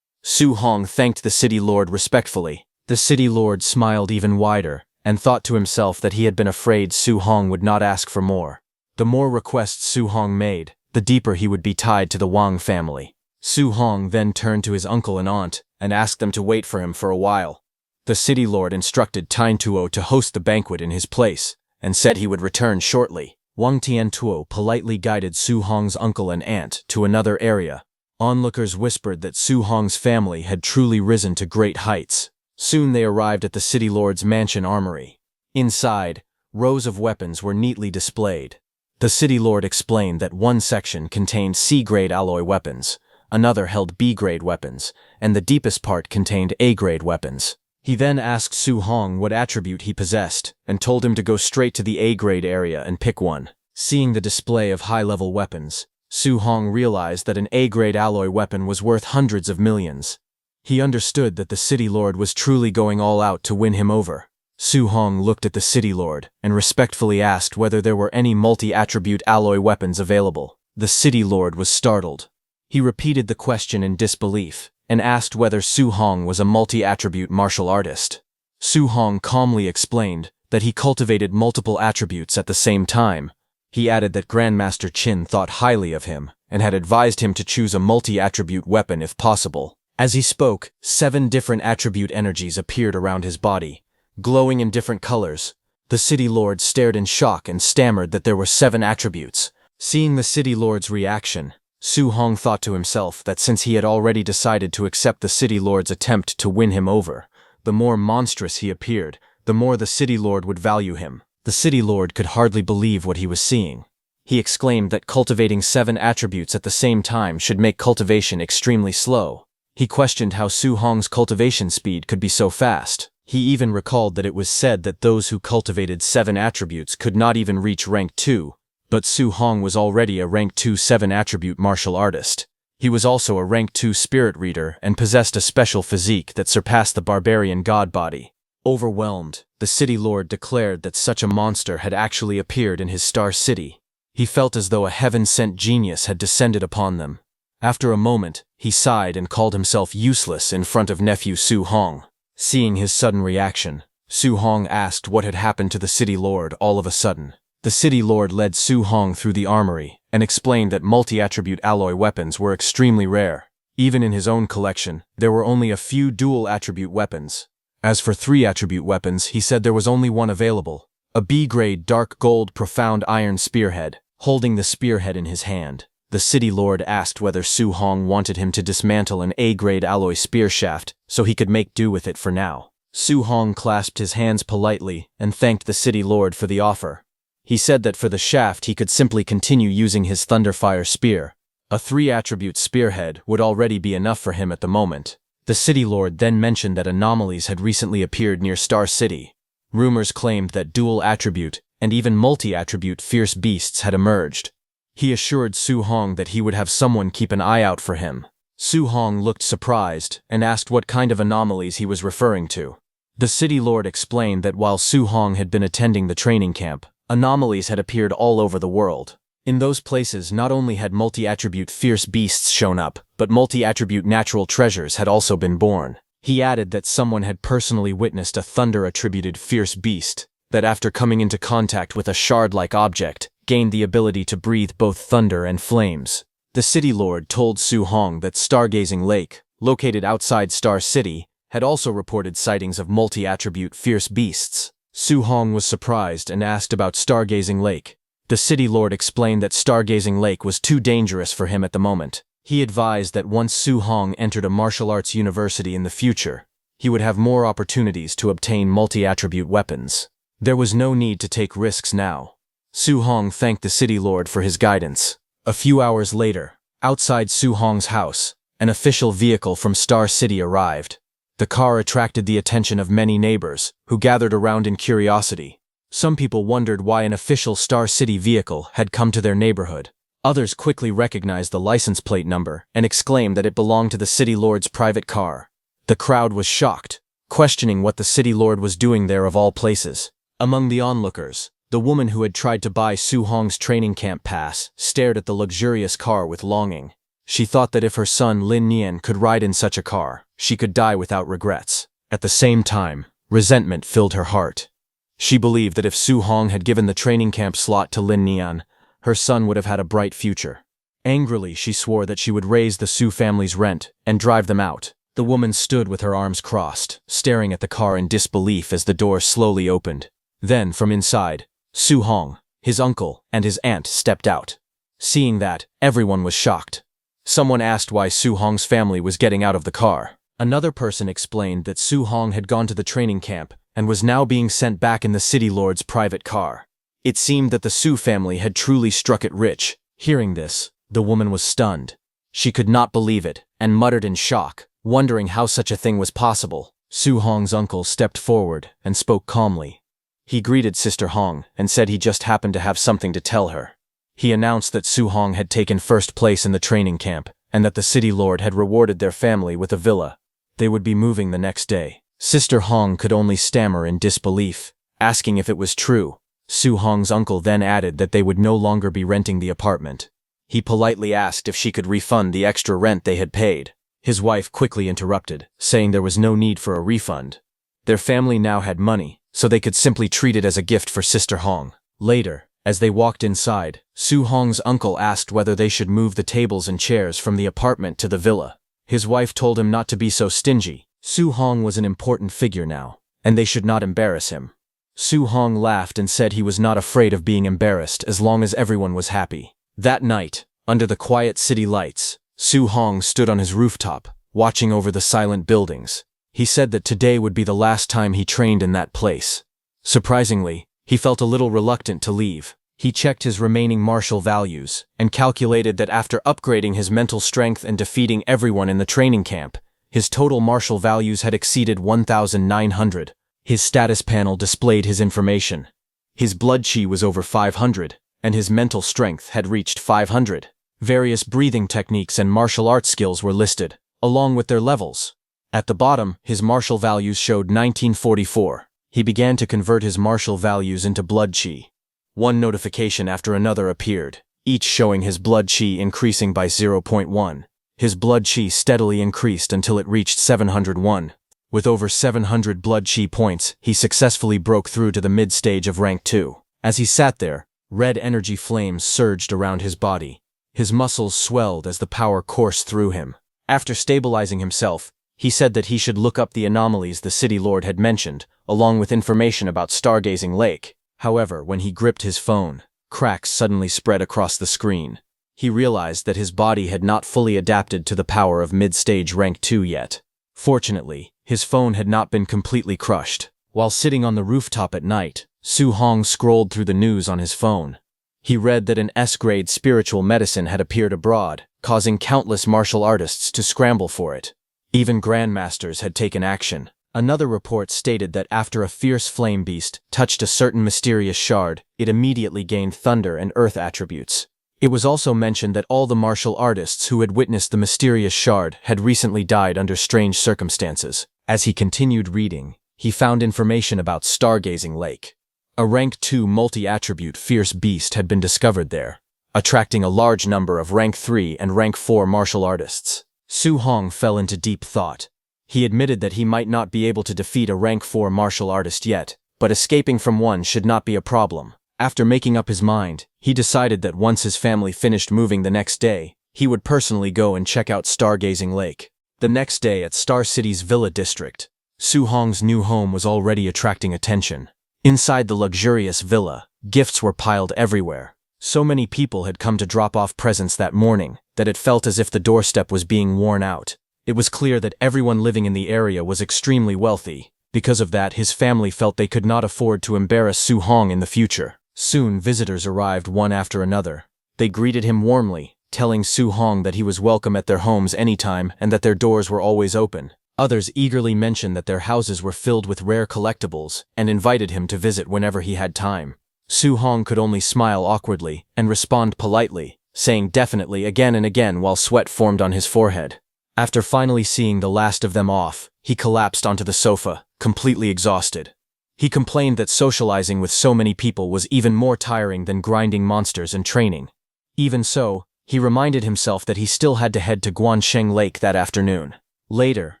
Su Hong thanked the city lord respectfully. The city lord smiled even wider and thought to himself that he had been afraid Su Hong would not ask for more. The more requests Su Hong made, the deeper he would be tied to the Wang family. Su Hong then turned to his uncle and aunt and asked them to wait for him for a while. The city lord instructed Tine Tuo to host the banquet in his place and said he would return shortly. Wang Tiantuo politely guided Su Hong's uncle and aunt to another area. Onlookers whispered that Su Hong's family had truly risen to great heights. Soon they arrived at the city lord's mansion armory. Inside, rows of weapons were neatly displayed. The city lord explained that one section contained C-grade alloy weapons, another held B-grade weapons, and the deepest part contained A-grade weapons. He then asked Su Hong what attribute he possessed and told him to go straight to the A-grade area and pick one. Seeing the display of high-level weapons, Su Hong realized that an A-grade alloy weapon was worth hundreds of millions. He understood that the city lord was truly going all out to win him over. Su Hong looked at the city lord and respectfully asked whether there were any multi-attribute alloy weapons available. The city lord was startled. He repeated the question in disbelief and asked whether Su Hong was a multi-attribute martial artist. Su Hong calmly explained that he cultivated multiple attributes at the same time. He added that Grandmaster Qin thought highly of him and had advised him to choose a multi-attribute weapon if possible. As he spoke, 7 different attribute energies appeared around his body, glowing in different colors. The city lord stared in shock and stammered that there were 7 attributes. Seeing the city lord's reaction, Su Hong thought to himself that since he had already decided to accept the city lord's attempt to win him over, the more monstrous he appeared, the more the city lord would value him. The city lord could hardly believe what he was seeing. He exclaimed that cultivating 7 attributes at the same time should make cultivation extremely slow. He questioned how Su Hong's cultivation speed could be so fast. He even recalled that it was said that those who cultivated 7 attributes could not even reach rank 2, but Su Hong was already a rank 2 7-attribute martial artist. He was also a rank 2 spirit reader and possessed a special physique that surpassed the barbarian god body. Overwhelmed, the city lord declared that such a monster had actually appeared in his Star City. He felt as though a heaven-sent genius had descended upon them. After a moment, he sighed and called himself useless in front of nephew Su Hong. Seeing his sudden reaction, Su Hong asked what had happened to the city lord all of a sudden. The city lord led Su Hong through the armory and explained that multi-attribute alloy weapons were extremely rare. Even in his own collection, there were only a few dual-attribute weapons. As for 3-attribute weapons, he said there was only one available, a B-grade dark gold profound iron spearhead. Holding the spearhead in his hand, the city lord asked whether Su Hong wanted him to dismantle an A-grade alloy spear shaft so he could make do with it for now. Su Hong clasped his hands politely and thanked the city lord for the offer. He said that for the shaft he could simply continue using his Thunderfire spear. A 3-attribute spearhead would already be enough for him at the moment. The city lord then mentioned that anomalies had recently appeared near Star City. Rumors claimed that dual-attribute and even multi-attribute fierce beasts had emerged. He assured Su Hong that he would have someone keep an eye out for him. Su Hong looked surprised and asked what kind of anomalies he was referring to. The city lord explained that while Su Hong had been attending the training camp, anomalies had appeared all over the world. In those places, not only had multi-attribute fierce beasts shown up, but multi-attribute natural treasures had also been born. He added that someone had personally witnessed a thunder-attributed fierce beast that, after coming into contact with a shard-like object, gained the ability to breathe both thunder and flames. The city lord told Su Hong that Stargazing Lake, located outside Star City, had also reported sightings of multi-attribute fierce beasts. Su Hong was surprised and asked about Stargazing Lake. The city lord explained that Stargazing Lake was too dangerous for him at the moment. He advised that once Su Hong entered a martial arts university in the future, he would have more opportunities to obtain multi-attribute weapons. There was no need to take risks now. Su Hong thanked the city lord for his guidance. A few hours later, outside Su Hong's house, an official vehicle from Star City arrived. The car attracted the attention of many neighbors, who gathered around in curiosity. Some people wondered why an official Star City vehicle had come to their neighborhood. Others quickly recognized the license plate number and exclaimed that it belonged to the city lord's private car. The crowd was shocked, questioning what the city lord was doing there of all places. Among the onlookers, the woman who had tried to buy Su Hong's training camp pass stared at the luxurious car with longing. She thought that if her son Lin Nian could ride in such a car, she could die without regrets. At the same time, resentment filled her heart. She believed that if Su Hong had given the training camp slot to Lin Nian, her son would have had a bright future. Angrily, she swore that she would raise the Su family's rent and drive them out. The woman stood with her arms crossed, staring at the car in disbelief as the door slowly opened. Then, from inside, Su Hong, his uncle, and his aunt stepped out. Seeing that, everyone was shocked. Someone asked why Su Hong's family was getting out of the car. Another person explained that Su Hong had gone to the training camp and was now being sent back in the city lord's private car. It seemed that the Su family had truly struck it rich. Hearing this, the woman was stunned. She could not believe it and muttered in shock, wondering how such a thing was possible. Su Hong's uncle stepped forward and spoke calmly. He greeted Sister Hong and said he just happened to have something to tell her. He announced that Su Hong had taken first place in the training camp and that the city lord had rewarded their family with a villa. They would be moving the next day. Sister Hong could only stammer in disbelief, asking if it was true. Su Hong's uncle then added that they would no longer be renting the apartment. He politely asked if she could refund the extra rent they had paid. His wife quickly interrupted, saying there was no need for a refund. Their family now had money, so they could simply treat it as a gift for Sister Hong. Later, as they walked inside, Su Hong's uncle asked whether they should move the tables and chairs from the apartment to the villa. His wife told him not to be so stingy. Su Hong was an important figure now, and they should not embarrass him. Su Hong laughed and said he was not afraid of being embarrassed as long as everyone was happy. That night, under the quiet city lights, Su Hong stood on his rooftop, watching over the silent buildings. He said that today would be the last time he trained in that place. Surprisingly, he felt a little reluctant to leave. He checked his remaining martial values and calculated that after upgrading his mental strength and defeating everyone in the training camp, his total martial values had exceeded 1,900. His status panel displayed his information. His blood chi was over 500, and his mental strength had reached 500. Various breathing techniques and martial arts skills were listed, along with their levels. At the bottom, his martial values showed 1944. He began to convert his martial values into blood chi. One notification after another appeared, each showing his blood chi increasing by 0.1. His blood chi steadily increased until it reached 701. With over 700 blood chi points, he successfully broke through to the mid-stage of rank 2. As he sat there, red energy flames surged around his body. His muscles swelled as the power coursed through him. After stabilizing himself, he said that he should look up the anomalies the city lord had mentioned, along with information about Stargazing Lake. However, when he gripped his phone, cracks suddenly spread across the screen. He realized that his body had not fully adapted to the power of mid-stage rank 2 yet. Fortunately, his phone had not been completely crushed. While sitting on the rooftop at night, Su Hong scrolled through the news on his phone. He read that an S-grade spiritual medicine had appeared abroad, causing countless martial artists to scramble for it. Even grandmasters had taken action. Another report stated that after a fierce flame beast touched a certain mysterious shard, it immediately gained thunder and earth attributes. It was also mentioned that all the martial artists who had witnessed the mysterious shard had recently died under strange circumstances. As he continued reading, he found information about Stargazing Lake. A rank 2 multi-attribute fierce beast had been discovered there, attracting a large number of rank 3 and rank 4 martial artists. Su Hong fell into deep thought. He admitted that he might not be able to defeat a rank 4 martial artist yet, but escaping from one should not be a problem. After making up his mind, he decided that once his family finished moving the next day, he would personally go and check out Stargazing Lake. The next day at Star City's Villa District, Su Hong's new home was already attracting attention. Inside the luxurious villa, gifts were piled everywhere. So many people had come to drop off presents that morning that it felt as if the doorstep was being worn out. It was clear that everyone living in the area was extremely wealthy. Because of that, his family felt they could not afford to embarrass Su Hong in the future. Soon, visitors arrived one after another. They greeted him warmly, telling Su Hong that he was welcome at their homes anytime and that their doors were always open. Others eagerly mentioned that their houses were filled with rare collectibles and invited him to visit whenever he had time. Su Hong could only smile awkwardly and respond politely, saying definitely again and again while sweat formed on his forehead. After finally seeing the last of them off, he collapsed onto the sofa, completely exhausted. He complained that socializing with so many people was even more tiring than grinding monsters and training. Even so, he reminded himself that he still had to head to Guansheng Lake that afternoon. Later,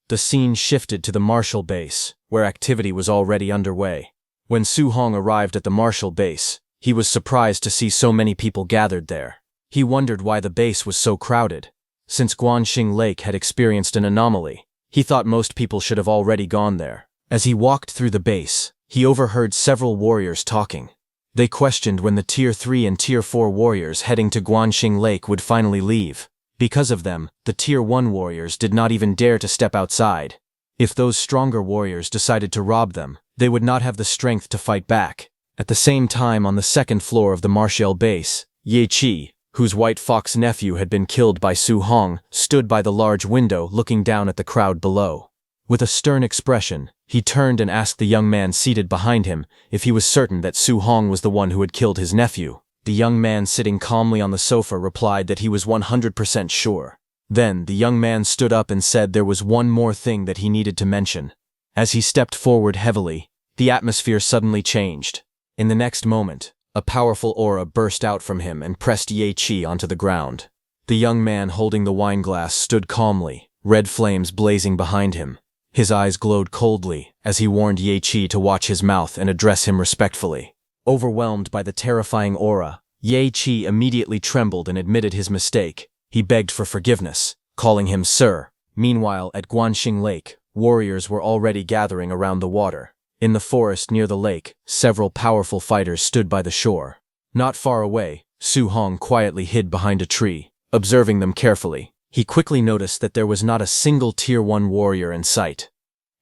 the scene shifted to the Martial Base, where activity was already underway. When Su Hong arrived at the Martial Base, he was surprised to see so many people gathered there. He wondered why the base was so crowded. Since Guanxing Lake had experienced an anomaly, he thought most people should have already gone there. As he walked through the base, he overheard several warriors talking. They questioned when the Tier 3 and Tier 4 warriors heading to Guanxing Lake would finally leave. Because of them, the Tier 1 warriors did not even dare to step outside. If those stronger warriors decided to rob them, they would not have the strength to fight back. At the same time, on the second floor of the Martial Base, Ye Qi, whose White Fox nephew had been killed by Su Hong, stood by the large window looking down at the crowd below. With a stern expression, he turned and asked the young man seated behind him if he was certain that Su Hong was the one who had killed his nephew. The young man sitting calmly on the sofa replied that he was 100% sure. Then, the young man stood up and said there was one more thing that he needed to mention. As he stepped forward heavily, the atmosphere suddenly changed. In the next moment, a powerful aura burst out from him and pressed Ye Qi onto the ground. The young man holding the wine glass stood calmly, red flames blazing behind him. His eyes glowed coldly as he warned Ye Qi to watch his mouth and address him respectfully. Overwhelmed by the terrifying aura, Ye Qi immediately trembled and admitted his mistake. He begged for forgiveness, calling him sir. Meanwhile, at Guanxing Lake, warriors were already gathering around the water. In the forest near the lake, several powerful fighters stood by the shore. Not far away, Su Hong quietly hid behind a tree, observing them carefully. He quickly noticed that there was not a single Tier 1 warrior in sight.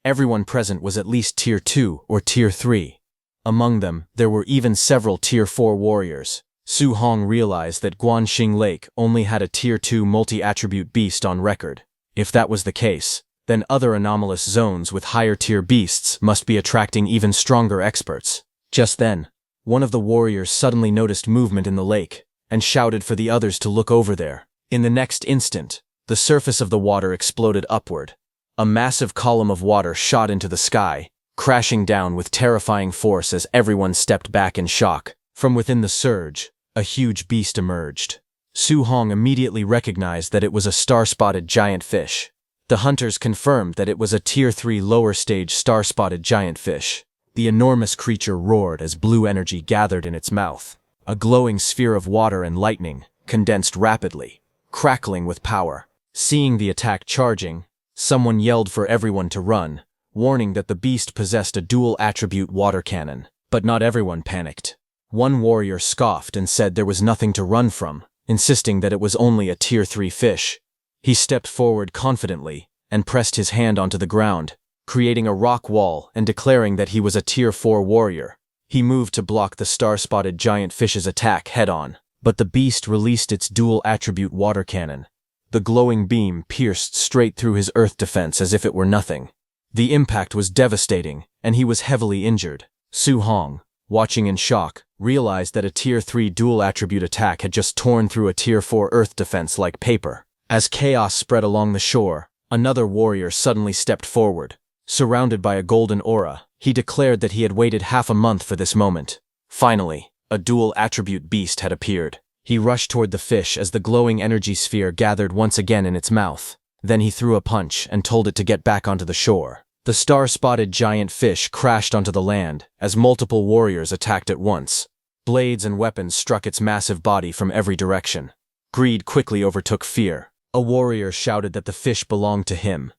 Everyone present was at least Tier 2 or Tier 3. Among them, there were even several Tier 4 warriors. Su Hong realized that Guanxing Lake only had a Tier 2 multi-attribute beast on record. If that was the case, then other anomalous zones with higher-tier beasts must be attracting even stronger experts. Just then, one of the warriors suddenly noticed movement in the lake and shouted for the others to look over there. In the next instant, the surface of the water exploded upward. A massive column of water shot into the sky, crashing down with terrifying force as everyone stepped back in shock. From within the surge, a huge beast emerged. Su Hong immediately recognized that it was a star-spotted giant fish. The hunters confirmed that it was a Tier 3 lower-stage star-spotted giant fish. The enormous creature roared as blue energy gathered in its mouth. A glowing sphere of water and lightning condensed rapidly, crackling with power. Seeing the attack charging, someone yelled for everyone to run, warning that the beast possessed a dual-attribute water cannon. But not everyone panicked. One warrior scoffed and said there was nothing to run from, insisting that it was only a Tier 3 fish. He stepped forward confidently and pressed his hand onto the ground, creating a rock wall and declaring that he was a Tier 4 warrior. He moved to block the star-spotted giant fish's attack head-on, but the beast released its dual-attribute water cannon. The glowing beam pierced straight through his earth defense as if it were nothing. The impact was devastating, and he was heavily injured. Su Hong, watching in shock, realized that a Tier 3 dual-attribute attack had just torn through a Tier 4 earth defense like paper. As chaos spread along the shore, another warrior suddenly stepped forward. Surrounded by a golden aura, he declared that he had waited half a month for this moment. Finally, a dual-attribute beast had appeared. He rushed toward the fish as the glowing energy sphere gathered once again in its mouth. Then he threw a punch and told it to get back onto the shore. The star-spotted giant fish crashed onto the land as multiple warriors attacked at once. Blades and weapons struck its massive body from every direction. Greed quickly overtook fear. A warrior shouted that the fish belonged to him.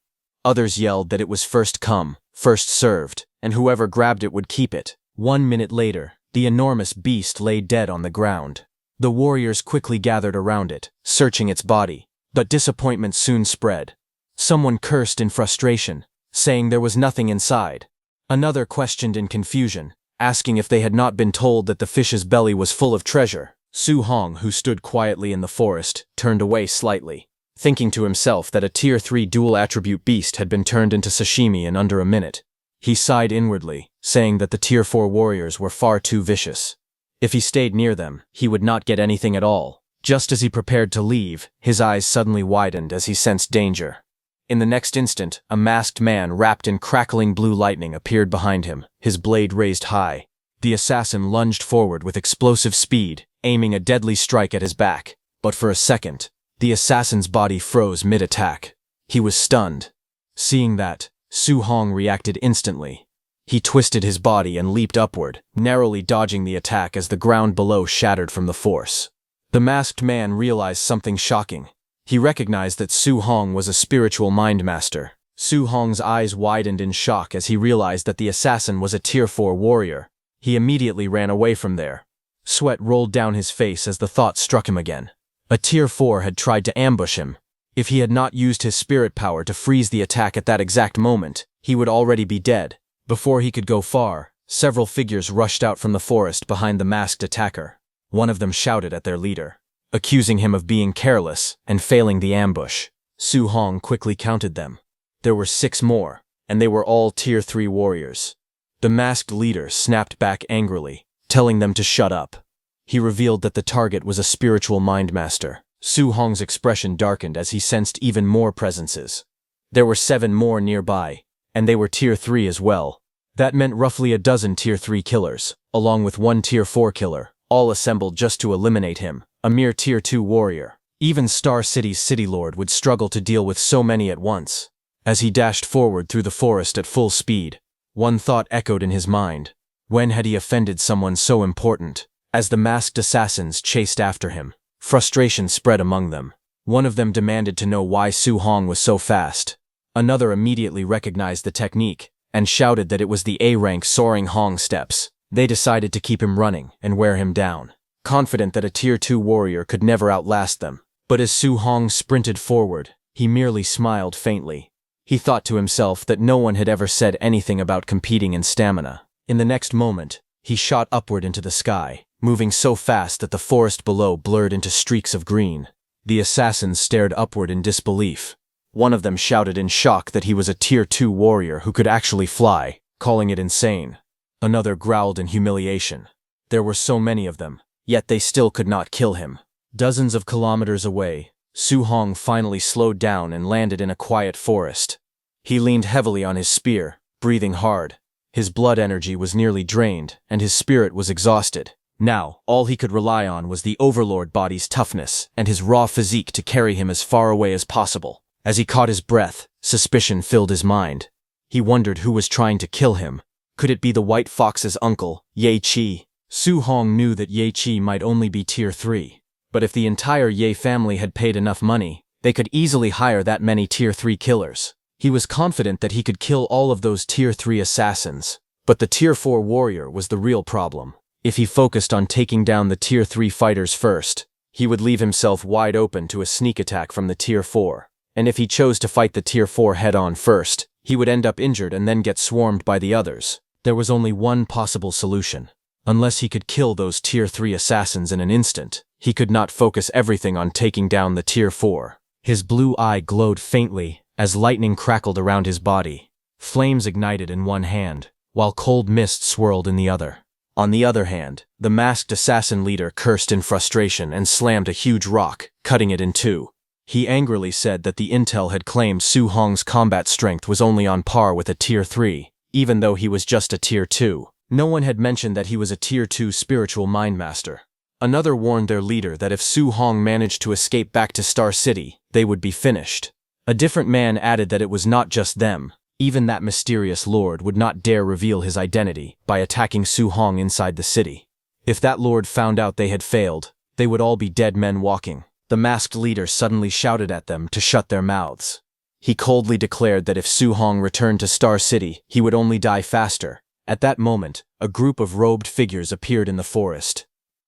Others yelled that it was first come, first served, and whoever grabbed it would keep it. 1 minute later, the enormous beast lay dead on the ground. The warriors quickly gathered around it, searching its body, but disappointment soon spread. Someone cursed in frustration, saying there was nothing inside. Another questioned in confusion, asking if they had not been told that the fish's belly was full of treasure. Su Hong, who stood quietly in the forest, turned away slightly, thinking to himself that a Tier 3 dual-attribute beast had been turned into sashimi in under a minute. He sighed inwardly, saying that the Tier 4 warriors were far too vicious. If he stayed near them, he would not get anything at all. Just as he prepared to leave, his eyes suddenly widened as he sensed danger. In the next instant, a masked man wrapped in crackling blue lightning appeared behind him, his blade raised high. The assassin lunged forward with explosive speed, aiming a deadly strike at his back. But for a second, the assassin's body froze mid-attack. He was stunned. Seeing that, Su Hong reacted instantly. He twisted his body and leaped upward, narrowly dodging the attack as the ground below shattered from the force. The masked man realized something shocking. He recognized that Su Hong was a spiritual mind master. Su Hong's eyes widened in shock as he realized that the assassin was a Tier 4 warrior. He immediately ran away from there. Sweat rolled down his face as the thought struck him again. A Tier 4 had tried to ambush him. If he had not used his spirit power to freeze the attack at that exact moment, he would already be dead. Before he could go far, several figures rushed out from the forest behind the masked attacker. One of them shouted at their leader, accusing him of being careless and failing the ambush. Su Hong quickly counted them. There were 6 more, and they were all Tier 3 warriors. The masked leader snapped back angrily, telling them to shut up. He revealed that the target was a spiritual mind master. Su Hong's expression darkened as he sensed even more presences. There were 7 more nearby, and they were Tier 3 as well. That meant roughly a dozen Tier 3 killers, along with 1 Tier 4 killer, all assembled just to eliminate him, a mere Tier 2 warrior. Even Star City's city lord would struggle to deal with so many at once. As he dashed forward through the forest at full speed, one thought echoed in his mind. When had he offended someone so important? As the masked assassins chased after him, frustration spread among them. One of them demanded to know why Su Hong was so fast. Another immediately recognized the technique and shouted that it was the A-rank soaring Hong steps. They decided to keep him running and wear him down, confident that a Tier 2 warrior could never outlast them. But as Su Hong sprinted forward, he merely smiled faintly. He thought to himself that no one had ever said anything about competing in stamina. In the next moment, he shot upward into the sky, moving so fast that the forest below blurred into streaks of green. The assassins stared upward in disbelief. One of them shouted in shock that he was a Tier 2 warrior who could actually fly, calling it insane. Another growled in humiliation. There were so many of them, yet they still could not kill him. Dozens of kilometers away, Su Hong finally slowed down and landed in a quiet forest. He leaned heavily on his spear, breathing hard. His blood energy was nearly drained, and his spirit was exhausted. Now, all he could rely on was the Overlord body's toughness and his raw physique to carry him as far away as possible. As he caught his breath, suspicion filled his mind. He wondered who was trying to kill him. Could it be the White Fox's uncle, Ye Qi? Su Hong knew that Ye Qi might only be Tier 3. But if the entire Ye family had paid enough money, they could easily hire that many Tier 3 killers. He was confident that he could kill all of those Tier 3 assassins. But the Tier 4 warrior was the real problem. If he focused on taking down the Tier 3 fighters first, he would leave himself wide open to a sneak attack from the Tier 4. and if he chose to fight the Tier 4 head-on first, he would end up injured and then get swarmed by the others. There was only one possible solution. Unless he could kill those Tier 3 assassins in an instant, he could not focus everything on taking down the Tier 4. His blue eye glowed faintly as lightning crackled around his body. Flames ignited in one hand, while cold mist swirled in the other. On the other hand, the masked assassin leader cursed in frustration and slammed a huge rock, cutting it in two. He angrily said that the intel had claimed Su Hong's combat strength was only on par with a Tier 3, even though he was just a Tier 2. No one had mentioned that he was a Tier 2 spiritual mind master. Another warned their leader that if Su Hong managed to escape back to Star City, they would be finished. A different man added that it was not just them. Even that mysterious lord would not dare reveal his identity by attacking Su Hong inside the city. If that lord found out they had failed, they would all be dead men walking. The masked leader suddenly shouted at them to shut their mouths. He coldly declared that if Su Hong returned to Star City, he would only die faster. At that moment, a group of robed figures appeared in the forest.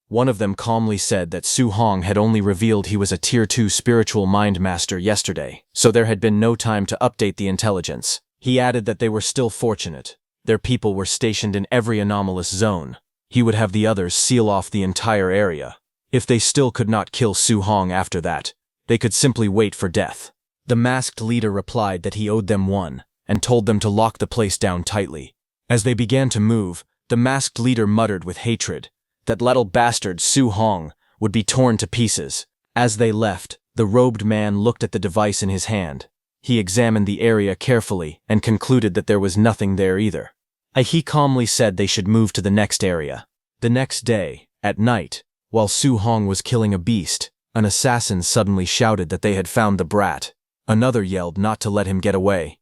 One of them calmly said that Su Hong had only revealed he was a Tier 2 spiritual mind master yesterday, so there had been no time to update the intelligence. He added that they were still fortunate. Their people were stationed in every anomalous zone. He would have the others seal off the entire area. If they still could not kill Su Hong after that, they could simply wait for death. The masked leader replied that he owed them one, and told them to lock the place down tightly. As they began to move, the masked leader muttered with hatred that little bastard Su Hong would be torn to pieces. As they left, the robed man looked at the device in his hand. He examined the area carefully and concluded that there was nothing there either. He calmly said they should move to the next area. The next day, at night, while Su Hong was killing a beast, an assassin suddenly shouted that they had found the brat. Another yelled not to let him get away.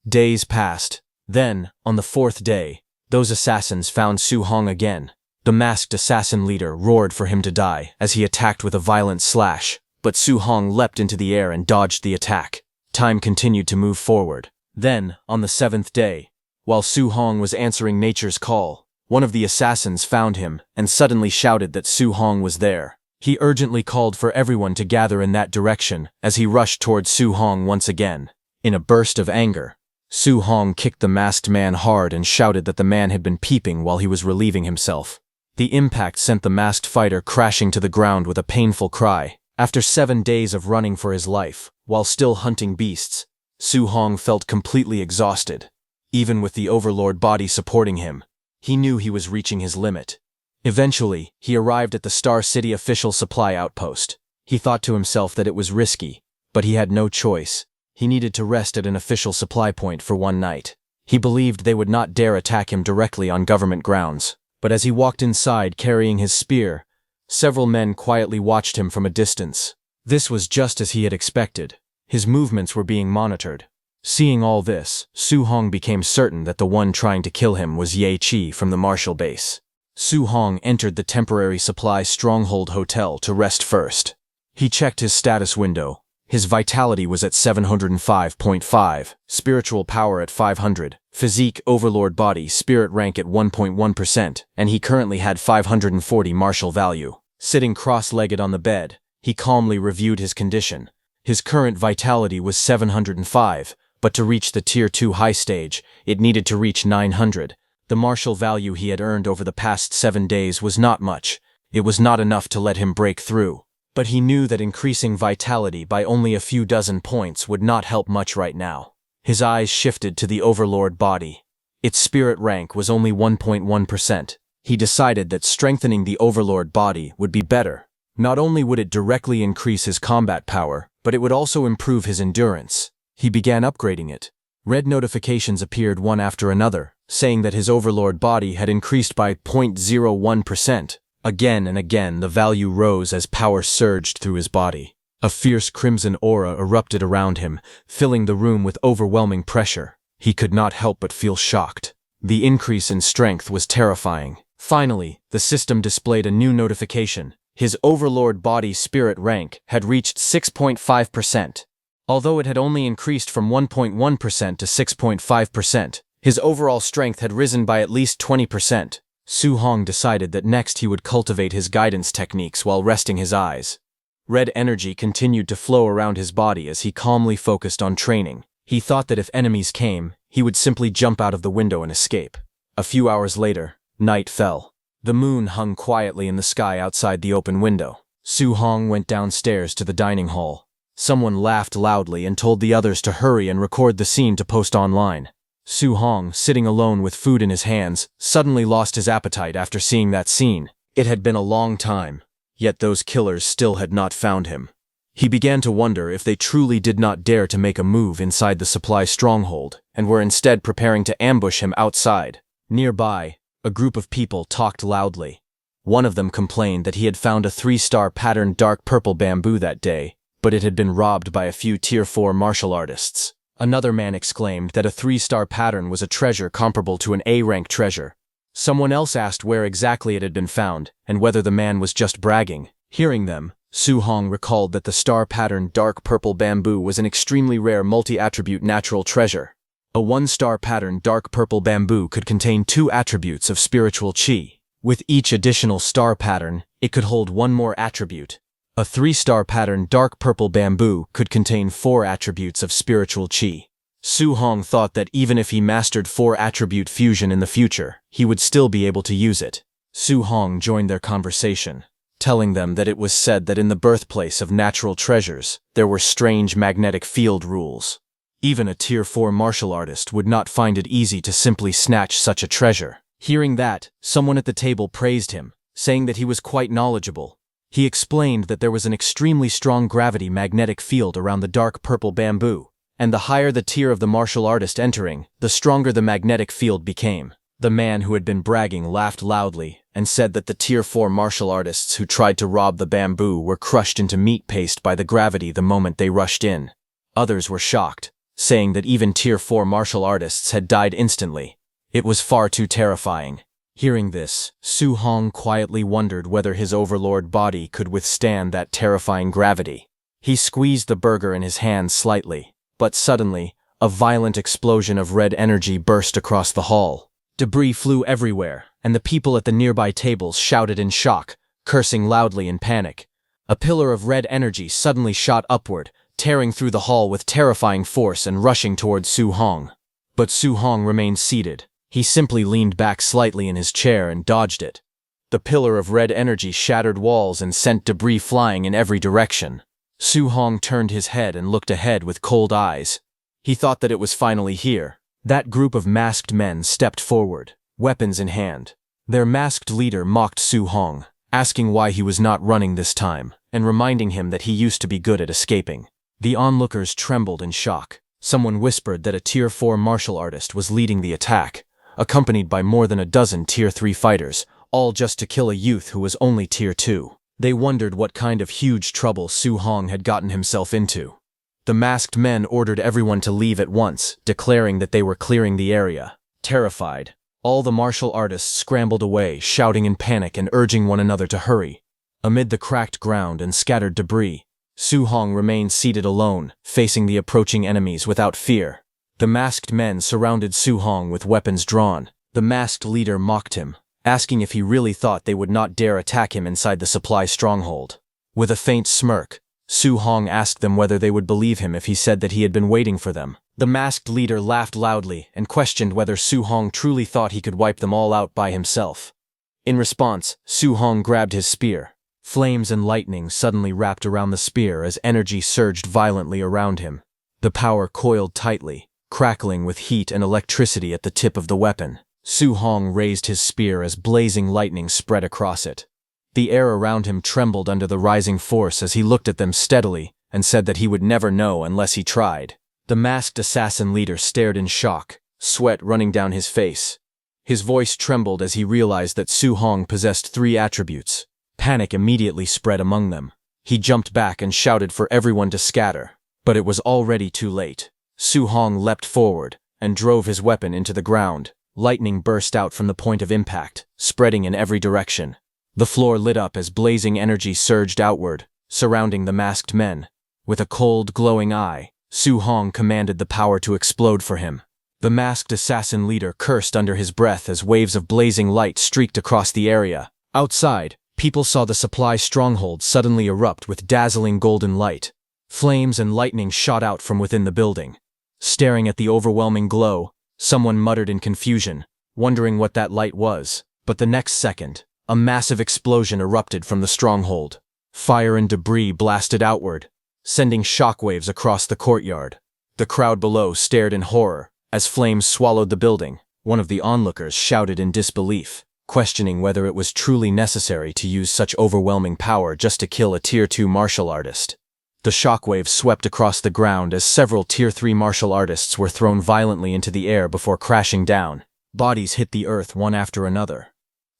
Days passed. Then, on the fourth day, those assassins found Su Hong again. The masked assassin leader roared for him to die as he attacked with a violent slash, but Su Hong leapt into the air and dodged the attack. Time continued to move forward. Then, on the seventh day, while Su Hong was answering nature's call, one of the assassins found him and suddenly shouted that Su Hong was there. He urgently called for everyone to gather in that direction as he rushed towards Su Hong once again. In a burst of anger, Su Hong kicked the masked man hard and shouted that the man had been peeping while he was relieving himself. The impact sent the masked fighter crashing to the ground with a painful cry. After 7 days of running for his life, while still hunting beasts, Su Hong felt completely exhausted. Even with the Overlord body supporting him, he knew he was reaching his limit. Eventually, he arrived at the Star City official supply outpost. He thought to himself that it was risky, but he had no choice. He needed to rest at an official supply point for one night. He believed they would not dare attack him directly on government grounds. But as he walked inside carrying his spear, several men quietly watched him from a distance. This was just as he had expected. His movements were being monitored. Seeing all this, Su Hong became certain that the one trying to kill him was Ye Chi from the Martial base. Su Hong entered the temporary supply stronghold hotel to rest first. He checked his status window. His vitality was at 705.5, spiritual power at 500, physique overlord body spirit rank at 1.1%, and he currently had 540 martial value. Sitting cross-legged on the bed, he calmly reviewed his condition. His current vitality was 705, but to reach the Tier 2 high stage, it needed to reach 900. The martial value he had earned over the past 7 days was not much. It was not enough to let him break through. But he knew that increasing vitality by only a few dozen points would not help much right now. His eyes shifted to the Overlord body. Its spirit rank was only 1.1%. He decided that strengthening the Overlord body would be better. Not only would it directly increase his combat power, but it would also improve his endurance. He began upgrading it. Red notifications appeared one after another, saying that his Overlord body had increased by 0.01%. Again and again, the value rose as power surged through his body. A fierce crimson aura erupted around him, filling the room with overwhelming pressure. He could not help but feel shocked. The increase in strength was terrifying. Finally, the system displayed a new notification. His Overlord body spirit rank had reached 6.5%. Although it had only increased from 1.1% to 6.5%, his overall strength had risen by at least 20%. Su Hong decided that next he would cultivate his guidance techniques while resting his eyes. Red energy continued to flow around his body as he calmly focused on training. He thought that if enemies came, he would simply jump out of the window and escape. A few hours later, night fell. The moon hung quietly in the sky outside the open window. Su Hong went downstairs to the dining hall. Someone laughed loudly and told the others to hurry and record the scene to post online. Su Hong, sitting alone with food in his hands, suddenly lost his appetite after seeing that scene. It had been a long time, yet those killers still had not found him. He began to wonder if they truly did not dare to make a move inside the supply stronghold and were instead preparing to ambush him outside. Nearby, a group of people talked loudly. One of them complained that he had found a 3-star patterned dark purple bamboo that day, but it had been robbed by a few Tier 4 martial artists. Another man exclaimed that a 3-star pattern was a treasure comparable to an A-rank treasure. Someone else asked where exactly it had been found and whether the man was just bragging. Hearing them, Su Hong recalled that the star-patterned dark purple bamboo was an extremely rare multi-attribute natural treasure. A 1-star patterned dark purple bamboo could contain 2 attributes of spiritual qi. With each additional star pattern, it could hold 1 more attribute. A 3-star patterned dark purple bamboo could contain 4 attributes of spiritual qi. Su Hong thought that even if he mastered 4-attribute fusion in the future, he would still be able to use it. Su Hong joined their conversation, telling them that it was said that in the birthplace of natural treasures, there were strange magnetic field rules. Even a Tier 4 martial artist would not find it easy to simply snatch such a treasure. Hearing that, someone at the table praised him, saying that he was quite knowledgeable. He explained that there was an extremely strong gravity magnetic field around the dark purple bamboo, and the higher the tier of the martial artist entering, the stronger the magnetic field became. The man who had been bragging laughed loudly and said that the Tier 4 martial artists who tried to rob the bamboo were crushed into meat paste by the gravity the moment they rushed in. Others were shocked, saying that even Tier 4 martial artists had died instantly. It was far too terrifying. Hearing this, Su Hong quietly wondered whether his overlord body could withstand that terrifying gravity. He squeezed the burger in his hand slightly, but suddenly, a violent explosion of red energy burst across the hall. Debris flew everywhere, and the people at the nearby tables shouted in shock, cursing loudly in panic. A pillar of red energy suddenly shot upward, tearing through the hall with terrifying force and rushing towards Su Hong. But Su Hong remained seated. He simply leaned back slightly in his chair and dodged it. The pillar of red energy shattered walls and sent debris flying in every direction. Su Hong turned his head and looked ahead with cold eyes. He thought that it was finally here. That group of masked men stepped forward, weapons in hand. Their masked leader mocked Su Hong, asking why he was not running this time, and reminding him that he used to be good at escaping. The onlookers trembled in shock. Someone whispered that a Tier 4 martial artist was leading the attack, accompanied by more than a dozen Tier 3 fighters, all just to kill a youth who was only Tier 2. They wondered what kind of huge trouble Su Hong had gotten himself into. The masked men ordered everyone to leave at once, declaring that they were clearing the area. Terrified, all the martial artists scrambled away, shouting in panic and urging one another to hurry. Amid the cracked ground and scattered debris, Su Hong remained seated alone, facing the approaching enemies without fear. The masked men surrounded Su Hong with weapons drawn. The masked leader mocked him, asking if he really thought they would not dare attack him inside the supply stronghold. With a faint smirk, Su Hong asked them whether they would believe him if he said that he had been waiting for them. The masked leader laughed loudly and questioned whether Su Hong truly thought he could wipe them all out by himself. In response, Su Hong grabbed his spear. Flames and lightning suddenly wrapped around the spear as energy surged violently around him. The power coiled tightly, crackling with heat and electricity at the tip of the weapon. Su Hong raised his spear as blazing lightning spread across it. The air around him trembled under the rising force as he looked at them steadily and said that he would never know unless he tried. The masked assassin leader stared in shock, sweat running down his face. His voice trembled as he realized that Su Hong possessed 3 attributes. Panic immediately spread among them. He jumped back and shouted for everyone to scatter, but it was already too late. Su Hong leapt forward and drove his weapon into the ground. Lightning burst out from the point of impact, spreading in every direction. The floor lit up as blazing energy surged outward, surrounding the masked men. With a cold, glowing eye, Su Hong commanded the power to explode for him. The masked assassin leader cursed under his breath as waves of blazing light streaked across the area. Outside, People saw the supply stronghold suddenly erupt with dazzling golden light. Flames and lightning shot out from within the building. Staring at the overwhelming glow, someone muttered in confusion, wondering what that light was. But the next second, a massive explosion erupted from the stronghold. Fire and debris blasted outward, sending shockwaves across the courtyard. The crowd below stared in horror as flames swallowed the building. One of the onlookers shouted in disbelief, questioning whether it was truly necessary to use such overwhelming power just to kill a Tier 2 martial artist. The shockwaves swept across the ground as several Tier 3 martial artists were thrown violently into the air before crashing down. Bodies hit the earth one after another.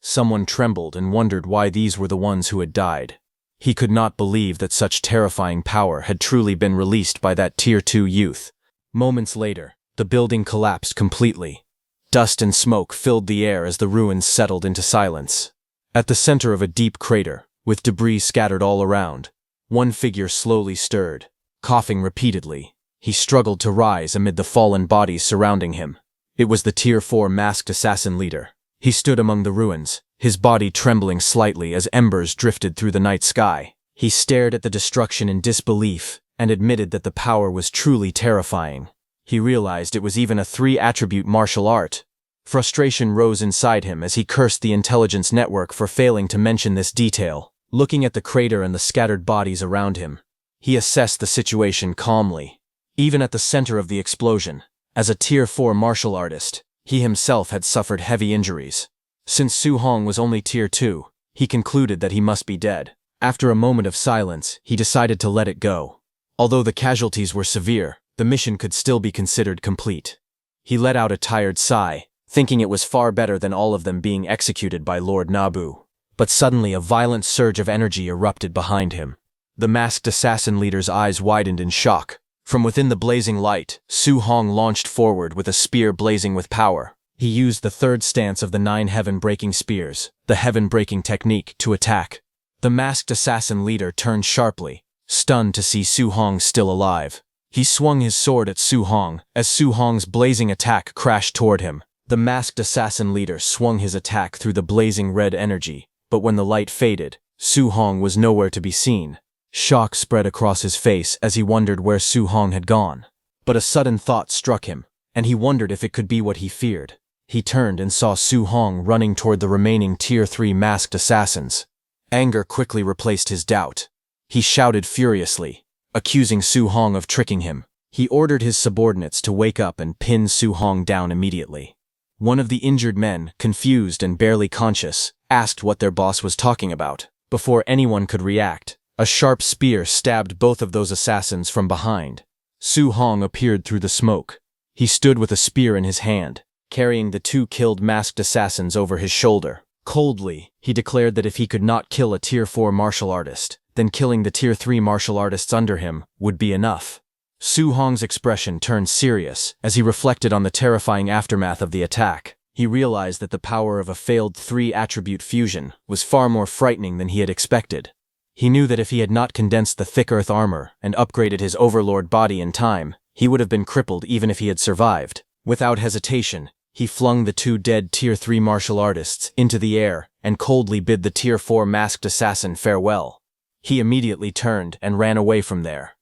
Someone trembled and wondered why these were the ones who had died. He could not believe that such terrifying power had truly been released by that Tier 2 youth. Moments later, the building collapsed completely. Dust and smoke filled the air as the ruins settled into silence. At the center of a deep crater, with debris scattered all around, one figure slowly stirred, coughing repeatedly. He struggled to rise amid the fallen bodies surrounding him. It was the Tier 4 masked assassin leader. He stood among the ruins, his body trembling slightly as embers drifted through the night sky. He stared at the destruction in disbelief and admitted that the power was truly terrifying. He realized it was even a 3-attribute martial art. Frustration rose inside him as he cursed the intelligence network for failing to mention this detail. Looking at the crater and the scattered bodies around him, he assessed the situation calmly. Even at the center of the explosion, as a Tier 4 martial artist, he himself had suffered heavy injuries. Since Su Hong was only Tier 2, he concluded that he must be dead. After a moment of silence, he decided to let it go. Although the casualties were severe, the mission could still be considered complete. He let out a tired sigh, thinking it was far better than all of them being executed by Lord Nabu. But suddenly a violent surge of energy erupted behind him. The masked assassin leader's eyes widened in shock. From within the blazing light, Su Hong launched forward with a spear blazing with power. He used the third stance of the 9 heaven-breaking spears, the heaven-breaking technique, to attack. The masked assassin leader turned sharply, stunned to see Su Hong still alive. He swung his sword at Su Hong as Su Hong's blazing attack crashed toward him. The masked assassin leader swung his attack through the blazing red energy, but when the light faded, Su Hong was nowhere to be seen. Shock spread across his face as he wondered where Su Hong had gone. But a sudden thought struck him, and he wondered if it could be what he feared. He turned and saw Su Hong running toward the remaining Tier 3 masked assassins. Anger quickly replaced his doubt. He shouted furiously, accusing Su Hong of tricking him. He ordered his subordinates to wake up and pin Su Hong down immediately. One of the injured men, confused and barely conscious, asked what their boss was talking about. Before anyone could react, a sharp spear stabbed both of those assassins from behind. Su Hong appeared through the smoke. He stood with a spear in his hand, carrying the 2 killed masked assassins over his shoulder. Coldly, he declared that if he could not kill a Tier 4 martial artist, then killing the Tier 3 martial artists under him would be enough. Su Hong's expression turned serious as he reflected on the terrifying aftermath of the attack. He realized that the power of a failed 3-attribute fusion was far more frightening than he had expected. He knew that if he had not condensed the thick earth armor and upgraded his overlord body in time, he would have been crippled even if he had survived. Without hesitation, he flung the 2 dead Tier 3 martial artists into the air and coldly bid the Tier 4 masked assassin farewell. He immediately turned and ran away from there.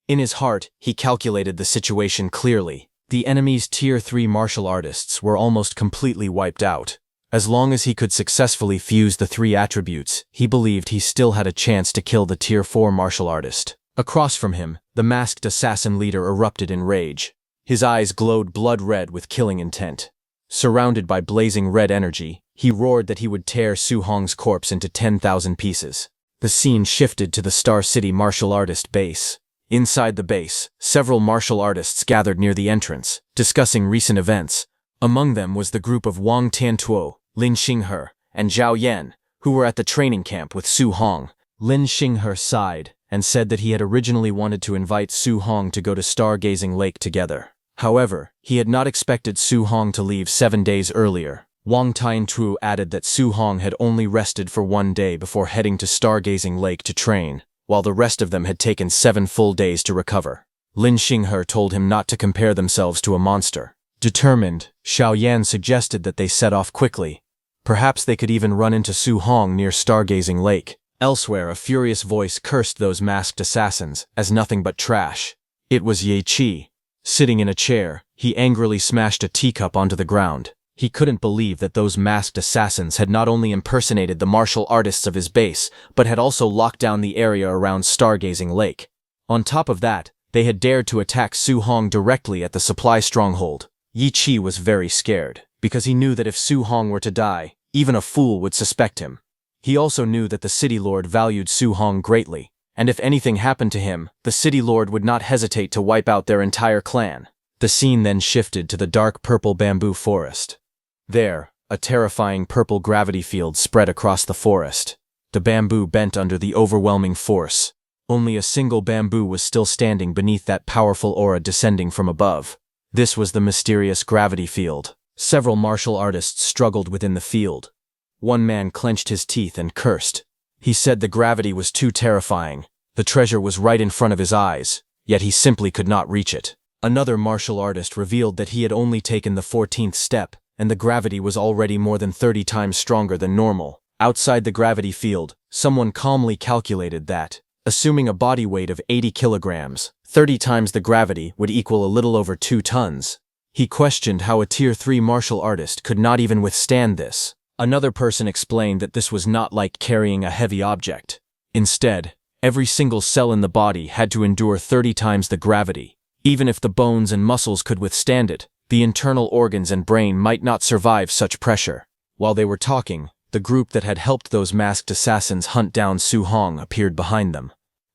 In his heart, he calculated the situation clearly. The enemy's Tier 3 martial artists were almost completely wiped out. As long as he could successfully fuse the 3 attributes, he believed he still had a chance to kill the Tier 4 martial artist. Across from him, the masked assassin leader erupted in rage. His eyes glowed blood red with killing intent. Surrounded by blazing red energy, he roared that he would tear Su Hong's corpse into 10,000 pieces. The scene shifted to the Star City martial artist base. Inside the base, several martial artists gathered near the entrance, discussing recent events. Among them was the group of Wang Tiantuo, Lin Xinghe, and Zhao Yan, who were at the training camp with Su Hong. Lin Xinghe sighed and said that he had originally wanted to invite Su Hong to go to Stargazing Lake together. However, he had not expected Su Hong to leave 7 days earlier. Wang Tiantuo added that Su Hong had only rested for 1 day before heading to Stargazing Lake to train, while the rest of them had taken 7 full days to recover. Lin Xinghe told him not to compare themselves to a monster. Determined, Xiao Yan suggested that they set off quickly. Perhaps they could even run into Su Hong near Stargazing Lake. Elsewhere, a furious voice cursed those masked assassins as nothing but trash. It was Ye Qi. Sitting in a chair, he angrily smashed a teacup onto the ground. He couldn't believe that those masked assassins had not only impersonated the martial artists of his base, but had also locked down the area around Stargazing Lake. On top of that, they had dared to attack Su Hong directly at the supply stronghold. Ye Qi was very scared, because he knew that if Su Hong were to die, even a fool would suspect him. He also knew that the City Lord valued Su Hong greatly, and if anything happened to him, the City Lord would not hesitate to wipe out their entire clan. The scene then shifted to the dark purple bamboo forest. There, a terrifying purple gravity field spread across the forest. The bamboo bent under the overwhelming force. Only a single bamboo was still standing beneath that powerful aura descending from above. This was the mysterious gravity field. Several martial artists struggled within the field. One man clenched his teeth and cursed. He said the gravity was too terrifying. The treasure was right in front of his eyes, yet he simply could not reach it. Another martial artist revealed that he had only taken the 14th step, and the gravity was already more than 30 times stronger than normal. Outside the gravity field, someone calmly calculated that, assuming a body weight of 80 kilograms, 30 times the gravity would equal a little over 2 tons. He questioned how a Tier 3 martial artist could not even withstand this. Another person explained that this was not like carrying a heavy object. Instead, every single cell in the body had to endure 30 times the gravity. Even if the bones and muscles could withstand it, the internal organs and brain might not survive such pressure. While they were talking, the group that had helped those masked assassins hunt down Su Hong appeared behind them.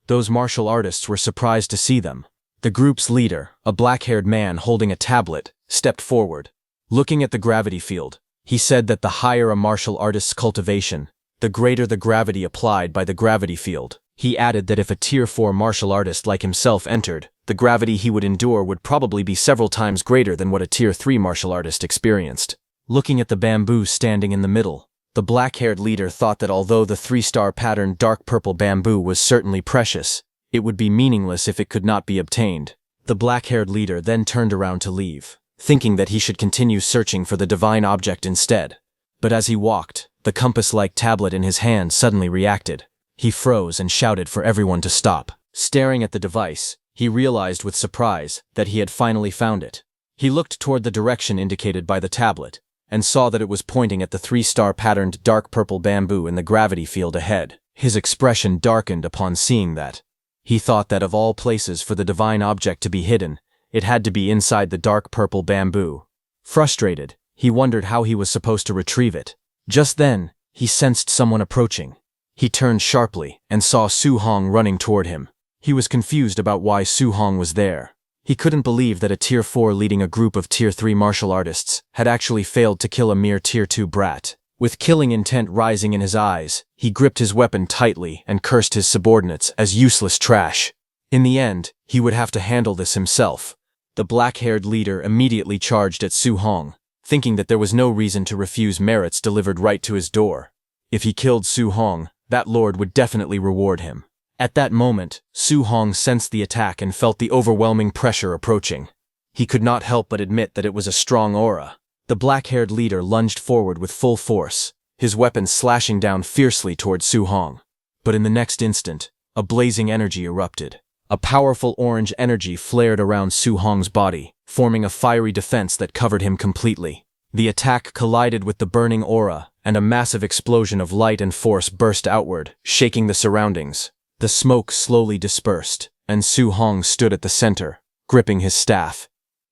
Those martial artists were surprised to see them. The group's leader, a black-haired man holding a tablet, stepped forward. Looking at the gravity field, he said that the higher a martial artist's cultivation, the greater the gravity applied by the gravity field. He added that if a Tier 4 martial artist like himself entered, the gravity he would endure would probably be several times greater than what a Tier 3 martial artist experienced. Looking at the bamboo standing in the middle, the black-haired leader thought that although the 3-star patterned dark purple bamboo was certainly precious, it would be meaningless if it could not be obtained. The black-haired leader then turned around to leave, thinking that he should continue searching for the divine object instead. But as he walked, the compass-like tablet in his hand suddenly reacted. He froze and shouted for everyone to stop. Staring at the device, he realized with surprise that he had finally found it. He looked toward the direction indicated by the tablet, and saw that it was pointing at the 3-star patterned dark purple bamboo in the gravity field ahead. His expression darkened upon seeing that. He thought that of all places for the divine object to be hidden, it had to be inside the dark purple bamboo. Frustrated, he wondered how he was supposed to retrieve it. Just then, he sensed someone approaching. He turned sharply and saw Su Hong running toward him. He was confused about why Su Hong was there. He couldn't believe that a Tier 4 leading a group of Tier 3 martial artists had actually failed to kill a mere Tier 2 brat. With killing intent rising in his eyes, he gripped his weapon tightly and cursed his subordinates as useless trash. In the end, he would have to handle this himself. The black-haired leader immediately charged at Su Hong, thinking that there was no reason to refuse merits delivered right to his door. If he killed Su Hong, that lord would definitely reward him. At that moment, Su Hong sensed the attack and felt the overwhelming pressure approaching. He could not help but admit that it was a strong aura. The black-haired leader lunged forward with full force, his weapon slashing down fiercely toward Su Hong. But in the next instant, a blazing energy erupted. A powerful orange energy flared around Su Hong's body, forming a fiery defense that covered him completely. The attack collided with the burning aura, and a massive explosion of light and force burst outward, shaking the surroundings. The smoke slowly dispersed, and Su Hong stood at the center, gripping his staff.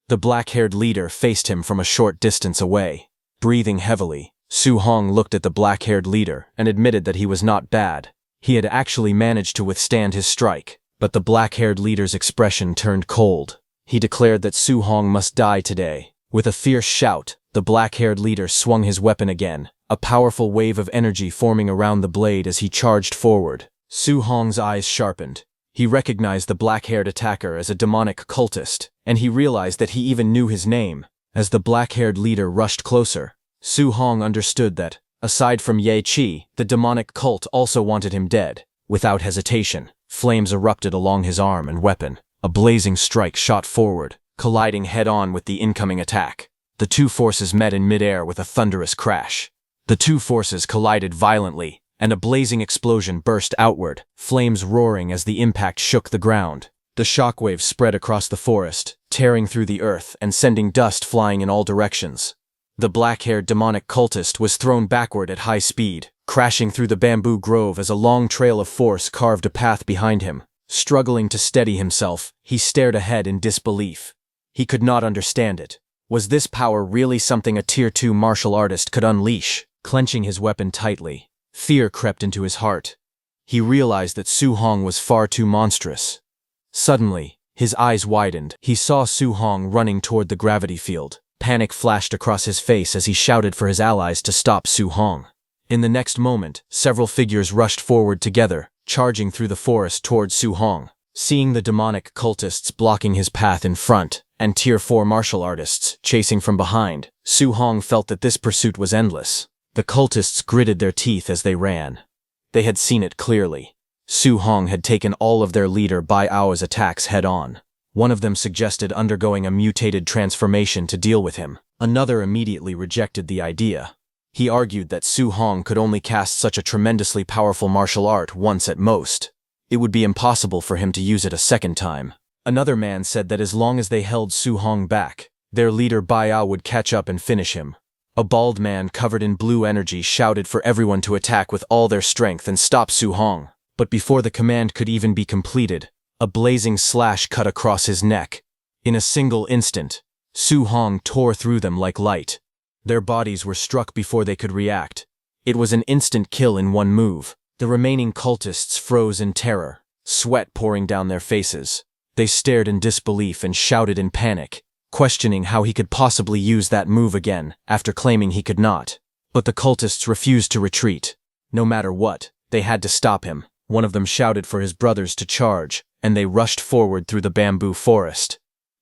The black-haired leader faced him from a short distance away. Breathing heavily, Su Hong looked at the black-haired leader and admitted that he was not bad. He had actually managed to withstand his strike, but the black-haired leader's expression turned cold. He declared that Su Hong must die today. With a fierce shout, the black-haired leader swung his weapon again, a powerful wave of energy forming around the blade as he charged forward. Su Hong's eyes sharpened. He recognized the black-haired attacker as a demonic cultist, and he realized that he even knew his name. As the black-haired leader rushed closer, Su Hong understood that, aside from Ye Qi, the demonic cult also wanted him dead. Without hesitation, flames erupted along his arm and weapon. A blazing strike shot forward, colliding head-on with the incoming attack. The two forces met in midair with a thunderous crash. The two forces collided violently, and a blazing explosion burst outward, flames roaring as the impact shook the ground. The shockwaves spread across the forest, tearing through the earth and sending dust flying in all directions. The black-haired demonic cultist was thrown backward at high speed, crashing through the bamboo grove as a long trail of force carved a path behind him. Struggling to steady himself, he stared ahead in disbelief. He could not understand it. Was this power really something a Tier 2 martial artist could unleash? Clenching his weapon tightly, fear crept into his heart. He realized that Su Hong was far too monstrous. Suddenly, his eyes widened. He saw Su Hong running toward the gravity field. Panic flashed across his face as he shouted for his allies to stop Su Hong. In the next moment, several figures rushed forward together, charging through the forest toward Su Hong. Seeing the demonic cultists blocking his path in front, and Tier 4 martial artists chasing from behind, Su Hong felt that this pursuit was endless. The cultists gritted their teeth as they ran. They had seen it clearly. Su Hong had taken all of their leader Bai Ao's attacks head-on. One of them suggested undergoing a mutated transformation to deal with him. Another immediately rejected the idea. He argued that Su Hong could only cast such a tremendously powerful martial art once at most. It would be impossible for him to use it a second time. Another man said that as long as they held Su Hong back, their leader Bai Ao would catch up and finish him. A bald man covered in blue energy shouted for everyone to attack with all their strength and stop Su Hong. But before the command could even be completed, a blazing slash cut across his neck. In a single instant, Su Hong tore through them like light. Their bodies were struck before they could react. It was an instant kill in one move. The remaining cultists froze in terror, sweat pouring down their faces. They stared in disbelief and shouted in panic, questioning how he could possibly use that move again after claiming he could not. But the cultists refused to retreat. No matter what, they had to stop him. One of them shouted for his brothers to charge, and they rushed forward through the bamboo forest.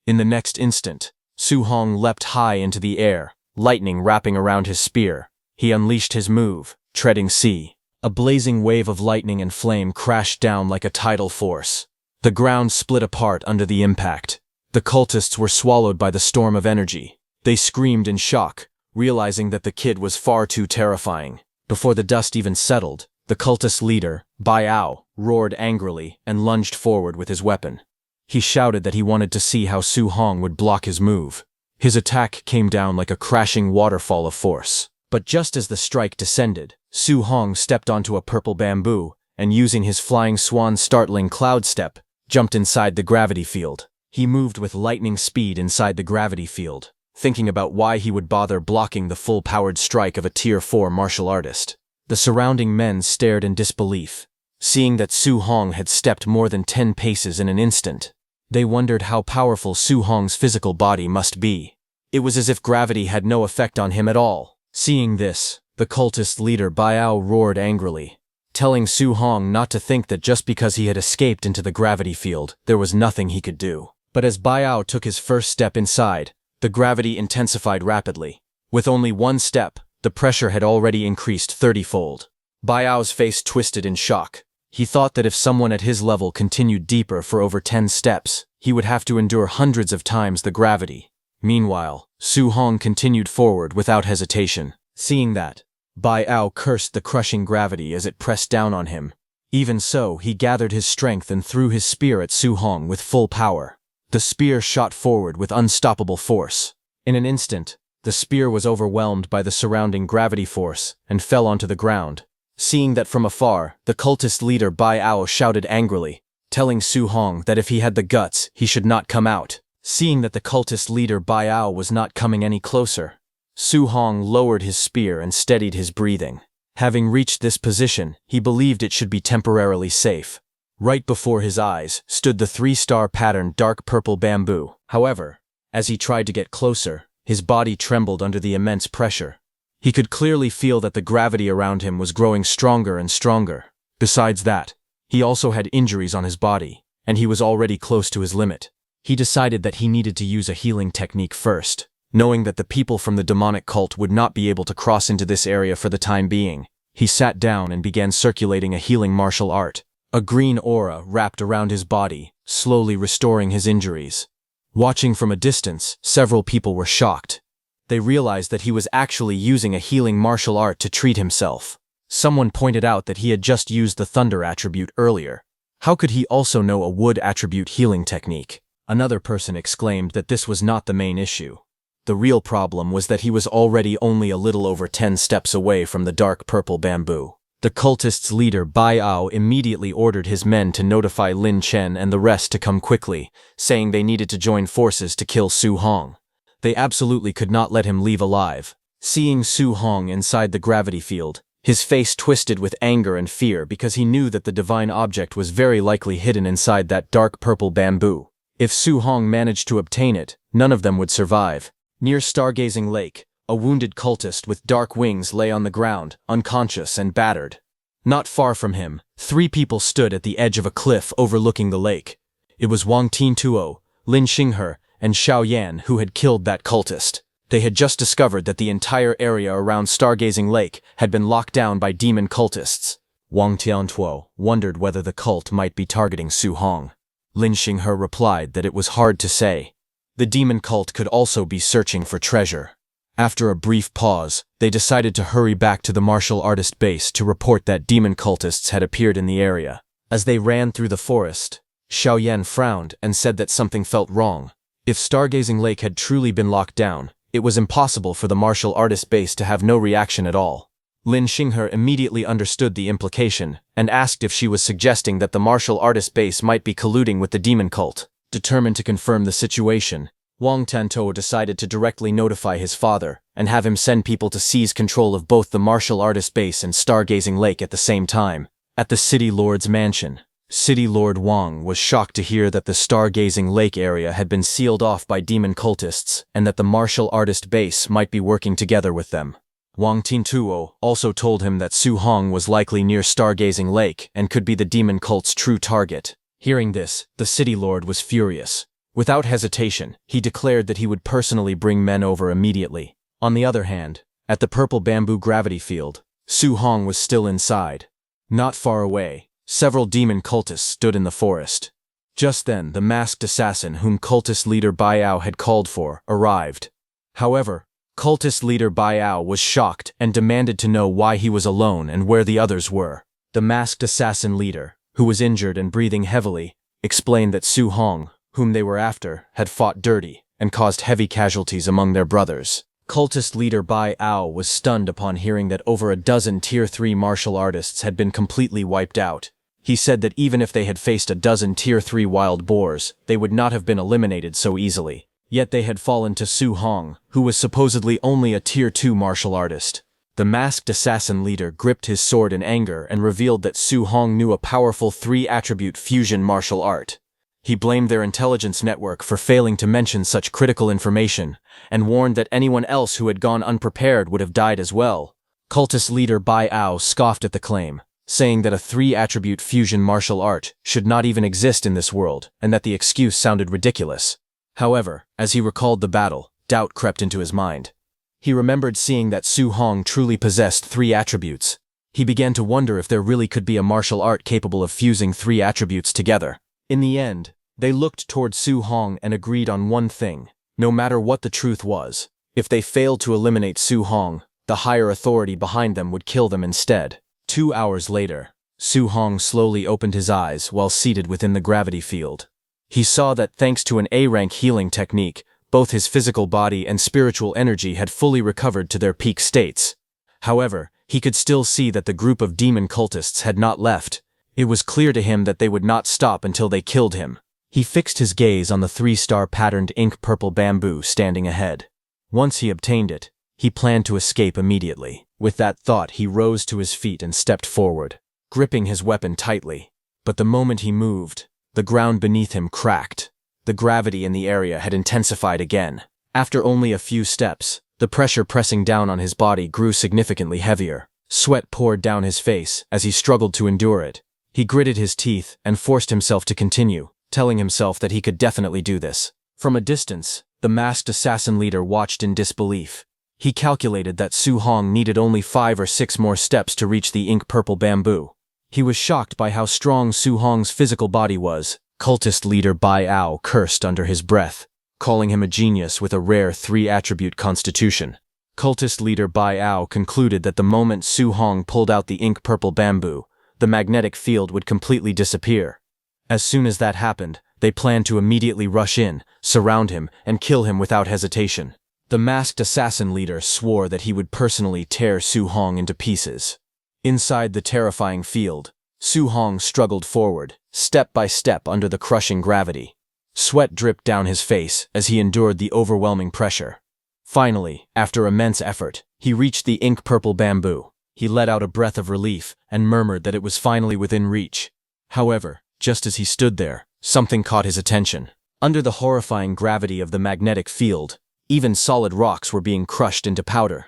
In the next instant, Su Hong leapt high into the air, lightning wrapping around his spear. He unleashed his move, treading sea. A blazing wave of lightning and flame crashed down like a tidal force. The ground split apart under the impact. The cultists were swallowed by the storm of energy. They screamed in shock, realizing that the kid was far too terrifying. Before the dust even settled, the cultist leader, Bai Ao, roared angrily and lunged forward with his weapon. He shouted that he wanted to see how Su Hong would block his move. His attack came down like a crashing waterfall of force. But just as the strike descended, Su Hong stepped onto a purple bamboo, and using his flying swan's startling cloud step, jumped inside the gravity field. He moved with lightning speed inside the gravity field, thinking about why he would bother blocking the full-powered strike of a Tier 4 martial artist. The surrounding men stared in disbelief, seeing that Su Hong had stepped more than 10 paces in an instant. They wondered how powerful Su Hong's physical body must be. It was as if gravity had no effect on him at all. Seeing this, the cultist leader Bai Ao roared angrily, telling Su Hong not to think that just because he had escaped into the gravity field, there was nothing he could do. But as Bai Ao took his first step inside, the gravity intensified rapidly. With only one step, the pressure had already increased 30-fold. Bai Ao's face twisted in shock. He thought that if someone at his level continued deeper for over 10 steps, he would have to endure hundreds of times the gravity. Meanwhile, Su Hong continued forward without hesitation. Seeing that, Bai Ao cursed the crushing gravity as it pressed down on him. Even so, he gathered his strength and threw his spear at Su Hong with full power. The spear shot forward with unstoppable force. In an instant, the spear was overwhelmed by the surrounding gravity force and fell onto the ground. Seeing that from afar, the cultist leader Bai Ao shouted angrily, telling Su Hong that if he had the guts, he should not come out. Seeing that the cultist leader Bai Ao was not coming any closer, Su Hong lowered his spear and steadied his breathing. Having reached this position, he believed it should be temporarily safe. Right before his eyes stood the 3-star patterned dark purple bamboo. However, as he tried to get closer, his body trembled under the immense pressure. He could clearly feel that the gravity around him was growing stronger and stronger. Besides that, he also had injuries on his body, and he was already close to his limit. He decided that he needed to use a healing technique first. Knowing that the people from the demonic cult would not be able to cross into this area for the time being, he sat down and began circulating a healing martial art. A green aura wrapped around his body, slowly restoring his injuries. Watching from a distance, several people were shocked. They realized that he was actually using a healing martial art to treat himself. Someone pointed out that he had just used the thunder attribute earlier. How could he also know a wood attribute healing technique? Another person exclaimed that this was not the main issue. The real problem was that he was already only a little over 10 steps away from the dark purple bamboo. The cultists' leader Bai Ao immediately ordered his men to notify Lin Chen and the rest to come quickly, saying they needed to join forces to kill Su Hong. They absolutely could not let him leave alive. Seeing Su Hong inside the gravity field, his face twisted with anger and fear because he knew that the divine object was very likely hidden inside that dark purple bamboo. If Su Hong managed to obtain it, none of them would survive. Near Stargazing Lake, a wounded cultist with dark wings lay on the ground, unconscious and battered. Not far from him, 3 people stood at the edge of a cliff overlooking the lake. It was Wang Tintuo, Lin Xinghe, and Xiao Yan who had killed that cultist. They had just discovered that the entire area around Stargazing Lake had been locked down by demon cultists. Wang Tiantuo wondered whether the cult might be targeting Su Hong. Lin Xinghe replied that it was hard to say. The demon cult could also be searching for treasure. After a brief pause, they decided to hurry back to the martial artist base to report that demon cultists had appeared in the area. As they ran through the forest, Xiao Yan frowned and said that something felt wrong. If Stargazing Lake had truly been locked down, it was impossible for the martial artist base to have no reaction at all. Lin Xinghe immediately understood the implication and asked if she was suggesting that the martial artist base might be colluding with the demon cult. Determined to confirm the situation, Wang Tiantuo decided to directly notify his father and have him send people to seize control of both the martial artist base and Stargazing Lake at the same time. At the City Lord's mansion, City Lord Wang was shocked to hear that the Stargazing Lake area had been sealed off by demon cultists and that the martial artist base might be working together with them. Wang Tintuo also told him that Su Hong was likely near Stargazing Lake and could be the demon cult's true target. Hearing this, the City Lord was furious. Without hesitation, he declared that he would personally bring men over immediately. On the other hand, at the purple bamboo gravity field, Su Hong was still inside. Not far away, several demon cultists stood in the forest. Just then, the masked assassin whom cultist leader Bai Ao had called for arrived. However, cultist leader Bai Ao was shocked and demanded to know why he was alone and where the others were. The masked assassin leader, who was injured and breathing heavily, explained that Su Hong, whom they were after, had fought dirty and caused heavy casualties among their brothers. Cultist leader Bai Ao was stunned upon hearing that over a dozen Tier 3 martial artists had been completely wiped out. He said that even if they had faced a dozen Tier 3 wild boars, they would not have been eliminated so easily. Yet they had fallen to Su Hong, who was supposedly only a Tier 2 martial artist. The masked assassin leader gripped his sword in anger and revealed that Su Hong knew a powerful 3-attribute fusion martial art. He blamed their intelligence network for failing to mention such critical information, and warned that anyone else who had gone unprepared would have died as well. Cultist leader Bai Ao scoffed at the claim, saying that a 3-attribute fusion martial art should not even exist in this world, and that the excuse sounded ridiculous. However, as he recalled the battle, doubt crept into his mind. He remembered seeing that Su Hong truly possessed 3 attributes. He began to wonder if there really could be a martial art capable of fusing 3 attributes together. In the end, they looked toward Su Hong and agreed on one thing. No matter what the truth was, if they failed to eliminate Su Hong, the higher authority behind them would kill them instead. 2 hours later, Su Hong slowly opened his eyes while seated within the gravity field. He saw that thanks to an A-rank healing technique, both his physical body and spiritual energy had fully recovered to their peak states. However, he could still see that the group of demon cultists had not left. It was clear to him that they would not stop until they killed him. He fixed his gaze on the 3-star patterned ink purple bamboo standing ahead. Once he obtained it, he planned to escape immediately. With that thought, he rose to his feet and stepped forward, gripping his weapon tightly. But the moment he moved, the ground beneath him cracked. The gravity in the area had intensified again. After only a few steps, the pressure pressing down on his body grew significantly heavier. Sweat poured down his face as he struggled to endure it. He gritted his teeth and forced himself to continue, telling himself that he could definitely do this. From a distance, the masked assassin leader watched in disbelief. He calculated that Su Hong needed only 5 or 6 more steps to reach the ink purple bamboo. He was shocked by how strong Su Hong's physical body was. Cultist leader Bai Ao cursed under his breath. calling him a genius with a rare 3-attribute constitution. Cultist leader Bai Ao concluded that the moment Su Hong pulled out the ink-purple bamboo, the magnetic field would completely disappear. As soon as that happened, they planned to immediately rush in, surround him, and kill him without hesitation. The masked assassin leader swore that he would personally tear Su Hong into pieces. Inside the terrifying field, Su Hong struggled forward, step by step under the crushing gravity. Sweat dripped down his face as he endured the overwhelming pressure. Finally, after immense effort, he reached the ink-purple bamboo. He let out a breath of relief and murmured that it was finally within reach. However, just as he stood there, something caught his attention. Under the horrifying gravity of the magnetic field, even solid rocks were being crushed into powder.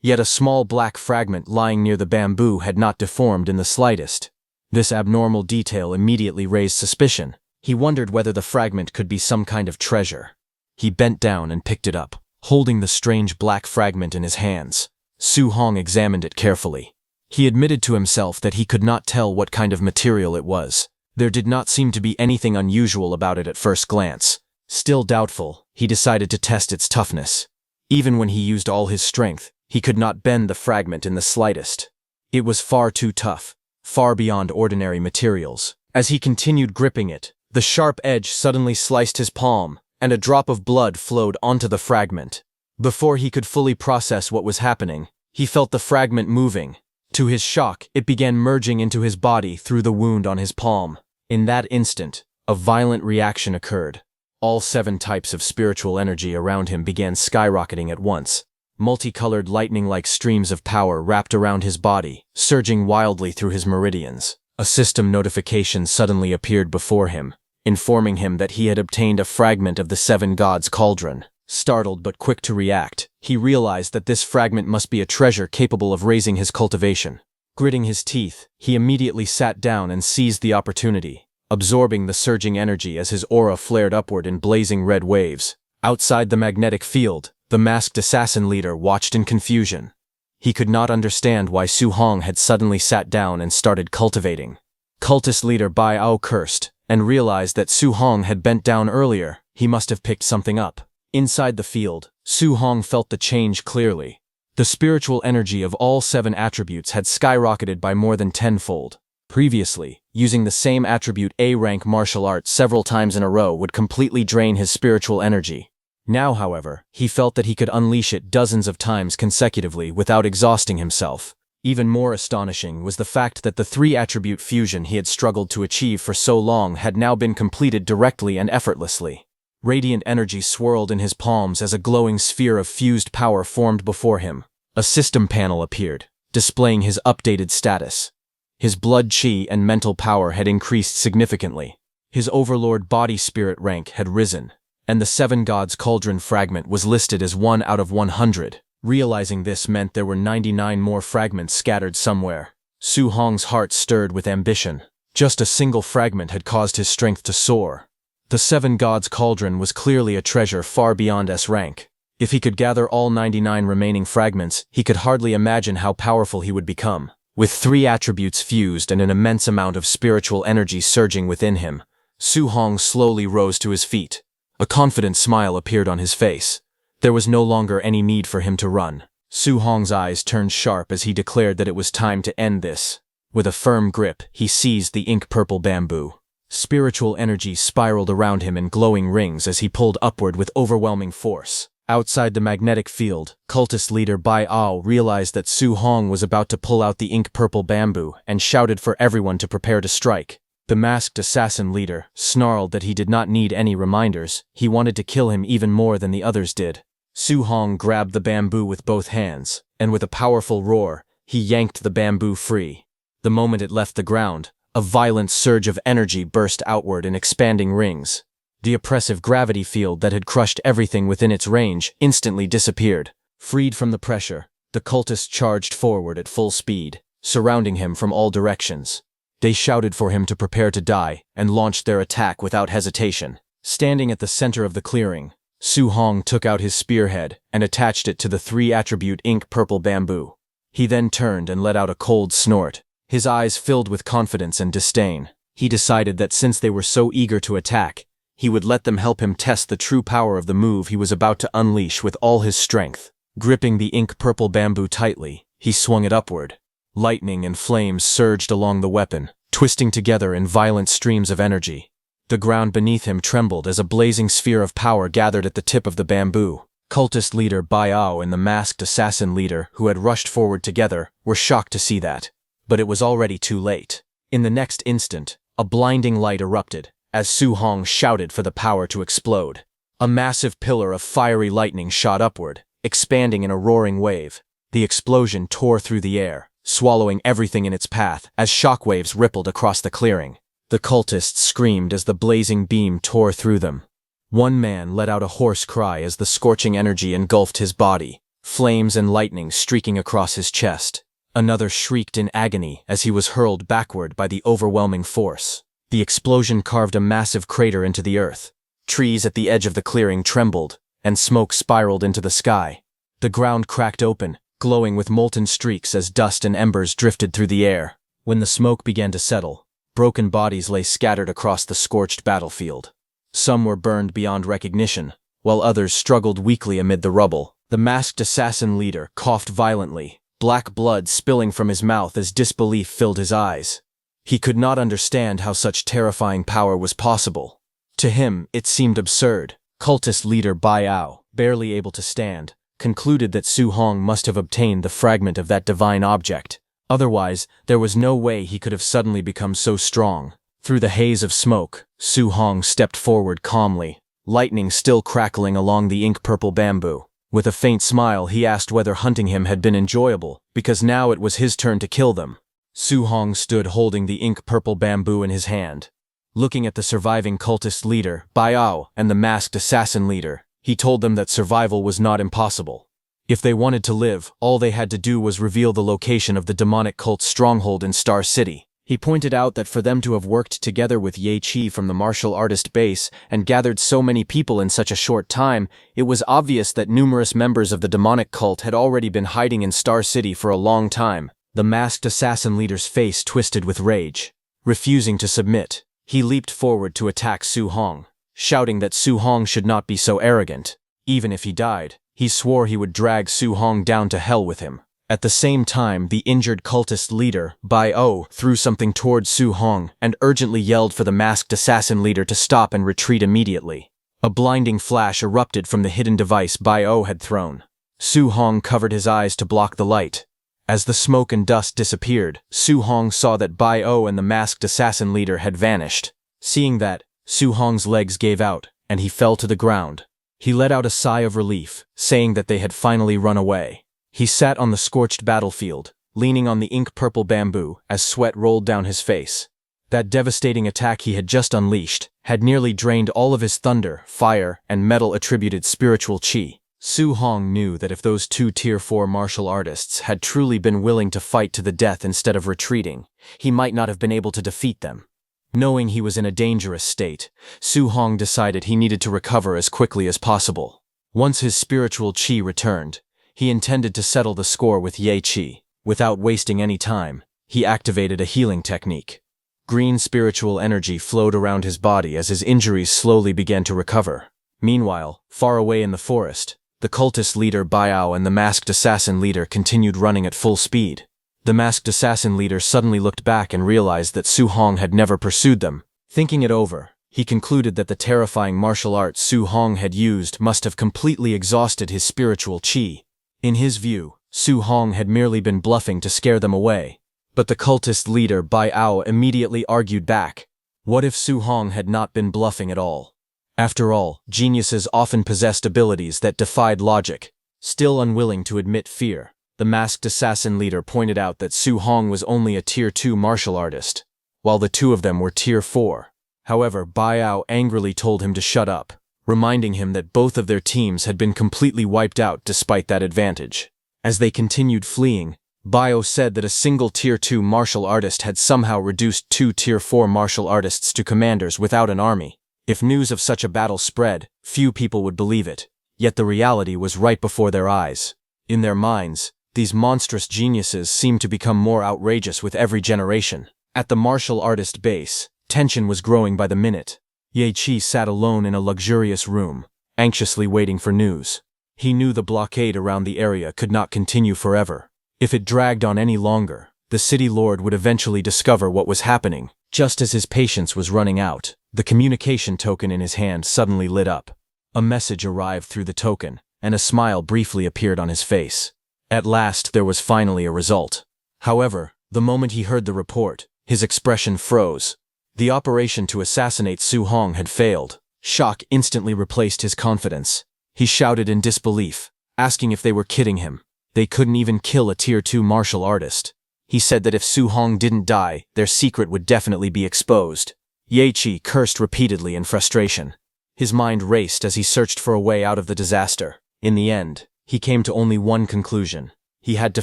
Yet a small black fragment lying near the bamboo had not deformed in the slightest. This abnormal detail immediately raised suspicion. He wondered whether the fragment could be some kind of treasure. He bent down and picked it up, holding the strange black fragment in his hands. Su Hong examined it carefully. He admitted to himself that he could not tell what kind of material it was. There did not seem to be anything unusual about it at first glance. Still doubtful, he decided to test its toughness. Even when he used all his strength, he could not bend the fragment in the slightest. It was far too tough, far beyond ordinary materials. As he continued gripping it, the sharp edge suddenly sliced his palm, and a drop of blood flowed onto the fragment. Before he could fully process what was happening, he felt the fragment moving. To his shock, it began merging into his body through the wound on his palm. In that instant, a violent reaction occurred. All 7 types of spiritual energy around him began skyrocketing at once. Multicolored lightning-like streams of power wrapped around his body, surging wildly through his meridians. A system notification suddenly appeared before him, informing him that he had obtained a fragment of the 7 gods' cauldron. Startled but quick to react, he realized that this fragment must be a treasure capable of raising his cultivation. Gritting his teeth, he immediately sat down and seized the opportunity, absorbing the surging energy as his aura flared upward in blazing red waves. Outside the magnetic field, the masked assassin leader watched in confusion. He could not understand why Su Hong had suddenly sat down and started cultivating. Cultist leader Bai Ao cursed, and realized that Su Hong had bent down earlier. He must have picked something up. Inside the field, Su Hong felt the change clearly. The spiritual energy of all 7 attributes had skyrocketed by more than 10-fold. Previously, using the same attribute A-rank martial arts several times in a row would completely drain his spiritual energy. Now, however, he felt that he could unleash it dozens of times consecutively without exhausting himself. Even more astonishing was the fact that the 3-attribute fusion he had struggled to achieve for so long had now been completed directly and effortlessly. Radiant energy swirled in his palms as a glowing sphere of fused power formed before him. A system panel appeared, displaying his updated status. His blood chi and mental power had increased significantly. His overlord body spirit rank had risen, and the 7 gods cauldron fragment was listed as 1 out of 100. Realizing this meant there were 99 more fragments scattered somewhere. Su Hong's heart stirred with ambition. Just a single fragment had caused his strength to soar. The 7 gods cauldron was clearly a treasure far beyond S rank. If he could gather all 99 remaining fragments, he could hardly imagine how powerful he would become. With 3 attributes fused and an immense amount of spiritual energy surging within him, Su Hong slowly rose to his feet. A confident smile appeared on his face. There was no longer any need for him to run. Su Hong's eyes turned sharp as he declared that it was time to end this. With a firm grip, he seized the ink-purple bamboo. Spiritual energy spiraled around him in glowing rings as he pulled upward with overwhelming force. Outside the magnetic field, cultist leader Bai Ao realized that Su Hong was about to pull out the ink-purple bamboo and shouted for everyone to prepare to strike. The masked assassin leader snarled that he did not need any reminders. He wanted to kill him even more than the others did. Su Hong grabbed the bamboo with both hands, and with a powerful roar, he yanked the bamboo free. The moment it left the ground, a violent surge of energy burst outward in expanding rings. The oppressive gravity field that had crushed everything within its range instantly disappeared. Freed from the pressure, the cultists charged forward at full speed, surrounding him from all directions. They shouted for him to prepare to die and launched their attack without hesitation. Standing at the center of the clearing, Su Hong took out his spearhead and attached it to the 3-attribute ink-purple bamboo. He then turned and let out a cold snort. His eyes filled with confidence and disdain. He decided that since they were so eager to attack, he would let them help him test the true power of the move he was about to unleash with all his strength. Gripping the ink-purple bamboo tightly, he swung it upward. Lightning and flames surged along the weapon, twisting together in violent streams of energy. The ground beneath him trembled as a blazing sphere of power gathered at the tip of the bamboo. Cultist leader Bai Ao and the masked assassin leader, who had rushed forward together, were shocked to see that. But it was already too late. In the next instant, a blinding light erupted, as Su Hong shouted for the power to explode. A massive pillar of fiery lightning shot upward, expanding in a roaring wave. The explosion tore through the air, swallowing everything in its path as shockwaves rippled across the clearing. The cultists screamed as the blazing beam tore through them. One man let out a hoarse cry as the scorching energy engulfed his body, flames and lightning streaking across his chest. Another shrieked in agony as he was hurled backward by the overwhelming force. The explosion carved a massive crater into the earth. Trees at the edge of the clearing trembled, and smoke spiraled into the sky. The ground cracked open, glowing with molten streaks as dust and embers drifted through the air. When the smoke began to settle, broken bodies lay scattered across the scorched battlefield. Some were burned beyond recognition, while others struggled weakly amid the rubble. The masked assassin leader coughed violently, black blood spilling from his mouth as disbelief filled his eyes. He could not understand how such terrifying power was possible. To him, it seemed absurd. Cultist leader Bai Ao, barely able to stand, concluded that Su Hong must have obtained the fragment of that divine object. Otherwise, there was no way he could have suddenly become so strong. Through the haze of smoke, Su Hong stepped forward calmly, lightning still crackling along the ink-purple bamboo. With a faint smile, he asked whether hunting him had been enjoyable, because now it was his turn to kill them. Su Hong stood holding the ink-purple bamboo in his hand. Looking at the surviving cultist leader, Bai Ao, and the masked assassin leader, he told them that survival was not impossible. If they wanted to live, all they had to do was reveal the location of the demonic cult's stronghold in Star City. He pointed out that for them to have worked together with Ye Qi from the martial artist base and gathered so many people in such a short time, it was obvious that numerous members of the demonic cult had already been hiding in Star City for a long time. The masked assassin leader's face twisted with rage. Refusing to submit, he leaped forward to attack Su Hong, shouting that Su Hong should not be so arrogant. Even if he died, he swore he would drag Su Hong down to hell with him. At the same time, the injured cultist leader, Bai Ao, threw something towards Su Hong and urgently yelled for the masked assassin leader to stop and retreat immediately. A blinding flash erupted from the hidden device Bai Ao had thrown. Su Hong covered his eyes to block the light. As the smoke and dust disappeared, Su Hong saw that Bai Ao and the masked assassin leader had vanished. Seeing that, Su Hong's legs gave out, and he fell to the ground. He let out a sigh of relief, saying that they had finally run away. He sat on the scorched battlefield, leaning on the ink-purple bamboo as sweat rolled down his face. That devastating attack he had just unleashed had nearly drained all of his thunder, fire, and metal-attributed spiritual qi. Su Hong knew that if those two Tier 4 martial artists had truly been willing to fight to the death instead of retreating, he might not have been able to defeat them. Knowing he was in a dangerous state, Su Hong decided he needed to recover as quickly as possible. Once his spiritual qi returned, he intended to settle the score with Ye Qi. Without wasting any time, he activated a healing technique. Green spiritual energy flowed around his body as his injuries slowly began to recover. Meanwhile, far away in the forest, the cultist leader Bai Ao and the masked assassin leader continued running at full speed. The masked assassin leader suddenly looked back and realized that Su Hong had never pursued them. Thinking it over, he concluded that the terrifying martial arts Su Hong had used must have completely exhausted his spiritual qi. In his view, Su Hong had merely been bluffing to scare them away. But the cultist leader Bai Ao immediately argued back. What if Su Hong had not been bluffing at all? After all, geniuses often possessed abilities that defied logic. Still unwilling to admit fear, the masked assassin leader pointed out that Su Hong was only a Tier 2 martial artist, while the two of them were Tier 4. However, Bai Ao angrily told him to shut up, reminding him that both of their teams had been completely wiped out despite that advantage. As they continued fleeing, Bai Ao said that a single Tier 2 martial artist had somehow reduced two Tier 4 martial artists to commanders without an army. If news of such a battle spread, few people would believe it, yet the reality was right before their eyes. In their minds, these monstrous geniuses seemed to become more outrageous with every generation. At the martial artist base, tension was growing by the minute. Ye Qi sat alone in a luxurious room, anxiously waiting for news. He knew the blockade around the area could not continue forever. If it dragged on any longer, the city lord would eventually discover what was happening. Just as his patience was running out, the communication token in his hand suddenly lit up. A message arrived through the token, and a smile briefly appeared on his face. At last there was finally a result. However, the moment he heard the report, his expression froze. The operation to assassinate Su Hong had failed. Shock instantly replaced his confidence. He shouted in disbelief, asking if they were kidding him. They couldn't even kill a Tier 2 martial artist. He said that if Su Hong didn't die, their secret would definitely be exposed. Ye Qi cursed repeatedly in frustration. His mind raced as he searched for a way out of the disaster. In the end, he came to only one conclusion. He had to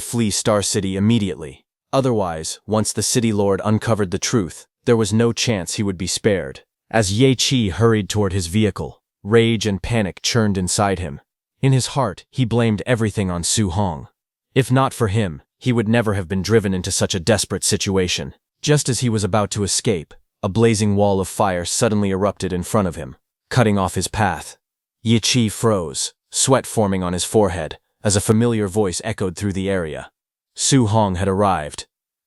flee Star City immediately. Otherwise, once the city lord uncovered the truth, there was no chance he would be spared. As Ye Qi hurried toward his vehicle, rage and panic churned inside him. In his heart, he blamed everything on Su Hong. If not for him, he would never have been driven into such a desperate situation. Just as he was about to escape, a blazing wall of fire suddenly erupted in front of him, cutting off his path. Ye Qi froze, sweat forming on his forehead, as a familiar voice echoed through the area. Su Hong had arrived.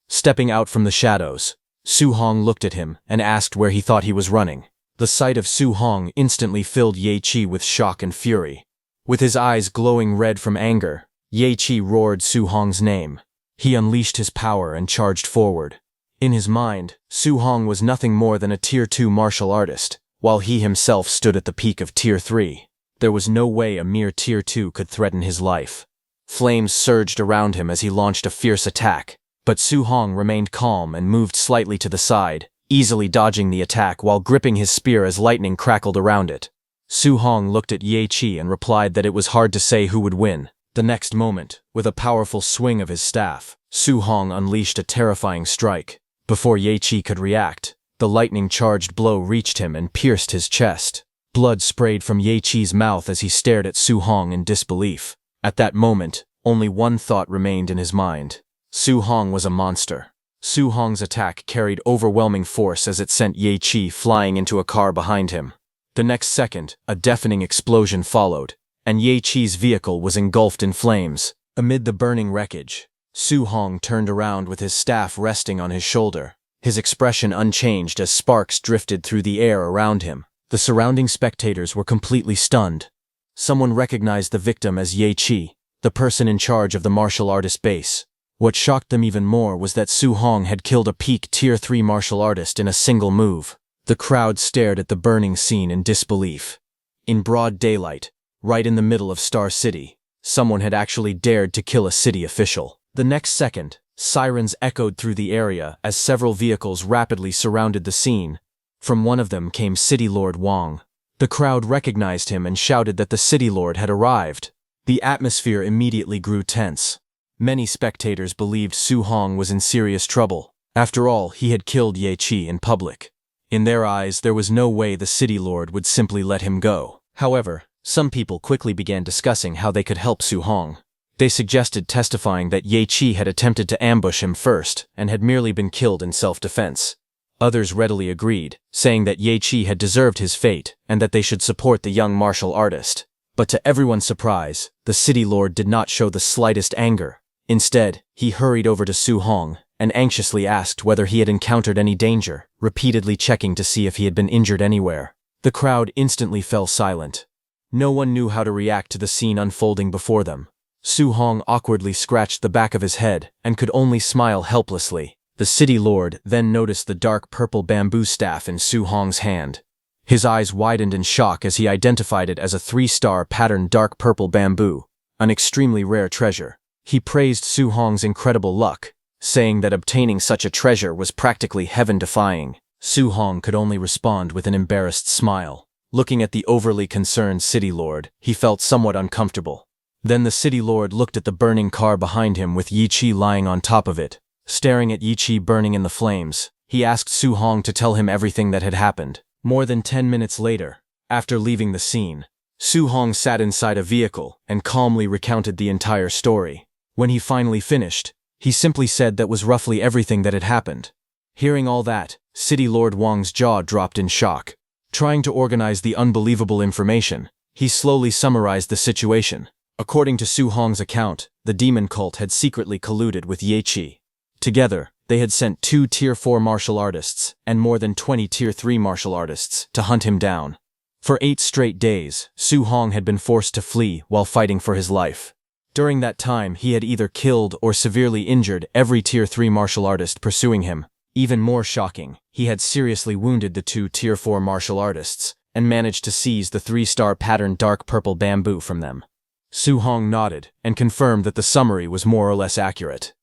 Stepping out from the shadows, Su Hong looked at him and asked where he thought he was running. The sight of Su Hong instantly filled Ye Qi with shock and fury. With his eyes glowing red from anger, Ye Qi roared Su Hong's name. He unleashed his power and charged forward. In his mind, Su Hong was nothing more than a Tier 2 martial artist, while he himself stood at the peak of Tier 3. There was no way a mere Tier 2 could threaten his life. Flames surged around him as he launched a fierce attack, but Su Hong remained calm and moved slightly to the side, easily dodging the attack while gripping his spear as lightning crackled around it. Su Hong looked at Ye Qi and replied that it was hard to say who would win. The next moment, with a powerful swing of his staff, Su Hong unleashed a terrifying strike. Before Ye Qi could react, the lightning-charged blow reached him and pierced his chest. Blood sprayed from Ye Qi's mouth as he stared at Su Hong in disbelief. At that moment, only one thought remained in his mind. Su Hong was a monster. Su Hong's attack carried overwhelming force as it sent Ye Qi flying into a car behind him. The next second, a deafening explosion followed, and Ye Qi's vehicle was engulfed in flames. Amid the burning wreckage, Su Hong turned around with his staff resting on his shoulder, his expression unchanged as sparks drifted through the air around him. The surrounding spectators were completely stunned. Someone recognized the victim as Ye Qi, the person in charge of the martial artist base. What shocked them even more was that Su Hong had killed a peak Tier 3 martial artist in a single move. The crowd stared at the burning scene in disbelief. In broad daylight, right in the middle of Star City, someone had actually dared to kill a city official. The next second, sirens echoed through the area as several vehicles rapidly surrounded the scene. From one of them came City Lord Wang. The crowd recognized him and shouted that the City Lord had arrived. The atmosphere immediately grew tense. Many spectators believed Su Hong was in serious trouble. After all, he had killed Ye Qi in public. In their eyes, there was no way the City Lord would simply let him go. However, some people quickly began discussing how they could help Su Hong. They suggested testifying that Ye Qi had attempted to ambush him first and had merely been killed in self-defense. Others readily agreed, saying that Ye Qi had deserved his fate and that they should support the young martial artist. But to everyone's surprise, the City Lord did not show the slightest anger. Instead, he hurried over to Su Hong and anxiously asked whether he had encountered any danger, repeatedly checking to see if he had been injured anywhere. The crowd instantly fell silent. No one knew how to react to the scene unfolding before them. Su Hong awkwardly scratched the back of his head and could only smile helplessly. The City Lord then noticed the dark purple bamboo staff in Su Hong's hand. His eyes widened in shock as he identified it as a 3-star patterned dark purple bamboo, an extremely rare treasure. He praised Su Hong's incredible luck, saying that obtaining such a treasure was practically heaven-defying. Su Hong could only respond with an embarrassed smile. Looking at the overly concerned City Lord, he felt somewhat uncomfortable. Then the City Lord looked at the burning car behind him with Ye Qi lying on top of it. Staring at Ye Qi burning in the flames, he asked Su Hong to tell him everything that had happened. More than 10 minutes later, after leaving the scene, Su Hong sat inside a vehicle and calmly recounted the entire story. When he finally finished, he simply said that was roughly everything that had happened. Hearing all that, City Lord Wang's jaw dropped in shock. Trying to organize the unbelievable information, he slowly summarized the situation. According to Su Hong's account, the demon cult had secretly colluded with Ye Qi. Together, they had sent 2 Tier 4 martial artists and more than 20 Tier 3 martial artists to hunt him down. For 8 straight days, Su Hong had been forced to flee while fighting for his life. During that time, he had either killed or severely injured every Tier 3 martial artist pursuing him. Even more shocking, he had seriously wounded the 2 Tier 4 martial artists and managed to seize the 3-star patterned dark purple bamboo from them. Su Hong nodded and confirmed that the summary was more or less accurate.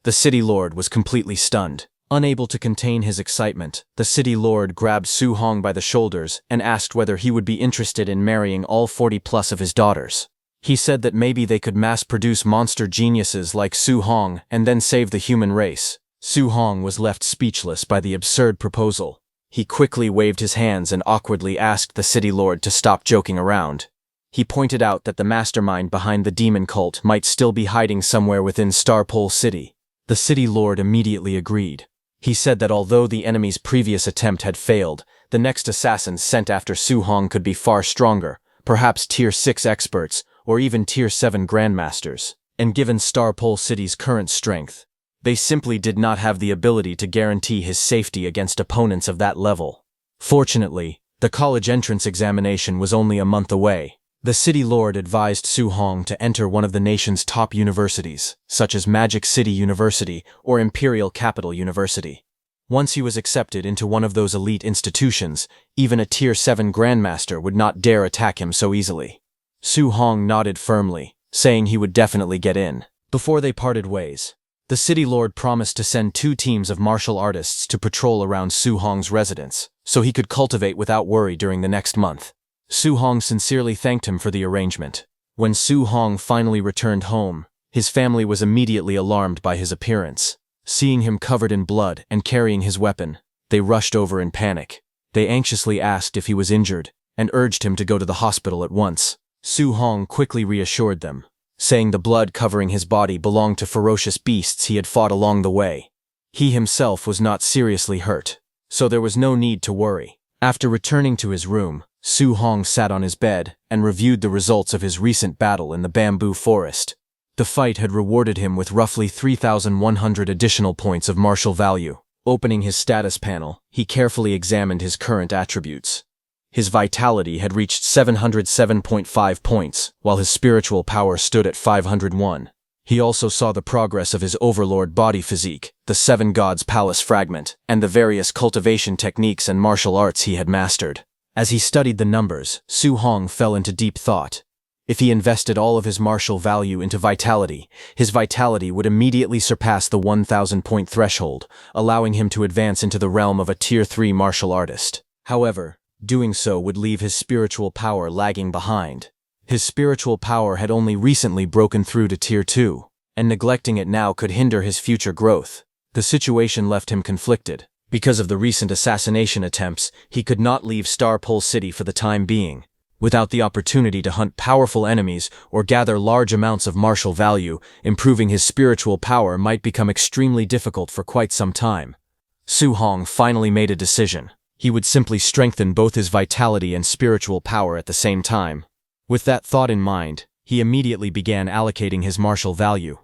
The city lord was completely stunned. Unable to contain his excitement, the city lord grabbed Su Hong by the shoulders and asked whether he would be interested in marrying all 40+ of his daughters. He said that maybe they could mass-produce monster geniuses like Su Hong and then save the human race. Su Hong was left speechless by the absurd proposal. He quickly waved his hands and awkwardly asked the city lord to stop joking around. He pointed out that the mastermind behind the demon cult might still be hiding somewhere within Starpole City. The city lord immediately agreed. He said that although the enemy's previous attempt had failed, the next assassins sent after Su Hong could be far stronger, perhaps Tier 6 experts or even Tier 7 grandmasters. And given Starpole City's current strength, they simply did not have the ability to guarantee his safety against opponents of that level. Fortunately, the college entrance examination was only a month away. The city lord advised Su Hong to enter one of the nation's top universities, such as Magic City University or Imperial Capital University. Once he was accepted into one of those elite institutions, even a Tier 7 grandmaster would not dare attack him so easily. Su Hong nodded firmly, saying he would definitely get in. Before they parted ways, the city lord promised to send 2 teams of martial artists to patrol around Su Hong's residence, so he could cultivate without worry during the next month. Su Hong sincerely thanked him for the arrangement. When Su Hong finally returned home, his family was immediately alarmed by his appearance. Seeing him covered in blood and carrying his weapon, they rushed over in panic. They anxiously asked if he was injured and urged him to go to the hospital at once. Su Hong quickly reassured them, saying the blood covering his body belonged to ferocious beasts he had fought along the way. He himself was not seriously hurt, so there was no need to worry. After returning to his room, Su Hong sat on his bed and reviewed the results of his recent battle in the bamboo forest. The fight had rewarded him with roughly 3,100 additional points of martial value. Opening his status panel, he carefully examined his current attributes. His vitality had reached 707.5 points, while his spiritual power stood at 501. He also saw the progress of his overlord body physique, the 7 Gods Palace fragment, and the various cultivation techniques and martial arts he had mastered. As he studied the numbers, Su Hong fell into deep thought. If he invested all of his martial value into vitality, his vitality would immediately surpass the 1,000-point threshold, allowing him to advance into the realm of a Tier 3 martial artist. However, doing so would leave his spiritual power lagging behind. His spiritual power had only recently broken through to Tier 2, and neglecting it now could hinder his future growth. The situation left him conflicted. Because of the recent assassination attempts, he could not leave Starpole City for the time being. Without the opportunity to hunt powerful enemies or gather large amounts of martial value, improving his spiritual power might become extremely difficult for quite some time. Su Hong finally made a decision. He would simply strengthen both his vitality and spiritual power at the same time. With that thought in mind, he immediately began allocating his martial value.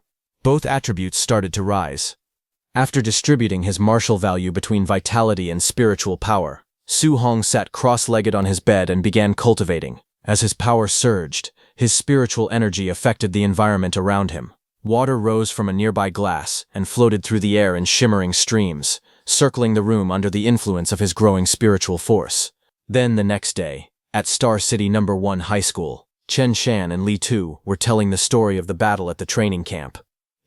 Both attributes started to rise. After distributing his martial value between vitality and spiritual power, Su Hong sat cross-legged on his bed and began cultivating. As his power surged, his spiritual energy affected the environment around him. Water rose from a nearby glass and floated through the air in shimmering streams, circling the room under the influence of his growing spiritual force. Then the next day, at Star City No. 1 High School, Chen Shan and Li Tu were telling the story of the battle at the training camp.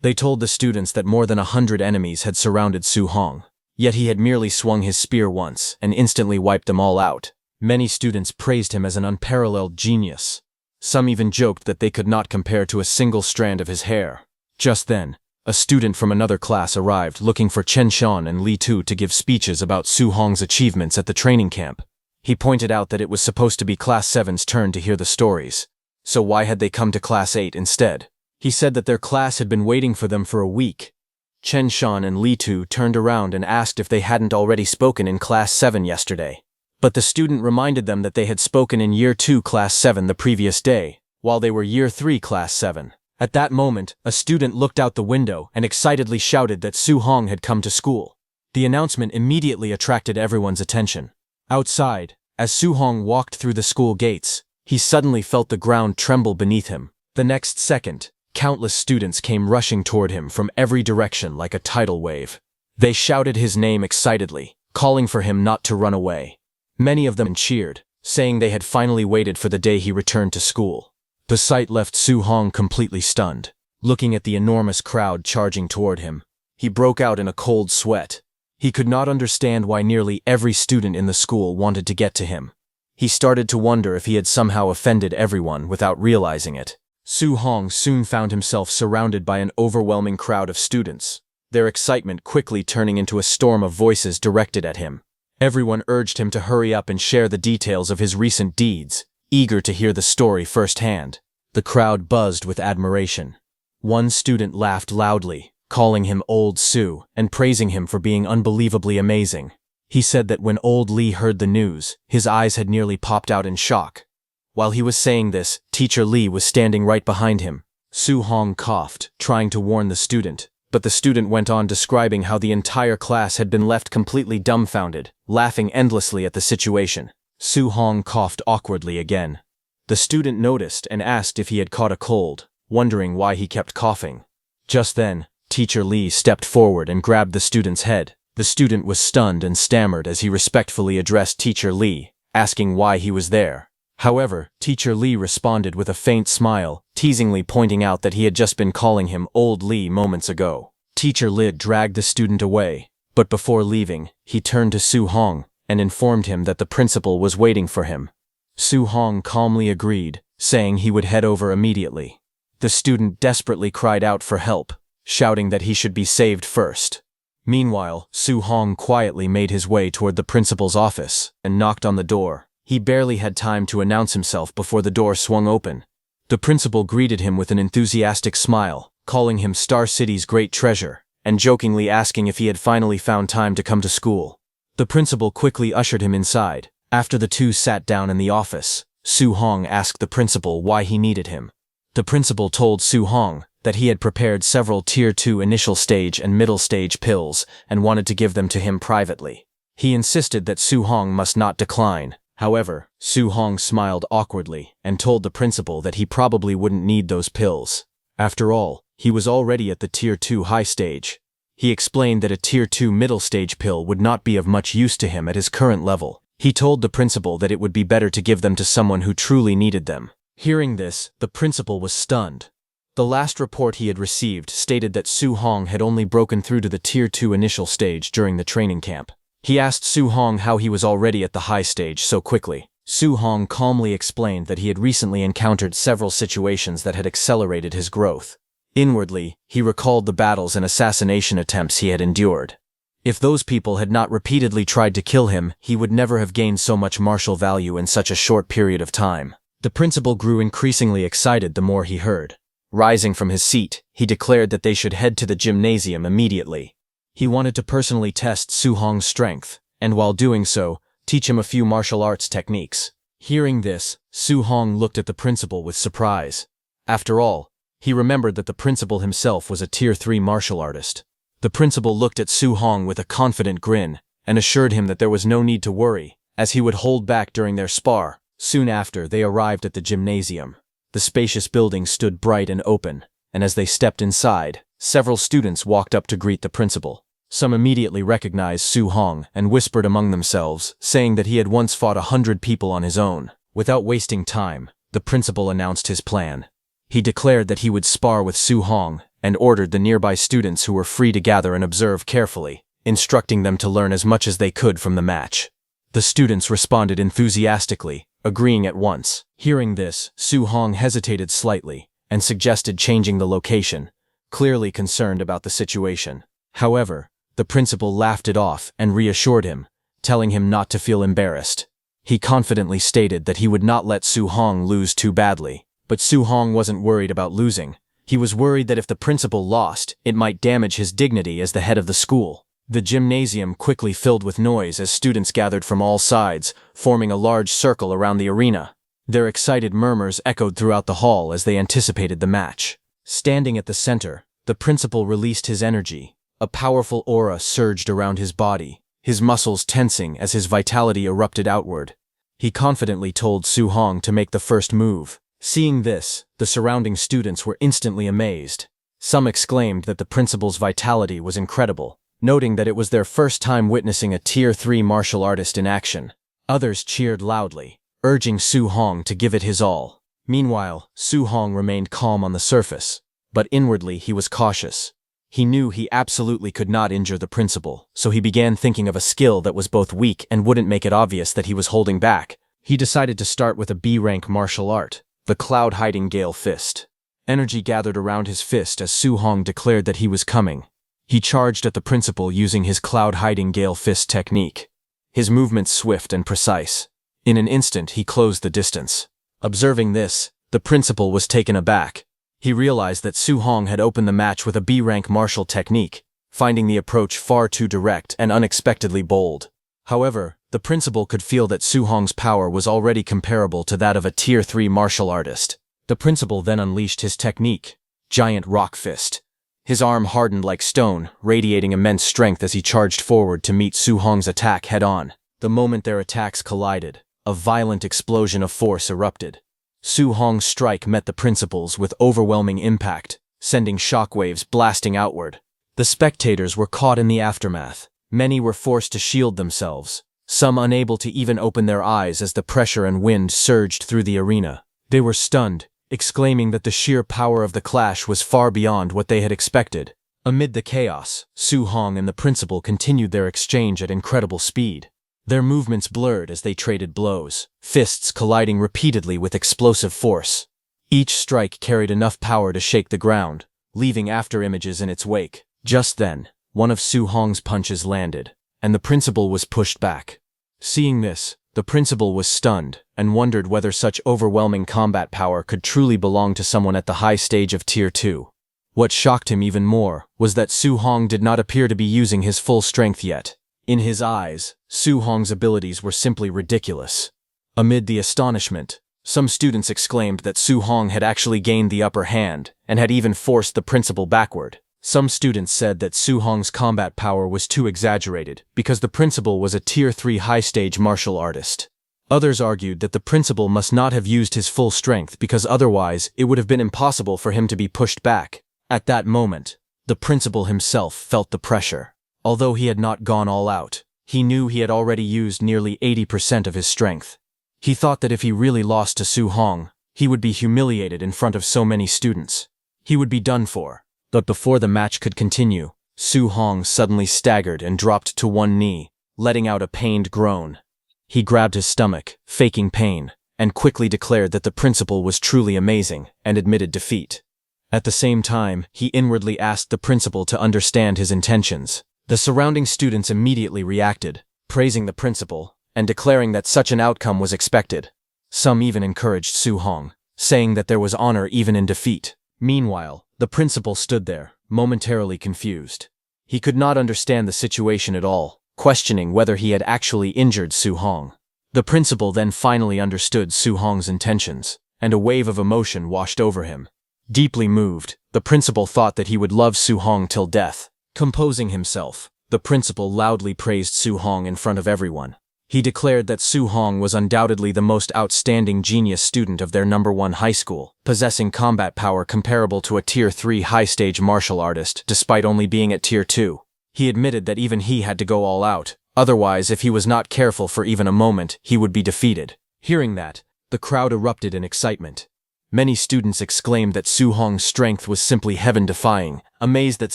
They told the students that more than 100 enemies had surrounded Su Hong, yet he had merely swung his spear once and instantly wiped them all out. Many students praised him as an unparalleled genius. Some even joked that they could not compare to a single strand of his hair. Just then, a student from another class arrived looking for Chen Shan and Li Tu to give speeches about Su Hong's achievements at the training camp. He pointed out that it was supposed to be Class 7's turn to hear the stories, so why had they come to Class 8 instead? He said that their class had been waiting for them for a week. Chen Shan and Li Tu turned around and asked if they hadn't already spoken in Class 7 yesterday. But the student reminded them that they had spoken in Year 2 Class 7 the previous day, while they were Year 3 Class 7. At that moment, a student looked out the window and excitedly shouted that Su Hong had come to school. The announcement immediately attracted everyone's attention. Outside, as Su Hong walked through the school gates, he suddenly felt the ground tremble beneath him. The next second, countless students came rushing toward him from every direction like a tidal wave. They shouted his name excitedly, calling for him not to run away. Many of them cheered, saying they had finally waited for the day he returned to school. The sight left Su Hong completely stunned. Looking at the enormous crowd charging toward him, he broke out in a cold sweat. He could not understand why nearly every student in the school wanted to get to him. He started to wonder if he had somehow offended everyone without realizing it. Su Hong soon found himself surrounded by an overwhelming crowd of students, their excitement quickly turning into a storm of voices directed at him. Everyone urged him to hurry up and share the details of his recent deeds, eager to hear the story firsthand. The crowd buzzed with admiration. One student laughed loudly, calling him Old Su and praising him for being unbelievably amazing. He said that when Old Lee heard the news, his eyes had nearly popped out in shock. While he was saying this, Teacher Lee was standing right behind him. Su Hong coughed, trying to warn the student, but the student went on describing how the entire class had been left completely dumbfounded, laughing endlessly at the situation. Su Hong coughed awkwardly again. The student noticed and asked if he had caught a cold, wondering why he kept coughing. Just then, Teacher Lee stepped forward and grabbed the student's head. The student was stunned and stammered as he respectfully addressed Teacher Lee, asking why he was there. However, Teacher Lee responded with a faint smile, teasingly pointing out that he had just been calling him Old Lee moments ago. Teacher Lee dragged the student away, but before leaving, he turned to Su Hong and informed him that the principal was waiting for him. Su Hong calmly agreed, saying he would head over immediately. The student desperately cried out for help, shouting that he should be saved first. Meanwhile, Su Hong quietly made his way toward the principal's office and knocked on the door. He barely had time to announce himself before the door swung open. The principal greeted him with an enthusiastic smile, calling him Star City's great treasure, and jokingly asking if he had finally found time to come to school. The principal quickly ushered him inside. After the two sat down in the office, Su Hong asked the principal why he needed him. The principal told Su Hong that he had prepared several Tier 2 initial stage and middle stage pills and wanted to give them to him privately. He insisted that Su Hong must not decline. However, Su Hong smiled awkwardly and told the principal that he probably wouldn't need those pills. After all, he was already at the Tier 2 high stage. He explained that a Tier 2 middle stage pill would not be of much use to him at his current level. He told the principal that it would be better to give them to someone who truly needed them. Hearing this, the principal was stunned. The last report he had received stated that Su Hong had only broken through to the Tier 2 initial stage during the training camp. He asked Su Hong how he was already at the high stage so quickly. Su Hong calmly explained that he had recently encountered several situations that had accelerated his growth. Inwardly, he recalled the battles and assassination attempts he had endured. If those people had not repeatedly tried to kill him, he would never have gained so much martial value in such a short period of time. The principal grew increasingly excited the more he heard. Rising from his seat, he declared that they should head to the gymnasium immediately. He wanted to personally test Su Hong's strength, and while doing so, teach him a few martial arts techniques. Hearing this, Su Hong looked at the principal with surprise. After all, he remembered that the principal himself was a Tier 3 martial artist. The principal looked at Su Hong with a confident grin and assured him that there was no need to worry, as he would hold back during their spar. Soon after, they arrived at the gymnasium. The spacious building stood bright and open, and as they stepped inside, several students walked up to greet the principal. Some immediately recognized Su Hong and whispered among themselves, saying that he had once fought 100 people on his own. Without wasting time, the principal announced his plan. He declared that he would spar with Su Hong and ordered the nearby students who were free to gather and observe carefully, instructing them to learn as much as they could from the match. The students responded enthusiastically, agreeing at once. Hearing this, Su Hong hesitated slightly and suggested changing the location, clearly concerned about the situation. However, the principal laughed it off and reassured him, telling him not to feel embarrassed. He confidently stated that he would not let Su Hong lose too badly. But Su Hong wasn't worried about losing. He was worried that if the principal lost, it might damage his dignity as the head of the school. The gymnasium quickly filled with noise as students gathered from all sides, forming a large circle around the arena. Their excited murmurs echoed throughout the hall as they anticipated the match. Standing at the center, the principal released his energy. A powerful aura surged around his body, his muscles tensing as his vitality erupted outward. He confidently told Su Hong to make the first move. Seeing this, the surrounding students were instantly amazed. Some exclaimed that the principal's vitality was incredible, noting that it was their first time witnessing a Tier 3 martial artist in action. Others cheered loudly, urging Su Hong to give it his all. Meanwhile, Su Hong remained calm on the surface, but inwardly he was cautious. He knew he absolutely could not injure the principal, so he began thinking of a skill that was both weak and wouldn't make it obvious that he was holding back. He decided to start with a B-rank martial art, the Cloud-Hiding Gale Fist. Energy gathered around his fist as Su Hong declared that he was coming. He charged at the principal using his Cloud-Hiding Gale Fist technique. His movements swift and precise. In an instant, he closed the distance. Observing this, the principal was taken aback. He realized that Su Hong had opened the match with a B-rank martial technique, finding the approach far too direct and unexpectedly bold. However, the principal could feel that Su Hong's power was already comparable to that of a Tier 3 martial artist. The principal then unleashed his technique, Giant Rock Fist. His arm hardened like stone, radiating immense strength as he charged forward to meet Su Hong's attack head-on. The moment their attacks collided, a violent explosion of force erupted. Su Hong's strike met the principal's with overwhelming impact, sending shockwaves blasting outward. The spectators were caught in the aftermath. Many were forced to shield themselves, some unable to even open their eyes as the pressure and wind surged through the arena. They were stunned, exclaiming that the sheer power of the clash was far beyond what they had expected. Amid the chaos, Su Hong and the principal continued their exchange at incredible speed. Their movements blurred as they traded blows, fists colliding repeatedly with explosive force. Each strike carried enough power to shake the ground, leaving afterimages in its wake. Just then, one of Su Hong's punches landed, and the principal was pushed back. Seeing this, the principal was stunned and wondered whether such overwhelming combat power could truly belong to someone at the high stage of Tier 2. What shocked him even more was that Su Hong did not appear to be using his full strength yet. In his eyes, Su Hong's abilities were simply ridiculous. Amid the astonishment, some students exclaimed that Su Hong had actually gained the upper hand and had even forced the principal backward. Some students said that Su Hong's combat power was too exaggerated because the principal was a Tier 3 high-stage martial artist. Others argued that the principal must not have used his full strength because otherwise it would have been impossible for him to be pushed back. At that moment, the principal himself felt the pressure. Although he had not gone all out, he knew he had already used nearly 80% of his strength. He thought that if he really lost to Su Hong, he would be humiliated in front of so many students. He would be done for. But before the match could continue, Su Hong suddenly staggered and dropped to one knee, letting out a pained groan. He grabbed his stomach, faking pain, and quickly declared that the principal was truly amazing and admitted defeat. At the same time, he inwardly asked the principal to understand his intentions. The surrounding students immediately reacted, praising the principal and declaring that such an outcome was expected. Some even encouraged Su Hong, saying that there was honor even in defeat. Meanwhile, the principal stood there, momentarily confused. He could not understand the situation at all, questioning whether he had actually injured Su Hong. The principal then finally understood Su Hong's intentions, and a wave of emotion washed over him. Deeply moved, the principal thought that he would love Su Hong till death. Composing himself, the principal loudly praised Su Hong in front of everyone. He declared that Su Hong was undoubtedly the most outstanding genius student of their #1 high school, possessing combat power comparable to a Tier 3 high-stage martial artist despite only being at Tier 2. He admitted that even he had to go all out, otherwise if he was not careful for even a moment, he would be defeated. Hearing that, the crowd erupted in excitement. Many students exclaimed that Su Hong's strength was simply heaven-defying, amazed that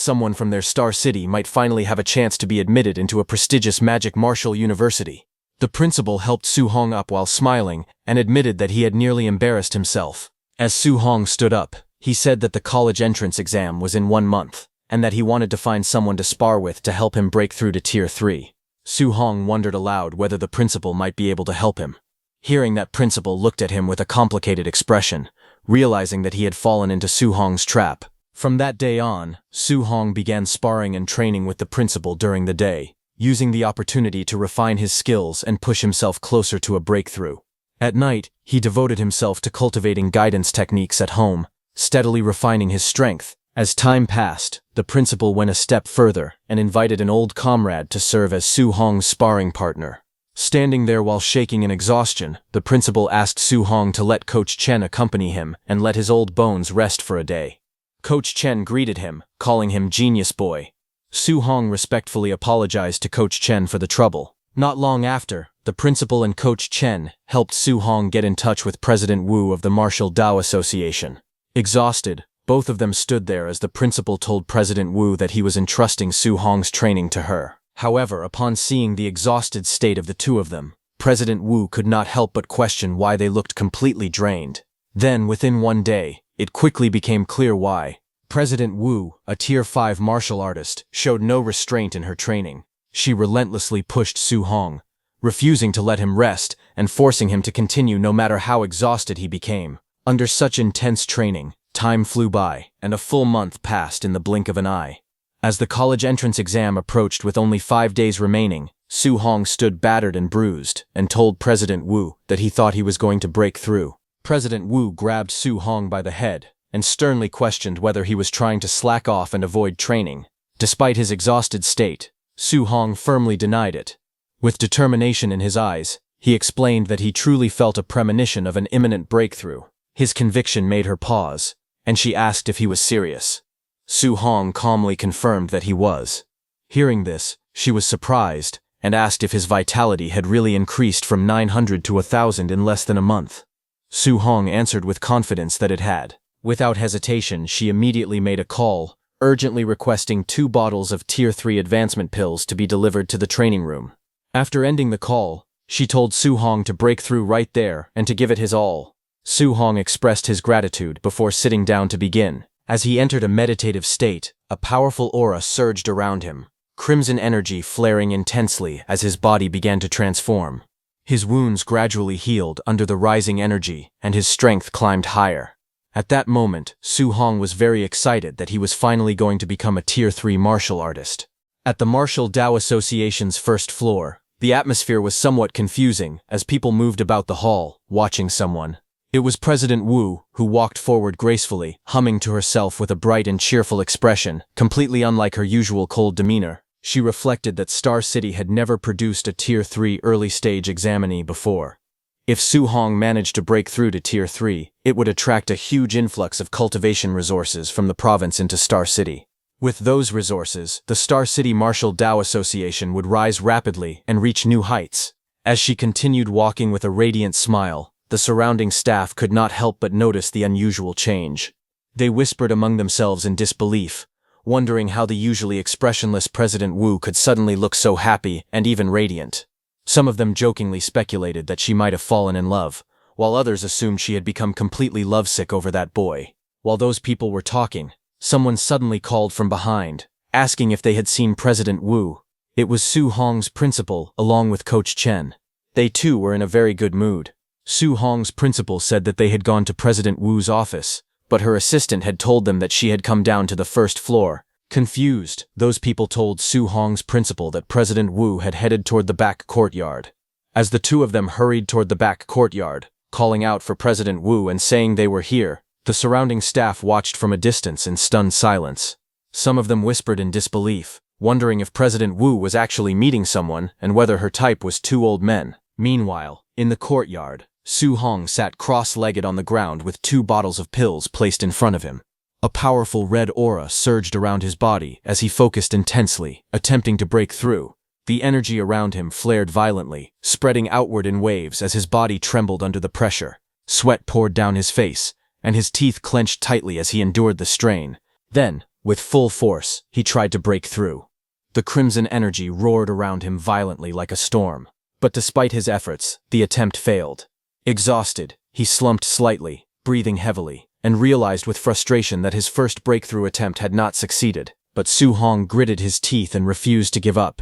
someone from their star city might finally have a chance to be admitted into a prestigious magic martial university. The principal helped Su Hong up while smiling and admitted that he had nearly embarrassed himself. As Su Hong stood up, he said that the college entrance exam was in 1 month, and that he wanted to find someone to spar with to help him break through to Tier 3. Su Hong wondered aloud whether the principal might be able to help him. Hearing that, principal looked at him with a complicated expression, realizing that he had fallen into Su Hong's trap. From that day on, Su Hong began sparring and training with the principal during the day, using the opportunity to refine his skills and push himself closer to a breakthrough. At night, he devoted himself to cultivating guidance techniques at home, steadily refining his strength. As time passed, the principal went a step further and invited an old comrade to serve as Su Hong's sparring partner. Standing there while shaking in exhaustion, the principal asked Su Hong to let Coach Chen accompany him and let his old bones rest for a day. Coach Chen greeted him, calling him Genius Boy. Su Hong respectfully apologized to Coach Chen for the trouble. Not long after, the principal and Coach Chen helped Su Hong get in touch with President Wu of the Martial Dao Association. Exhausted, both of them stood there as the principal told President Wu that he was entrusting Su Hong's training to her. However, upon seeing the exhausted state of the two of them, President Wu could not help but question why they looked completely drained. Then, within one day, it quickly became clear why. President Wu, a Tier 5 martial artist, showed no restraint in her training. She relentlessly pushed Su Hong, refusing to let him rest and forcing him to continue no matter how exhausted he became. Under such intense training, time flew by, and a full month passed in the blink of an eye. As the college entrance exam approached with only 5 days remaining, Su Hong stood battered and bruised and told President Wu that he thought he was going to break through. President Wu grabbed Su Hong by the head and sternly questioned whether he was trying to slack off and avoid training. Despite his exhausted state, Su Hong firmly denied it. With determination in his eyes, he explained that he truly felt a premonition of an imminent breakthrough. His conviction made her pause, and she asked if he was serious. Su Hong calmly confirmed that he was. Hearing this, she was surprised and asked if his vitality had really increased from 900 to 1,000 in less than a month. Su Hong answered with confidence that it had. Without hesitation, she immediately made a call, urgently requesting 2 bottles of Tier 3 advancement pills to be delivered to the training room. After ending the call, she told Su Hong to break through right there and to give it his all. Su Hong expressed his gratitude before sitting down to begin. As he entered a meditative state, a powerful aura surged around him, crimson energy flaring intensely as his body began to transform. His wounds gradually healed under the rising energy, and his strength climbed higher. At that moment, Su Hong was very excited that he was finally going to become a Tier 3 martial artist. At the Martial Dao Association's first floor, the atmosphere was somewhat confusing as people moved about the hall, watching someone. It was President Wu, who walked forward gracefully, humming to herself with a bright and cheerful expression, completely unlike her usual cold demeanor. She reflected that Star City had never produced a Tier 3 early-stage examinee before. If Su Hong managed to break through to Tier 3, it would attract a huge influx of cultivation resources from the province into Star City. With those resources, the Star City Martial Dao Association would rise rapidly and reach new heights. As she continued walking with a radiant smile, the surrounding staff could not help but notice the unusual change. They whispered among themselves in disbelief, wondering how the usually expressionless President Wu could suddenly look so happy and even radiant. Some of them jokingly speculated that she might have fallen in love, while others assumed she had become completely lovesick over that boy. While those people were talking, someone suddenly called from behind, asking if they had seen President Wu. It was Su Hong's principal, along with Coach Chen. They too were in a very good mood. Su Hong's principal said that they had gone to President Wu's office, but her assistant had told them that she had come down to the first floor. Confused, those people told Su Hong's principal that President Wu had headed toward the back courtyard. As the two of them hurried toward the back courtyard, calling out for President Wu and saying they were here, the surrounding staff watched from a distance in stunned silence. Some of them whispered in disbelief, wondering if President Wu was actually meeting someone and whether her type was 2 old men. Meanwhile, in the courtyard, Su Hong sat cross-legged on the ground with 2 bottles of pills placed in front of him. A powerful red aura surged around his body as he focused intensely, attempting to break through. The energy around him flared violently, spreading outward in waves as his body trembled under the pressure. Sweat poured down his face, and his teeth clenched tightly as he endured the strain. Then, with full force, he tried to break through. The crimson energy roared around him violently like a storm. But despite his efforts, the attempt failed. Exhausted, he slumped slightly, breathing heavily, and realized with frustration that his first breakthrough attempt had not succeeded. But Su Hong gritted his teeth and refused to give up.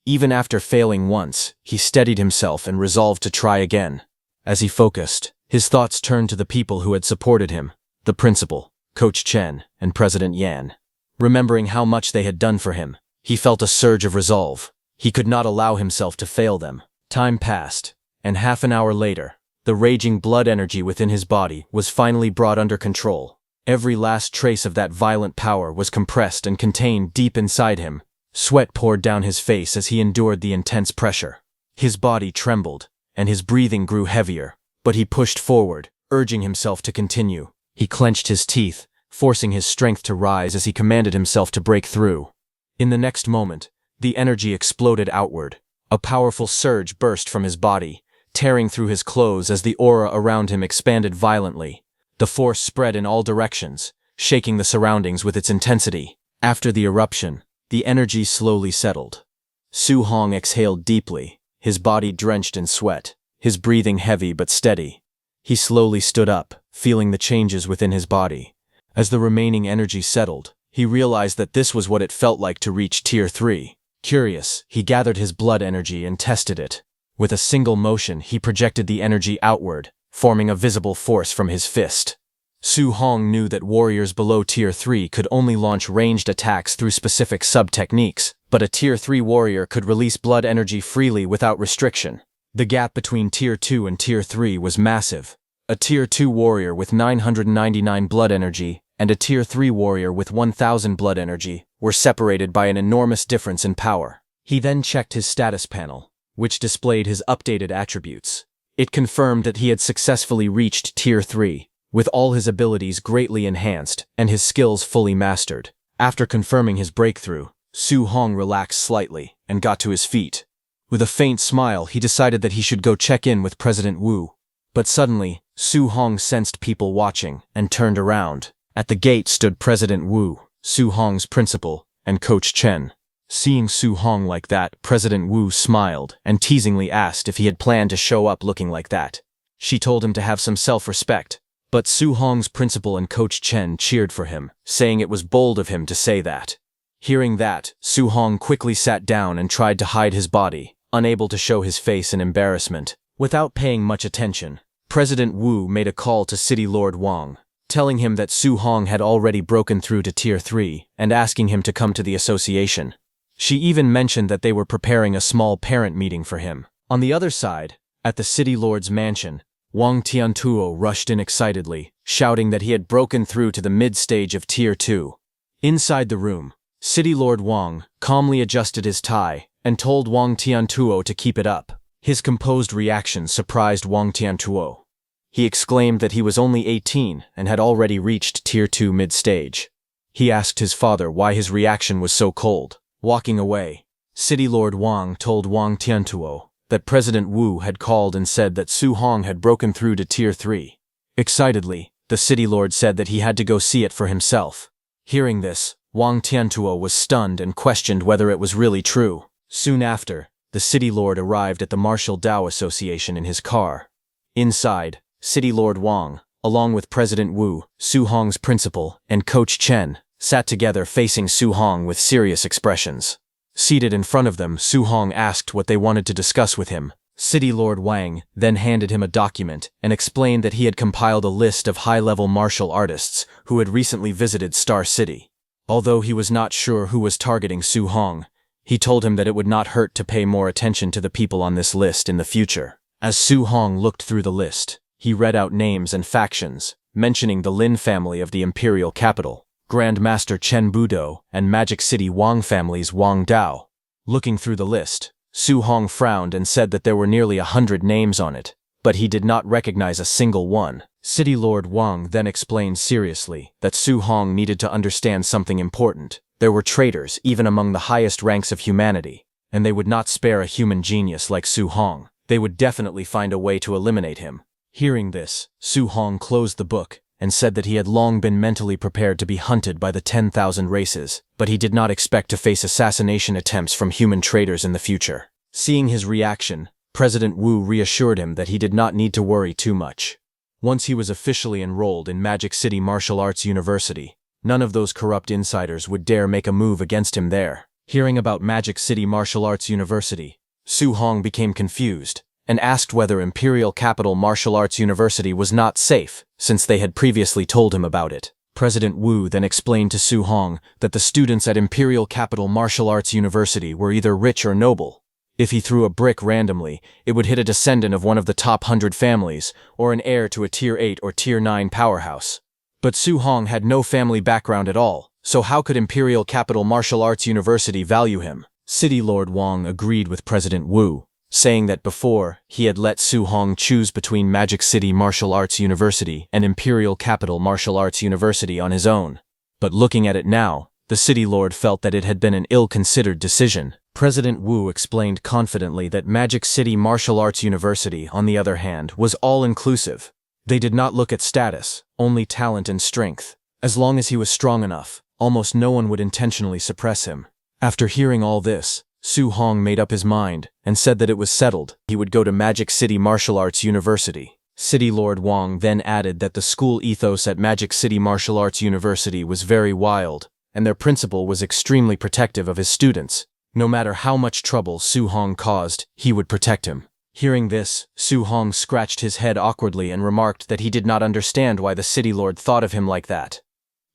Even after failing once, he steadied himself and resolved to try again. As he focused, his thoughts turned to the people who had supported him, the principal. Coach Chen, and President Yan. Remembering how much they had done for him, he felt a surge of resolve. He could not allow himself to fail them. Time passed, and half an hour later, the raging blood energy within his body was finally brought under control. Every last trace of that violent power was compressed and contained deep inside him. Sweat poured down his face as he endured the intense pressure. His body trembled, and his breathing grew heavier, but he pushed forward, urging himself to continue. He clenched his teeth, forcing his strength to rise as he commanded himself to break through. In the next moment, the energy exploded outward. A powerful surge burst from his body, tearing through his clothes as the aura around him expanded violently. The force spread in all directions, shaking the surroundings with its intensity. After the eruption, the energy slowly settled. Su Hong exhaled deeply, his body drenched in sweat, his breathing heavy but steady. He slowly stood up, feeling the changes within his body. As the remaining energy settled, he realized that this was what it felt like to reach Tier 3. Curious, he gathered his blood energy and tested it. With a single motion, he projected the energy outward, forming a visible force from his fist. Su Hong knew that warriors below Tier 3 could only launch ranged attacks through specific sub-techniques, but a Tier 3 warrior could release blood energy freely without restriction. The gap between Tier 2 and Tier 3 was massive. A Tier 2 warrior with 999 blood energy and a Tier 3 warrior with 1000 blood energy were separated by an enormous difference in power. He then checked his status panel, which displayed his updated attributes. It confirmed that he had successfully reached Tier 3, with all his abilities greatly enhanced and his skills fully mastered. After confirming his breakthrough, Su Hong relaxed slightly and got to his feet. With a faint smile, he decided that he should go check in with President Wu. But suddenly, Su Hong sensed people watching and turned around. At the gate stood President Wu, Su Hong's principal, and Coach Chen. Seeing Su Hong like that, President Wu smiled and teasingly asked if he had planned to show up looking like that. She told him to have some self-respect, but Su Hong's principal and Coach Chen cheered for him, saying it was bold of him to say that. Hearing that, Su Hong quickly sat down and tried to hide his body, unable to show his face in embarrassment. Without paying much attention, President Wu made a call to City Lord Wang, telling him that Su Hong had already broken through to Tier 3 and asking him to come to the association. She even mentioned that they were preparing a small parent meeting for him. On the other side, at the City Lord's mansion, Wang Tiantuo rushed in excitedly, shouting that he had broken through to the mid-stage of Tier 2. Inside the room, City Lord Wang calmly adjusted his tie and told Wang Tiantuo to keep it up. His composed reaction surprised Wang Tiantuo. He exclaimed that he was only 18 and had already reached Tier 2 mid-stage. He asked his father why his reaction was so cold. Walking away, City Lord Wang told Wang Tiantuo that President Wu had called and said that Su Hong had broken through to Tier 3. Excitedly, the City Lord said that he had to go see it for himself. Hearing this, Wang Tiantuo was stunned and questioned whether it was really true. Soon after, the City Lord arrived at the Martial Dao Association in his car. Inside, City Lord Wang, along with President Wu, Su Hong's principal, and Coach Chen, sat together facing Su Hong with serious expressions. Seated in front of them, Su Hong asked what they wanted to discuss with him. City Lord Wang then handed him a document and explained that he had compiled a list of high-level martial artists who had recently visited Star City. Although he was not sure who was targeting Su Hong, he told him that it would not hurt to pay more attention to the people on this list in the future. As Su Hong looked through the list, he read out names and factions, mentioning the Lin family of the imperial capital, Grand Master Chen Budo, and Magic City Wang family's Wang Dao. Looking through the list, Su Hong frowned and said that there were nearly 100 names on it, but he did not recognize a single one. City Lord Wang then explained seriously that Su Hong needed to understand something important. There were traitors even among the highest ranks of humanity, and they would not spare a human genius like Su Hong. They would definitely find a way to eliminate him. Hearing this, Su Hong closed the book and said that he had long been mentally prepared to be hunted by the 10,000 races, but he did not expect to face assassination attempts from human traitors in the future. Seeing his reaction, President Wu reassured him that he did not need to worry too much. Once he was officially enrolled in Magic City Martial Arts University, none of those corrupt insiders would dare make a move against him there. Hearing about Magic City Martial Arts University, Su Hong became confused and asked whether Imperial Capital Martial Arts University was not safe, since they had previously told him about it. President Wu then explained to Su Hong that the students at Imperial Capital Martial Arts University were either rich or noble. If he threw a brick randomly, it would hit a descendant of one of the top 100 families, or an heir to a Tier 8 or Tier 9 powerhouse. But Su Hong had no family background at all, so how could Imperial Capital Martial Arts University value him? City Lord Wang agreed with President Wu, saying that before, he had let Su Hong choose between Magic City Martial Arts University and Imperial Capital Martial Arts University on his own. But looking at it now, the City Lord felt that it had been an ill-considered decision. President Wu explained confidently that Magic City Martial Arts University, on the other hand, was all-inclusive. They did not look at status, only talent and strength. As long as he was strong enough, almost no one would intentionally suppress him. After hearing all this, Su Hong made up his mind and said that it was settled. He would go to Magic City Martial Arts University. City Lord Wang then added that the school ethos at Magic City Martial Arts University was very wild, and their principal was extremely protective of his students. No matter how much trouble Su Hong caused, he would protect him. Hearing this, Su Hong scratched his head awkwardly and remarked that he did not understand why the City Lord thought of him like that.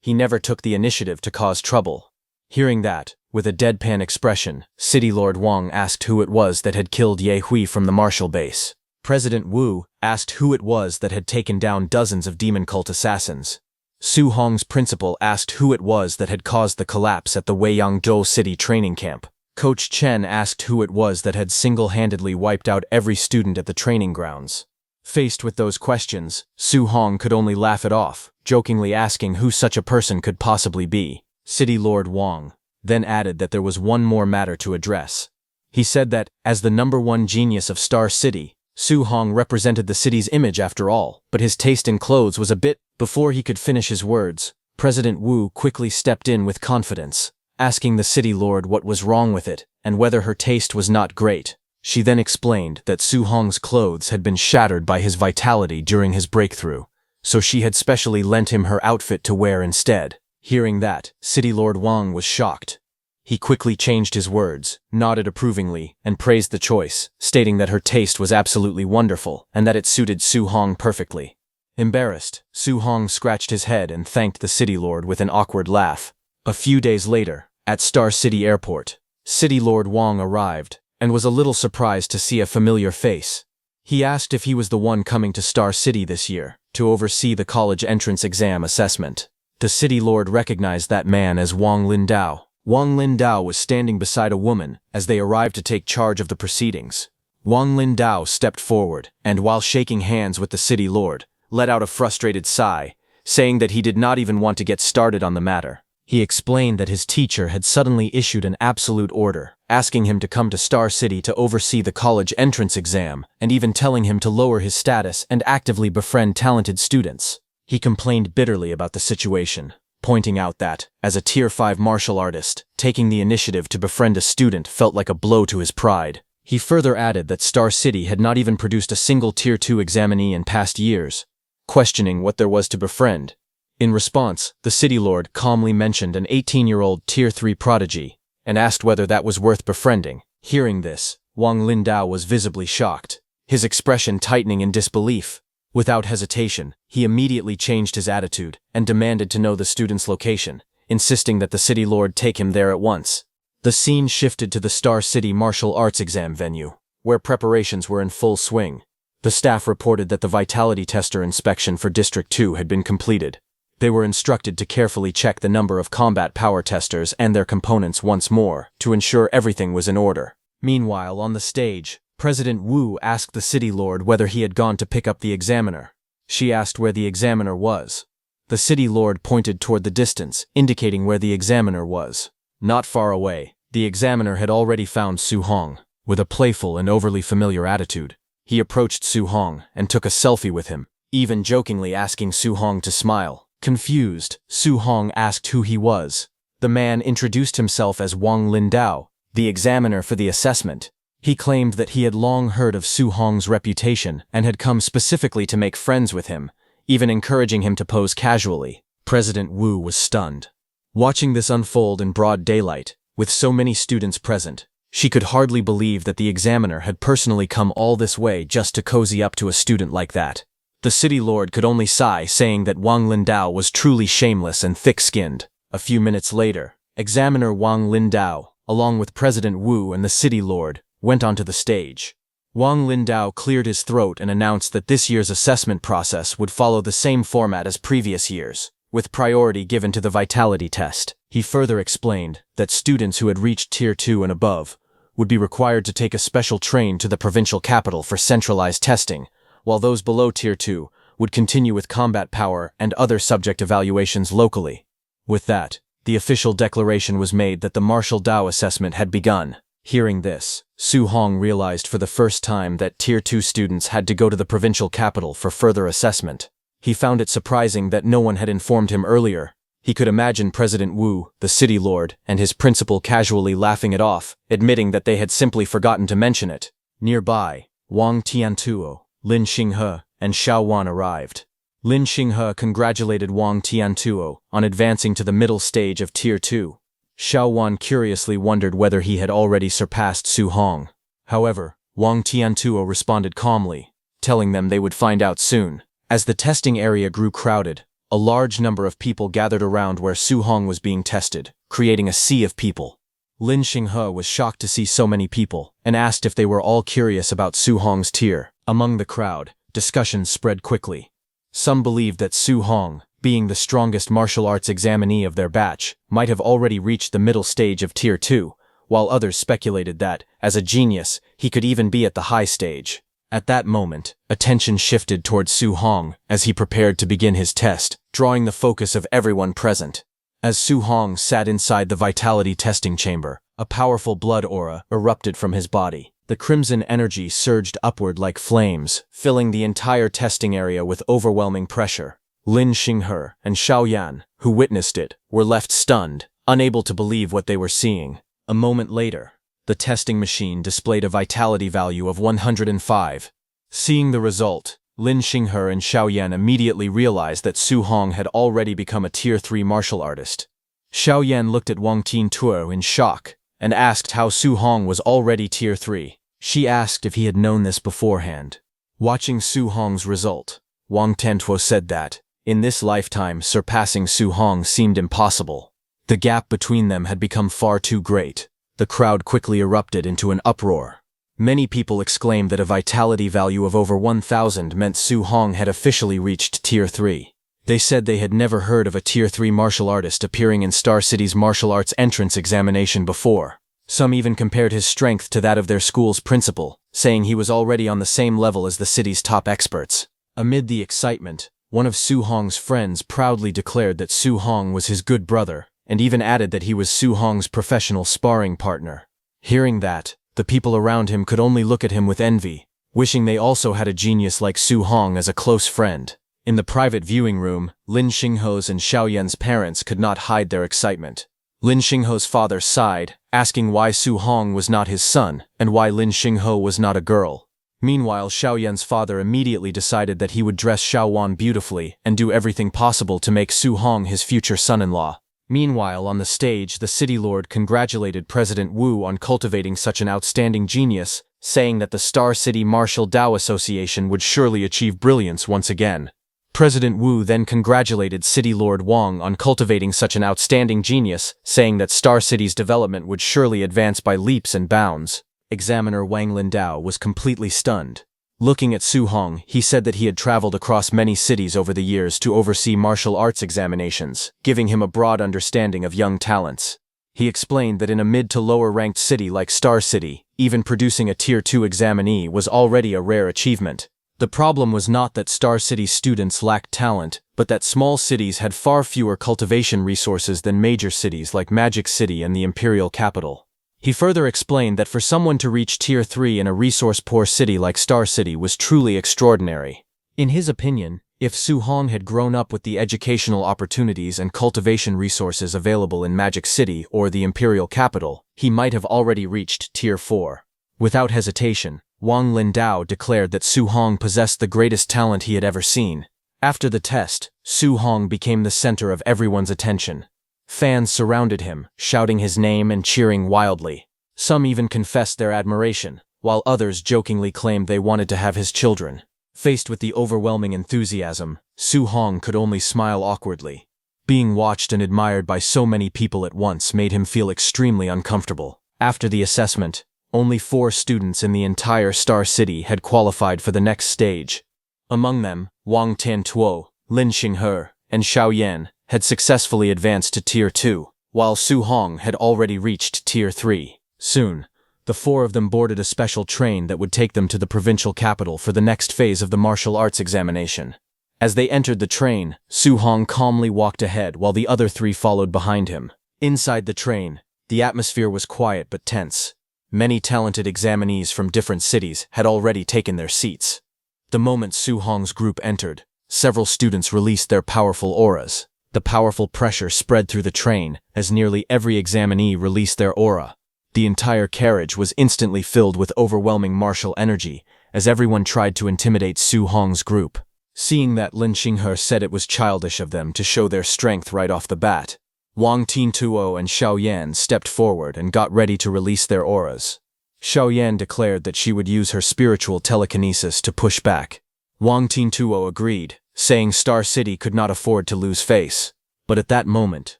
He never took the initiative to cause trouble. Hearing that, with a deadpan expression, City Lord Wang asked who it was that had killed Ye Hui from the martial base. President Wu asked who it was that had taken down dozens of demon cult assassins. Su Hong's principal asked who it was that had caused the collapse at the Weiyangzhou City training camp. Coach Chen asked who it was that had single-handedly wiped out every student at the training grounds. Faced with those questions, Su Hong could only laugh it off, jokingly asking who such a person could possibly be. City Lord Wang then added that there was one more matter to address. He said that, as the #1 genius of Star City, Su Hong represented the city's image after all, but his taste in clothes was a bit. Before he could finish his words, President Wu quickly stepped in with confidence, asking the City Lord what was wrong with it and whether her taste was not great. She then explained that Su Hong's clothes had been shattered by his vitality during his breakthrough, so she had specially lent him her outfit to wear instead. Hearing that, City Lord Wang was shocked. He quickly changed his words, nodded approvingly, and praised the choice, stating that her taste was absolutely wonderful and that it suited Su Hong perfectly. Embarrassed, Su Hong scratched his head and thanked the City Lord with an awkward laugh. A few days later, at Star City Airport, City Lord Wang arrived and was a little surprised to see a familiar face. He asked if he was the one coming to Star City this year to oversee the college entrance exam assessment. The City Lord recognized that man as Wang Lindao. Wang Lindao was standing beside a woman as they arrived to take charge of the proceedings. Wang Lindao stepped forward and, while shaking hands with the City Lord, let out a frustrated sigh, saying that he did not even want to get started on the matter. He explained that his teacher had suddenly issued an absolute order, asking him to come to Star City to oversee the college entrance exam, and even telling him to lower his status and actively befriend talented students. He complained bitterly about the situation, pointing out that, as a Tier 5 martial artist, taking the initiative to befriend a student felt like a blow to his pride. He further added that Star City had not even produced a single Tier 2 examinee in past years, questioning what there was to befriend. In response, the City Lord calmly mentioned an 18-year-old Tier 3 prodigy, and asked whether that was worth befriending. Hearing this, Wang Lindao was visibly shocked, his expression tightening in disbelief. Without hesitation, he immediately changed his attitude and demanded to know the student's location, insisting that the City Lord take him there at once. The scene shifted to the Star City martial arts exam venue, where preparations were in full swing. The staff reported that the vitality tester inspection for District 2 had been completed. They were instructed to carefully check the number of combat power testers and their components once more to ensure everything was in order. Meanwhile, on the stage, President Wu asked the City Lord whether he had gone to pick up the examiner. She asked where the examiner was. The City Lord pointed toward the distance, indicating where the examiner was. Not far away, the examiner had already found Su Hong. With a playful and overly familiar attitude, he approached Su Hong and took a selfie with him, even jokingly asking Su Hong to smile. Confused, Su Hong asked who he was. The man introduced himself as Wang Lindao, the examiner for the assessment. He claimed that he had long heard of Su Hong's reputation and had come specifically to make friends with him, even encouraging him to pose casually. President Wu was stunned. Watching this unfold in broad daylight, with so many students present, she could hardly believe that the examiner had personally come all this way just to cozy up to a student like that. The city lord could only sigh, saying that Wang Lindao was truly shameless and thick-skinned. A few minutes later, examiner Wang Lindao, along with President Wu and the city lord, went onto the stage. Wang Lindao cleared his throat and announced that this year's assessment process would follow the same format as previous years, with priority given to the vitality test. He further explained that students who had reached Tier 2 and above would be required to take a special train to the provincial capital for centralized testing, while those below Tier 2 would continue with combat power and other subject evaluations locally. With that, the official declaration was made that the martial Dao assessment had begun. Hearing this, Su Hong realized for the first time that Tier 2 students had to go to the provincial capital for further assessment. He found it surprising that no one had informed him earlier. He could imagine President Wu, the city lord, and his principal casually laughing it off, admitting that they had simply forgotten to mention it. Nearby, Wang Tiantuo, Lin Xinghe, and Xiao Wan arrived. Lin Xinghe congratulated Wang Tiantuo on advancing to the middle stage of Tier 2. Xiao Wan curiously wondered whether he had already surpassed Su Hong. However, Wang Tiantuo responded calmly, telling them they would find out soon. As the testing area grew crowded, a large number of people gathered around where Su Hong was being tested, creating a sea of people. Lin Xinghe was shocked to see so many people, and asked if they were all curious about Su Hong's tier. Among the crowd, discussions spread quickly. Some believed that Su Hong, being the strongest martial arts examinee of their batch, might have already reached the middle stage of Tier 2, while others speculated that, as a genius, he could even be at the high stage. At that moment, attention shifted towards Su Hong as he prepared to begin his test, drawing the focus of everyone present. As Su Hong sat inside the vitality testing chamber, a powerful blood aura erupted from his body. The crimson energy surged upward like flames, filling the entire testing area with overwhelming pressure. Lin Xinghe and Xiao Yan, who witnessed it, were left stunned, unable to believe what they were seeing. A moment later, the testing machine displayed a vitality value of 105. Seeing the result, Lin Xinghe and Xiao Yan immediately realized that Su Hong had already become a Tier 3 martial artist. Xiao Yan looked at Wang Tiantuo in shock and asked how Su Hong was already Tier 3. She asked if he had known this beforehand. Watching Su Hong's result, Wang Tiantuo said that, in this lifetime, surpassing Su Hong seemed impossible. The gap between them had become far too great. The crowd quickly erupted into an uproar. Many people exclaimed that a vitality value of over 1,000 meant Su Hong had officially reached Tier 3. They said they had never heard of a Tier 3 martial artist appearing in Star City's martial arts entrance examination before. Some even compared his strength to that of their school's principal, saying he was already on the same level as the city's top experts. Amid the excitement, one of Su Hong's friends proudly declared that Su Hong was his good brother, and even added that he was Su Hong's professional sparring partner. Hearing that, the people around him could only look at him with envy, wishing they also had a genius like Su Hong as a close friend. In the private viewing room, Lin Xinghe's and Xiao Yan's parents could not hide their excitement. Lin Xinghe's father sighed, asking why Su Hong was not his son, and why Lin Xinghe was not a girl. Meanwhile, Xiao Yan's father immediately decided that he would dress Xiao Wan beautifully and do everything possible to make Su Hong his future son-in-law. Meanwhile, on the stage, the city lord congratulated President Wu on cultivating such an outstanding genius, saying that the Star City Martial Dao Association would surely achieve brilliance once again. President Wu then congratulated City Lord Wang on cultivating such an outstanding genius, saying that Star City's development would surely advance by leaps and bounds. Examiner Wang Lindao was completely stunned. Looking at Su Hong, he said that he had traveled across many cities over the years to oversee martial arts examinations, giving him a broad understanding of young talents. He explained that in a mid to lower ranked city like Star City, even producing a Tier 2 examinee was already a rare achievement. The problem was not that Star City students lacked talent, but that small cities had far fewer cultivation resources than major cities like Magic City and the imperial capital. He further explained that for someone to reach Tier 3 in a resource-poor city like Star City was truly extraordinary. In his opinion, if Su Hong had grown up with the educational opportunities and cultivation resources available in Magic City or the imperial capital, he might have already reached Tier 4. Without hesitation, Wang Lindao declared that Su Hong possessed the greatest talent he had ever seen. After the test, Su Hong became the center of everyone's attention. Fans surrounded him, shouting his name and cheering wildly. Some even confessed their admiration, while others jokingly claimed they wanted to have his children. Faced with the overwhelming enthusiasm, Su Hong could only smile awkwardly. Being watched and admired by so many people at once made him feel extremely uncomfortable. After the assessment, only 4 students in the entire Star City had qualified for the next stage. Among them, Wang Tiantuo, Lin Xinghe, and Xiao Yan had successfully advanced to Tier 2, while Su Hong had already reached Tier 3. Soon, the 4 of them boarded a special train that would take them to the provincial capital for the next phase of the martial arts examination. As they entered the train, Su Hong calmly walked ahead while the other 3 followed behind him. Inside the train, the atmosphere was quiet but tense. Many talented examinees from different cities had already taken their seats. The moment Su Hong's group entered, several students released their powerful auras. The powerful pressure spread through the train as nearly every examinee released their aura. The entire carriage was instantly filled with overwhelming martial energy as everyone tried to intimidate Su Hong's group. Seeing that, Lin Xinghe said it was childish of them to show their strength right off the bat. Wang Tiantuo and Xiao Yan stepped forward and got ready to release their auras. Xiao Yan declared that she would use her spiritual telekinesis to push back. Wang Tiantuo agreed, saying Star City could not afford to lose face. But at that moment,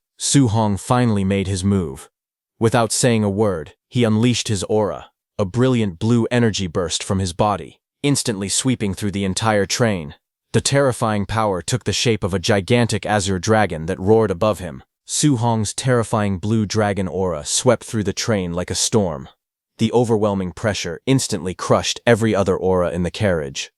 Su Hong finally made his move. Without saying a word, he unleashed his aura. A brilliant blue energy burst from his body, instantly sweeping through the entire train. The terrifying power took the shape of a gigantic azure dragon that roared above him. Su Hong's terrifying blue dragon aura swept through the train like a storm. The overwhelming pressure instantly crushed every other aura in the carriage.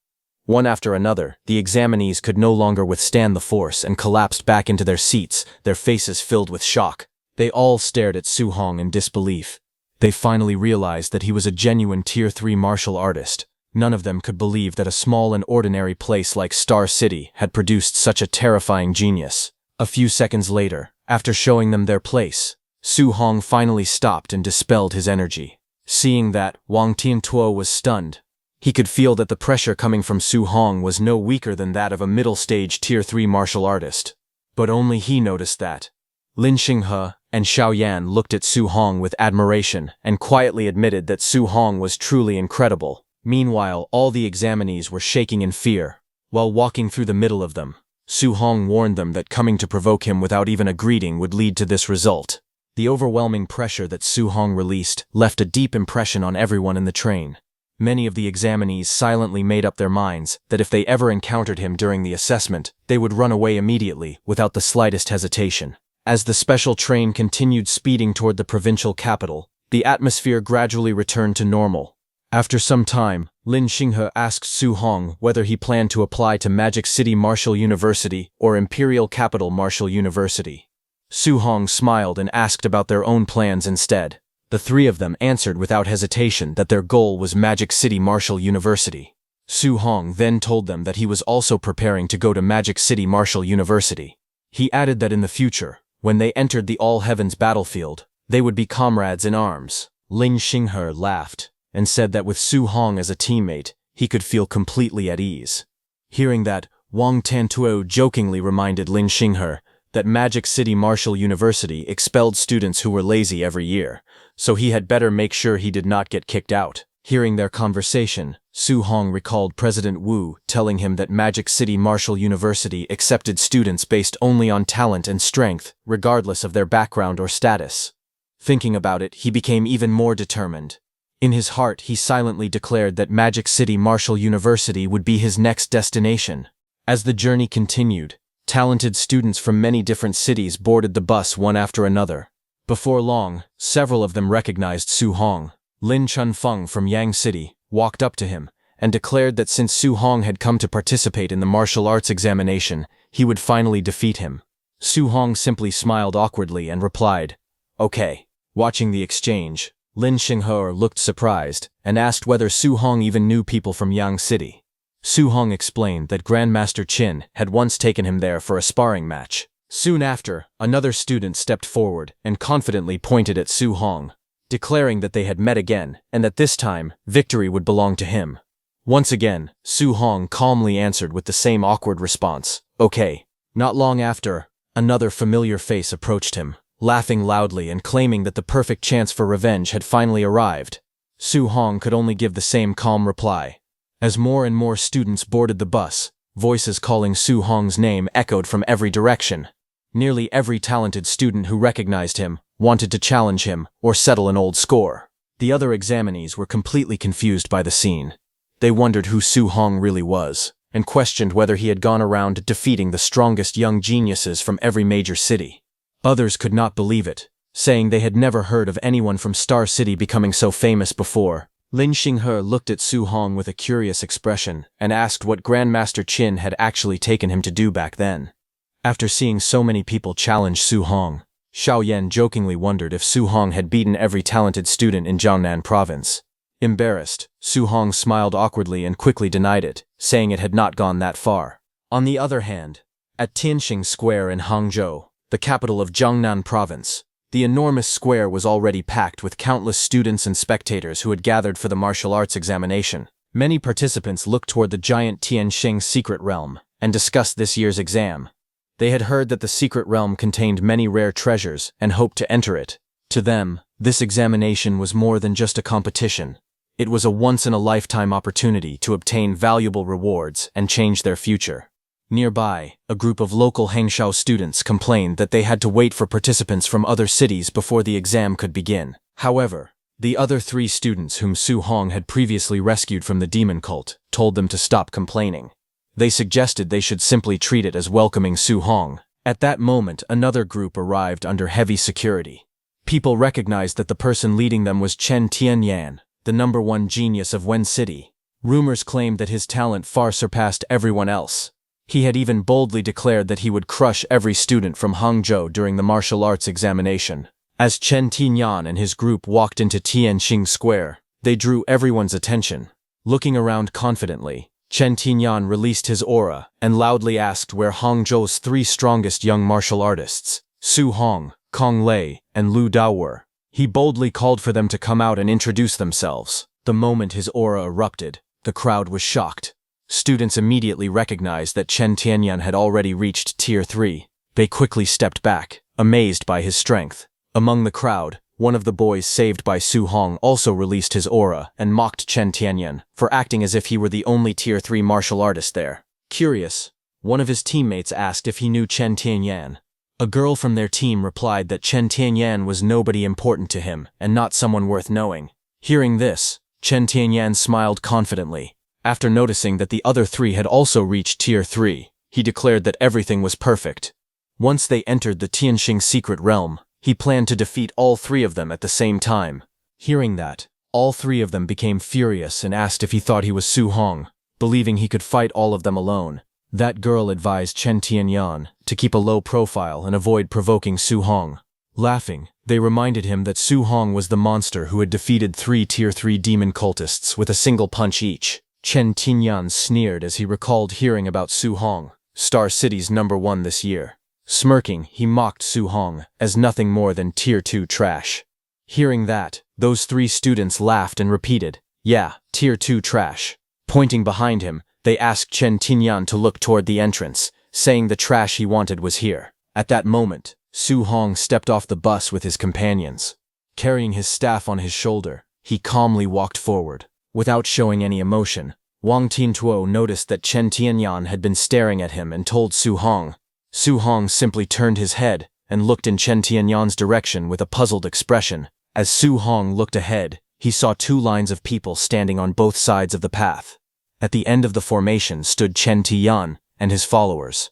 One after another, the examinees could no longer withstand the force and collapsed back into their seats, their faces filled with shock. They all stared at Su Hong in disbelief. They finally realized that he was a genuine Tier 3 martial artist. None of them could believe that a small and ordinary place like Star City had produced such a terrifying genius. A few seconds later, after showing them their place, Su Hong finally stopped and dispelled his energy. Seeing that, Wang Tiantuo was stunned. He could feel that the pressure coming from Su Hong was no weaker than that of a middle-stage Tier 3 martial artist. But only he noticed that. Lin Xinghe and Xiao Yan looked at Su Hong with admiration and quietly admitted that Su Hong was truly incredible. Meanwhile, all the examinees were shaking in fear. While walking through the middle of them, Su Hong warned them that coming to provoke him without even a greeting would lead to this result. The overwhelming pressure that Su Hong released left a deep impression on everyone in the train. Many of the examinees silently made up their minds that if they ever encountered him during the assessment, they would run away immediately without the slightest hesitation. As the special train continued speeding toward the provincial capital, the atmosphere gradually returned to normal. After some time, Lin Xinghe asked Su Hong whether he planned to apply to Magic City Martial University or Imperial Capital Martial University. Su Hong smiled and asked about their own plans instead. The 3 of them answered without hesitation that their goal was Magic City Martial University. Su Hong then told them that he was also preparing to go to Magic City Martial University. He added that in the future, when they entered the All Heavens battlefield, they would be comrades in arms. Lin Xinghe laughed and said that with Su Hong as a teammate, he could feel completely at ease. Hearing that, Wang Tiantuo jokingly reminded Lin Xinghe that Magic City Martial University expelled students who were lazy every year, so he had better make sure he did not get kicked out. Hearing their conversation, Su Hong recalled President Wu telling him that Magic City Martial University accepted students based only on talent and strength, regardless of their background or status. Thinking about it, he became even more determined. In his heart, he silently declared that Magic City Martial University would be his next destination. As the journey continued, talented students from many different cities boarded the bus one after another. Before long, several of them recognized Su Hong. Lin Chunfeng from Yang City walked up to him and declared that since Su Hong had come to participate in the martial arts examination, he would finally defeat him. Su Hong simply smiled awkwardly and replied, "Okay." Watching the exchange, Lin Xinghe looked surprised and asked whether Su Hong even knew people from Yang City. Su Hong explained that Grandmaster Qin had once taken him there for a sparring match. Soon after, another student stepped forward and confidently pointed at Su Hong, declaring that they had met again and that this time, victory would belong to him. Once again, Su Hong calmly answered with the same awkward response, "Okay." Not long after, another familiar face approached him, laughing loudly and claiming that the perfect chance for revenge had finally arrived. Su Hong could only give the same calm reply, As more and more students boarded the bus, voices calling Su Hong's name echoed from every direction. Nearly every talented student who recognized him wanted to challenge him or settle an old score. The other examinees were completely confused by the scene. They wondered who Su Hong really was, and questioned whether he had gone around defeating the strongest young geniuses from every major city. Others could not believe it, saying they had never heard of anyone from Star City becoming so famous before. Lin Xinghe looked at Su Hong with a curious expression and asked what Grandmaster Qin had actually taken him to do back then. After seeing so many people challenge Su Hong, Xiao Yan jokingly wondered if Su Hong had beaten every talented student in Jiangnan province. Embarrassed, Su Hong smiled awkwardly and quickly denied it, saying it had not gone that far. On the other hand, at Tianxing Square in Hangzhou, the capital of Jiangnan province, the enormous square was already packed with countless students and spectators who had gathered for the martial arts examination. Many participants looked toward the giant Tianxing secret realm and discussed this year's exam. They had heard that the secret realm contained many rare treasures and hoped to enter it. To them, this examination was more than just a competition. It was a once-in-a-lifetime opportunity to obtain valuable rewards and change their future. Nearby, a group of local Hangzhou students complained that they had to wait for participants from other cities before the exam could begin. However, the other 3 students whom Su Hong had previously rescued from the demon cult told them to stop complaining. They suggested they should simply treat it as welcoming Su Hong. At that moment, another group arrived under heavy security. People recognized that the person leading them was Chen Tianyan, the #1 genius of Wen City. Rumors claimed that his talent far surpassed everyone else. He had even boldly declared that he would crush every student from Hangzhou during the martial arts examination. As Chen Tianyan and his group walked into Tianxing Square, they drew everyone's attention. Looking around confidently, Chen Tianyan released his aura and loudly asked where Hangzhou's 3 strongest young martial artists, Su Hong, Kong Lei, and Lu Dao were. He boldly called for them to come out and introduce themselves. The moment his aura erupted, the crowd was shocked. Students immediately recognized that Chen Tianyan had already reached Tier 3. They quickly stepped back, amazed by his strength. Among the crowd, one of the boys saved by Su Hong also released his aura and mocked Chen Tianyan for acting as if he were the only Tier 3 martial artist there. Curious, one of his teammates asked if he knew Chen Tianyan. A girl from their team replied that Chen Tianyan was nobody important to him and not someone worth knowing. Hearing this, Chen Tianyan smiled confidently. After noticing that the other 3 had also reached Tier 3, he declared that everything was perfect. Once they entered the Tianxing secret realm, he planned to defeat all 3 of them at the same time. Hearing that, all 3 of them became furious and asked if he thought he was Su Hong, believing he could fight all of them alone. That girl advised Chen Tianyan to keep a low profile and avoid provoking Su Hong. Laughing, they reminded him that Su Hong was the monster who had defeated 3 Tier 3 demon cultists with a single punch each. Chen Tianyan sneered as he recalled hearing about Su Hong, Star City's #1 this year. Smirking, he mocked Su Hong as nothing more than Tier 2 trash. Hearing that, those 3 students laughed and repeated, "Yeah, Tier 2 trash." Pointing behind him, they asked Chen Tianyan to look toward the entrance, saying the trash he wanted was here. At that moment, Su Hong stepped off the bus with his companions. Carrying his staff on his shoulder, he calmly walked forward. Without showing any emotion, Wang Tiantuo noticed that Chen Tianyan had been staring at him and told Su Hong. Su Hong simply turned his head and looked in Chen Tianyan's direction with a puzzled expression. As Su Hong looked ahead, he saw 2 lines of people standing on both sides of the path. At the end of the formation stood Chen Tian and his followers.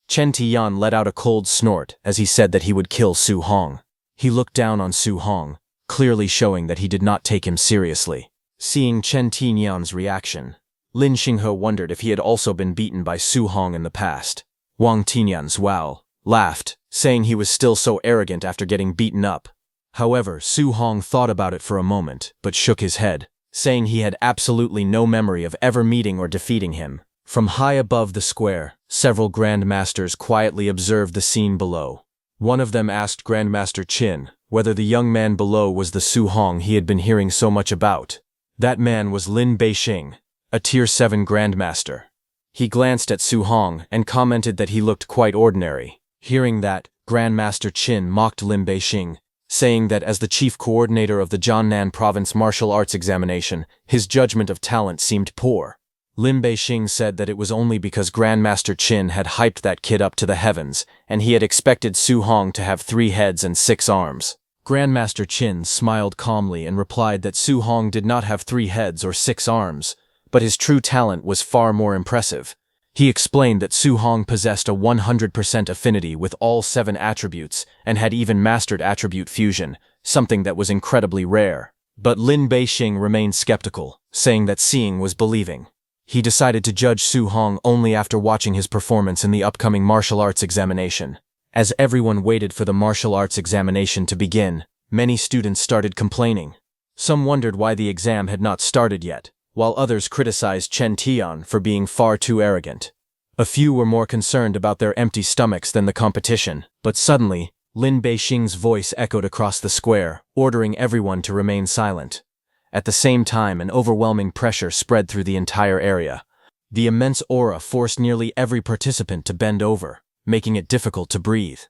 Chen Tian let out a cold snort as he said that he would kill Su Hong. He looked down on Su Hong, clearly showing that he did not take him seriously. Seeing Chen Tianyan's reaction, Lin Xinghe wondered if he had also been beaten by Su Hong in the past. Wang Tianyan's wow laughed, saying he was still so arrogant after getting beaten up. However, Su Hong thought about it for a moment, but shook his head, saying he had absolutely no memory of ever meeting or defeating him. From high above the square, several grandmasters quietly observed the scene below. One of them asked Grandmaster Qin whether the young man below was the Su Hong he had been hearing so much about. That man was Lin Beixing, a Tier 7 Grandmaster. He glanced at Su Hong and commented that he looked quite ordinary. Hearing that, Grandmaster Qin mocked Lin Beixing, saying that as the chief coordinator of the Jiangnan province martial arts examination, his judgment of talent seemed poor. Lin Beixing said that it was only because Grandmaster Qin had hyped that kid up to the heavens, and he had expected Su Hong to have 3 heads and 6 arms. Grandmaster Qin smiled calmly and replied that Su Hong did not have 3 heads or 6 arms, but his true talent was far more impressive. He explained that Su Hong possessed a 100% affinity with all 7 attributes and had even mastered attribute fusion, something that was incredibly rare. But Lin Beixing remained skeptical, saying that seeing was believing. He decided to judge Su Hong only after watching his performance in the upcoming martial arts examination. As everyone waited for the martial arts examination to begin, many students started complaining. Some wondered why the exam had not started yet, while others criticized Chen Tian for being far too arrogant. A few were more concerned about their empty stomachs than the competition, but suddenly, Lin Beixing's voice echoed across the square, ordering everyone to remain silent. At the same time, an overwhelming pressure spread through the entire area. The immense aura forced nearly every participant to bend over, making it difficult to breathe.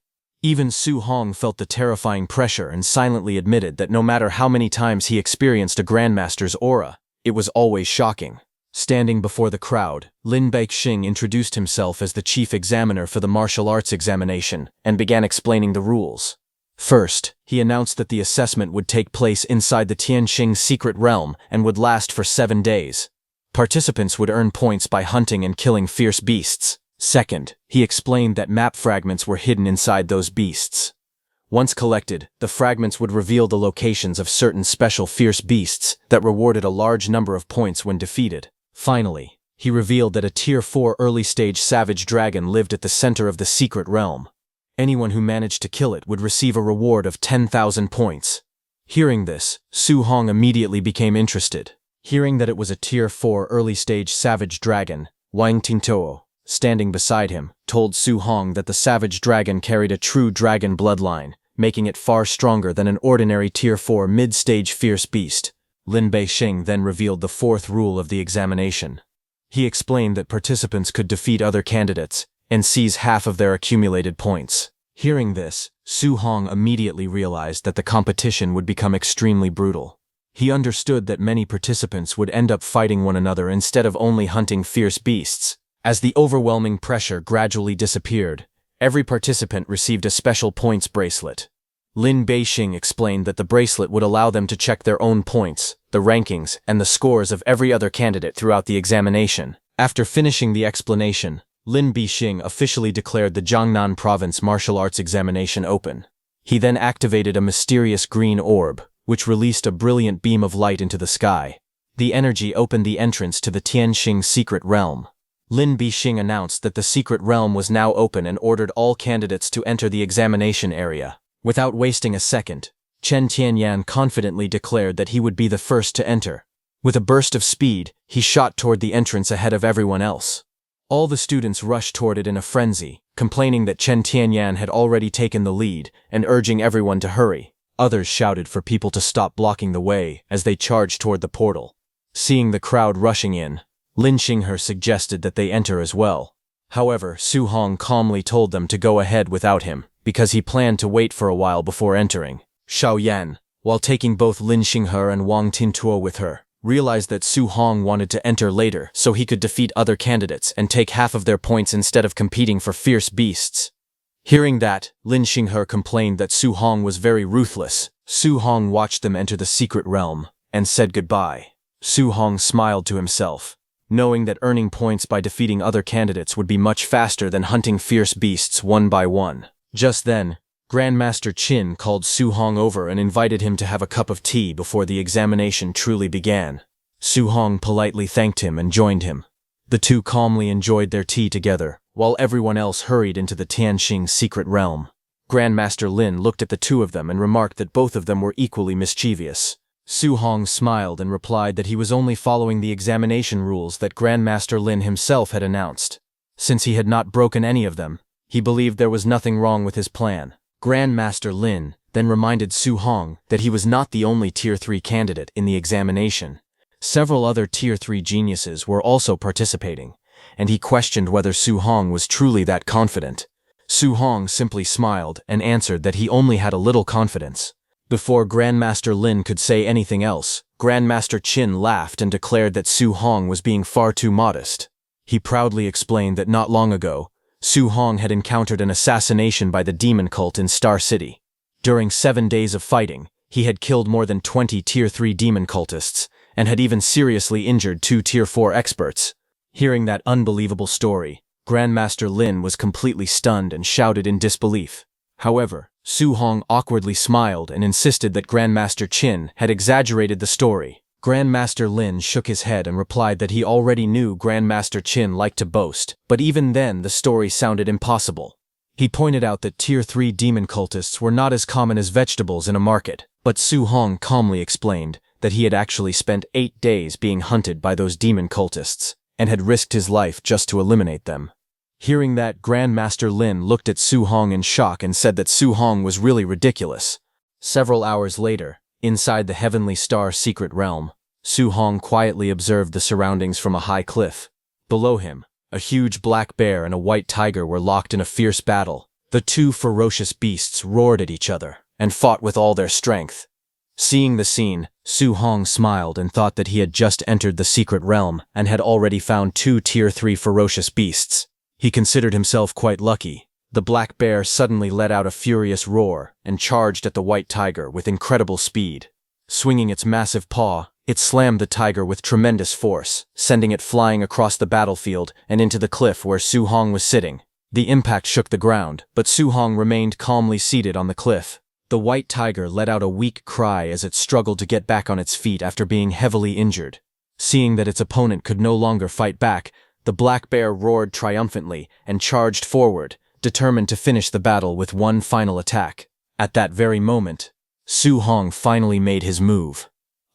Even Su Hong felt the terrifying pressure and silently admitted that no matter how many times he experienced a grandmaster's aura, it was always shocking. Standing before the crowd, Lin Beixing introduced himself as the chief examiner for the martial arts examination and began explaining the rules. First, he announced that the assessment would take place inside the Tianxing secret realm and would last for 7 days. Participants would earn points by hunting and killing fierce beasts. Second, he explained that map fragments were hidden inside those beasts. Once collected, the fragments would reveal the locations of certain special fierce beasts that rewarded a large number of points when defeated. Finally, he revealed that a Tier 4 early-stage savage dragon lived at the center of the secret realm. Anyone who managed to kill it would receive a reward of 10,000 points. Hearing this, Su Hong immediately became interested. Hearing that it was a Tier 4 early-stage savage dragon, Wang Tingtuo, standing beside him, told Su Hong that the savage dragon carried a true dragon bloodline, making it far stronger than an ordinary Tier 4 mid-stage fierce beast. Lin Beixing then revealed the 4th rule of the examination. He explained that participants could defeat other candidates and seize half of their accumulated points. Hearing this, Su Hong immediately realized that the competition would become extremely brutal. He understood that many participants would end up fighting one another instead of only hunting fierce beasts. As the overwhelming pressure gradually disappeared, every participant received a special points bracelet. Lin Beixing explained that the bracelet would allow them to check their own points, the rankings, and the scores of every other candidate throughout the examination. After finishing the explanation, Lin Beixing officially declared the Jiangnan Province martial arts examination open. He then activated a mysterious green orb, which released a brilliant beam of light into the sky. The energy opened the entrance to the Tianxing secret realm. Lin Beixing announced that the secret realm was now open and ordered all candidates to enter the examination area. Without wasting a second, Chen Tianyan confidently declared that he would be the first to enter. With a burst of speed, he shot toward the entrance ahead of everyone else. All the students rushed toward it in a frenzy, complaining that Chen Tianyan had already taken the lead and urging everyone to hurry. Others shouted for people to stop blocking the way as they charged toward the portal. Seeing the crowd rushing in, Lin Xinghe suggested that they enter as well. However, Su Hong calmly told them to go ahead without him, because he planned to wait for a while before entering. Xiao Yan, while taking both Lin Xinghe and Wang Tingtuo with her, realized that Su Hong wanted to enter later so he could defeat other candidates and take half of their points instead of competing for fierce beasts. Hearing that, Lin Xinghe complained that Su Hong was very ruthless. Su Hong watched them enter the secret realm and said goodbye. Su Hong smiled to himself, knowing that earning points by defeating other candidates would be much faster than hunting fierce beasts one by one. Just then, Grandmaster Qin called Su Hong over and invited him to have a cup of tea before the examination truly began. Su Hong politely thanked him and joined him. The two calmly enjoyed their tea together, while everyone else hurried into the Tianxing secret realm. Grandmaster Lin looked at the two of them and remarked that both of them were equally mischievous. Su Hong smiled and replied that he was only following the examination rules that Grandmaster Lin himself had announced. Since he had not broken any of them, he believed there was nothing wrong with his plan. Grandmaster Lin then reminded Su Hong that he was not the only Tier 3 candidate in the examination. Several other Tier 3 geniuses were also participating, and he questioned whether Su Hong was truly that confident. Su Hong simply smiled and answered that he only had a little confidence. Before Grandmaster Lin could say anything else, Grandmaster Qin laughed and declared that Su Hong was being far too modest. He proudly explained that not long ago, Su Hong had encountered an assassination by the demon cult in Star City. During 7 days of fighting, he had killed more than 20 Tier 3 demon cultists, and had even seriously injured 2 Tier 4 experts. Hearing that unbelievable story, Grandmaster Lin was completely stunned and shouted in disbelief. However, Su Hong awkwardly smiled and insisted that Grandmaster Qin had exaggerated the story. Grandmaster Lin shook his head and replied that he already knew Grandmaster Qin liked to boast, but even then the story sounded impossible. He pointed out that Tier 3 demon cultists were not as common as vegetables in a market, but Su Hong calmly explained that he had actually spent 8 days being hunted by those demon cultists, and had risked his life just to eliminate them. Hearing that, Grandmaster Lin looked at Su Hong in shock and said that Su Hong was really ridiculous. Several hours later, inside the Heavenly Star secret realm, Su Hong quietly observed the surroundings from a high cliff. Below him, a huge black bear and a white tiger were locked in a fierce battle. The 2 ferocious beasts roared at each other and fought with all their strength. Seeing the scene, Su Hong smiled and thought that he had just entered the secret realm and had already found 2 Tier 3 ferocious beasts. He considered himself quite lucky. The black bear suddenly let out a furious roar and charged at the white tiger with incredible speed. Swinging its massive paw, it slammed the tiger with tremendous force, sending it flying across the battlefield and into the cliff where Su Hong was sitting. The impact shook the ground, but Su Hong remained calmly seated on the cliff. The white tiger let out a weak cry as it struggled to get back on its feet after being heavily injured. Seeing that its opponent could no longer fight back, the black bear roared triumphantly and charged forward, determined to finish the battle with one final attack. At that very moment, Su Hong finally made his move.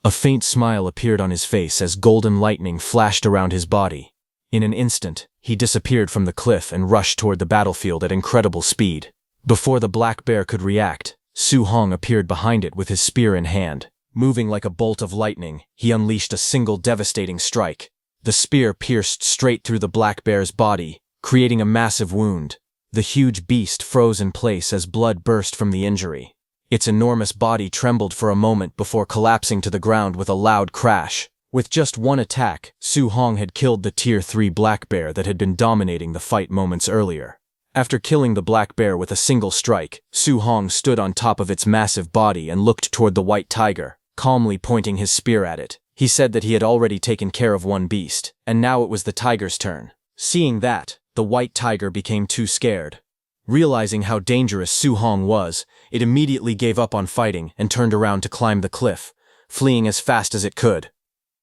A faint smile appeared on his face as golden lightning flashed around his body. In an instant, he disappeared from the cliff and rushed toward the battlefield at incredible speed. Before the black bear could react, Su Hong appeared behind it with his spear in hand. Moving like a bolt of lightning, he unleashed a single devastating strike. The spear pierced straight through the black bear's body, creating a massive wound. The huge beast froze in place as blood burst from the injury. Its enormous body trembled for a moment before collapsing to the ground with a loud crash. With just one attack, Su Hong had killed the Tier 3 black bear that had been dominating the fight moments earlier. After killing the black bear with a single strike, Su Hong stood on top of its massive body and looked toward the white tiger, calmly pointing his spear at it. He said that he had already taken care of one beast, and now it was the tiger's turn. Seeing that, the white tiger became too scared. Realizing how dangerous Su Hong was, it immediately gave up on fighting and turned around to climb the cliff, fleeing as fast as it could.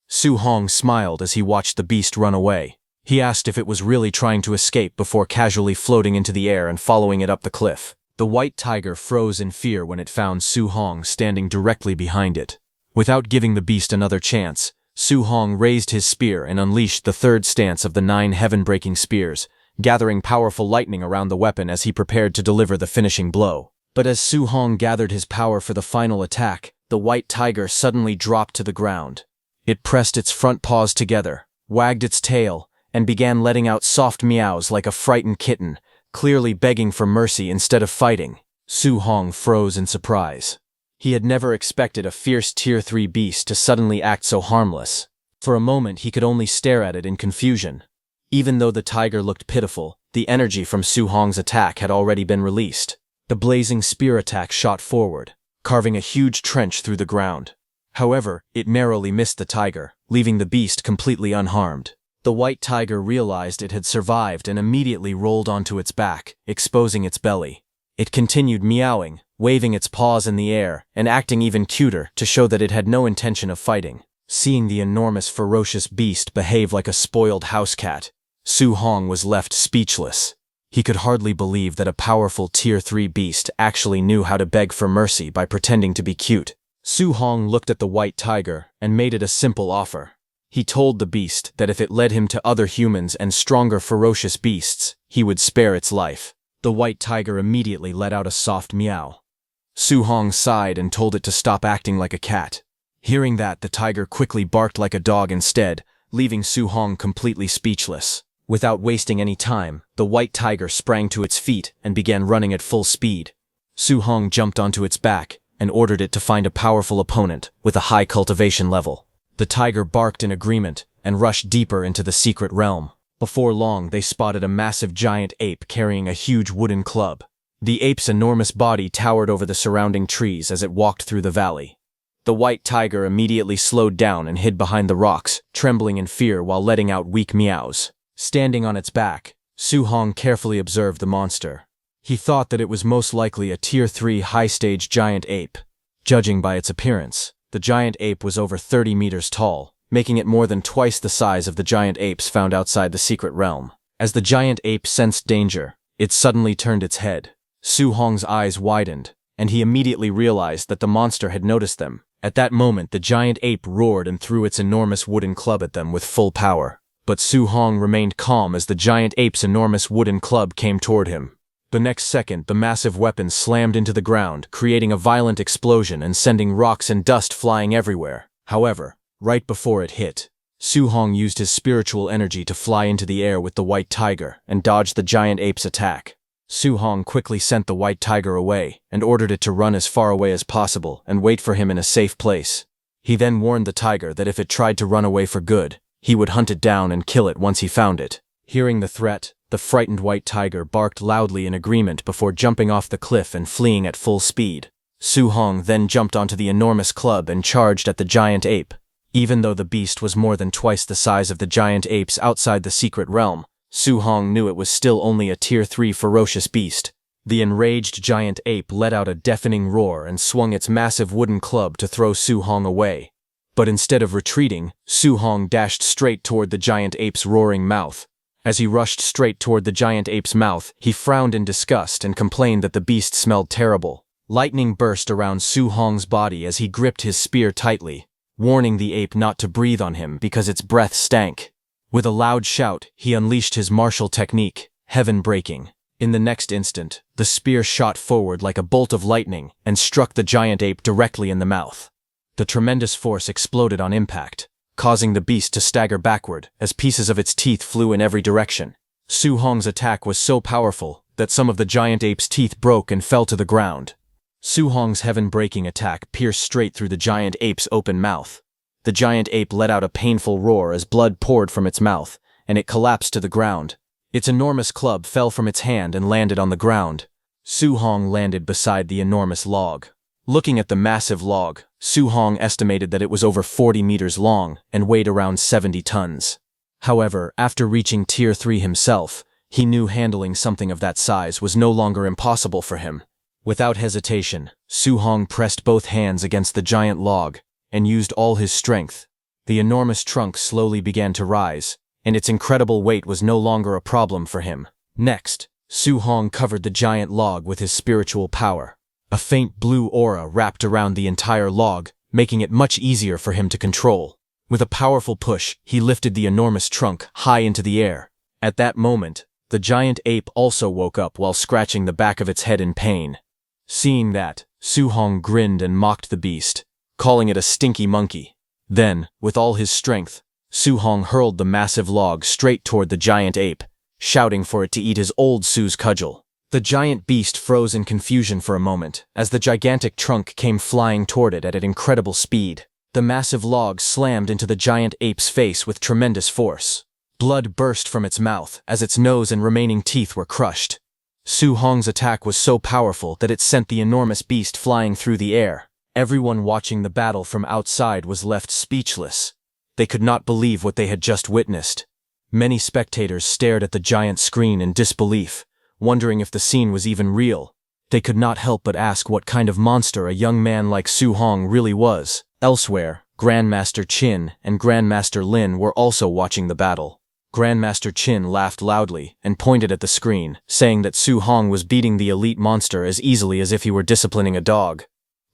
Su Hong smiled as he watched the beast run away. He asked if it was really trying to escape before casually floating into the air and following it up the cliff. The white tiger froze in fear when it found Su Hong standing directly behind it. Without giving the beast another chance, Su Hong raised his spear and unleashed the 3rd stance of the 9 heaven-breaking spears, gathering powerful lightning around the weapon as he prepared to deliver the finishing blow. But as Su Hong gathered his power for the final attack, the white tiger suddenly dropped to the ground. It pressed its front paws together, wagged its tail, and began letting out soft meows like a frightened kitten, clearly begging for mercy instead of fighting. Su Hong froze in surprise. He had never expected a fierce Tier 3 beast to suddenly act so harmless. For a moment he could only stare at it in confusion. Even though the tiger looked pitiful, the energy from Su Hong's attack had already been released. The blazing spear attack shot forward, carving a huge trench through the ground. However, it narrowly missed the tiger, leaving the beast completely unharmed. The white tiger realized it had survived and immediately rolled onto its back, exposing its belly. It continued meowing, waving its paws in the air, and acting even cuter to show that it had no intention of fighting. Seeing the enormous ferocious beast behave like a spoiled house cat, Su Hong was left speechless. He could hardly believe that a powerful Tier 3 beast actually knew how to beg for mercy by pretending to be cute. Su Hong looked at the white tiger and made it a simple offer. He told the beast that if it led him to other humans and stronger ferocious beasts, he would spare its life. The white tiger immediately let out a soft meow. Su Hong sighed and told it to stop acting like a cat. Hearing that, the tiger quickly barked like a dog instead, leaving Su Hong completely speechless. Without wasting any time, the white tiger sprang to its feet and began running at full speed. Su Hong jumped onto its back, and ordered it to find a powerful opponent with a high cultivation level. The tiger barked in agreement and rushed deeper into the secret realm. Before long, they spotted a massive giant ape carrying a huge wooden club. The ape's enormous body towered over the surrounding trees as it walked through the valley. The white tiger immediately slowed down and hid behind the rocks, trembling in fear while letting out weak meows. Standing on its back, Su Hong carefully observed the monster. He thought that it was most likely a Tier 3 high-stage giant ape. Judging by its appearance, the giant ape was over 30 meters tall, making it more than twice the size of the giant apes found outside the secret realm. As the giant ape sensed danger, it suddenly turned its head. Su Hong's eyes widened, and he immediately realized that the monster had noticed them. At that moment, the giant ape roared and threw its enormous wooden club at them with full power. But Su Hong remained calm as the giant ape's enormous wooden club came toward him. The next second, the massive weapon slammed into the ground, creating a violent explosion and sending rocks and dust flying everywhere. However, right before it hit, Su Hong used his spiritual energy to fly into the air with the white tiger and dodged the giant ape's attack. Su Hong quickly sent the white tiger away and ordered it to run as far away as possible and wait for him in a safe place. He then warned the tiger that if it tried to run away for good, he would hunt it down and kill it once he found it. Hearing the threat, the frightened white tiger barked loudly in agreement before jumping off the cliff and fleeing at full speed. Su Hong then jumped onto the enormous club and charged at the giant ape. Even though the beast was more than twice the size of the giant apes outside the secret realm, Su Hong knew it was still only a Tier 3 ferocious beast. The enraged giant ape let out a deafening roar and swung its massive wooden club to throw Su Hong away. But instead of retreating, Su Hong dashed straight toward the giant ape's roaring mouth. As he rushed straight toward the giant ape's mouth, he frowned in disgust and complained that the beast smelled terrible. Lightning burst around Su Hong's body as he gripped his spear tightly, warning the ape not to breathe on him because its breath stank. With a loud shout, he unleashed his martial technique, heaven breaking. In the next instant, the spear shot forward like a bolt of lightning and struck the giant ape directly in the mouth. The tremendous force exploded on impact, causing the beast to stagger backward as pieces of its teeth flew in every direction. Su Hong's attack was so powerful that some of the giant ape's teeth broke and fell to the ground. Su Hong's heaven-breaking attack pierced straight through the giant ape's open mouth. The giant ape let out a painful roar as blood poured from its mouth, and it collapsed to the ground. Its enormous club fell from its hand and landed on the ground. Su Hong landed beside the enormous log. Looking at the massive log, Su Hong estimated that it was over 40 meters long and weighed around 70 tons. However, after reaching Tier 3 himself, he knew handling something of that size was no longer impossible for him. Without hesitation, Su Hong pressed both hands against the giant log and used all his strength. The enormous trunk slowly began to rise, and its incredible weight was no longer a problem for him. Next, Su Hong covered the giant log with his spiritual power. A faint blue aura wrapped around the entire log, making it much easier for him to control. With a powerful push, he lifted the enormous trunk high into the air. At that moment, the giant ape also woke up while scratching the back of its head in pain. Seeing that, Su Hong grinned and mocked the beast, calling it a stinky monkey. Then, with all his strength, Su Hong hurled the massive log straight toward the giant ape, shouting for it to eat his old Su's cudgel. The giant beast froze in confusion for a moment as the gigantic trunk came flying toward it at an incredible speed. The massive log slammed into the giant ape's face with tremendous force. Blood burst from its mouth as its nose and remaining teeth were crushed. Su Hong's attack was so powerful that it sent the enormous beast flying through the air. Everyone watching the battle from outside was left speechless. They could not believe what they had just witnessed. Many spectators stared at the giant screen in disbelief, wondering if the scene was even real. They could not help but ask what kind of monster a young man like Su Hong really was. Elsewhere, Grandmaster Qin and Grandmaster Lin were also watching the battle. Grandmaster Qin laughed loudly and pointed at the screen, saying that Su Hong was beating the elite monster as easily as if he were disciplining a dog.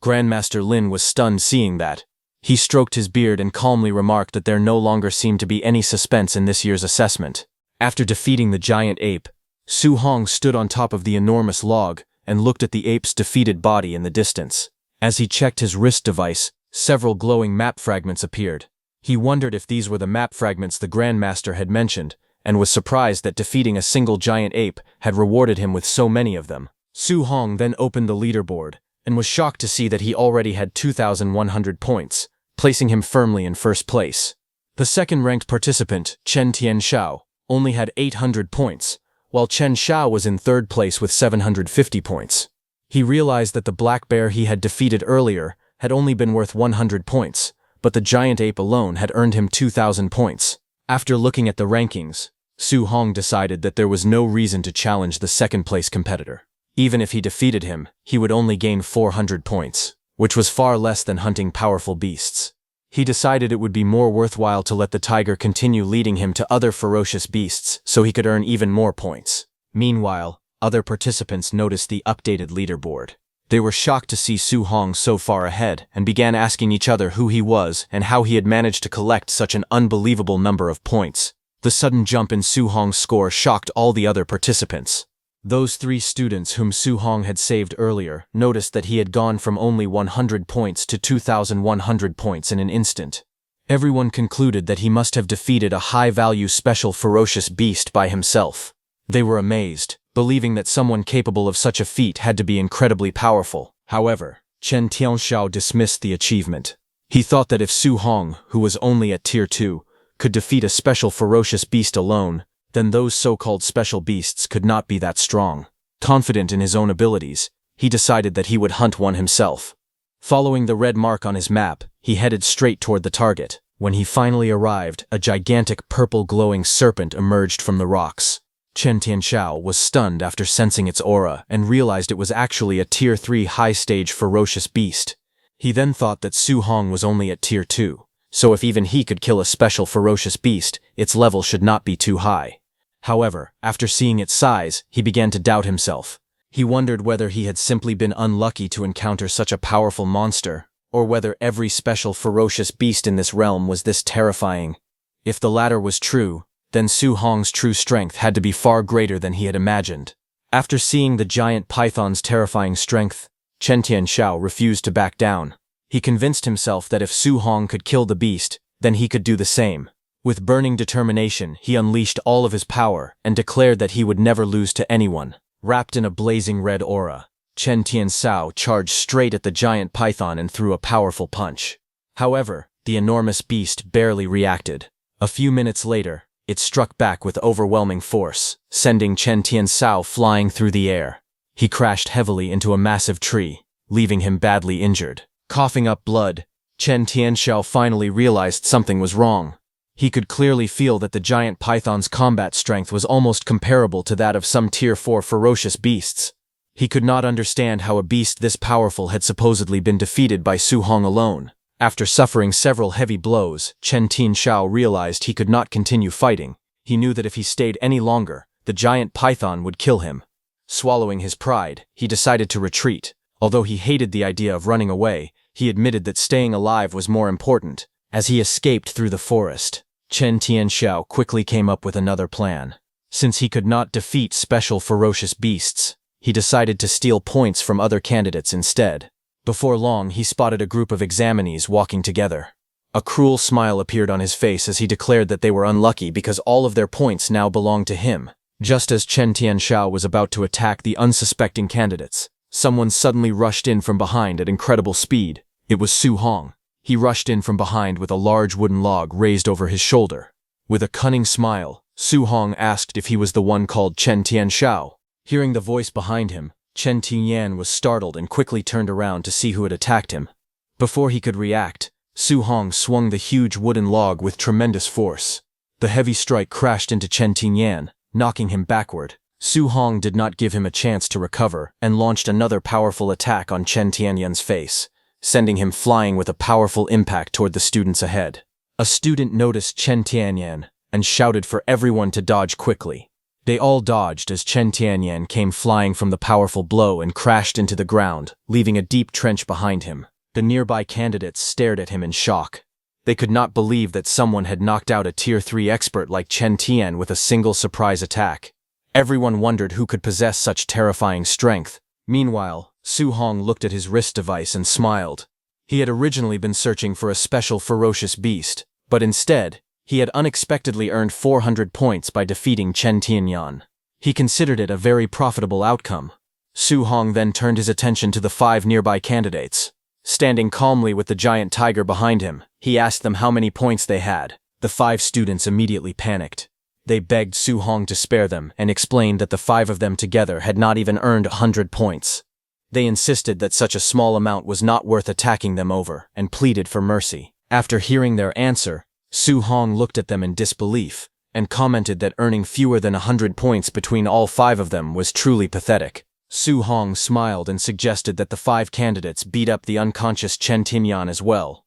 Grandmaster Lin was stunned seeing that. He stroked his beard and calmly remarked that there no longer seemed to be any suspense in this year's assessment. After defeating the giant ape, Su Hong stood on top of the enormous log and looked at the ape's defeated body in the distance. As he checked his wrist device, several glowing map fragments appeared. He wondered if these were the map fragments the Grandmaster had mentioned, and was surprised that defeating a single giant ape had rewarded him with so many of them. Su Hong then opened the leaderboard and was shocked to see that he already had 2,100 points, placing him firmly in first place. The second-ranked participant, Chen Tianxiao, only had 800 points, while Chen Xiao was in third place with 750 points. He realized that the black bear he had defeated earlier had only been worth 100 points, but the giant ape alone had earned him 2,000 points. After looking at the rankings, Su Hong decided that there was no reason to challenge the second-place competitor. Even if he defeated him, he would only gain 400 points, which was far less than hunting powerful beasts. He decided it would be more worthwhile to let the tiger continue leading him to other ferocious beasts so he could earn even more points. Meanwhile, other participants noticed the updated leaderboard. They were shocked to see Su Hong so far ahead and began asking each other who he was and how he had managed to collect such an unbelievable number of points. The sudden jump in Su Hong's score shocked all the other participants. Those 3 students whom Su Hong had saved earlier noticed that he had gone from only 100 points to 2,100 points in an instant. Everyone concluded that he must have defeated a high-value special ferocious beast by himself. They were amazed, believing that someone capable of such a feat had to be incredibly powerful. However, Chen Tianxiao dismissed the achievement. He thought that if Su Hong, who was only at Tier 2, could defeat a special ferocious beast alone, then those so-called special beasts could not be that strong. Confident in his own abilities, he decided that he would hunt one himself. Following the red mark on his map, he headed straight toward the target. When he finally arrived, a gigantic purple glowing serpent emerged from the rocks. Chen Tianxiao was stunned after sensing its aura and realized it was actually a Tier 3 high-stage ferocious beast. He then thought that Su Hong was only at Tier 2, so if even he could kill a special ferocious beast, its level should not be too high. However, after seeing its size, he began to doubt himself. He wondered whether he had simply been unlucky to encounter such a powerful monster, or whether every special ferocious beast in this realm was this terrifying. If the latter was true, then Su Hong's true strength had to be far greater than he had imagined. After seeing the giant python's terrifying strength, Chen Tianxiao refused to back down. He convinced himself that if Su Hong could kill the beast, then he could do the same. With burning determination, he unleashed all of his power and declared that he would never lose to anyone. Wrapped in a blazing red aura, Chen Tianxiao charged straight at the giant python and threw a powerful punch. However, the enormous beast barely reacted. A few minutes later, it struck back with overwhelming force, sending Chen Tianxiao flying through the air. He crashed heavily into a massive tree, leaving him badly injured. Coughing up blood, Chen Tianxiao finally realized something was wrong. He could clearly feel that the giant python's combat strength was almost comparable to that of some Tier 4 ferocious beasts. He could not understand how a beast this powerful had supposedly been defeated by Su Hong alone. After suffering several heavy blows, Chen Tianxiao realized he could not continue fighting. He knew that if he stayed any longer, the giant python would kill him. Swallowing his pride, he decided to retreat. Although he hated the idea of running away, he admitted that staying alive was more important. As he escaped through the forest, Chen Tianxiao quickly came up with another plan. Since he could not defeat special ferocious beasts, he decided to steal points from other candidates instead. Before long, he spotted a group of examinees walking together. A cruel smile appeared on his face as he declared that they were unlucky because all of their points now belonged to him. Just as Chen Tianxiao was about to attack the unsuspecting candidates, someone suddenly rushed in from behind at incredible speed. It was Su Hong. He rushed in from behind with a large wooden log raised over his shoulder. With a cunning smile, Su Hong asked if he was the one called Chen Tianxiao. Hearing the voice behind him, Chen Tianyan was startled and quickly turned around to see who had attacked him. Before he could react, Su Hong swung the huge wooden log with tremendous force. The heavy strike crashed into Chen Tianyan, knocking him backward. Su Hong did not give him a chance to recover and launched another powerful attack on Chen Tianyan's face, sending him flying with a powerful impact toward the students ahead. A student noticed Chen Tianyan and shouted for everyone to dodge quickly. They all dodged as Chen Tianyan came flying from the powerful blow and crashed into the ground, leaving a deep trench behind him. The nearby candidates stared at him in shock. They could not believe that someone had knocked out a Tier 3 expert like Chen Tian with a single surprise attack. Everyone wondered who could possess such terrifying strength. Meanwhile, Su Hong looked at his wrist device and smiled. He had originally been searching for a special ferocious beast, but instead, he had unexpectedly earned 400 points by defeating Chen Tianyan. He considered it a very profitable outcome. Su Hong then turned his attention to the 5 nearby candidates. Standing calmly with the giant tiger behind him, he asked them how many points they had. The 5 students immediately panicked. They begged Su Hong to spare them and explained that the 5 of them together had not even earned 100 points. They insisted that such a small amount was not worth attacking them over and pleaded for mercy. After hearing their answer, Su Hong looked at them in disbelief and commented that earning fewer than 100 points between all 5 of them was truly pathetic. Su Hong smiled and suggested that the 5 candidates beat up the unconscious Chen Tinyan as well.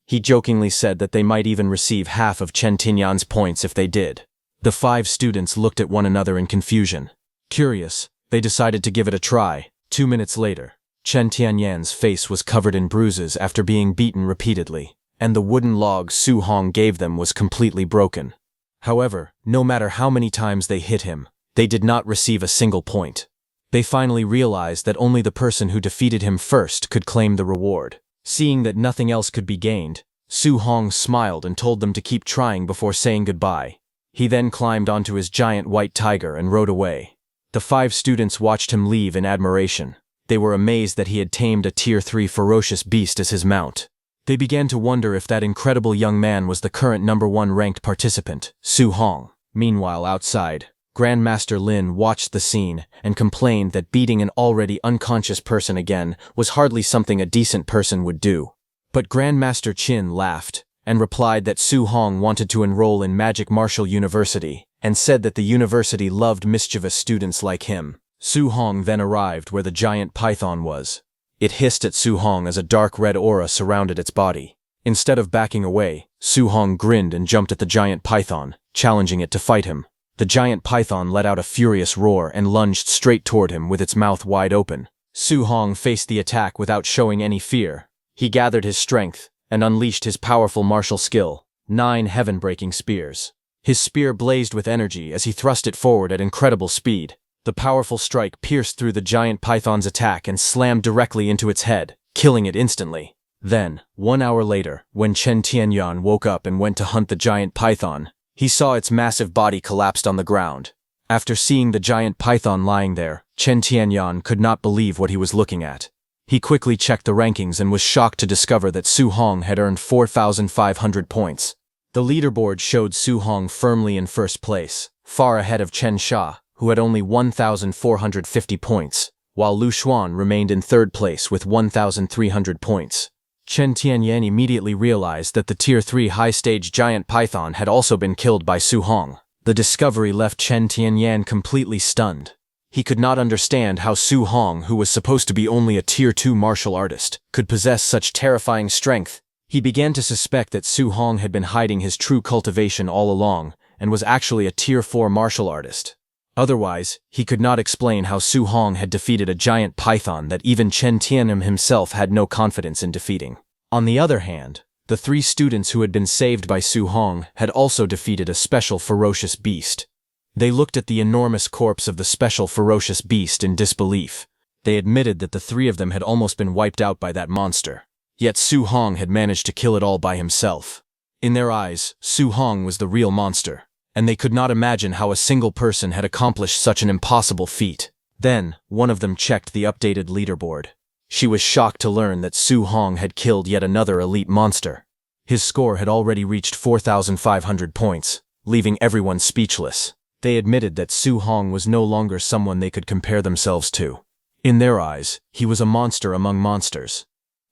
He jokingly said that they might even receive half of Chen Tinyan's points if they did. The 5 students looked at one another in confusion. Curious, they decided to give it a try. 2 minutes later, Chen Tianyan's face was covered in bruises after being beaten repeatedly, and the wooden log Su Hong gave them was completely broken. However, no matter how many times they hit him, they did not receive a single point. They finally realized that only the person who defeated him first could claim the reward. Seeing that nothing else could be gained, Su Hong smiled and told them to keep trying before saying goodbye. He then climbed onto his giant white tiger and rode away. The 5 students watched him leave in admiration. They were amazed that he had tamed a Tier 3 ferocious beast as his mount. They began to wonder if that incredible young man was the current #1 ranked participant, Su Hong. Meanwhile, outside, Grandmaster Lin watched the scene and complained that beating an already unconscious person again was hardly something a decent person would do. But Grandmaster Qin laughed and replied that Su Hong wanted to enroll in Magic Martial University and said that the university loved mischievous students like him. Su Hong then arrived where the giant python was. It hissed at Su Hong as a dark red aura surrounded its body. Instead of backing away, Su Hong grinned and jumped at the giant python, challenging it to fight him. The giant python let out a furious roar and lunged straight toward him with its mouth wide open. Su Hong faced the attack without showing any fear. He gathered his strength and unleashed his powerful martial skill, 9 heaven-breaking spears. His spear blazed with energy as he thrust it forward at incredible speed. The powerful strike pierced through the giant python's attack and slammed directly into its head, killing it instantly. Then, 1 hour later, when Chen Tianyan woke up and went to hunt the giant python, he saw its massive body collapsed on the ground. After seeing the giant python lying there, Chen Tianyan could not believe what he was looking at. He quickly checked the rankings and was shocked to discover that Su Hong had earned 4,500 points. The leaderboard showed Su Hong firmly in first place, far ahead of Chen Sha, who had only 1,450 points, while Lu Xuan remained in third place with 1,300 points. Chen Tianyan immediately realized that the Tier 3 high-stage giant python had also been killed by Su Hong. The discovery left Chen Tianyan completely stunned. He could not understand how Su Hong, who was supposed to be only a Tier 2 martial artist, could possess such terrifying strength. He began to suspect that Su Hong had been hiding his true cultivation all along and was actually a Tier 4 martial artist. Otherwise, he could not explain how Su Hong had defeated a giant python that even Chen Tianyan himself had no confidence in defeating. On the other hand, the 3 students who had been saved by Su Hong had also defeated a special ferocious beast. They looked at the enormous corpse of the special ferocious beast in disbelief. They admitted that the 3 of them had almost been wiped out by that monster. Yet Su Hong had managed to kill it all by himself. In their eyes, Su Hong was the real monster, and they could not imagine how a single person had accomplished such an impossible feat. Then, one of them checked the updated leaderboard. She was shocked to learn that Su Hong had killed yet another elite monster. His score had already reached 4,500 points, leaving everyone speechless. They admitted that Su Hong was no longer someone they could compare themselves to. In their eyes, he was a monster among monsters.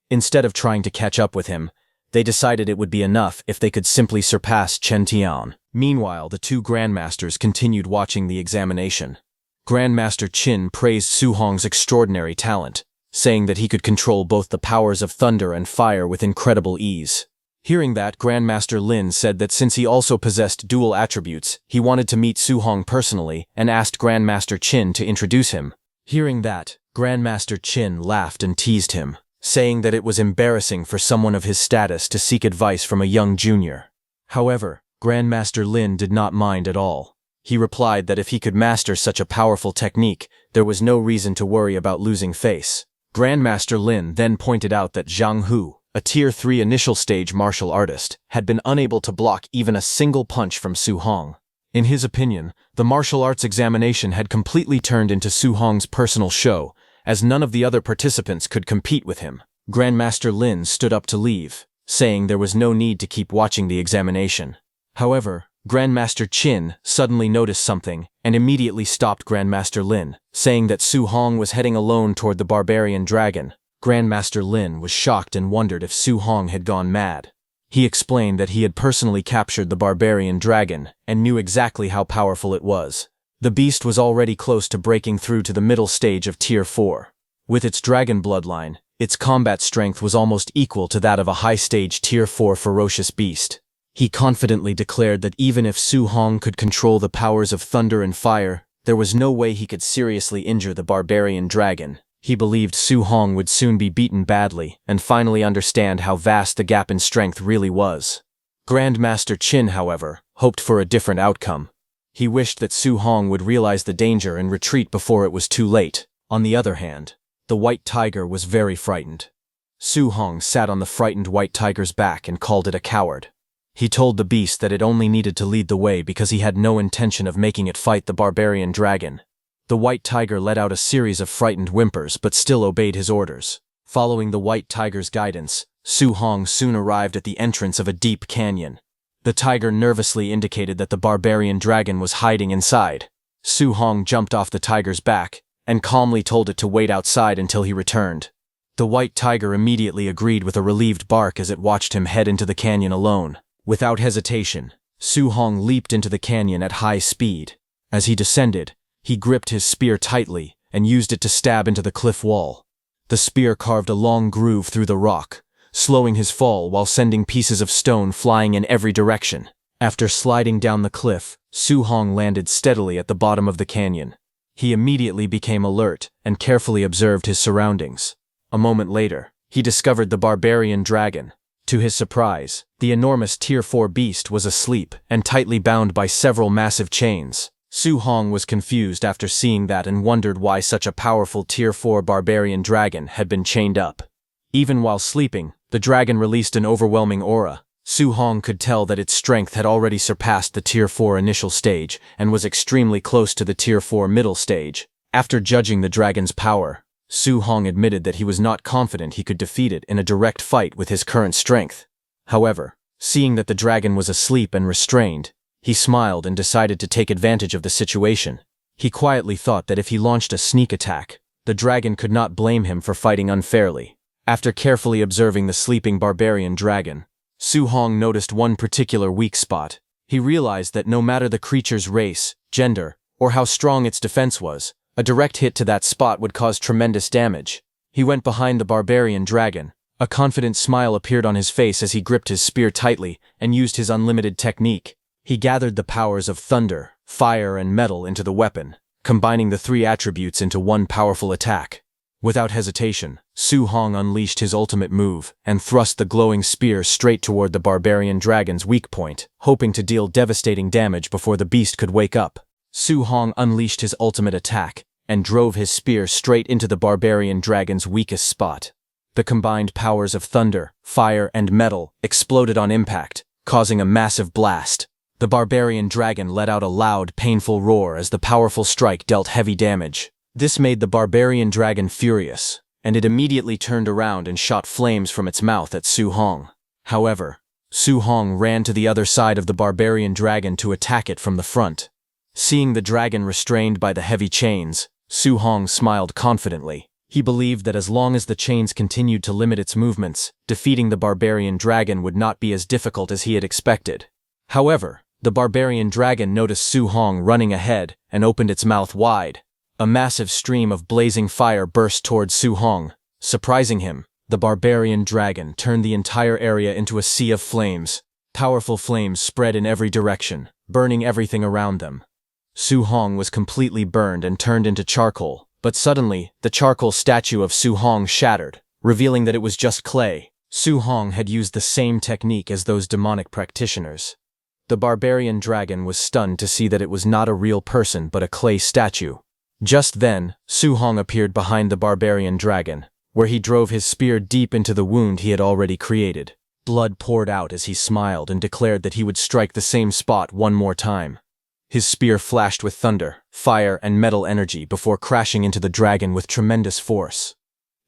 Instead of trying to catch up with him, they decided it would be enough if they could simply surpass Chen Tian. Meanwhile, the 2 grandmasters continued watching the examination. Grandmaster Qin praised Su Hong's extraordinary talent, saying that he could control both the powers of thunder and fire with incredible ease. Hearing that, Grandmaster Lin said that since he also possessed dual attributes, he wanted to meet Su Hong personally and asked Grandmaster Qin to introduce him. Hearing that, Grandmaster Qin laughed and teased him, saying that it was embarrassing for someone of his status to seek advice from a young junior. However, Grandmaster Lin did not mind at all. He replied that if he could master such a powerful technique, there was no reason to worry about losing face. Grandmaster Lin then pointed out that Zhang Hu, a Tier 3 initial stage martial artist, had been unable to block even a single punch from Su Hong. In his opinion, the martial arts examination had completely turned into Su Hong's personal show, as none of the other participants could compete with him. Grandmaster Lin stood up to leave, saying there was no need to keep watching the examination. However, Grandmaster Qin suddenly noticed something and immediately stopped Grandmaster Lin, saying that Su Hong was heading alone toward the barbarian dragon. Grandmaster Lin was shocked and wondered if Su Hong had gone mad. He explained that he had personally captured the barbarian dragon and knew exactly how powerful it was. The beast was already close to breaking through to the middle stage of Tier 4. With its dragon bloodline, its combat strength was almost equal to that of a high-stage Tier 4 ferocious beast. He confidently declared that even if Su Hong could control the powers of thunder and fire, there was no way he could seriously injure the barbarian dragon. He believed Su Hong would soon be beaten badly and finally understand how vast the gap in strength really was. Grandmaster Qin, however, hoped for a different outcome. He wished that Su Hong would realize the danger and retreat before it was too late. On the other hand, the white tiger was very frightened. Su Hong sat on the frightened white tiger's back and called it a coward. He told the beast that it only needed to lead the way because he had no intention of making it fight the barbarian dragon. The white tiger let out a series of frightened whimpers but still obeyed his orders. Following the white tiger's guidance, Su Hong soon arrived at the entrance of a deep canyon. The tiger nervously indicated that the barbarian dragon was hiding inside. Su Hong jumped off the tiger's back and calmly told it to wait outside until he returned. The white tiger immediately agreed with a relieved bark as it watched him head into the canyon alone. Without hesitation, Su Hong leaped into the canyon at high speed. As he descended, he gripped his spear tightly and used it to stab into the cliff wall. The spear carved a long groove through the rock, slowing his fall while sending pieces of stone flying in every direction. After sliding down the cliff, Su Hong landed steadily at the bottom of the canyon. He immediately became alert and carefully observed his surroundings. A moment later, he discovered the barbarian dragon. To his surprise, the enormous Tier 4 beast was asleep and tightly bound by several massive chains. Su Hong was confused after seeing that and wondered why such a powerful Tier 4 barbarian dragon had been chained up. Even while sleeping, the dragon released an overwhelming aura. Su Hong could tell that its strength had already surpassed the Tier 4 initial stage and was extremely close to the Tier 4 middle stage. After judging the dragon's power, Su Hong admitted that he was not confident he could defeat it in a direct fight with his current strength. However, seeing that the dragon was asleep and restrained, he smiled and decided to take advantage of the situation. He quietly thought that if he launched a sneak attack, the dragon could not blame him for fighting unfairly. After carefully observing the sleeping barbarian dragon, Su Hong noticed one particular weak spot. He realized that no matter the creature's race, gender, or how strong its defense was, a direct hit to that spot would cause tremendous damage. He went behind the barbarian dragon. A confident smile appeared on his face as he gripped his spear tightly and used his unlimited technique. He gathered the powers of thunder, fire, and metal into the weapon, combining the three attributes into one powerful attack. Without hesitation, Su Hong unleashed his ultimate move and thrust the glowing spear straight toward the barbarian dragon's weak point, hoping to deal devastating damage before the beast could wake up. Su Hong unleashed his ultimate attack and drove his spear straight into the barbarian dragon's weakest spot. The combined powers of thunder, fire, and metal exploded on impact, causing a massive blast. The barbarian dragon let out a loud, painful roar as the powerful strike dealt heavy damage. This made the barbarian dragon furious, and it immediately turned around and shot flames from its mouth at Su Hong. However, Su Hong ran to the other side of the barbarian dragon to attack it from the front. Seeing the dragon restrained by the heavy chains, Su Hong smiled confidently. He believed that as long as the chains continued to limit its movements, defeating the barbarian dragon would not be as difficult as he had expected. However, the barbarian dragon noticed Su Hong running ahead and opened its mouth wide. A massive stream of blazing fire burst towards Su Hong. Surprising him, the barbarian dragon turned the entire area into a sea of flames. Powerful flames spread in every direction, burning everything around them. Su Hong was completely burned and turned into charcoal, but suddenly, the charcoal statue of Su Hong shattered, revealing that it was just clay. Su Hong had used the same technique as those demonic practitioners. The barbarian dragon was stunned to see that it was not a real person but a clay statue. Just then, Su Hong appeared behind the barbarian dragon, where he drove his spear deep into the wound he had already created. Blood poured out as he smiled and declared that he would strike the same spot one more time. His spear flashed with thunder, fire, and metal energy before crashing into the dragon with tremendous force.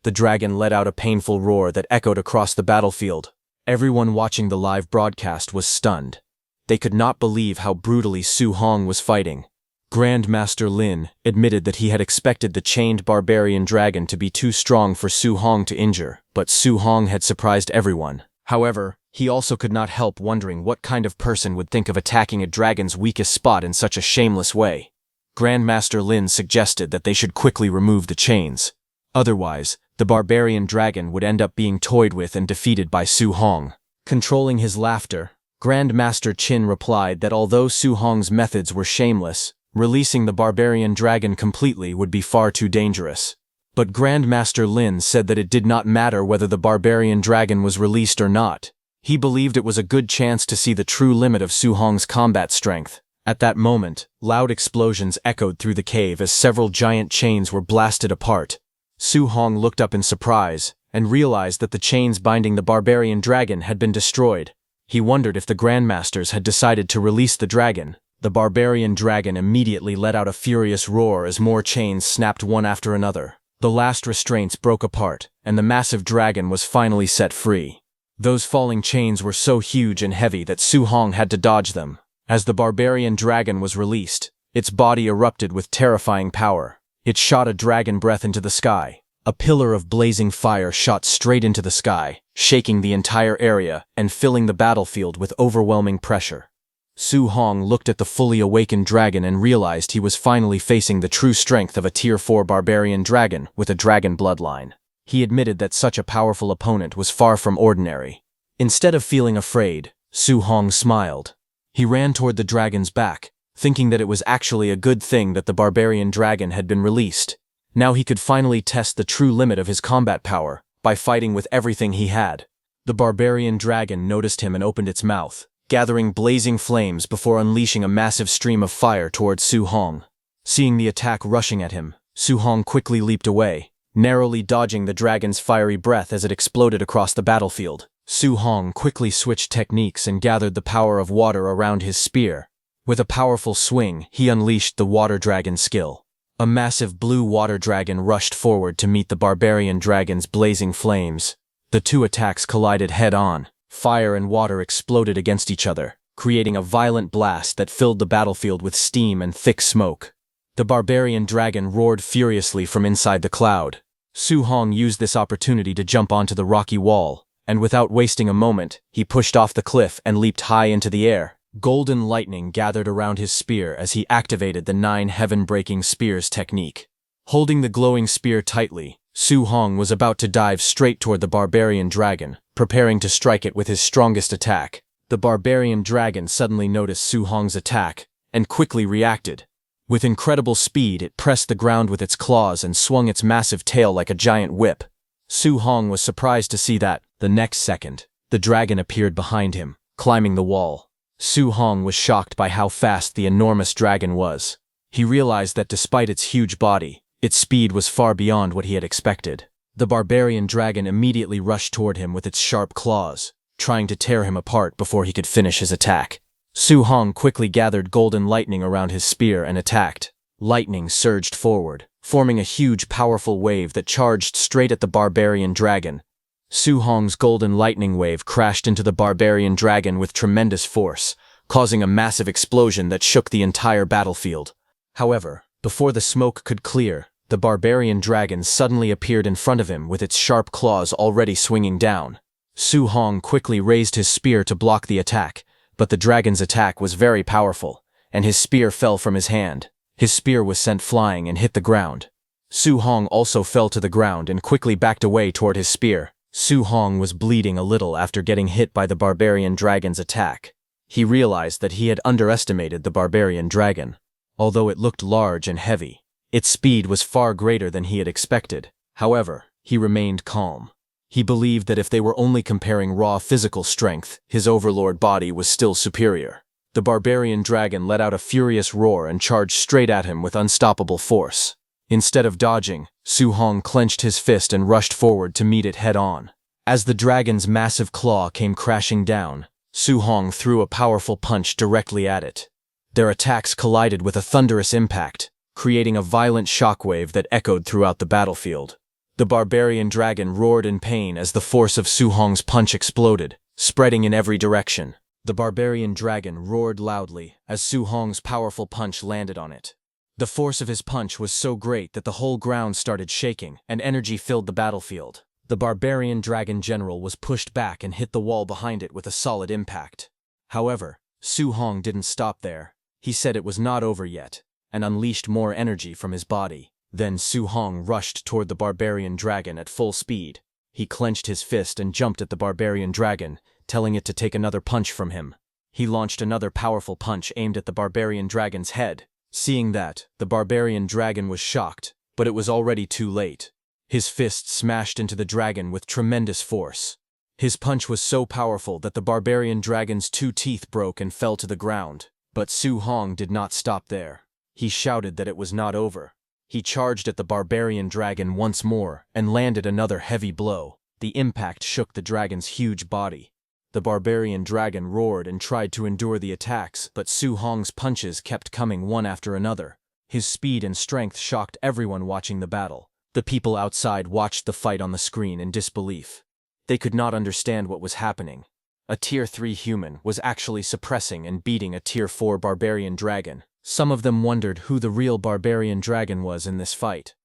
The dragon let out a painful roar that echoed across the battlefield. Everyone watching the live broadcast was stunned. They could not believe how brutally Su Hong was fighting. Grandmaster Lin admitted that he had expected the chained barbarian dragon to be too strong for Su Hong to injure, but Su Hong had surprised everyone. However, he also could not help wondering what kind of person would think of attacking a dragon's weakest spot in such a shameless way. Grandmaster Lin suggested that they should quickly remove the chains. Otherwise, the barbarian dragon would end up being toyed with and defeated by Su Hong. Controlling his laughter, Grandmaster Qin replied that although Su Hong's methods were shameless, releasing the barbarian dragon completely would be far too dangerous. But Grandmaster Lin said that it did not matter whether the barbarian dragon was released or not. He believed it was a good chance to see the true limit of Su Hong's combat strength. At that moment, loud explosions echoed through the cave as several giant chains were blasted apart. Su Hong looked up in surprise and realized that the chains binding the barbarian dragon had been destroyed. He wondered if the Grandmasters had decided to release the dragon. The barbarian dragon immediately let out a furious roar as more chains snapped one after another. The last restraints broke apart, and the massive dragon was finally set free. Those falling chains were so huge and heavy that Su Hong had to dodge them. As the barbarian dragon was released, its body erupted with terrifying power. It shot a dragon breath into the sky. A pillar of blazing fire shot straight into the sky, shaking the entire area and filling the battlefield with overwhelming pressure. Su Hong looked at the fully awakened dragon and realized he was finally facing the true strength of a Tier 4 barbarian dragon with a dragon bloodline. He admitted that such a powerful opponent was far from ordinary. Instead of feeling afraid, Su Hong smiled. He ran toward the dragon's back, thinking that it was actually a good thing that the barbarian dragon had been released. Now he could finally test the true limit of his combat power by fighting with everything he had. The barbarian dragon noticed him and opened its mouth, gathering blazing flames before unleashing a massive stream of fire towards Su Hong. Seeing the attack rushing at him, Su Hong quickly leaped away, narrowly dodging the dragon's fiery breath as it exploded across the battlefield. Su Hong quickly switched techniques and gathered the power of water around his spear. With a powerful swing, he unleashed the water dragon skill. A massive blue water dragon rushed forward to meet the barbarian dragon's blazing flames. The two attacks collided head-on. Fire and water exploded against each other, creating a violent blast that filled the battlefield with steam and thick smoke. The barbarian dragon roared furiously from inside the cloud. Su Hong used this opportunity to jump onto the rocky wall, and without wasting a moment, he pushed off the cliff and leaped high into the air. Golden lightning gathered around his spear as he activated the 9 heaven-breaking spears technique. Holding the glowing spear tightly, Su Hong was about to dive straight toward the barbarian dragon, preparing to strike it with his strongest attack. The barbarian dragon suddenly noticed Su Hong's attack and quickly reacted. With incredible speed, it pressed the ground with its claws and swung its massive tail like a giant whip. Su Hong was surprised to see that, the next second, the dragon appeared behind him, climbing the wall. Su Hong was shocked by how fast the enormous dragon was. He realized that despite its huge body, its speed was far beyond what he had expected. The barbarian dragon immediately rushed toward him with its sharp claws, trying to tear him apart before he could finish his attack. Su Hong quickly gathered golden lightning around his spear and attacked. Lightning surged forward, forming a huge, powerful wave that charged straight at the barbarian dragon. Su Hong's golden lightning wave crashed into the barbarian dragon with tremendous force, causing a massive explosion that shook the entire battlefield. However, before the smoke could clear, the barbarian dragon suddenly appeared in front of him with its sharp claws already swinging down. Su Hong quickly raised his spear to block the attack, but the dragon's attack was very powerful, and his spear fell from his hand. His spear was sent flying and hit the ground. Su Hong also fell to the ground and quickly backed away toward his spear. Su Hong was bleeding a little after getting hit by the barbarian dragon's attack. He realized that he had underestimated the barbarian dragon. Although it looked large and heavy, its speed was far greater than he had expected. However, he remained calm. He believed that if they were only comparing raw physical strength, his overlord body was still superior. The barbarian dragon let out a furious roar and charged straight at him with unstoppable force. Instead of dodging, Su Hong clenched his fist and rushed forward to meet it head-on. As the dragon's massive claw came crashing down, Su Hong threw a powerful punch directly at it. Their attacks collided with a thunderous impact, creating a violent shockwave that echoed throughout the battlefield. The barbarian dragon roared in pain as the force of Su Hong's punch exploded, spreading in every direction. The barbarian dragon roared loudly as Su Hong's powerful punch landed on it. The force of his punch was so great that the whole ground started shaking, and energy filled the battlefield. The barbarian dragon general was pushed back and hit the wall behind it with a solid impact. However, Su Hong didn't stop there. He said it was not over yet, and unleashed more energy from his body. Then Su Hong rushed toward the barbarian dragon at full speed. He clenched his fist and jumped at the barbarian dragon, telling it to take another punch from him. He launched another powerful punch aimed at the barbarian dragon's head. Seeing that, the barbarian dragon was shocked, but it was already too late. His fist smashed into the dragon with tremendous force. His punch was so powerful that the barbarian dragon's 2 teeth broke and fell to the ground. But Su Hong did not stop there. He shouted that it was not over. He charged at the barbarian dragon once more and landed another heavy blow. The impact shook the dragon's huge body. The barbarian dragon roared and tried to endure the attacks, but Su Hong's punches kept coming one after another. His speed and strength shocked everyone watching the battle. The people outside watched the fight on the screen in disbelief. They could not understand what was happening. A Tier 3 human was actually suppressing and beating a Tier 4 barbarian dragon. Some of them wondered who the real barbarian dragon was in this fight.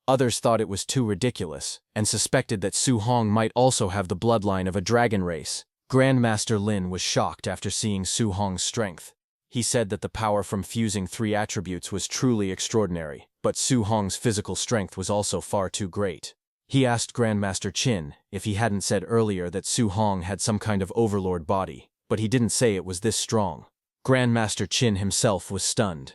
Others thought it was too ridiculous, and suspected that Su Hong might also have the bloodline of a dragon race. Grandmaster Lin was shocked after seeing Su Hong's strength. He said that the power from fusing 3 attributes was truly extraordinary, but Su Hong's physical strength was also far too great. He asked Grandmaster Qin if he hadn't said earlier that Su Hong had some kind of overlord body, but he didn't say it was this strong. Grandmaster Qin himself was stunned.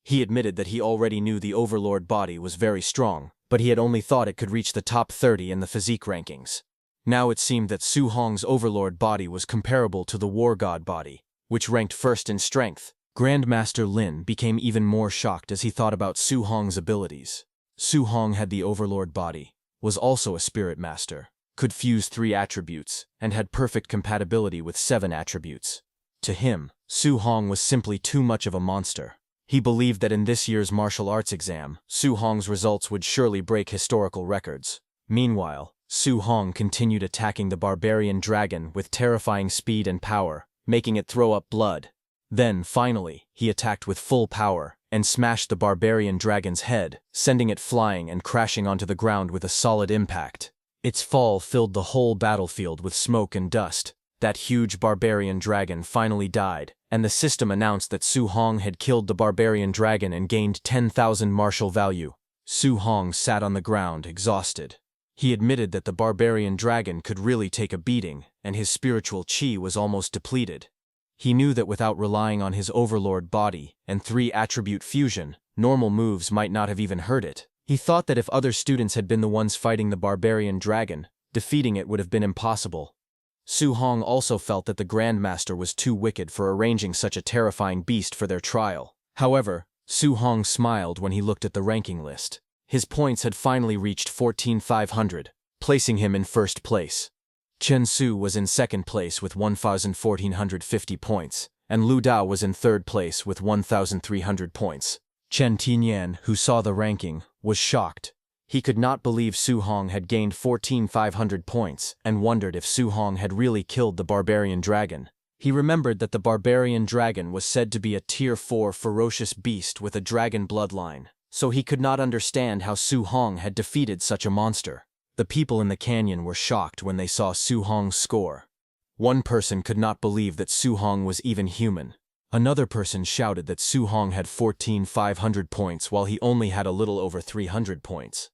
He admitted that he already knew the overlord body was very strong, but he had only thought it could reach the top 30 in the physique rankings. Now it seemed that Su Hong's overlord body was comparable to the war god body, which ranked first in strength. Grandmaster Lin became even more shocked as he thought about Su Hong's abilities. Su Hong had the overlord body, was also a spirit master, could fuse 3 attributes, and had perfect compatibility with 7 attributes. To him, Su Hong was simply too much of a monster. He believed that in this year's martial arts exam, Su Hong's results would surely break historical records. Meanwhile, Su Hong continued attacking the barbarian dragon with terrifying speed and power, making it throw up blood. Then, finally, he attacked with full power and smashed the barbarian dragon's head, sending it flying and crashing onto the ground with a solid impact. Its fall filled the whole battlefield with smoke and dust. That huge barbarian dragon finally died, and the system announced that Su Hong had killed the barbarian dragon and gained 10,000 martial value. Su Hong sat on the ground, exhausted. He admitted that the barbarian dragon could really take a beating, and his spiritual chi was almost depleted. He knew that without relying on his overlord body and 3-attribute fusion, normal moves might not have even hurt it. He thought that if other students had been the ones fighting the barbarian dragon, defeating it would have been impossible. Su Hong also felt that the Grandmaster was too wicked for arranging such a terrifying beast for their trial. However, Su Hong smiled when he looked at the ranking list. His points had finally reached 14,500, placing him in first place. Chen Su was in second place with 1,450 points, and Lu Dao was in third place with 1,300 points. Chen Tianyan, who saw the ranking, was shocked. He could not believe Su Hong had gained 14,500 points and wondered if Su Hong had really killed the barbarian dragon. He remembered that the barbarian dragon was said to be a Tier 4 ferocious beast with a dragon bloodline, so he could not understand how Su Hong had defeated such a monster. The people in the canyon were shocked when they saw Su Hong's score. One person could not believe that Su Hong was even human. Another person shouted that Su Hong had 14,500 points while he only had a little over 300 points.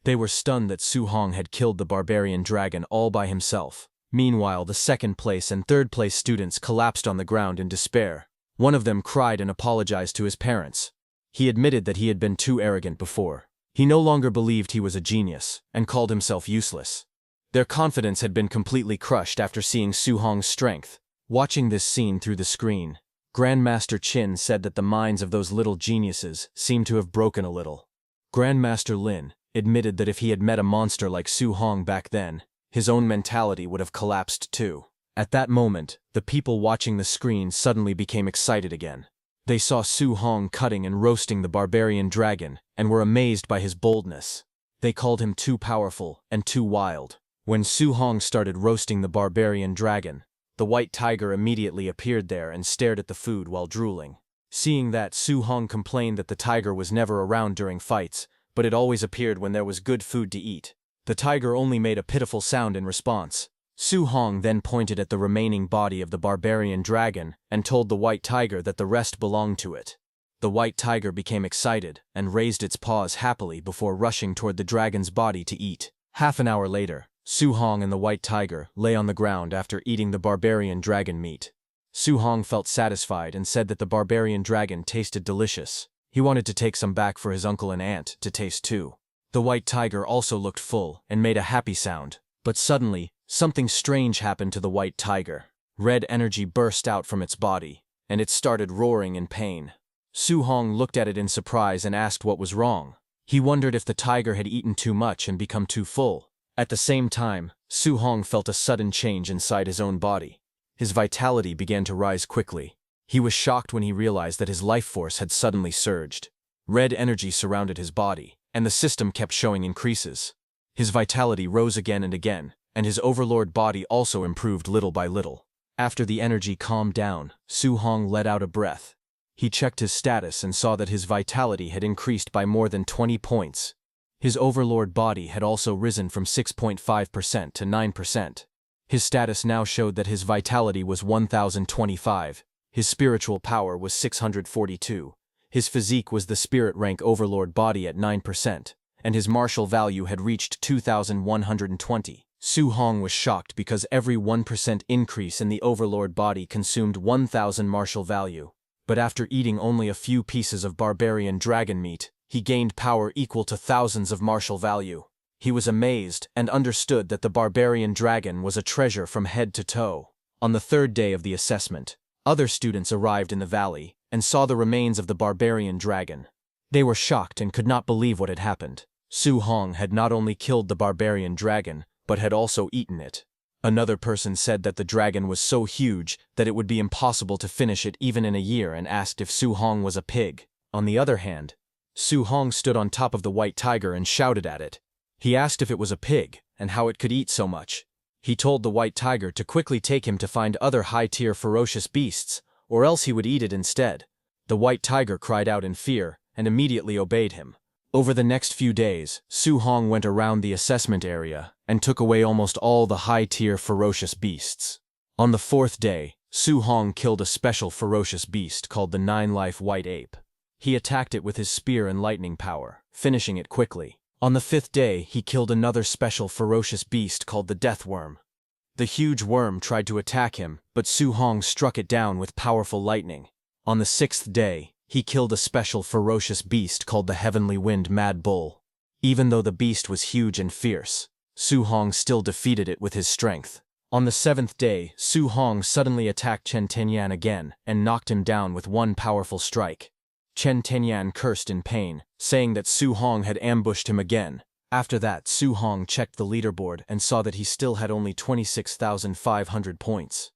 They were stunned that Su Hong had killed the barbarian dragon all by himself. Meanwhile, the second place and third place students collapsed on the ground in despair. One of them cried and apologized to his parents. He admitted that he had been too arrogant before. He no longer believed he was a genius, and called himself useless. Their confidence had been completely crushed after seeing Su Hong's strength. Watching this scene through the screen, Grandmaster Qin said that the minds of those little geniuses seemed to have broken a little. Grandmaster Lin admitted that if he had met a monster like Su Hong back then, his own mentality would have collapsed too. At that moment, the people watching the screen suddenly became excited again. They saw Su Hong cutting and roasting the barbarian dragon, and were amazed by his boldness. They called him too powerful and too wild. When Su Hong started roasting the barbarian dragon, the white tiger immediately appeared there and stared at the food while drooling. Seeing that, Su Hong complained that the tiger was never around during fights, but it always appeared when there was good food to eat. The tiger only made a pitiful sound in response. Su Hong then pointed at the remaining body of the barbarian dragon and told the white tiger that the rest belonged to it. The white tiger became excited and raised its paws happily before rushing toward the dragon's body to eat. Half an hour later, Su Hong and the white tiger lay on the ground after eating the barbarian dragon meat. Su Hong felt satisfied and said that the barbarian dragon tasted delicious. He wanted to take some back for his uncle and aunt to taste too. The white tiger also looked full and made a happy sound. But suddenly, something strange happened to the white tiger. Red energy burst out from its body, and it started roaring in pain. Su Hong looked at it in surprise and asked what was wrong. He wondered if the tiger had eaten too much and become too full. At the same time, Su Hong felt a sudden change inside his own body. His vitality began to rise quickly. He was shocked when he realized that his life force had suddenly surged. Red energy surrounded his body, and the system kept showing increases. His vitality rose again and again, and his overlord body also improved little by little. After the energy calmed down, Su Hong let out a breath. He checked his status and saw that his vitality had increased by more than 20 points. His overlord body had also risen from 6.5% to 9%. His status now showed that his vitality was 1025, his spiritual power was 642, his physique was the spirit rank overlord body at 9%, and his martial value had reached 2120. Su Hong was shocked because every 1% increase in the overlord body consumed 1000 martial value. But after eating only a few pieces of barbarian dragon meat, he gained power equal to thousands of martial value. He was amazed and understood that the barbarian dragon was a treasure from head to toe. On the third day of the assessment, other students arrived in the valley and saw the remains of the barbarian dragon. They were shocked and could not believe what had happened. Su Hong had not only killed the barbarian dragon, but had also eaten it. Another person said that the dragon was so huge that it would be impossible to finish it even in a year and asked if Su Hong was a pig. On the other hand, Su Hong stood on top of the white tiger and shouted at it. He asked if it was a pig and how it could eat so much. He told the white tiger to quickly take him to find other high-tier ferocious beasts, or else he would eat it instead. The white tiger cried out in fear and immediately obeyed him. Over the next few days, Su Hong went around the assessment area and took away almost all the high-tier ferocious beasts. On the fourth day, Su Hong killed a special ferocious beast called the 9-life white ape. He attacked it with his spear and lightning power, finishing it quickly. On the fifth day, he killed another special ferocious beast called the death worm. The huge worm tried to attack him, but Su Hong struck it down with powerful lightning. On the sixth day, he killed a special ferocious beast called the heavenly wind mad bull. Even though the beast was huge and fierce, Su Hong still defeated it with his strength. On the seventh day, Su Hong suddenly attacked Chen Tenyan again and knocked him down with one powerful strike. Chen Tenyan cursed in pain, saying that Su Hong had ambushed him again. After that, Su Hong checked the leaderboard and saw that he still had only 26,500 points.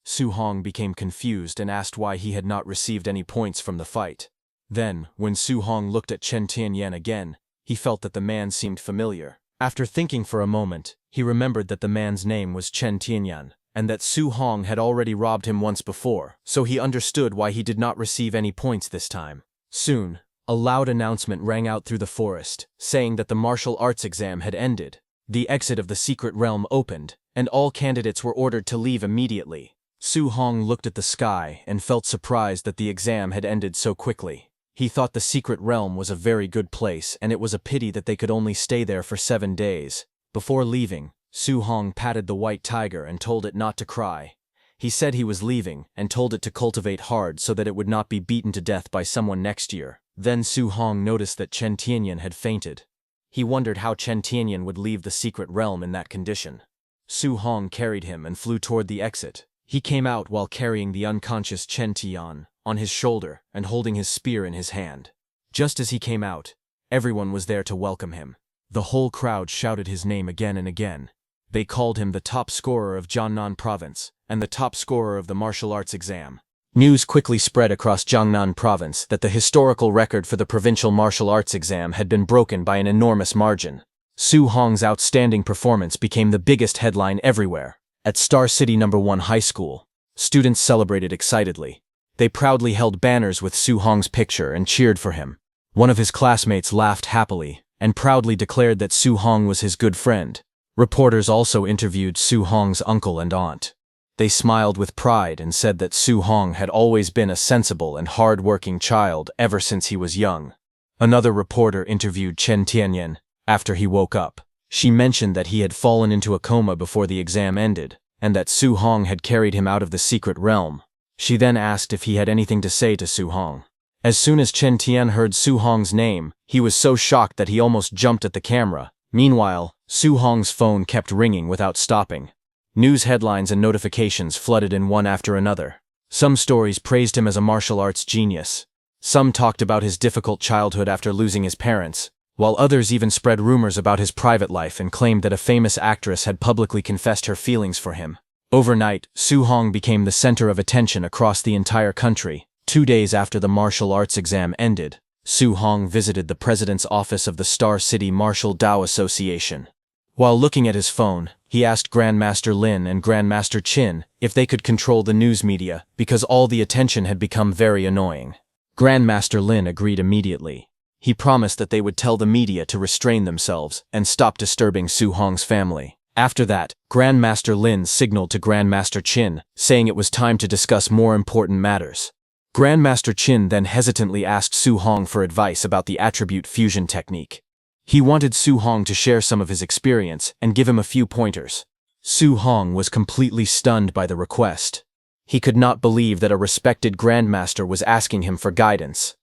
Su Hong became confused and asked why he had not received any points from the fight. Then, when Su Hong looked at Chen Tianyan again, he felt that the man seemed familiar. After thinking for a moment, he remembered that the man's name was Chen Tianyan, and that Su Hong had already robbed him once before, so he understood why he did not receive any points this time. Soon, a loud announcement rang out through the forest, saying that the martial arts exam had ended. The exit of the secret realm opened, and all candidates were ordered to leave immediately. Su Hong looked at the sky and felt surprised that the exam had ended so quickly. He thought the secret realm was a very good place and it was a pity that they could only stay there for 7 days. Before leaving, Su Hong patted the white tiger and told it not to cry. He said he was leaving and told it to cultivate hard so that it would not be beaten to death by someone next year. Then Su Hong noticed that Chen Tianyan had fainted. He wondered how Chen Tianyan would leave the secret realm in that condition. Su Hong carried him and flew toward the exit. He came out while carrying the unconscious Chen Tian on his shoulder and holding his spear in his hand. Just as he came out, everyone was there to welcome him. The whole crowd shouted his name again and again. They called him the top scorer of Jiangnan province and the top scorer of the martial arts exam. News quickly spread across Jiangnan province that the historical record for the provincial martial arts exam had been broken by an enormous margin. Su Hong's outstanding performance became the biggest headline everywhere. At Star City No. 1 High School, students celebrated excitedly. They proudly held banners with Su Hong's picture and cheered for him. One of his classmates laughed happily and proudly declared that Su Hong was his good friend. Reporters also interviewed Su Hong's uncle and aunt. They smiled with pride and said that Su Hong had always been a sensible and hard-working child ever since he was young. Another reporter interviewed Chen Tianyan after he woke up. She mentioned that he had fallen into a coma before the exam ended, and that Su Hong had carried him out of the secret realm. She then asked if he had anything to say to Su Hong. As soon as Chen Tian heard Su Hong's name, he was so shocked that he almost jumped at the camera. Meanwhile, Su Hong's phone kept ringing without stopping. News headlines and notifications flooded in one after another. Some stories praised him as a martial arts genius. Some talked about his difficult childhood after losing his parents, while others even spread rumors about his private life and claimed that a famous actress had publicly confessed her feelings for him. Overnight, Su Hong became the center of attention across the entire country. 2 days after the martial arts exam ended, Su Hong visited the president's office of the Star City Martial Dao Association. While looking at his phone, he asked Grandmaster Lin and Grandmaster Qin if they could control the news media because all the attention had become very annoying. Grandmaster Lin agreed immediately. He promised that they would tell the media to restrain themselves and stop disturbing Su Hong's family. After that, Grandmaster Lin signaled to Grandmaster Qin, saying it was time to discuss more important matters. Grandmaster Qin then hesitantly asked Su Hong for advice about the attribute fusion technique. He wanted Su Hong to share some of his experience and give him a few pointers. Su Hong was completely stunned by the request. He could not believe that a respected grandmaster was asking him for guidance.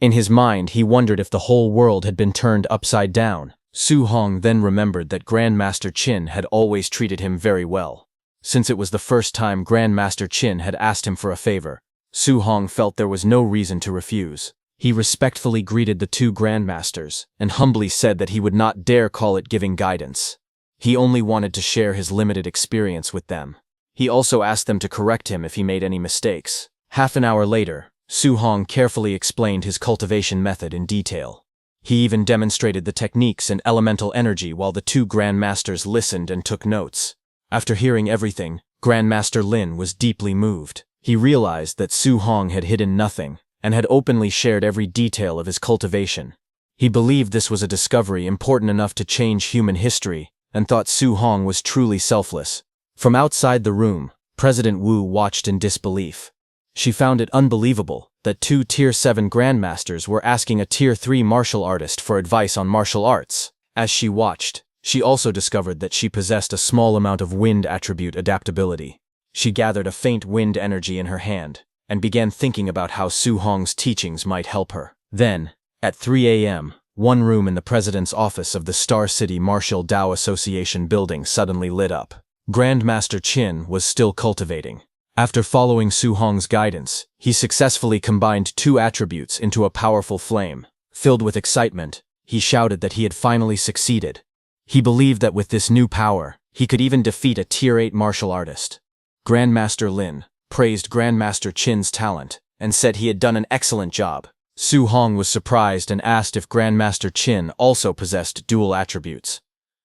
In his mind, he wondered if the whole world had been turned upside down. Su Hong then remembered that Grandmaster Qin had always treated him very well. Since it was the first time Grandmaster Qin had asked him for a favor, Su Hong felt there was no reason to refuse. He respectfully greeted the two grandmasters and humbly said that he would not dare call it giving guidance. He only wanted to share his limited experience with them. He also asked them to correct him if he made any mistakes. Half an hour later, Su Hong carefully explained his cultivation method in detail. He even demonstrated the techniques and elemental energy while the two grandmasters listened and took notes. After hearing everything, Grandmaster Lin was deeply moved. He realized that Su Hong had hidden nothing and had openly shared every detail of his cultivation. He believed this was a discovery important enough to change human history and thought Su Hong was truly selfless. From outside the room, President Wu watched in disbelief. She found it unbelievable that two Tier 7 grandmasters were asking a Tier 3 martial artist for advice on martial arts. As she watched, she also discovered that she possessed a small amount of wind attribute adaptability. She gathered a faint wind energy in her hand and began thinking about how Su Hong's teachings might help her. Then, at 3 a.m., one room in the president's office of the Star City Martial Dao Association building suddenly lit up. Grandmaster Qin was still cultivating. After following Su Hong's guidance, he successfully combined two attributes into a powerful flame. Filled with excitement, he shouted that he had finally succeeded. He believed that with this new power, he could even defeat a Tier 8 martial artist. Grandmaster Lin praised Grandmaster Qin's talent and said he had done an excellent job. Su Hong was surprised and asked if Grandmaster Qin also possessed dual attributes.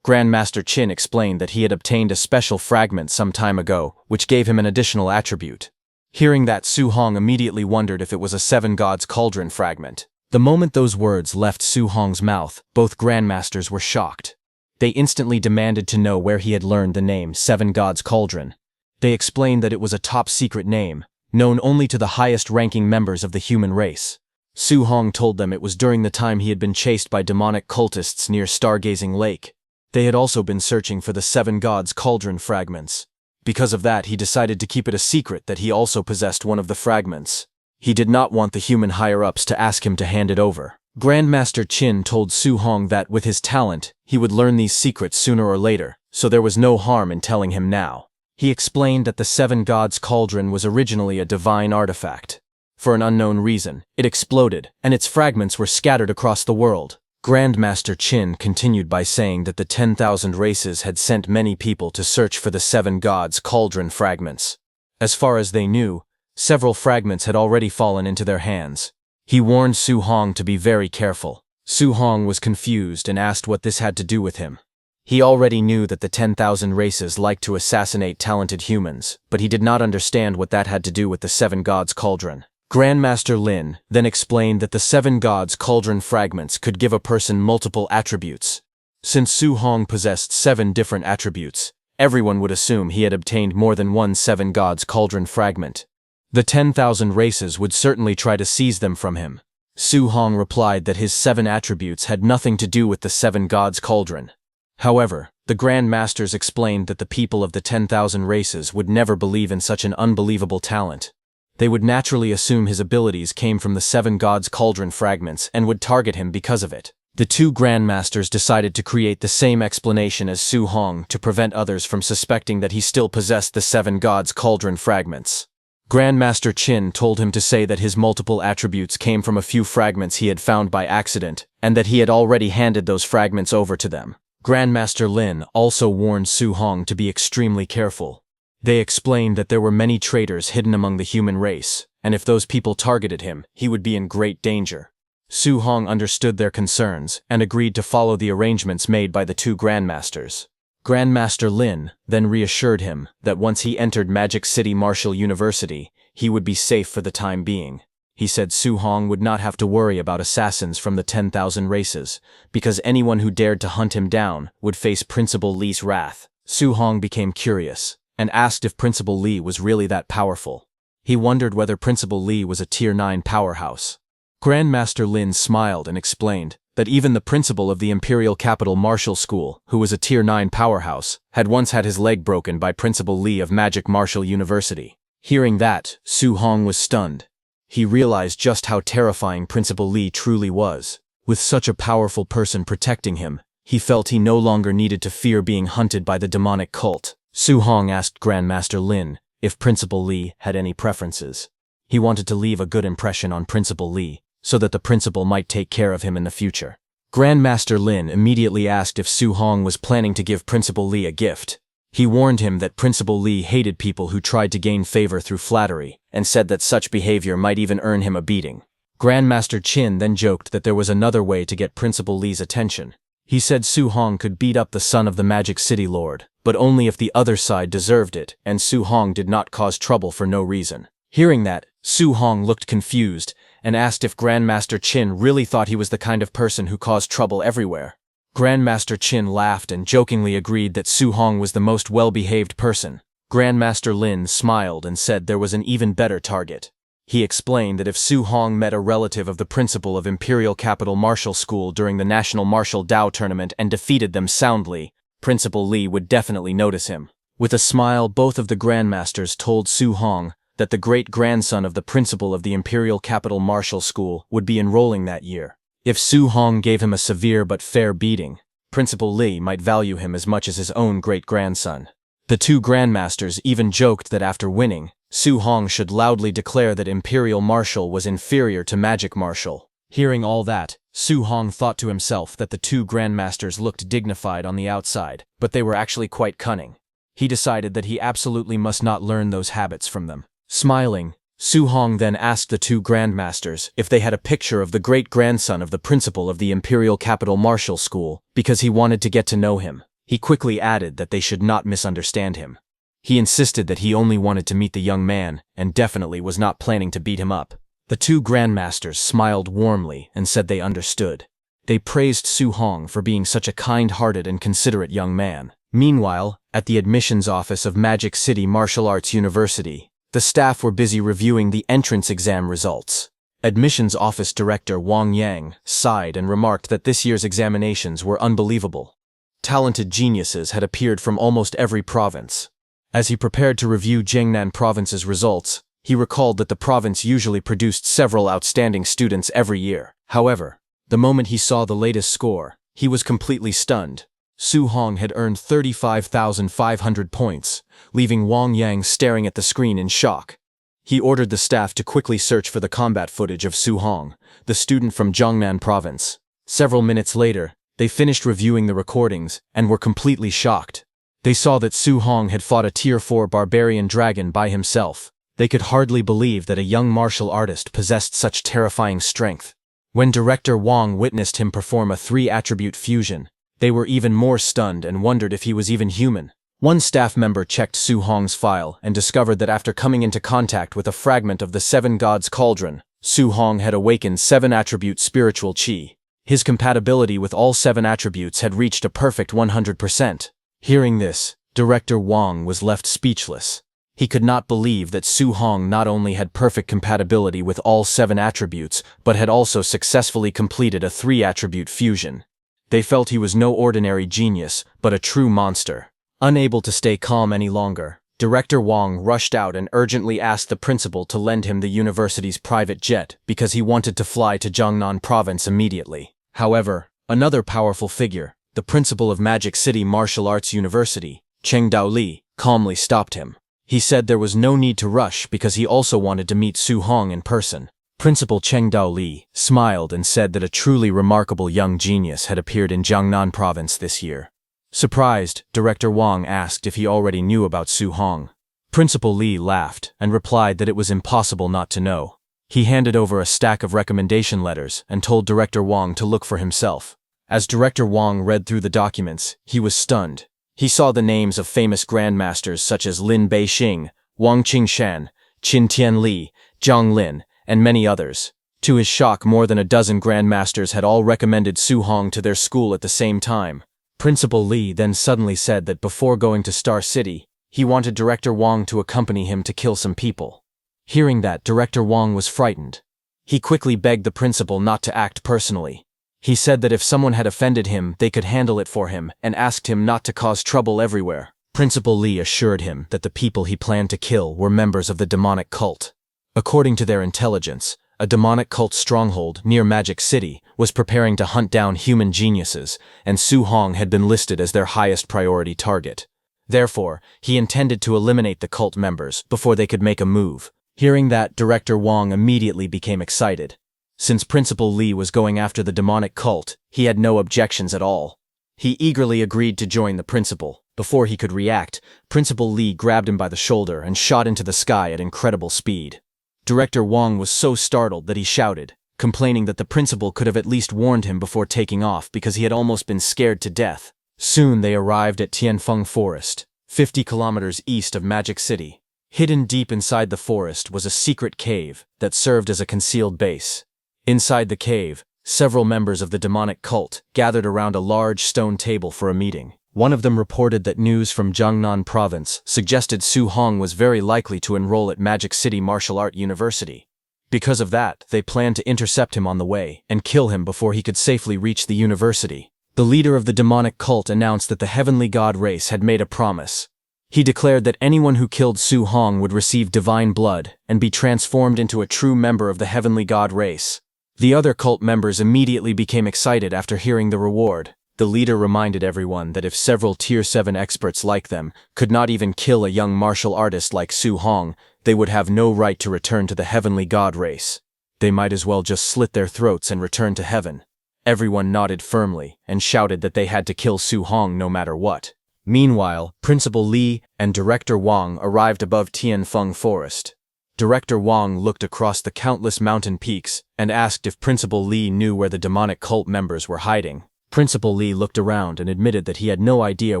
Grandmaster Qin explained that he had obtained a special fragment some time ago, which gave him an additional attribute. Hearing that, Su Hong immediately wondered if it was a Seven Gods Cauldron fragment. The moment those words left Su Hong's mouth, both grandmasters were shocked. They instantly demanded to know where he had learned the name Seven Gods Cauldron. They explained that it was a top-secret name, known only to the highest-ranking members of the human race. Su Hong told them it was during the time he had been chased by demonic cultists near Stargazing Lake. They had also been searching for the Seven Gods Cauldron fragments. Because of that, he decided to keep it a secret that he also possessed one of the fragments. He did not want the human higher-ups to ask him to hand it over. Grandmaster Qin told Su Hong that, with his talent, he would learn these secrets sooner or later, so there was no harm in telling him now. He explained that the Seven Gods Cauldron was originally a divine artifact. For an unknown reason, it exploded, and its fragments were scattered across the world. Grandmaster Qin continued by saying that the 10,000 races had sent many people to search for the Seven Gods Cauldron fragments. As far as they knew, Several fragments had already fallen into their hands. He warned Su Hong to be very careful. Su Hong was confused and asked what this had to do with him. He already knew that the 10,000 races liked to assassinate talented humans, but he did not understand what that had to do with the Seven Gods Cauldron. Grandmaster Lin then explained that the Seven Gods Cauldron fragments could give a person multiple attributes. Since Su Hong possessed 7 different attributes, everyone would assume he had obtained more than one Seven Gods Cauldron fragment. The 10,000 races would certainly try to seize them from him. Su Hong replied that his 7 attributes had nothing to do with the Seven Gods Cauldron. However, the Grand Masters explained that the people of the 10,000 races would never believe in such an unbelievable talent. They would naturally assume his abilities came from the Seven Gods Cauldron fragments and would target him because of it. The 2 Grand Masters decided to create the same explanation as Su Hong to prevent others from suspecting that he still possessed the Seven Gods Cauldron fragments. Grandmaster Qin told him to say that his multiple attributes came from a few fragments he had found by accident, and that he had already handed those fragments over to them. Grandmaster Lin also warned Su Hong to be extremely careful. They explained that there were many traitors hidden among the human race, and if those people targeted him, he would be in great danger. Su Hong understood their concerns and agreed to follow the arrangements made by the 2 Grandmasters. Grandmaster Lin then reassured him that once he entered Magic City Martial University, he would be safe for the time being. He said Su Hong would not have to worry about assassins from the 10,000 races, because anyone who dared to hunt him down would face Principal Li's wrath. Su Hong became curious and asked if Principal Li was really that powerful. He wondered whether Principal Li was a Tier 9 powerhouse. Grandmaster Lin smiled and explained that even the principal of the Imperial Capital Martial School, who was a Tier 9 powerhouse, had once had his leg broken by Principal Li of Magic Martial University. Hearing that, Su Hong was stunned. He realized just how terrifying Principal Li truly was. With such a powerful person protecting him, he felt he no longer needed to fear being hunted by the demonic cult. Su Hong asked Grandmaster Lin if Principal Li had any preferences. He wanted to leave a good impression on Principal Li, so that the principal might take care of him in the future. Grandmaster Lin immediately asked if Su Hong was planning to give Principal Li a gift. He warned him that Principal Li hated people who tried to gain favor through flattery, and said that such behavior might even earn him a beating. Grandmaster Qin then joked that there was another way to get Principal Li's attention. He said Su Hong could beat up the son of the Magic City Lord, but only if the other side deserved it, and Su Hong did not cause trouble for no reason. Hearing that, Su Hong looked confused and asked if Grandmaster Qin really thought he was the kind of person who caused trouble everywhere. Grandmaster Qin laughed and jokingly agreed that Su Hong was the most well-behaved person. Grandmaster Lin smiled and said there was an even better target. He explained that if Su Hong met a relative of the principal of Imperial Capital Martial School during the National Martial Dao Tournament and defeated them soundly, Principal Li would definitely notice him. With a smile, both of the Grandmasters told Su Hong that the great-grandson of the principal of the Imperial Capital Martial School would be enrolling that year. If Su Hong gave him a severe but fair beating, Principal Li might value him as much as his own great-grandson. The 2 Grandmasters even joked that after winning, Su Hong should loudly declare that Imperial Martial was inferior to Magic Martial. Hearing all that, Su Hong thought to himself that the 2 Grandmasters looked dignified on the outside, but they were actually quite cunning. He decided that he absolutely must not learn those habits from them. Smiling, Su Hong then asked the 2 Grandmasters if they had a picture of the great-grandson of the principal of the Imperial Capital Martial School, because he wanted to get to know him. He quickly added that they should not misunderstand him. He insisted that he only wanted to meet the young man, and definitely was not planning to beat him up. The 2 Grandmasters smiled warmly and said they understood. They praised Su Hong for being such a kind-hearted and considerate young man. Meanwhile, at the admissions office of Magic City Martial Arts University, the staff were busy reviewing the entrance exam results. Admissions Office Director Wang Yang sighed and remarked that this year's examinations were unbelievable. Talented geniuses had appeared from almost every province. As he prepared to review Jiangnan Province's results, he recalled that the province usually produced several outstanding students every year. However, the moment he saw the latest score, he was completely stunned. Su Hong had earned 35,500 points, leaving Wang Yang staring at the screen in shock. He ordered the staff to quickly search for the combat footage of Su Hong, the student from Jiangnan Province. Several minutes later, they finished reviewing the recordings and were completely shocked. They saw that Su Hong had fought a Tier 4 barbarian dragon by himself. They could hardly believe that a young martial artist possessed such terrifying strength. When Director Wong witnessed him perform a 3-attribute fusion, they were even more stunned and wondered if he was even human. One staff member checked Su Hong's file and discovered that after coming into contact with a fragment of the 7 Gods' Cauldron, Su Hong had awakened 7-attribute spiritual qi. His compatibility with all 7 attributes had reached a perfect 100%. Hearing this, Director Wong was left speechless. He could not believe that Su Hong not only had perfect compatibility with all 7 attributes, but had also successfully completed a 3-attribute fusion. They felt he was no ordinary genius, but a true monster. Unable to stay calm any longer, Director Wong rushed out and urgently asked the principal to lend him the university's private jet because he wanted to fly to Jiangnan province immediately. However, another powerful figure, the principal of Magic City Martial Arts University, Cheng Daoli, calmly stopped him. He said there was no need to rush because he also wanted to meet Su Hong in person. Principal Cheng Daoli smiled and said that a truly remarkable young genius had appeared in Jiangnan province this year. Surprised, Director Wong asked if he already knew about Su Hong. Principal Li laughed and replied that it was impossible not to know. He handed over a stack of recommendation letters and told Director Wong to look for himself. As Director Wong read through the documents, he was stunned. He saw the names of famous grandmasters such as Lin Beixing, Wang Qingshan, Qin Tianli, Zhang Lin, and many others. To his shock, more than a dozen grandmasters had all recommended Su Hong to their school at the same time. Principal Li then suddenly said that before going to Star City, he wanted Director Wong to accompany him to kill some people. Hearing that, Director Wong was frightened. He quickly begged the principal not to act personally. He said that if someone had offended him, they could handle it for him and asked him not to cause trouble everywhere. Principal Li assured him that the people he planned to kill were members of the demonic cult. According to their intelligence, a demonic cult stronghold near Magic City was preparing to hunt down human geniuses, and Su Hong had been listed as their highest priority target. Therefore, he intended to eliminate the cult members before they could make a move. Hearing that, Director Wong immediately became excited. Since Principal Li was going after the demonic cult, he had no objections at all. He eagerly agreed to join the principal. Before he could react, Principal Li grabbed him by the shoulder and shot into the sky at incredible speed. Director Wong was so startled that he shouted, complaining that the principal could have at least warned him before taking off because he had almost been scared to death. Soon they arrived at Tianfeng Forest, 50 kilometers east of Magic City. Hidden deep inside the forest was a secret cave that served as a concealed base. Inside the cave, several members of the demonic cult gathered around a large stone table for a meeting. One of them reported that news from Jiangnan province suggested Su Hong was very likely to enroll at Magic City Martial Art University. Because of that, they planned to intercept him on the way and kill him before he could safely reach the university. The leader of the demonic cult announced that the heavenly god race had made a promise. He declared that anyone who killed Su Hong would receive divine blood and be transformed into a true member of the heavenly god race. The other cult members immediately became excited after hearing the reward. The leader reminded everyone that if several Tier 7 experts like them could not even kill a young martial artist like Su Hong, they would have no right to return to the heavenly god race. They might as well just slit their throats and return to heaven. Everyone nodded firmly and shouted that they had to kill Su Hong no matter what. Meanwhile, Principal Li and Director Wong arrived above Tianfeng Forest. Director Wong looked across the countless mountain peaks and asked if Principal Li knew where the demonic cult members were hiding. Principal Li looked around and admitted that he had no idea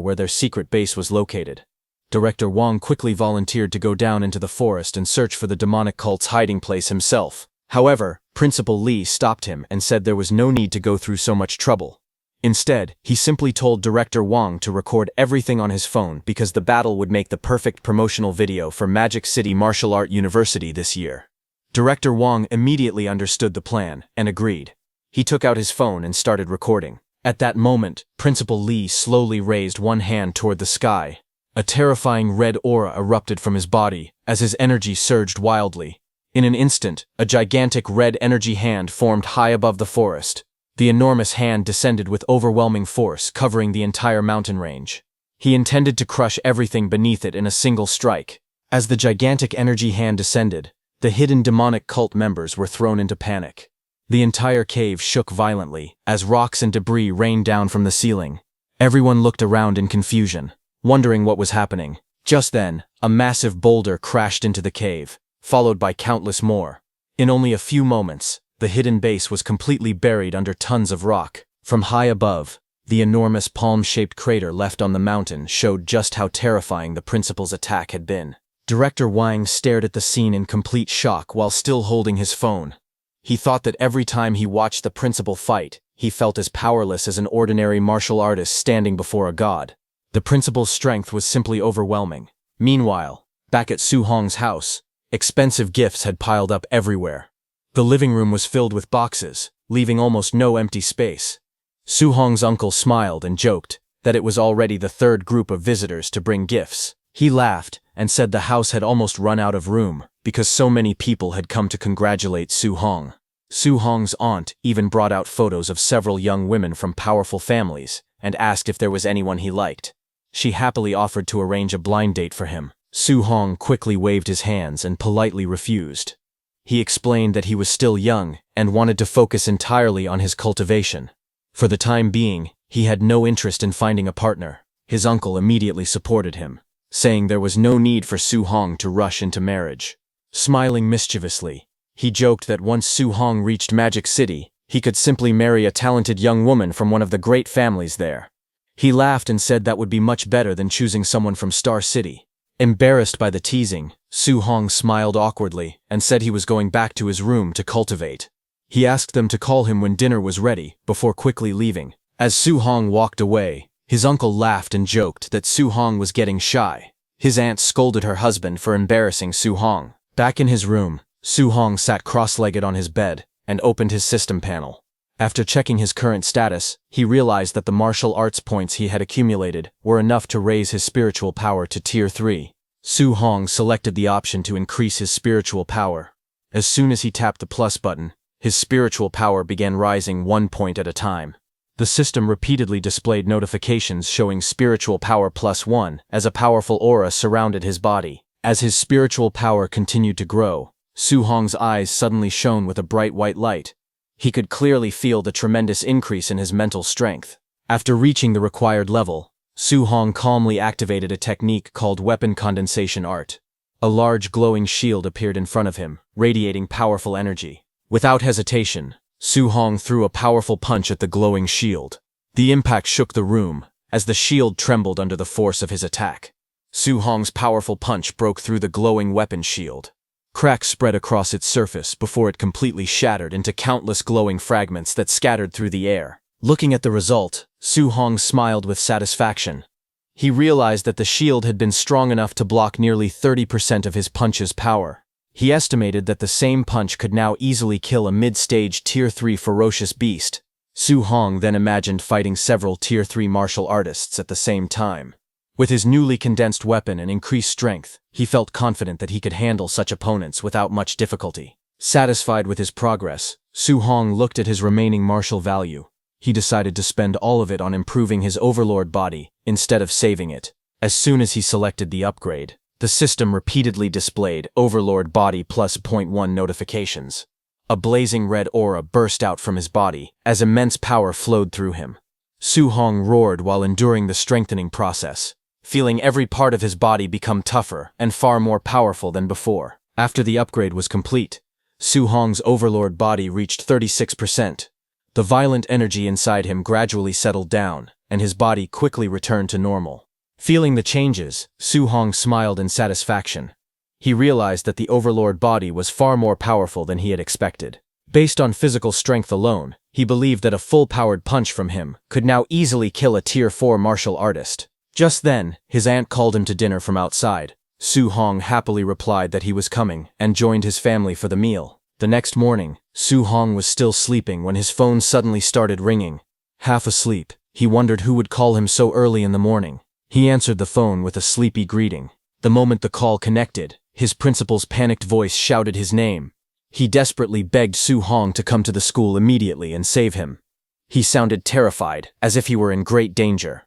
where their secret base was located. Director Wong quickly volunteered to go down into the forest and search for the demonic cult's hiding place himself. However, Principal Li stopped him and said there was no need to go through so much trouble. Instead, he simply told Director Wong to record everything on his phone because the battle would make the perfect promotional video for Magic City Martial Art University this year. Director Wong immediately understood the plan and agreed. He took out his phone and started recording. At that moment, Principal Li slowly raised one hand toward the sky. A terrifying red aura erupted from his body as his energy surged wildly. In an instant, a gigantic red energy hand formed high above the forest. The enormous hand descended with overwhelming force, covering the entire mountain range. He intended to crush everything beneath it in a single strike. As the gigantic energy hand descended, the hidden demonic cult members were thrown into panic. The entire cave shook violently as rocks and debris rained down from the ceiling. Everyone looked around in confusion, wondering what was happening. Just then, a massive boulder crashed into the cave. followed by countless more. In only a few moments, the hidden base was completely buried under tons of rock. From high above, the enormous palm-shaped crater left on the mountain showed just how terrifying the principal's attack had been. Director Wang stared at the scene in complete shock while still holding his phone. He thought that every time he watched the principal fight, he felt as powerless as an ordinary martial artist standing before a god. The principal's strength was simply overwhelming. Meanwhile, back at Su Hong's house, expensive gifts had piled up everywhere. The living room was filled with boxes, leaving almost no empty space. Su Hong's uncle smiled and joked that it was already the third group of visitors to bring gifts. He laughed and said the house had almost run out of room because so many people had come to congratulate Su Hong. Su Hong's aunt even brought out photos of several young women from powerful families and asked if there was anyone he liked. She happily offered to arrange a blind date for him. Su Hong quickly waved his hands and politely refused. He explained that he was still young and wanted to focus entirely on his cultivation. For the time being, he had no interest in finding a partner. His uncle immediately supported him, saying there was no need for Su Hong to rush into marriage. Smiling mischievously, he joked that once Su Hong reached Magic City, he could simply marry a talented young woman from one of the great families there. He laughed and said that would be much better than choosing someone from Star City. Embarrassed by the teasing, Su Hong smiled awkwardly and said he was going back to his room to cultivate. He asked them to call him when dinner was ready, before quickly leaving. As Su Hong walked away, his uncle laughed and joked that Su Hong was getting shy. His aunt scolded her husband for embarrassing Su Hong. Back in his room, Su Hong sat cross-legged on his bed and opened his system panel. After checking his current status, he realized that the martial arts points he had accumulated were enough to raise his spiritual power to Tier 3. Su Hong selected the option to increase his spiritual power. As soon as he tapped the plus button, his spiritual power began rising 1 point at a time. The system repeatedly displayed notifications showing spiritual power +1 as a powerful aura surrounded his body. As his spiritual power continued to grow, Su Hong's eyes suddenly shone with a bright white light. He could clearly feel the tremendous increase in his mental strength. After reaching the required level, Su Hong calmly activated a technique called Weapon Condensation Art. A large glowing shield appeared in front of him, radiating powerful energy. Without hesitation, Su Hong threw a powerful punch at the glowing shield. The impact shook the room, as the shield trembled under the force of his attack. Su Hong's powerful punch broke through the glowing weapon shield. Cracks spread across its surface before it completely shattered into countless glowing fragments that scattered through the air. Looking at the result, Su Hong smiled with satisfaction. He realized that the shield had been strong enough to block nearly 30% of his punch's power. He estimated that the same punch could now easily kill a mid-stage Tier 3 ferocious beast. Su Hong then imagined fighting several Tier 3 martial artists at the same time. With his newly condensed weapon and increased strength, he felt confident that he could handle such opponents without much difficulty. Satisfied with his progress, Su Hong looked at his remaining martial value. He decided to spend all of it on improving his overlord body instead of saving it. As soon as he selected the upgrade, the system repeatedly displayed Overlord Body +0.1 notifications. A blazing red aura burst out from his body as immense power flowed through him. Su Hong roared while enduring the strengthening process, feeling every part of his body become tougher and far more powerful than before. After the upgrade was complete, Su Hong's Overlord body reached 36%. The violent energy inside him gradually settled down, and his body quickly returned to normal. Feeling the changes, Su Hong smiled in satisfaction. He realized that the Overlord body was far more powerful than he had expected. Based on physical strength alone, he believed that a full-powered punch from him could now easily kill a Tier 4 martial artist. Just then, his aunt called him to dinner from outside. Su Hong happily replied that he was coming and joined his family for the meal. The next morning, Su Hong was still sleeping when his phone suddenly started ringing. Half asleep, he wondered who would call him so early in the morning. He answered the phone with a sleepy greeting. The moment the call connected, his principal's panicked voice shouted his name. He desperately begged Su Hong to come to the school immediately and save him. He sounded terrified, as if he were in great danger.